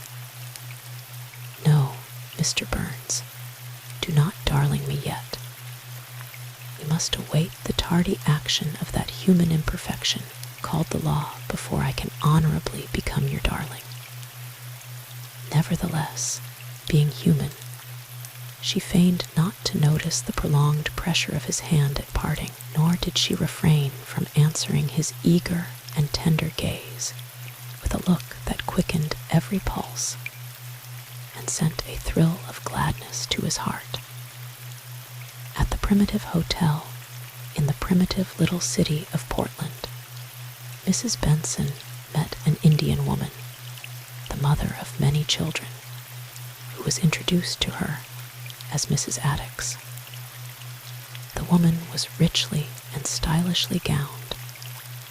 No, Mr. Burns, do not darling me yet. We must await the tardy action of that human imperfection called the law before I can honorably become your darling. Nevertheless, being human, she feigned not to notice the prolonged pressure of his hand at parting, nor did she refrain from answering his eager and tender gaze with a look that quickened every pulse and sent a thrill of gladness to his heart. At the primitive hotel in the primitive little city of Portland, Mrs. Benson met an Indian woman, the mother of many children, was introduced to her as Mrs. Addicks. The woman was richly and stylishly gowned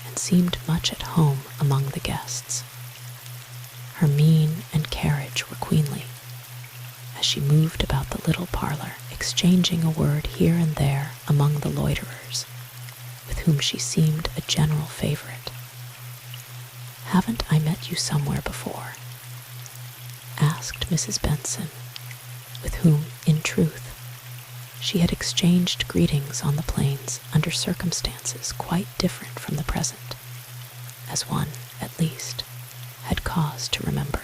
and seemed much at home among the guests. Her mien and carriage were queenly, as she moved about the little parlor, exchanging a word here and there among the loiterers, with whom she seemed a general favorite. "Haven't I met you somewhere before?" asked Mrs. Benson, with whom, in truth, she had exchanged greetings on the plains under circumstances quite different from the present, as one, at least, had cause to remember.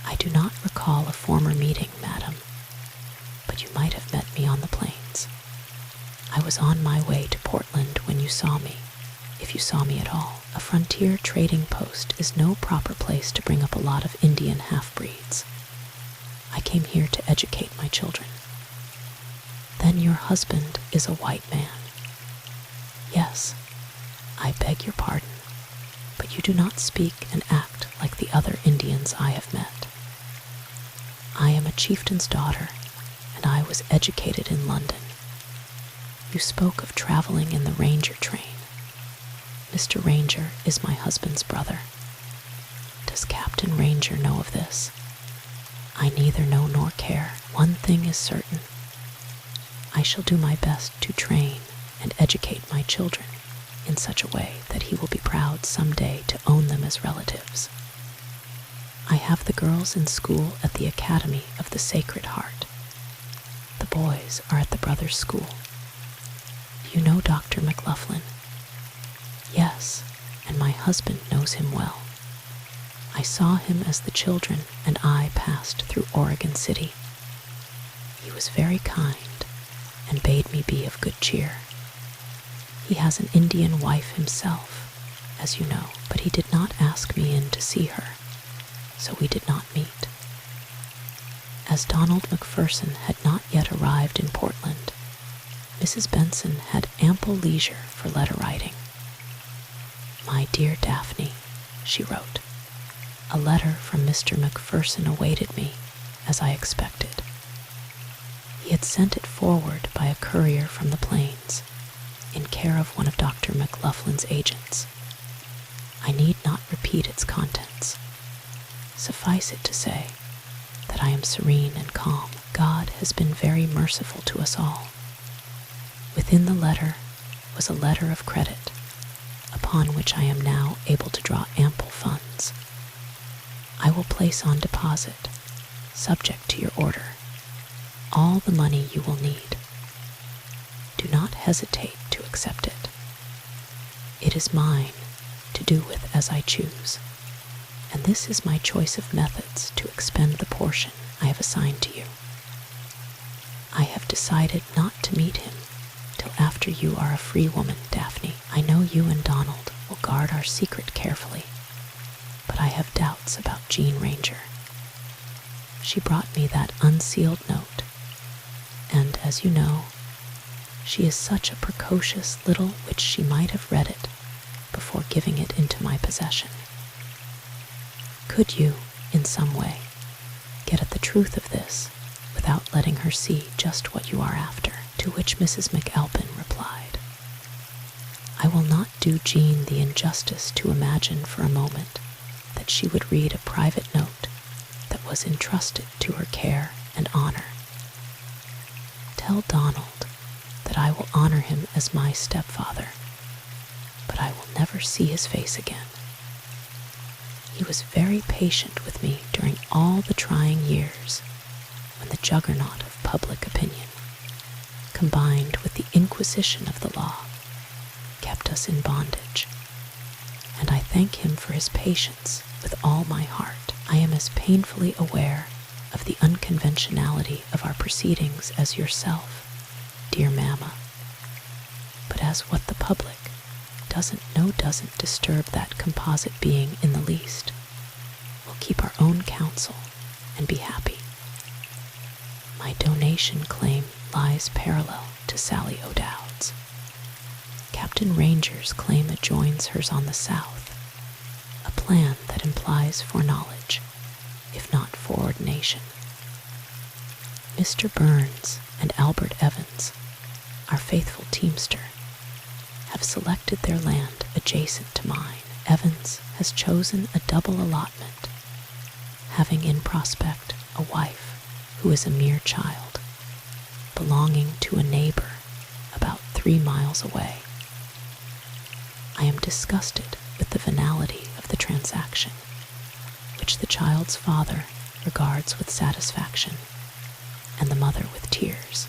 "I do not recall a former meeting, madam, but you might have met me on the plains. I was on my way to Portland when you saw me, if you saw me at all. A frontier trading post is no proper place to bring up a lot of Indian half-breeds. I came here to educate my children." "Then your husband is a white man?" "Yes, I beg your pardon, but you do not speak and act like the other Indians I have met. I am a chieftain's daughter, and I was educated in London. You spoke of traveling in the Ranger train. Mr. Ranger is my husband's brother. Does Captain Ranger know of this?" "I neither know nor care. One thing is certain. I shall do my best to train and educate my children in such a way that he will be proud some day to own them as relatives. I have the girls in school at the Academy of the Sacred Heart. The boys are at the Brothers' School. Do you know Dr. McLaughlin?" "Yes, and my husband knows him well. I saw him as the children and I passed through Oregon City. He was very kind and bade me be of good cheer. He has an Indian wife himself, as you know, but he did not ask me in to see her, so we did not meet." As Donald McPherson had not yet arrived in Portland, Mrs. Benson had ample leisure for letter writing. "My dear Daphne," she wrote, "a letter from Mr. McPherson awaited me, as I expected. He had sent it forward by a courier from the plains, in care of one of Dr. McLaughlin's agents. I need not repeat its contents. Suffice it to say that I am serene and calm. God has been very merciful to us all. Within the letter was a letter of credit, upon which I am now able to draw ample funds. I will place on deposit, subject to your order, all the money you will need. Do not hesitate to accept it. It is mine to do with as I choose, and this is my choice of methods to expend the portion I have assigned to you. I have decided not to meet him till after you are a free woman, Daphne. I know you and Donald will guard our secret carefully, but I have doubts about Jean Ranger. She brought me that unsealed note, and, as you know, she is such a precocious little witch she might have read it before giving it into my possession. Could you, in some way, get at the truth of this without letting her see just what you are after?" To which Mrs. McAlpin replied, "I will not do Jean the injustice to imagine for a moment that she would read a private note that was entrusted to her care and honor. Tell Donald that I will honor him as my stepfather, but I will never see his face again. He was very patient with me during all the trying years when the juggernaut of public opinion, combined with the inquisition of the law, kept us in bondage, and I thank him for his patience with all my heart. I am as painfully aware of the unconventionality of our proceedings as yourself, dear Mamma, but as what the public doesn't disturb that composite being in the least. We'll keep our own counsel and be happy. My donation claim lies parallel to Sally O'Dowd's. Captain Ranger's claim adjoins hers on the south, a plan that implies foreknowledge, if not for ordination. Mr. Burns and Albert Evans, our faithful teamster, have selected their land adjacent to mine. Evans has chosen a double allotment, having in prospect a wife who is a mere child, belonging to a neighbor about 3 miles away. I am disgusted with the venality of the transaction, which the child's father regards with satisfaction and the mother with tears.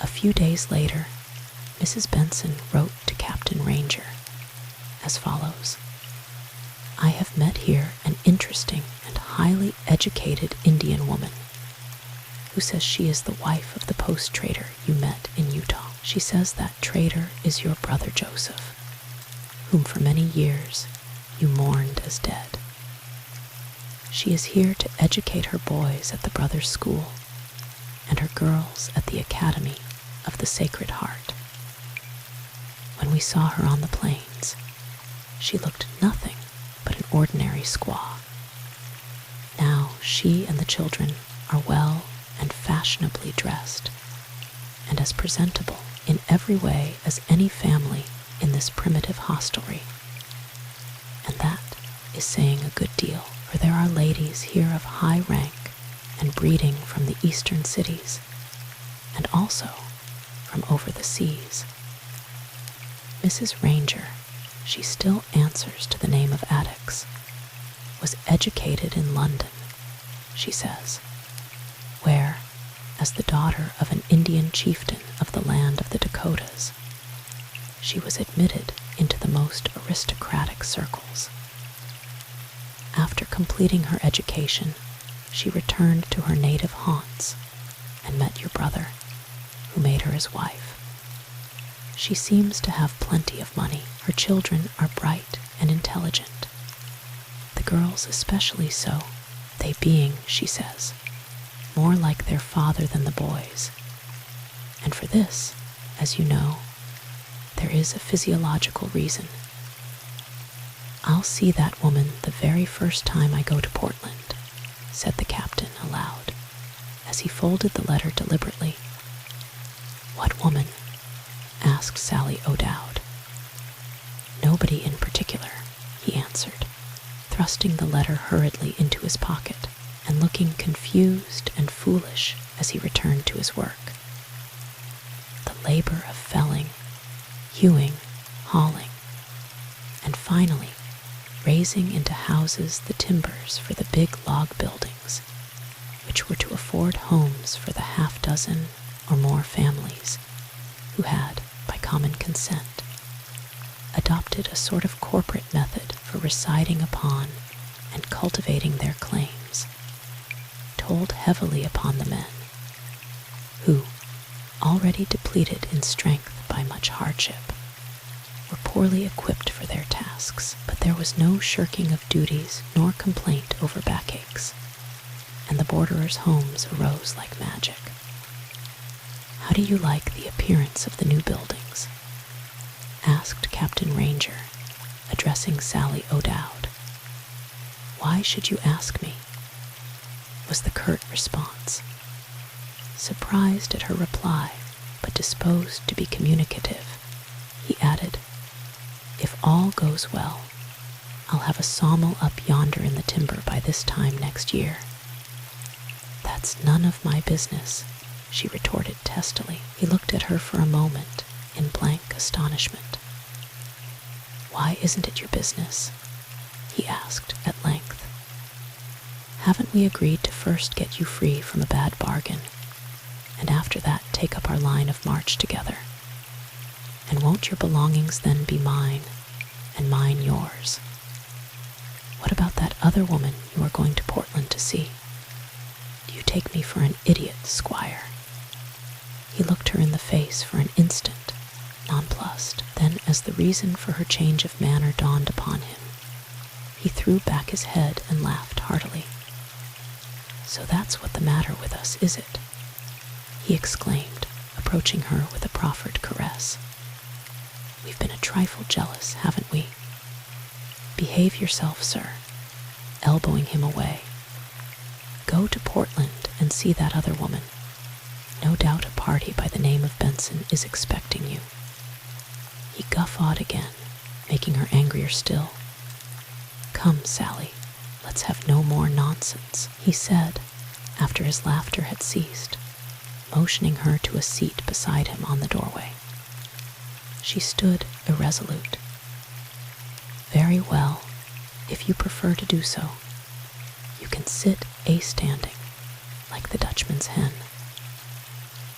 A few days later, Mrs. Benson wrote to Captain Ranger as follows: I have met here an interesting and highly educated Indian woman who says she is the wife of the post trader you met in Utah. She says that trader is your brother Joseph, whom for many years you mourned as dead. She is here to educate her boys at the brothers' school and her girls at the Academy of the Sacred Heart. When we saw her on the plains, she looked nothing but an ordinary squaw. Now she and the children are well and fashionably dressed, and as presentable in every way as any family in this primitive hostelry. And that is saying a good deal, for there are ladies here of high rank and breeding from the eastern cities, and also from over the seas. Mrs. Ranger, she still answers to the name of Addicks, was educated in London, she says, where, as the daughter of an Indian chieftain of the land of the Dakotas, she was admitted into the most aristocratic circles. After completing her education, she returned to her native haunts and met your brother, who made her his wife. She seems to have plenty of money. Her children are bright and intelligent, the girls especially so, they being, she says, more like their father than the boys. And for this, as you know, there is a physiological reason. I'll see that woman the very first time I go to Portland, said the captain aloud, as he folded the letter deliberately. What woman? Asked Sally O'Dowd. Nobody in particular, he answered, thrusting the letter hurriedly into his pocket and looking confused and foolish as he returned to his work. The labor of felling, hewing, hauling, and finally raising into houses the timbers for the big log buildings, which were to afford homes for the 6 or more families who had, by common consent, adopted a sort of corporate method for residing upon and cultivating their claims, told heavily upon the men, who, already depleted in strength by much hardship, were poorly equipped for their tasks. But there was no shirking of duties nor complaint over backaches, and the borderers' homes arose like magic. How do you like the appearance of the new buildings? Asked Captain Ranger, addressing Sally O'Dowd. Why should you ask me? Was the curt response. Surprised at her reply, but disposed to be communicative, he added, If all goes well, I'll have a sawmill up yonder in the timber by this time next year. That's none of my business, she retorted testily. He looked at her for a moment in blank astonishment. Why isn't it your business? He asked at length. Haven't we agreed to first get you free from a bad bargain, and after that take up our line of march together? And won't your belongings then be mine, and mine yours? What about that other woman you are going to Portland to see? Do you take me for an idiot, Squire? He looked her in the face for an instant, nonplussed. Then, as the reason for her change of manner dawned upon him, he threw back his head and laughed heartily. So that's what the matter with us, is it? He exclaimed, approaching her with a proffered caress. We've been a trifle jealous, haven't we? Behave yourself, sir, elbowing him away, Go to Portland and see that other woman. No doubt a party by the name of Benson is expecting you." He guffawed again, making her angrier still. "Come, Sally, let's have no more nonsense," he said, after his laughter had ceased, motioning her to a seat beside him on the doorway. She stood irresolute. "Very well, if you prefer to do so. You can sit a-standing, like the Dutchman's hen.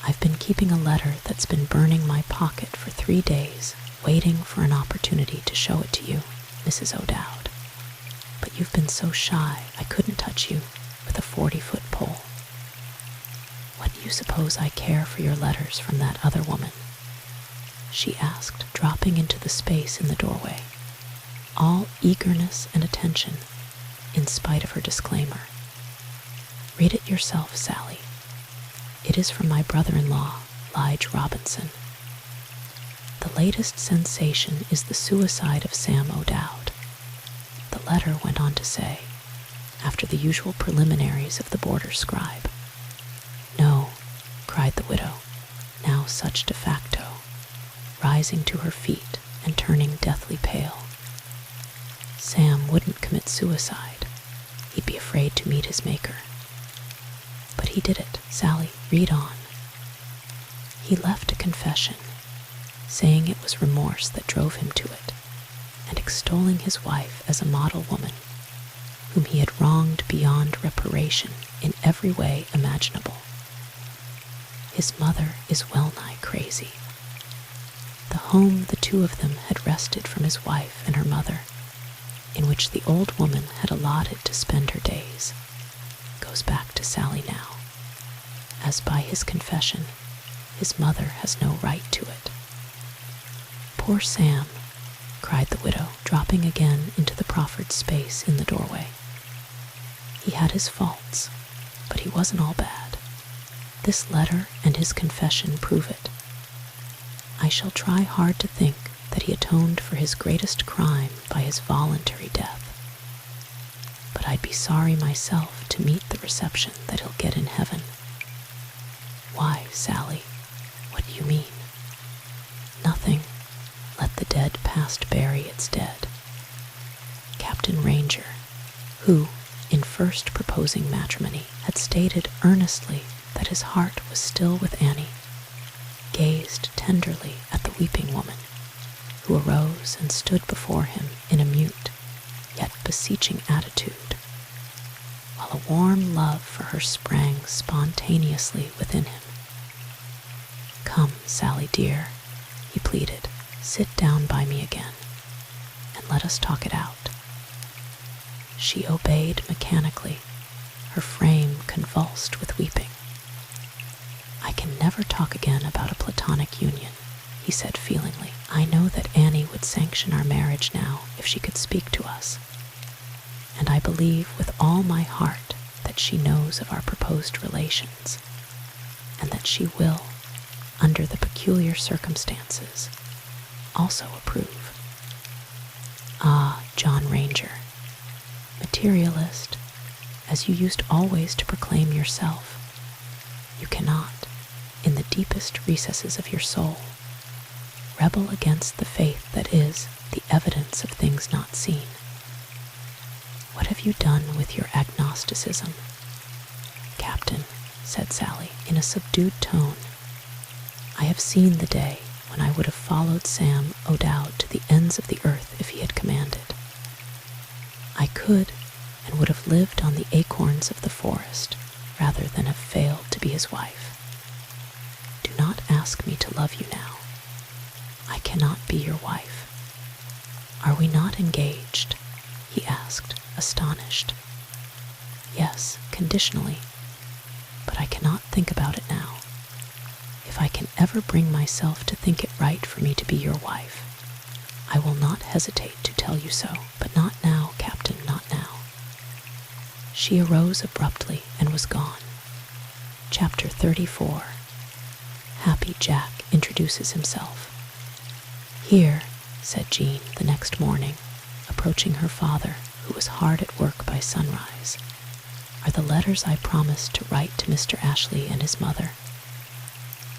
I've been keeping a letter that's been burning my pocket for 3 days, waiting for an opportunity to show it to you, Mrs. O'Dowd. But you've been so shy I couldn't touch you with a 40-foot pole. What do you suppose I care for your letters from that other woman?" she asked, dropping into the space in the doorway, all eagerness and attention, in spite of her disclaimer. "Read it yourself, Sally. It is from my brother-in-law, Lige Robinson. The latest sensation is the suicide of Sam O'Dowd." The letter went on to say, after the usual preliminaries of the border scribe. "No," cried the widow, now such de facto, rising to her feet and turning deathly pale. "Sam wouldn't commit suicide. He'd be afraid to meet his maker. But he did it. Sally, read on. He left a confession, saying it was remorse that drove him to it, and extolling his wife as a model woman, whom he had wronged beyond reparation in every way imaginable. His mother is well-nigh crazy. The home the two of them had wrested from his wife and her mother, in which the old woman had allotted to spend her days, goes back to Sally now, as by his confession, his mother has no right to it. Poor Sam, cried the widow, dropping again into the proffered space in the doorway. He had his faults, but he wasn't all bad. This letter and his confession prove it. I shall try hard to think that he atoned for his greatest crime by his voluntary death. But I'd be sorry myself to meet the reception that he'll get in heaven. Why, Sally, what do you mean? Nothing. Let the dead past bury its dead. Captain Ranger, who, in first proposing matrimony, had stated earnestly that his heart was still with Annie, gazed tenderly at the weeping woman, who arose and stood before him in a mute, yet beseeching attitude, while a warm love for her sprang spontaneously within him. Come, Sally dear, he pleaded, sit down by me again, and let us talk it out. She obeyed mechanically, her frame convulsed with weeping. I can never talk again about a platonic union, he said feelingly. I know that Annie would sanction our marriage now if she could speak to us, and I believe with all my heart that she knows of our proposed relations, and that she will, under the peculiar circumstances, also approve. Ah, John Ranger, materialist, as you used always to proclaim yourself, you cannot, in the deepest recesses of your soul, rebel against the faith that is the evidence of things not seen. What have you done with your agnosticism? Captain, said Sally, in a subdued tone, I have seen the day when I would have followed Sam O'Dowd to the ends of the earth if he had commanded. I could and would have lived on the acorns of the forest rather than have failed to be his wife. Do not ask me to love you now. I cannot be your wife. Are we not engaged? He asked, astonished. Yes, conditionally, but I cannot think about it now. If I can ever bring myself to think it right for me to be your wife, I will not hesitate to tell you so, but not now, Captain, not now. She arose abruptly and was gone. Chapter 34. Happy Jack introduces himself. Here, said Jean the next morning, approaching her father, who was hard at work by sunrise, are the letters I promised to write to Mr. Ashley and his mother.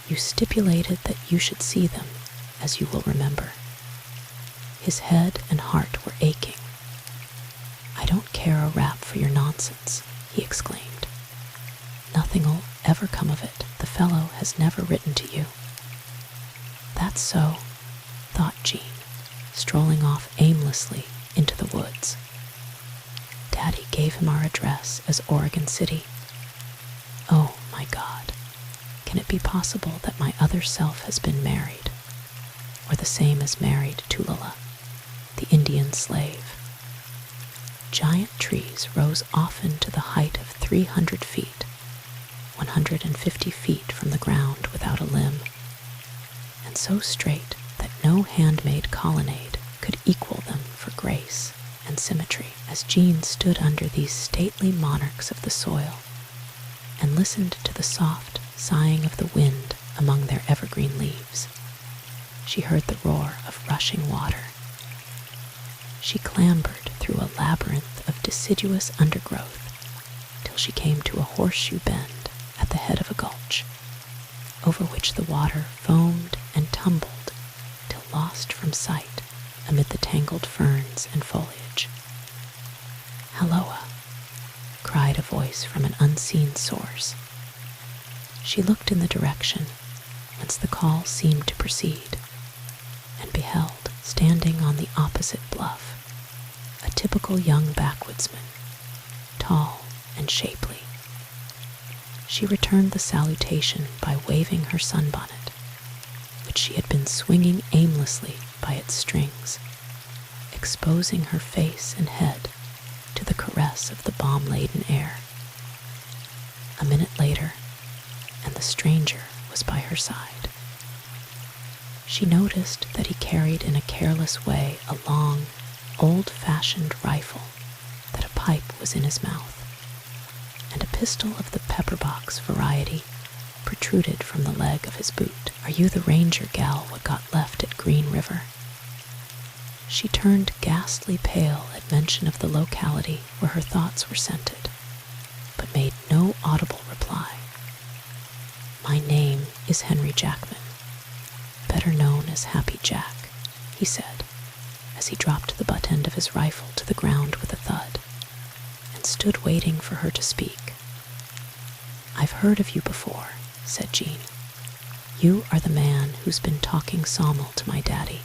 You stipulated that you should see them, as you will remember. His head and heart were aching. I don't care a rap for your nonsense, he exclaimed. Nothing'll ever come of it. The fellow has never written to you. That's so, thought Jean, strolling off aimlessly into the woods. Daddy gave him our address as Oregon City. Oh, my God. Can it be possible that my other self has been married, or the same as married Tulala, the Indian slave? Giant trees rose often to the height of 300 feet, 150 feet from the ground without a limb, and so straight that no handmade colonnade could equal them for grace and symmetry. As Jean stood under these stately monarchs of the soil and listened to the soft sighing of the wind among their evergreen leaves, she heard the roar of rushing water. She clambered through a labyrinth of deciduous undergrowth till she came to a horseshoe bend at the head of a gulch, over which the water foamed and tumbled till lost from sight amid the tangled ferns and foliage. "Halloa!" cried a voice from an unseen source. She looked in the direction whence the call seemed to proceed, and beheld, standing on the opposite bluff, a typical young backwoodsman, tall and shapely. She returned the salutation by waving her sunbonnet, which she had been swinging aimlessly by its strings, exposing her face and head to the caress of the balm-laden air. A minute later, and the stranger was by her side. She noticed that he carried in a careless way a long, old-fashioned rifle, that a pipe was in his mouth, and a pistol of the pepper-box variety protruded from the leg of his boot. "Are you the ranger gal what got left at Green River?" She turned ghastly pale at mention of the locality where her thoughts were centered, but made no audible reply. "My name is Henry Jackman, better known as Happy Jack," he said, as he dropped the butt end of his rifle to the ground with a thud, and stood waiting for her to speak. "I've heard of you before," said Jean. "You are the man who's been talking sawmill to my daddy."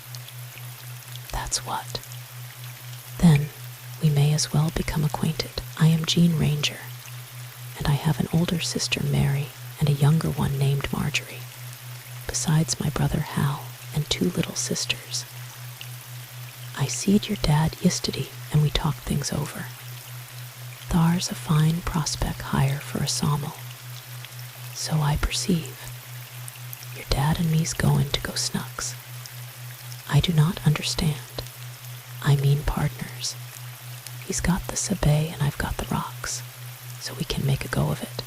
"That's what." "Then we may as well become acquainted. I am Jean Ranger, and I have an older sister, Mary, and a younger one named Marjorie, besides my brother Hal and 2 little sisters. I seed your dad yistiddy, and we talked things over. Thar's a fine prospect higher for a sawmill. So I perceive. Your dad and me's goin' to go snucks. I do not understand. I mean partners. He's got the Sabay and I've got the rocks, so we can make a go of it.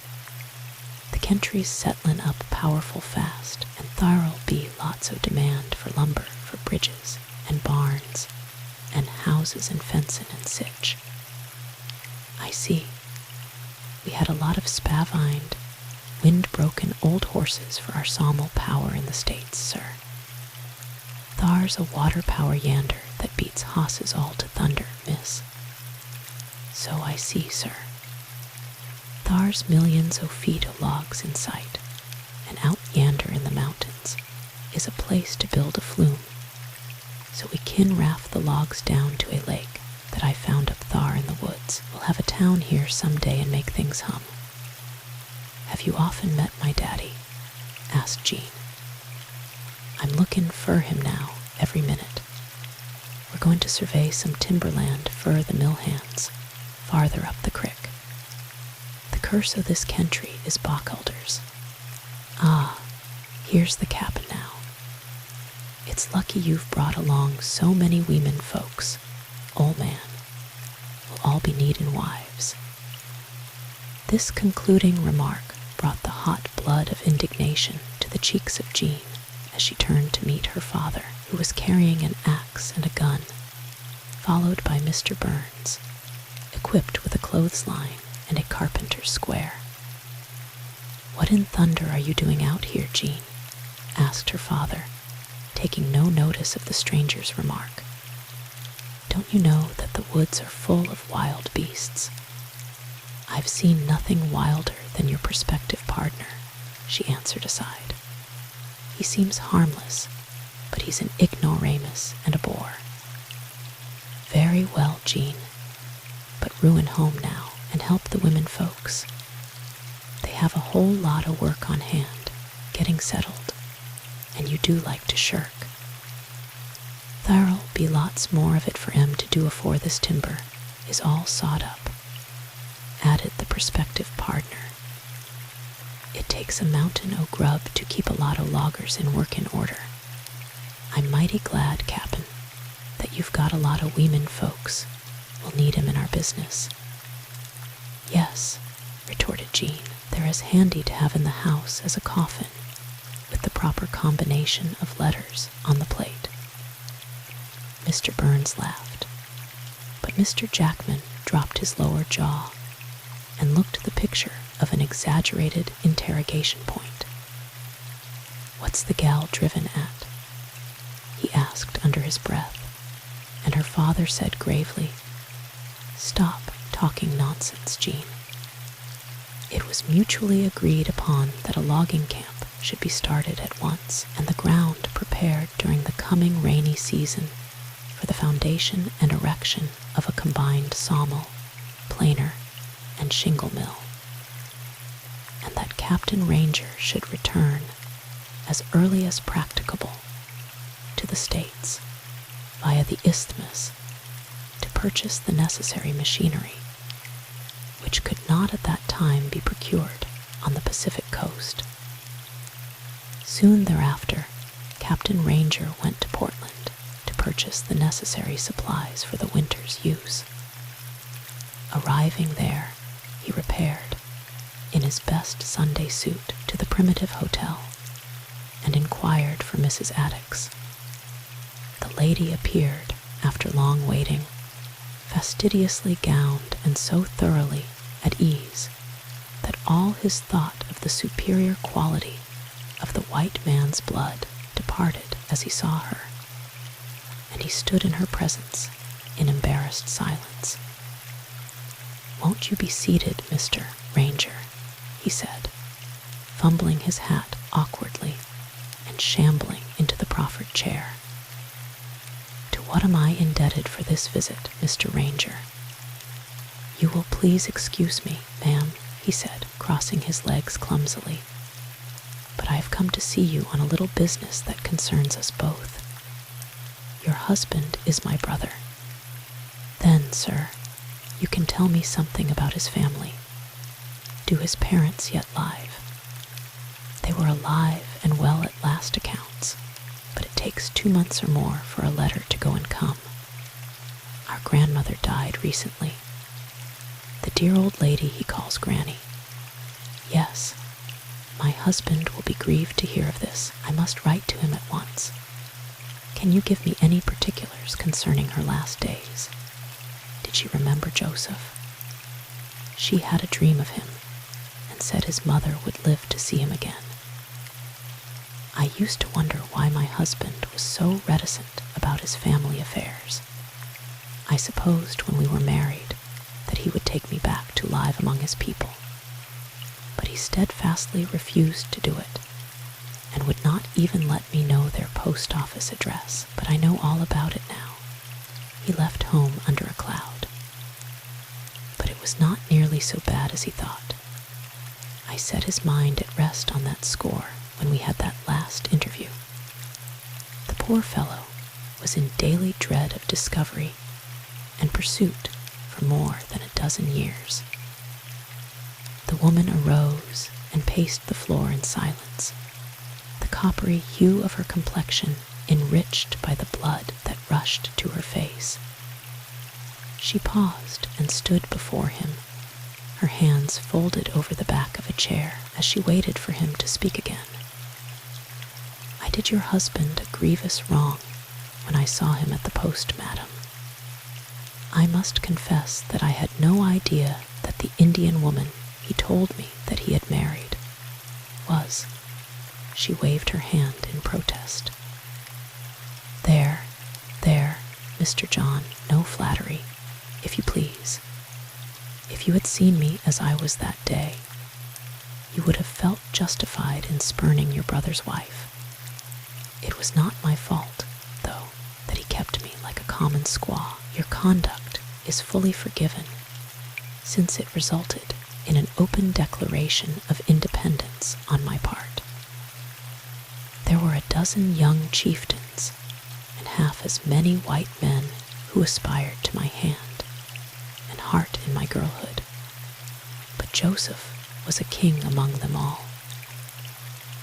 The country's settlin' up powerful fast, and thar'll be lots of demand for lumber, for bridges and barns and houses and fencin' and sich. I see. We had a lot of spavined, wind-broken old horses for our sawmill power in the States, sir. Thar's a water power yander that beats hosses all to thunder, miss. So I see, sir. Thar's millions o' feet o' logs in sight, and out yander in the mountains is a place to build a flume, so we kin raft the logs down to a lake that I found up thar in the woods. We'll have a town here some day and make things hum." "Have you often met my daddy?" asked Jean. "I'm lookin' fur him now, every minute. We're going to survey some timberland fur the mill hands, farther up the crick. The curse o' this country is bockelders. Ah, here's the cabin now. It's lucky you've brought along so many weemen folks, old man. We'll all be needin' wives." This concluding remark brought the hot blood of indignation to the cheeks of Jean as she turned to meet her father, who was carrying an axe and a gun, followed by Mr. Burns, equipped with a clothesline and a carpenter's square. "What in thunder are you doing out here, Jean?" asked her father, taking no notice of the stranger's remark. "Don't you know that the woods are full of wild beasts?" "I've seen nothing wilder than your prospective partner," she answered aside. "He seems harmless, but he's an ignoramus and a bore." "Very well, Jean, but ruin home now and help the women folks. They have a whole lot of work on hand, getting settled, and you do like to shirk. There'll be lots more of it for em to do afore this timber is all sawed up," added the prospective partner. "It takes a mountain o' grub to keep a lot o' loggers in working order. I'm mighty glad, Cap'n, that you've got a lot of weemen folks. We'll need 'em in our business." "Yes," retorted Jean, "they're as handy to have in the house as a coffin, with the proper combination of letters on the plate." Mr. Burns laughed, but Mr. Jackman dropped his lower jaw and looked the picture of an exaggerated interrogation point. "What's the gal driven at?" he asked under his breath, and her father said gravely, "Stop talking nonsense, Jean." It was mutually agreed upon that a logging camp should be started at once, and the ground prepared during the coming rainy season for the foundation and erection of a combined sawmill, planer, and shingle mill, and that Captain Ranger should return as early as practicable to the States via the Isthmus to purchase the necessary machinery, which could not at that time be procured on the Pacific coast. Soon thereafter, Captain Ranger went to Portland to purchase the necessary supplies for the winter's use. Arriving there, he repaired, in his best Sunday suit, to the Primitive Hotel and inquired for Mrs. Attucks. The lady appeared, after long waiting, fastidiously gowned and so thoroughly at ease that all his thought of the superior quality of the white man's blood departed as he saw her, and he stood in her presence in embarrassed silence. "Won't you be seated, Mr. Ranger?" he said, fumbling his hat awkwardly and shambling into the proffered chair. "To what am I indebted for this visit, Mr. Ranger?" "You will please excuse me, ma'am," he said, crossing his legs clumsily, "but I have come to see you on a little business that concerns us both. Your husband is my brother. Then, sir, you can tell me something about his family. Do his parents yet live?" "They were alive and well at last accounts, but it takes 2 months or more for a letter to go and come. Our grandmother died recently. The dear old lady he calls Granny. Yes, my husband will be grieved to hear of this. I must write to him at once. Can you give me any particulars concerning her last days? Did she remember Joseph? She had a dream of him and said his mother would live to see him again. I used to wonder why my husband was so reticent about his family affairs. I supposed when we were married that he would take me back to live among his people, but he steadfastly refused to do it, and would not even let me know their post office address. But I know all about it now. He left home under a cloud. But it was not nearly so bad as he thought. I set his mind at rest on that score when we had that last interview. The poor fellow was in daily dread of discovery and pursuit for more than a dozen years. The woman arose and paced the floor in silence, the coppery hue of her complexion enriched by the blood that rushed to her face. She paused and stood before him, her hands folded over the back of a chair as she waited for him to speak again. I did your husband a grievous wrong when I saw him at the post, madam. I must confess that I had no idea that the Indian woman he told me that he had married was. She waved her hand in protest. There, Mr. John, no flattery, if you please. If you had seen me as I was that day, you would have felt justified in spurning your brother's wife. It was not my fault, though, that he kept me like a common squaw. Your conduct is fully forgiven, since it resulted in an open declaration of independence on my part. There were 12 young chieftains and half as many white men who aspired to my hand and heart in my girlhood, but Joseph was a king among them all.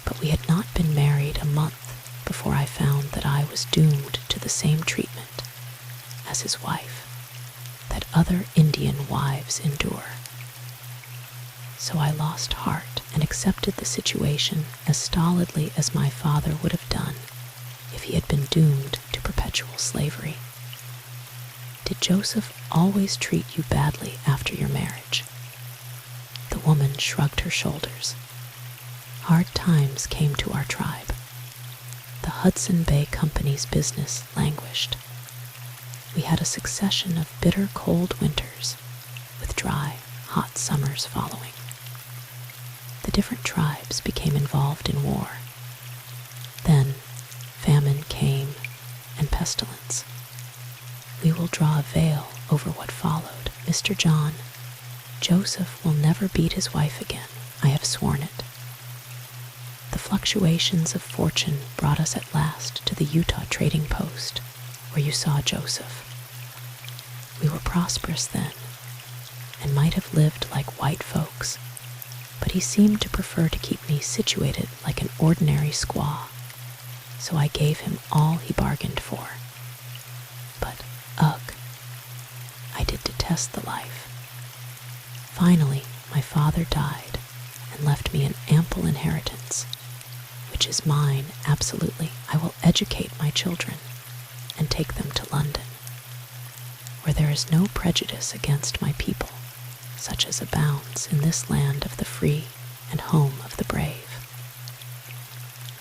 But we had not been married a month before I found that I was doomed to the same treatment as his wife that other Indian wives endure. So I lost heart and accepted the situation as stolidly as my father would have done if he had been doomed to perpetual slavery. Did Joseph always treat you badly after your marriage? The woman shrugged her shoulders. Hard times came to our tribe. The Hudson Bay Company's business languished. We had a succession of bitter cold winters, with dry, hot summers following. The different tribes became involved in war. Then famine came, and pestilence. We will draw a veil over what followed. Mr. John, Joseph will never beat his wife again. I have sworn it. The fluctuations of fortune brought us at last to the Utah trading post, where you saw Joseph. We were prosperous then, and might have lived like white folks, but he seemed to prefer to keep me situated like an ordinary squaw, so I gave him all he bargained for. But, ugh, I did detest the life. Finally, my father died and left me an ample inheritance, which is mine absolutely. I will educate my children and take them to London, where there is no prejudice against my people, such as abounds in this land of the free and home of the brave.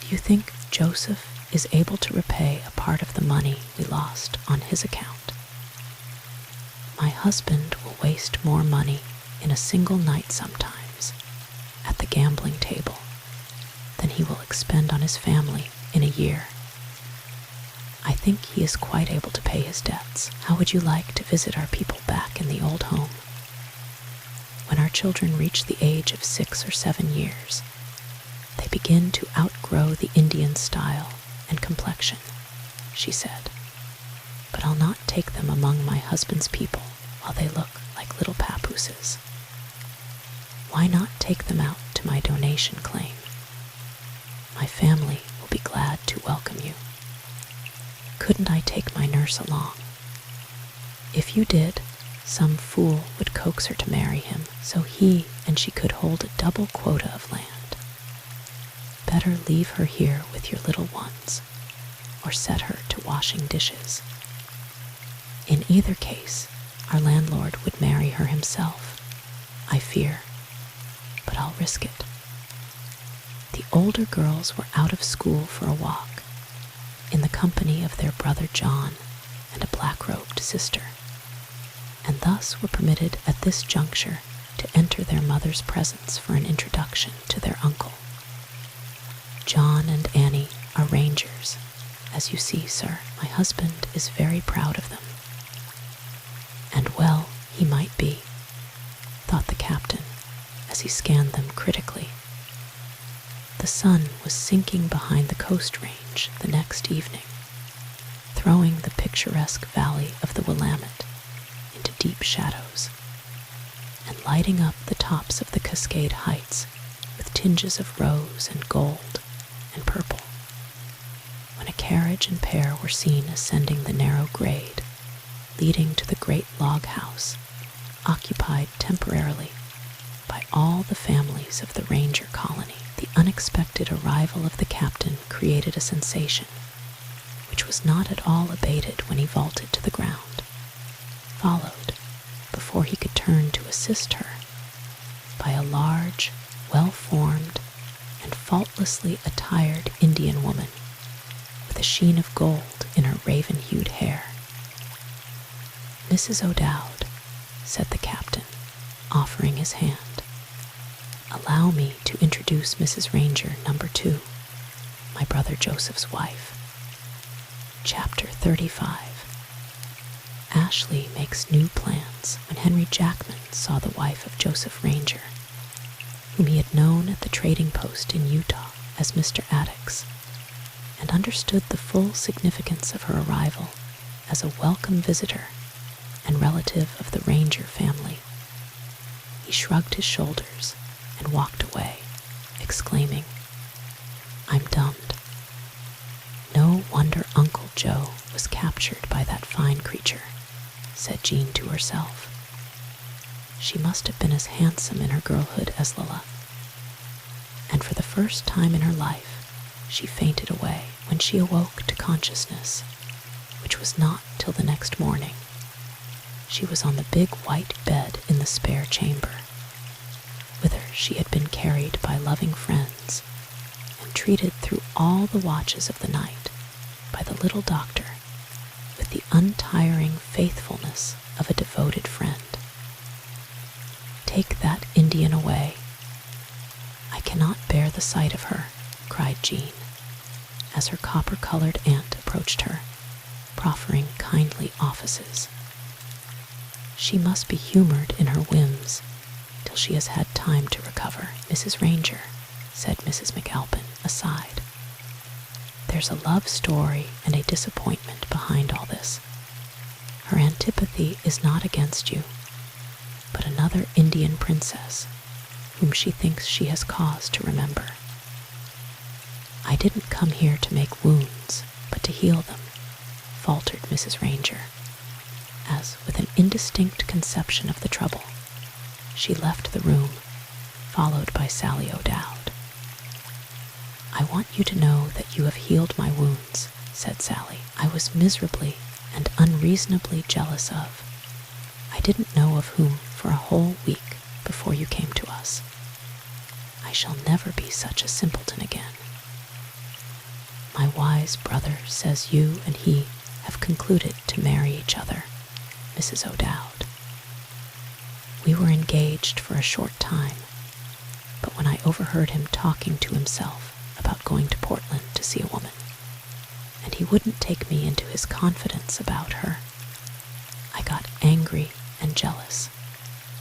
Do you think Joseph is able to repay a part of the money we lost on his account? My husband will waste more money in a single night sometimes at the gambling table than he will expend on his family in a year. I think he is quite able to pay his debts. How would you like to visit our people back in the old home? When our children reach the age of 6 or 7 years, they begin to outgrow the Indian style and complexion, she said. But I'll not take them among my husband's people while they look like little papooses. Why not take them out to my donation claim? My family will be glad to welcome you. Couldn't I take my nurse along? If you did, some fool would coax her to marry him, so he and she could hold a double quota of land. Better leave her here with your little ones, or set her to washing dishes. In either case, our landlord would marry her himself, I fear, but I'll risk it. The older girls were out of school for a walk, in the company of their brother John and a black-robed sister, and thus were permitted at this juncture to enter their mother's presence for an introduction to their uncle. John and Annie are rangers, as you see, sir. My husband is very proud of them. And well he might be, thought the captain, as he scanned them critically. The sun was sinking behind the coast range the next evening, throwing the picturesque valley of the Willamette into deep shadows, and lighting up the tops of the Cascade Heights with tinges of rose and gold and purple, when a carriage and pair were seen ascending the narrow grade leading to the great log house, occupied temporarily by all the families of the ranger colony. The unexpected arrival of the captain created a sensation, which was not at all abated when he vaulted to the ground, followed, before before he could turn to assist her, by a large, well-formed, and faultlessly attired Indian woman with a sheen of gold in her raven-hued hair. "Mrs. O'Dowd," said the captain, offering his hand, "allow me to introduce Mrs. Ranger, number 2, my brother Joseph's wife." Chapter 35. Ashley makes new plans when Henry Jackman saw the wife of Joseph Ranger, whom he had known at the trading post in Utah as Mr. Attucks, and understood the full significance of her arrival as a welcome visitor and relative of the Ranger family. He shrugged his shoulders and walked away, exclaiming, "I'm dumbed. No wonder Uncle Joe was captured by that fine creature," said Jean to herself. She must have been as handsome in her girlhood as Lilla. And for the first time in her life, she fainted away when she awoke to consciousness, which was not till the next morning. She was on the big white bed in the spare chamber, whither she had been carried by loving friends and treated through all the watches of the night by the little doctor with the untiring faithfulness of a devoted friend. "Take that Indian away. I cannot bear the sight of her," cried Jean, as her copper-colored aunt approached her, proffering kindly offices. "She must be humored in her whims till she has had time to recover." "Mrs. Ranger," said Mrs. McAlpin aside, "there's a love story and a disappointment behind all this. Her antipathy is not against you, but another Indian princess whom she thinks she has cause to remember. I didn't come here to make wounds, but to heal them," faltered Mrs. Ranger, as, with an indistinct conception of the trouble, she left the room, followed by Sally O'Dowd. "I want you to know that you have healed my wounds," said Sally. "I was miserably and unreasonably jealous of. I didn't know of whom for a whole week before you came to us. I shall never be such a simpleton again. My wise brother says you and he have concluded to marry each other, Mrs. O'Dowd. We were engaged for a short time, but when I overheard him talking to himself about going to Portland to see a woman, and he wouldn't take me into his confidence about her, I got angry and jealous,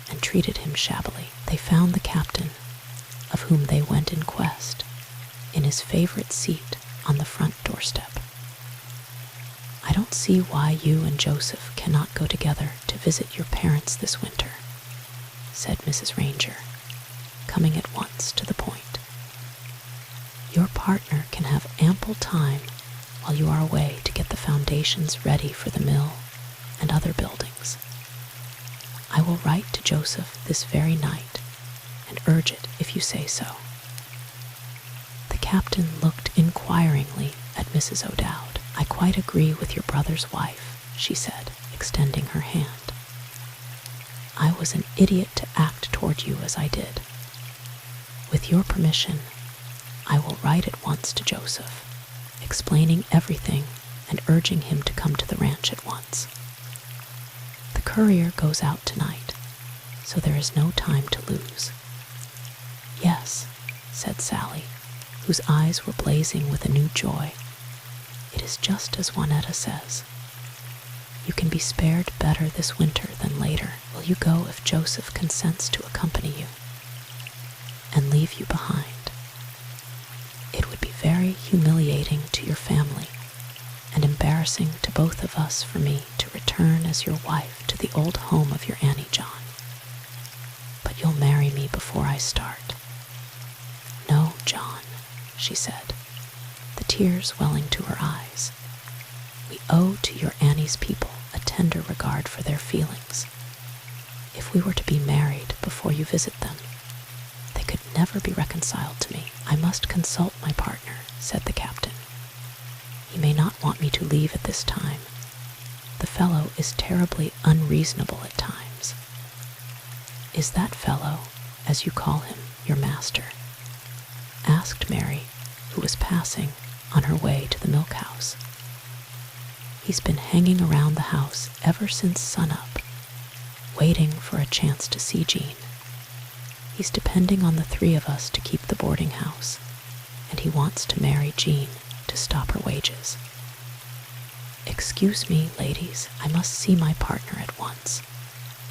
and treated him shabbily. They found the captain, of whom they went in quest, in his favorite seat on the front doorstep. I don't see why you and Joseph cannot go together to visit your parents this winter," said Mrs. Ranger, coming at once to the point. "Your partner can have ample time while you are away to get the foundations ready for the mill and other buildings. I will write to Joseph this very night and urge it if you say so." The captain looked inquiringly at Mrs. O'Dowd. "I quite agree with your brother's wife," she said, extending her hand. "I was an idiot to act toward you as I did. With your permission, I will write at once to Joseph, explaining everything and urging him to come to the ranch at once. The courier goes out tonight, so there is no time to lose." "Yes," said Sally, whose eyes were blazing with a new joy. "It is just as Juanetta says. You can be spared better this winter than later. Will you go if Joseph consents to accompany you and leave you behind? It would be very humiliating to your family and embarrassing to both of us for me to return as your wife to the old home of your Annie John. But you'll marry me before I start." "No, John," she said, the tears welling to her eyes. "We owe to your Annie's people a tender regard for their feelings. If we were to be married before you visit them, they could never be reconciled to me." "I must consult my partner," said the captain. "He may not want me to leave at this time. The fellow is terribly unreasonable at times, "Is that fellow, as you call him, your master?" asked Mary, who was passing on her way to the milk house. "He's been hanging around the house ever since sunup, waiting for a chance to see Jean. He's depending on the three of us to keep the boarding house, and he wants to marry Jean to stop her wages." "Excuse me, ladies, I must see my partner at once,"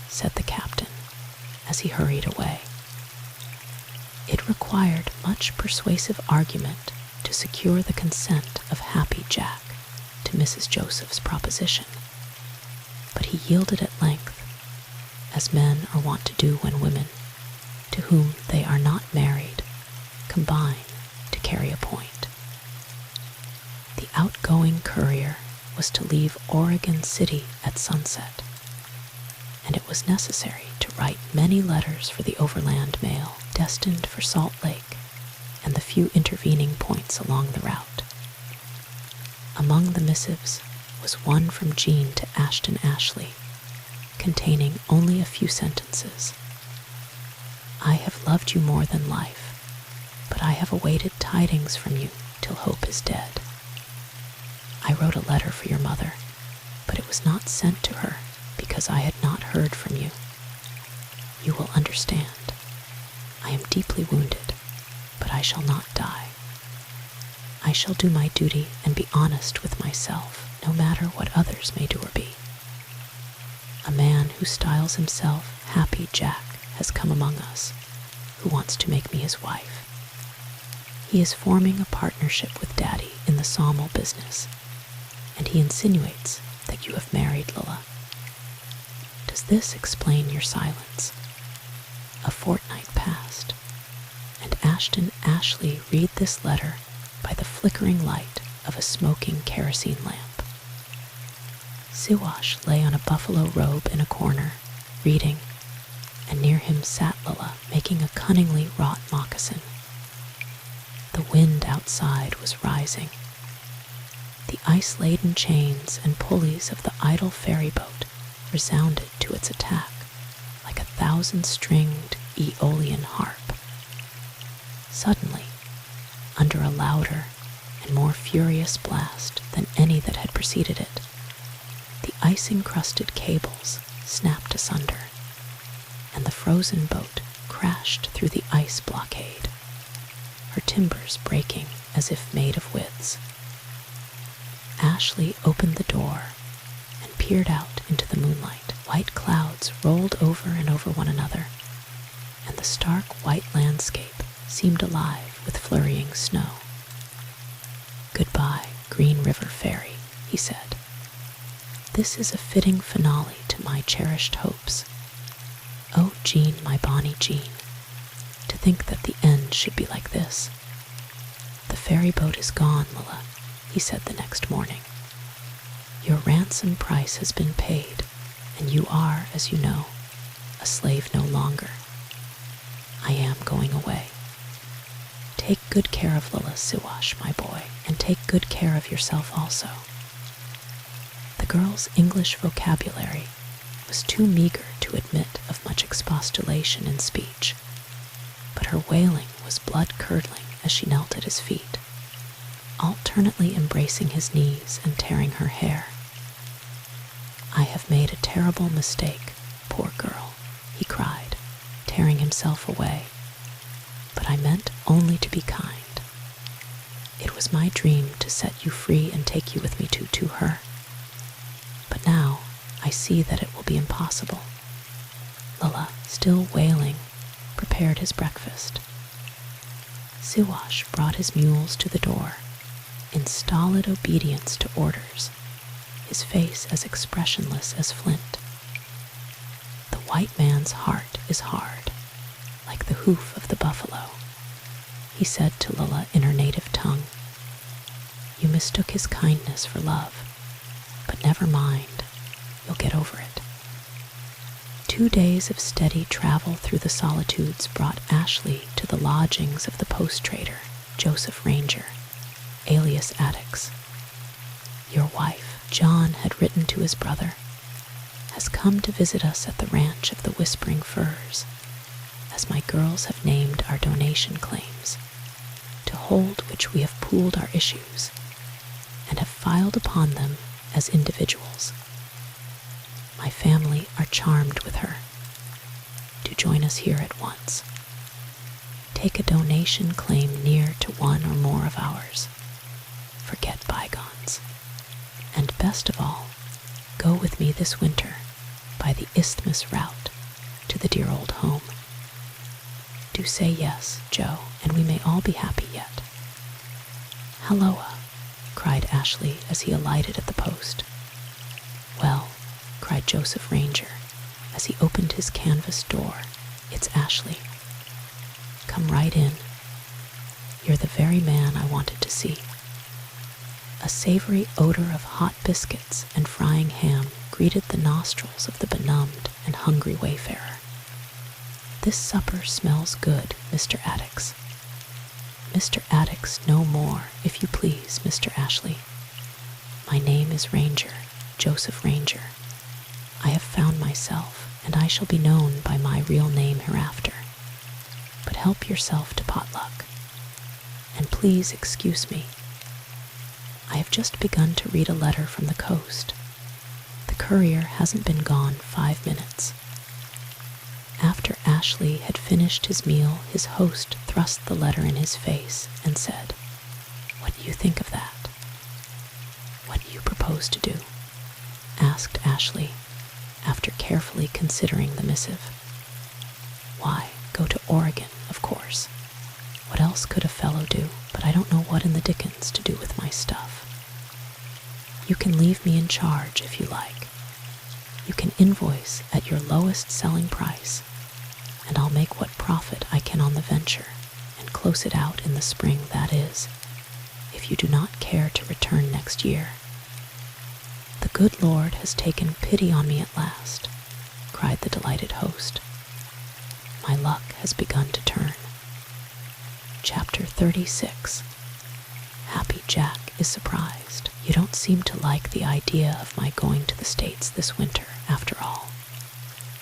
said the captain as he hurried away. It required much persuasive argument to secure the consent of Happy Jack to Mrs. Joseph's proposition, but he yielded at length, as men are wont to do when women, to whom they are not married, combine to carry a point. The outgoing courier was to leave Oregon City at sunset, and it was necessary to write many letters for the overland mail destined for Salt Lake and the few intervening points along the route. Among the missives was one from Jean to Ashton Ashley, containing only a few sentences. "I have loved you more than life, but I have awaited tidings from you till hope is dead. I wrote a letter for your mother, but it was not sent to her because I had not heard from you. You will understand. I am deeply wounded, but I shall not die. I shall do my duty and be honest with myself, no matter what others may do or be. A man who styles himself Happy Jack has come among us, who wants to make me his wife. He is forming a partnership with Daddy in the sawmill business, and he insinuates that you have married Lilla. Does this explain your silence?" A fortnight passed, and Ashton Ashley read this letter by the flickering light of a smoking kerosene lamp. Siwash lay on a buffalo robe in a corner, reading, and near him sat Lilla making a cunningly wrought moccasin. The wind outside was rising. The ice-laden chains and pulleys of the idle ferry boat resounded to its attack like a 1,000-stringed Aeolian harp. Suddenly, under a louder and more furious blast than any that had preceded it, the ice-encrusted cables snapped asunder, and the frozen boat crashed through the ice blockade, her timbers breaking as if made of withes. Ashley opened the door and peered out into the moonlight. White clouds rolled over and over one another, and the stark white landscape seemed alive with flurrying snow. "Goodbye, Green River Ferry," he said. "This is a fitting finale to my cherished hopes. Oh, Jean, my bonny Jean, to think that the end should be like this." "The ferry boat is gone, Lilla," he said the next morning. "Your ransom price has been paid, and you are, as you know, a slave no longer. I am going away. Take good care of Lilla, Siwash, my boy, and take good care of yourself also." The girl's English vocabulary was too meager to admit of much expostulation in speech, but her wailing was blood-curdling as she knelt at his feet, alternately embracing his knees and tearing her hair. "I have made a terrible mistake, poor girl," he cried, tearing himself away, "but I meant only to be kind. It was my dream to set you free and take you with me to her. But now I see that it will be impossible." Lilla, still wailing, prepared his breakfast. Siwash brought his mules to the door, in stolid obedience to orders, his face as expressionless as flint. "The white man's heart is hard, like the hoof of the buffalo," he said to Lilla in her native tongue. "You mistook his kindness for love, but never mind, you'll get over it." 2 days of steady travel through the solitudes brought Ashley to the lodgings of the post-trader, Joseph Ranger, alias Attucks. "Your wife," John had written to his brother, "has come to visit us at the ranch of the Whispering Firs. as my girls have named our donation claims, to hold which we have pooled our issues, and have filed upon them as individuals. My family are charmed with her. Do join us here at once. Take a donation claim near to one or more of ours. Forget bygones. And best of all, go with me this winter by the Isthmus route to the dear old home. Do say yes, Joe, and we may all be happy yet. Halloa, cried Ashley as he alighted at the post. Well, cried Joseph Ranger as he opened his canvas door, it's Ashley. Come right in. You're the very man I wanted to see. A savory odor of hot biscuits and frying ham greeted the nostrils of the benumbed and hungry wayfarer. This supper smells good, Mr. Addicks. Mr. Addicks no more, if you please, Mr. Ashley. My name is Ranger, Joseph Ranger. I have found myself, and I shall be known by my real name hereafter. But help yourself to potluck. And please excuse me. I have just begun to read a letter from the coast. The courier hasn't been gone 5 minutes. After Ashley had finished his meal, his host thrust the letter in his face and said, "What do you think of that?" "What do you propose to do?" asked Ashley, after carefully considering the missive. "Why, go to Oregon, of course. What else could a fellow do? But I don't know what in the dickens to do with my stuff. You can leave me in charge if you like. You can invoice at your lowest selling price, and I'll make what profit I can on the venture and close it out in the spring, that is, if you do not care to return next year." "The good Lord has taken pity on me at last," cried the delighted host. "My luck has begun to turn." Chapter 36. Happy Jack is surprised. "You don't seem to like the idea of my going to the States this winter, after all,"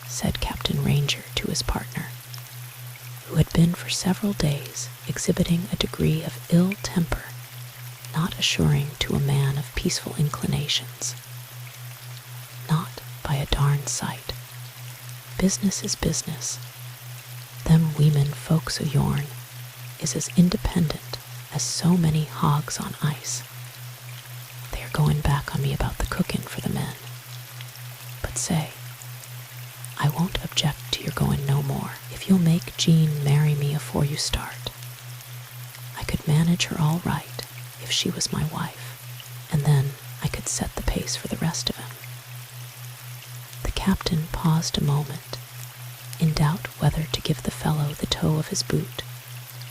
said Captain Ranger to his partner, who had been for several days exhibiting a degree of ill temper not assuring to a man of peaceful inclinations. "Not by a darn sight. Business is business. Them women folks o' yourn is as independent as so many hogs on ice. They are going back on me about the cooking for the men. But say, I won't object to your going no more if you'll make Jean marry me afore you start. I could manage her all right if she was my wife, and then I could set the pace for the rest of him." The captain paused a moment, in doubt whether to give the fellow the toe of his boot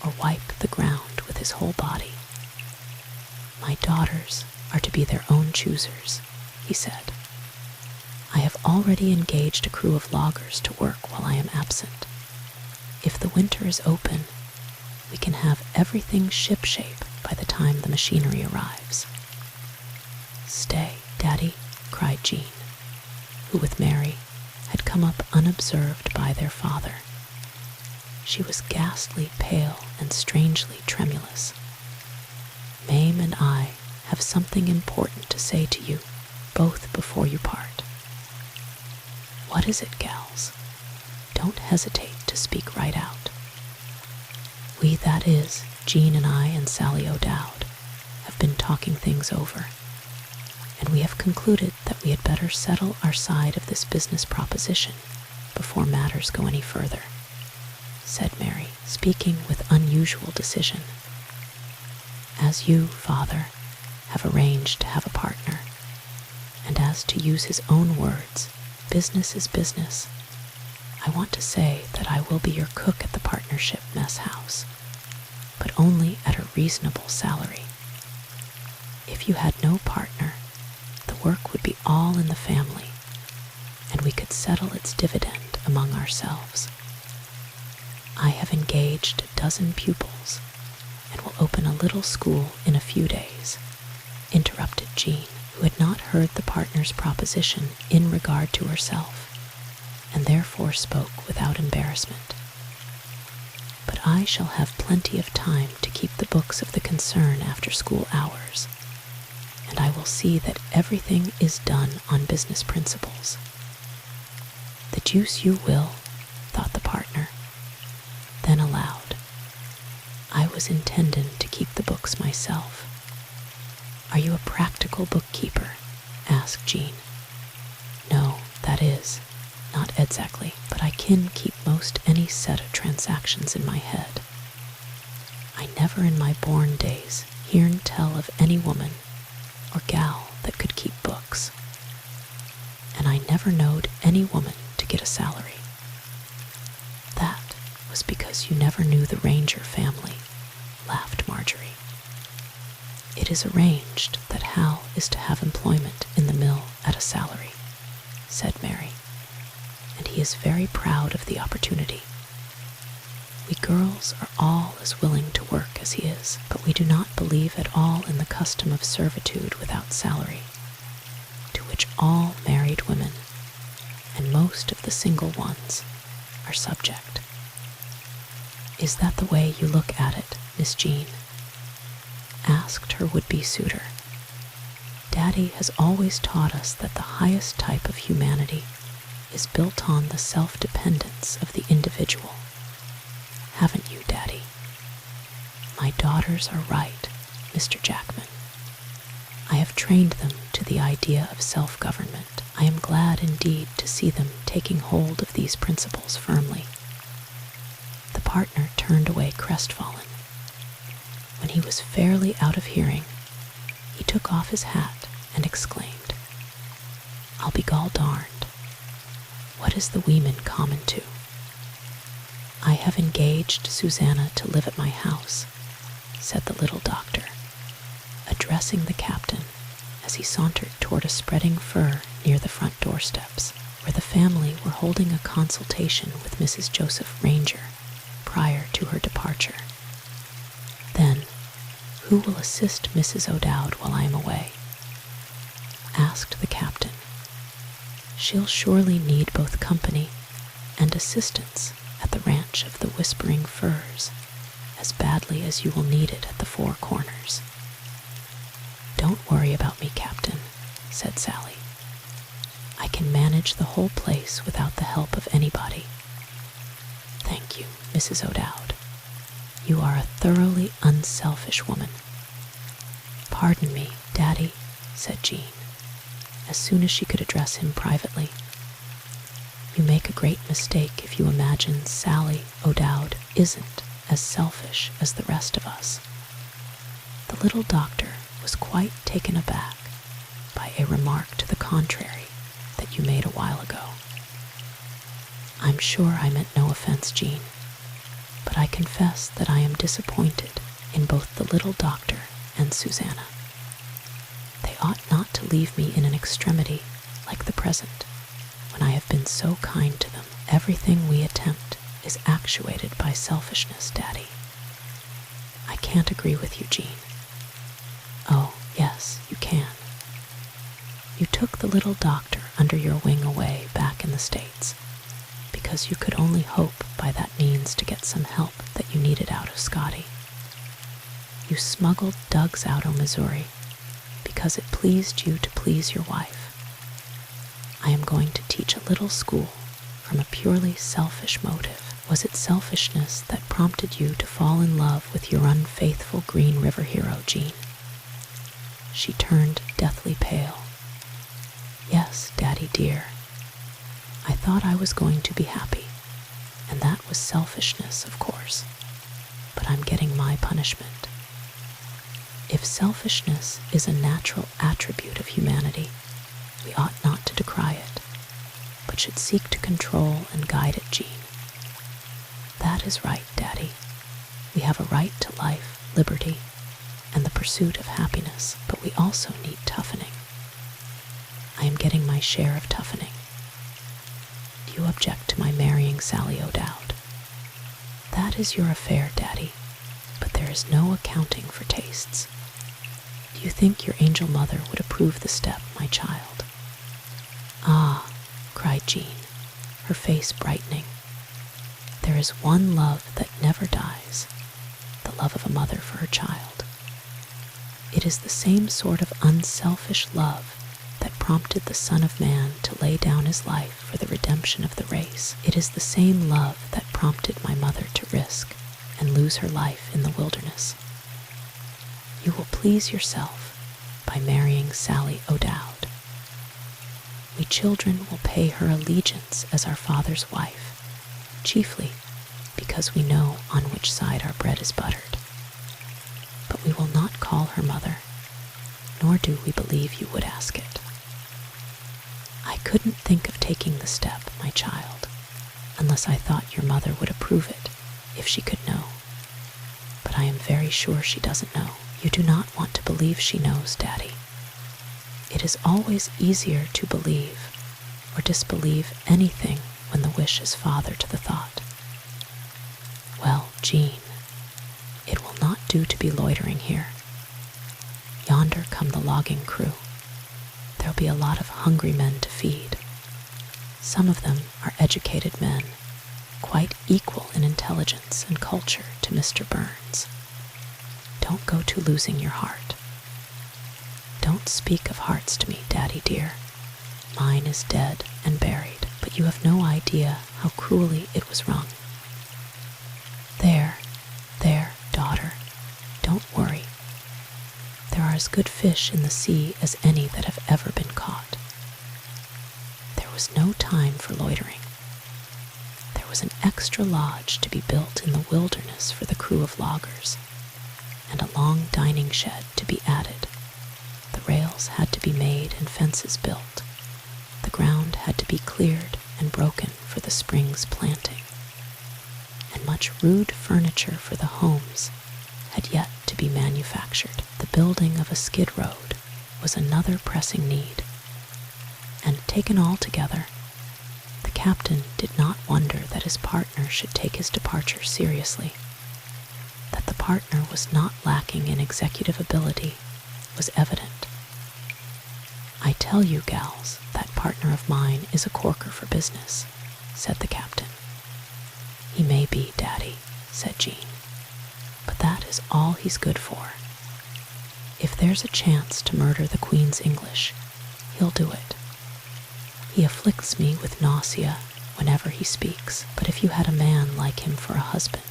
or wipe the ground with his whole body. "My daughters are to be their own choosers," he said. "I have already engaged a crew of loggers to work while I am absent. If the winter is open, we can have everything shipshape by the time the machinery arrives." "Stay, Daddy," cried Jean, who with Mary had come up unobserved by their father. She was ghastly pale and strangely tremulous. "Mame and I have something important to say to you, both before you part." "What is it, gals? Don't hesitate to speak right out." "We, that is, Jean and I and Sally O'Dowd, have been talking things over, and we have concluded that we had better settle our side of this business proposition before matters go any further," said Mary, speaking with unusual decision. "As you, father, have arranged to have a partner, and as to use his own words, business is business, I want to say that I will be your cook at the partnership mess house, but only at a reasonable salary. If you had no partner, the work would be all in the family, and we could settle its dividend among ourselves. I have engaged a dozen pupils, and will open a little school in a few days," interrupted Jean, who had not heard the partner's proposition in regard to herself, and therefore spoke without embarrassment. I shall have plenty of time to keep the books of the concern after school hours, and I will see that everything is done on business principles." "The deuce you will," thought the partner. Then aloud, "I was intending to keep the books myself." "Are you a practical bookkeeper?" asked Jean. "No, that is, not exactly, but I can keep most any set of transactions in my head. I never in my born days hearn tell of any woman or gal that could keep books, and I never knowed any woman to get a salary." "That was because you never knew the Ranger family," laughed Marjorie. "It is arranged that Hal is to have employment in the mill at a salary," said Mary, "and he is very proud of the opportunity. We girls are all as willing to work as he is, but we do not believe at all in the custom of servitude without salary, to which all married women, and most of the single ones, are subject." "Is that the way you look at it, Miss Jean?" asked her would-be suitor. "Daddy has always taught us that the highest type of humanity is built on the self-dependence of the individual. Haven't you, Daddy?" "My daughters are right, Mr. Jackman. I have trained them to the idea of self-government. I am glad indeed to see them taking hold of these principles firmly." The partner turned away crestfallen. When he was fairly out of hearing, he took off his hat and exclaimed, "I'll be gall darned. What is the weeman common to? I have engaged Susanna to live at my house," said the little doctor, addressing the captain as he sauntered toward a spreading fir near the front doorsteps, where the family were holding a consultation with Mrs. Joseph Ranger prior to her departure. "Then, who will assist Mrs. O'Dowd while I am away?" asked the captain. "She'll surely need both company and assistance at the ranch of the Whispering Firs, as badly as you will need it at the Four Corners." "Don't worry about me, Captain," said Sally. "I can manage the whole place without the help of anybody." "Thank you, Mrs. O'Dowd. You are a thoroughly unselfish woman." "Pardon me, Daddy," said Jean, as soon as she could address him privately. "You make a great mistake if you imagine Sally O'Dowd isn't as selfish as the rest of us." The little doctor was quite taken aback by a remark to the contrary that you made a while ago. "I'm sure I meant no offense, Jean, but I confess that I am disappointed in both the little doctor and Susanna. They ought not to leave me in an extremity like the present, when I have been so kind to them. Everything we attempt is actuated by selfishness, Daddy." "I can't agree with you, Jean." "Oh, yes, you can. You took the little doctor under your wing away back in the States, because you could only hope by that means to get some help that you needed out of Scotty. You smuggled Doug's out of Missouri because it pleased you to please your wife. I am going to teach a little school from a purely selfish motive. Was it selfishness that prompted you to fall in love with your unfaithful Green River hero, Jean?" She turned deathly pale. "Yes, Daddy dear. I thought I was going to be happy, and that was selfishness, of course. But I'm getting my punishment. If selfishness is a natural attribute of humanity, we ought not to decry it, but should seek to control and guide it, Jean. That is right, Daddy. We have a right to life, liberty, and the pursuit of happiness, but we also need toughening. I am getting my share of toughening. Do you object to my marrying Sally O'Dowd? That is your affair, Daddy, but there is no accounting for tastes. Do you think your angel mother would approve the step, my child?" "Ah," cried Jean, her face brightening. There is one love that never dies, the love of a mother for her child. It is the same sort of unselfish love that prompted the Son of Man to lay down his life for the redemption of the race. It is the same love that prompted my mother to risk and lose her life in the wilderness. You will please yourself by marrying Sally O'Dowd. We children will pay her allegiance as our father's wife, chiefly because we know on which side our bread is buttered. But we will not call her mother, nor do we believe you would ask it. I couldn't think of taking the step, my child, unless I thought your mother would approve it, if she could know. But I am very sure she doesn't know. You do not want to believe she knows, Daddy. It is always easier to believe or disbelieve anything when the wish is father to the thought. Well, Jean, it will not do to be loitering here. Yonder come the logging crew. There'll be a lot of hungry men to feed. Some of them are educated men, quite equal in intelligence and culture to Mr. Burns. Don't go to losing your heart. Don't speak of hearts to me, Daddy dear. Mine is dead and buried, but you have no idea how cruelly it was wrung. There, daughter, don't worry. There are as good fish in the sea as any that have ever been caught. There was no time for loitering. There was an extra lodge to be built in the wilderness for the crew of loggers, and a long dining shed to be added. The rails had to be made and fences built. The ground had to be cleared and broken for the spring's planting. And much rude furniture for the homes had yet to be manufactured. The building of a skid road was another pressing need. And taken all together, the captain did not wonder that his partner should take his departure seriously. That the partner was not lacking in executive ability was evident. I tell you, gals, that partner of mine is a corker for business, said the captain. He may be, Daddy, said Jean, but that is all he's good for. If there's a chance to murder the Queen's English, he'll do it. He afflicts me with nausea whenever he speaks, but if you had a man like him for a husband,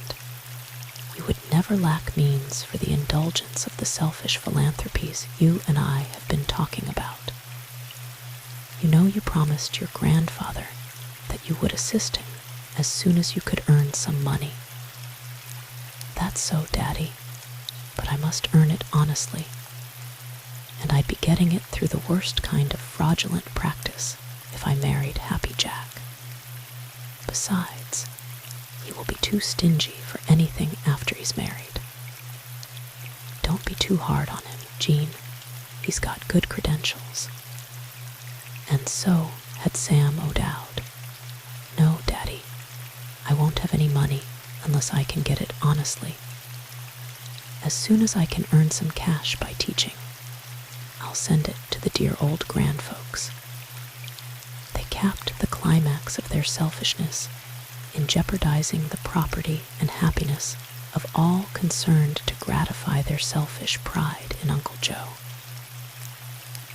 you would never lack means for the indulgence of the selfish philanthropies you and I have been talking about. You know you promised your grandfather that you would assist him as soon as you could earn some money. That's so, Daddy, but I must earn it honestly, and I'd be getting it through the worst kind of fraudulent practice if I married Happy Jack. Besides, he will be too stingy for anything after he's married. Don't be too hard on him, Jean. He's got good credentials. And so had Sam O'Dowd. No, Daddy, I won't have any money unless I can get it honestly. As soon as I can earn some cash by teaching, I'll send it to the dear old grandfolks. They capped the climax of their selfishness in jeopardizing the property and happiness of all concerned to gratify their selfish pride in Uncle Joe.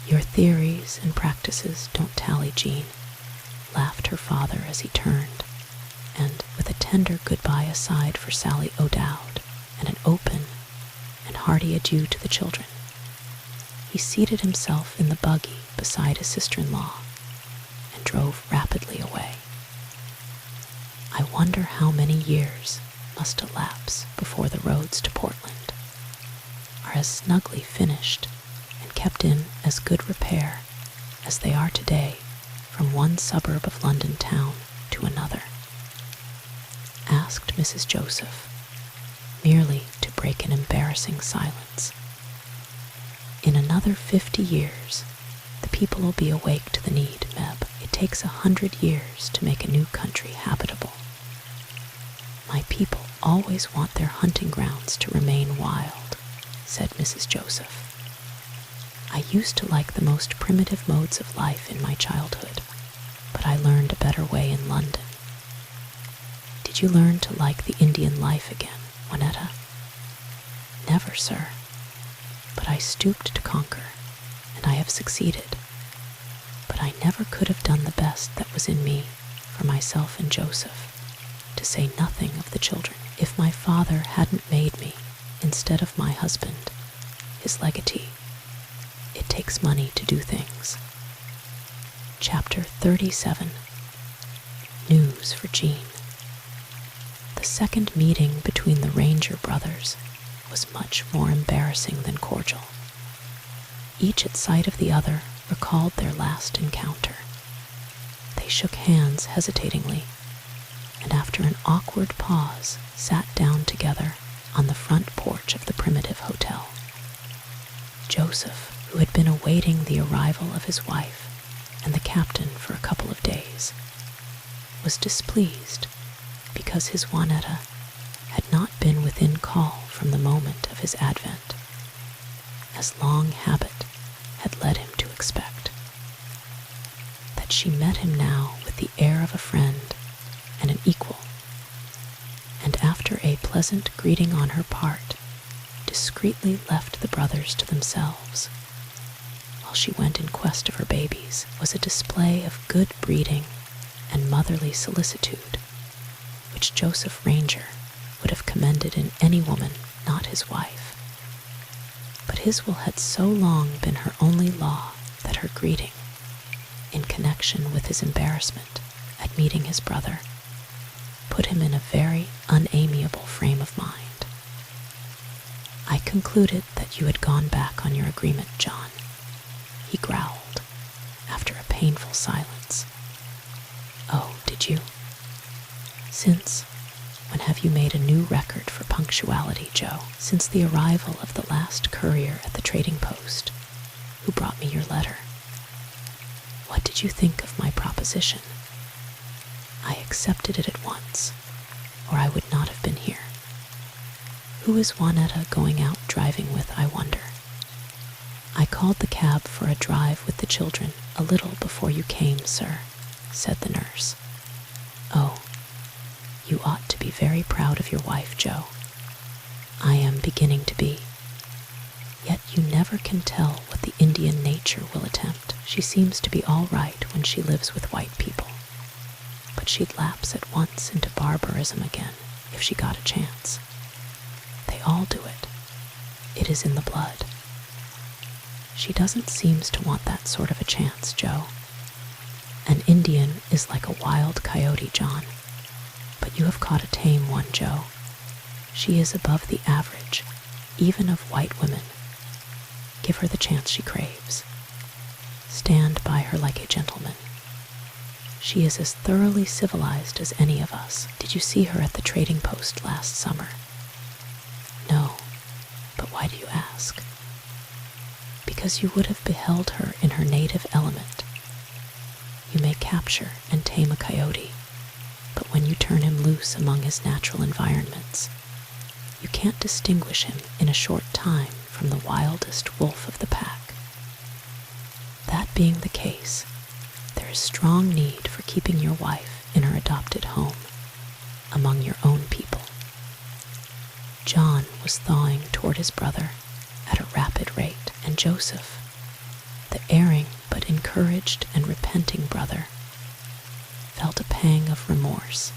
Your theories and practices don't tally, Jean, laughed her father as he turned, and with a tender goodbye aside for Sally O'Dowd and an open and hearty adieu to the children, he seated himself in the buggy beside his sister-in-law and drove rapidly away. I wonder how many years must elapse before the roads to Portland are as snugly finished and kept in as good repair as they are today from one suburb of London town to another, asked Mrs. Joseph, merely to break an embarrassing silence. In another 50 years, the people will be awake to the need, Meb. It takes 100 years to make a new country habitable. My people always want their hunting grounds to remain wild, said Mrs. Joseph. I used to like the most primitive modes of life in my childhood, but I learned a better way in London. Did Did you learn to like the Indian life again, Juanetta? Never, sir. But I stooped to conquer, and I have succeeded. But I never could have done the best that was in me for myself and Joseph, to say nothing of the children, if my father hadn't made me, instead of my husband, his legatee. It takes money to do things. Chapter 37. News for Jean. The second meeting between the Ranger brothers was much more embarrassing than cordial. Each at sight of the other recalled their last encounter. They shook hands hesitatingly, and after an awkward pause sat down together on the front porch of the primitive hotel. Joseph, who had been awaiting the arrival of his wife and the captain for a couple of days, was displeased because his Juanetta had not been within call from the moment of his advent, as long habit had led him to expect. That she met him now with the air of a friend and an equal, and after a pleasant greeting on her part, discreetly left the brothers to themselves, while she went in quest of her babies, was a display of good breeding and motherly solicitude, which Joseph Ranger would have commended in any woman not his wife. But his will had so long been her only law that her greeting, in connection with his embarrassment at meeting his brother, put him in a very unamiable frame of mind. I concluded that you had gone back on your agreement, John, he growled, after a painful silence. Oh, did you? Since when have you made a new record for punctuality, Joe? Since the arrival of the last courier at the trading post, who brought me your letter. What did you think of my proposition? I accepted it at once, or I would not have been here. Who is Juanetta going out driving with, I wonder? I called the cab for a drive with the children a little before you came, sir, said the nurse. Oh, you ought to be very proud of your wife, Joe. I am beginning to be. Yet you never can tell what the Indian nature will attempt. She seems to be all right when she lives with white people, but she'd lapse at once into barbarism again if she got a chance. They all do it. It is in the blood. She doesn't seem to want that sort of a chance, Joe. An Indian is like a wild coyote, John, but you have caught a tame one, Joe. She is above the average, even of white women. Give her the chance she craves. Stand by her like a gentleman. She is as thoroughly civilized as any of us. Did you see her at the trading post last summer? No, but why do you ask? Because you would have beheld her in her native element. You may capture and tame a coyote, but when you turn him loose among his natural environments, you can't distinguish him in a short time from the wildest wolf of the pack. That being the case, there is strong need for keeping your wife in her adopted home, among your own people. John was thawing toward his brother at a rapid rate, and Joseph, the erring but encouraged and repenting brother, felt a pang of remorse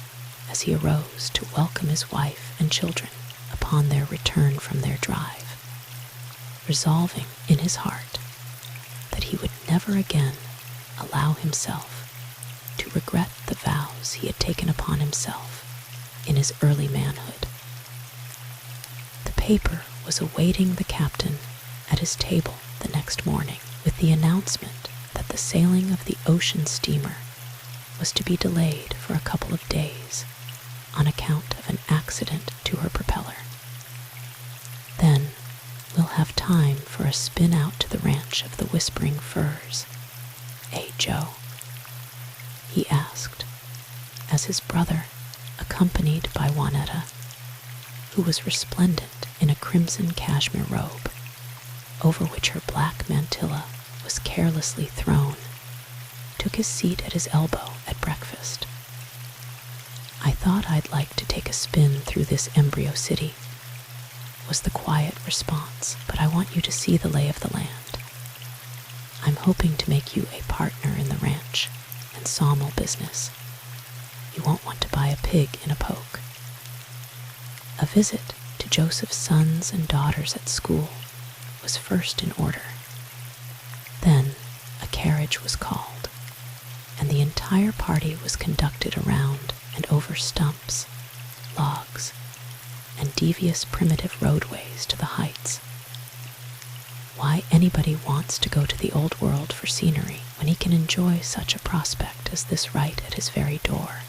as he arose to welcome his wife and children upon their return from their drive, resolving in his heart that he would never again allow himself to regret the vows he had taken upon himself in his early manhood. The paper was awaiting the captain at his table the next morning with the announcement that the sailing of the ocean steamer was to be delayed for a couple of days on account of an accident to her propeller. Then we'll have time for a spin out to the ranch of the Whispering Firs. Eh, Joe? He asked, as his brother, accompanied by Juanetta, who was resplendent in a crimson cashmere robe, over which her black mantilla was carelessly thrown, took his seat at his elbow at breakfast. "I thought I'd like to take a spin through this embryo city," was the quiet response, "but I want you to see the lay of the land. I'm hoping to make you a partner in the ranch and sawmill business. You won't want to buy a pig in a poke." A visit to Joseph's sons and daughters at school was first in order. Then a carriage was called, and the entire party was conducted around and over stumps, logs, and devious primitive roadways to the heights. Why anybody wants to go to the old world for scenery when he can enjoy such a prospect as this right at his very door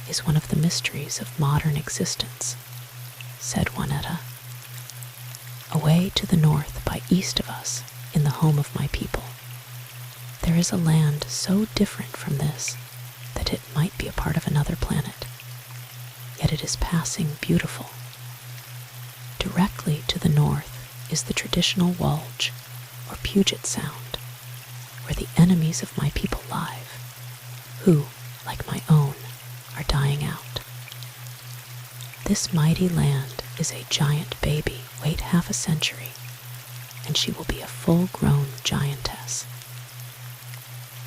is one of the mysteries of modern existence, said Juanetta. Away to the north by east of us, in the home of my people, there is a land so different from this that it might be a part of another planet, yet it is passing beautiful. Directly to the north is the traditional Walge, or Puget Sound, where the enemies of my people live, who, like my own, are dying out. This mighty land is a giant baby, wait half a century, and she will be a full-grown giantess.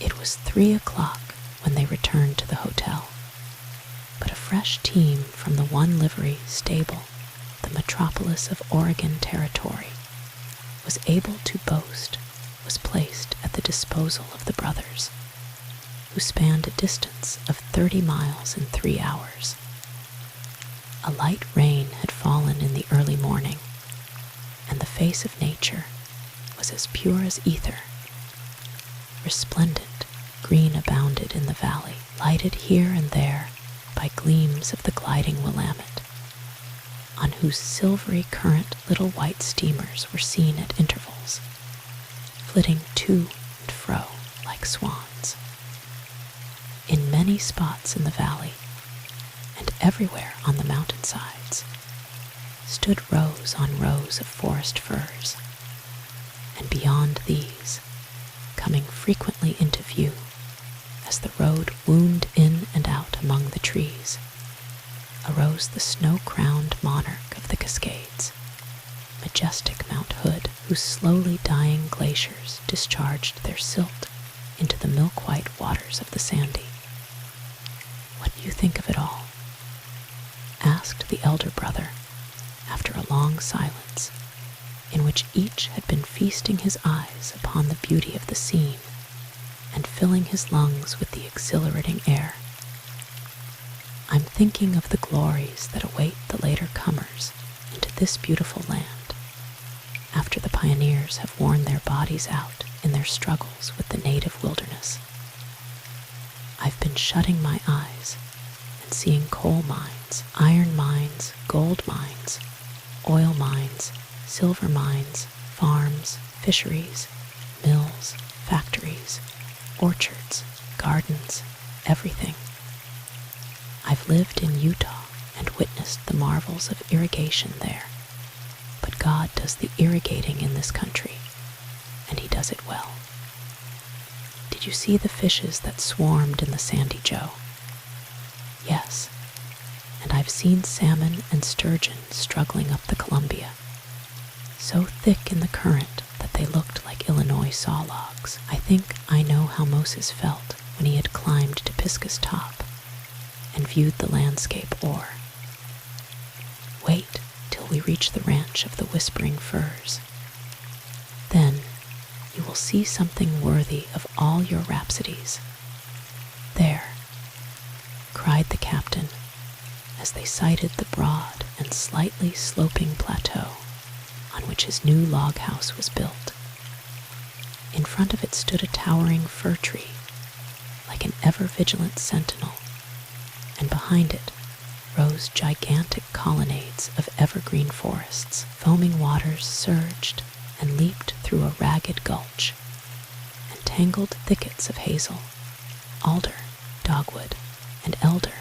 It was 3 o'clock when they returned to the hotel, but a fresh team from the One Livery stable, the metropolis of Oregon Territory, was able to boast was placed at the disposal of the brothers, who spanned a distance of 30 miles in 3 hours. A light rain had fallen in the early morning, and the face of nature was as pure as ether. Resplendent green abounded in the valley, lighted here and there by gleams of the gliding Willamette, on whose silvery current little white steamers were seen at intervals, flitting to and fro like swans. In many spots in the valley, and everywhere on the mountainsides, stood rows on rows of forest firs, and beyond these, coming frequently into view as the road wound in and out among the trees, arose the snow-crowned monarch of the Cascades, majestic Mount Hood, whose slowly dying glaciers discharged their silt into the milk-white waters of the Sandy. "What do you think of it all?" asked the elder brother, after a long silence, in which each had been feasting his eyes upon the beauty of the scene and filling his lungs with the exhilarating air. "I'm thinking of the glories that await the later comers into this beautiful land, after the pioneers have worn their bodies out in their struggles with the native wilderness. I've been shutting my eyes and seeing coal mines, iron mines, gold mines, oil mines, silver mines, farms, fisheries, mills, factories, orchards, gardens, everything. I've lived in Utah and witnessed the marvels of irrigation there, but God does the irrigating in this country, and he does it well. Did you see the fishes that swarmed in the Sandy Joe? Yes, and I've seen salmon and sturgeon struggling up the Columbia, so thick in the current that they looked like Illinois saw logs. I think I know how Moses felt when he had climbed to Pisgah's top and viewed the landscape o'er. Wait till we reach the ranch of the Whispering Firs. Then you will see something worthy of all your rhapsodies. There, cried the captain, as they sighted the broad and slightly sloping plateau on which his new log house was built. In front of it stood a towering fir tree, like an ever-vigilant sentinel, and behind it rose gigantic colonnades of evergreen forests. Foaming waters surged and leaped through a ragged gulch, and tangled thickets of hazel, alder, dogwood, and elder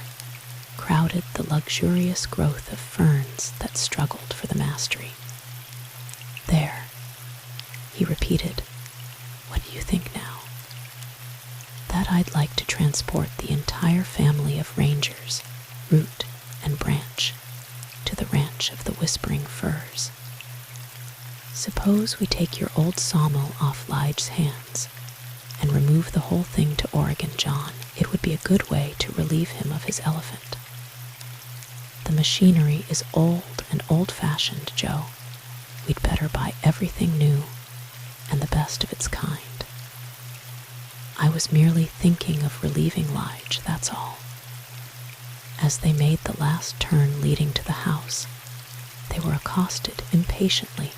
crowded the luxurious growth of ferns that struggled for the mastery. There, he repeated, "What do you think now?" "That I'd like to transport the entire family of rangers root and branch to the ranch of the whispering firs. Suppose we take your old sawmill off Lige's hands and remove the whole thing to Oregon, John. It would be a good way to relieve him of his elephant. The machinery is old and old-fashioned, Joe. We'd better buy everything new and the best of its kind. I was merely thinking of relieving Lige, that's all. As they made the last turn leading to the house, they were accosted impatiently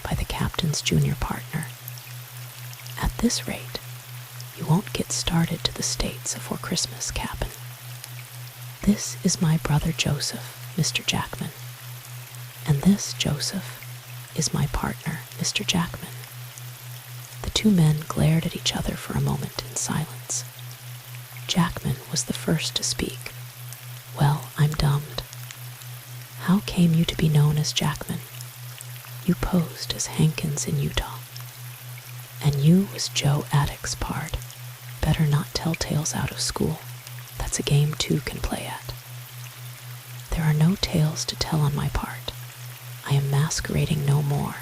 by the captain's junior partner. At this rate, you won't get started to the States afore Christmas, Cap'n. This is my brother Joseph, Mr. Jackman. And this, Joseph, is my partner, Mr. Jackman. The two men glared at each other for a moment in silence. Jackman was the first to speak. Well, I'm dumbed. How came you to be known as Jackman? You posed as Hankins in Utah. And you was Joe Attuck's pard. Better not tell tales out of school. That's a game two can play at. There are no tales to tell on my part. I am masquerading no more.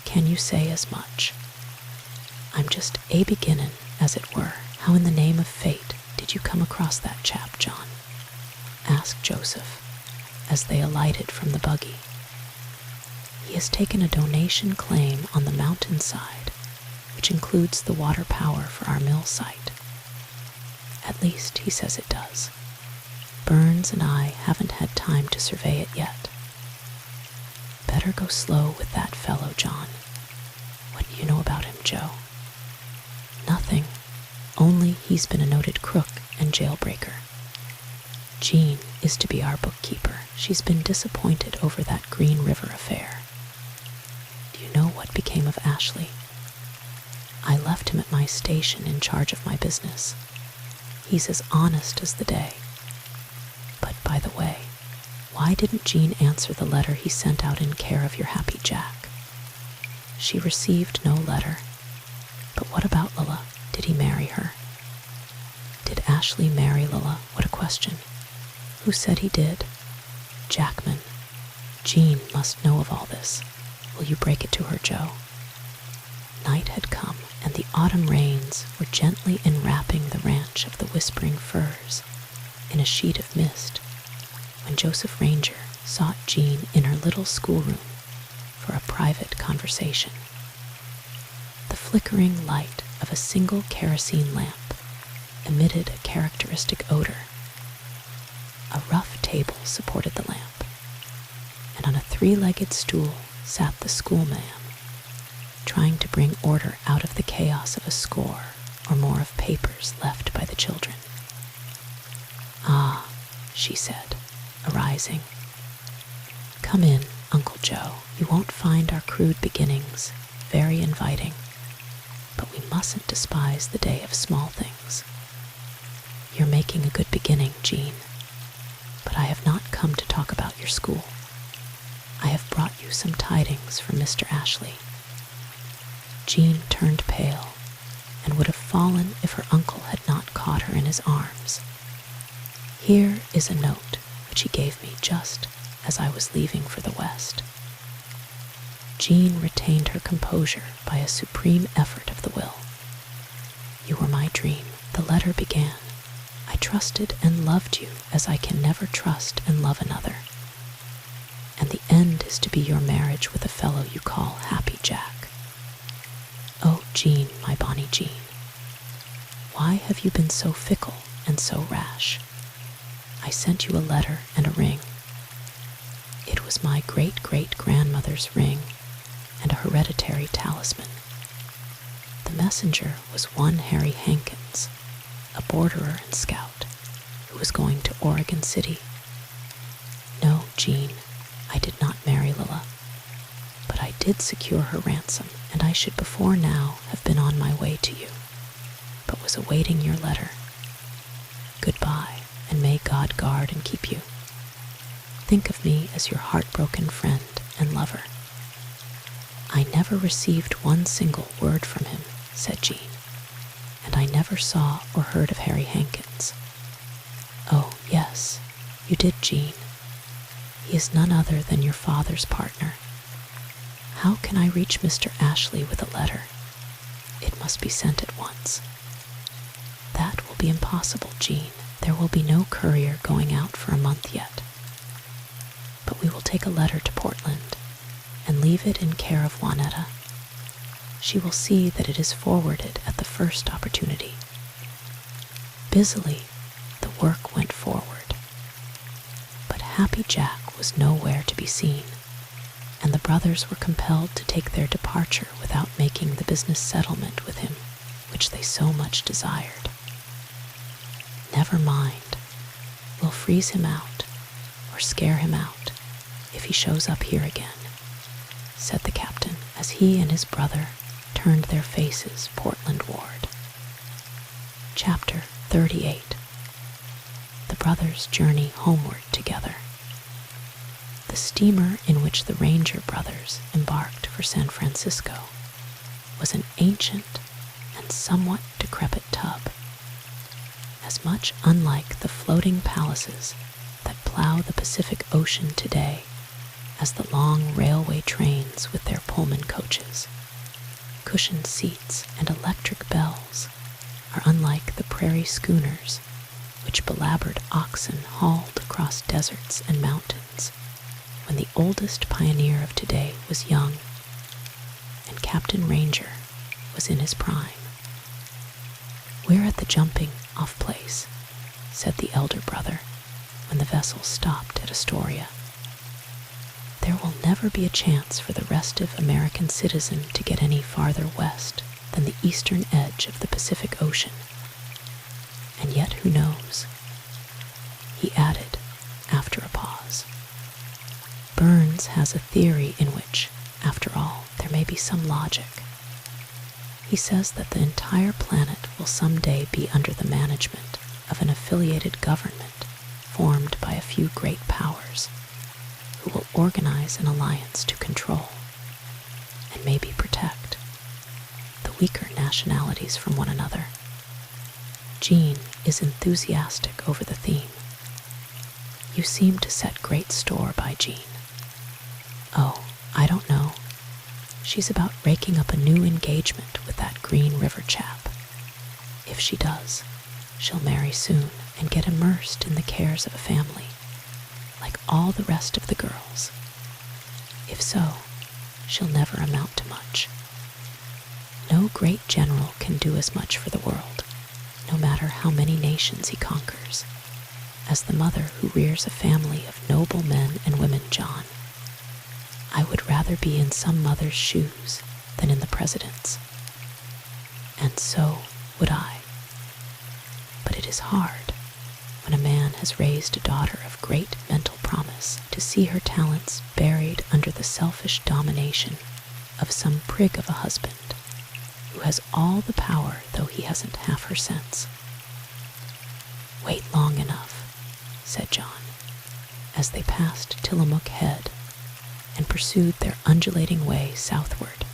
Can you say as much? I'm just beginnin', as it were. How in the name of fate did you come across that chap, John? Asked Joseph, as they alighted from the buggy. He has taken a donation claim on the mountainside, which includes the water power for our mill site. At least, he says it does. Burns and I haven't had time to survey it yet. Better go slow with that fellow, John. What do you know about him, Joe? Nothing. Only he's been a noted crook and jailbreaker. Jean is to be our bookkeeper. She's been disappointed over that Green River affair. Do you know what became of Ashley? I left him at my station in charge of my business. He's as honest as the day. But by the way, why didn't Jean answer the letter he sent out in care of your happy Jack? She received no letter. But what about Lilla? Did he marry her? Did Ashley marry Lilla? What a question. Who said he did? Jackman. Jean must know of all this. Will you break it to her, Joe? Night had come, and the autumn rains were gently enwrapping the ranch of the whispering firs in a sheet of mist, when Joseph Ranger sought Jean in her little schoolroom for a private conversation. The flickering light of a single kerosene lamp emitted a characteristic odor. A rough table supported the lamp, and on a three-legged stool sat the schoolma'am, trying to bring order out of the chaos of a score or more of papers left by the children. Ah, she said, arising. Come in, Uncle Joe. You won't find our crude beginnings very inviting, but we mustn't despise the day of small things. You're making a good beginning, Jean, but I have not come to talk about your school. I have brought you some tidings from Mr. Ashley. Jean turned pale and would have fallen if her uncle had not caught her in his arms. Here is a note which he gave me just as I was leaving for the West. Jean retained her composure by a supreme effort of the will. You were my dream. The letter began, I trusted and loved you as I can never trust and love another. And the end is to be your marriage with a fellow you call Happy Jack. Oh, Jean, my bonny Jean, why have you been so fickle and so rash? I sent you a letter and a ring. It was my great-great-grandmother's ring and a hereditary talisman. The messenger was one Harry Hankins, a borderer and scout, who was going to Oregon City. No, Jean, I did not marry Lilla, but I did secure her ransom, and I should before now have been on my way to you, but was awaiting your letter. Goodbye, and may God guard and keep you. Think of me as your heartbroken friend and lover. I never received one single word from him, said Jean, and I never saw or heard of Harry Hankins. Oh, yes, You did, Jean. He is none other than your father's partner. How can I reach Mr. Ashley with a letter? It must be sent at once. That will be impossible, Jean. There will be no courier going out for a month yet. But we will take a letter to Portland and leave it in care of Juanetta. She will see that it is forwarded at the first opportunity. Busily, the work went forward. But Happy Jack was nowhere to be seen, and the brothers were compelled to take their departure without making the business settlement with him, which they so much desired. Never mind. We'll freeze him out, or scare him out, if he shows up here again, said the captain as he and his brother turned their faces Portlandward. Chapter 38. The brothers journey homeward together. The steamer in which the Ranger brothers embarked for San Francisco was an ancient and somewhat decrepit tub, as much unlike the floating palaces that plow the Pacific Ocean today as the long railway trains with their Pullman coaches. Cushioned seats and electric bells are unlike the prairie schooners which belaboured oxen hauled across deserts and mountains when the oldest pioneer of today was young and Captain Ranger was in his prime. "We're at the jumping off place," said the elder brother when the vessel stopped at Astoria. "There will never be a chance for the restive American citizen to get any farther west than the eastern edge of the Pacific Ocean. And yet who knows?" He added after a pause. "Burns has a theory in which, after all, there may be some logic. He says that the entire planet will someday be under the management of an affiliated government formed by a few great powers, who will organize an alliance to control, and maybe protect, the weaker nationalities from one another. Jean is enthusiastic over the theme. You seem to set great store by Jean. Oh, I don't know. She's about raking up a new engagement with that Green River chap. If she does, she'll marry soon and get immersed in the cares of a family, like all the rest of the girls. If so, she'll never amount to much. No great general can do as much for the world, no matter how many nations he conquers, as the mother who rears a family of noble men and women, John. I would rather be in some mother's shoes than in the president's. And so would I. But it is hard, when a man has raised a daughter of great mental promise, to see her talents buried under the selfish domination of some prig of a husband, who has all the power though he hasn't half her sense. Wait long enough, said John, as they passed Tillamook Head and pursued their undulating way southward.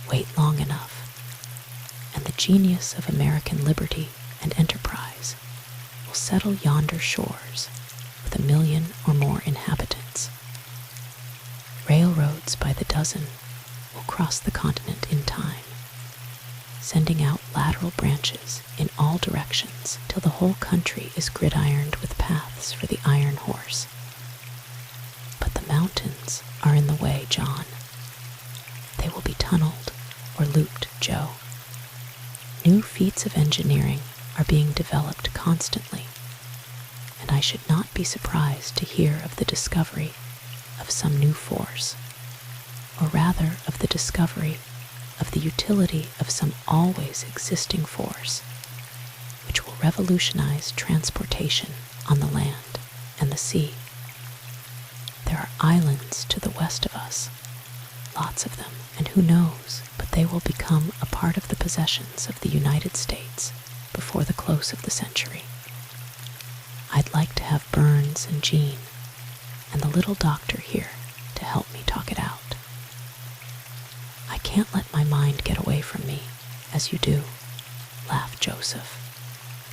Wait long enough, and the genius of American liberty and enterprise will settle yonder shores with 1 million or more inhabitants. Railroads by the dozen will cross the continent in time, sending out lateral branches in all directions till the whole country is gridironed with paths for the iron horse. But the mountains are in the way, John. They will be tunneled or looped, Joe. New feats of engineering are being developed constantly, and I should not be surprised to hear of the discovery of some new force, or rather of the discovery of the utility of some always existing force, which will revolutionize transportation on the land and the sea. There are islands to the west of us, lots of them, and who knows but they will become a part of the possessions of the United States before the close of the century. I'd like to have Burns and Jean and the little doctor here to help me talk it out. I can't let my mind get away from me, as you do, laughed Joseph,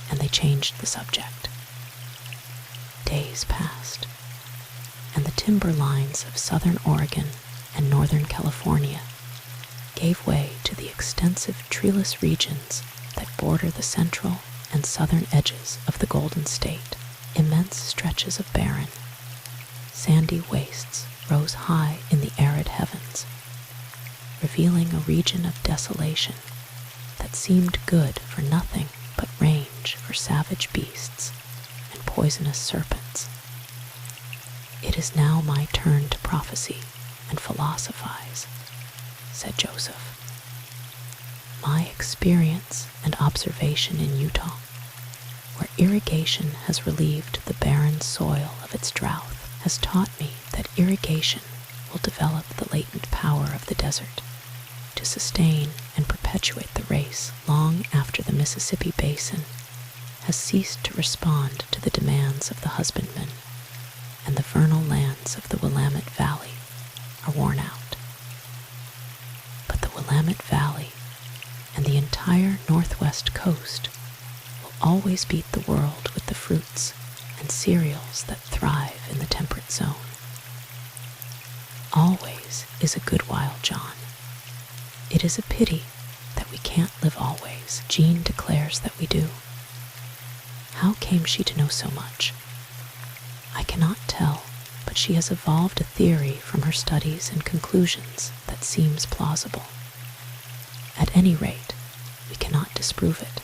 and they changed the subject. days passed, and the timber lines of southern Oregon and northern California gave way to the extensive treeless regions that border the central and southern edges of the Golden State. Immense stretches of barren, sandy wastes rose high in the arid heavens, revealing a region of desolation that seemed good for nothing but range for savage beasts and poisonous serpents. "It is now my turn to prophesy and philosophize," said Joseph. "My experience and observation in Utah, where irrigation has relieved the barren soil of its drought, has taught me that irrigation will develop the latent power of the desert to sustain and perpetuate the race long after the Mississippi Basin has ceased to respond to the demands of the husbandman and the vernal lands of the Willamette Valley are worn out. But the Willamette Valley and the entire northwest coast will always beat the world with the fruits and cereals that thrive in the temperate zone. Always is a good while, John. It is a pity that we can't live always. Jean declares that we do. How came she to know so much? I cannot tell, but she has evolved a theory from her studies and conclusions that seems plausible. At any rate, we cannot disprove it.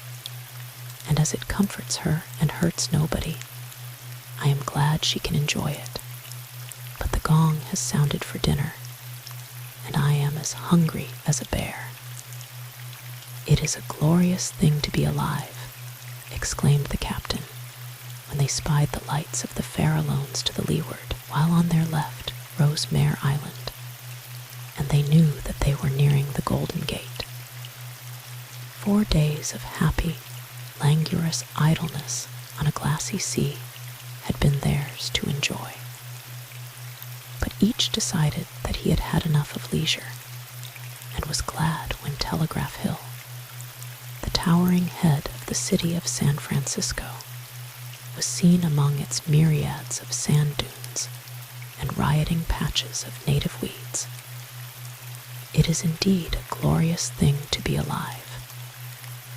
And as it comforts her and hurts nobody, I am glad she can enjoy it. But the gong has sounded for dinner, and I am as hungry as a bear. "It is a glorious thing to be alive," exclaimed the captain, when they spied the lights of the Farallones to the leeward, while on their left rose Mare Island, and they knew that they were nearing the Golden Gate. 4 days of happy, languorous idleness on a glassy sea had been theirs to enjoy. But each decided that he had had enough of leisure, and was glad when Telegraph Hill, the towering head of the city of San Francisco, was seen among its myriads of sand dunes and rioting patches of native weeds. "It is indeed a glorious thing to be alive,"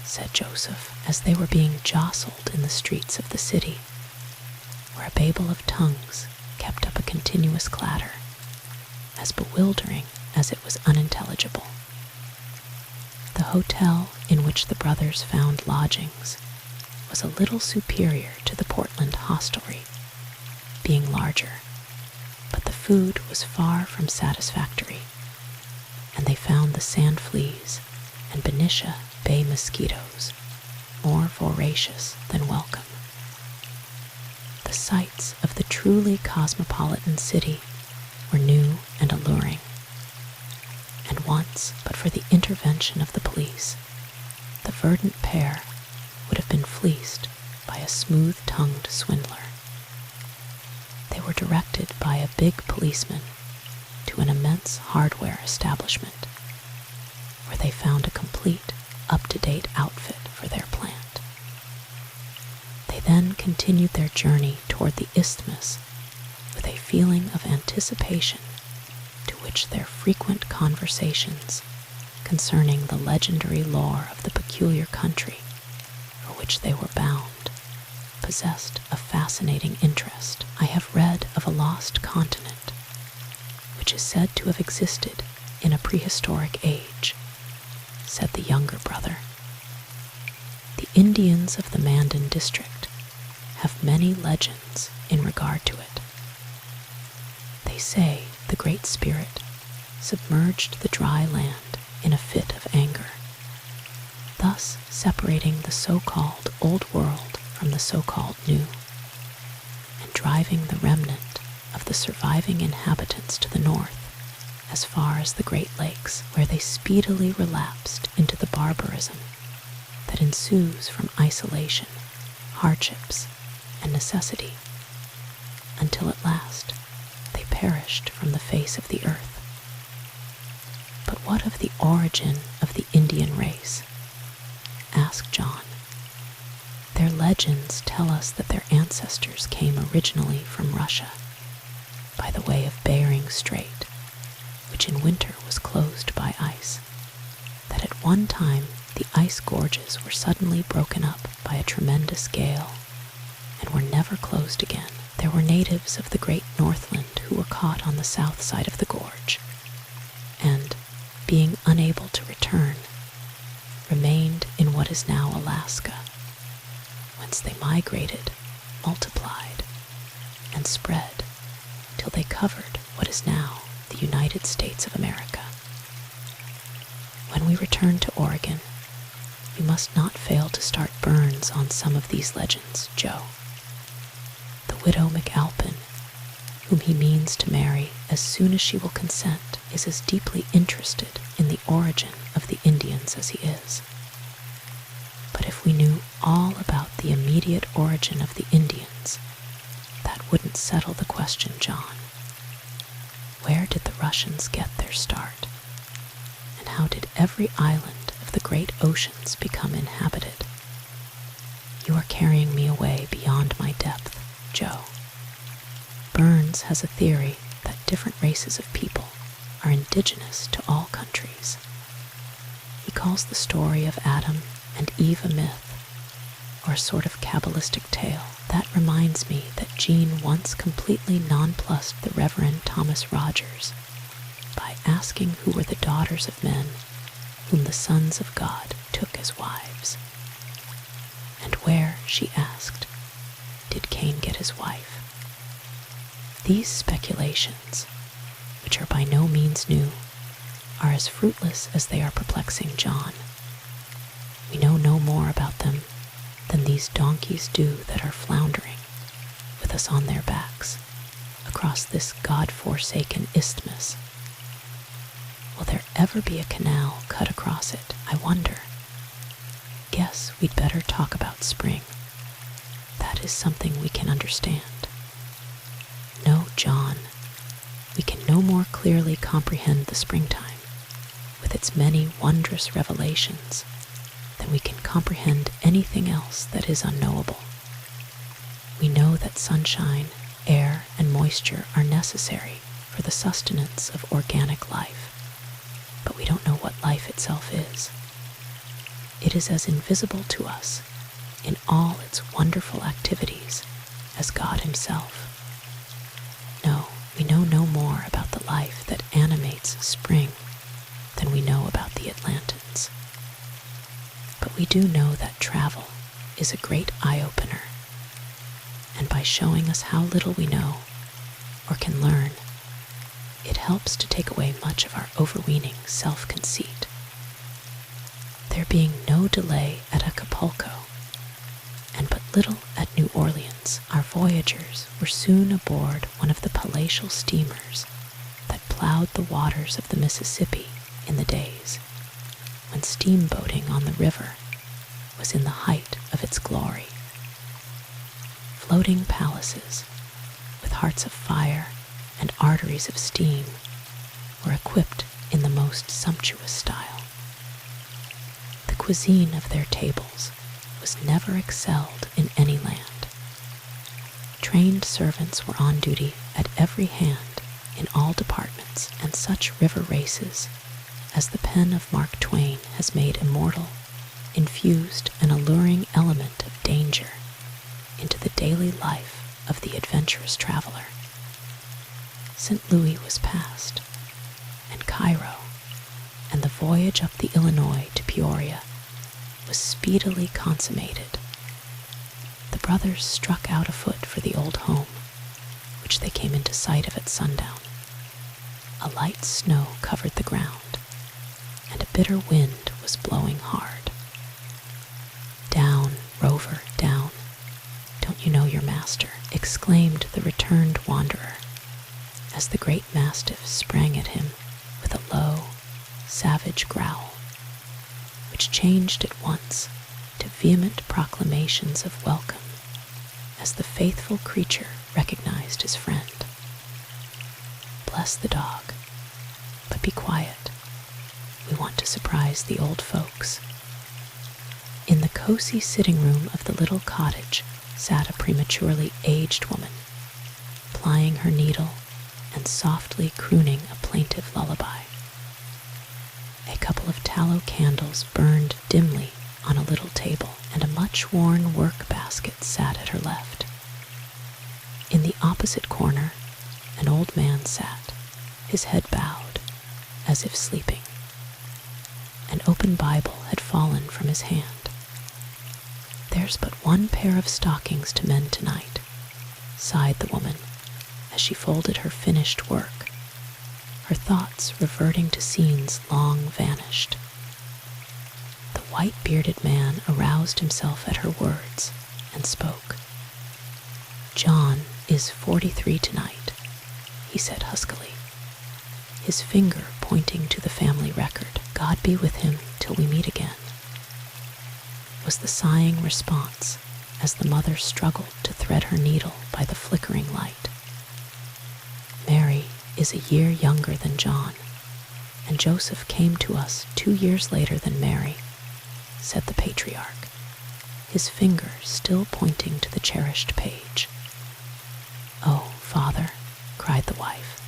said Joseph, as they were being jostled in the streets of the city, where a babel of tongues kept up a continuous clatter, as bewildering as it was unintelligible. The hotel in which the brothers found lodgings was a little superior to the Portland hostelry, being larger, but the food was far from satisfactory, and they found the sand fleas and Benicia Bay mosquitoes more voracious than welcome. The sights of the truly cosmopolitan city were new and alluring, and once, but for the intervention of the police, the verdant pair would have been fleeced by a smooth-tongued swindler. They were directed by a big policeman to an immense hardware establishment, where they found a complete, up-to-date outfit for their plant. They then continued their journey toward the isthmus with a feeling of anticipation to which their frequent conversations concerning the legendary lore of the peculiar country for which they were bound possessed a fascinating interest. "I have read of a lost continent which is said to have existed in a prehistoric age," said the younger brother. "The Indians of the Mandan district have many legends in regard to it. They say the Great Spirit submerged the dry land in a fit of anger, thus separating the so-called Old World from the so-called New, and driving the remnant of the surviving inhabitants to the north as far as the Great Lakes, where they speedily relapsed into the barbarism that ensues from isolation, hardships, and necessity, until at last they perished from the face of the earth. But what of the origin of the Indian race?" asked John. "Their legends tell us that their ancestors came originally from Russia by the way of Bering Strait, which in winter was closed by ice, that at one time the ice gorges were suddenly broken up by a tremendous gale and were never closed again. There were natives of the great Northland who were caught on the south side of the gorge, and, being unable to return, remained in what is now Alaska, whence they migrated, multiplied, and spread till they covered what is now the United States of America. When we return to Oregon, we must not fail to start burns on some of these legends, Joe. The widow McAlpin, whom he means to marry as soon as she will consent, is as deeply interested in the origin of the Indians as he is. But if we knew all about the immediate origin of the Indians, that wouldn't settle the question, John. Where did the Russians get their start? And how did every island of the great oceans become inhabited? You are carrying me away beyond my depth, Joe. Burns has a theory that different races of people are indigenous to all countries. He calls the story of Adam and Eve a myth, or a sort of Kabbalistic tale. That reminds me that Jean once completely nonplussed the Reverend Thomas Rogers by asking who were the daughters of men whom the sons of God took as wives. And where, she asked, did Cain get his wife? These speculations, which are by no means new, are as fruitless as they are perplexing, John. We know no more about them than these donkeys do that are floundering, with us on their backs, across this God-forsaken isthmus. Will there ever be a canal cut across it, I wonder? Guess we'd better talk about spring. That is something we can understand. No, John, we can no more clearly comprehend the springtime, with its many wondrous revelations, than we can comprehend anything else that is unknowable. We know that sunshine, air, and moisture are necessary for the sustenance of organic life, but we don't know what life itself is. It is as invisible to us in all its wonderful activities as God himself. No, we know no more about the life that animates spring than we know about the Atlantans. But we do know that travel is a great eye-opener, and by showing us how little we know or can learn, it helps to take away much of our overweening self-conceit. There being no delay at Acapulco, and but little at New Orleans, our voyagers were soon aboard one of the palatial steamers that plowed the waters of the Mississippi in the days when steamboating on the river was in the height of its glory. Floating palaces, with hearts of fire and arteries of steam, were equipped in the most sumptuous style. The cuisine of their tables was never excelled in any land. Trained servants were on duty at every hand in all departments, and such river races as the pen of Mark Twain has made immortal infused an alluring element of danger into the daily life of the adventurous traveler. St. Louis was passed, and Cairo, and the voyage up the Illinois to Peoria was speedily consummated. The brothers struck out afoot for the old home, which they came into sight of at sundown. A light snow covered the ground, and a bitter wind was blowing hard. "Down, Rover, down. Don't you know your master?" exclaimed the returned wanderer, as the great mastiff sprang at him with a low, savage growl, which changed at once to vehement proclamations of welcome as the faithful creature recognized his friend. "Bless the dog, but be quiet. We want to surprise the old folks." In the cozy sitting room of the little cottage sat a prematurely aged woman, plying her needle and softly crooning a plaintive lullaby. A couple of tallow candles burned dimly on a little table, and a much-worn work basket sat at her left. In the opposite corner, an old man sat, his head bowed, as if sleeping. An open Bible had fallen from his hand. "There's but one pair of stockings to mend tonight," sighed the woman as she folded her finished work, her thoughts reverting to scenes long vanished. The white-bearded man aroused himself at her words and spoke. "John is 43 tonight," he said huskily, his finger pointing to the family record. "God be with him till we meet again," was the sighing response as the mother struggled to thread her needle by the flickering light. "Mary is a year younger than John, and Joseph came to us 2 years later than Mary," said the patriarch, his finger still pointing to the cherished page. "Oh, Father," cried the wife,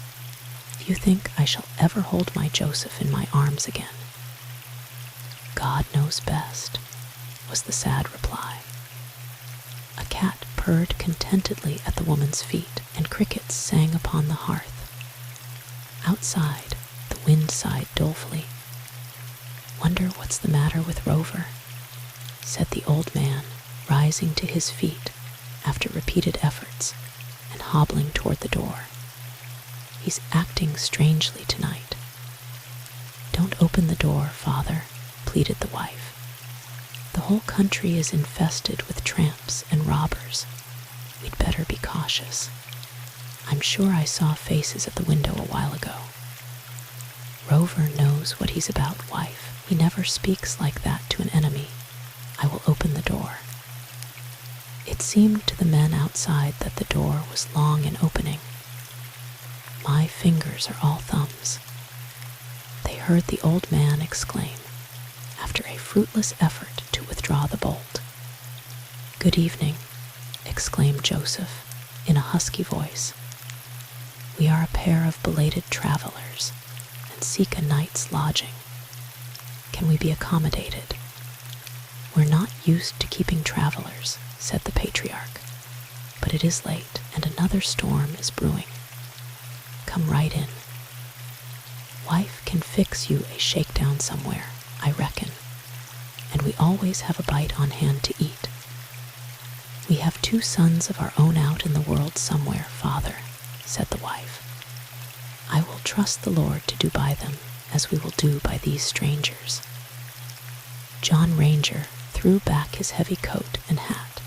"do you think I shall ever hold my Joseph in my arms again?" "God knows best," was the sad reply. A cat purred contentedly at the woman's feet, and crickets sang upon the hearth. Outside, the wind sighed dolefully. "Wonder what's the matter with Rover," said the old man, rising to his feet after repeated efforts and hobbling toward the door. "He's acting strangely tonight." "Don't open the door, Father," pleaded the wife. "The whole country is infested with tramps and robbers. We'd better be cautious. I'm sure I saw faces at the window a while ago." "Rover knows what he's about, wife. He never speaks like that to an enemy. I will open the door." It seemed to the men outside that the door was long in opening. "My fingers are all thumbs," they heard the old man exclaim, after a fruitless effort to withdraw the bolt. "Good evening," exclaimed Joseph in a husky voice. "We are a pair of belated travelers and seek a night's lodging. Can we be accommodated?" "We're not used to keeping travelers," said the patriarch, "but it is late and another storm is brewing. Come right in. Wife can fix you a shakedown somewhere, I reckon, and we always have a bite on hand to eat. We have 2 sons of our own out in the world somewhere, Father," said the wife. "I will trust the Lord to do by them as we will do by these strangers." John Ranger threw back his heavy coat and hat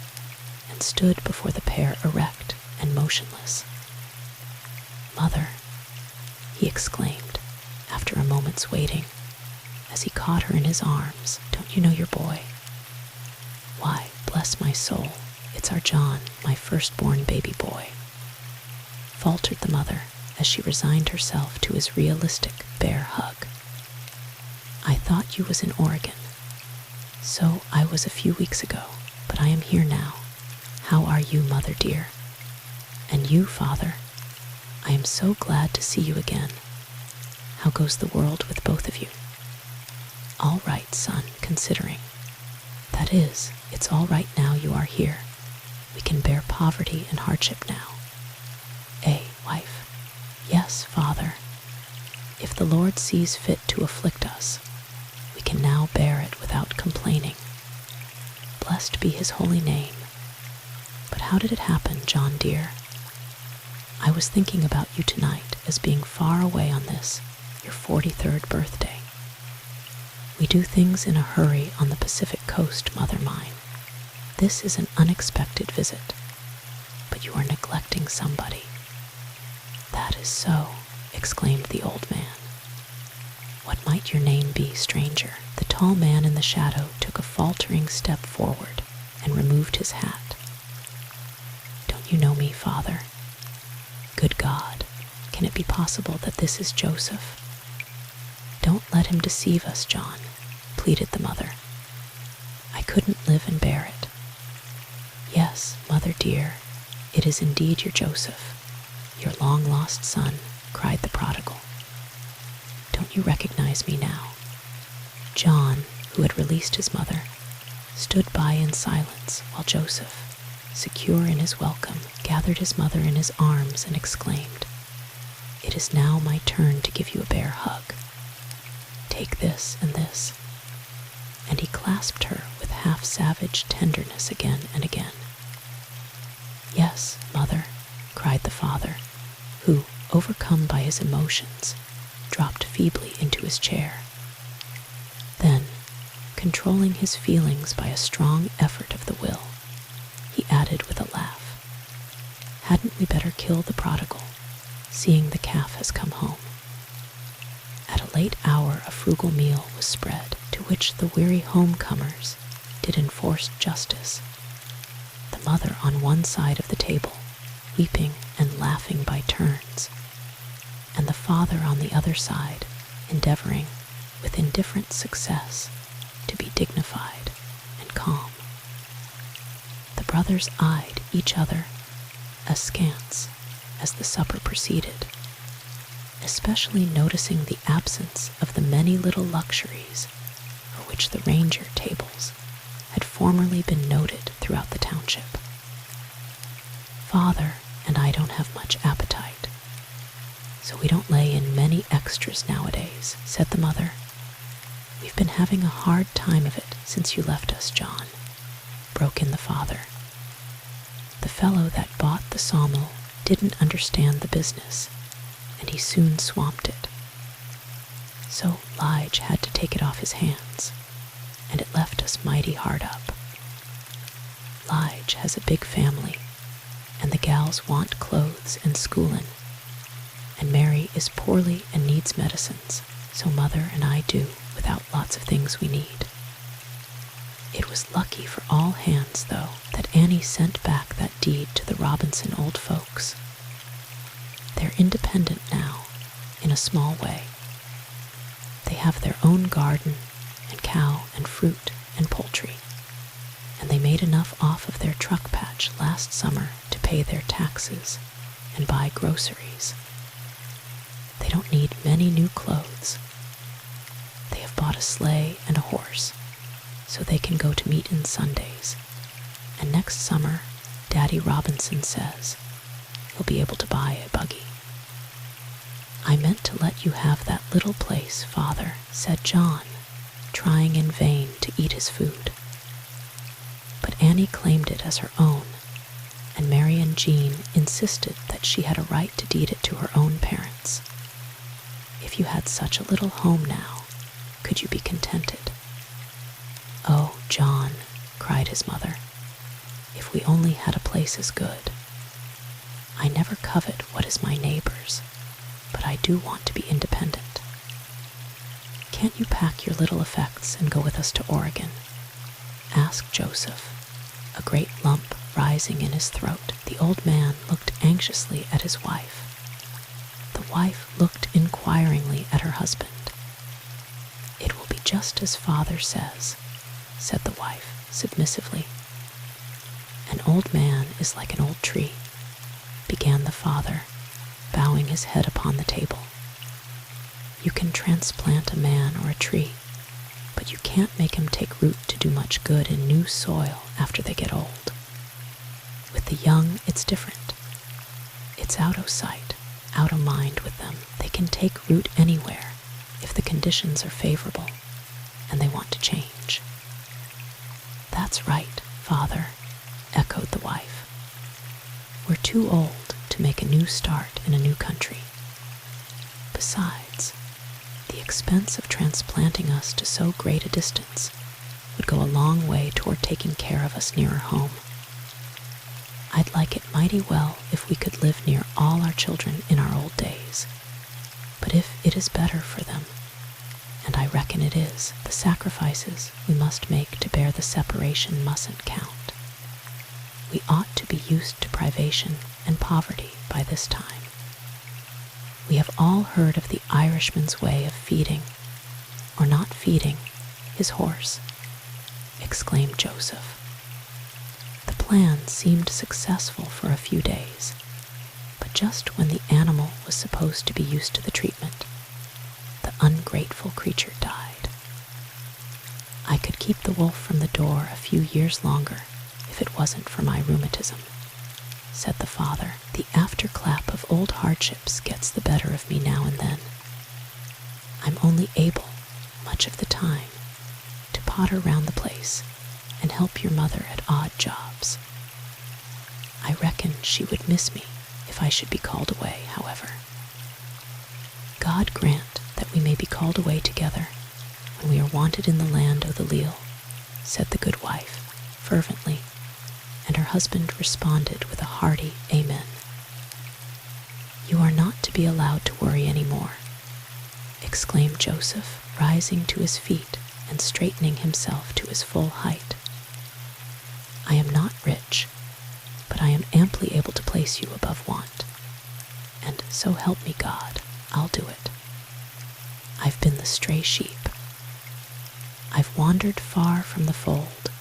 and stood before the pair erect and motionless. "Mother," he exclaimed after a moment's waiting, as he caught her in his arms, "don't you know your boy?" "Why, bless my soul, it's our John, my firstborn baby boy," faltered the mother as she resigned herself to his realistic bear hug. "I thought you was in Oregon." "So I was a few weeks ago, but I am here now. How are you, mother dear? And you, father? I am so glad to see you again. How goes the world with both of you?" "All right, son, considering. That is, it's all right now you are here. We can bear poverty and hardship now." "Eh, wife?" "Yes, father. If the Lord sees fit to afflict us, we can now bear it without complaining. Blessed be his holy name. But how did it happen, John dear? I was thinking about you tonight as being far away on this, your 43rd birthday. We do things in a hurry on the Pacific coast, mother mine. This is an unexpected visit, but you are neglecting somebody." "That is so," exclaimed the old man. "What might your name be, stranger?" The tall man in the shadow took a faltering step forward and removed his hat. "Don't you know me, father? Good God, can it be possible that this is Joseph?" "Don't let him deceive us, John," pleaded the mother. "I I couldn't live and bear it. Yes, mother dear, it is indeed your Joseph, your long-lost son, cried the prodigal. Don't you recognize me now? John, who had released his mother, stood by in silence while Joseph, secure in his welcome, gathered his mother in his arms and exclaimed, "It is now my turn to give you a bear hug. Take this and this." And he clasped her with half-savage tenderness again and again. "Yes, mother," cried the father, who, overcome by his emotions, dropped feebly into his chair. Then, controlling his feelings by a strong effort of the will, he added with a laugh, "Hadn't we better kill the prodigal, seeing the calf has come home?" At a late hour a frugal meal was spread, to which the weary homecomers did enforced justice, the mother on one side of the table, weeping and laughing by turns, and the father on the other side, endeavoring, with indifferent success, to be dignified and calm. The brothers eyed each other askance as the supper proceeded, especially noticing the absence of the many little luxuries for which the ranger tables had formerly been noted throughout the township. "Father and I don't have much appetite, so we don't lay in many extras nowadays," said the mother. "We've been having a hard time of it since you left us, John," broke in the father. The fellow that bought the sawmill didn't understand the business, and he soon swamped it. So Lige had to take it off his hands, and it left us mighty hard up. Lige has a big family, and the gals want clothes and schoolin', and Mary is poorly and needs medicines, so mother and I do without lots of things we need. It was lucky for all hands, though, that Annie sent back that deed to the Robinson old folks. They're independent now, in a small way. They have their own garden and cow and fruit and poultry, and they made enough off of their truck patch last summer to pay their taxes and buy groceries. They don't need many new clothes. They have bought a sleigh and a horse, so they can go to meetin' Sundays, and next summer, Daddy Robinson says, he'll be able to buy a buggy. "I meant to let you have that little place, Father," said John, trying in vain to eat his food. But Annie claimed it as her own, and Mary and Jean insisted that she had a right to deed it to her own parents. "If you had such a little home now, could you be contented?" "Oh, John," cried his mother, "if we only had a place as good. I never covet what is my neighbor's, but I do want to be independent. Can't you pack your little effects and go with us to Oregon?" asked Joseph, a great lump rising in his throat. The old man looked anxiously at his wife. The wife looked inquiringly at her husband. "It will be just as Father says," said the wife submissively. "An old man is like an old tree," began the father, bowing his head upon the table. "You can transplant a man or a tree, but you can't make him take root to do much good in new soil after they get old. With the young, it's different. It's out o' sight, out o' mind with them. They can take root anywhere if the conditions are favorable and they want to change." "That's right, Father," echoed the wife. "We're too old to make a new start in a new country. Besides, the expense of transplanting us to so great a distance would go a long way toward taking care of us nearer home. I'd like it mighty well if we could live near all our children in our old days, but if it is better for them, and I reckon it is, the sacrifices we must make to bear the separation mustn't count. We ought to be used to privation and poverty by this time. We have all heard of the Irishman's way of feeding, or not feeding, his horse, exclaimed Joseph. The plan seemed successful for a few days, but just when the animal was supposed to be used to the treatment, the ungrateful creature died. I could keep the wolf from the door a few years longer if it wasn't for my rheumatism, said the father. The afterclap of old hardships gets the better of me now and then. I'm only able, much of the time, to potter round the place and help your mother at odd jobs. I reckon she would miss me if I should be called away, however. God grant that we may be called away together when we are wanted in the land of the leal, said the good wife fervently, and her husband responded with a hearty amen. You are not to be allowed to worry any more, exclaimed Joseph, rising to his feet and straightening himself to his full height. I am not rich, but I am amply able to place you above want, and so help me God, I'll do it. I've been the stray sheep. I've wandered far from the fold,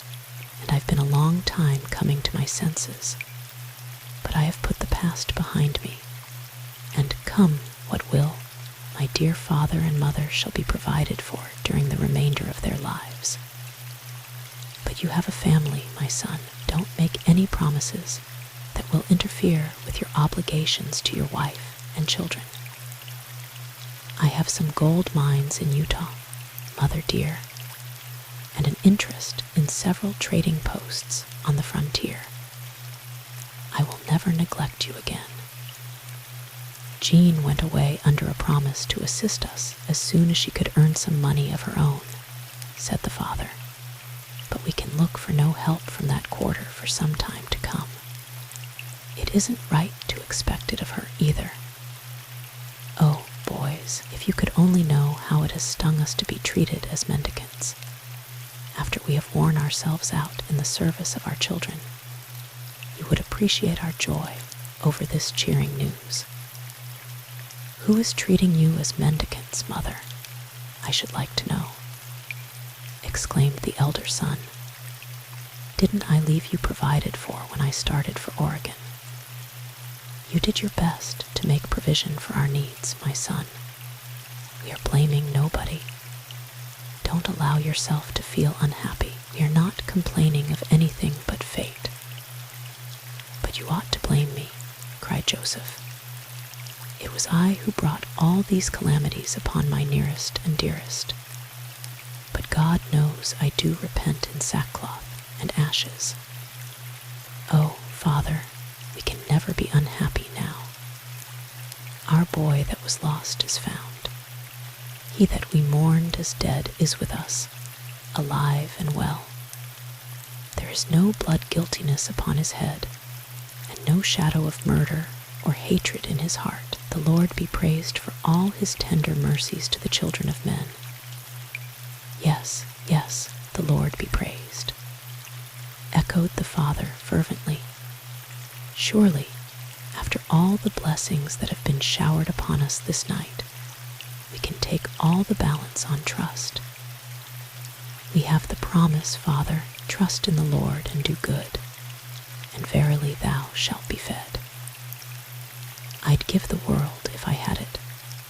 and I've been a long time coming to my senses, but I have put the past behind me, and come what will, my dear father and mother shall be provided for during the remainder of their lives. But you have a family, my son. Don't make any promises that will interfere with your obligations to your wife and children. I have some gold mines in Utah, mother dear, and an interest in several trading posts on the frontier. I will never neglect you again. Jean went away under a promise to assist us as soon as she could earn some money of her own, said the father, but we can look for no help from that quarter for some time to come. It isn't right to expect it of her either. Oh, boys, if you could only know how it has stung us to be treated as mendicants, after we have worn ourselves out in the service of our children, you would appreciate our joy over this cheering news. Who is treating you as mendicants, mother? I should like to know, exclaimed the elder son. Didn't I leave you provided for when I started for Oregon? You did your best to make provision for our needs, my son. We are blaming nobody. Don't allow yourself to feel unhappy. We are not complaining of anything but fate. But you ought to blame me, cried Joseph. It was I who brought all these calamities upon my nearest and dearest. But God knows I do repent in sackcloth and ashes. Oh, Father, we can never be unhappy now. Our boy that was lost is found. He that we mourned as dead is with us, alive and well. There is no blood guiltiness upon his head, and no shadow of murder or hatred in his heart. The Lord be praised for all his tender mercies to the children of men. Yes, yes, the Lord be praised, echoed the father fervently. Surely, after all the blessings that have been showered upon us this night, we can take all the balance on trust. We have the promise, Father, trust in the Lord and do good, and verily thou shalt be fed. I'd give the world, if I had it,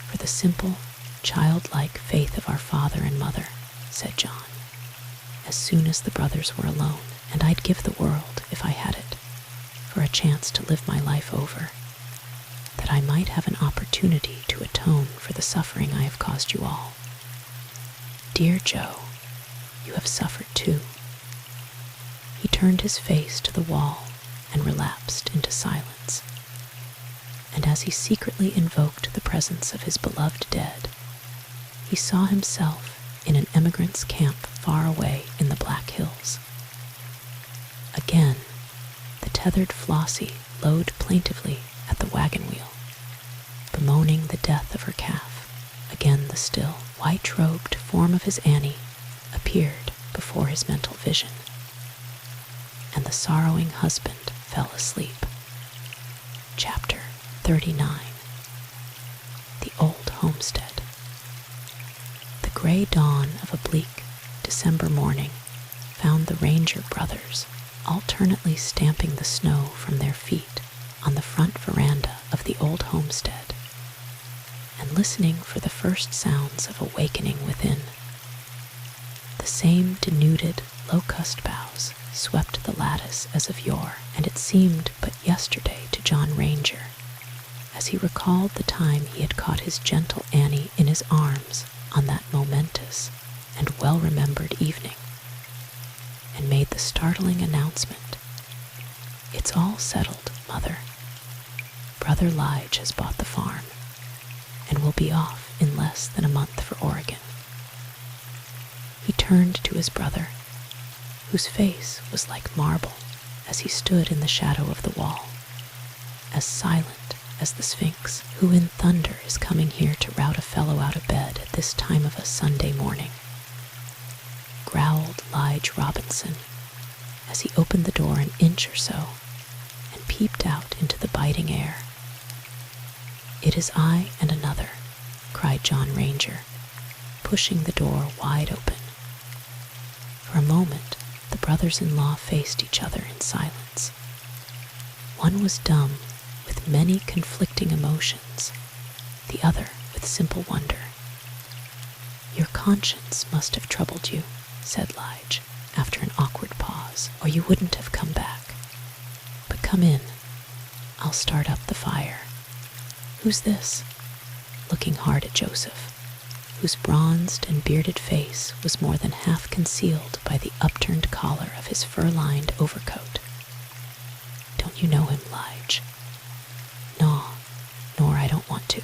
for the simple, childlike faith of our father and mother, said John, as soon as the brothers were alone. And I'd give the world, if I had it, for a chance to live my life over, that I might have an opportunity to atone for the suffering I have caused you all. Dear Joe, you have suffered too. He turned his face to the wall and relapsed into silence. And as he secretly invoked the presence of his beloved dead, he saw himself in an emigrant's camp far away in the Black Hills. Again, the tethered Flossie lowed plaintively at the wagon wheel, bemoaning the death of her calf. Again the still, white-robed form of his Annie appeared before his mental vision, and the sorrowing husband fell asleep. Chapter 39. The Old Homestead. The gray dawn of a bleak December morning found the Ranger brothers alternately stamping the snow from their feet on the front veranda of the old homestead and listening for the first sounds of awakening within. The same denuded locust boughs swept the lattice as of yore, and it seemed but yesterday to John Ranger, as he recalled the time he had caught his gentle Annie in his arms on that momentous and well-remembered evening, and made the startling announcement, "It's all settled, Mother. Brother Lige has bought the farm, and will be off in less than a month for Oregon." He turned to his brother, whose face was like marble as he stood in the shadow of the wall, as silent as the Sphinx, who in thunder is coming here to rout a fellow out of bed at this time of a Sunday morning, growled Lige Robinson as he opened the door an inch or so and peeped out into the biting air. "It is I and another," cried John Ranger, pushing the door wide open. For a moment, the brothers-in-law faced each other in silence. One was dumb with many conflicting emotions, the other with simple wonder. "Your conscience must have troubled you," said Lige, after an awkward pause, "or you wouldn't have come back. But come in. I'll start up the fire. Who's this?" looking hard at Joseph, whose bronzed and bearded face was more than half concealed by the upturned collar of his fur-lined overcoat. "Don't you know him, Lige?" "No, nor I don't want to."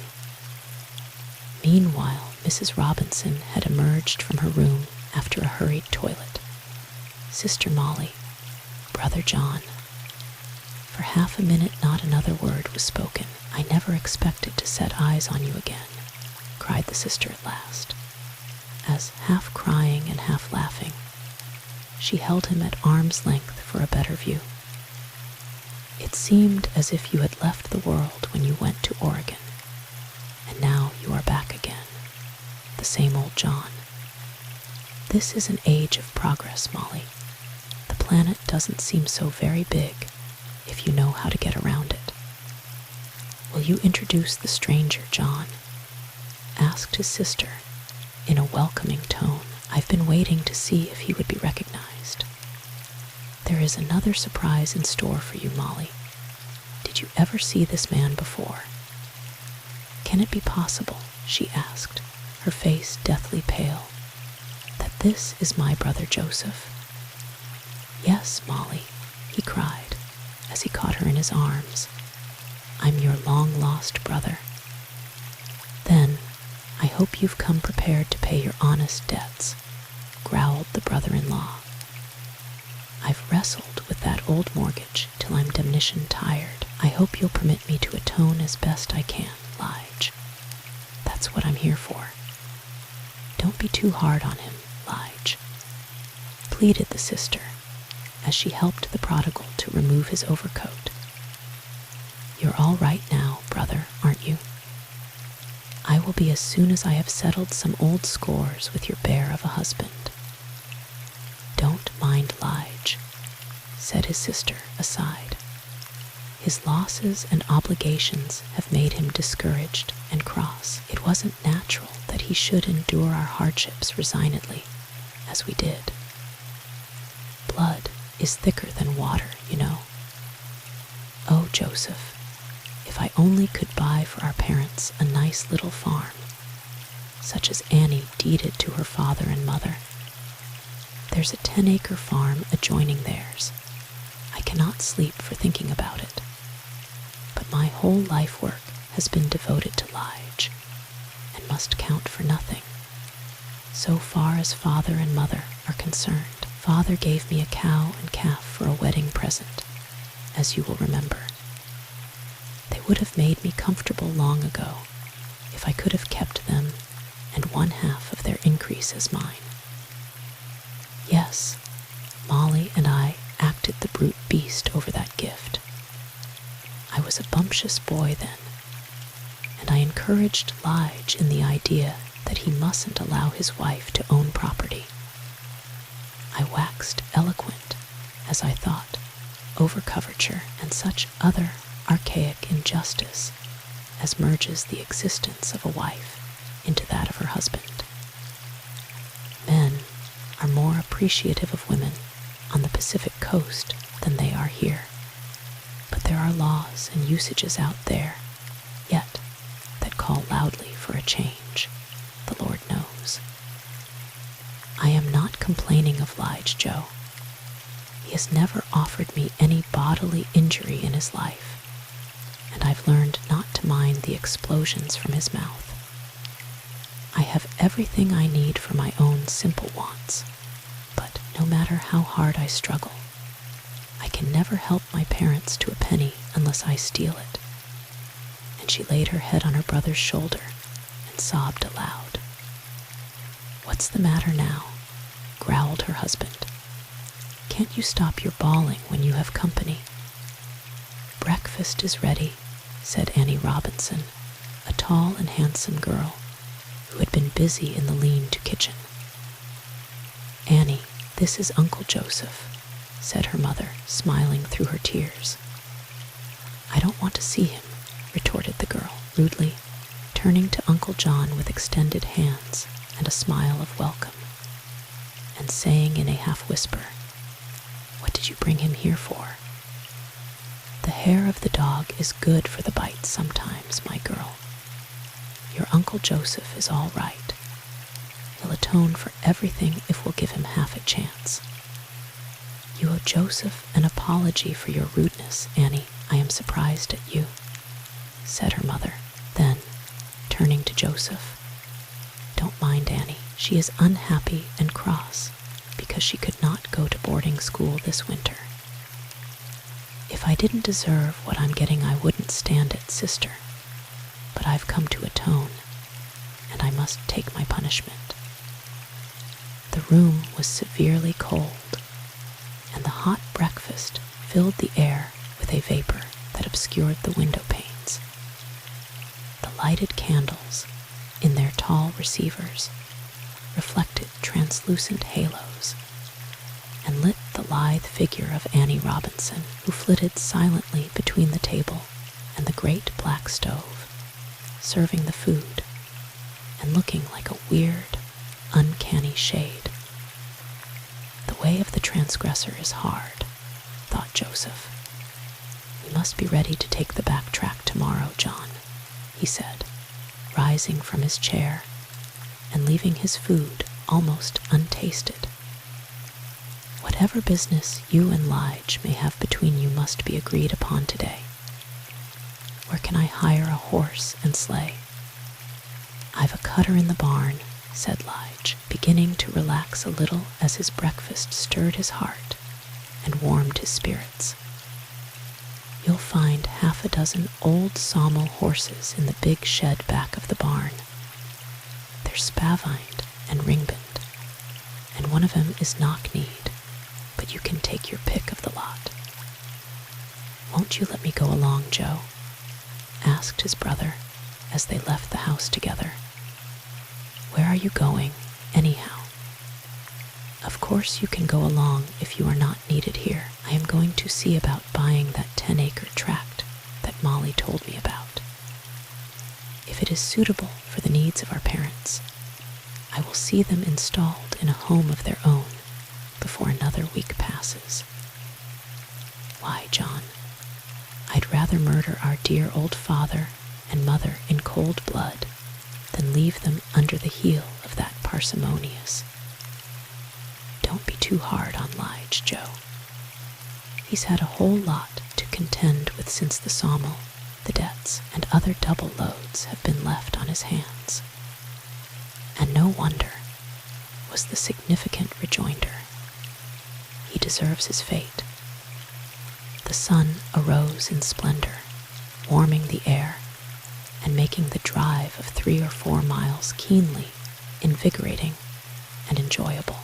Meanwhile, Mrs. Robinson had emerged from her room after a hurried toilet. "Sister Molly, Brother John." For half a minute not another word was spoken. "I never expected to set eyes on you again," cried the sister at last, as, half crying and half laughing, she held him at arm's length for a better view. "It seemed as if you had left the world when you went to Oregon, and now you are back again, the same old John. This is an age of progress, Molly. The planet doesn't seem so very big if you know how to get around it. Will you introduce the stranger, John?" asked his sister in a welcoming tone. "I've been waiting to see if he would be recognized. There is another surprise in store for you, Molly. Did you ever see this man before? Can it be possible," she asked, her face deathly pale, "that this is my brother Joseph?" "Yes, Molly," he cried as he caught her in his arms. "I'm your long-lost brother." "Then I hope you've come prepared to pay your honest debts," growled the brother-in-law. "I've wrestled with that old mortgage till I'm demnition tired. I hope you'll permit me to atone as best I can, Lige. That's what I'm here for. Don't be too hard on him, Lige," pleaded the sister as she helped the prodigal to remove his overcoat. "You're all right now, brother, aren't you? I will be as soon as I have settled some old scores with your bear of a husband." "Don't mind Lige," said his sister aside. "His losses and obligations have made him discouraged and cross. It wasn't natural that he should endure our hardships resignedly, as we did. Blood is thicker than water, you know. Oh, Joseph, if I only could buy for our parents a nice little farm, such as Annie deeded to her father and mother. There's a 10-acre farm adjoining theirs. I cannot sleep for thinking about it. But my whole life work has been devoted to Lige, and must count for nothing. So far as father and mother are concerned, father gave me a cow and calf for a wedding present, as you will remember. They would have made me comfortable long ago if I could have kept them and 1/2 of their increase as mine. Yes, Molly and I acted the brute beast over that gift. I was a bumptious boy then, and I encouraged Lige in the idea that he mustn't allow his wife to own property. I waxed eloquent, as I thought, over coverture and such other archaic injustice as merges the existence of a wife into that of her husband. Men are more appreciative of women on the Pacific coast than they are here, but there are laws and usages out there, yet, that call loudly for a change, the Lord knows. I am not complaining of Lige Joe. He has never offered me any bodily injury in his life, and I've learned not to mind the explosions from his mouth. I have everything I need for my own simple wants, but no matter how hard I struggle, I can never help my parents to a penny unless I steal it. And she laid her head on her brother's shoulder and sobbed aloud. "What's the matter now?" growled her husband. "Can't you stop your bawling when you have company?" "Breakfast is ready," said Annie Robinson, a tall and handsome girl who had been busy in the lean-to kitchen. "Annie, this is Uncle Joseph," said her mother, smiling through her tears. "I don't want to see him," retorted the girl rudely, turning to Uncle John with extended hands and a smile of welcome, and saying in a half-whisper, "What did you bring him here for?" "The hair of the dog is good for the bites sometimes, my girl. Your Uncle Joseph is all right. He'll atone for everything if we'll give him half a chance. You owe Joseph an apology for your rudeness, Annie. I am surprised at you," said her mother. Then, turning to Joseph, "Don't mind Annie. She is unhappy and cross because she could not go to boarding school this winter. If I didn't deserve what I'm getting, I wouldn't stand it, sister. But I've come to atone, and I must take my punishment." The room was severely cold, and the hot breakfast filled the air with a vapor that obscured the window panes. The lighted candles, in their tall receivers, reflected translucent halos, and lit the lithe figure of Annie Robinson, who flitted silently between the table and the great black stove, serving the food, and looking like a weird, uncanny shade. "The way of the transgressor is hard," thought Joseph. "We must be ready to take the back track tomorrow, John," he said, rising from his chair and leaving his food almost untasted. "Whatever business you and Lige may have between you must be agreed upon today. Where can I hire a horse and sleigh?" "I've a cutter in the barn," said Lige, beginning to relax a little as his breakfast stirred his heart and warmed his spirits. "You'll find half a dozen old sawmill horses in the big shed back of the barn. They're spavined and ring-binned, and one of them is knock-kneed, but you can take your pick of the lot." "Won't you let me go along, Joe?" asked his brother as they left the house together. "Where are you going, anyhow?" "Of course you can go along if you are not needed here. I am going to see about buying that 10-acre tract that Molly told me about. If it is suitable for the needs of our parents, I will see them installed in a home of their own before another week passes. Why, John, I'd rather murder our dear old father and mother in cold blood than leave them under the heel of that parsimonious. Don't be too hard on Lige, Joe. He's had a whole lot to contend with since the sawmill, the debts, and other double loads have been left on his hands." "And no wonder," was the significant rejoinder. "He deserves his fate." The sun arose in splendor, warming the air and making the drive of 3 or 4 miles keenly invigorating and enjoyable.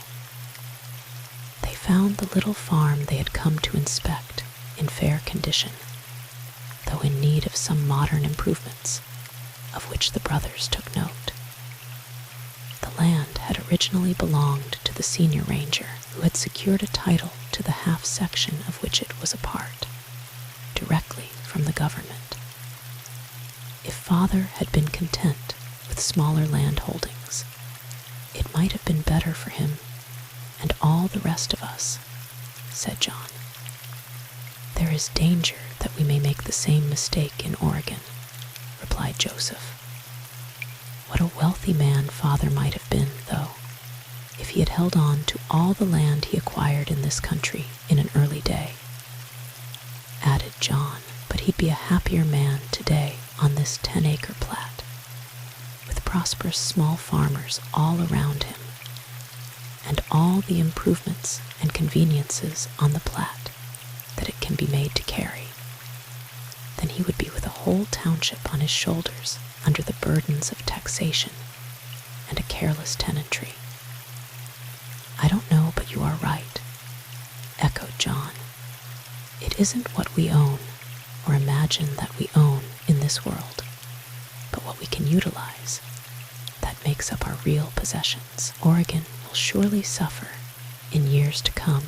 They found the little farm they had come to inspect in fair condition, though in need of some modern improvements, of which the brothers took note. The land had originally belonged to to the senior ranger, who had secured a title to the half-section of which it was a part, directly from the government. If Father had been content with smaller land holdings, it might have been better for him and all the rest of us, said John. There is danger that we may make the same mistake in Oregon, replied Joseph. What a wealthy man Father might have been, though, if he had held on to all the land he acquired in this country in an early day, added John. But he'd be a happier man today on this 10-acre plat, with prosperous small farmers all around him, and all the improvements and conveniences on the plat that it can be made to carry. Then he would be with a whole township on his shoulders under the burdens of taxation and a careless tenantry. I don't know, but you are right, echoed John. It isn't what we own or imagine that we own in this world, but what we can utilize that makes up our real possessions. Oregon will surely suffer in years to come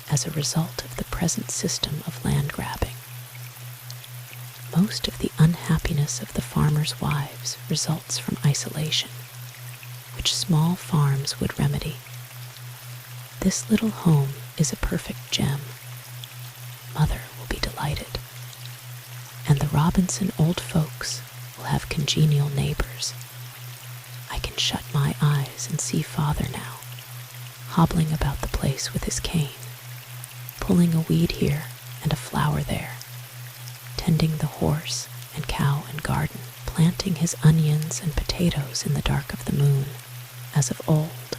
as a result of the present system of land grabbing. Most of the unhappiness of the farmers' wives results from isolation, which small farms would remedy. This little home is a perfect gem. Mother will be delighted, and the Robinson old folks will have congenial neighbors. I can shut my eyes and see Father now, hobbling about the place with his cane, pulling a weed here and a flower there, tending the horse and cow and garden, planting his onions and potatoes in the dark of the moon, as of old,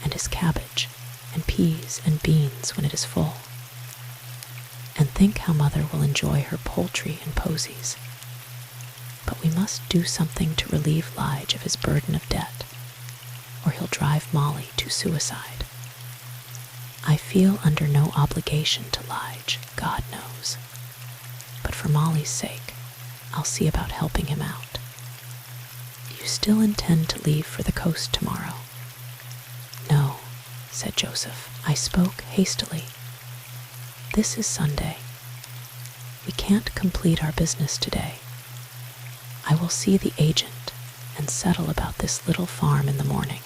and his cabbage and peas and beans when it is full. And think how Mother will enjoy her poultry and posies. But we must do something to relieve Lige of his burden of debt, or he'll drive Molly to suicide. I feel under no obligation to Lige, God knows. But for Molly's sake, I'll see about helping him out. You still intend to leave for the coast tomorrow? No, said Joseph. I spoke hastily. This is Sunday. We can't complete our business today. I will see the agent and settle about this little farm in the morning.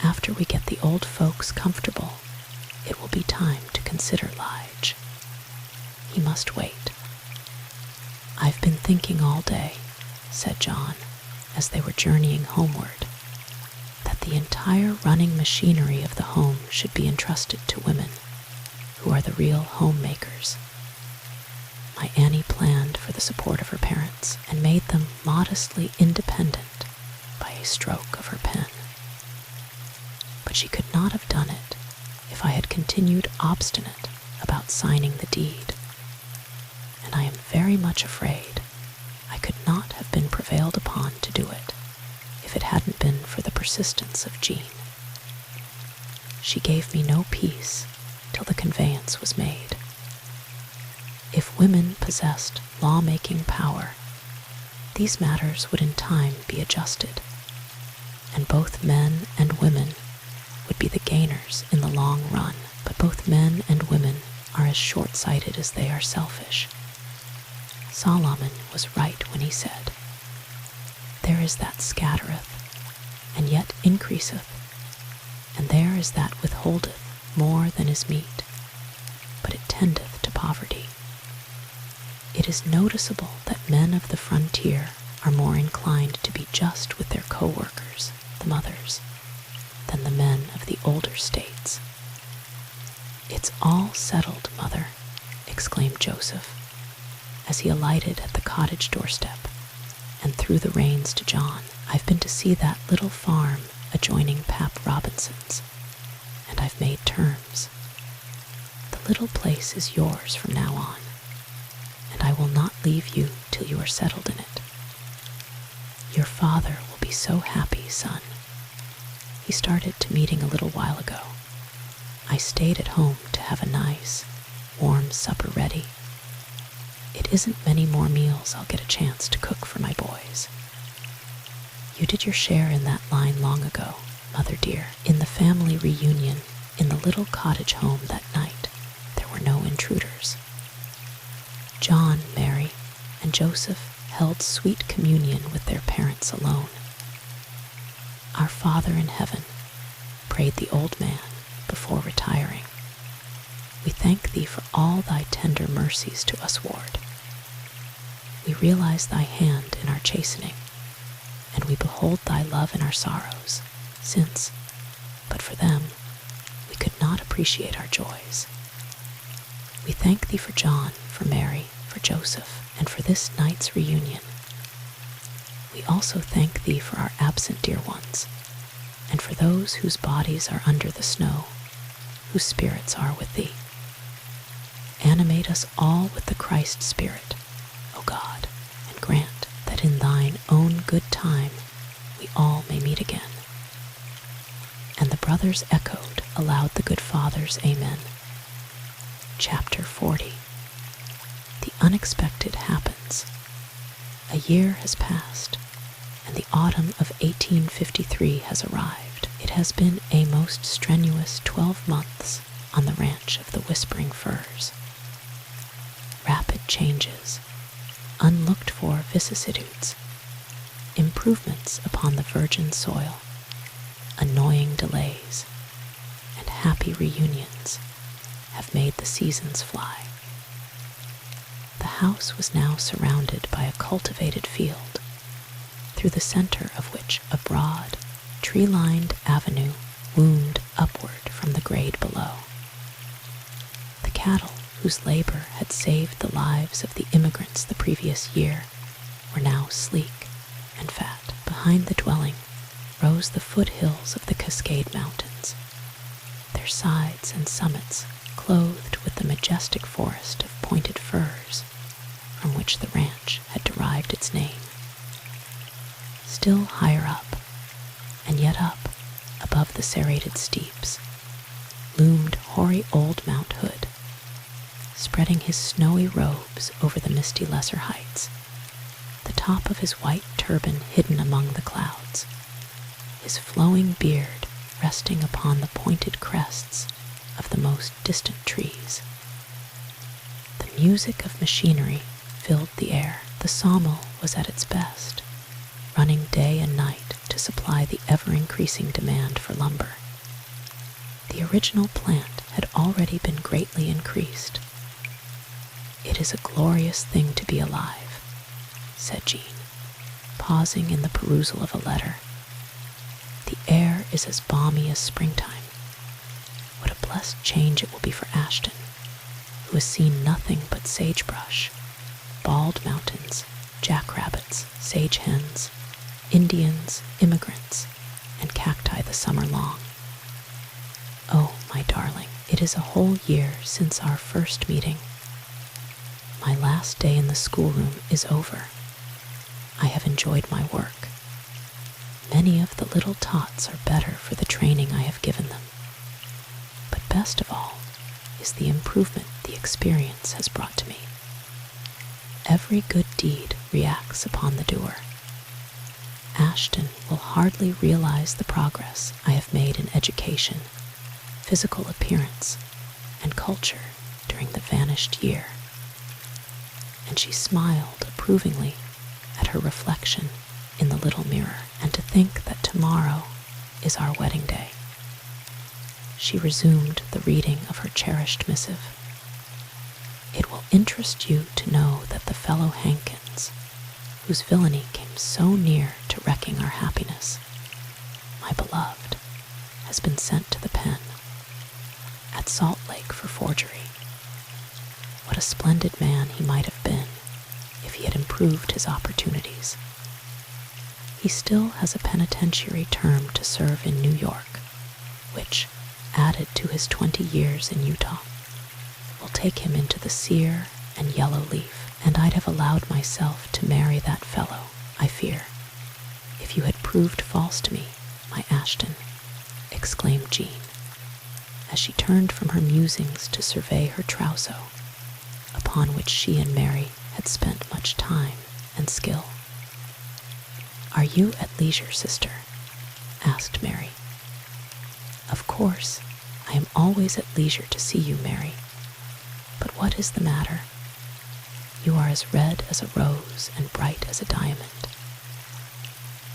After we get the old folks comfortable, it will be time to consider Lige. He must wait. I've been thinking all day, said John, as they were journeying homeward, that the entire running machinery of the home should be entrusted to women, who are the real homemakers. My Annie planned for the support of her parents and made them modestly independent by a stroke of her pen. But she could not have done it if I had continued obstinate about signing the deed, and I am very much afraid I could not have been prevailed upon to do it if it hadn't been for the persistence of Jean. She gave me no peace till the conveyance was made. If women possessed law-making power, these matters would in time be adjusted, and both men and women would be the gainers in the long run. But both men and women are as short-sighted as they are selfish. Solomon was right when he said, There is that scattereth, and yet increaseth, and there is that withholdeth more than is meet, but it tendeth to poverty. It is noticeable that men of the frontier are more inclined to be just with their co-workers, the mothers, than the men of the older states. It's all settled, Mother, exclaimed Joseph, as he alighted at the cottage doorstep and threw the reins to John. I've been to see that little farm adjoining Pap Robinson's, and I've made terms. The little place is yours from now on, and I will not leave you till you are settled in it. Your father will be so happy, son. He started to meeting a little while ago. I stayed at home to have a nice, warm supper ready. It isn't many more meals I'll get a chance to cook for my boys. You did your share in that line long ago, Mother dear, in the family reunion in the little cottage home that night, there were no intruders. John, Mary, and Joseph held sweet communion with their parents alone. Our Father in heaven, prayed the old man before retiring, we thank thee for all thy tender mercies to us ward. We realize thy hand in our chastening, and we behold thy love in our sorrows, since, but for them, we could not appreciate our joys. We thank thee for John, for Mary, for Joseph, and for this night's reunion. We also thank thee for our absent dear ones, and for those whose bodies are under the snow, whose spirits are with thee. Animate us all with the Christ Spirit, O God, and grant that in thine own good time we all may meet again. And the brothers echoed aloud the good Father's Amen. Chapter 40. The unexpected happens. A year has passed, and the autumn of 1853 has arrived. It has been a most strenuous 12 months on the ranch of the Whispering Firs. Rapid changes, unlooked for vicissitudes, improvements upon the virgin soil, annoying delays, and happy reunions have made the seasons fly. The house was now surrounded by a cultivated field, through the center of which a broad, tree-lined avenue wound upward from the grade below. The cattle, whose labor had saved the lives of the immigrants the previous year, were now sleek and fat. Behind the dwelling rose the foothills of the Cascade Mountains, their sides and summits clothed with the majestic forest of pointed firs from which the ranch had derived its name. Still higher up, and yet up, above the serrated steeps, loomed hoary old Mount Hood, spreading his snowy robes over the misty lesser heights, the top of his white turban hidden among the clouds, his flowing beard resting upon the pointed crests of the most distant trees. The music of machinery filled the air. The sawmill was at its best, running day and night to supply the ever-increasing demand for lumber. The original plant had already been greatly increased. "It is a glorious thing to be alive," said Jean, pausing in the perusal of a letter. "The air is as balmy as springtime. What a blessed change it will be for Ashton, who has seen nothing but sagebrush, bald mountains, jackrabbits, sage hens, Indians, immigrants, and cacti the summer long. Oh, my darling, it is a whole year since our first meeting. My last day in the schoolroom is over. I have enjoyed my work. Many of the little tots are better for the training I have given them. But best of all is the improvement the experience has brought to me. Every good deed reacts upon the doer. Ashton will hardly realize the progress I have made in education, physical appearance, and culture during the vanished year." And she smiled approvingly at her reflection in the little mirror. "And to think that tomorrow is our wedding day." She resumed the reading of her cherished missive. "It will interest you to know that the fellow Hankins, whose villainy came so near to wrecking our happiness, my beloved, has been sent to the pen at Salt Lake for forgery. What a splendid man he might have been if he had improved his opportunities. He still has a penitentiary term to serve in New York, which, added to his 20 years in Utah, will take him into the sere and yellow leaf, and I'd have allowed myself to marry that fellow, I fear, if you had proved false to me, my Ashton," exclaimed Jean, as she turned from her musings to survey her trousseau, upon which she and Mary had spent much time and skill. "Are you at leisure, sister?" asked Mary, Of course, I am always at leisure to see you, Mary. But what is the matter? You are as red as a rose and bright as a diamond."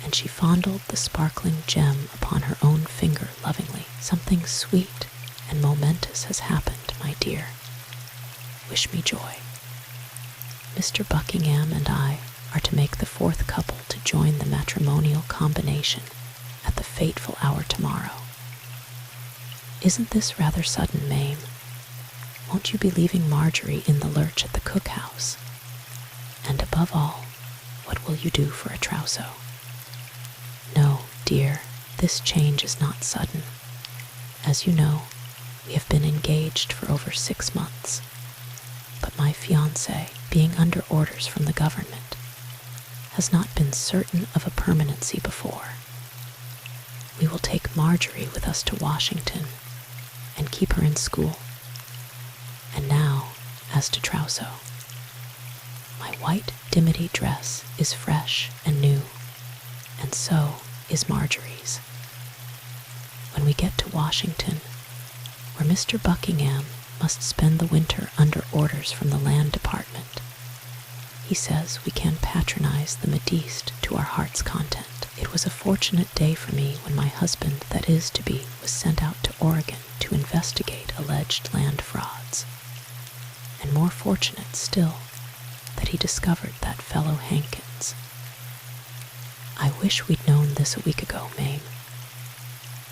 And she fondled the sparkling gem upon her own finger lovingly. "Something sweet and momentous has happened, my dear. Wish me joy. Mr. Buckingham and I are to make the fourth couple to join the matrimonial combination at the fateful hour tomorrow. Isn't this rather sudden, Mame? Won't you be leaving Marjorie in the lurch at the cook-house? And above all, what will you do for a trousseau? No, dear, this change is not sudden. As you know, we have been engaged for over 6 months, but my fiancé, being under orders from the government, has not been certain of a permanency before. We will take Marjorie with us to Washington and keep her in school. And now, as to trousseau. My white dimity dress is fresh and new, and so is Marjorie's. When we get to Washington, where Mr. Buckingham must spend the winter under orders from the Land Department, he says we can patronize the modiste to our heart's content. It was a fortunate day for me when my husband, that is to be, was sent out to Oregon to investigate alleged land frauds. And more fortunate still that he discovered that fellow Hankins. I wish we'd known this a week ago, Mame.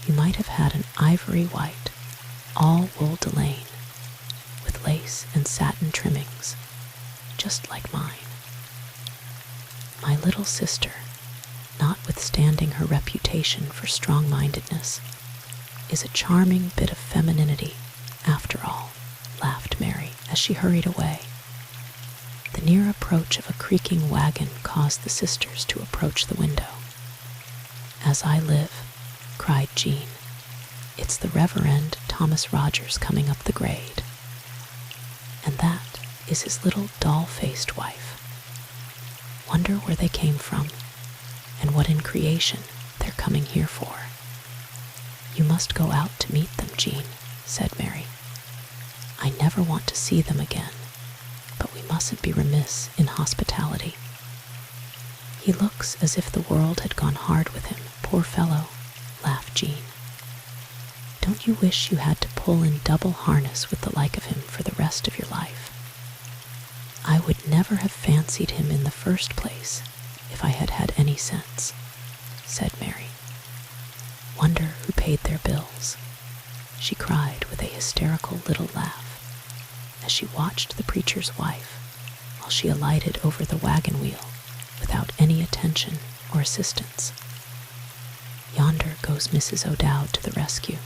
You might have had an ivory white, all wool delaine, with lace and satin trimmings, just like mine. My little sister, notwithstanding her reputation for strong-mindedness, is a charming bit of femininity, after all, laughed Mary as she hurried away. The near approach of a creaking wagon caused the sisters to approach the window. "As I live," cried Jean, "it's the Reverend Thomas Rogers coming up the grade. And that is his little doll-faced wife. Wonder where they came from, and what in creation they're coming here for." "You must go out to meet them, Jean," said Mary. "I never want to see them again, but we mustn't be remiss in hospitality." "He looks as if the world had gone hard with him, poor fellow," laughed Jean. "Don't you wish you had to pull in double harness with the like of him for the rest of your life?" "I would never have fancied him in the first place if I had had any sense," said Mary. "Wonder who paid their bills," she cried with a hysterical little laugh, as she watched the preacher's wife while she alighted over the wagon wheel without any attention or assistance. Yonder goes Mrs. O'Dowd to the rescue.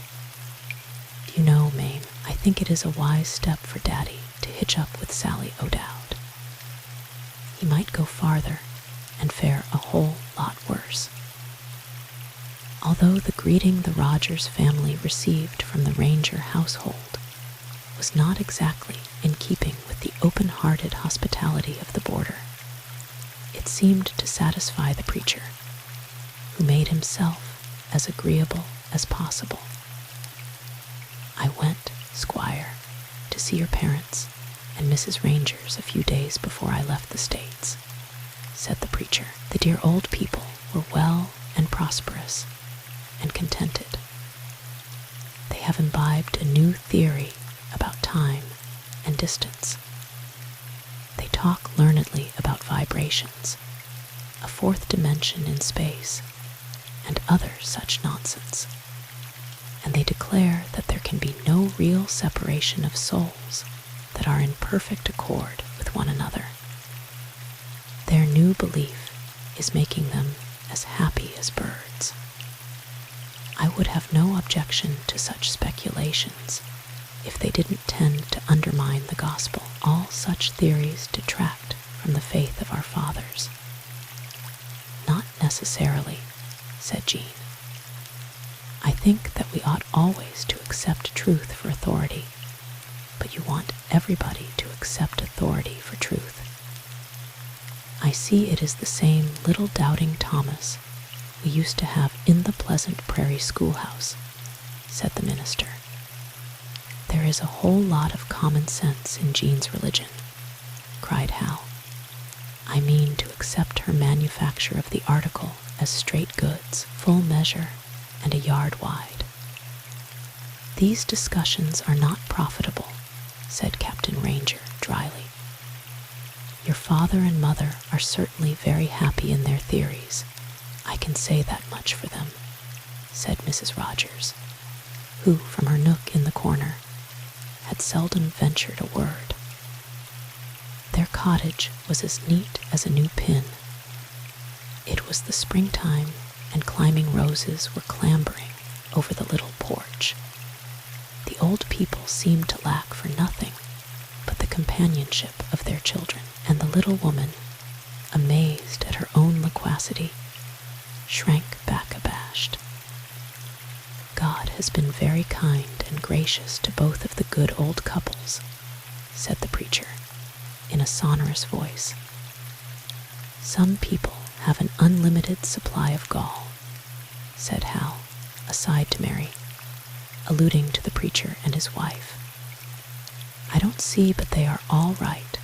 "Do you know, Mame, I think it is a wise step for Daddy to hitch up with Sally O'Dowd. He might go farther and fare a whole lot worse." Although the greeting the Rogers family received from the Ranger household was not exactly in keeping with the open-hearted hospitality of the border, it seemed to satisfy the preacher, who made himself as agreeable as possible. "I went, Squire, to see your parents and Mrs. Rangers a few days before I left the States," said the preacher. "The dear old people were well and prosperous and contented. They have imbibed a new theory about time and distance. They talk learnedly about vibrations, a fourth dimension in space, and other such nonsense. And they declare that there can be no real separation of souls that are in perfect accord with one another. Their new belief is making them as happy as birds. I would have no objection to such speculations if they didn't tend to undermine the gospel. All such theories detract from the faith of our fathers." "Not necessarily," said Jean. "I think that we ought always to accept truth for authority, but you want everybody to accept authority for truth. I see it is the same little doubting Thomas we used to have in the pleasant prairie schoolhouse, said the minister. "There is a whole lot of common sense in Jean's religion," cried Hal. "I mean to accept her manufacture of the article as straight goods, full measure, and a yard wide." "These discussions are not profitable," said Captain Ranger dryly. "Your father and mother are certainly very happy in their theories. I can say that much for them," said Mrs. Rogers, who, from her nook in the corner, had seldom ventured a word. Their cottage was as neat as a new pin. It was the springtime, and climbing roses were clambering over the little porch. The old people seemed to lack for nothing but the companionship of their children, and the little woman, amazed at her own loquacity, shrank back abashed. "God has been very kind and gracious to both of the good old couples," said the preacher, in a sonorous voice. "Some people have an unlimited supply of gall," said Hal, aside to Mary, alluding to the preacher and his wife. "I don't see but they are all right,"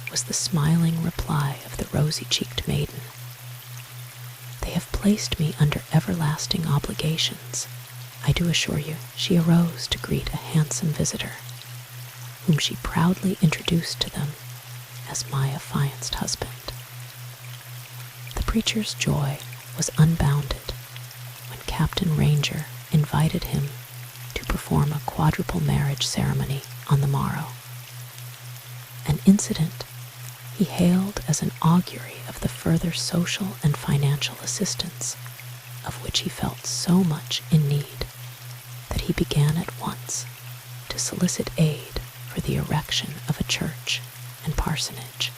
was the smiling reply of the rosy-cheeked maiden. "They have placed me under everlasting obligations. I do assure you," she arose to greet a handsome visitor, whom she proudly introduced to them as my affianced husband. The preacher's joy was unbounded when Captain Ranger invited him to perform a quadruple marriage ceremony on the morrow, an incident he hailed as an augury of the further social and financial assistance of which he felt so much in need that he began at once to solicit aid for the erection of a church and parsonage.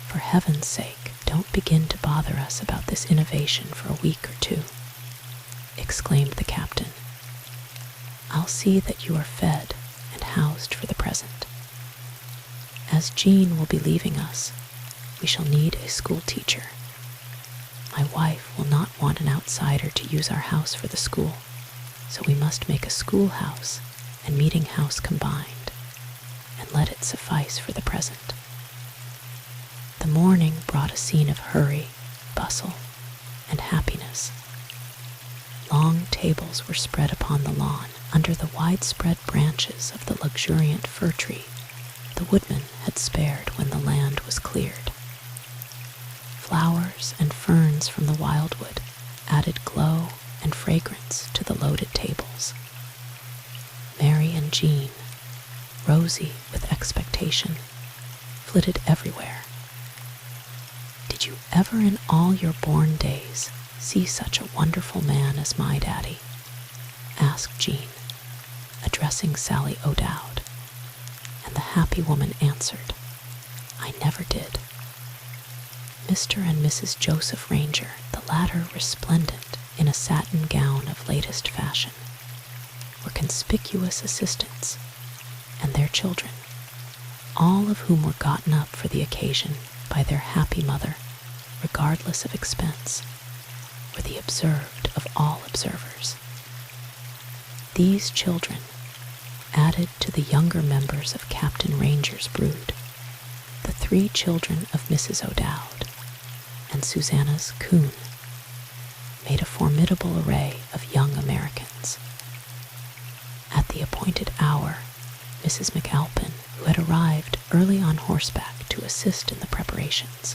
"For heaven's sake, don't begin to bother us about this innovation for a week or two," exclaimed the captain. "I'll see that you are fed and housed for the present. As Jean will be leaving us, we shall need a school teacher. My wife will not want an outsider to use our house for the school, so we must make a schoolhouse and meeting house combined, and let it suffice for the present." The morning brought a scene of hurry, bustle, and happiness. Long tables were spread upon the lawn under the widespread branches of the luxuriant fir tree the woodman had spared when the land was cleared. Flowers and ferns from the wildwood added glow and fragrance to the loaded tables. Mary and Jean, rosy with expectation, flitted everywhere. "Did you ever in all your born days see such a wonderful man as my daddy?" asked Jean, addressing Sally O'Dowd, and the happy woman answered, "I never did." Mr. and Mrs. Joseph Ranger, the latter resplendent in a satin gown of latest fashion, were conspicuous assistants, and their children, all of whom were gotten up for the occasion by their happy mother, regardless of expense, were the observed of all observers. These children, added to the younger members of Captain Ranger's brood, the 3 children of Mrs. O'Dowd, and Susanna's coon, made a formidable array of young Americans. At the appointed hour, Mrs. McAlpin, who had arrived early on horseback to assist in the preparations,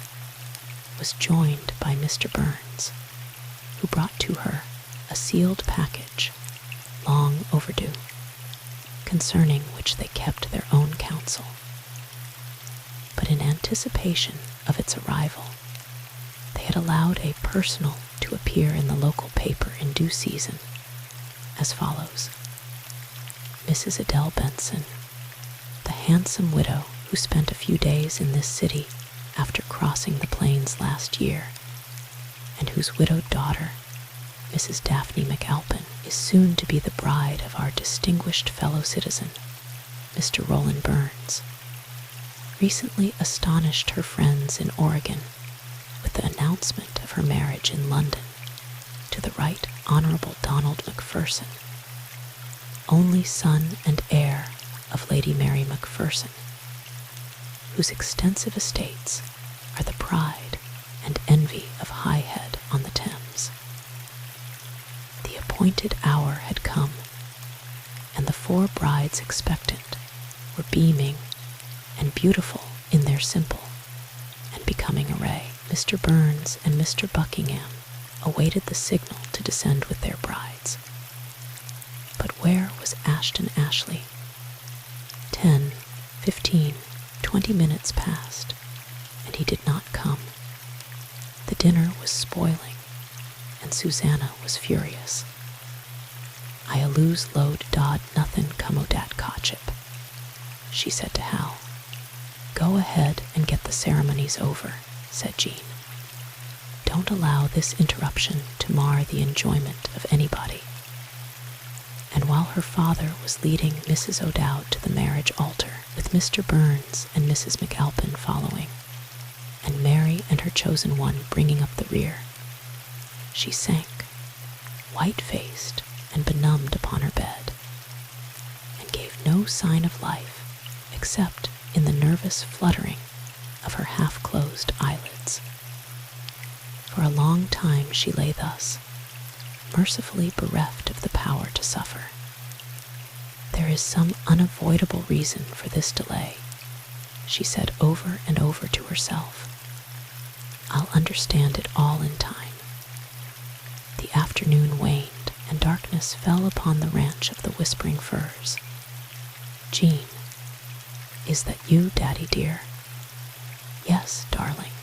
was joined by Mr. Burns, who brought to her a sealed package, long overdue, concerning which they kept their own counsel. But in anticipation of its arrival, they had allowed a personal to appear in the local paper in due season, as follows: Mrs. Adele Benson, the handsome widow who spent a few days in this city after crossing the plains last year, and whose widowed daughter, Mrs. Daphne McAlpin, is soon to be the bride of our distinguished fellow citizen, Mr. Roland Burns, recently astonished her friends in Oregon with the announcement of her marriage in London to to the Right Honorable Donald Macpherson, only son and heir of Lady Mary Macpherson, whose extensive estates are the pride and envy of Highhead on the Thames. The appointed hour had come, and the 4 brides expectant were beaming and beautiful in their simple and becoming array. Mr. Burns and Mr. Buckingham awaited the signal to descend with their brides. But where was Ashton Ashley? 10, 15, 20 minutes passed, and he did not come. The dinner was spoiling, and Susanna was furious. "I lose load dod nothing come o' dat cotchip," she said to Hal. "Go ahead and get the ceremonies over," said Jean. "Don't allow this interruption to mar the enjoyment of anybody." And while her father was leading Mrs. O'Dowd to the marriage altar, with Mr. Burns and Mrs. McAlpin following, and Mary and her chosen one bringing up the rear, she sank, white-faced and benumbed upon her bed, and gave no sign of life except in the nervous fluttering of her half-closed eyelids. For a long time she lay thus, mercifully bereft of the power to suffer. "There is some unavoidable reason for this delay," she said over and over to herself. "I'll understand it all in time." The afternoon waned, and darkness fell upon the ranch of the Whispering Firs. "Jean, is that you, Daddy dear?" "Yes, darling."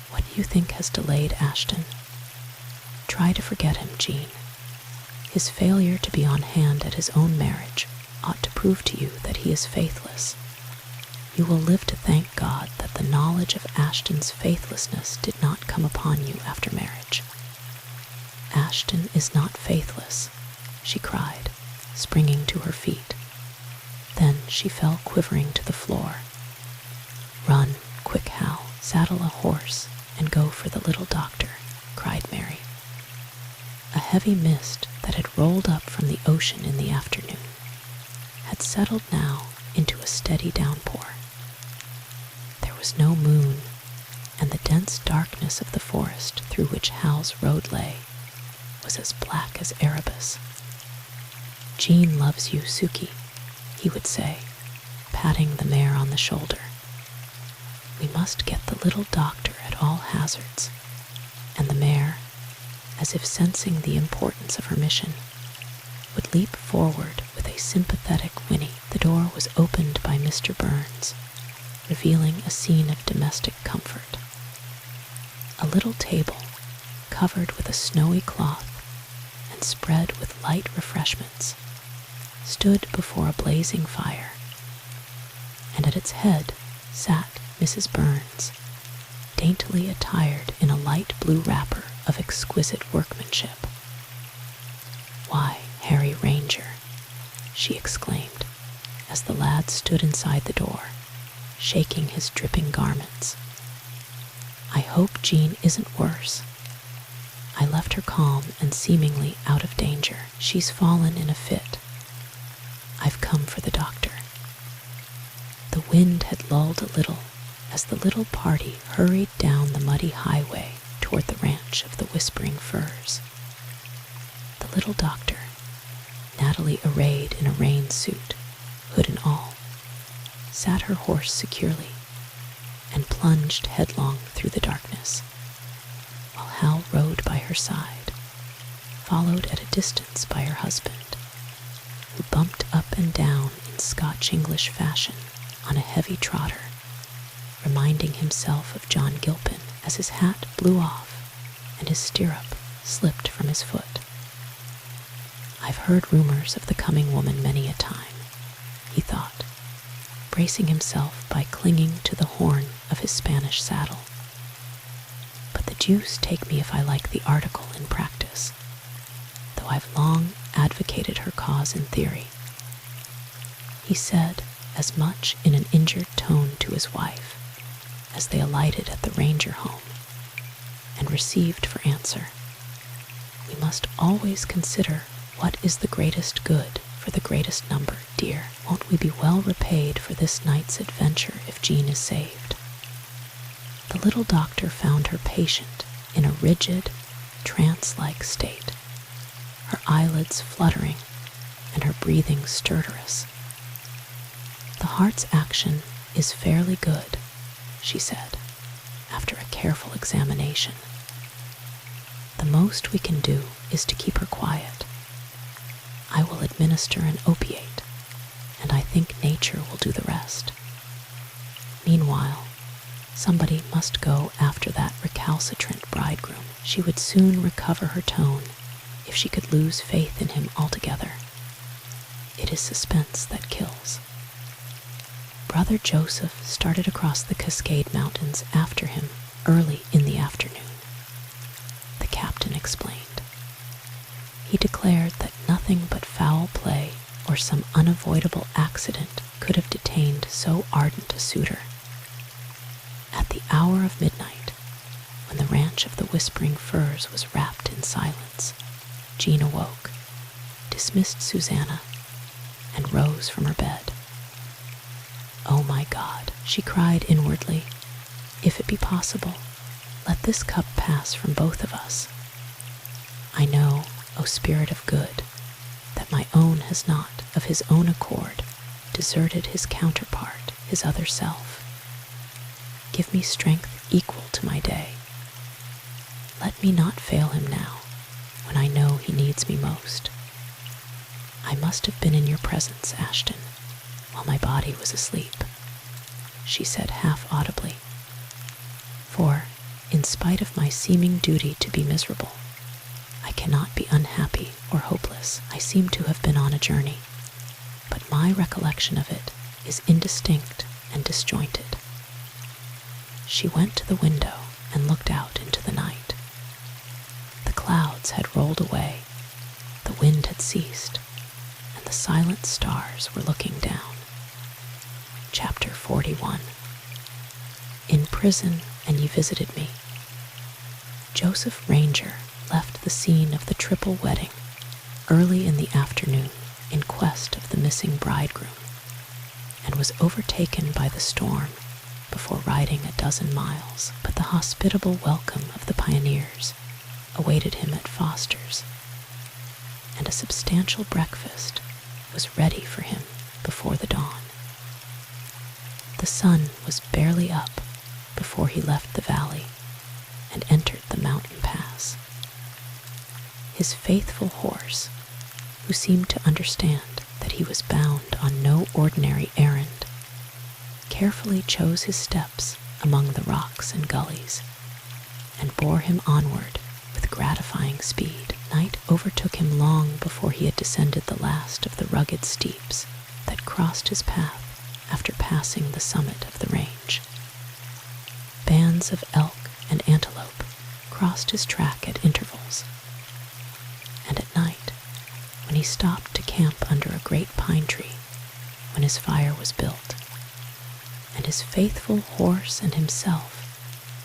"What do you think has delayed Ashton?" "Try to forget him, Jean. His failure to be on hand at his own marriage ought to prove to you that he is faithless. You will live to thank God that the knowledge of Ashton's faithlessness did not come upon you after marriage." "Ashton is not faithless," she cried, springing to her feet. Then she fell quivering to the floor. "Run, quick, Hal, saddle a horse, and go for the little doctor," cried Mary. A heavy mist that had rolled up from the ocean in the afternoon had settled now into a steady downpour. There was no moon, and the dense darkness of the forest through which Hal's road lay was as black as Erebus. "Jean loves you, Suki," he would say, patting the mare on the shoulder. "We must get the little doctor at all hazards," and the mare, as if sensing the importance of her mission, would leap forward with a sympathetic whinny. The door was opened by Mr. Burns, revealing a scene of domestic comfort. A little table, covered with a snowy cloth and spread with light refreshments, stood before a blazing fire, and at its head sat Mrs. Burns, daintily attired in a light blue wrapper of exquisite workmanship. "Why, Harry Ranger," she exclaimed, as the lad stood inside the door, shaking his dripping garments. "I hope Jean isn't worse. I left her calm and seemingly out of danger. She's fallen in a fit. I've come for the doctor." The wind had lulled a little as the little party hurried down the muddy highway toward the ranch of the Whispering Firs. The little doctor, Natalie arrayed in a rain suit, hood and all, sat her horse securely and plunged headlong through the darkness, while Hal rode by her side, followed at a distance by her husband, who bumped up and down in Scotch-English fashion on a heavy trotter, reminding himself of John Gilpin as his hat blew off and his stirrup slipped from his foot. "I've heard rumors of the coming woman many a time," he thought, bracing himself by clinging to the horn of his Spanish saddle. "But the deuce take me if I like the article in practice, though I've long advocated her cause in theory," he said, as much in an injured tone to his wife, as they alighted at the Ranger home, and received for answer, must always consider what is the greatest good for the greatest number, dear. Won't we be well repaid for this night's adventure if Jean is saved?" The little doctor found her patient in a rigid, trance-like state, her eyelids fluttering and her breathing stertorous. "The heart's action is fairly good," she said, after a careful examination. "The most we can do is to keep her quiet. I will administer an opiate, and I think nature will do the rest. Meanwhile, somebody must go after that recalcitrant bridegroom. She would soon recover her tone if she could lose faith in him altogether. It is suspense that kills." Brother Joseph started across the Cascade Mountains after him early in the afternoon, the captain explained. He declared that nothing but foul play or some unavoidable accident could have detained so ardent a suitor. At the hour of midnight, when the ranch of the Whispering Firs was wrapped in silence, Jean awoke, dismissed Susanna, and rose from her bed. "Oh my God," she cried inwardly, "if it be possible, let this cup pass from both of us. I know, O Spirit of good, that my own has not, of his own accord, deserted his counterpart, his other self. Give me strength equal to my day. Let me not fail him now, when I know he needs me most. I must have been in your presence, Ashton, while my body was asleep," she said half-audibly. "For, in spite of my seeming duty to be miserable, I cannot be unhappy or hopeless. I seem to have been on a journey, but my recollection of it is indistinct and disjointed." She went to the window and looked out into the night. The clouds had rolled away, the wind had ceased, and the silent stars were looking down. Chapter 41. In prison, and you visited me. Joseph Ranger left the scene of the triple wedding early in the afternoon in quest of the missing bridegroom, and was overtaken by the storm before riding 12 miles, but the hospitable welcome of the pioneers awaited him at Foster's, and a substantial breakfast was ready for him before the dawn. The sun was barely up before he left the valley and entered the mountain pass. His faithful horse, who seemed to understand that he was bound on no ordinary errand, carefully chose his steps among the rocks and gullies, and bore him onward with gratifying speed. Night overtook him long before he had descended the last of the rugged steeps that crossed his path after passing the summit of the range. Bands of elk and antelope crossed his track at intervals, and at night, when he stopped to camp under a great pine tree, when his fire was built, and his faithful horse and himself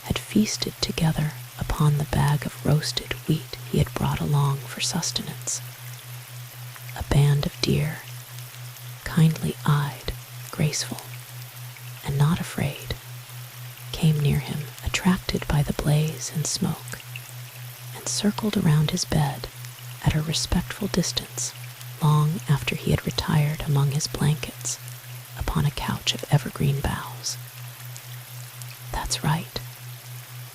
had feasted together upon the bag of roasted wheat he had brought along for sustenance, a band of deer, kindly-eyed, graceful, and not afraid, came near him, attracted by the blaze and smoke, and circled around his bed at a respectful distance long after he had retired among his blankets upon a couch of evergreen boughs. "That's right.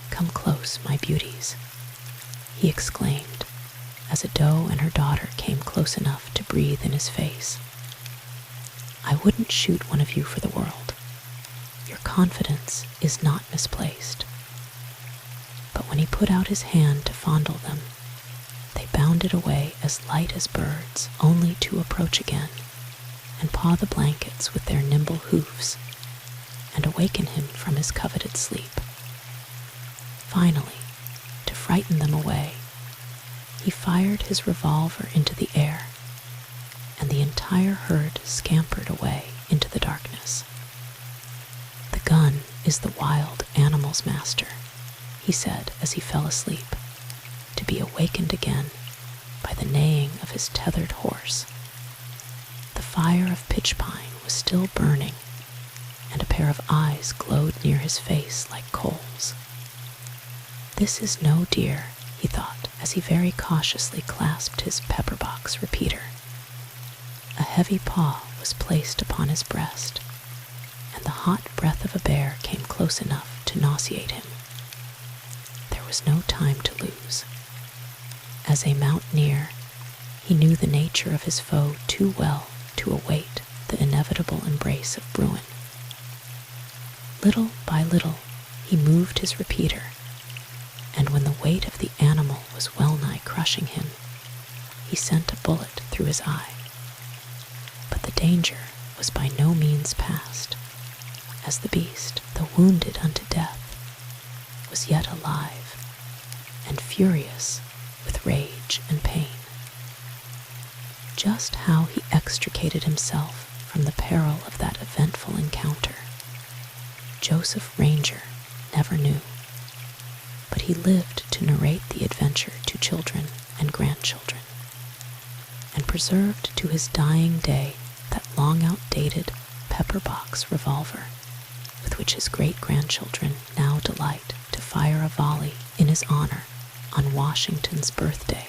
Come close, my beauties," he exclaimed, as a doe and her daughter came close enough to breathe in his face. "I wouldn't shoot one of you for the world. Your confidence is not misplaced." But when he put out his hand to fondle them, they bounded away as light as birds, only to approach again and paw the blankets with their nimble hoofs and awaken him from his coveted sleep. Finally, to frighten them away, he fired his revolver into the air, and the entire herd scampered away into the darkness. "The gun is the wild animal's master," he said as he fell asleep, to be awakened again by the neighing of his tethered horse. The fire of pitch pine was still burning, and a pair of eyes glowed near his face like coals. "This is no deer," he thought, as he very cautiously clasped his pepper-box repeater. A heavy paw was placed upon his breast, and the hot breath of a bear came close enough to nauseate him. There was no time to lose. As a mountaineer, he knew the nature of his foe too well to await the inevitable embrace of bruin. Little by little, he moved his repeater, and when the weight of the animal was well-nigh crushing him, he sent a bullet through his eye. But the danger was by no means past, as the beast, though wounded unto death, was yet alive and furious with rage and pain. Just how he extricated himself from the peril of that eventful encounter, Joseph Ranger never knew, but he lived to narrate the adventure to children and grandchildren, and preserved to his dying day that long-outdated pepper-box revolver with which his great-grandchildren now delight to fire a volley in his honor on Washington's birthday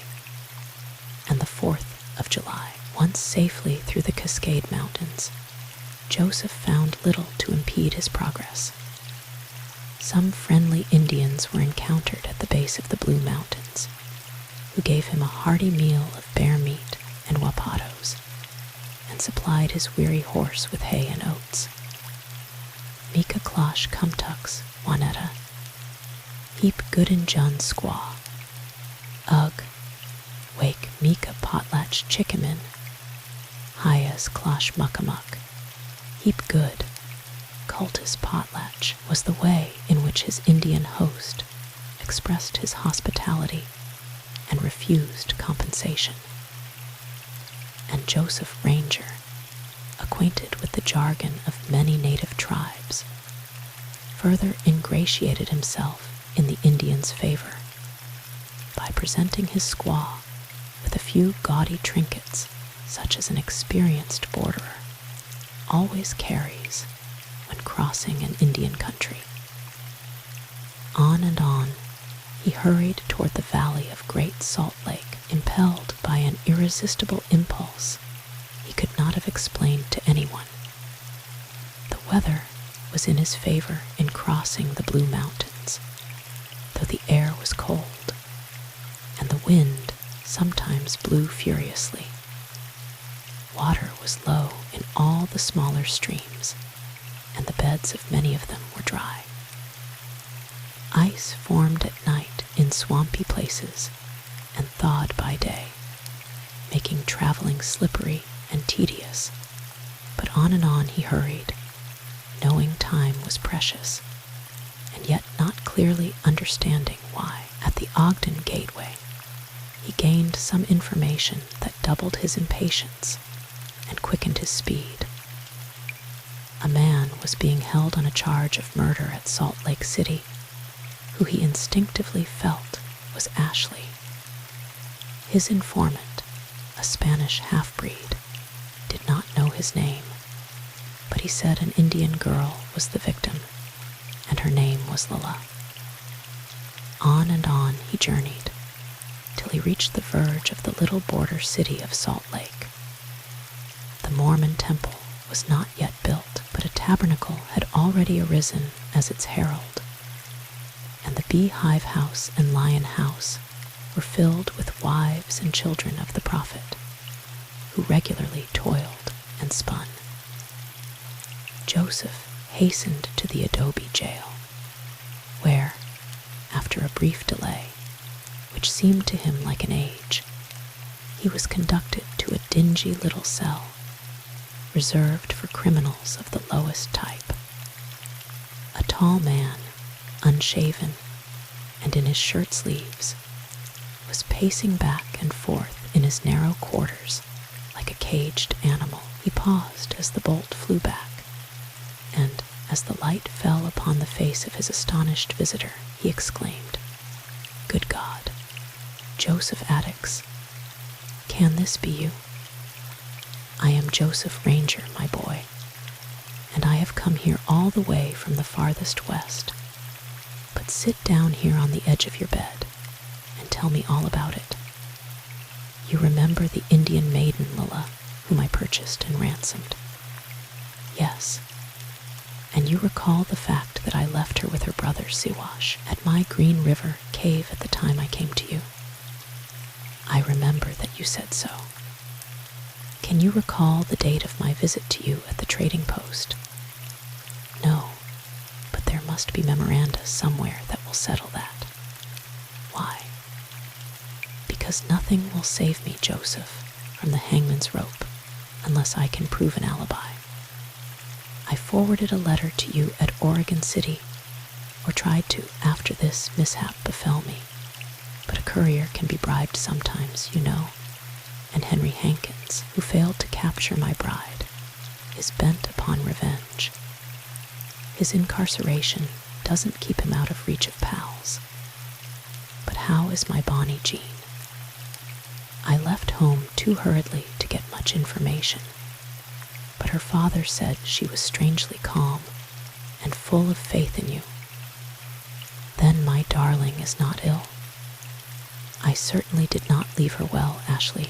and the 4th of July. Once safely through the Cascade Mountains, Joseph found little to impede his progress. Some friendly Indians were encountered at the base of the Blue Mountains, who gave him a hearty meal of bear meat and wapatos, and supplied his weary horse with hay and oats. Mika closh cumtux, Wanetta, heap good and Jun squaw, ugh, wake Mika potlatch chickamin, Hayas closh muckamuck, heap good. Cultus potlatch was the way in which his Indian host expressed his hospitality and refused compensation. And Joseph Ranger, acquainted with the jargon of many native tribes, further ingratiated himself in the Indian's favor by presenting his squaw with a few gaudy trinkets such as an experienced borderer always carries when crossing an Indian country. On and on, he hurried toward the valley of Great Salt Lake, impelled by an irresistible impulse he could not have explained to anyone. The weather was in his favor in crossing the Blue Mountains, though the air was cold, and the wind sometimes blew furiously. Water was low in all the smaller streams, and the beds of many of them were dry. Ice formed at night in swampy places and thawed by day, making traveling slippery and tedious, but on and on he hurried, knowing time was precious, and yet not clearly understanding why. At the Ogden Gateway, he gained some information that doubled his impatience and quickened his speed. A man was being held on a charge of murder at Salt Lake City, who he instinctively felt was Ashley. His informant, a Spanish half-breed, did not know his name, but he said an Indian girl was the victim, and her name was Lila. On and on he journeyed, till he reached the verge of the little border city of Salt Lake. The Mormon temple was not yet built, but a tabernacle had already arisen as its herald, and the beehive house and lion house were filled with wives and children of the prophet, who regularly toiled and spun. Joseph hastened to the adobe jail, where, after a brief delay, which seemed to him like an age, he was conducted to a dingy little cell, reserved for criminals of the lowest type. A tall man, unshaven, and in his shirt sleeves, was pacing back and forth in his narrow quarters like a caged animal. He paused as the bolt flew back, and as the light fell upon the face of his astonished visitor, he exclaimed, "Good God, Joseph Addicks, Can this be you? I am Joseph Ranger, my boy, and I have come here all the way from the farthest west. But sit down here on the edge of your bed and tell me all about it. You remember the Indian maiden, Lila, whom I purchased and ransomed? Yes. And you recall the fact that I left her with her brother, Siwash, at my Green River cave at the time I came to you? I remember that you said so. Can you recall the date of my visit to you at the trading post? No, but there must be memoranda somewhere that will settle that. Why? Because nothing will save me, Joseph, from the hangman's rope unless I can prove an alibi. I forwarded a letter to you at Oregon City, or tried to after this mishap befell me, but a courier can be bribed sometimes, you know, and Henry Hankins, who failed to capture my bride, is bent upon revenge. His incarceration doesn't keep him out of reach of pals. But how is my Bonnie Jean? I left home too hurriedly to get much information, but her father said she was strangely calm and full of faith in you. Then my darling is not ill. I certainly did not leave her well, Ashley,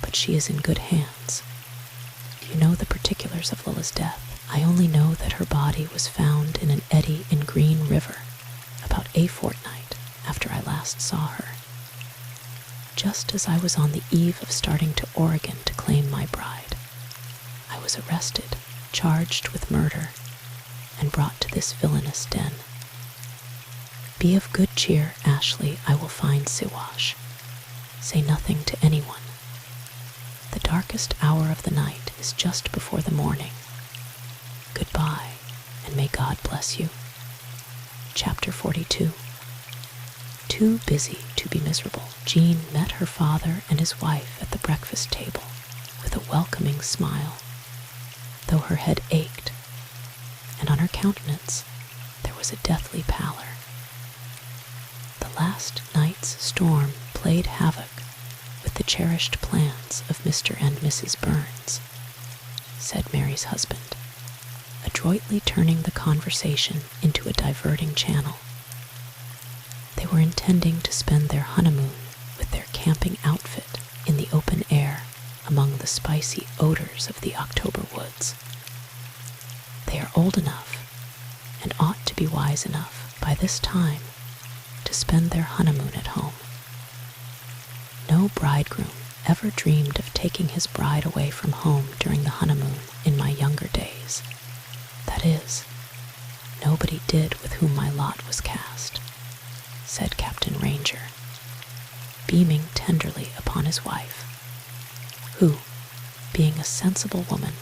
but she is in good hands. You know the particulars of Lila's death. I only know that her body was found in an eddy in Green River about a fortnight after I last saw her. Just as I was on the eve of starting to Oregon to claim my bride, I was arrested, charged with murder, and brought to this villainous den. Be of good cheer, Ashley, I will find Siwash. Say nothing to anyone. The darkest hour of the night is just before the morning. Goodbye, and may God bless you. Chapter 42. Too busy to be miserable, Jean met her father and his wife at the breakfast table with a welcoming smile, though her head ached, and on her countenance there was a deathly pallor. The last night's storm played havoc with the cherished plans of Mr. and Mrs. Burns, said Mary's husband, adroitly turning the conversation into a diverting channel. They were intending to spend their honeymoon with their camping outfit in the open air among the spicy odors of the October woods. They are old enough and ought to be wise enough by this time to spend their honeymoon at home. No bridegroom ever dreamed of taking his bride away from home during the honeymoon in my younger days. That is, nobody did with whom my lot was cast, said Captain Ranger, beaming tenderly upon his wife, who, being a sensible woman,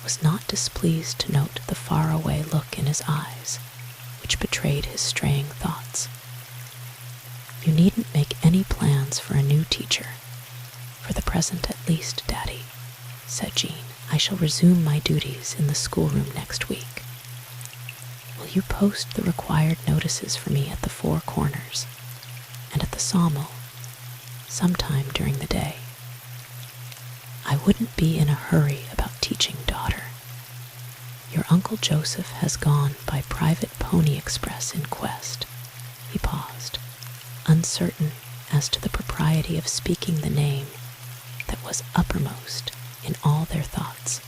was not displeased to note the faraway look in his eyes, which betrayed his straying thoughts. You needn't make any plans for a new teacher, for the present at least, Daddy, said Jean. I shall resume my duties in the schoolroom next week. Will you post the required notices for me at the Four Corners and at the sawmill sometime during the day? I wouldn't be in a hurry about teaching, daughter. Your Uncle Joseph has gone by private pony express in quest. He paused, uncertain as to the propriety of speaking the name that was uppermost in all their thoughts.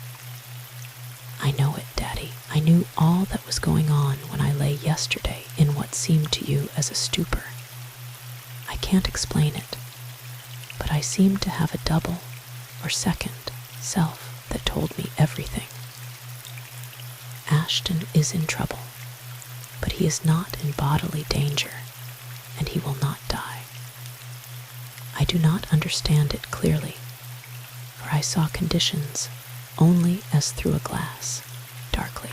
I know it, Daddy. I knew all that was going on when I lay yesterday in what seemed to you as a stupor. I can't explain it, but I seemed to have a double or second self that told me everything. Ashton is in trouble, but he is not in bodily danger, and he will not die. I do not understand it clearly, for I saw conditions only as through a glass, darkly.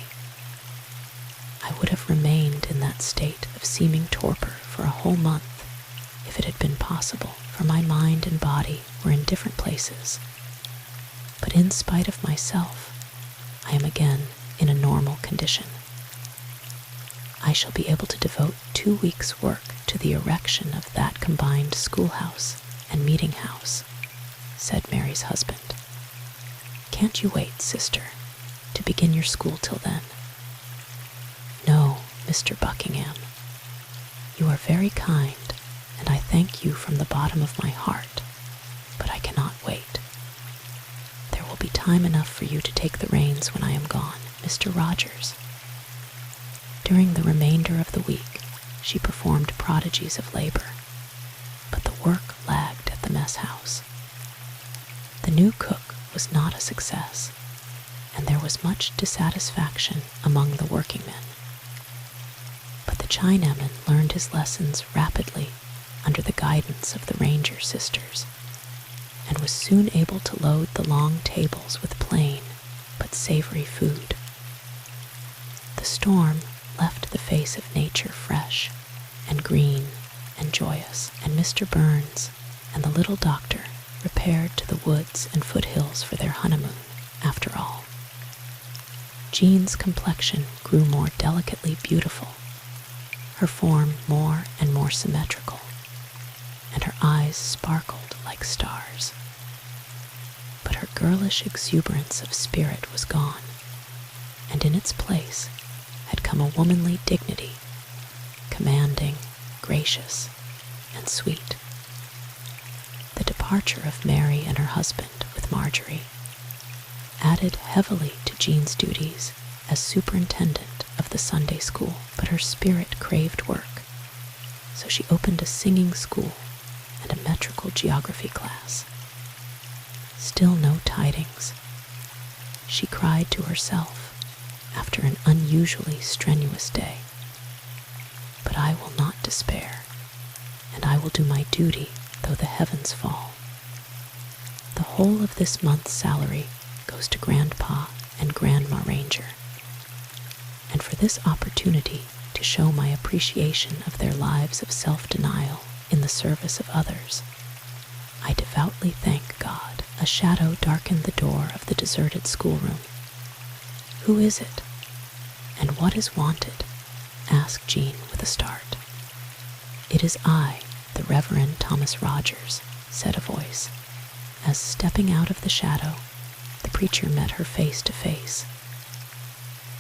I would have remained in that state of seeming torpor for a whole month if it had been possible, for my mind and body were in different places. But in spite of myself, I am again in a normal condition. I shall be able to devote 2 weeks' work to the erection of that combined schoolhouse and meeting house said Mary's husband. "Can't you wait, sister, to begin your school till then?" "No, Mr. Buckingham. You are very kind, and I thank you from the bottom of my heart, but I cannot wait. There will be time enough for you to take the reins when I am gone, Mr. Rogers." During the remainder of the week, she performed prodigies of labor, but the work lagged at the mess house. The new cook was not a success, and there was much dissatisfaction among the working men. But the Chinaman learned his lessons rapidly under the guidance of the Ranger sisters, and was soon able to load the long tables with plain but savory food. The storm left the face of nature fresh and green and joyous, and Mr. Burns and the little doctor repaired to the woods and foothills for their honeymoon after all. Jean's complexion grew more delicately beautiful, her form more and more symmetrical, and her eyes sparkled like stars. But her girlish exuberance of spirit was gone, and in its place had come a womanly dignity, commanding, gracious, and sweet. The departure of Mary and her husband with Marjorie added heavily to Jean's duties as superintendent of the Sunday school, but her spirit craved work, so she opened a singing school and a metrical geography class. Still no tidings. She cried to herself after an unusually strenuous day. But I will not despair, and I will do my duty though the heavens fall. The whole of this month's salary goes to Grandpa and Grandma Ranger, and for this opportunity to show my appreciation of their lives of self-denial in the service of others, I devoutly thank God. A shadow darkened the door of the deserted schoolroom. "Who is it? And what is wanted?" asked Jean with a start. "It is I, the Reverend Thomas Rogers," said a voice, as stepping out of the shadow, the preacher met her face to face.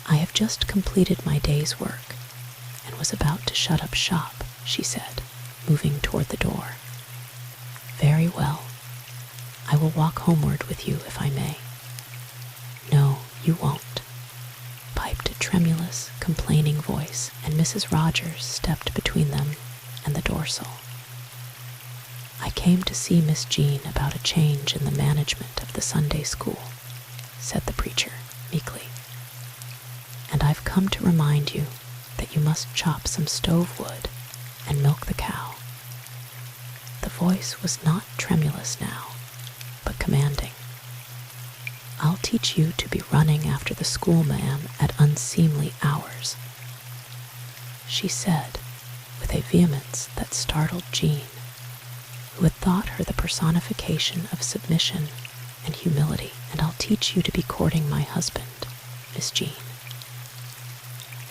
"I have just completed my day's work, and was about to shut up shop," she said, moving toward the door. "Very well. I will walk homeward with you if I may." "No, you won't," piped a tremulous, complaining voice, and Mrs. Rogers stepped between them and the dorsal. "I came to see Miss Jean about a change in the management of the Sunday school," said the preacher meekly. "And I've come to remind you that you must chop some stove wood and milk the cow." The voice was not tremulous now, but commanding. "I'll teach you to be running after the school, ma'am, at unseemly hours," she said with a vehemence that startled Jean, who had thought her the personification of submission and humility. "And I'll teach you to be courting my husband, Miss Jean.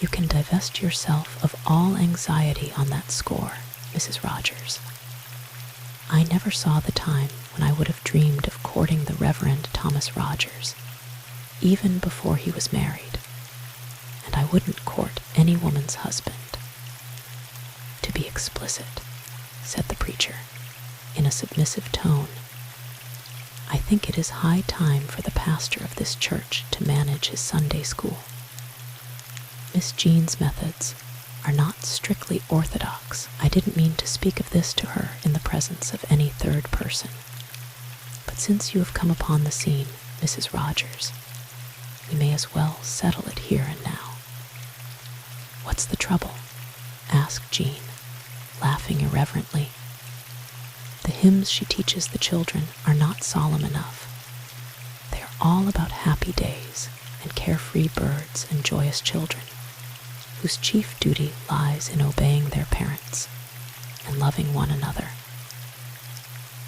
You can divest yourself of all anxiety on that score, Mrs. Rogers. I never saw the time when I would have dreamed of courting the Reverend Thomas Rogers, even before he was married, and I wouldn't court any woman's husband. To be explicit," said the preacher, in a submissive tone, "I think it is high time for the pastor of this church to manage his Sunday school. Miss Jean's methods are not strictly orthodox. I didn't mean to speak of this to her in the presence of any third person. But since you have come upon the scene, Mrs. Rogers, we may as well settle it here and now." "What's the trouble?" asked Jean, laughing irreverently. "The hymns she teaches the children are not solemn enough. They are all about happy days and carefree birds and joyous children, whose chief duty lies in obeying their parents and loving one another.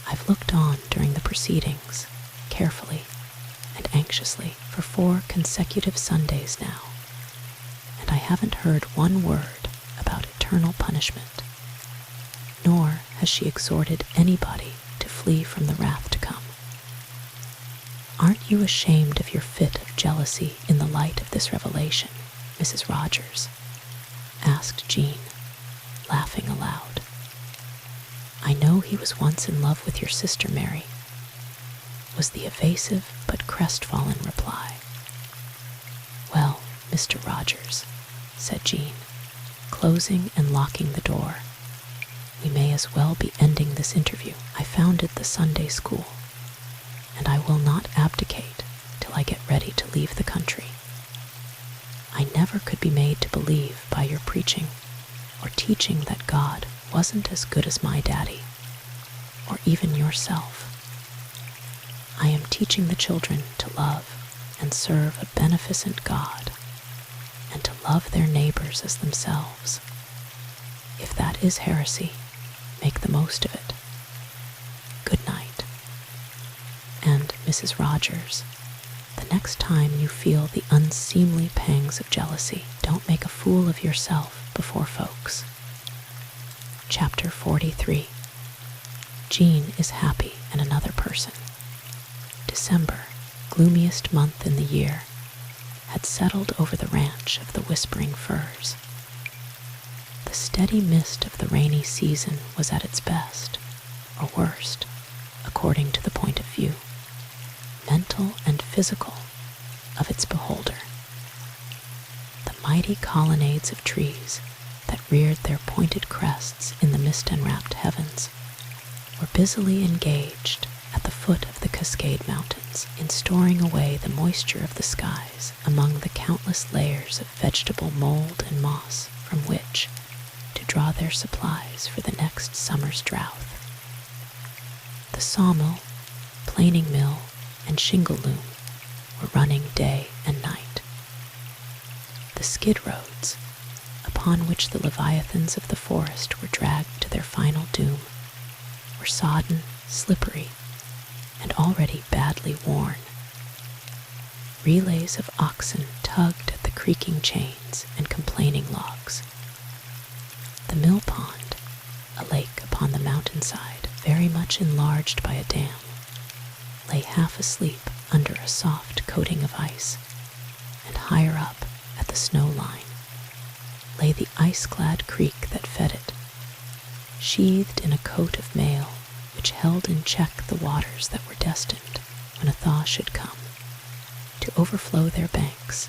I've looked on during the proceedings, carefully and anxiously, for 4 consecutive Sundays now, and I haven't heard one word about eternal punishment, nor has she exhorted anybody to flee from the wrath to come. you ashamed of your fit of jealousy in the light of this revelation, Mrs. Rogers?" asked Jean, laughing aloud. "I know he was once in love with your sister, Mary," was the evasive but crestfallen reply. "Well, Mr. Rogers," said Jean, closing and locking the door, "we may as well be ending this interview. I founded the Sunday school, and I will not abdicate till I get ready to leave the country. I never could be made to believe by your preaching or teaching that God wasn't as good as my daddy, or even yourself. I am teaching the children to love and serve a beneficent God, and to love their neighbors as themselves. If that is heresy, make the most of it. Good night. And, Mrs. Rogers, the next time you feel the unseemly pangs of jealousy, don't make a fool of yourself before folks." Chapter 43. Jean is happy in another person. December, gloomiest month in the year, had settled over the ranch of the Whispering Firs. The steady mist of the rainy season was at its best, or worst, according to the point of view, mental and physical, of its beholder. The mighty colonnades of trees that reared their pointed crests in the mist-enwrapped heavens were busily engaged at the foot of the Cascade Mountains in storing away the moisture of the skies among the countless layers of vegetable mold and moss from which to draw their supplies for the next summer's drought. The sawmill, planing mill, and shingle loom were running day and night. The skid roads, upon which the leviathans of the forest were dragged to their final doom, were sodden, slippery, and already badly worn. Relays of oxen tugged at the creaking chains and complaining logs. The mill pond, a lake upon the mountainside very much enlarged by a dam, lay half asleep under a soft coating of ice, and higher up at the snow line lay the ice-clad creek that fed it, sheathed in a coat of mail which held in check the waters that were destined, when a thaw should come, to overflow their banks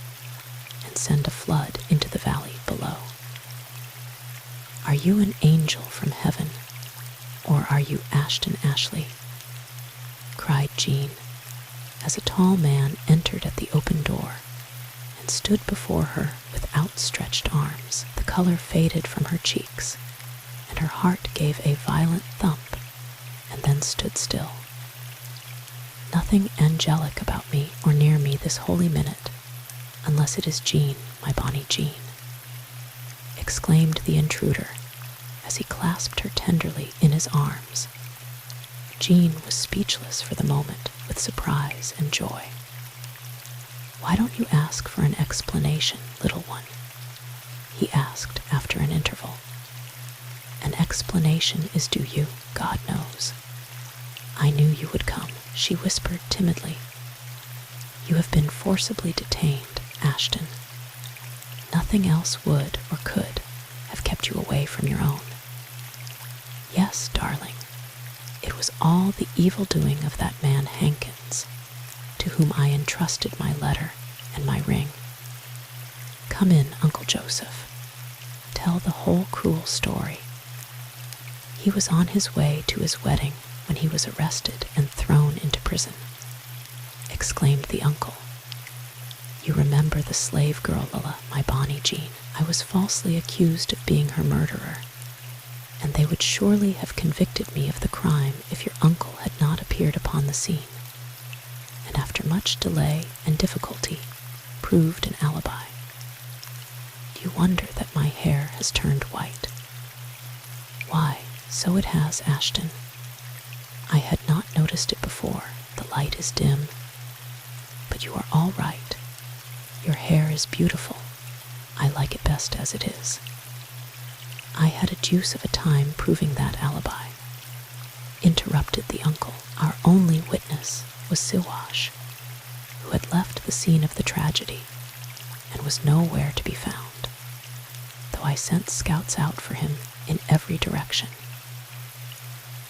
and send a flood into the valley below. "Are you an angel from heaven, or are you Ashton Ashley?" cried Jean, as a tall man entered at the open door and stood before her with outstretched arms. The color faded from her cheeks, and her heart gave a violent thump and then stood still. "Nothing angelic about me or near me this holy minute, unless it is Jean, my bonny Jean," exclaimed the intruder as he clasped her tenderly in his arms. Jean was speechless for the moment with surprise and joy. "Why don't you ask for an explanation, little one?" he asked after an interval. "An explanation is due you, God knows. I knew you would come," she whispered timidly. "You have been forcibly detained, Ashton. Nothing else would or could have kept you away from your own. Yes, darling, it was all the evil doing of that man Hankins, to whom I entrusted my letter and my ring. Come in, Uncle Joseph. Tell the whole cruel story. He was on his way to his wedding when he was arrested and thrown into prison," exclaimed the uncle. "You remember the slave girl, Lilla, my bonny Jean. I was falsely accused of being her murderer, and they would surely have convicted me of the crime if your uncle had not appeared upon the scene, and after much delay and difficulty proved an alibi. Do you wonder that my hair has turned white? Why, so it has, Ashton. I had not noticed it before. The light is dim. But you are all right. Your hair is beautiful. I like it best as it is. I had a deuce of a time proving that alibi," interrupted the uncle. "Our only witness was Siwash, who had left the scene of the tragedy and was nowhere to be found, though I sent scouts out for him in every direction.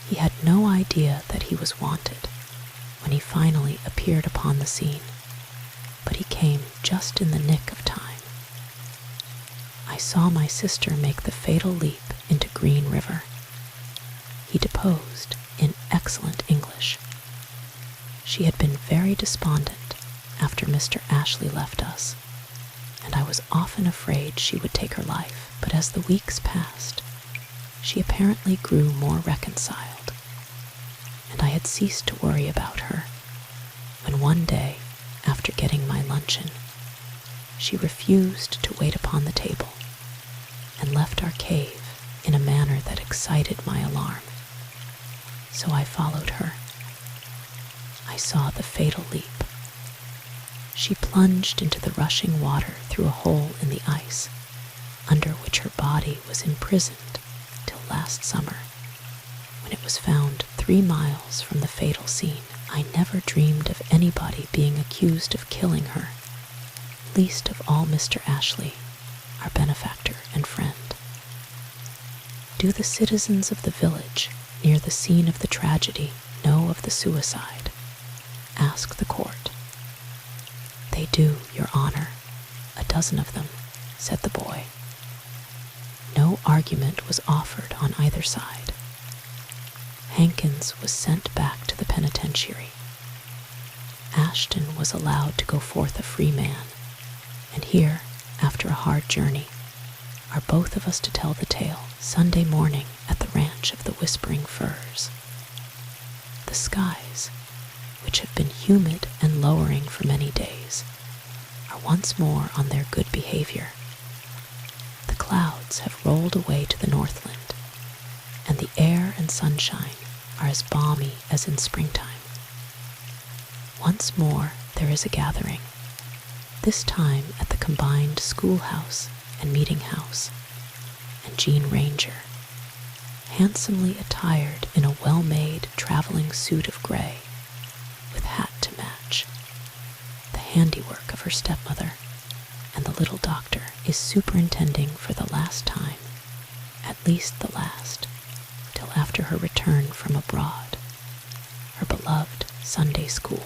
He had no idea that he was wanted when he finally appeared upon the scene, but he came just in the nick of time. I saw my sister make the fatal leap into Green River. He deposed in excellent English. She had been very despondent after Mr. Ashley left us, and I was often afraid she would take her life, but as the weeks passed, she apparently grew more reconciled, and I had ceased to worry about her, when one day, after getting my luncheon, she refused to wait upon the table and left our cave in a manner that excited my alarm. So I followed her. I saw the fatal leap. She plunged into the rushing water through a hole in the ice, under which her body was imprisoned till last summer, when it was found 3 miles from the fatal scene. I never dreamed of anybody being accused of killing her, least of all Mr. Ashley, our benefactor and friend. Do the citizens of the village near the scene of the tragedy know of the suicide? Asked the court. They do, Your Honor, 12 of them, said the boy. No argument was offered on either side. Hankins was sent back to the penitentiary. Ashton was allowed to go forth a free man, and here, after a hard journey, are both of us to tell the tale Sunday morning at the ranch of the Whispering Firs. The skies, which have been humid and lowering for many days, are once more on their good behavior. The clouds have rolled away to the northland, and the air and sunshine are as balmy as in springtime. Once more there is a gathering, this time at the combined schoolhouse and meeting house, and Jean Ranger, handsomely attired in a well-made traveling suit of gray, with hat to match, the handiwork of her stepmother, and the little doctor is superintending for the last time, at least the last, till after her return from abroad, her beloved Sunday school.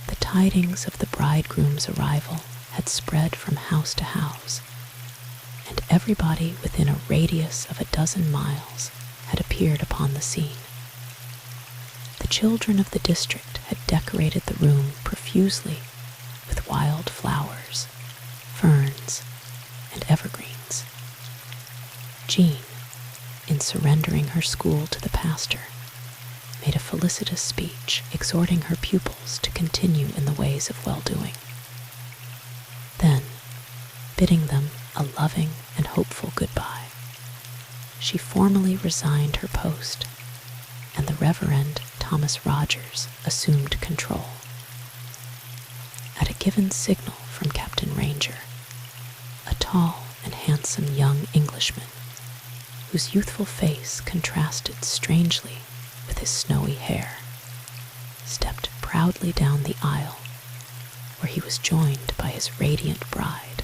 The tidings of the bridegroom's arrival had spread from house to house, and everybody within a radius of 12 miles had appeared upon the scene. The children of the district had decorated the room profusely with wild flowers, ferns, and evergreens. Jean, in surrendering her school to the pastor, made a felicitous speech exhorting her pupils to continue in the ways of well-doing. Then, bidding them a loving and hopeful goodbye, she formally resigned her post, and the Reverend Thomas Rogers assumed control. At a given signal from Captain Ranger, a tall and handsome young Englishman, whose youthful face contrasted strangely with his snowy hair, stepped proudly down the aisle, where he was joined by his radiant bride,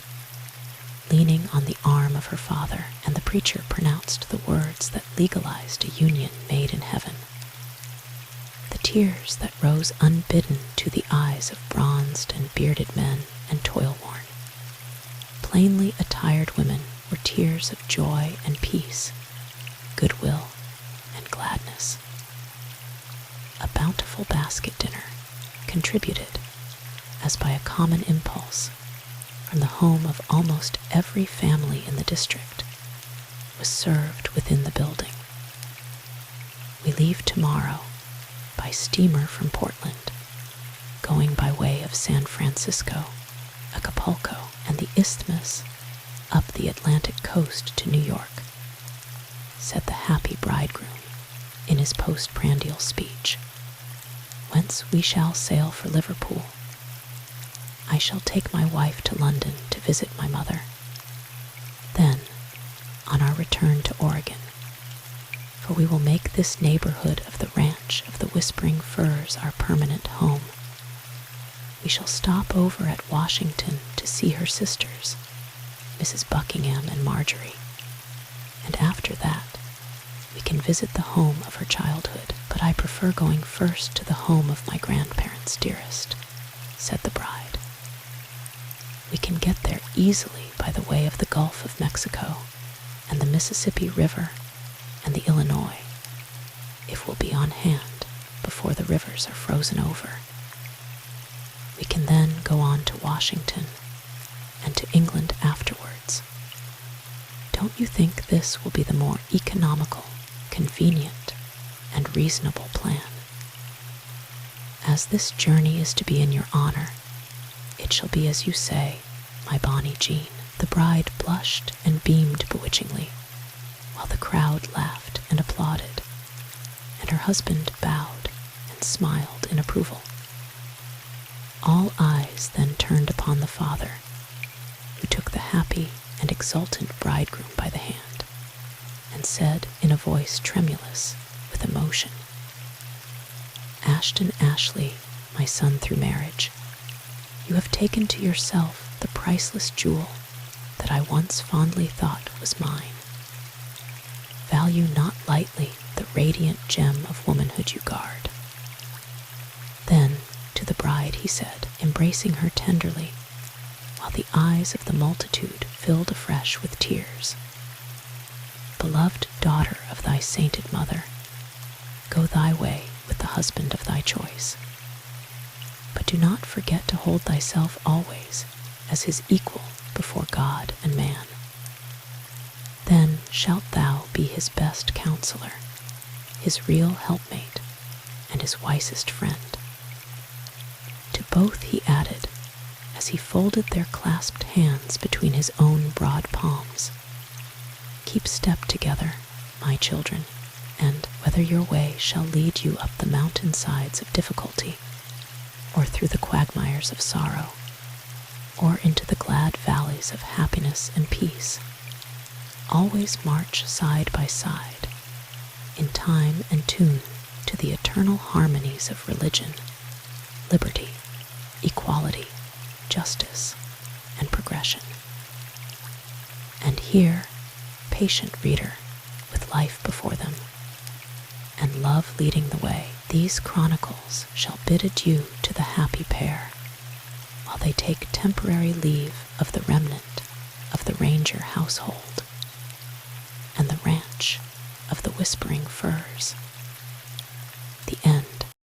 leaning on the arm of her father, and the preacher pronounced the words that legalized a union made in heaven. The tears that rose unbidden to the eyes of bronzed and bearded men and toil-worn, plainly attired women were tears of joy and peace, goodwill and gladness. A bountiful basket dinner, contributed, as by a common impulse, from the home of almost every family in the district, was served within the building. We leave tomorrow by steamer from Portland, going by way of San Francisco, Acapulco, and the Isthmus up the Atlantic coast to New York, said the happy bridegroom in his postprandial speech, whence we shall sail for Liverpool. I shall take my wife to London to visit my mother. Then, on our return to Oregon, for we will make this neighborhood of the ranch of the Whispering Firs our permanent home, We shall stop over at Washington to see her sisters, Mrs. Buckingham and Marjorie, and after that, we can visit the home of her childhood. But I prefer going first to the home of my grandparents, dearest, said the bride. We can get there easily by the way of the Gulf of Mexico and the Mississippi River and the Illinois, if we'll be on hand before the rivers are frozen over. We can then go on to Washington and to England afterwards. Don't you think this will be the more economical, convenient, and reasonable plan? As this journey is to be in your honor, it shall be as you say, my bonny Jean. The bride blushed and beamed bewitchingly, while the crowd laughed and applauded, and her husband bowed and smiled in approval. All eyes then turned upon the father, who took the happy and exultant bridegroom by the hand, and said in a voice tremulous with emotion, Ashton Ashley, my son through marriage, you have taken to yourself the priceless jewel that I once fondly thought was mine. Value not lightly the radiant gem of womanhood you guard. Then, to the bride he said, embracing her tenderly, while the eyes of the multitude filled afresh with tears, Beloved daughter of thy sainted mother, go thy way with the husband of thy choice. But do not forget to hold thyself always as his equal before God and man. Then shalt thou be his best counselor, his real helpmate, and his wisest friend. To both he added, as he folded their clasped hands between his own broad palms, keep step together, my children, and whether your way shall lead you up the mountain sides of difficulty, or through the quagmires of sorrow, or into the glad valleys of happiness and peace, always march side by side, in time and tune to the eternal harmonies of religion, liberty, equality, justice, and progression. And here, patient reader, with life before them, and love leading the way, these chronicles shall bid adieu to the happy pair, while they take temporary leave of the remnant of the Ranger household and the ranch of the Whispering Firs. The end.